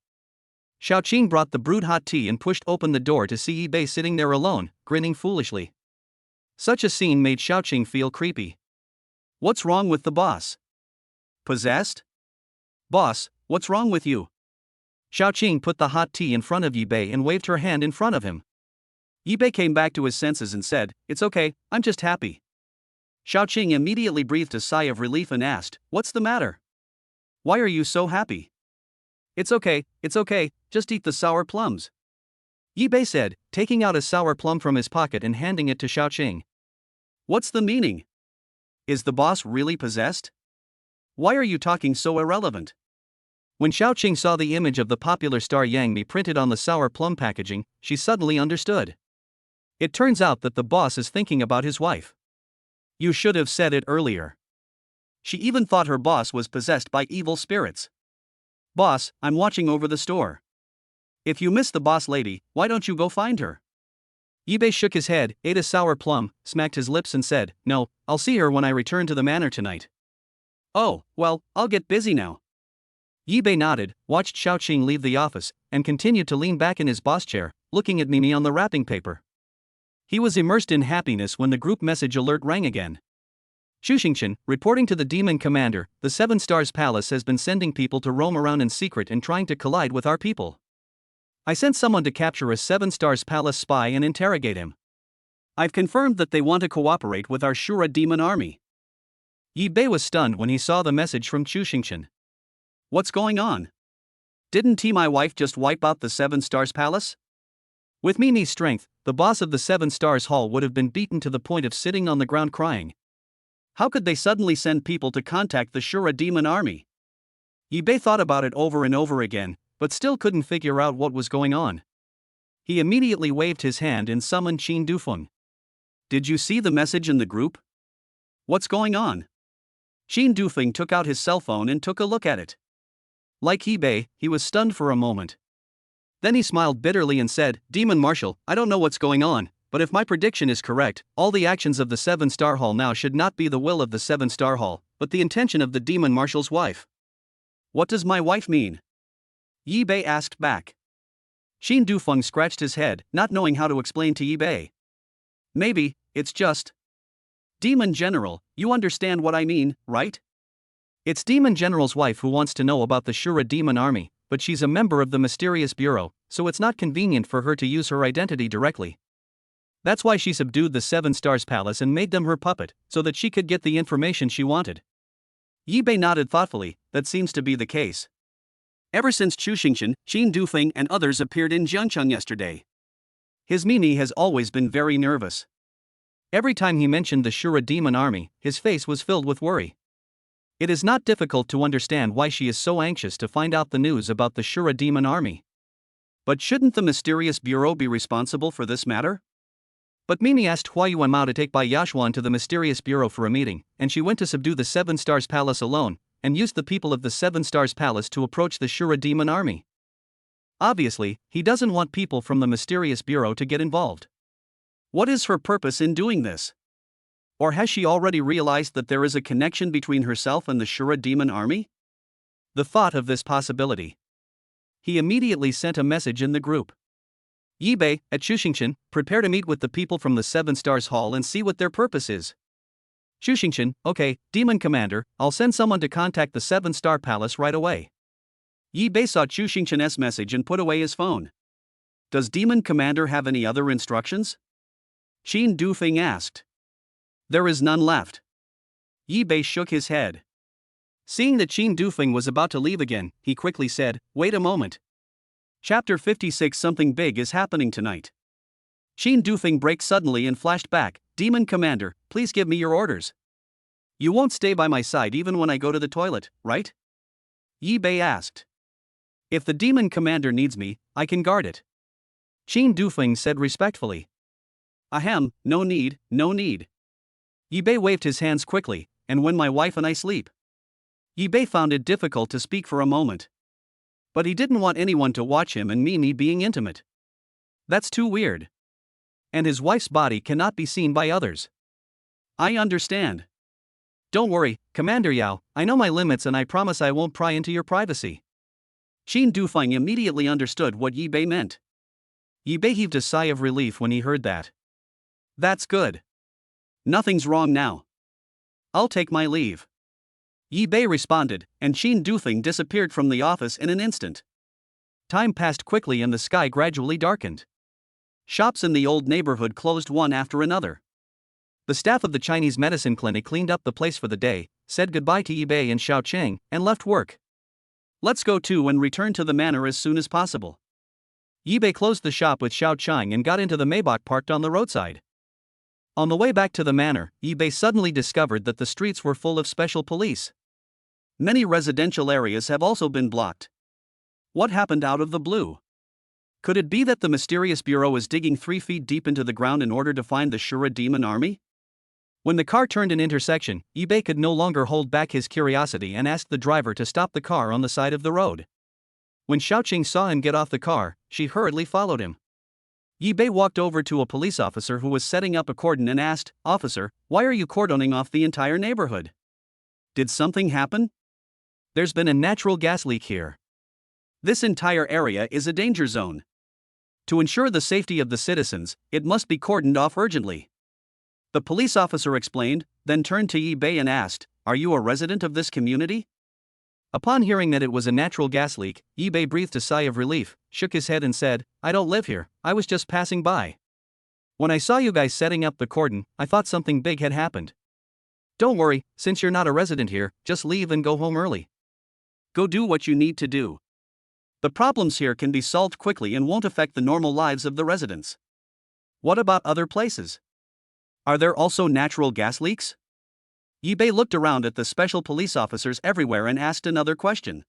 Xiaoqing brought the brewed hot tea and pushed open the door to see Yi Bei sitting there alone, grinning foolishly. Such a scene made Xiaoqing feel creepy. What's wrong with the boss? Possessed? Boss, what's wrong with you? Xiaoqing put the hot tea in front of Yi Bei and waved her hand in front of him. Yi Bei came back to his senses and said, "It's okay, I'm just happy." Xiaoqing immediately breathed a sigh of relief and asked, "What's the matter? Why are you so happy?" It's okay, just eat the sour plums. Yi Bei said, taking out a sour plum from his pocket and handing it to Xiaoqing. What's the meaning? Is the boss really possessed? Why are you talking so irrelevant? When Xiaoqing saw the image of the popular star Yang Mi printed on the sour plum packaging, she suddenly understood. It turns out that the boss is thinking about his wife. You should have said it earlier. She even thought her boss was possessed by evil spirits. Boss, I'm watching over the store. If you miss the boss lady, why don't you go find her? Yi Bei shook his head, ate a sour plum, smacked his lips and said, No, I'll see her when I return to the manor tonight. Oh, well, I'll get busy now. Yi Bei nodded, watched Xiaoqing leave the office, and continued to lean back in his boss chair, looking at Mimi on the wrapping paper. He was immersed in happiness when the group message alert rang again. Xuxingchen, reporting to the demon commander, the Seven Stars Palace has been sending people to roam around in secret and trying to collide with our people. I sent someone to capture a Seven Stars Palace spy and interrogate him. I've confirmed that they want to cooperate with our Shura demon army. Yi Bei was stunned when he saw the message from Xuxingchen. What's going on? Didn't my wife just wipe out the Seven Stars Palace? With Mimi's strength, the boss of the Seven Stars Hall would have been beaten to the point of sitting on the ground crying. How could they suddenly send people to contact the Shura demon army? Yi Bei thought about it over and over again, but still couldn't figure out what was going on. He immediately waved his hand and summoned Qin Dufeng. Did you see the message in the group? What's going on? Qin Dufeng took out his cell phone and took a look at it. Like Yi Bei, he was stunned for a moment. Then he smiled bitterly and said, Demon Marshal, I don't know what's going on, but if my prediction is correct, all the actions of the Seven Star Hall now should not be the will of the Seven Star Hall, but the intention of the Demon Marshal's wife. What does my wife mean? Yi Bei asked back. Qin Dufeng scratched his head, not knowing how to explain to Yi Bei. Maybe, it's just. Demon General, you understand what I mean, right? It's Demon General's wife who wants to know about the Shura demon army, but she's a member of the mysterious bureau, so it's not convenient for her to use her identity directly. That's why she subdued the Seven Stars Palace and made them her puppet, so that she could get the information she wanted. Yi Bei nodded thoughtfully, that seems to be the case. Ever since Xuxingchen, Qin Dufeng and others appeared in Jiangcheng yesterday, his Mimi has always been very nervous. Every time he mentioned the Shura demon army, his face was filled with worry. It is not difficult to understand why she is so anxious to find out the news about the Shura demon army. But shouldn't the mysterious bureau be responsible for this matter? But Mimi asked Hua Yuanmao to take Bai Yashuan to the mysterious bureau for a meeting, and she went to subdue the Seven Stars Palace alone, and used the people of the Seven Stars Palace to approach the Shura demon army. Obviously, he doesn't want people from the mysterious bureau to get involved. What is her purpose in doing this? Or has she already realized that there is a connection between herself and the Shura demon army? The thought of this possibility. He immediately sent a message in the group. Yi Bei, at Xuxingchen, prepare to meet with the people from the Seven Stars Hall and see what their purpose is. Xuxingchen, okay, Demon Commander, I'll send someone to contact the Seven Star Palace right away. Yi Bei saw Xuxingchen's message and put away his phone. Does Demon Commander have any other instructions? Qin Dufeng asked. There is none left. Yi Bei shook his head. Seeing that Qin Dufeng was about to leave again, he quickly said, Wait a moment. Chapter 56. Something big is happening tonight. Qin Dufeng braked suddenly and flashed back, Demon Commander, please give me your orders. You won't stay by my side even when I go to the toilet, right? Yi Bei asked. If the Demon Commander needs me, I can guard it. Qin Dufeng said respectfully. Ahem, no need, no need. Yi Bei waved his hands quickly, and when my wife and I sleep. Yi Bei found it difficult to speak for a moment. But he didn't want anyone to watch him and Mimi being intimate. That's too weird. And his wife's body cannot be seen by others. I understand. Don't worry, Commander Yao, I know my limits and I promise I won't pry into your privacy. Qin Dufeng immediately understood what Yi Bei meant. Yi Bei heaved a sigh of relief when he heard that. That's good. Nothing's wrong now. I'll take my leave. Yi Bei responded, and Qin Dufeng disappeared from the office in an instant. Time passed quickly and the sky gradually darkened. Shops in the old neighborhood closed one after another. The staff of the Chinese medicine clinic cleaned up the place for the day, said goodbye to Yi Bei and Xiaoqing, and left work. Let's go too and return to the manor as soon as possible. Yibei closed the shop with Xiao Chang and got into the Maybach parked on the roadside. On the way back to the manor, Yibei suddenly discovered that the streets were full of special police. Many residential areas have also been blocked. What happened out of the blue? Could it be that the mysterious bureau is digging 3 feet deep into the ground in order to find the Shura demon army? When the car turned an intersection, Yibei could no longer hold back his curiosity and asked the driver to stop the car on the side of the road. When Xiaoqing saw him get off the car, she hurriedly followed him. Yibei walked over to a police officer who was setting up a cordon and asked, "Officer, why are you cordoning off the entire neighborhood? Did something happen? There's been a natural gas leak here. This entire area is a danger zone. To ensure the safety of the citizens, it must be cordoned off urgently." The police officer explained, then turned to Yibei and asked, "Are you a resident of this community?" Upon hearing that it was a natural gas leak, Yibei breathed a sigh of relief, shook his head and said, "I don't live here, I was just passing by. When I saw you guys setting up the cordon, I thought something big had happened. Don't worry, since you're not a resident here, just leave and go home early. Go do what you need to do. The problems here can be solved quickly and won't affect the normal lives of the residents." What about other places? Are there also natural gas leaks? Yibei looked around at the special police officers everywhere and asked another question.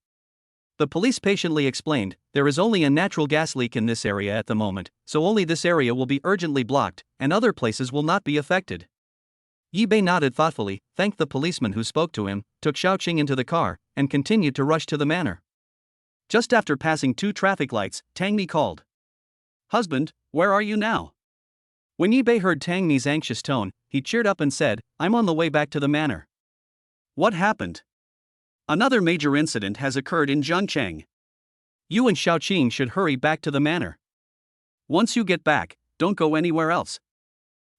The police patiently explained, "There is only a natural gas leak in this area at the moment, so only this area will be urgently blocked, and other places will not be affected." Yibei nodded thoughtfully, thanked the policeman who spoke to him, took Xiaoqing into the car, and continued to rush to the manor. Just after passing 2 traffic lights, Tangmi called. "Husband, where are you now?" When Yibei heard Tangmi's anxious tone, he cheered up and said, "I'm on the way back to the manor." What happened? Another major incident has occurred in Zhengcheng. You and Xiaoqing should hurry back to the manor. Once you get back, don't go anywhere else.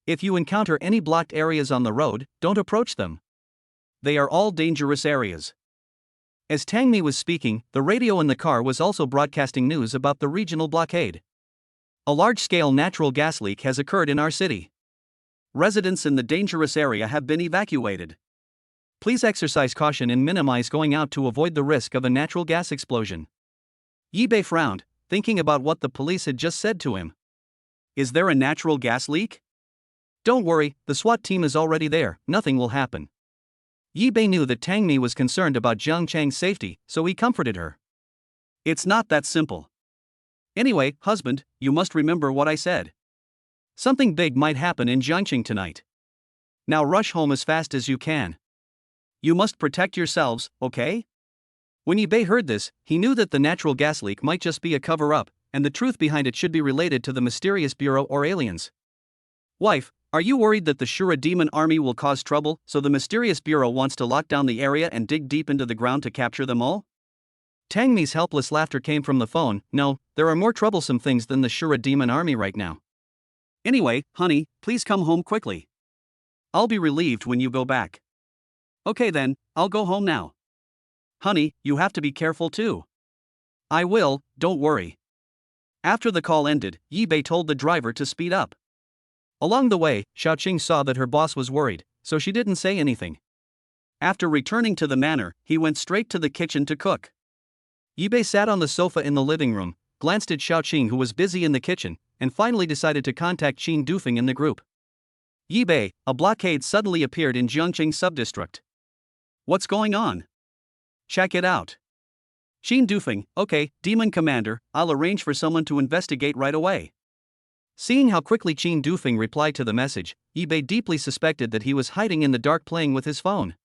If you encounter any blocked areas on the road, don't approach them. They are all dangerous areas. As Tangmi was speaking, the radio in the car was also broadcasting news about the regional blockade. A large-scale natural gas leak has occurred in our city. Residents in the dangerous area have been evacuated. Please exercise caution and minimize going out to avoid the risk of a natural gas explosion. Yibei frowned, thinking about what the police had just said to him. Is there a natural gas leak? Don't worry, the SWAT team is already there, nothing will happen. Yibei knew that Tangmi was concerned about Jiang Chang's safety, so he comforted her. It's not that simple. Anyway, husband, you must remember what I said. Something big might happen in Jiangqing tonight. Now rush home as fast as you can. You must protect yourselves, okay? When Yibei heard this, he knew that the natural gas leak might just be a cover-up, and the truth behind it should be related to the mysterious bureau or aliens. Wife, are you worried that the Shura demon army will cause trouble, so the mysterious bureau wants to lock down the area and dig deep into the ground to capture them all? Tangmi's helpless laughter came from the phone. No, there are more troublesome things than the Shura demon army right now. Anyway, honey, please come home quickly. I'll be relieved when you go back. Okay then, I'll go home now. Honey, you have to be careful too. I will, don't worry. After the call ended, Yibei told the driver to speed up. Along the way, Xiaoqing saw that her boss was worried, so she didn't say anything. After returning to the manor, he went straight to the kitchen to cook. Yibei sat on the sofa in the living room, glanced at Xiaoqing who was busy in the kitchen, and finally decided to contact Qin Dufeng in the group. Yibei, a blockade suddenly appeared in Jiangqing subdistrict. What's going on? Check it out. Qin Dufeng, okay, Demon Commander, I'll arrange for someone to investigate right away. Seeing how quickly Qin Dufeng replied to the message, Yibei deeply suspected that he was hiding in the dark playing with his phone.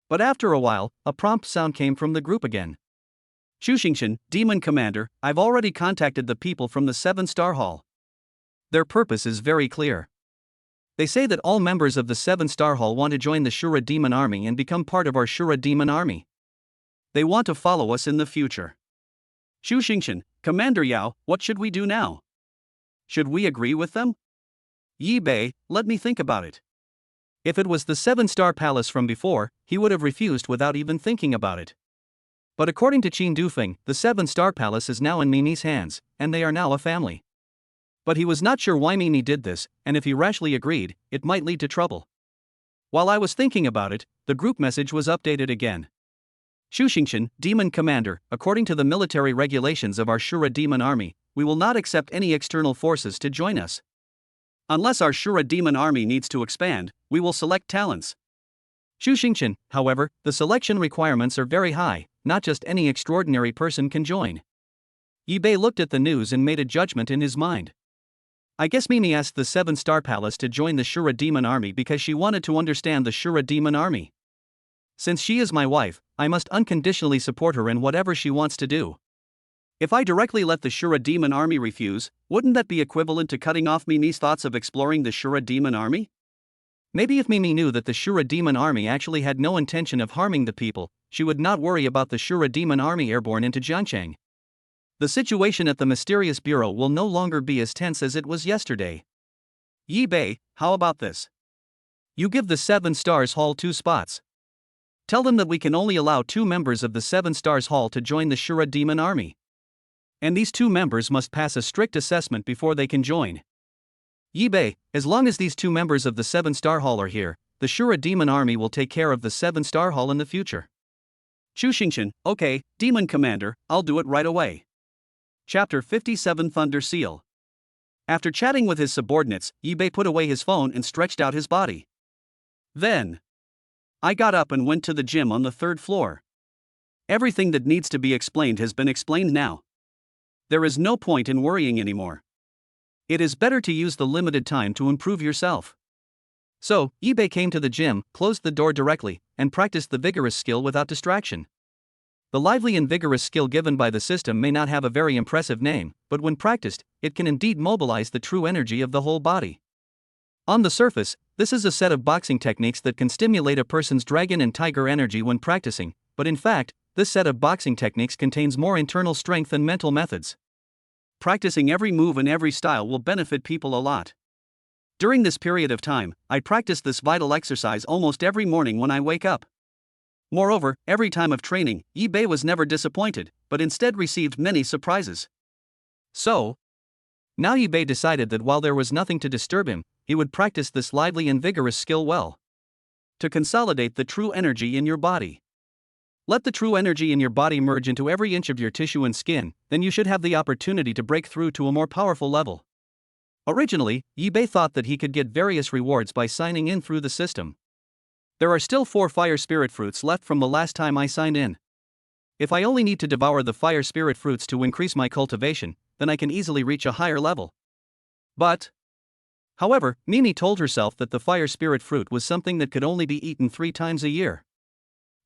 But after a while, a prompt sound came from the group again. Shuxingshan, Demon Commander, I've already contacted the people from the 7-Star Hall. Their purpose is very clear. They say that all members of the 7-Star Hall want to join the Shura Demon Army and become part of our Shura Demon Army. They want to follow us in the future. Shuxingshan, Commander Yao, what should we do now? Should we agree with them? Yibei, let me think about it. If it was the 7-Star Palace from before, he would have refused without even thinking about it. But according to Qin Dufeng, the 7-Star Palace is now in Mimi's hands, and they are now a family. But he was not sure why Mimi did this, and if he rashly agreed, it might lead to trouble. While I was thinking about it, the group message was updated again. Shuxingshan, Demon Commander, according to the military regulations of our Shura Demon Army, we will not accept any external forces to join us. Unless our Shura demon army needs to expand, we will select talents. Shuxingchen, however, the selection requirements are very high, not just any extraordinary person can join. Yibei looked at the news and made a judgment in his mind. I guess Mimi asked the 7-star palace to join the Shura demon army because she wanted to understand the Shura demon army. Since she is my wife, I must unconditionally support her in whatever she wants to do. If I directly let the Shura demon army refuse, wouldn't that be equivalent to cutting off Mimi's thoughts of exploring the Shura demon army? Maybe if Mimi knew that the Shura demon army actually had no intention of harming the people, she would not worry about the Shura demon army airborne into Jiangchang. The situation at the mysterious bureau will no longer be as tense as it was yesterday. Yibei, how about this? You give the 7 Stars Hall 2 spots. Tell them that we can only allow 2 members of the 7 Stars Hall to join the Shura demon army. And these 2 members must pass a strict assessment before they can join. Yibei, as long as these 2 members of the 7-star hall are here, the Shura demon army will take care of the 7-star hall in the future. Shuxingchen, okay, demon commander, I'll do it right away. Chapter 57 Thunder Seal. After chatting with his subordinates, Yibei put away his phone and stretched out his body. Then, I got up and went to the gym on the 3rd floor. Everything that needs to be explained has been explained now. There is no point in worrying anymore. It is better to use the limited time to improve yourself. So, Yibei came to the gym, closed the door directly, and practiced the vigorous skill without distraction. The lively and vigorous skill given by the system may not have a very impressive name, but when practiced, it can indeed mobilize the true energy of the whole body. On the surface, this is a set of boxing techniques that can stimulate a person's dragon and tiger energy when practicing, but in fact, this set of boxing techniques contains more internal strength and mental methods. Practicing every move and every style will benefit people a lot. During this period of time, I practice this vital exercise almost every morning when I wake up. Moreover, every time of training, Yibei was never disappointed, but instead received many surprises. So, now Yibei decided that while there was nothing to disturb him, he would practice this lively and vigorous skill well. To consolidate the true energy in your body. Let the true energy in your body merge into every inch of your tissue and skin, then you should have the opportunity to break through to a more powerful level. Originally, Yibei thought that he could get various rewards by signing in through the system. There are still 4 fire spirit fruits left from the last time I signed in. If I only need to devour the fire spirit fruits to increase my cultivation, then I can easily reach a higher level. However, Mimi told herself that the fire spirit fruit was something that could only be eaten 3 times a year.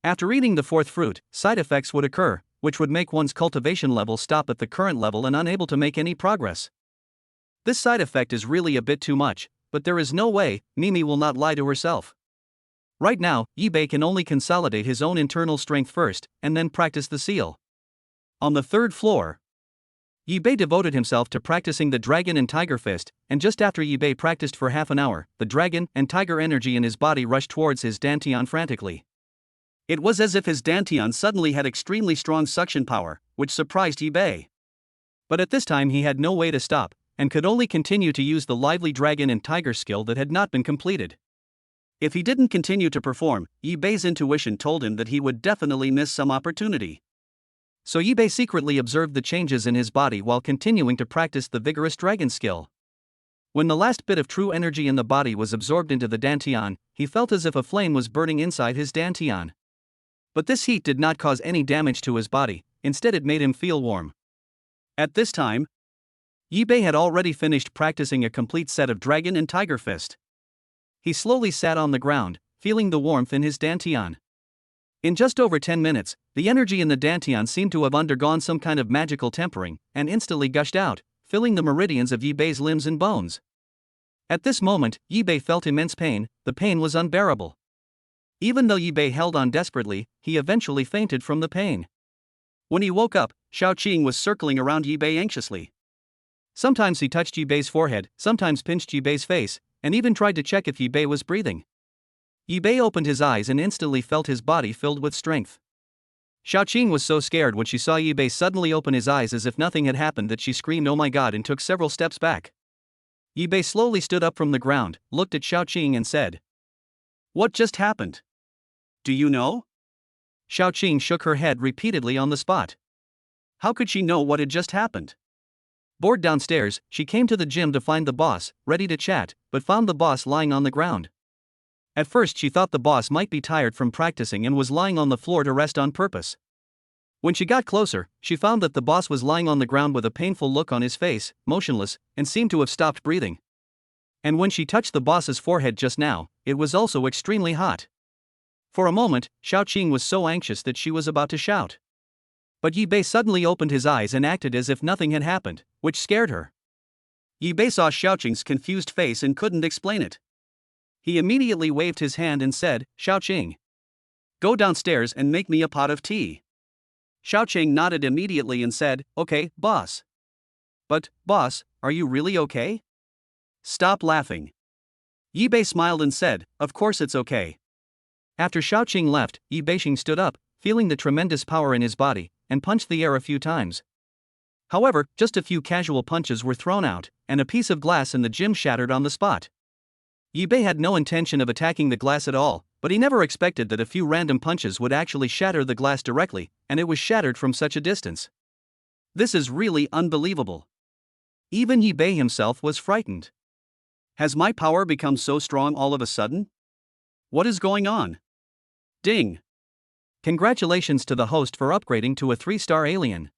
After eating the 4th fruit, side effects would occur, which would make one's cultivation level stop at the current level and unable to make any progress. This side effect is really a bit too much, but there is no way, Mimi will not lie to herself. Right now, Yibei can only consolidate his own internal strength first, and then practice the seal. On the 3rd floor, Yibei devoted himself to practicing the dragon and tiger fist, and just after Yibei practiced for half an hour, the dragon and tiger energy in his body rushed towards his dantian frantically. It was as if his dantian suddenly had extremely strong suction power, which surprised Yibei. But at this time he had no way to stop, and could only continue to use the lively dragon and tiger skill that had not been completed. If he didn't continue to perform, Yibei's intuition told him that he would definitely miss some opportunity. So Yibei secretly observed the changes in his body while continuing to practice the vigorous dragon skill. When the last bit of true energy in the body was absorbed into the dantian, he felt as if a flame was burning inside his dantian. But this heat did not cause any damage to his body, instead it made him feel warm. At this time, Yibei had already finished practicing a complete set of dragon and tiger fist. He slowly sat on the ground, feeling the warmth in his dantian. In just over 10 minutes, the energy in the dantian seemed to have undergone some kind of magical tempering, and instantly gushed out, filling the meridians of Yibei's limbs and bones. At this moment, Yibei felt immense pain. The pain was unbearable. Even though Yibei held on desperately, he eventually fainted from the pain. When he woke up, Xiaoqing was circling around Yibei anxiously. Sometimes he touched Yibei's forehead, sometimes pinched Yibei's face, and even tried to check if Yibei was breathing. Yibei opened his eyes and instantly felt his body filled with strength. Xiaoqing was so scared when she saw Yibei suddenly open his eyes as if nothing had happened that she screamed "Oh my God" and took several steps back. Yibei slowly stood up from the ground, looked at Xiaoqing and said, "What just happened? Do you know?" Xiaoqing shook her head repeatedly on the spot. How could she know what had just happened? Bored downstairs, she came to the gym to find the boss, ready to chat, but found the boss lying on the ground. At first she thought the boss might be tired from practicing and was lying on the floor to rest on purpose. When she got closer, she found that the boss was lying on the ground with a painful look on his face, motionless, and seemed to have stopped breathing. And when she touched the boss's forehead just now, it was also extremely hot. For a moment, Xiaoqing was so anxious that she was about to shout. But Yi Bei suddenly opened his eyes and acted as if nothing had happened, which scared her. Yi Bei saw Xiaoqing's confused face and couldn't explain it. He immediately waved his hand and said, "Xiaoqing, go downstairs and make me a pot of tea." Xiaoqing nodded immediately and said, "Okay, boss." "But, boss, are you really okay?" "Stop laughing." Yi Bei smiled and said, "Of course it's okay." After Xiaoqing left, Yi Beixing stood up, feeling the tremendous power in his body, and punched the air a few times. However, just a few casual punches were thrown out, and a piece of glass in the gym shattered on the spot. Yi Bei had no intention of attacking the glass at all, but he never expected that a few random punches would actually shatter the glass directly, and it was shattered from such a distance. This is really unbelievable. Even Yi Bei himself was frightened. Has my power become so strong all of a sudden? What is going on? Ding! Congratulations to the host for upgrading to a 3-star alien.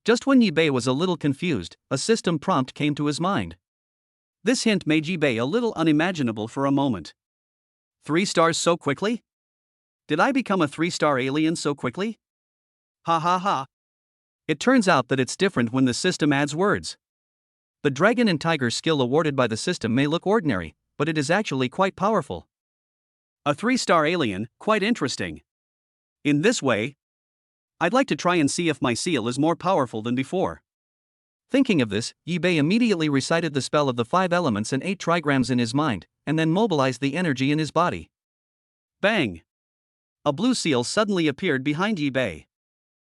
Just when Yi Bei was a little confused, a system prompt came to his mind. This hint made Yi Bei a little unimaginable for a moment. 3 stars so quickly? Did I become a 3-star alien so quickly? Ha ha ha. It turns out that it's different when the system adds words. The dragon and tiger skill awarded by the system may look ordinary, but it is actually quite powerful. A 3-star alien, quite interesting. In this way, I'd like to try and see if my seal is more powerful than before. Thinking of this, Yi Bei immediately recited the spell of the 5 elements and 8 trigrams in his mind, and then mobilized the energy in his body. Bang! A blue seal suddenly appeared behind Yi Bei.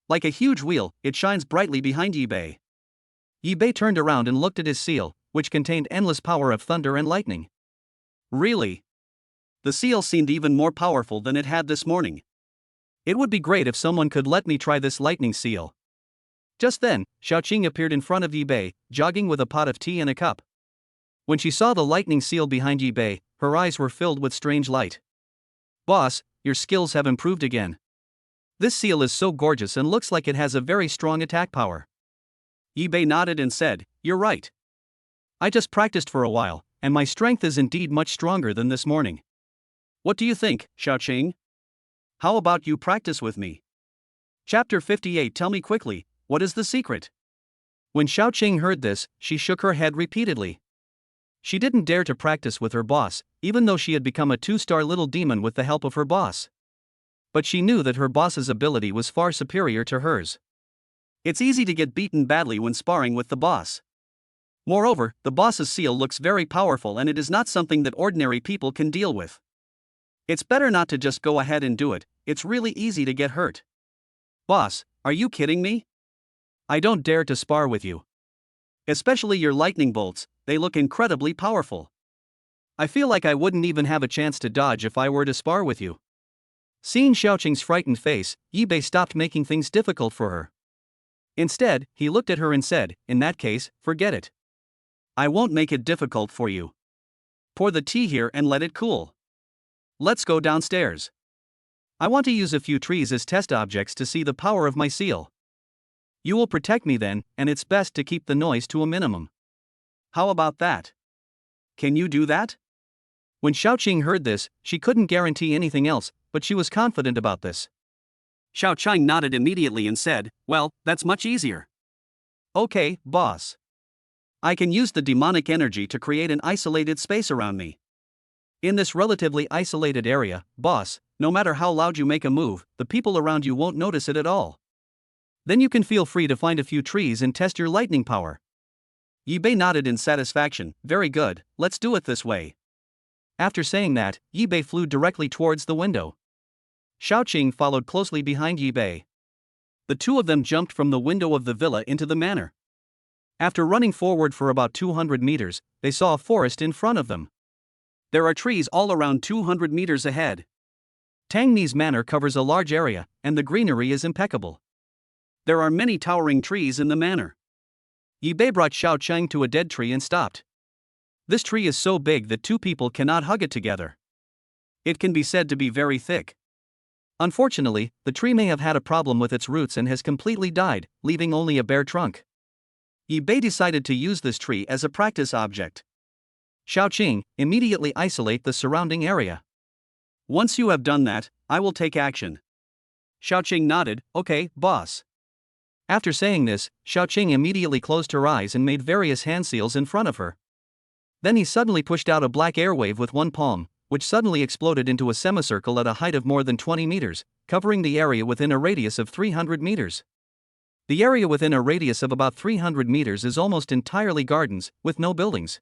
Like a huge wheel, it shines brightly behind Yi Bei. Yi Bei turned around and looked at his seal, which contained endless power of thunder and lightning. Really? The seal seemed even more powerful than it had this morning. It would be great if someone could let me try this lightning seal. Just then, Xiaoqing appeared in front of Yi Bei, jogging with a pot of tea and a cup. When she saw the lightning seal behind Yi Bei, her eyes were filled with strange light. "Boss, your skills have improved again. This seal is so gorgeous and looks like it has a very strong attack power." Yi Bei nodded and said, "You're right. I just practiced for a while, and my strength is indeed much stronger than this morning. What do you think, Xiaoqing? How about you practice with me?" Chapter 58. Tell me quickly, what is the secret? When Xiaoqing heard this, she shook her head repeatedly. She didn't dare to practice with her boss, even though she had become a 2-star little demon with the help of her boss. But she knew that her boss's ability was far superior to hers. It's easy to get beaten badly when sparring with the boss. Moreover, the boss's seal looks very powerful and it is not something that ordinary people can deal with. It's better not to just go ahead and do it, it's really easy to get hurt. "Boss, are you kidding me? I don't dare to spar with you. Especially your lightning bolts, they look incredibly powerful. I feel like I wouldn't even have a chance to dodge if I were to spar with you." Seeing Xiaoqing's frightened face, Yi Bei stopped making things difficult for her. Instead, he looked at her and said, "In that case, forget it. I won't make it difficult for you. Pour the tea here and let it cool. Let's go downstairs. I want to use a few trees as test objects to see the power of my seal. You will protect me then, and it's best to keep the noise to a minimum. How about that? Can you do that?" When Xiaoqing heard this, she couldn't guarantee anything else, but she was confident about this. Xiaoqing nodded immediately and said, "Well, that's much easier." "Okay, boss. I can use the demonic energy to create an isolated space around me. In this relatively isolated area, boss, no matter how loud you make a move, the people around you won't notice it at all. Then you can feel free to find a few trees and test your lightning power." Yi Bei nodded in satisfaction. "Very good, let's do it this way." After saying that, Yi Bei flew directly towards the window. Xiaoqing followed closely behind Yi Bei. The two of them jumped from the window of the villa into the manor. After running forward for about 200 meters, they saw a forest in front of them. There are trees all around 200 meters ahead. Tangmi's manor covers a large area, and the greenery is impeccable. There are many towering trees in the manor. Yi Bei brought Xiao Cheng to a dead tree and stopped. This tree is so big that two people cannot hug it together. It can be said to be very thick. Unfortunately, the tree may have had a problem with its roots and has completely died, leaving only a bare trunk. Yi Bei decided to use this tree as a practice object. Xiao Qing, immediately isolate the surrounding area. Once you have done that, I will take action. Xiao Qing nodded, okay, boss. After saying this, Xiao Qing immediately closed her eyes and made various hand seals in front of her. Then he suddenly pushed out a black airwave with one palm, which suddenly exploded into a semicircle at a height of more than 20 meters, covering the area within a radius of 300 meters. The area within a radius of about 300 meters is almost entirely gardens, with no buildings.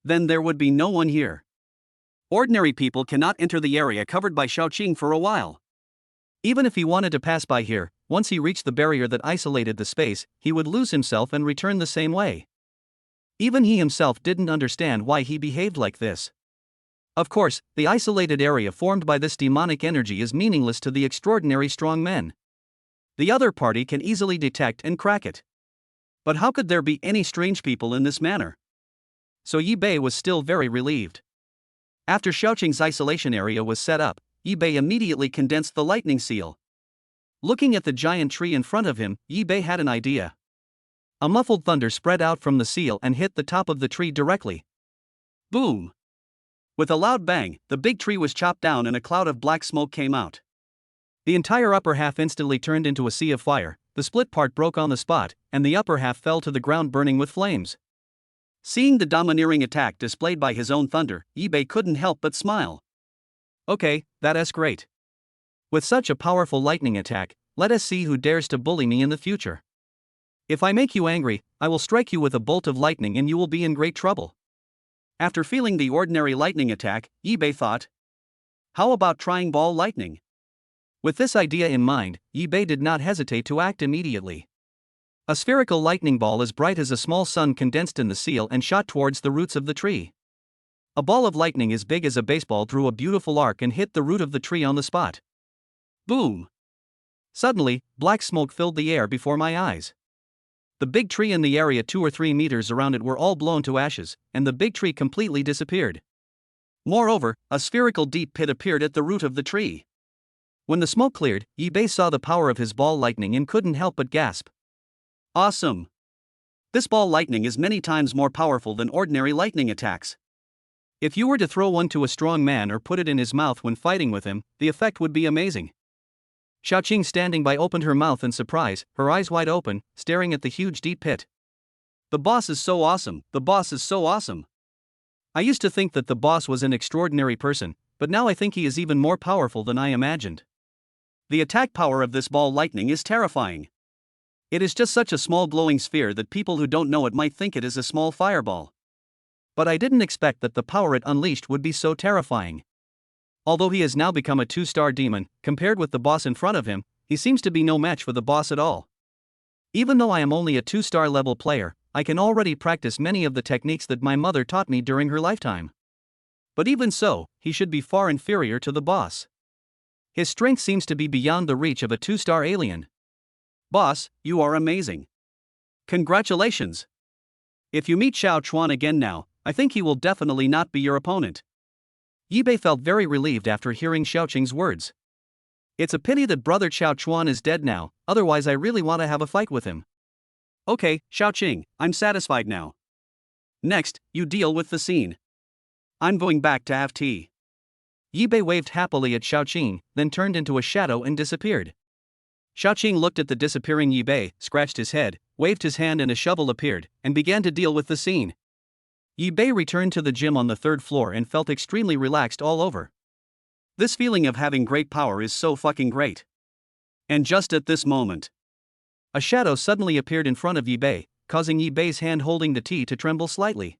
Then there would be no one here. Ordinary people cannot enter the area covered by Xiaoqing for a while. Even if he wanted to pass by here, once he reached the barrier that isolated the space, he would lose himself and return the same way. Even he himself didn't understand why he behaved like this. Of course, the isolated area formed by this demonic energy is meaningless to the extraordinary strong men. The other party can easily detect and crack it. But how could there be any strange people in this manner? So Yi Bei was still very relieved. After Xiaoqing's isolation area was set up, Yi Bei immediately condensed the lightning seal. Looking at the giant tree in front of him, Yi Bei had an idea. A muffled thunder spread out from the seal and hit the top of the tree directly. Boom! With a loud bang, the big tree was chopped down and a cloud of black smoke came out. The entire upper half instantly turned into a sea of fire, the split part broke on the spot, and the upper half fell to the ground burning with flames. Seeing the domineering attack displayed by his own thunder, Yi Bei couldn't help but smile. Okay, that's great. With such a powerful lightning attack, let us see who dares to bully me in the future. If I make you angry, I will strike you with a bolt of lightning and you will be in great trouble. After feeling the ordinary lightning attack, Yi Bei thought, how about trying ball lightning? With this idea in mind, Yi Bei did not hesitate to act immediately. A spherical lightning ball as bright as a small sun condensed in the seal and shot towards the roots of the tree. A ball of lightning as big as a baseball drew a beautiful arc and hit the root of the tree on the spot. Boom! Suddenly, black smoke filled the air before my eyes. The big tree and the area 2 or 3 meters around it were all blown to ashes, and the big tree completely disappeared. Moreover, a spherical deep pit appeared at the root of the tree. When the smoke cleared, Yi Bei saw the power of his ball lightning and couldn't help but gasp. Awesome! This ball lightning is many times more powerful than ordinary lightning attacks. If you were to throw one to a strong man or put it in his mouth when fighting with him, the effect would be amazing. Xiaoqing standing by opened her mouth in surprise, her eyes wide open, staring at the huge deep pit. The boss is so awesome, the boss is so awesome. I used to think that the boss was an extraordinary person, but now I think he is even more powerful than I imagined. The attack power of this ball lightning is terrifying. It is just such a small glowing sphere that people who don't know it might think it is a small fireball. But I didn't expect that the power it unleashed would be so terrifying. Although he has now become a 2-star demon, compared with the boss in front of him, he seems to be no match for the boss at all. Even though I am only a 2-star level player, I can already practice many of the techniques that my mother taught me during her lifetime. But even so, he should be far inferior to the boss. His strength seems to be beyond the reach of a 2-star alien. Boss, you are amazing. Congratulations. If you meet Xiao Chuan again now, I think he will definitely not be your opponent. Yi Bei felt very relieved after hearing Xiaoqing's words. It's a pity that brother Xiao Chuan is dead now, otherwise I really want to have a fight with him. Okay, Xiaoqing, I'm satisfied now. Next, you deal with the scene. I'm going back to have tea. Yi Bei waved happily at Xiaoqing, then turned into a shadow and disappeared. Xiaoqing looked at the disappearing Yi Bei, scratched his head, waved his hand and a shovel appeared, and began to deal with the scene. Yi Bei returned to the gym on the 3rd floor and felt extremely relaxed all over. This feeling of having great power is so fucking great. And just at this moment, a shadow suddenly appeared in front of Yi Bei, causing Yi Bei's hand holding the tea to tremble slightly.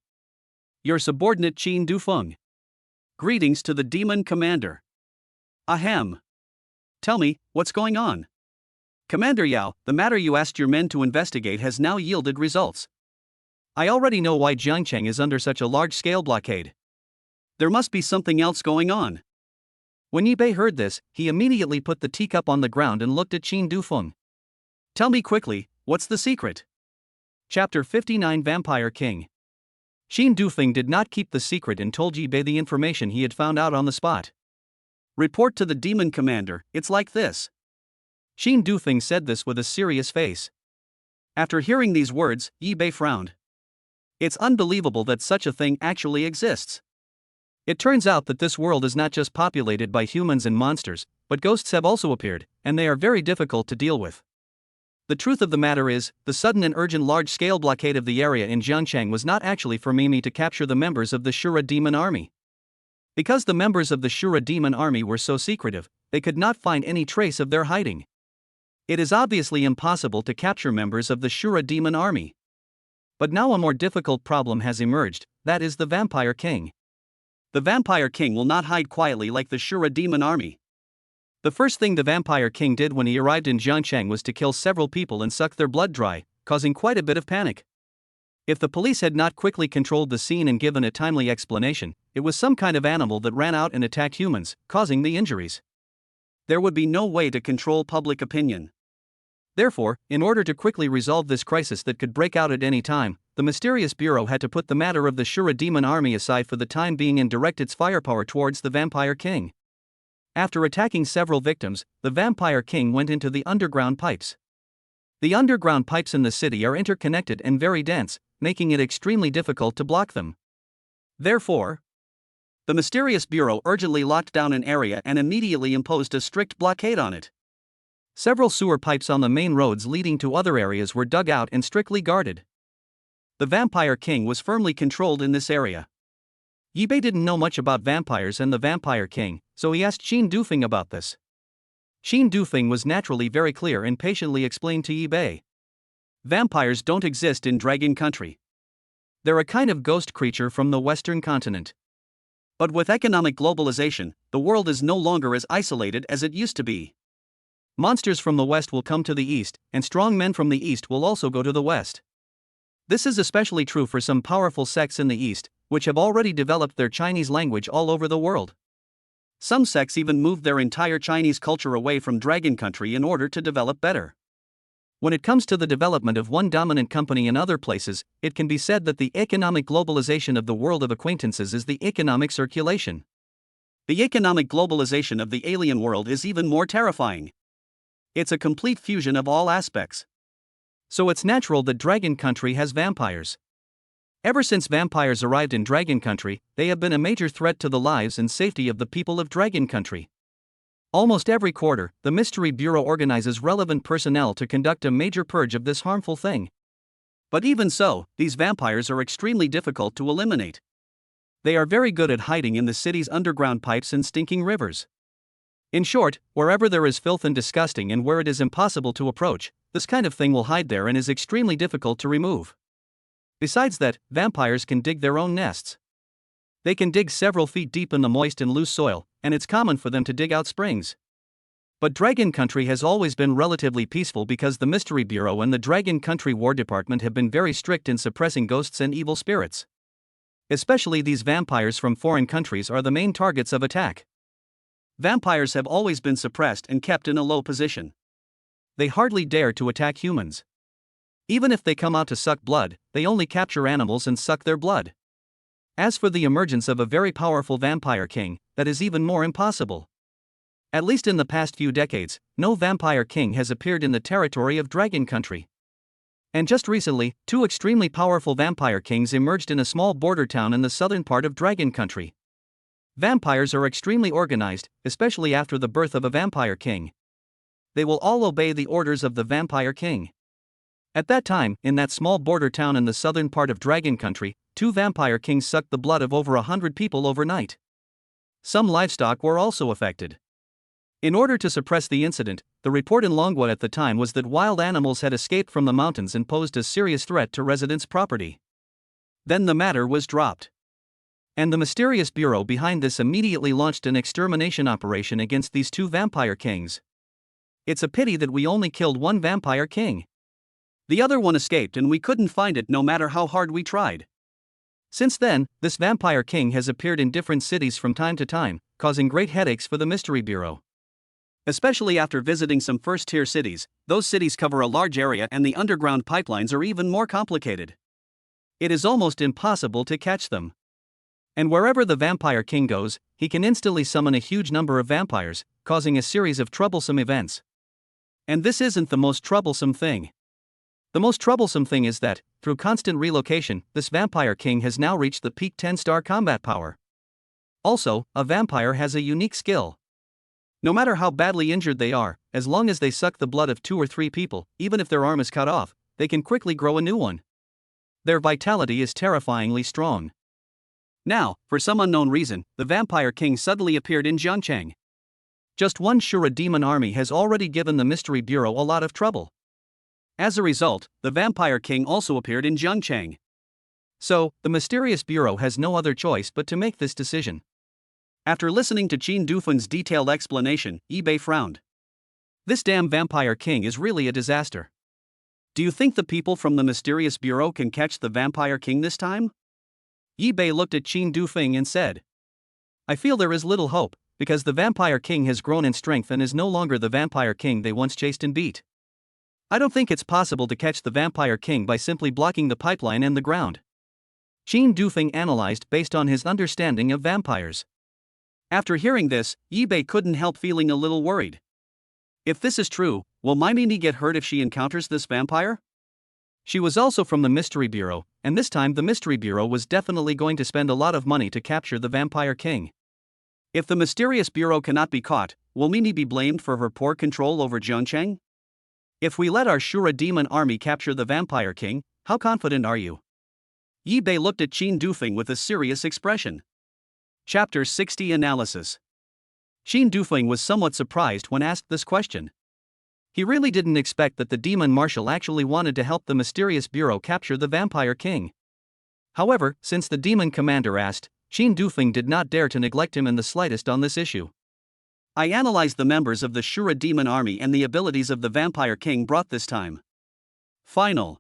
Your subordinate Qin Dufeng. Greetings to the demon commander. Ahem. Tell me, what's going on? Commander Yao, the matter you asked your men to investigate has now yielded results. I already know why Jiangcheng is under such a large-scale blockade. There must be something else going on. When Yi Bei heard this, he immediately put the teacup on the ground and looked at Qin Dufeng. Tell me quickly, what's the secret? Chapter 59 Vampire King. Xin Dufeng did not keep the secret and told Yi Bei the information he had found out on the spot. Report to the demon commander, it's like this. Xin Dufeng said this with a serious face. After hearing these words, Yi Bei frowned. It's unbelievable that such a thing actually exists. It turns out that this world is not just populated by humans and monsters, but ghosts have also appeared, and they are very difficult to deal with. The truth of the matter is, the sudden and urgent large-scale blockade of the area in Jiangchang was not actually for Mimi to capture the members of the Shura demon army. Because the members of the Shura demon army were so secretive, they could not find any trace of their hiding. It is obviously impossible to capture members of the Shura demon army. But now a more difficult problem has emerged, that is the Vampire King. The Vampire King will not hide quietly like the Shura demon army. The first thing the Vampire King did when he arrived in Jiangchang was to kill several people and suck their blood dry, causing quite a bit of panic. If the police had not quickly controlled the scene and given a timely explanation, it was some kind of animal that ran out and attacked humans, causing the injuries. There would be no way to control public opinion. Therefore, in order to quickly resolve this crisis that could break out at any time, the mysterious bureau had to put the matter of the Shura demon army aside for the time being and direct its firepower towards the Vampire King. After attacking several victims, the Vampire King went into the underground pipes. The underground pipes in the city are interconnected and very dense, making it extremely difficult to block them. Therefore, the mysterious bureau urgently locked down an area and immediately imposed a strict blockade on it. Several sewer pipes on the main roads leading to other areas were dug out and strictly guarded. The Vampire King was firmly controlled in this area. Yi Bei didn't know much about vampires and the Vampire King, so he asked Xin Dufeng about this. Xin Dufeng was naturally very clear and patiently explained to Yi Bei. Vampires don't exist in Dragon Country. They're a kind of ghost creature from the Western continent. But with economic globalization, the world is no longer as isolated as it used to be. Monsters from the West will come to the East, and strong men from the East will also go to the West. This is especially true for some powerful sects in the East, which have already developed their Chinese language all over the world. Some sects even moved their entire Chinese culture away from Dragon Country in order to develop better. When it comes to the development of one dominant company in other places, it can be said that the economic globalization of the world of acquaintances is the economic circulation. The economic globalization of the alien world is even more terrifying. It's a complete fusion of all aspects. So it's natural that Dragon Country has vampires. Ever since vampires arrived in Dragon Country, they have been a major threat to the lives and safety of the people of Dragon Country. Almost every quarter, the Mystery Bureau organizes relevant personnel to conduct a major purge of this harmful thing. But even so, these vampires are extremely difficult to eliminate. They are very good at hiding in the city's underground pipes and stinking rivers. In short, wherever there is filth and disgusting and where it is impossible to approach, this kind of thing will hide there and is extremely difficult to remove. Besides that, vampires can dig their own nests. They can dig several feet deep in the moist and loose soil, and it's common for them to dig out springs. But Dragon Country has always been relatively peaceful because the Mystery Bureau and the Dragon Country War Department have been very strict in suppressing ghosts and evil spirits. Especially these vampires from foreign countries are the main targets of attack. Vampires have always been suppressed and kept in a low position. They hardly dare to attack humans. Even if they come out to suck blood, they only capture animals and suck their blood. As for the emergence of a very powerful Vampire King, that is even more impossible. At least in the past few decades, no Vampire King has appeared in the territory of Dragon Country. And just recently, two extremely powerful Vampire Kings emerged in a small border town in the southern part of Dragon Country. Vampires are extremely organized, especially after the birth of a Vampire King. They will all obey the orders of the Vampire King. At that time, in that small border town in the southern part of Dragon Country, two Vampire Kings sucked the blood of over 100 people overnight. Some livestock were also affected. In order to suppress the incident, the report in Longwa at the time was that wild animals had escaped from the mountains and posed a serious threat to residents' property. Then the matter was dropped. And the mysterious bureau behind this immediately launched an extermination operation against these two Vampire Kings. It's a pity that we only killed one Vampire King. The other one escaped and we couldn't find it no matter how hard we tried. Since then, this Vampire King has appeared in different cities from time to time, causing great headaches for the Mystery Bureau. Especially after visiting some first-tier cities, those cities cover a large area and the underground pipelines are even more complicated. It is almost impossible to catch them. And wherever the Vampire King goes, he can instantly summon a huge number of vampires, causing a series of troublesome events. And this isn't the most troublesome thing. The most troublesome thing is that, through constant relocation, this Vampire King has now reached the peak 10-star combat power. Also, a vampire has a unique skill. No matter how badly injured they are, as long as they suck the blood of 2 or 3 people, even if their arm is cut off, they can quickly grow a new one. Their vitality is terrifyingly strong. Now, for some unknown reason, the Vampire King suddenly appeared in Jiangcheng. Just one Shura demon army has already given the Mystery Bureau a lot of trouble. As a result, the Vampire King also appeared in Jiangcheng. So, the Mysterious Bureau has no other choice but to make this decision. After listening to Qin Dufeng's detailed explanation, Bei frowned. This damn Vampire King is really a disaster. Do you think the people from the Mysterious Bureau can catch the Vampire King this time? Bei looked at Qin Dufeng and said, I feel there is little hope, because the Vampire King has grown in strength and is no longer the Vampire King they once chased and beat. I don't think it's possible to catch the Vampire King by simply blocking the pipeline and the ground. Qin Dufeng analyzed based on his understanding of vampires. After hearing this, Bei couldn't help feeling a little worried. If this is true, will Maimini get hurt if she encounters this vampire? She was also from the Mystery Bureau, and this time the Mystery Bureau was definitely going to spend a lot of money to capture the Vampire King. If the Mysterious Bureau cannot be caught, will Mini be blamed for her poor control over Jiangcheng? If we let our Shura demon army capture the Vampire King, how confident are you? Bei looked at Qin Dufeng with a serious expression. Chapter 60 Analysis. Qin Dufeng was somewhat surprised when asked this question. He really didn't expect that the demon marshal actually wanted to help the Mysterious Bureau capture the Vampire King. However, since the demon commander asked, Qin Dufeng did not dare to neglect him in the slightest on this issue. I analyzed the members of the Shura demon army and the abilities of the Vampire King brought this time. Final.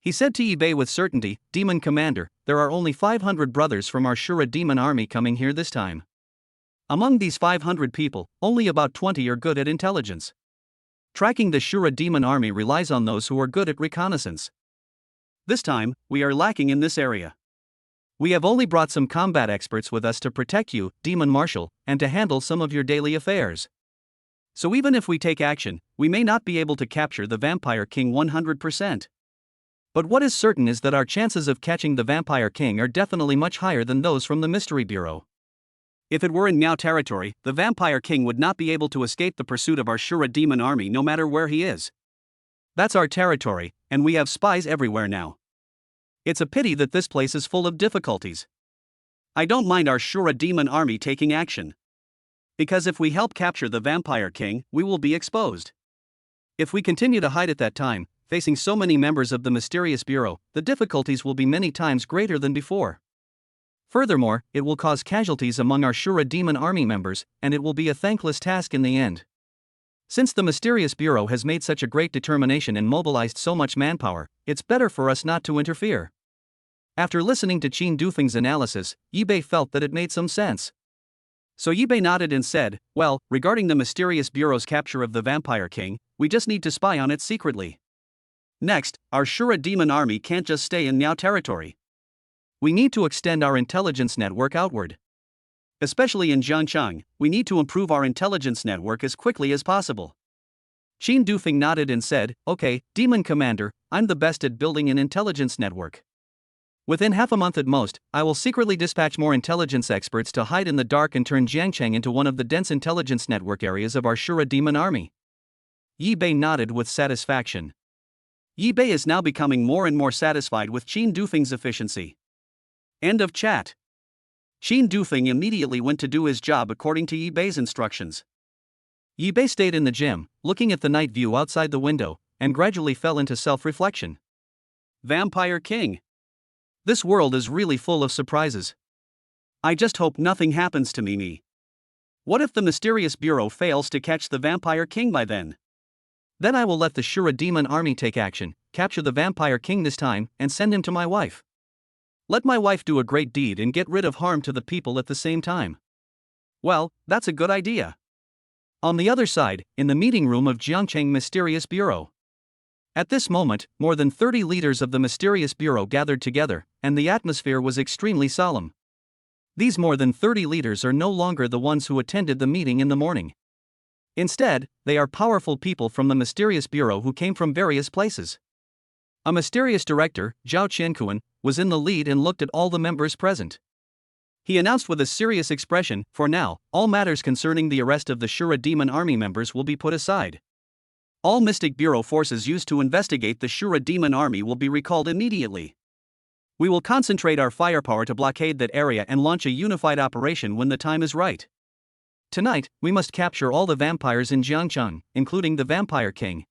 He said to Bei with certainty, Demon Commander, there are only 500 brothers from our Shura demon army coming here this time. Among these 500 people, only about 20 are good at intelligence. Tracking the Shura demon army relies on those who are good at reconnaissance. This time, we are lacking in this area. We have only brought some combat experts with us to protect you, Demon Marshal, and to handle some of your daily affairs. So even if we take action, we may not be able to capture the Vampire King 100%. But what is certain is that our chances of catching the Vampire King are definitely much higher than those from the Mystery Bureau. If it were in Miao territory, the Vampire King would not be able to escape the pursuit of our Shura demon army no matter where he is. That's our territory, and we have spies everywhere now. It's a pity that this place is full of difficulties. I don't mind our Shura demon army taking action. Because if we help capture the Vampire King, we will be exposed. If we continue to hide at that time, facing so many members of the Mysterious Bureau, the difficulties will be many times greater than before. Furthermore, it will cause casualties among our Shura demon army members, and it will be a thankless task in the end. Since the Mysterious Bureau has made such a great determination and mobilized so much manpower, it's better for us not to interfere. After listening to Qin Dufeng's analysis, Bei felt that it made some sense. So Bei nodded and said, well, regarding the Mysterious Bureau's capture of the Vampire King, we just need to spy on it secretly. Next, our Shura demon army can't just stay in Miao territory. We need to extend our intelligence network outward. Especially in Jiangcheng, we need to improve our intelligence network as quickly as possible. Qin Dufeng nodded and said, okay, Demon Commander, I'm the best at building an intelligence network. Within half a month at most, I will secretly dispatch more intelligence experts to hide in the dark and turn Jiangcheng into one of the dense intelligence network areas of our Shura demon army. Bei nodded with satisfaction. Bei is now becoming more and more satisfied with Qin Dufeng's efficiency. End of chat. Qin Dufeng immediately went to do his job according to Bei's instructions. Bei stayed in the gym, looking at the night view outside the window, and gradually fell into self-reflection. Vampire King. This world is really full of surprises. I just hope nothing happens to me. What if the Mysterious Bureau fails to catch the Vampire King by then? Then I will let the Shura demon army take action, capture the Vampire King this time, and send him to my wife. Let my wife do a great deed and get rid of harm to the people at the same time. Well, that's a good idea. On the other side, in the meeting room of Jiangcheng Mysterious Bureau. At this moment, more than 30 leaders of the Mysterious Bureau gathered together, and the atmosphere was extremely solemn. These more than 30 leaders are no longer the ones who attended the meeting in the morning. Instead, they are powerful people from the Mysterious Bureau who came from various places. A mysterious director, Zhao Qiankuan, was in the lead and looked at all the members present. He announced with a serious expression, "For now, all matters concerning the arrest of the Shura demon army members will be put aside. All Mystic Bureau forces used to investigate the Shura demon army will be recalled immediately. We will concentrate our firepower to blockade that area and launch a unified operation when the time is right. Tonight, we must capture all the vampires in Jiangcheng, including the Vampire King.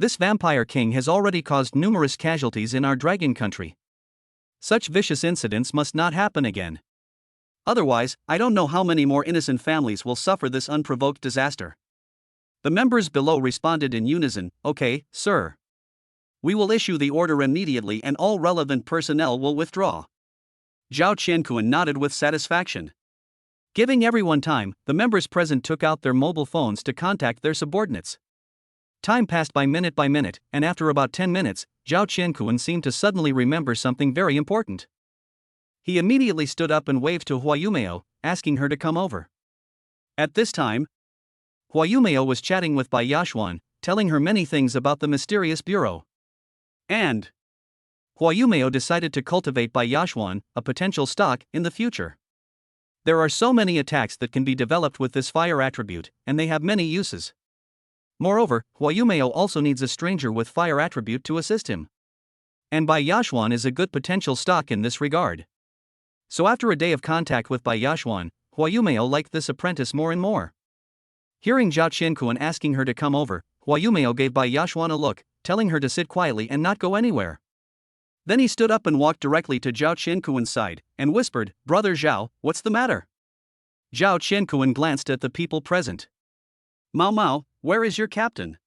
This Vampire King has already caused numerous casualties in our dragon country. Such vicious incidents must not happen again. Otherwise, I don't know how many more innocent families will suffer this unprovoked disaster." The members below responded in unison, "Okay, sir. We will issue the order immediately and all relevant personnel will withdraw." Zhao Qiankuan nodded with satisfaction. Giving everyone time, the members present took out their mobile phones to contact their subordinates. Time passed by minute, and after about 10 minutes, Zhao Qiankuan seemed to suddenly remember something very important. He immediately stood up and waved to Hua Yumeo, asking her to come over. At this time, Hua Yumeo was chatting with Bai Yashuan, telling her many things about the Mysterious Bureau. And Hua Yumeo decided to cultivate Bai Yashuan, a potential stock, in the future. There are so many attacks that can be developed with this fire attribute, and they have many uses. Moreover, Hua Yumeo also needs a stranger with fire attribute to assist him. And Bai Yashuan is a good potential stock in this regard. So after a day of contact with Bai Yashuan, Hua Yumeo liked this apprentice more and more. Hearing Zhao Qiankuan asking her to come over, Hua Yumeo gave Bai Yashuan a look, telling her to sit quietly and not go anywhere. Then he stood up and walked directly to Zhao Qiankuan's side, and whispered, "Brother Zhao, what's the matter?" Zhao Qiankuan glanced at the people present. "Mao Mao, where is your captain?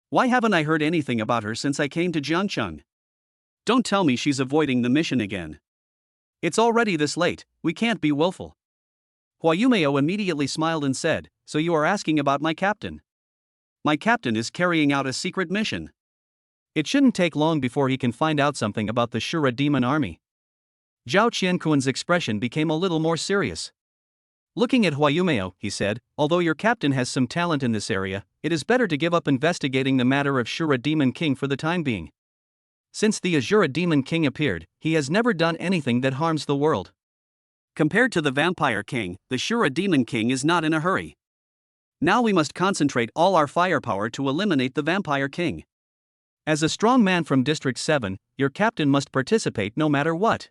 Why haven't I heard anything about her since I came to Jiangcheng? Don't tell me she's avoiding the mission again. It's already this late, we can't be willful." Hua Yumeo immediately smiled and said, "So you are asking about my captain? My captain is carrying out a secret mission. It shouldn't take long before he can find out something about the Shura demon army." Zhao Qiankuan's expression became a little more serious. Looking at Hua Yumeo, he said, "Although your captain has some talent in this area, it is better to give up investigating the matter of Shura Demon King for the time being. Since the Azura Demon King appeared, he has never done anything that harms the world. Compared to the Vampire King, the Shura Demon King is not in a hurry. Now we must concentrate all our firepower to eliminate the Vampire King. As a strong man from District 7, your captain must participate no matter what.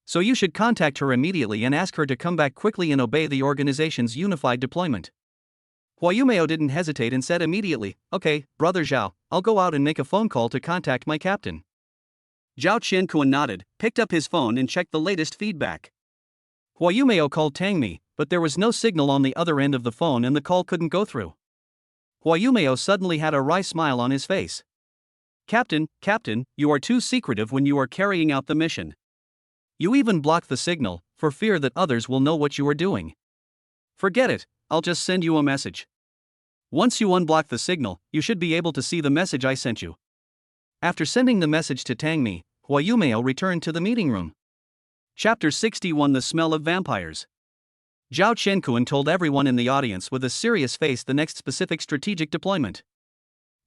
So you should contact her immediately and ask her to come back quickly and obey the organization's unified deployment." Hua Yumeo didn't hesitate and said immediately, "Okay, Brother Zhao, I'll go out and make a phone call to contact my captain." Zhao Qiankuan nodded, picked up his phone and checked the latest feedback. Hua Yumeo called Tangmi, but there was no signal on the other end of the phone and the call couldn't go through. Hua Yumeo suddenly had a wry smile on his face. Captain, you are too secretive when you are carrying out the mission. You even block the signal, for fear that others will know what you are doing. Forget it, I'll just send you a message. Once you unblock the signal, you should be able to see the message I sent you." After sending the message to Tangmi, Hua Yumeo returned to the meeting room. Chapter 61: The Smell of Vampires. Zhao Qiankuan told everyone in the audience with a serious face the next specific strategic deployment.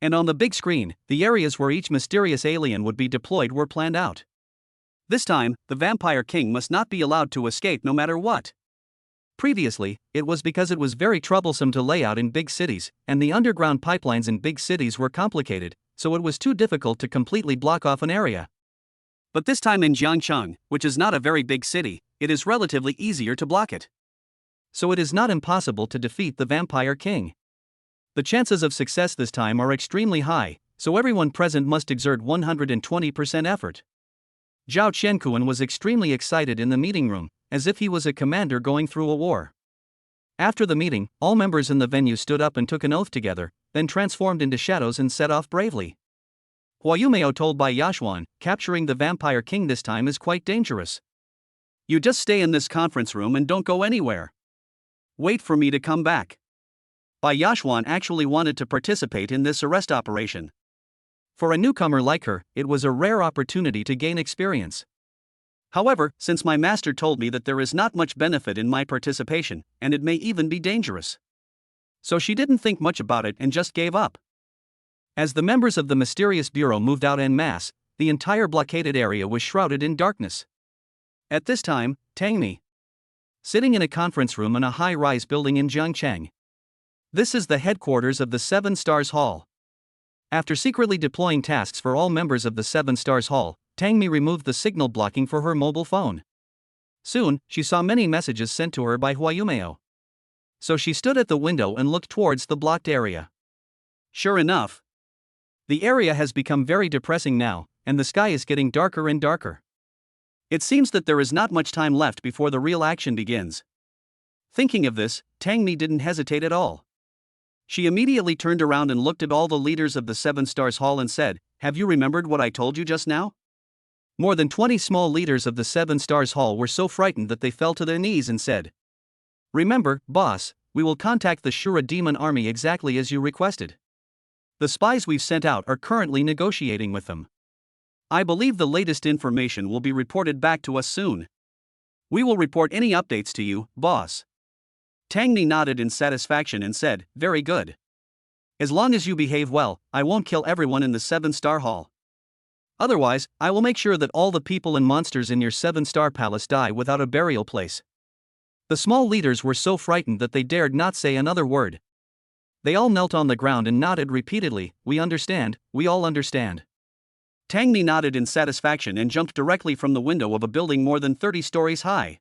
And on the big screen, the areas where each mysterious alien would be deployed were planned out. This time, the Vampire King must not be allowed to escape no matter what. Previously, it was because it was very troublesome to lay out in big cities, and the underground pipelines in big cities were complicated, so it was too difficult to completely block off an area. But this time in Jiangcheng, which is not a very big city, it is relatively easier to block it. So it is not impossible to defeat the Vampire King. The chances of success this time are extremely high, so everyone present must exert 120% effort. Zhao Qiankuan was extremely excited in the meeting room, as if he was a commander going through a war. After the meeting, all members in the venue stood up and took an oath together, then transformed into shadows and set off bravely. Hua Yumeo told Bai Yashuan, "Capturing the Vampire King this time is quite dangerous. You just stay in this conference room and don't go anywhere. Wait for me to come back." Bai Yashuan actually wanted to participate in this arrest operation. For a newcomer like her, it was a rare opportunity to gain experience. However, since my master told me that there is not much benefit in my participation, and it may even be dangerous. So she didn't think much about it and just gave up. As the members of the mysterious bureau moved out en masse, the entire blockaded area was shrouded in darkness. At this time, Tangmi, sitting in a conference room in a high-rise building in Jiangcheng. This is the headquarters of the Seven Stars Hall. After secretly deploying tasks for all members of the Seven Stars Hall, Tangmi removed the signal blocking for her mobile phone. Soon, she saw many messages sent to her by Huayumeo. So she stood at the window and looked towards the blocked area. Sure enough, the area has become very depressing now, and the sky is getting darker and darker. It seems that there is not much time left before the real action begins. Thinking of this, Tangmi didn't hesitate at all. She immediately turned around and looked at all the leaders of the Seven Stars Hall and said, "Have you remembered what I told you just now?" More than 20 small leaders of the Seven Stars Hall were so frightened that they fell to their knees and said, "Remember, boss, we will contact the Shura demon army exactly as you requested. The spies we've sent out are currently negotiating with them. I believe the latest information will be reported back to us soon. We will report any updates to you, boss." Tangmi nodded in satisfaction and said, "Very good. As long as you behave well, I won't kill everyone in the Seven-Star Hall. Otherwise, I will make sure that all the people and monsters in your Seven-Star Palace die without a burial place." The small leaders were so frightened that they dared not say another word. They all knelt on the ground and nodded repeatedly, "We understand, we all understand." Tangmi nodded in satisfaction and jumped directly from the window of a building more than 30 stories high.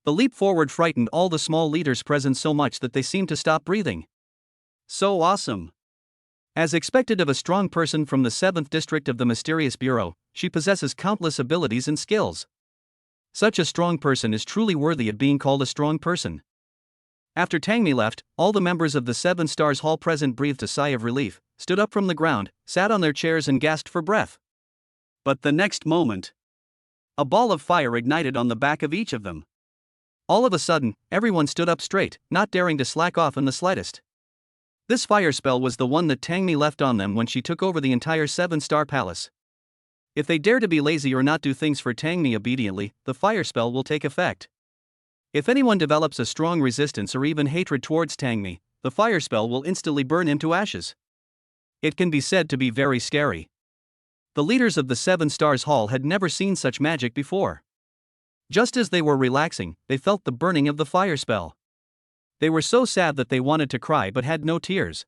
The leap forward frightened all the small leaders present so much that they seemed to stop breathing. So awesome! As expected of a strong person from the 7th district of the Mysterious Bureau, she possesses countless abilities and skills. Such a strong person is truly worthy of being called a strong person. After Tangmi left, all the members of the Seven Stars Hall present breathed a sigh of relief, stood up from the ground, sat on their chairs and gasped for breath. But the next moment, a ball of fire ignited on the back of each of them. All of a sudden, everyone stood up straight, not daring to slack off in the slightest. This fire spell was the one that Tangmi left on them when she took over the entire Seven-Star Palace. If they dare to be lazy or not do things for Tangmi obediently, the fire spell will take effect. If anyone develops a strong resistance or even hatred towards Tangmi, the fire spell will instantly burn him to ashes. It can be said to be very scary. The leaders of the Seven Stars Hall had never seen such magic before. Just as they were relaxing, they felt the burning of the fire spell. They were so sad that they wanted to cry but had no tears.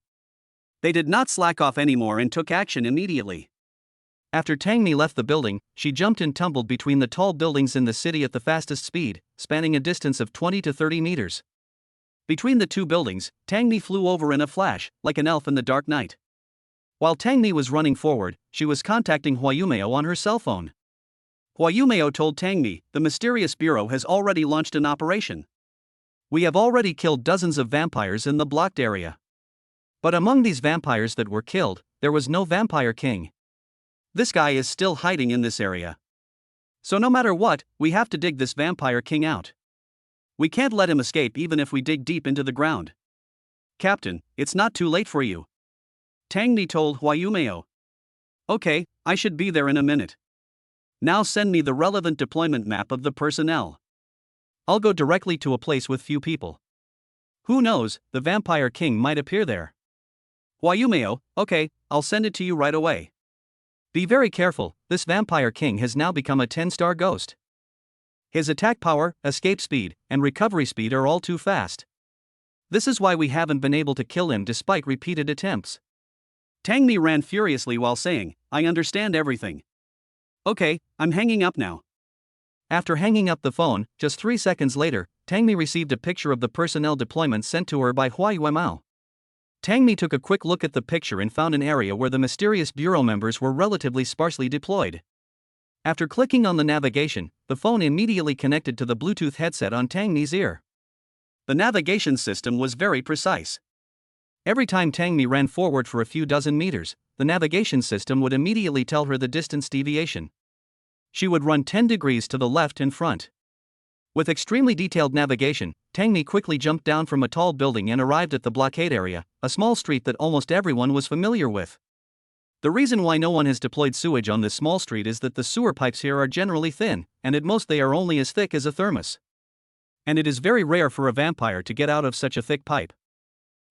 They did not slack off anymore and took action immediately. After Tangmi left the building, she jumped and tumbled between the tall buildings in the city at the fastest speed, spanning a distance of 20 to 30 meters. Between the two buildings, Tangmi flew over in a flash, like an elf in the dark night. While Tangmi was running forward, she was contacting Huayumeo on her cell phone. Huayumeo told Tangmi, "The Mysterious Bureau has already launched an operation. We have already killed dozens of vampires in the blocked area. But among these vampires that were killed, there was no vampire king. This guy is still hiding in this area. So no matter what, we have to dig this vampire king out. We can't let him escape even if we dig deep into the ground. Captain, it's not too late for you." Tangmi told Huayumeo. "Okay, I should be there in a minute. Now send me the relevant deployment map of the personnel. I'll go directly to a place with few people. Who knows, the vampire king might appear there." Huayumeo, "Okay, I'll send it to you right away. Be very careful, this vampire king has now become a 10-star ghost. His attack power, escape speed, and recovery speed are all too fast. This is why we haven't been able to kill him despite repeated attempts." Tangmi ran furiously while saying, "I understand everything. Okay, I'm hanging up now." After hanging up the phone, just 3 seconds later, Tangmi received a picture of the personnel deployment sent to her by Huayumeo. Tangmi took a quick look at the picture and found an area where the Mysterious Bureau members were relatively sparsely deployed. After clicking on the navigation, the phone immediately connected to the Bluetooth headset on Tangmi's ear. The navigation system was very precise. Every time Tangmi ran forward for a few dozen meters, the navigation system would immediately tell her the distance deviation. She would run 10 degrees to the left and front. With extremely detailed navigation, Tangmi quickly jumped down from a tall building and arrived at the blockade area, a small street that almost everyone was familiar with. The reason why no one has deployed sewage on this small street is that the sewer pipes here are generally thin, and at most they are only as thick as a thermos. And it is very rare for a vampire to get out of such a thick pipe.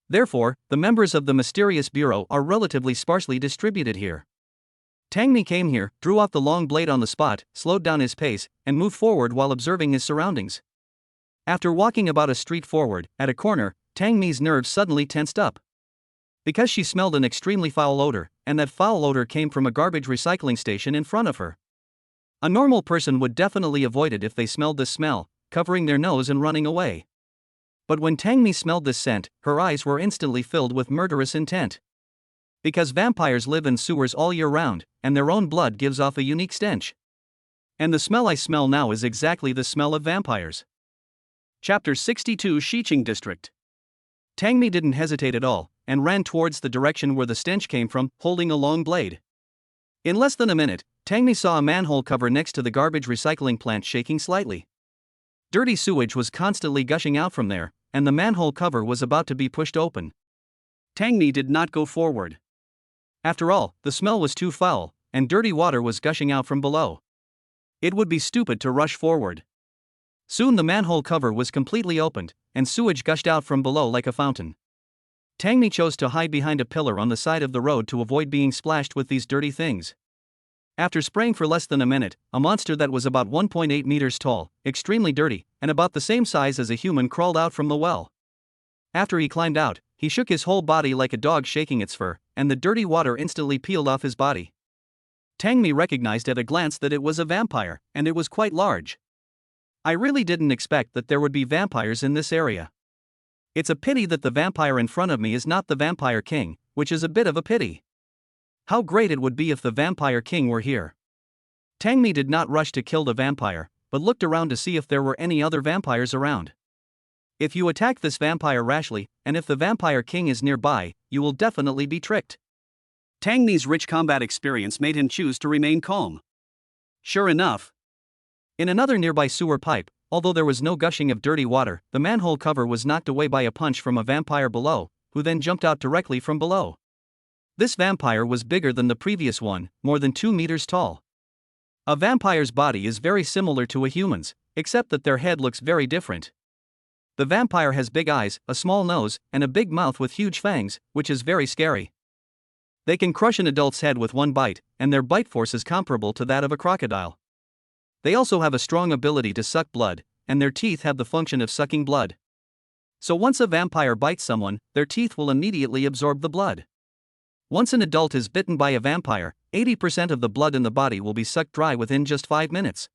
Therefore, the members of the mysterious bureau are relatively sparsely distributed here. Tangmi came here, drew off the long blade on the spot, slowed down his pace, and moved forward while observing his surroundings. After walking about a street forward, at a corner, Tangmi's nerves suddenly tensed up. Because she smelled an extremely foul odor, and that foul odor came from a garbage recycling station in front of her. A normal person would definitely avoid it if they smelled this smell, covering their nose and running away. But when Tangmi smelled this scent, her eyes were instantly filled with murderous intent. Because vampires live in sewers all year round, and their own blood gives off a unique stench. And the smell I smell now is exactly the smell of vampires. Chapter 62 Shiqing District. Tangmi didn't hesitate at all, and ran towards the direction where the stench came from, holding a long blade. In less than a minute, Tangmi saw a manhole cover next to the garbage recycling plant shaking slightly. Dirty sewage was constantly gushing out from there, and the manhole cover was about to be pushed open. Tangmi did not go forward. After all, the smell was too foul, and dirty water was gushing out from below. It would be stupid to rush forward. Soon the manhole cover was completely opened, and sewage gushed out from below like a fountain. Tangmi chose to hide behind a pillar on the side of the road to avoid being splashed with these dirty things. After spraying for less than a minute, a monster that was about 1.8 meters tall, extremely dirty, and about the same size as a human crawled out from the well. After he climbed out, he shook his whole body like a dog shaking its fur, and the dirty water instantly peeled off his body. Tangmi recognized at a glance that it was a vampire, and it was quite large. I really didn't expect that there would be vampires in this area. It's a pity that the vampire in front of me is not the vampire king, which is a bit of a pity. How great it would be if the vampire king were here. Tangmi did not rush to kill the vampire, but looked around to see if there were any other vampires around. If you attack this vampire rashly, and if the vampire king is nearby, you will definitely be tricked. Tangmi's rich combat experience made him choose to remain calm. Sure enough, in another nearby sewer pipe, although there was no gushing of dirty water, the manhole cover was knocked away by a punch from a vampire below, who then jumped out directly from below. This vampire was bigger than the previous one, more than 2 meters tall. A vampire's body is very similar to a human's, except that their head looks very different. The vampire has big eyes, a small nose, and a big mouth with huge fangs, which is very scary. They can crush an adult's head with one bite, and their bite force is comparable to that of a crocodile. They also have a strong ability to suck blood, and their teeth have the function of sucking blood. So once a vampire bites someone, their teeth will immediately absorb the blood. Once an adult is bitten by a vampire, 80% of the blood in the body will be sucked dry within just 5 minutes.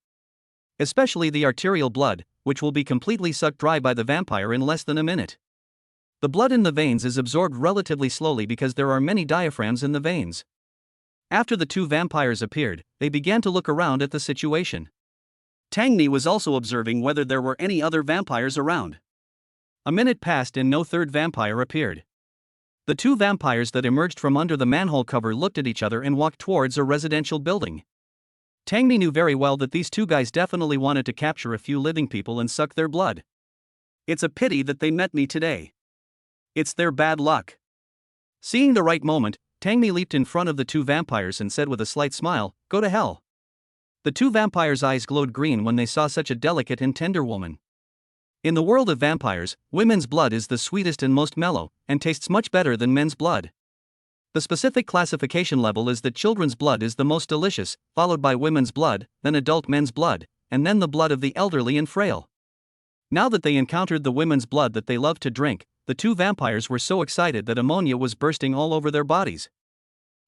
Especially the arterial blood, which will be completely sucked dry by the vampire in less than a minute. The blood in the veins is absorbed relatively slowly because there are many diaphragms in the veins. After the two vampires appeared, they began to look around at the situation. Tangmi was also observing whether there were any other vampires around. A minute passed and no third vampire appeared. The two vampires that emerged from under the manhole cover looked at each other and walked towards a residential building. Tangmi knew very well that these two guys definitely wanted to capture a few living people and suck their blood. It's a pity that they met me today. It's their bad luck. Seeing the right moment, Tangmi leaped in front of the two vampires and said with a slight smile, "Go to hell." The two vampires' eyes glowed green when they saw such a delicate and tender woman. In the world of vampires, women's blood is the sweetest and most mellow, and tastes much better than men's blood. The specific classification level is that children's blood is the most delicious, followed by women's blood, then adult men's blood, and then the blood of the elderly and frail. Now that they encountered the women's blood that they loved to drink, the two vampires were so excited that ammonia was bursting all over their bodies.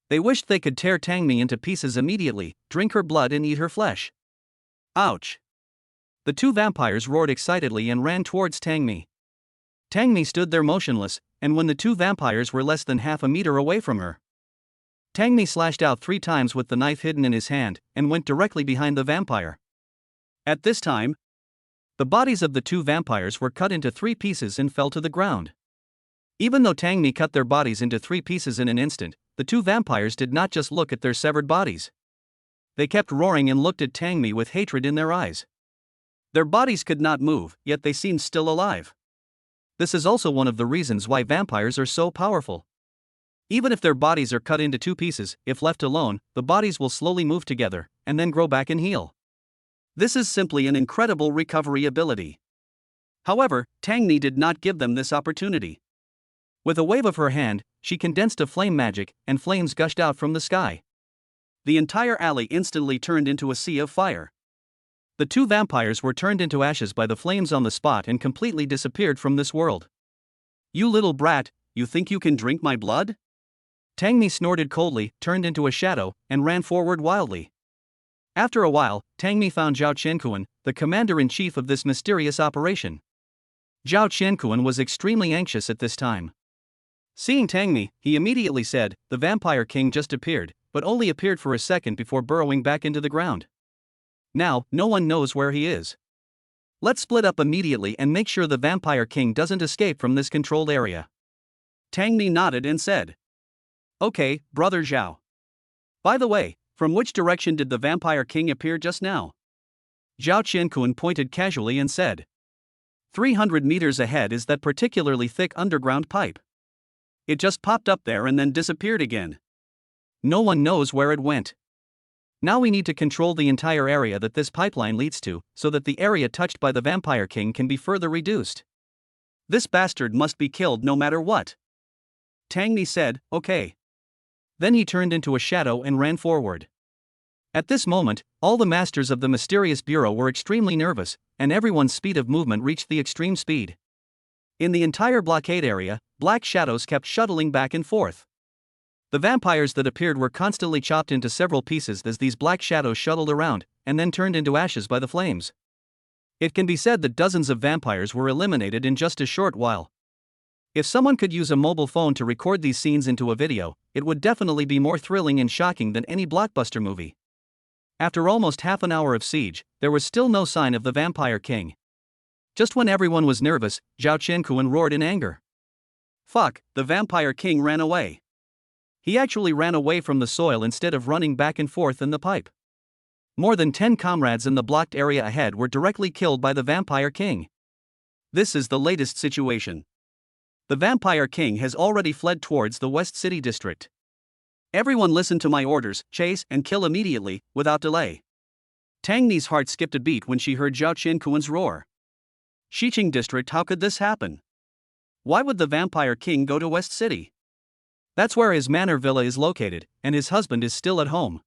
They wished they could tear Tangmi into pieces immediately, drink her blood and eat her flesh. Ouch! The two vampires roared excitedly and ran towards Tangmi. Tangmi stood there motionless, and when the two vampires were less than half a meter away from her, Tangmi slashed out 3 times with the knife hidden in his hand, and went directly behind the vampire. At this time, the bodies of the two vampires were cut into 3 pieces and fell to the ground. Even though Tangmi cut their bodies into 3 pieces in an instant, the two vampires did not just look at their severed bodies. They kept roaring and looked at Tangmi with hatred in their eyes. Their bodies could not move, yet they seemed still alive. This is also one of the reasons why vampires are so powerful. Even if their bodies are cut into two pieces, if left alone, the bodies will slowly move together, and then grow back and heal. This is simply an incredible recovery ability. However, Tangmi did not give them this opportunity. With a wave of her hand, she condensed a flame magic, and flames gushed out from the sky. The entire alley instantly turned into a sea of fire. The two vampires were turned into ashes by the flames on the spot and completely disappeared from this world. "You little brat, you think you can drink my blood?" Tangmi snorted coldly, turned into a shadow, and ran forward wildly. After a while, Tangmi found Zhao Qianquan, the commander-in-chief of this mysterious operation. Zhao Qianquan was extremely anxious at this time. Seeing Tangmi, he immediately said, "The vampire king just appeared, but only appeared for a second before burrowing back into the ground. Now, no one knows where he is. Let's split up immediately and make sure the vampire king doesn't escape from this controlled area." Tangmi nodded and said, "Okay, brother Zhao. By the way, from which direction did the vampire king appear just now?" Zhao Qianquan pointed casually and said, 300 meters ahead is that particularly thick underground pipe. It just popped up there and then disappeared again. No one knows where it went. Now we need to control the entire area that this pipeline leads to, so that the area touched by the vampire king can be further reduced. This bastard must be killed no matter what. Tangmi said, "Okay." Then he turned into a shadow and ran forward. At this moment, all the masters of the mysterious bureau were extremely nervous, and everyone's speed of movement reached the extreme speed. In the entire blockade area, black shadows kept shuttling back and forth. The vampires that appeared were constantly chopped into several pieces as these black shadows shuttled around, and then turned into ashes by the flames. It can be said that dozens of vampires were eliminated in just a short while. If someone could use a mobile phone to record these scenes into a video, it would definitely be more thrilling and shocking than any blockbuster movie. After almost half an hour of siege, there was still no sign of the vampire king. Just when everyone was nervous, Zhao Qianquan roared in anger. "Fuck, the vampire king ran away." He actually ran away from the soil instead of running back and forth in the pipe. More than 10 comrades in the blocked area ahead were directly killed by the vampire king. This is the latest situation. The vampire king has already fled towards the West City district. Everyone listen to my orders, chase and kill immediately, without delay. Tangmi's heart skipped a beat when she heard Zhao Qianquan's roar. Xiqing district, how could this happen? Why would the vampire king go to West City? That's where his manor villa is located, and his husband is still at home.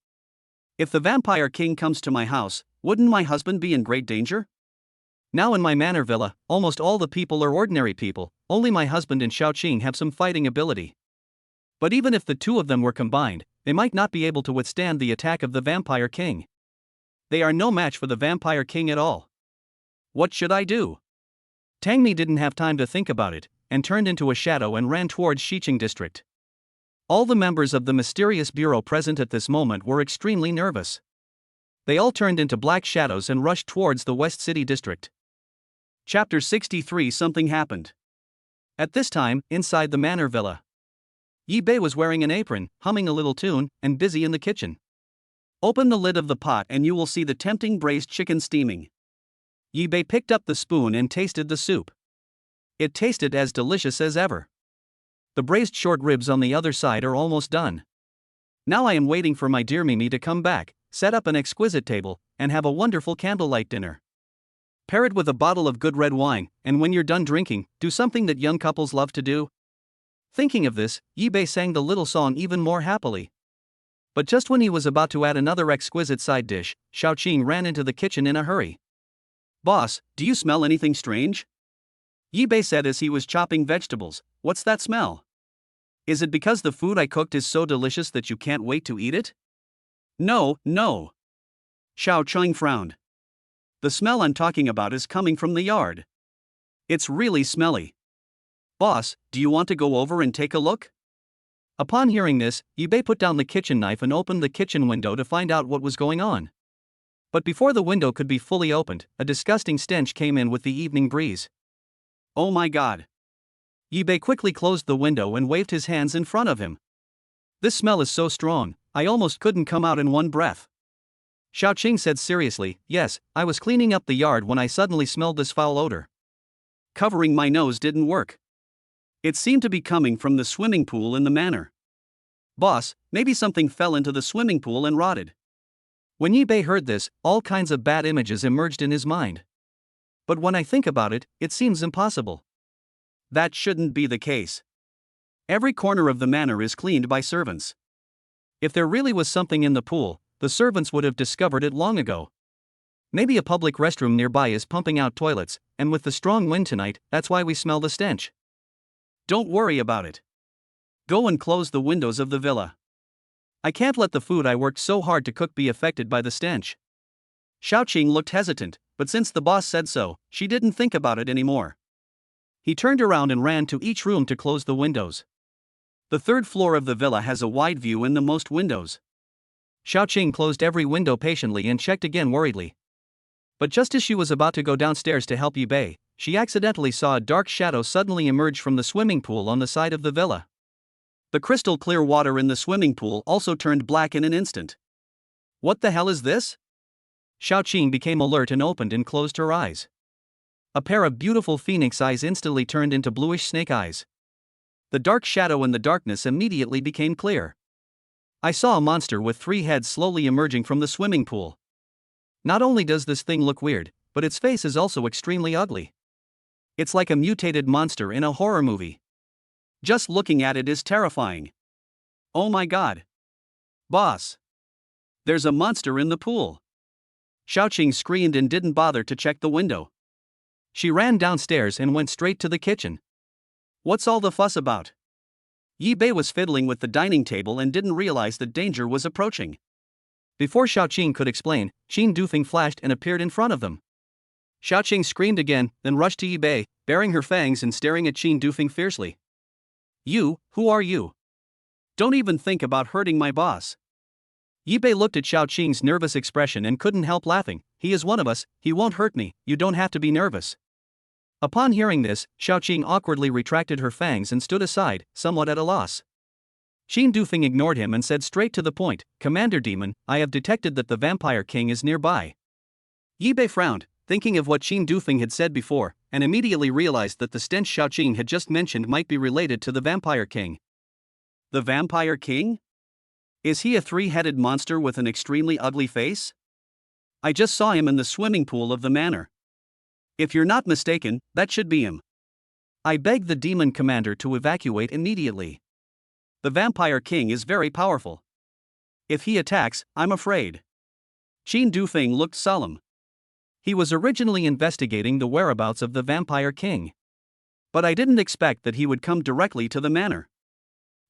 If the vampire king comes to my house, wouldn't my husband be in great danger? Now in my manor villa, almost all the people are ordinary people, only my husband and Xiaoqing have some fighting ability. But even if the two of them were combined, they might not be able to withstand the attack of the vampire king. They are no match for the vampire king at all. What should I do? Tangmi didn't have time to think about it, and turned into a shadow and ran towards Xiqing district. All the members of the mysterious bureau present at this moment were extremely nervous. They all turned into black shadows and rushed towards the West City district. Chapter 63. Something happened. At this time, inside the manor villa, Yi Bei was wearing an apron, humming a little tune, and busy in the kitchen. Open the lid of the pot and you will see the tempting braised chicken steaming. Yi Bei picked up the spoon and tasted the soup. It tasted as delicious as ever. The braised short ribs on the other side are almost done. Now I am waiting for my dear Mimi to come back, set up an exquisite table, and have a wonderful candlelight dinner. Pair it with a bottle of good red wine, and when you're done drinking, do something that young couples love to do. Thinking of this, Yi Bei sang the little song even more happily. But just when he was about to add another exquisite side dish, Xiaoqing ran into the kitchen in a hurry. "Boss, do you smell anything strange?" Yi Bei said as he was chopping vegetables. "What's that smell? Is it because the food I cooked is so delicious that you can't wait to eat it?" No. Xiaoqing frowned. "The smell I'm talking about is coming from the yard. It's really smelly. Boss, do you want to go over and take a look?" Upon hearing this, Yi Bei put down the kitchen knife and opened the kitchen window to find out what was going on. But before the window could be fully opened, a disgusting stench came in with the evening breeze. "Oh my God." Yi Bei quickly closed the window and waved his hands in front of him. "This smell is so strong, I almost couldn't come out in one breath." Xiaoqing said seriously. Yes, I was cleaning up the yard when I suddenly smelled this foul odor. Covering my nose didn't work. It seemed to be coming from the swimming pool in the manor. Boss, maybe something fell into the swimming pool and rotted. When Yi Bei heard this, all kinds of bad images emerged in his mind. But when I think about it, it seems impossible. That shouldn't be the case. Every corner of the manor is cleaned by servants. If there really was something in the pool, the servants would have discovered it long ago. Maybe a public restroom nearby is pumping out toilets, and with the strong wind tonight, that's why we smell the stench. Don't worry about it. Go and close the windows of the villa. I can't let the food I worked so hard to cook be affected by the stench. Xiaoqing looked hesitant, but since the boss said so, she didn't think about it anymore. He turned around and ran to each room to close the windows. The third floor of the villa has a wide view in the most windows. Xiaoqing closed every window patiently and checked again worriedly. But just as she was about to go downstairs to help Yi Bei, she accidentally saw a dark shadow suddenly emerge from the swimming pool on the side of the villa. The crystal clear water in the swimming pool also turned black in an instant. What the hell is this? Xiaoqing became alert and opened and closed her eyes. A pair of beautiful phoenix eyes instantly turned into bluish snake eyes. The dark shadow in the darkness immediately became clear. I saw a monster with 3 heads slowly emerging from the swimming pool. Not only does this thing look weird, but its face is also extremely ugly. It's like a mutated monster in a horror movie. Just looking at it is terrifying. Oh my god. Boss! There's a monster in the pool. Xiaoqing screamed and didn't bother to check the window. She ran downstairs and went straight to the kitchen. What's all the fuss about? Yi Bei was fiddling with the dining table and didn't realize that danger was approaching. Before Xiaoqing could explain, Qin Dufeng flashed and appeared in front of them. Xiaoqing screamed again, then rushed to Yi Bei, baring her fangs and staring at Qin Dufeng fiercely. You, who are you? Don't even think about hurting my boss. Yi Bei looked at Xiaoqing's nervous expression and couldn't help laughing. He is one of us, he won't hurt me, you don't have to be nervous. Upon hearing this, Xiaoqing awkwardly retracted her fangs and stood aside, somewhat at a loss. Qin Dufeng ignored him and said straight to the point, Commander Demon, I have detected that the Vampire King is nearby. Yi Bei frowned, thinking of what Qin Dufeng had said before, and immediately realized that the stench Xiaoqing had just mentioned might be related to the Vampire King. The Vampire King? Is he a 3-headed monster with an extremely ugly face? I just saw him in the swimming pool of the manor. If you're not mistaken, that should be him. I begged the demon commander to evacuate immediately. The Vampire King is very powerful. If he attacks, I'm afraid. Qin Dufeng looked solemn. He was originally investigating the whereabouts of the Vampire King. But I didn't expect that he would come directly to the manor.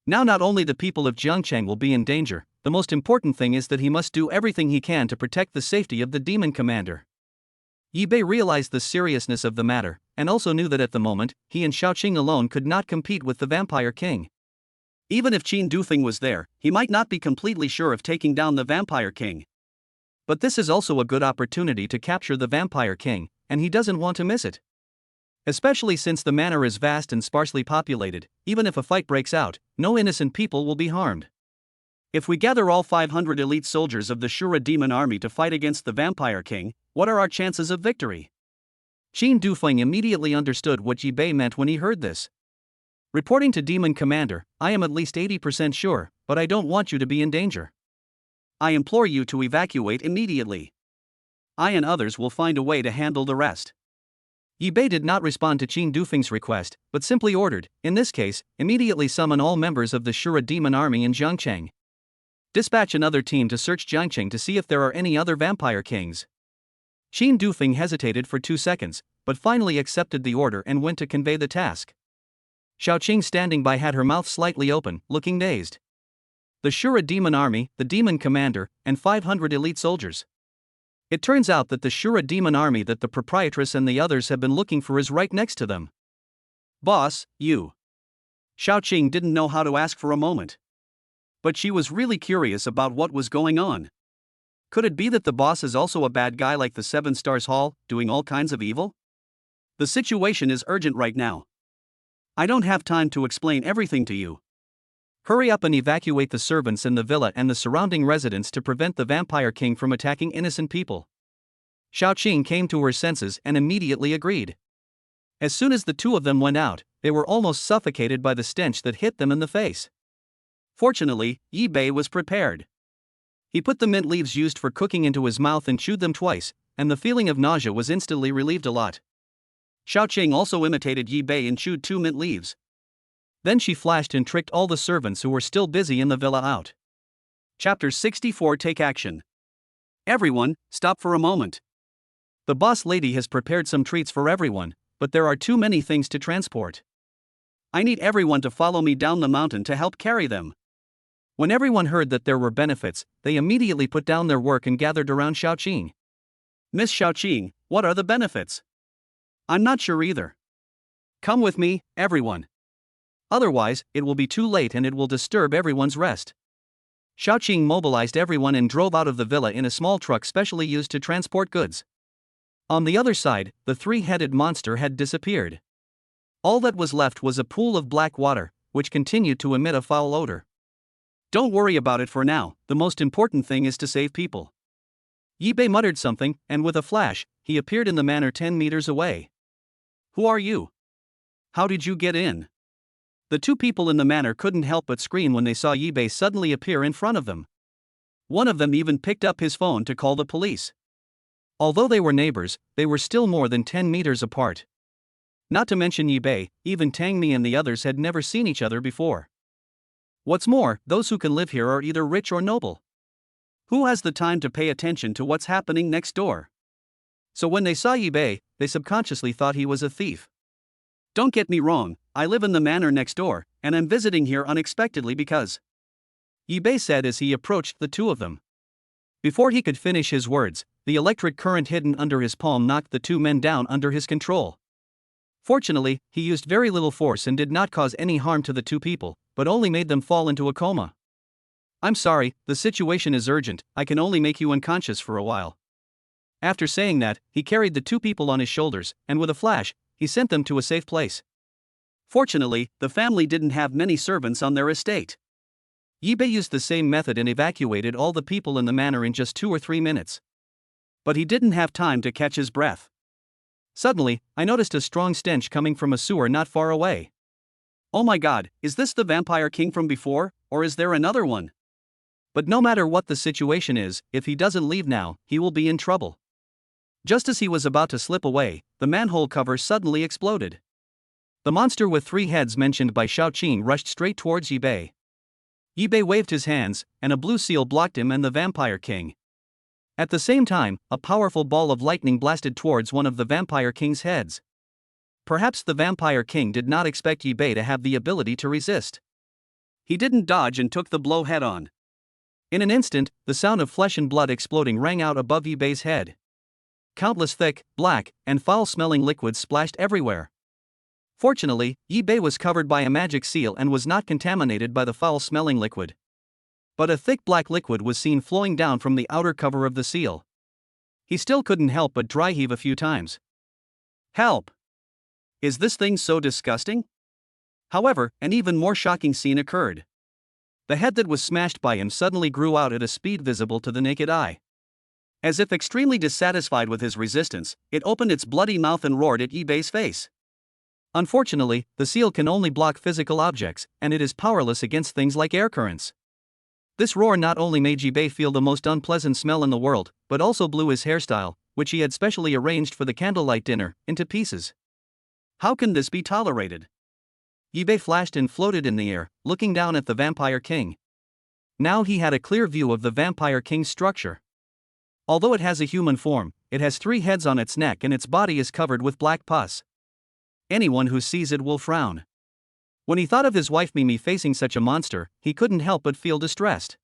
Now not only the people of Jiangcheng will be in danger, the most important thing is that he must do everything he can to protect the safety of the demon commander. Yi Bei realized the seriousness of the matter, and also knew that at the moment, he and Xiaoqing alone could not compete with the Vampire King. Even if Qin Dufeng was there, he might not be completely sure of taking down the Vampire King. But this is also a good opportunity to capture the Vampire King, and he doesn't want to miss it. Especially since the manor is vast and sparsely populated, even if a fight breaks out, no innocent people will be harmed. If we gather all 500 elite soldiers of the Shura demon army to fight against the Vampire King, what are our chances of victory? Qin Dufeng immediately understood what Yi Bei meant when he heard this. Reporting to Demon Commander, I am at least 80% sure, but I don't want you to be in danger. I implore you to evacuate immediately. I and others will find a way to handle the rest. Yi Bei did not respond to Qin Dufeng's request, but simply ordered, in this case, immediately summon all members of the Shura demon army in Jiangcheng. Dispatch another team to search Jiangcheng to see if there are any other Vampire Kings. Qin Dufeng hesitated for 2 seconds, but finally accepted the order and went to convey the task. Xiaoqing standing by had her mouth slightly open, looking dazed. The Shura demon army, the demon commander, and 500 elite soldiers. It turns out that the Shura demon army that the proprietress and the others have been looking for is right next to them. Boss, you. Xiaoqing didn't know how to ask for a moment. But she was really curious about what was going on. Could it be that the boss is also a bad guy like the 7 Stars Hall, doing all kinds of evil? The situation is urgent right now. I don't have time to explain everything to you. Hurry up and evacuate the servants in the villa and the surrounding residents to prevent the vampire king from attacking innocent people. Xiaoqing came to her senses and immediately agreed. As soon as the two of them went out, they were almost suffocated by the stench that hit them in the face. Fortunately, Yi Bei was prepared. He put the mint leaves used for cooking into his mouth and chewed them twice, and the feeling of nausea was instantly relieved a lot. Xiaoqing also imitated Yi Bei and chewed 2 mint leaves. Then she flashed and tricked all the servants who were still busy in the villa out. Chapter 64. Take action. Everyone, stop for a moment. The boss lady has prepared some treats for everyone, but there are too many things to transport. I need everyone to follow me down the mountain to help carry them. When everyone heard that there were benefits, they immediately put down their work and gathered around Xiaoqing. Miss Xiaoqing, what are the benefits? I'm not sure either. Come with me, everyone. Otherwise, it will be too late and it will disturb everyone's rest. Xiaoqing mobilized everyone and drove out of the villa in a small truck specially used to transport goods. On the other side, the three-headed monster had disappeared. All that was left was a pool of black water, which continued to emit a foul odor. Don't worry about it for now, the most important thing is to save people. Yi Bei muttered something, and with a flash, he appeared in the manor 10 meters away. Who are you? How did you get in? The two people in the manor couldn't help but scream when they saw Yi Bei suddenly appear in front of them. One of them even picked up his phone to call the police. Although they were neighbors, they were still more than 10 meters apart. Not to mention Yi Bei, even Tangmi and the others had never seen each other before. What's more, those who can live here are either rich or noble. Who has the time to pay attention to what's happening next door? So when they saw Yi Bei, they subconsciously thought he was a thief. Don't get me wrong, I live in the manor next door, and I'm visiting here unexpectedly because... Yi Bei said as he approached the two of them. Before he could finish his words, the electric current hidden under his palm knocked the two men down under his control. Fortunately, he used very little force and did not cause any harm to the two people, but only made them fall into a coma. I'm sorry, the situation is urgent, I can only make you unconscious for a while. After saying that, he carried the two people on his shoulders, and with a flash, he sent them to a safe place. Fortunately, the family didn't have many servants on their estate. Yi Bei used the same method and evacuated all the people in the manor in just 2 or 3 minutes. But he didn't have time to catch his breath. Suddenly, I noticed a strong stench coming from a sewer not far away. Oh my god, is this the vampire king from before, or is there another one? But no matter what the situation is, if he doesn't leave now, he will be in trouble. Just as he was about to slip away, the manhole cover suddenly exploded. The monster with 3 heads mentioned by Xiaoqing rushed straight towards Yi Bei. Yi Bei waved his hands, and a blue seal blocked him and the vampire king. At the same time, a powerful ball of lightning blasted towards one of the vampire king's heads. Perhaps the vampire king did not expect Yi Bei to have the ability to resist. He didn't dodge and took the blow head-on. In an instant, the sound of flesh and blood exploding rang out above Yi Bei's head. Countless thick, black, and foul-smelling liquids splashed everywhere. Fortunately, Yi Bei was covered by a magic seal and was not contaminated by the foul-smelling liquid. But a thick black liquid was seen flowing down from the outer cover of the seal. He still couldn't help but dry heave a few times. Help! Is this thing so disgusting? However, an even more shocking scene occurred. The head that was smashed by him suddenly grew out at a speed visible to the naked eye. As if extremely dissatisfied with his resistance, it opened its bloody mouth and roared at Yi Bei's face. Unfortunately, the seal can only block physical objects, and it is powerless against things like air currents. This roar not only made Yi Bei feel the most unpleasant smell in the world, but also blew his hairstyle, which he had specially arranged for the candlelight dinner, into pieces. How can this be tolerated? Yi Bei flashed and floated in the air, looking down at the vampire king. Now he had a clear view of the vampire king's structure. Although it has a human form, it has 3 heads on its neck and its body is covered with black pus. Anyone who sees it will frown. When he thought of his wife Mimi facing such a monster, he couldn't help but feel distressed.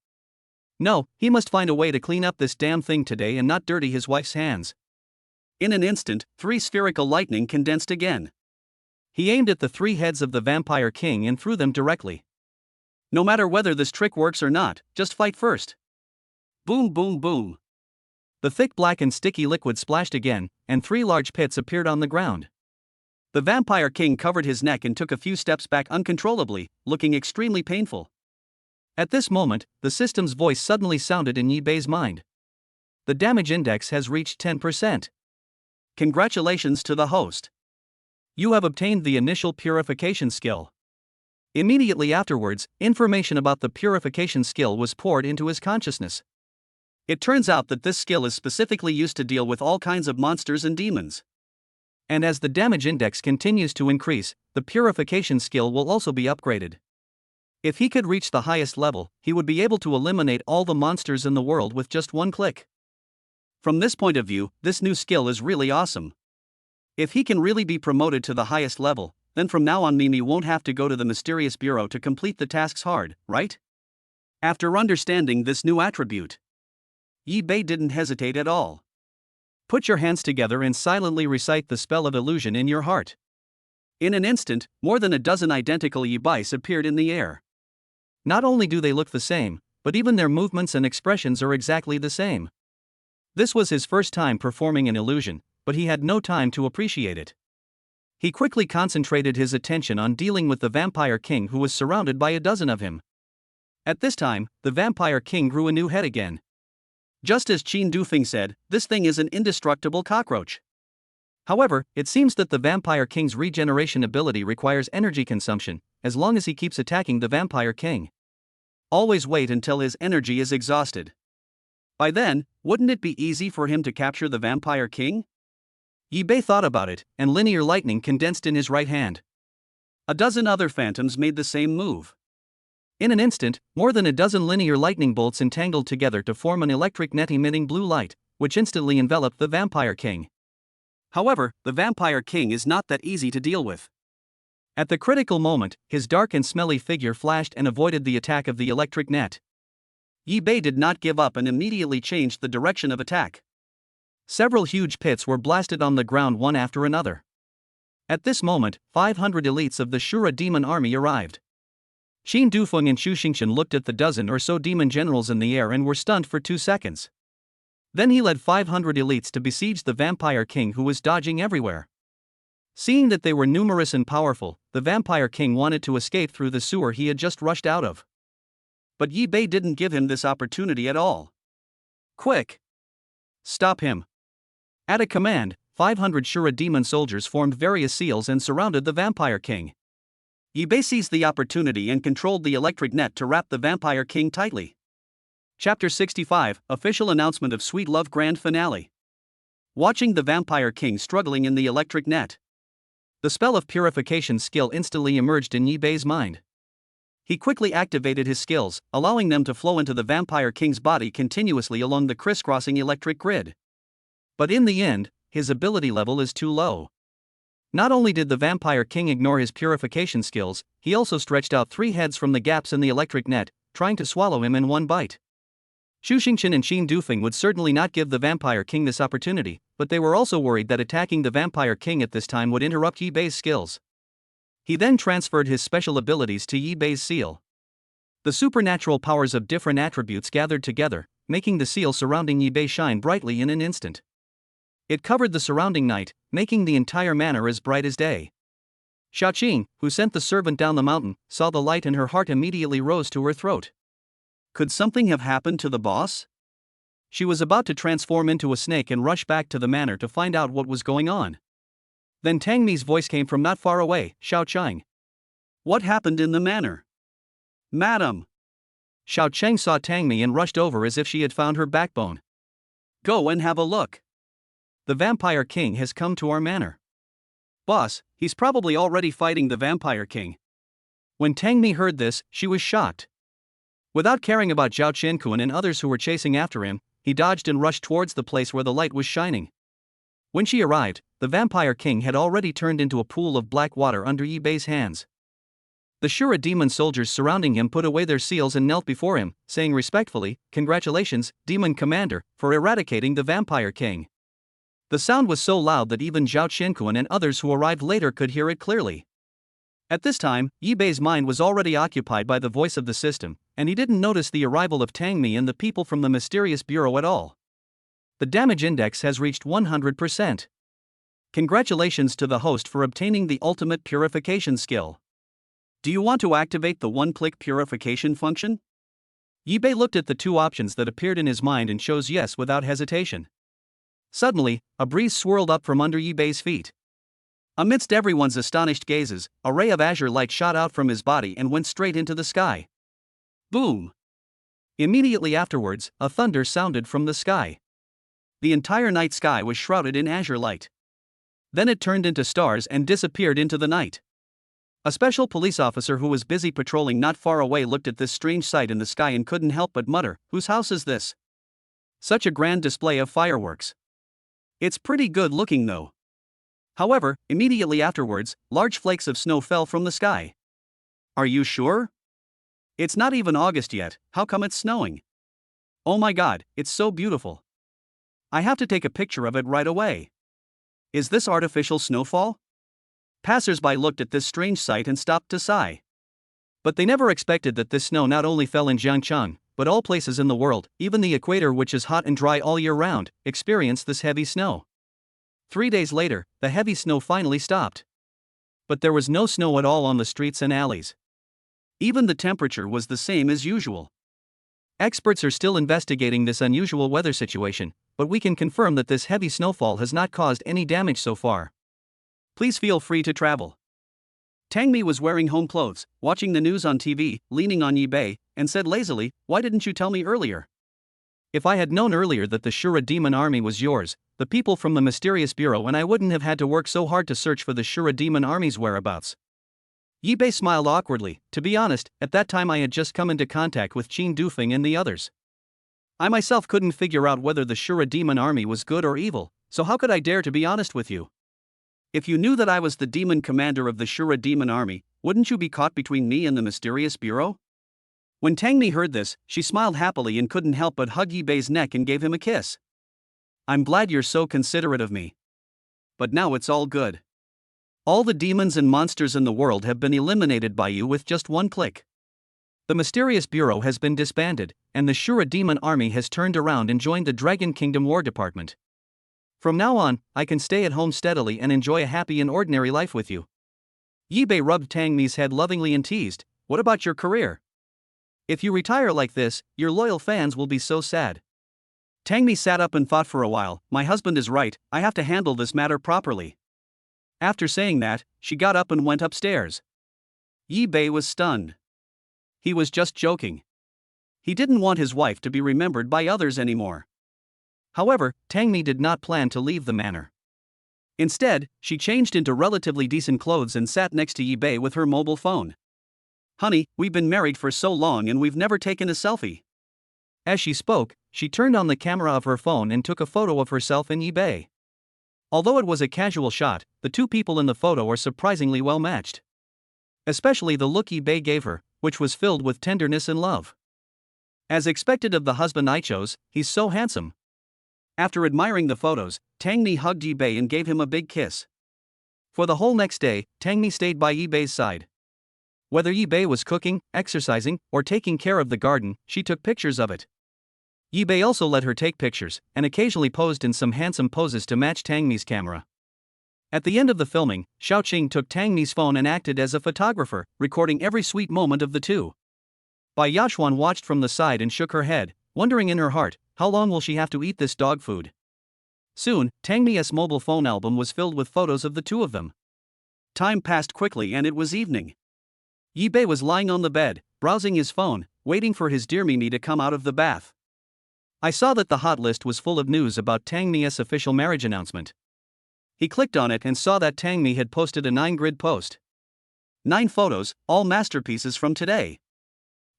No, he must find a way to clean up this damn thing today and not dirty his wife's hands. In an instant, 3 spherical lightning condensed again. He aimed at the 3 heads of the vampire king and threw them directly. No matter whether this trick works or not, just fight first. Boom boom boom. The thick black and sticky liquid splashed again, and 3 large pits appeared on the ground. The vampire king covered his neck and took a few steps back uncontrollably, looking extremely painful. At this moment, the system's voice suddenly sounded in Yi-Bei's mind. The damage index has reached 10%. Congratulations to the host. You have obtained the initial purification skill. Immediately afterwards, information about the purification skill was poured into his consciousness. It turns out that this skill is specifically used to deal with all kinds of monsters and demons. And as the damage index continues to increase, the purification skill will also be upgraded. If he could reach the highest level, he would be able to eliminate all the monsters in the world with just one click. From this point of view, this new skill is really awesome. If he can really be promoted to the highest level, then from now on Mimi won't have to go to the mysterious bureau to complete the tasks hard, right? After understanding this new attribute, Yi-Bei didn't hesitate at all. Put your hands together and silently recite the spell of illusion in your heart. In an instant, more than a dozen identical Yi-Beis appeared in the air. Not only do they look the same, but even their movements and expressions are exactly the same. This was his first time performing an illusion, but he had no time to appreciate it. He quickly concentrated his attention on dealing with the Vampire King, who was surrounded by a dozen of him. At this time, the Vampire King grew a new head again. Just as Qin Dufeng said, this thing is an indestructible cockroach. However, it seems that the Vampire King's regeneration ability requires energy consumption, as long as he keeps attacking the Vampire King. Always wait until his energy is exhausted. By then, wouldn't it be easy for him to capture the Vampire King? Yi-Bei thought about it, and linear lightning condensed in his right hand. A dozen other phantoms made the same move. In an instant, more than a dozen linear lightning bolts entangled together to form an electric net emitting blue light, which instantly enveloped the Vampire King. However, the Vampire King is not that easy to deal with. At the critical moment, his dark and smelly figure flashed and avoided the attack of the electric net. Yi-Bei did not give up and immediately changed the direction of attack. Several huge pits were blasted on the ground one after another. At this moment, 500 elites of the Shura demon army arrived. Qin Dufeng and Xu Xingqian looked at the dozen or so demon generals in the air and were stunned for 2 seconds. Then he led 500 elites to besiege the Vampire King, who was dodging everywhere. Seeing that they were numerous and powerful, the Vampire King wanted to escape through the sewer he had just rushed out of. But Yi-Bei didn't give him this opportunity at all. Quick! Stop him! At a command, 500 Shura demon soldiers formed various seals and surrounded the Vampire King. Yi-Bei seized the opportunity and controlled the electric net to wrap the Vampire King tightly. Chapter 65, Official Announcement of Sweet Love Grand Finale. Watching the Vampire King struggling in the electric net, the spell of purification skill instantly emerged in Yi-Bei's mind. He quickly activated his skills, allowing them to flow into the Vampire King's body continuously along the crisscrossing electric grid. But in the end, his ability level is too low. Not only did the Vampire King ignore his purification skills, he also stretched out 3 heads from the gaps in the electric net, trying to swallow him in one bite. Xu Xingqian and Qin Dufeng would certainly not give the Vampire King this opportunity, but they were also worried that attacking the Vampire King at this time would interrupt Yi-Bei's skills. He then transferred his special abilities to Yi-Bei's seal. The supernatural powers of different attributes gathered together, making the seal surrounding Yi-Bei shine brightly in an instant. It covered the surrounding night, making the entire manor as bright as day. Xiaoqing, who sent the servant down the mountain, saw the light and her heart immediately rose to her throat. Could something have happened to the boss? She was about to transform into a snake and rush back to the manor to find out what was going on. Then Tangmi's voice came from not far away, Xiaoqing. What happened in the manor? Madam! Xiaoqing saw Tangmi and rushed over as if she had found her backbone. Go and have a look. The Vampire King has come to our manor. Boss, he's probably already fighting the Vampire King. When Tangmi heard this, she was shocked. Without caring about Zhao Qianquan and others who were chasing after him, he dodged and rushed towards the place where the light was shining. When she arrived, the Vampire King had already turned into a pool of black water under Yi-Bei's hands. The Shura demon soldiers surrounding him put away their seals and knelt before him, saying respectfully, "Congratulations, Demon Commander, for eradicating the Vampire King." The sound was so loud that even Zhao Qianquan and others who arrived later could hear it clearly. At this time, Yi-Bei's mind was already occupied by the voice of the system, and he didn't notice the arrival of Tangmi and the people from the mysterious bureau at all. The damage index has reached 100%. Congratulations to the host for obtaining the ultimate purification skill. Do you want to activate the one-click purification function? Yibei looked at the two options that appeared in his mind and chose yes without hesitation. Suddenly, a breeze swirled up from under Yibei's feet. Amidst everyone's astonished gazes, a ray of azure light shot out from his body and went straight into the sky. Boom! Immediately afterwards, a thunder sounded from the sky. The entire night sky was shrouded in azure light. Then it turned into stars and disappeared into the night. A special police officer who was busy patrolling not far away looked at this strange sight in the sky and couldn't help but mutter, "Whose house is this? Such a grand display of fireworks. It's pretty good looking though." However, immediately afterwards, large flakes of snow fell from the sky. "Are you sure? It's not even August yet, how come it's snowing? Oh my god, it's so beautiful. I have to take a picture of it right away. Is this artificial snowfall?" Passers-by looked at this strange sight and stopped to sigh. But they never expected that this snow not only fell in Jiangcheng, but all places in the world, even the equator, which is hot and dry all year round, experienced this heavy snow. 3 days later, the heavy snow finally stopped. But there was no snow at all on the streets and alleys. Even the temperature was the same as usual. Experts are still investigating this unusual weather situation, but we can confirm that this heavy snowfall has not caused any damage so far. Please feel free to travel. Tangmi was wearing home clothes, watching the news on TV, leaning on Yibei, and said lazily, "Why didn't you tell me earlier? If I had known earlier that the Shura demon army was yours, the people from the mysterious bureau, and I wouldn't have had to work so hard to search for the Shura demon army's whereabouts." Yibei smiled awkwardly. "To be honest, at that time I had just come into contact with Qin Dufeng and the others. I myself couldn't figure out whether the Shura demon army was good or evil, so how could I dare to be honest with you? If you knew that I was the demon commander of the Shura demon army, wouldn't you be caught between me and the mysterious bureau?" When Tangmi heard this, she smiled happily and couldn't help but hug Yibei's neck and gave him a kiss. "I'm glad you're so considerate of me. But now it's all good. All the demons and monsters in the world have been eliminated by you with just one click. The mysterious bureau has been disbanded, and the Shura demon army has turned around and joined the Dragon Kingdom War Department. From now on, I can stay at home steadily and enjoy a happy and ordinary life with you." Yibei rubbed Tangmi's head lovingly and teased, "What about your career? If you retire like this, your loyal fans will be so sad." Tangmi sat up and thought for a while. "My husband is right, I have to handle this matter properly." After saying that, she got up and went upstairs. Yibei was stunned. He was just joking. He didn't want his wife to be remembered by others anymore. However, Tangmi did not plan to leave the manor. Instead, she changed into relatively decent clothes and sat next to Yibei with her mobile phone. "Honey, we've been married for so long and we've never taken a selfie." As she spoke, she turned on the camera of her phone and took a photo of herself and Yibei. Although it was a casual shot, the two people in the photo are surprisingly well matched. Especially the look Yibei gave her, which was filled with tenderness and love. As expected of the husband I chose, he's so handsome. After admiring the photos, Tangmi hugged Yibei and gave him a big kiss. For the whole next day, Tangmi stayed by Yibei's side. Whether Yibei was cooking, exercising, or taking care of the garden, she took pictures of it. Yibei also let her take pictures, and occasionally posed in some handsome poses to match Tangmi's camera. At the end of the filming, Xiaoqing took Tangmi's phone and acted as a photographer, recording every sweet moment of the two. Bai Yaxuan watched from the side and shook her head, wondering in her heart, how long will she have to eat this dog food? Soon, Tangmi's mobile phone album was filled with photos of the two of them. Time passed quickly and it was evening. Yibei was lying on the bed, browsing his phone, waiting for his dear Mimi to come out of the bath. I saw that the hot list was full of news about Tangmi's official marriage announcement. He clicked on it and saw that Tangmi had posted a 9-grid post. 9 photos, all masterpieces from today.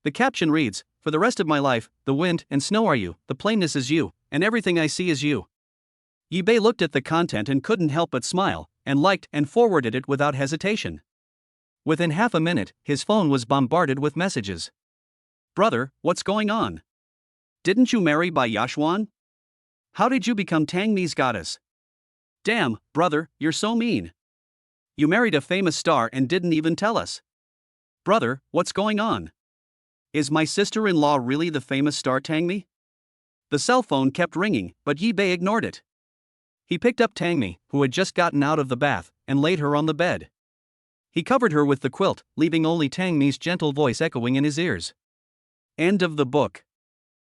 The caption reads, "For the rest of my life, the wind and snow are you, the plainness is you, and everything I see is you." Yibei looked at the content and couldn't help but smile, and liked and forwarded it without hesitation. Within half a minute, his phone was bombarded with messages. "Brother, what's going on? Didn't you marry Bai Yaxuan? How did you become Tangmi's goddess? Damn, brother, you're so mean. You married a famous star and didn't even tell us. Brother, what's going on? Is my sister-in-law really the famous star Tangmi?" The cell phone kept ringing, but Yibei ignored it. He picked up Tangmi, who had just gotten out of the bath, and laid her on the bed. He covered her with the quilt, leaving only Tangmi's gentle voice echoing in his ears. End of the book.